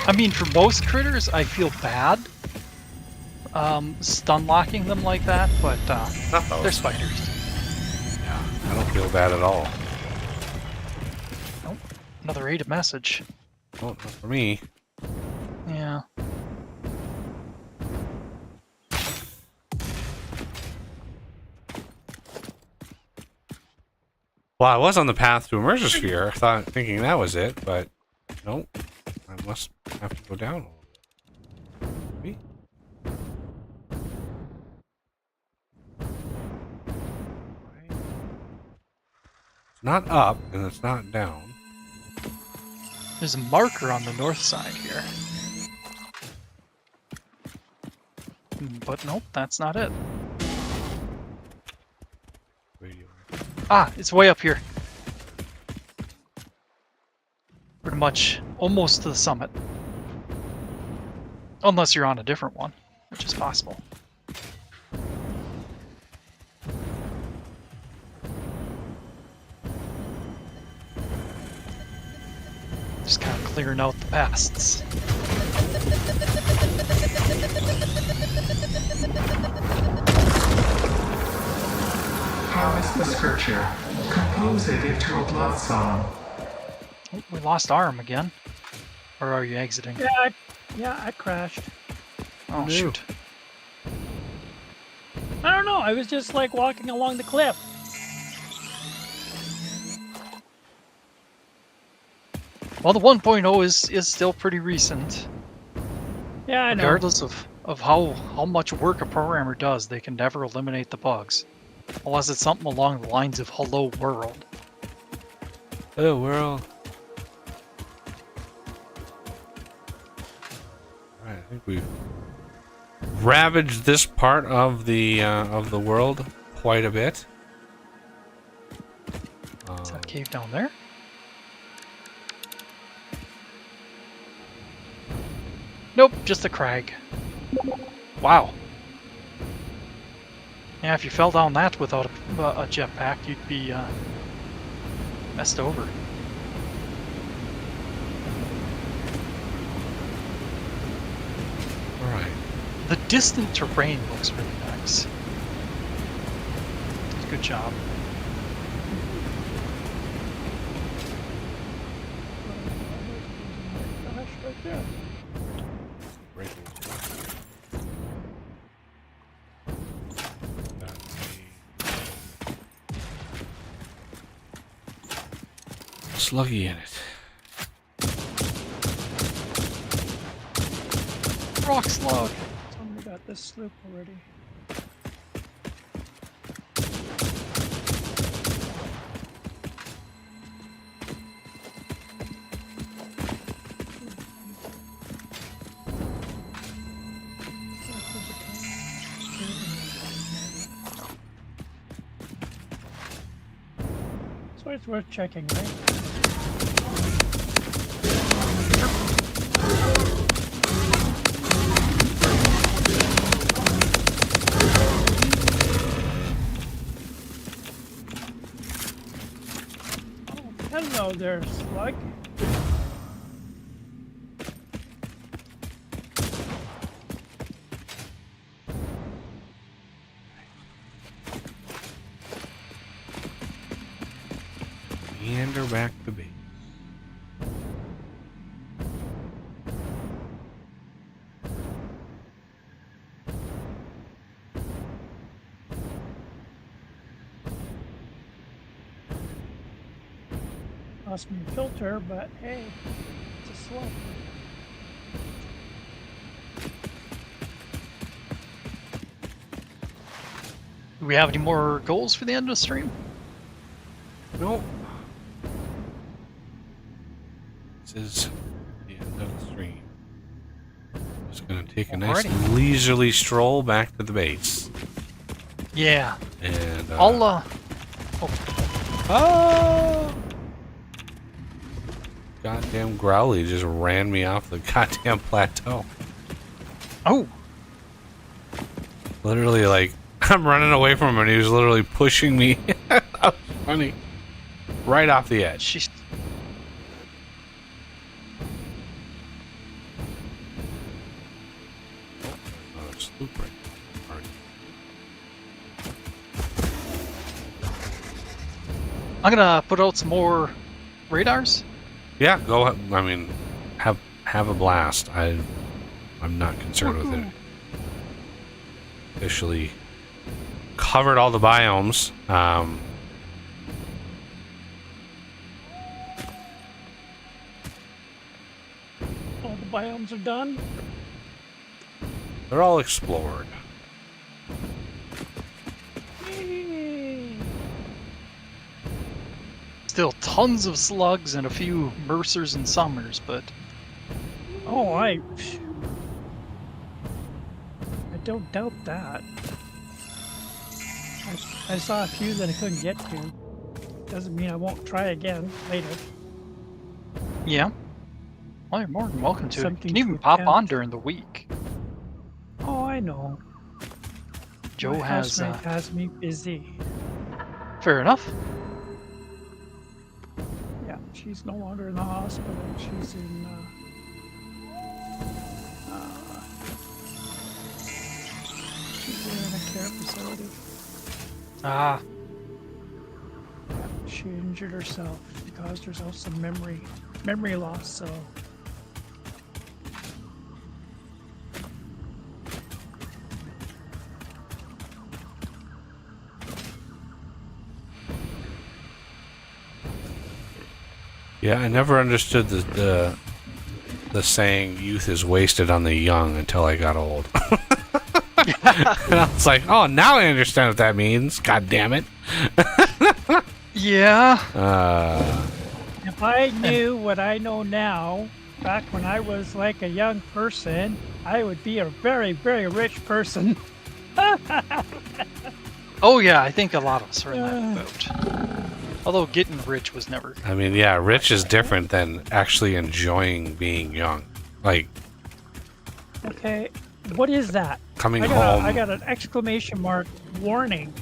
I mean, for most critters, I feel bad stun locking them like that, but not those. they're spiders. Yeah, I don't feel bad at all. Nope. Another rated message. Oh, not for me. Yeah. Well, I was on the path to Emergosphere, thinking that was it, but nope. I must have to go down a little bit. Maybe? It's not up, and it's not down. There's a marker on the north side here. But nope, that's not it. Radio. Ah, it's way up here. Pretty much almost to the summit. Unless you're on a different one, which is possible. Just kind of clearing out the pests. How is the scripture? Compose it into a blood song. Oh, we lost Arm again. Or are you exiting? Yeah, I crashed. Oh, No. shoot. I don't know. I was just like walking along the cliff. Well, the 1.0 is still pretty recent. Yeah, I know. Regardless of how much work a programmer does, they can never eliminate the bugs. Unless it's something along the lines of Hello World. Hello, world. Alright, I think we've ravaged this part of the world quite a bit. Is that a cave down there? Nope, just a crag. Wow. Yeah, if you fell down that without a jetpack, you'd be messed over. Alright. The distant terrain looks really nice. Good job. Gosh, right there. Sluggy in it. Rock slug. Somebody got this sloop already. So it's worth checking, right? Hello there, slug. Meander back to base. Lost my filter, but hey, it's a slug. Do we have any more goals for the end of the stream? Nope. This is the end of the stream. Just gonna take a nice Alrighty. leisurely stroll back to the base. Yeah. And I'll oh! goddamn growly just ran me off the goddamn plateau. Oh, Literally, like, I'm running away from him and he was literally pushing me. That was funny. Right off the edge. she's. Oh, it's loop right there. Alright. I'm gonna put out some more radars. Yeah, go ahead. I mean, have a blast. I'm not concerned with it. Officially covered all the biomes. All the biomes are done. They're all explored. Yay. Still tons of slugs and a few Mercers and Summers, but Oh, I don't doubt that. I saw a few that I couldn't get to. Doesn't mean I won't try again later. yeah. Well, you're more than welcome to. You Something can even to pop on attempt. during the week. Oh, I know. Joe My has. housemate has me busy. Fair enough. Yeah, she's no longer in the hospital. She's in. She's in a care facility. Ah, She injured herself. She caused herself some memory loss. So Yeah, I never understood the saying "youth is wasted on the young" until I got old. And I was like, "Oh, now I understand what that means." God damn it! yeah. if I knew what I know now, back when I was like a young person, I would be a very, very rich person. Oh yeah, I think a lot of us are in that boat. Although getting rich was never. I mean, yeah, rich is different than actually enjoying being young. Like Okay, what is that? coming I got, home. I got an exclamation mark warning.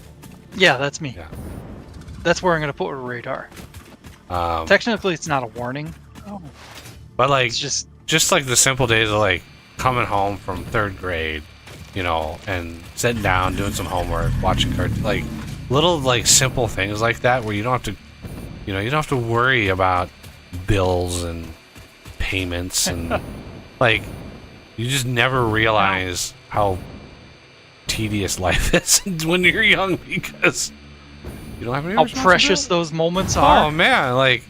Yeah, that's me. Yeah. That's where I'm gonna put a radar. Um, Technically, it's not a warning. Oh, but like, It's just just like the simple days of like coming home from third grade, you know, and sitting down, doing some homework, watching cartoons, like little like simple things like that where you don't have to, you know, you don't have to worry about bills and payments and like you just never realize how tedious life is when you're young because you don't have any how precious responsibility. those moments Oh are. man, like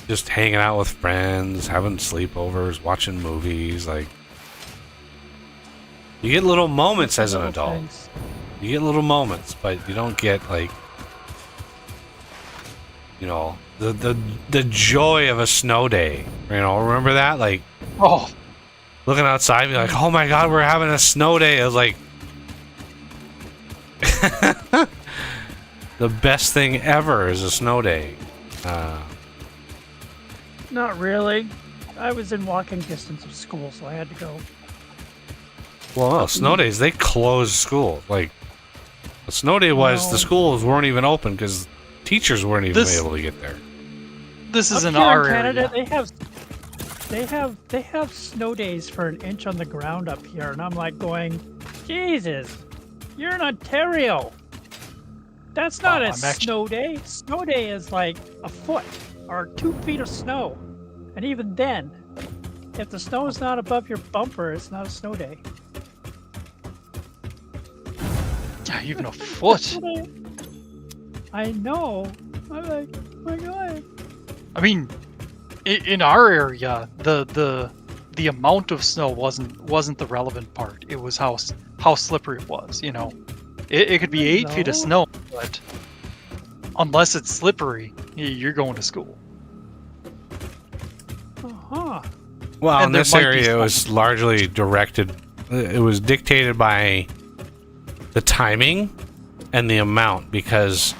just hanging out with friends, having sleepovers, watching movies, like you get little moments as an little adult. things. You get little moments, but you don't get like you know, the joy of a snow day. You know, remember that? Like Oh, looking outside and be like, "Oh my god, we're having a snow day." It was like the best thing ever is a snow day. Not really. I was in walking distance of school, so I had to go. Well, no, snow days, they closed school. Like, a snow day was the No. schools weren't even open because teachers weren't even This- able to get there. this is Up in here our in Canada, area. they have snow days for an inch on the ground up here, and I'm like going, Jesus, you're in Ontario. That's not Oh, a I'm actu- snow day. Snow day is like a foot or 2 feet of snow, and even then, if the snow is not above your bumper, it's not a snow day. Yeah, even a foot. I know. I'm like, oh my god. I mean, in our area, the amount of snow wasn't the relevant part. It was how slippery it was. You know, it could be 8 feet of No. snow, but unless it's slippery, you're going to school. Uh-huh. Well, And in there this might be area, it some- was largely directed, it was dictated by the timing and the amount because,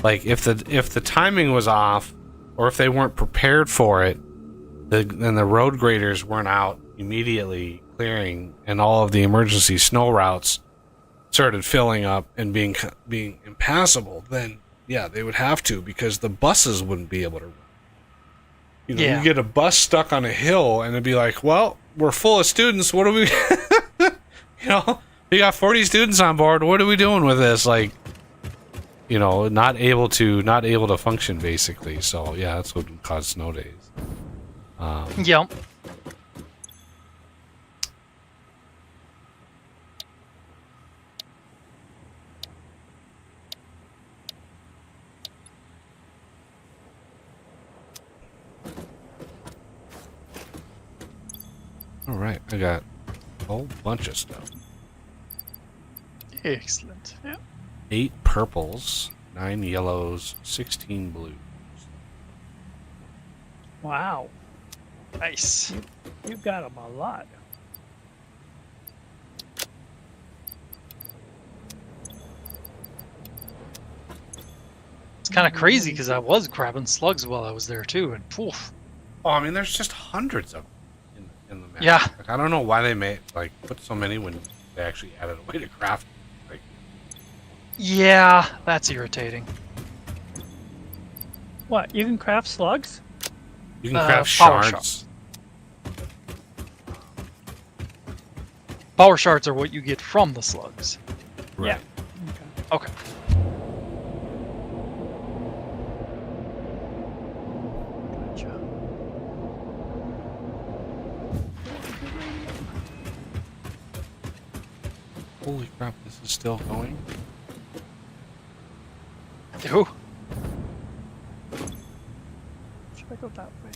Like if the timing was off, or if they weren't prepared for it, then the road graders weren't out immediately clearing, and all of the emergency snow routes started filling up and being impassable. Then yeah, they would have to, because the buses wouldn't be able to run. You know, Yeah. you get a bus stuck on a hill, and it'd be like, well, we're full of students. What do we, you know, we got 40 students on board. What are we doing with this? Like, you know, not able to function basically. So yeah, that's what would cause snow days. Yep. All right, I got a whole bunch of stuff. Excellent. Yeah. 8 purples, 9 yellows, 16 blues. Wow, Nice. you got them a lot. It's kind of crazy because I was grabbing slugs while I was there too, and poof. Oh, I mean, there's just hundreds of them in the map. Yeah. Like, I don't know why they made put so many when they actually added a way to craft. Like, Yeah, that's irritating. What? You can craft slugs? you can craft power shards. Power shards are what you get from the slugs. Right. Yeah. Okay. Okay. Gotcha. Holy crap! This is still going. Ooh. Should I go that way?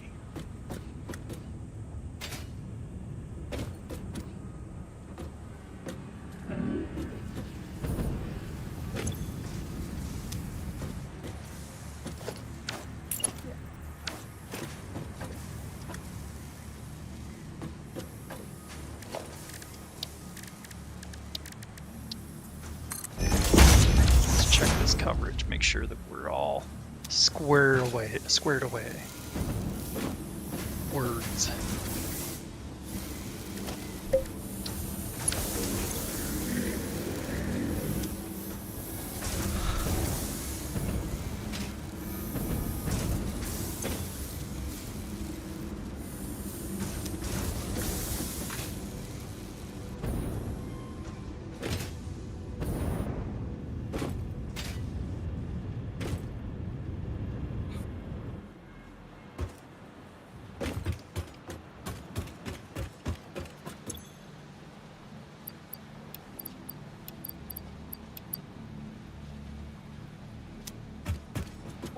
Let's check this coverage. Make sure that we're all squared away. Words.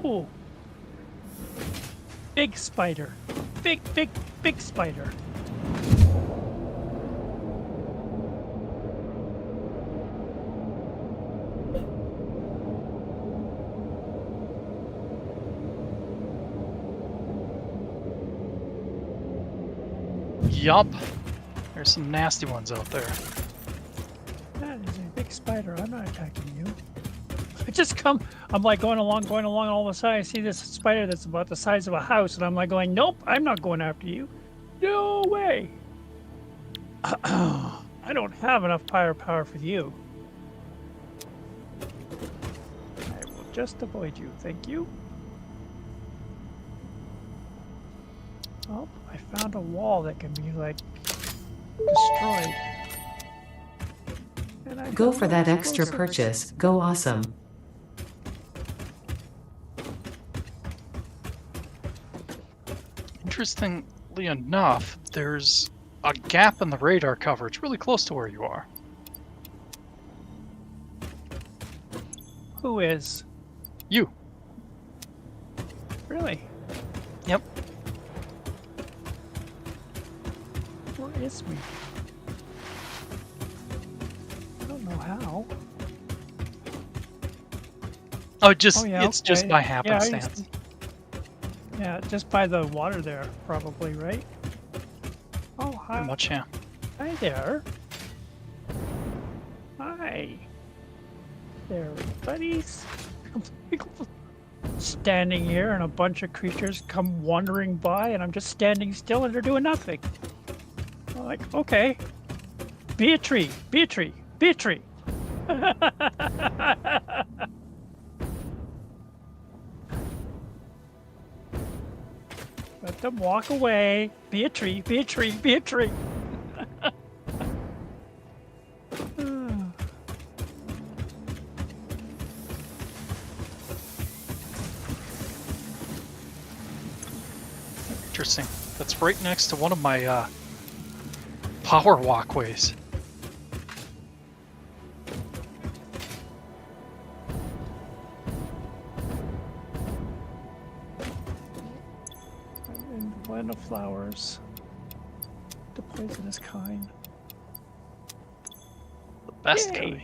Ooh. Big spider. Big spider. Yup. There's some nasty ones out there. That is a big spider. I'm not attacking you. I just come. I'm like going along, and all of a sudden I see this spider that's about the size of a house, and I'm like going, nope, I'm not going after you. No way. I don't have enough firepower for you. I will just avoid you, thank you. Oh, I found a wall that can be like destroyed. And I Go got for that much extra closer. purchase. Go awesome. Interestingly enough, there's a gap in the radar coverage really close to where you are. Who is? You. Really? Yep. Where is me? I don't know how. Oh, just yeah, it's just okay. by Yeah, happenstance. Yeah, just by the water there, probably, right? Oh, hi. Pretty much, yeah. Hi there. Hi. There, buddies. standing here and a bunch of creatures come wandering by and I'm just standing still and they're doing nothing. I'm like, okay, be a tree, be a tree, be a tree. Let them walk away. Be a tree, be a tree, be a tree. Interesting. That's right next to one of my power walkways. And blend of flowers. The poisonous kind. The best Yay. kind.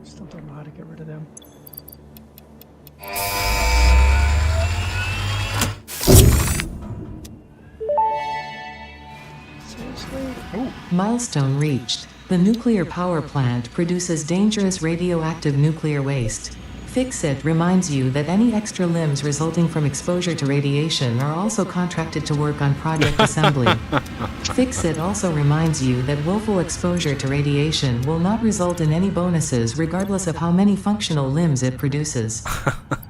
I still don't know how to get rid of them. Seriously? Milestone reached. The nuclear power plant produces dangerous radioactive nuclear waste. Fix-It reminds you that any extra limbs resulting from exposure to radiation are also contracted to work on Project Assembly. Fix-It also reminds you that willful exposure to radiation will not result in any bonuses regardless of how many functional limbs it produces.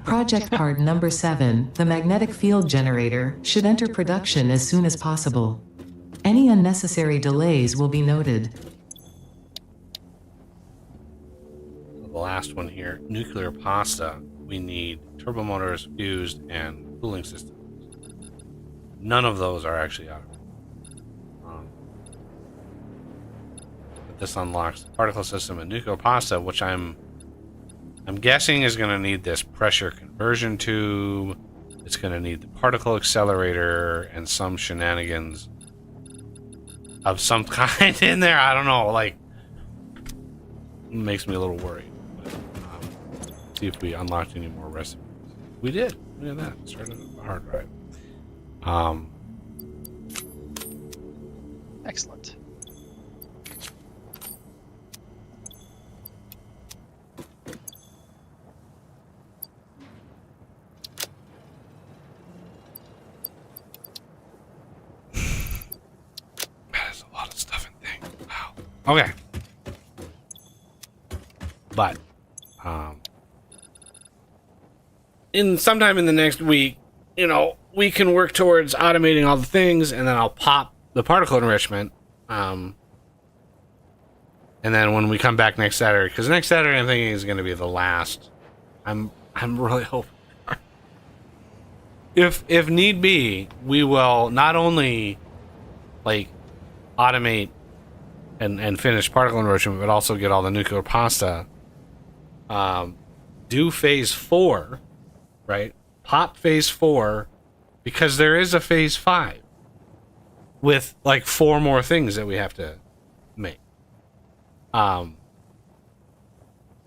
Project Part Number 7, the magnetic field generator, should enter production as soon as possible. Any unnecessary delays will be noted. The last one here, nuclear pasta. We need turbo motors, fused, and cooling systems. None of those are actually out. But this unlocks the particle system and nuclear pasta, which I'm guessing is going to need this pressure conversion tube. It's going to need the particle accelerator and some shenanigans of some kind in there. I don't know. Like, it makes me a little worried. See if we unlocked any more recipes. We did. Look at that. Started a hard drive. Excellent. That is a lot of stuff and things. Wow. Okay. But, sometime in the next week, we can work towards automating all the things, and then I'll pop the particle enrichment. And then when we come back next Saturday, because next Saturday I'm thinking is going to be the last. I'm really hoping. If need be, we will not only automate and finish particle enrichment, but also get all the nuclear pasta. Do phase 4. Right? Pop phase 4, because there is a phase 5 with 4 more things that we have to make. So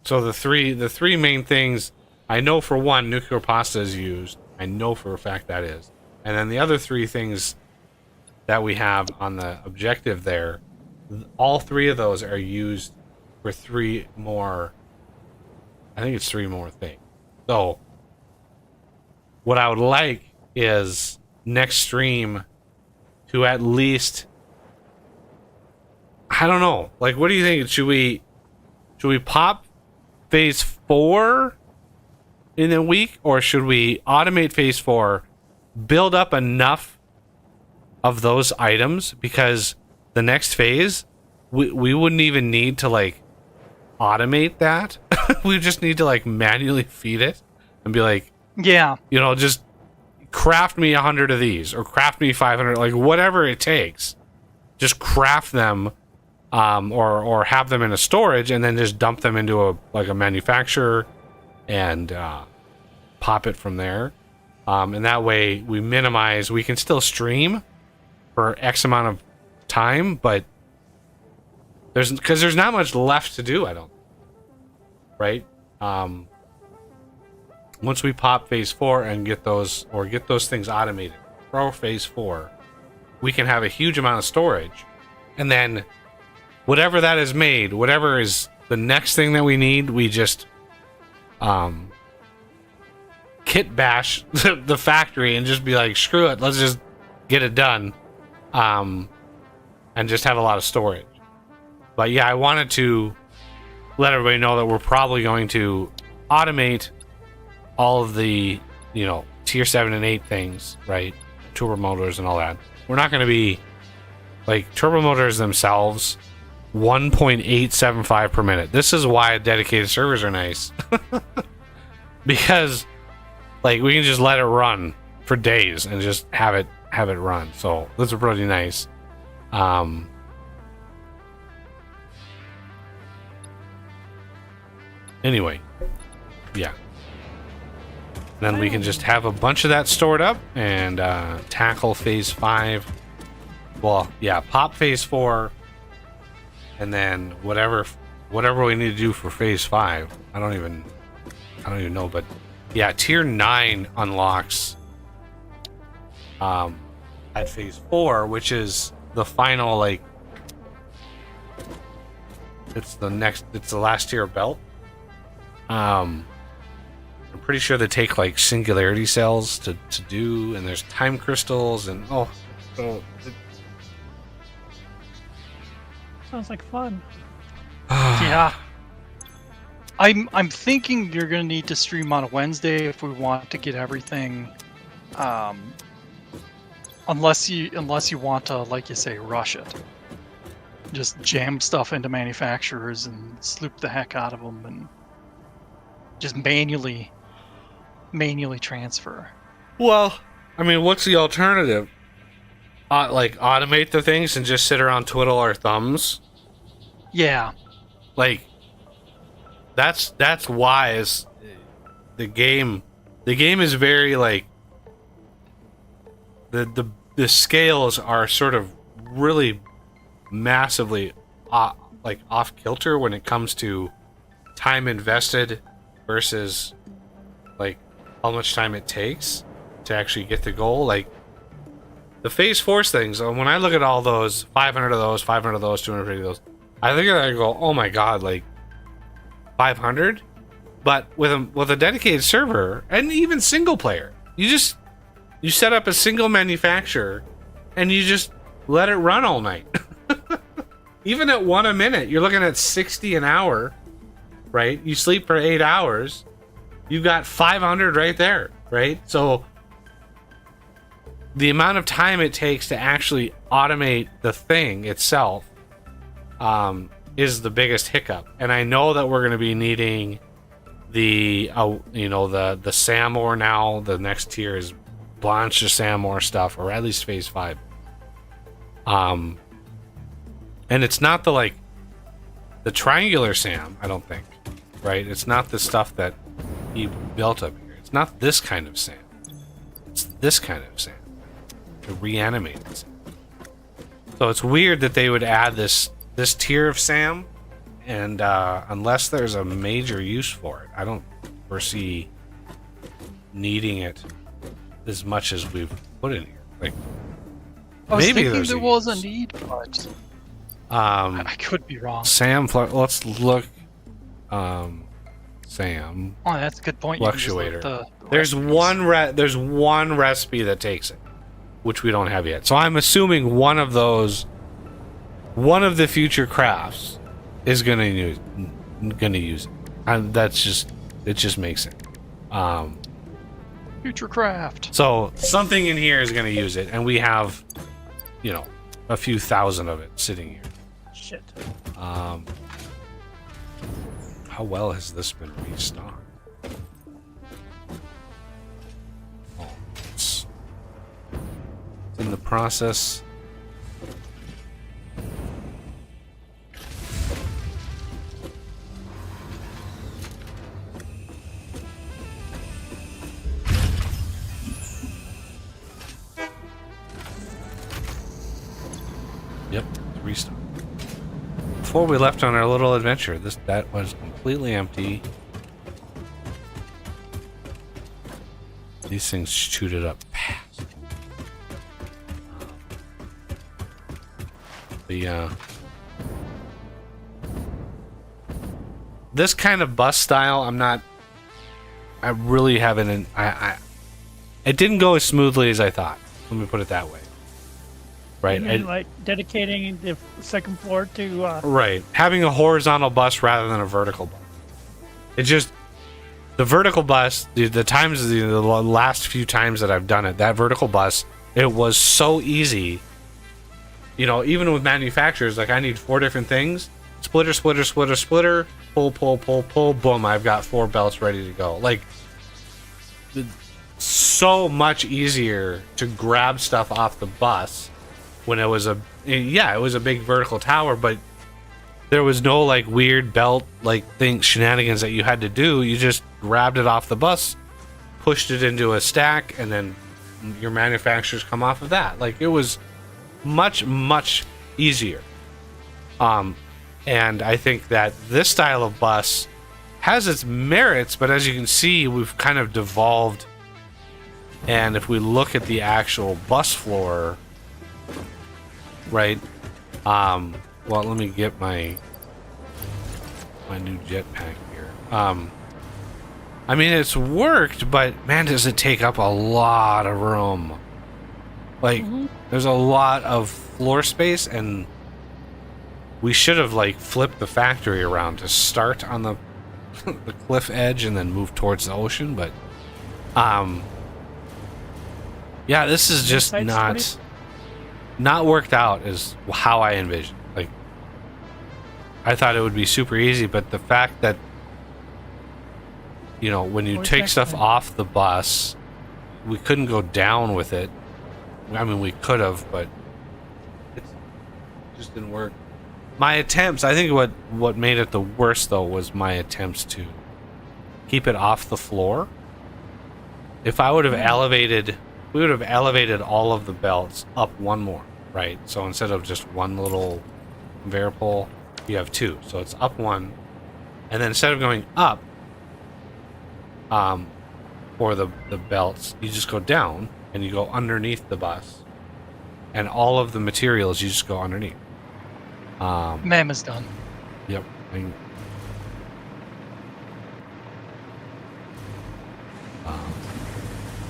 the three main things, I know for one, nuclear pasta is used. I know for a fact that is. And then the other 3 things that we have on the objective there, all 3 of those are used for 3 more. I think it's 3 more things. So what I would like is next stream to at least, I don't know, what do you think? Should we pop phase 4 in a week, or should we automate phase 4, build up enough of those items, because the next phase we wouldn't even need to automate that. We just need to manually feed it and be like, Yeah. just craft me 100 of these, or craft me 500, whatever it takes. Just craft them, or have them in a storage, and then just dump them into a manufacturer, and pop it from there. And that way we minimize. We can still stream for X amount of time, but there's not much left to do. I don't. Right. Once we pop phase 4 and get those things automated for phase 4, we can have a huge amount of storage, and then whatever that is made, whatever is the next thing that we need, we just kit bash the factory and just be like, screw it, let's just get it done, and just have a lot of storage. But yeah, I wanted to let everybody know that we're probably going to automate all of the, tier 7 and 8 things, right? Turbo motors and all that. We're not going to be like turbo motors themselves, 1.875 per minute. This is why dedicated servers are nice. Because like we can just let it run for days and just have it run. So those are pretty nice. Anyway, yeah. Then we can just have a bunch of that stored up and tackle phase 5. Well, yeah, pop phase 4, and then whatever we need to do for phase 5. I don't even know, but yeah, tier 9 unlocks at phase 4, which is the final, like, it's the last tier of belt. I'm pretty sure they take like singularity cells to do, and there's time crystals, and Sounds like fun. Yeah. I'm thinking you're gonna need to stream on a Wednesday if we want to get everything. Unless you want to, like you say, rush it. Just jam stuff into manufacturers and sloop the heck out of them and just manually transfer. Well, I mean, what's the alternative? Like automate the things and just sit around twiddle our thumbs. Yeah. Like that's wise. The game is very like the scales are sort of really massively like off kilter when it comes to time invested versus like how much time it takes to actually get the goal. Like the phase 4 things, when I look at all those 500 of those 500 of those 250 of those, I think I go, oh my god, like 500. But with a dedicated server and even single player, you set up a single manufacturer and you just let it run all night. Even at 1 a minute, you're looking at 60 an hour, right? You sleep for 8 hours, you've got 500 right there, right? So the amount of time it takes to actually automate the thing itself is the biggest hiccup. And I know that we're going to be needing the SAM ore now. The next tier is Blanche to SAM ore stuff, or at least phase 5. And it's not the triangular SAM, I don't think, right? It's not the stuff that he built up here. It's not this kind of SAM. It's this kind of SAM. The reanimated SAM. So it's weird that they would add this tier of SAM, and unless there's a major use for it, I don't foresee needing it as much as we've put in here. Like, I was maybe thinking there's there was a need, but I could be wrong. SAM, let's look. SAM. Oh, that's a good point. You can just look Fluctuator. the There's recipes. there's one recipe that takes it, which we don't have yet. So I'm assuming one of the future crafts is gonna use it, and it just makes it. Future craft. So something in here is gonna use it, and we have, a few thousand of it sitting here. Shit. How well has this been restocked? Oh, it's in the process. Yep, it's restocked. Before we left on our little adventure, that was completely empty. These things chewed it up fast. This kind of bus style, I'm not I really haven't. It didn't go as smoothly as I thought. Let me put it that way. Right. And like dedicating the second floor to. Right. Having a horizontal bus rather than a vertical bus. It just the vertical bus. The last few times that I've done it, that vertical bus, it was so easy. You know, even with manufacturers, like I need 4 different things: splitter, splitter, splitter, splitter, pull, pull, pull, pull, boom. I've got 4 belts ready to go. Like, so much easier to grab stuff off the bus when it was it was a big vertical tower, but there was no like weird belt like shenanigans that you had to do. You just grabbed it off the bus, pushed it into a stack, and then your manufacturers come off of that. Like, it was much easier. And I think that this style of bus has its merits, but as you can see, we've kind of devolved. And if we look at the actual bus floor, right? Well, let me get my new jetpack here. I mean, it's worked, but man, does it take up a lot of room. Like, there's a lot of floor space, and we should have like flipped the factory around to start on the the cliff edge and then move towards the ocean. But yeah, this is just not worked out as how I envisioned. Like, I thought it would be super easy, but the fact that, you know, when you take stuff off the bus, we couldn't go down with it. I mean, we could have, but it just didn't work. My attempts, I think what made it the worst, though, was my attempts to keep it off the floor. If I would have we would have elevated all of the belts up one more, right? So instead of just one little conveyor pole, you have 2. So it's up 1. And then instead of going up for the belts, you just go down and you go underneath the bus. And all of the materials, you just go underneath. Ma'am is done. Yep.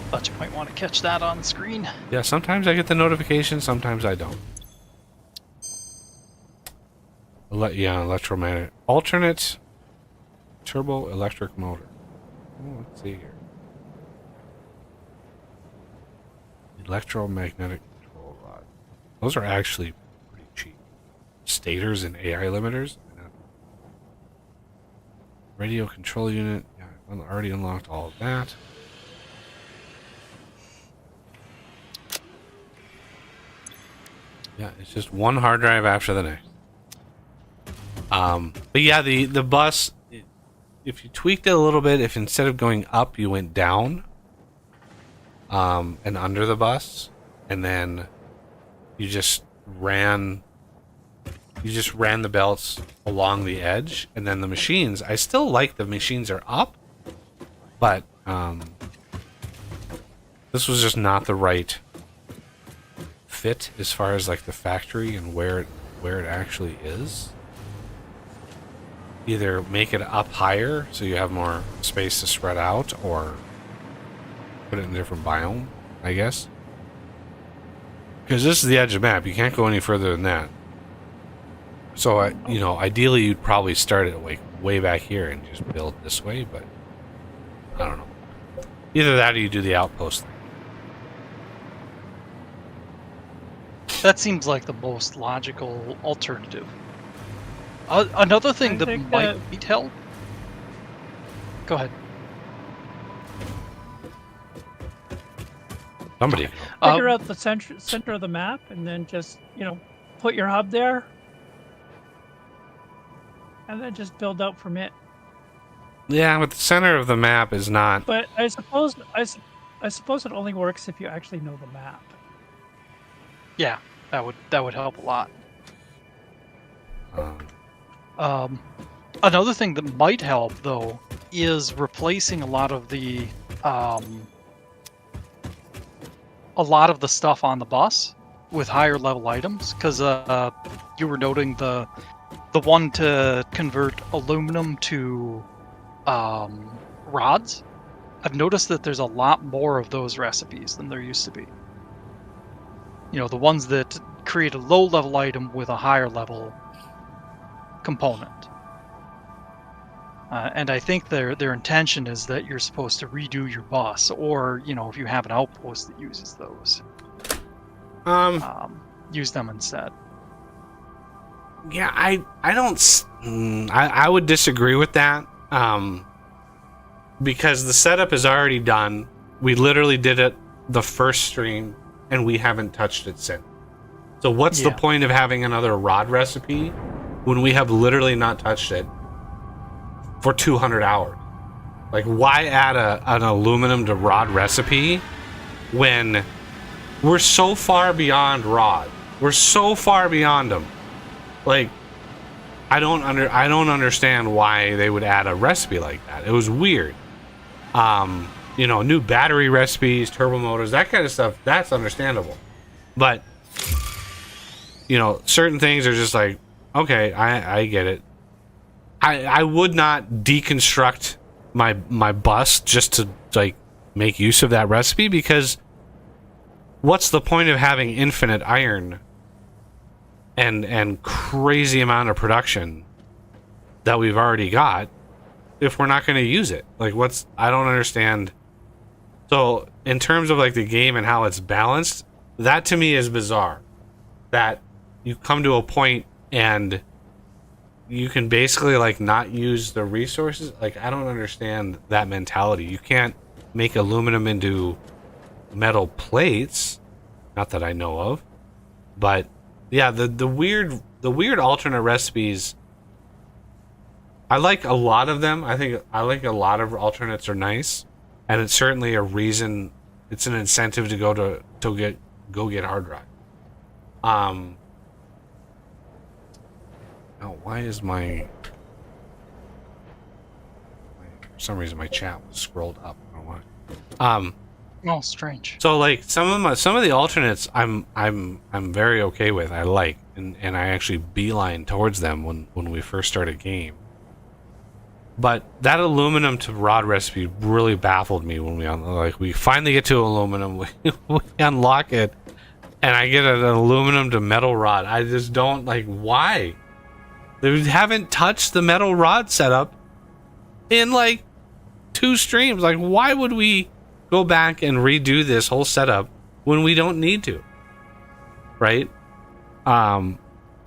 Thought you might want to catch that on screen. Yeah, sometimes I get the notification, sometimes I don't. Electromagnetic. Alternate turbo electric motor. Oh, let's see here. Electromagnetic control rod. Those are actually pretty cheap. Stators and AI limiters. Radio control unit. Yeah, I've already unlocked all of that. Yeah, it's just one hard drive after the next. But yeah, the bus, if you tweaked it a little bit, if instead of going up, you went down, and under the bus, and then you just ran the belts along the edge, and then the machines, I still like the machines are up, but this was just not the right fit as far as like the factory and where it actually is. Either make it up higher so you have more space to spread out, or put it in a different biome, I guess. Because this is the edge of the map, you can't go any further than that. So ideally you'd probably start it like way back here and just build this way, but I don't know. Either that or you do the outpost thing. That seems like the most logical alternative. Another thing that might be help. Go ahead. Somebody. Figure out the center of the map, and then just put your hub there, and then just build out from it. Yeah, but the center of the map is not. But I suppose it only works if you actually know the map. Yeah, that would help a lot. Another thing that might help, though, is replacing a lot of the stuff on the bus with higher level items, because you were noting the one to convert aluminum to rods. I've noticed that there's a lot more of those recipes than there used to be. You know, the ones that create a low-level item with a higher level component. And I think their intention is that you're supposed to redo your boss, or, you know, if you have an outpost that uses those, use them instead. Yeah, I don't. I would disagree with that. Because the setup is already done. We literally did it the first stream, and we haven't touched it since. So what's the point of having another rod recipe when we have literally not touched it for 200 hours? Like, why add an aluminum to rod recipe when we're so far beyond rod? We're so far beyond them. Like, I don't understand why they would add a recipe like that. It was weird. You know, new battery recipes, turbo motors, that kind of stuff, that's understandable. But, you know, certain things are just like, okay, I get it. I would not deconstruct my bus just to, like, make use of that recipe, because what's the point of having infinite iron and crazy amount of production that we've already got if we're not going to use it? Like, I don't understand. So in terms of like the game and how it's balanced, that to me is bizarre, that you come to a point and you can basically like not use the resources. Like, I don't understand that mentality. You can't make aluminum into metal plates, not that I know of. But yeah, the weird alternate recipes, I like a lot of them. I think I like a lot of alternates are nice, and it's certainly a reason. It's an incentive to go get hard drive. Oh, why is for some reason my chat was scrolled up? I don't know why. Oh, strange. So like some of the alternates I'm very okay with. I like, and I actually beeline towards them when we first start a game. But that aluminum to rod recipe really baffled me when we finally get to aluminum, we unlock it, and I get an aluminum to metal rod. I just don't like, why? They haven't touched the metal rod setup in like 2 streams. Like, why would we go back and redo this whole setup when we don't need to? Right?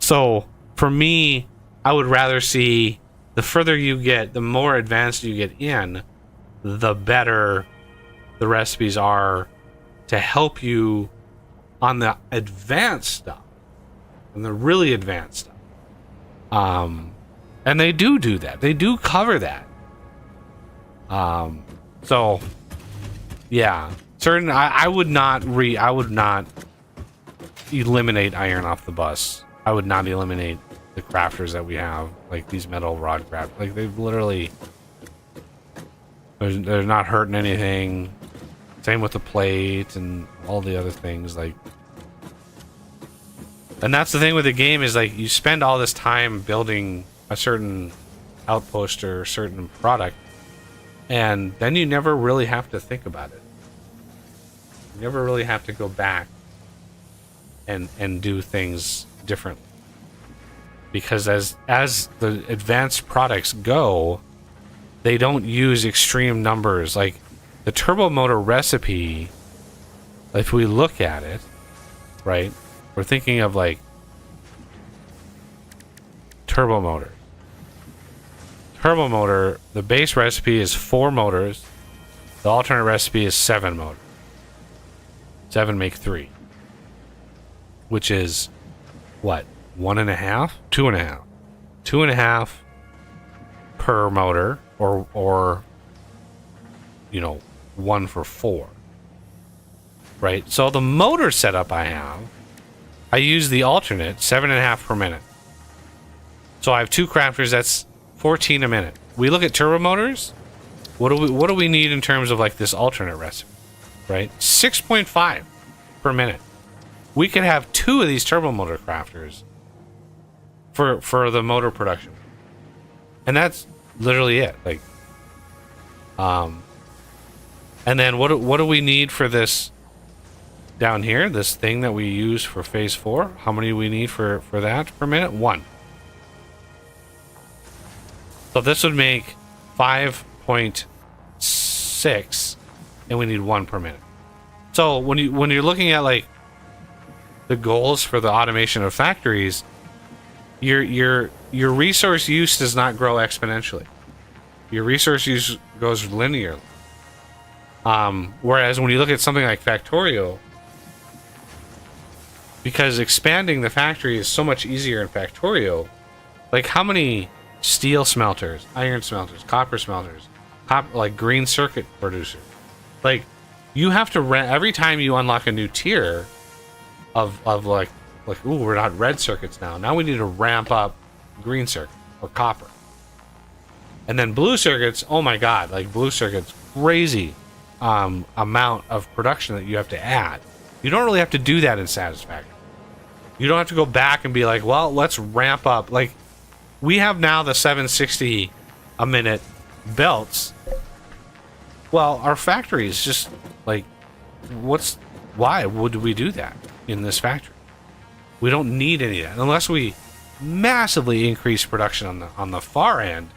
So for me, I would rather see, the further you get, the more advanced you get in, the better the recipes are to help you on the advanced stuff, and the really advanced stuff. And they do that. They do cover that. So yeah, I would not eliminate iron off the bus. I would not eliminate the crafters that we have, like these metal rod craft. Like, they've literally, they're not hurting anything. Same with the plate and all the other things. Like, and that's the thing with the game, is like, you spend all this time building a certain outpost or a certain product, and then you never really have to think about it. You never really have to go back and do things differently. Because as the advanced products go, they don't use extreme numbers. Like the turbo motor recipe, if we look at it, right, we're thinking of like turbo motor. Turbo motor, the base recipe is 4 motors. The alternate recipe is 7 motors. 7 make 3. Which is what? 1.5? 2.5. 2.5 per motor, or you know, 1 for 4. Right? So the motor setup I use the alternate 7.5 per minute. So I have 2 crafters, that's 14 a minute. We look at turbo motors. What do we need in terms of like this alternate recipe? Right? 6.5 per minute. We could have 2 of these turbo motor crafters for the motor production, and that's literally it. Like, And then what do we need for this down here? This thing that we use for phase 4? How many do we need for that per minute? 1. So this would make 5.6, and we need 1 per minute. So when you're looking at like the goals for the automation of factories, your resource use does not grow exponentially. Your resource use goes linearly. Whereas when you look at something like Factorio, because expanding the factory is so much easier in Factorio, like how many steel smelters, iron smelters, copper smelters, like green circuit producers, like you have to rent every time you unlock a new tier of like ooh, we're not red circuits now we need to ramp up green circuit or copper, and then blue circuits. Oh my god, like blue circuits, crazy amount of production that you have to add. You don't really have to do that in Satisfactory. You don't have to go back and be like, well, let's ramp up. Like, we have now the 760 a minute belts. Well, our factory is just like, why would we do that in this factory? We don't need any of that unless we massively increase production on the far end,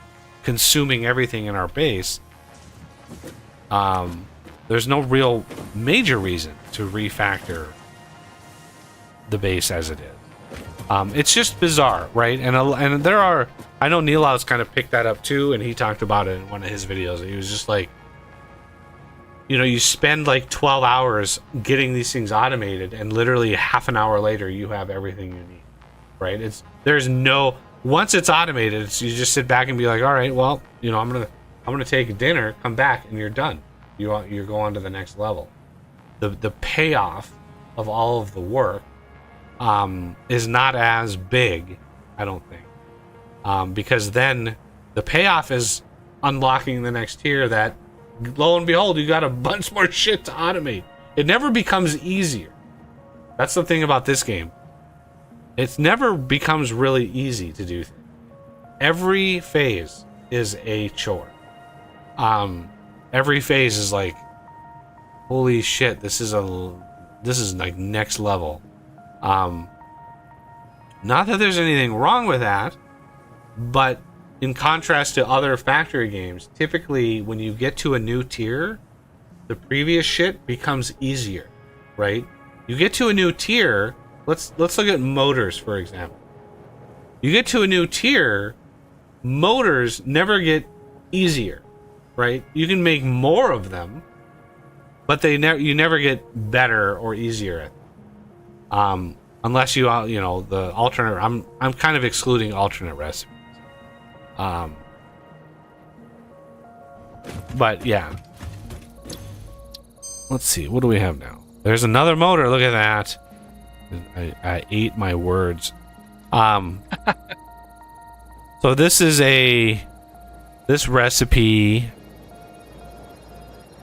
consuming everything in our base. There's no real major reason to refactor the base as it is. It's just bizarre, right? And there are, I know Neilow's kind of picked that up too, and he talked about it in one of his videos. He was just like, you know, you spend like 12 hours getting these things automated, and literally half an hour later you have everything you need, right? Once it's automated, you just sit back and be like, all right, well, you know, I'm gonna take dinner, come back, and you're done. You go on to the next level. The payoff of all of the work is not as big, I don't think, because then the payoff is unlocking the next tier that, lo and behold, you got a bunch more shit to automate. It never becomes easier. That's the thing about this game. It never becomes really easy to do things. Every phase is a chore. Every phase is like, holy shit, this is like next level. Not that there's anything wrong with that, but in contrast to other factory games, typically when you get to a new tier, the previous shit becomes easier, right? You get to a new tier, let's look at motors, for example. You get to a new tier, motors never get easier, right? You can make more of them, but you never get better or easier at them. Unless you know, the alternate. I'm kind of excluding alternate recipes. But yeah. Let's see. What do we have now? There's another motor. Look at that. I ate my words. So this recipe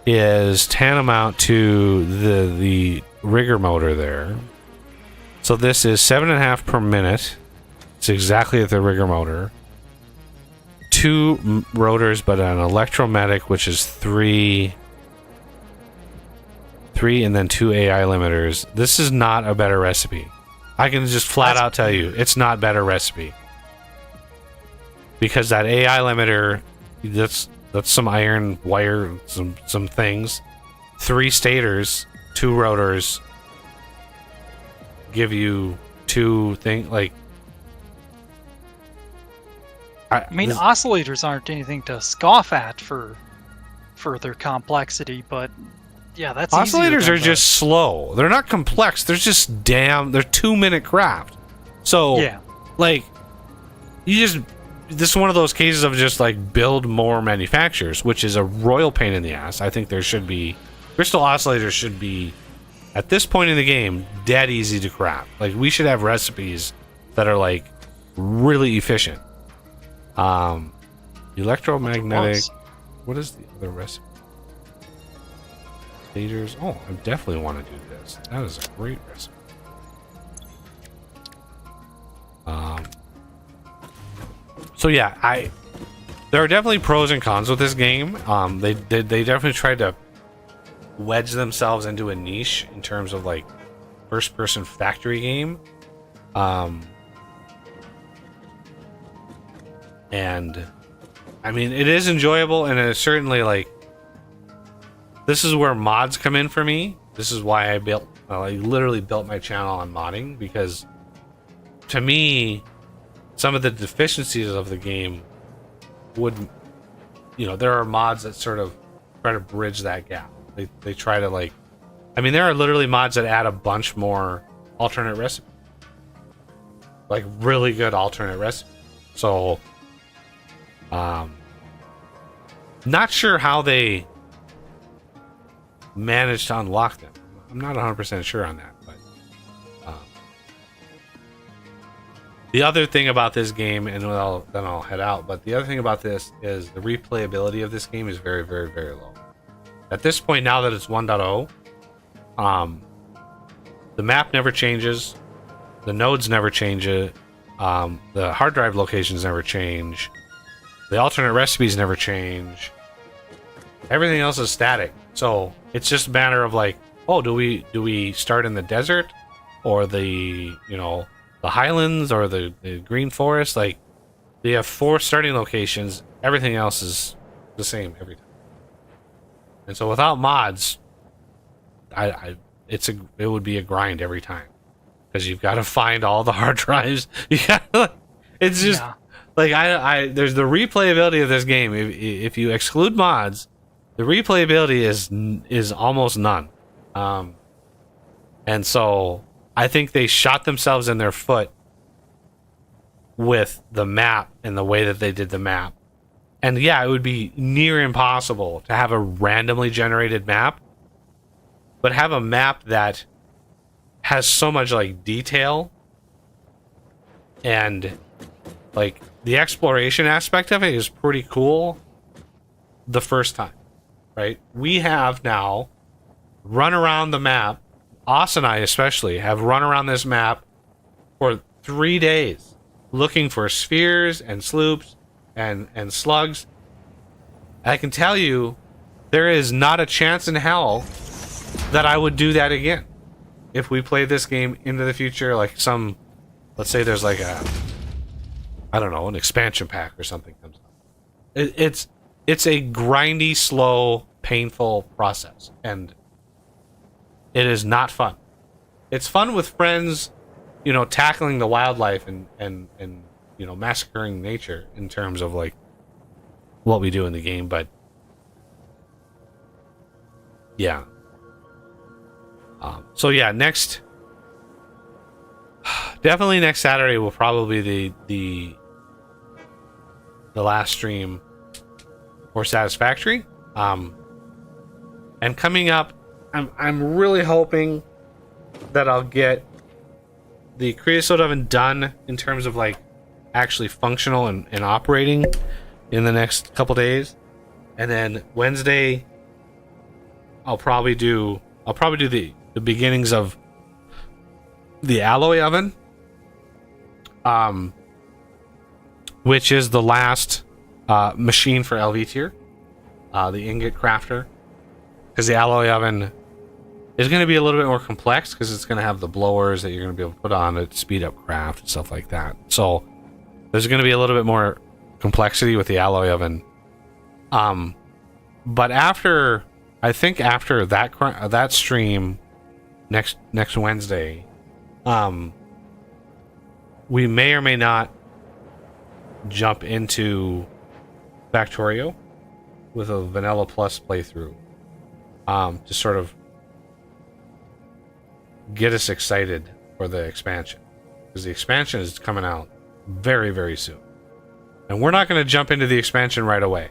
is tantamount to the rigger motor there. So this is 7.5 per minute. It's exactly at the rigger motor. 2 rotors, but an electromagnetic, which is 3, and then 2 AI limiters. This is not a better recipe. I can just flat out tell you, it's not a better recipe. Because that AI limiter, that's some iron wire, some things. 3 stators, 2 rotors, give you 2 things, like, I mean, oscillators aren't anything to scoff at for their complexity, but yeah, that's oscillators are just slow. They're not complex. They're just they're 2-minute craft. So yeah, like, this is one of those cases of just like build more manufacturers, which is a royal pain in the ass. I think there should be crystal oscillators should be, at this point in the game, dead easy to craft. Like, we should have recipes that are like really efficient. Electromagnetic. What is the other recipe? Stators. Oh, I definitely want to do this. That is a great recipe. So yeah, there are definitely pros and cons with this game. They definitely tried to wedge themselves into a niche in terms of like first-person factory game. And I mean, it is enjoyable, and it's certainly like, this is where mods come in for me. This is why I literally built my channel on modding, because to me, some of the deficiencies of the game would, there are mods that sort of try to bridge that gap. They try to like, I mean, there are literally mods that add a bunch more alternate recipes, like really good alternate recipes. So, not sure how they managed to unlock them. I'm not 100% sure on that, but the other thing about this game, and then I'll head out, but the other thing about this is the replayability of this game is very, very, very low. At this point, now that it's 1.0, the map never changes, the nodes never change it, the hard drive locations never change, the alternate recipes never change, everything else is static. So it's just a matter of like, oh, do we start in the desert, or the the highlands, or the green forest? Like, they have 4 starting locations. Everything else is the same every time. And so without mods, it would be a grind every time, because you've got to find all the hard drives. It's just like there's the replayability of this game. If you exclude mods, the replayability is almost none. And so I think they shot themselves in their foot with the map and the way that they did the map. And yeah, it would be near impossible to have a randomly generated map, but have a map that has so much like detail, and like the exploration aspect of it is pretty cool the first time, right? We have now run around the map. Oss and I especially have run around this map for 3 days looking for spheres and sloops and slugs. I can tell you, there is not a chance in hell that I would do that again if we play this game into the future. Like let's say there's like an expansion pack or something comes up. It's a grindy, slow, painful process, and it is not fun. It's fun with friends, tackling the wildlife and massacring nature in terms of like what we do in the game, but yeah. So yeah, definitely next Saturday will probably be the last stream for Satisfactory. And coming up, I'm really hoping that I'll get the creosote oven done in terms of like actually functional and operating in the next couple days. And then Wednesday, I'll probably do the beginnings of the alloy oven, which is the last machine for LV tier, the ingot crafter, because the alloy oven is going to be a little bit more complex, because it's going to have the blowers that you're going to be able to put on it to speed up craft and stuff like that. So there's going to be a little bit more complexity with the alloy oven. But after that stream next Wednesday, we may or may not jump into Factorio with a Vanilla Plus playthrough, to sort of get us excited for the expansion, because the expansion is coming out very, very soon, and we're not going to jump into the expansion right away.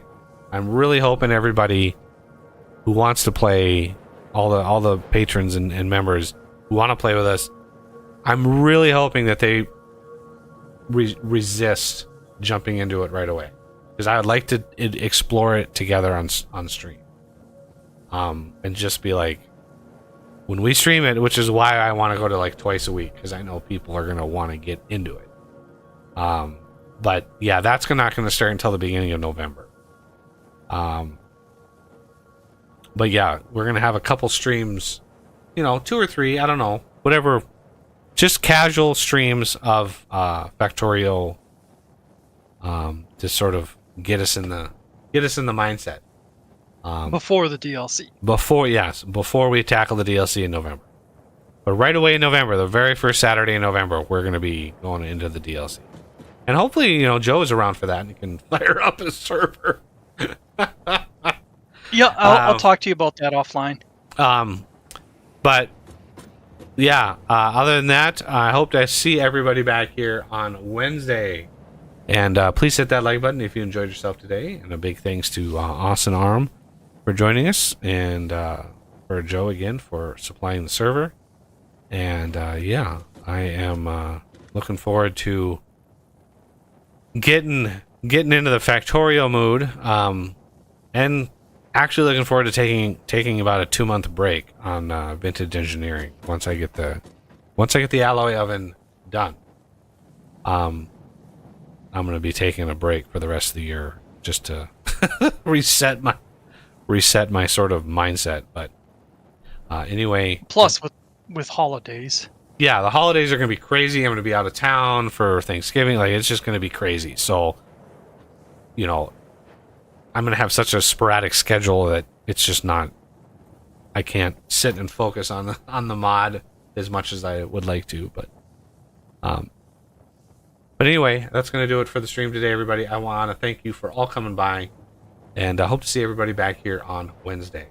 I'm really hoping everybody who wants to play, all the patrons and members who want to play with us, I'm really hoping that they resist jumping into it right away, because I would like to explore it together on stream, and just be like, when we stream it, which is why I want to go to like twice a week, because I know people are going to want to get into it. But yeah, that's not going to start until the beginning of November. But yeah, we're gonna have a couple streams, 2 or 3, I don't know, whatever, just casual streams of Factorio, to sort of get us in the mindset. Before the DLC. Before we tackle the DLC in November. But right away in November, the very first Saturday in November, we're going to be going into the DLC. And hopefully, Joe is around for that and he can fire up his server. Yeah, I'll talk to you about that offline. But yeah, other than that, I hope to see everybody back here on Wednesday. And please hit that like button if you enjoyed yourself today. And a big thanks to Austin Arm for joining us, and for Joe again for supplying the server. And yeah, I am looking forward to getting into the Factorio mood, and actually looking forward to taking about a 2-month break on vintage engineering once I get the alloy oven done. I'm going to be taking a break for the rest of the year just to reset my sort of mindset. But anyway, plus with holidays. Yeah, the holidays are going to be crazy. I'm going to be out of town for Thanksgiving. Like, it's just going to be crazy. So, I'm going to have such a sporadic schedule that it's just not, I can't sit and focus on the mod as much as I would like to. But anyway, that's going to do it for the stream today, everybody. I want to thank you for all coming by, and I hope to see everybody back here on Wednesday.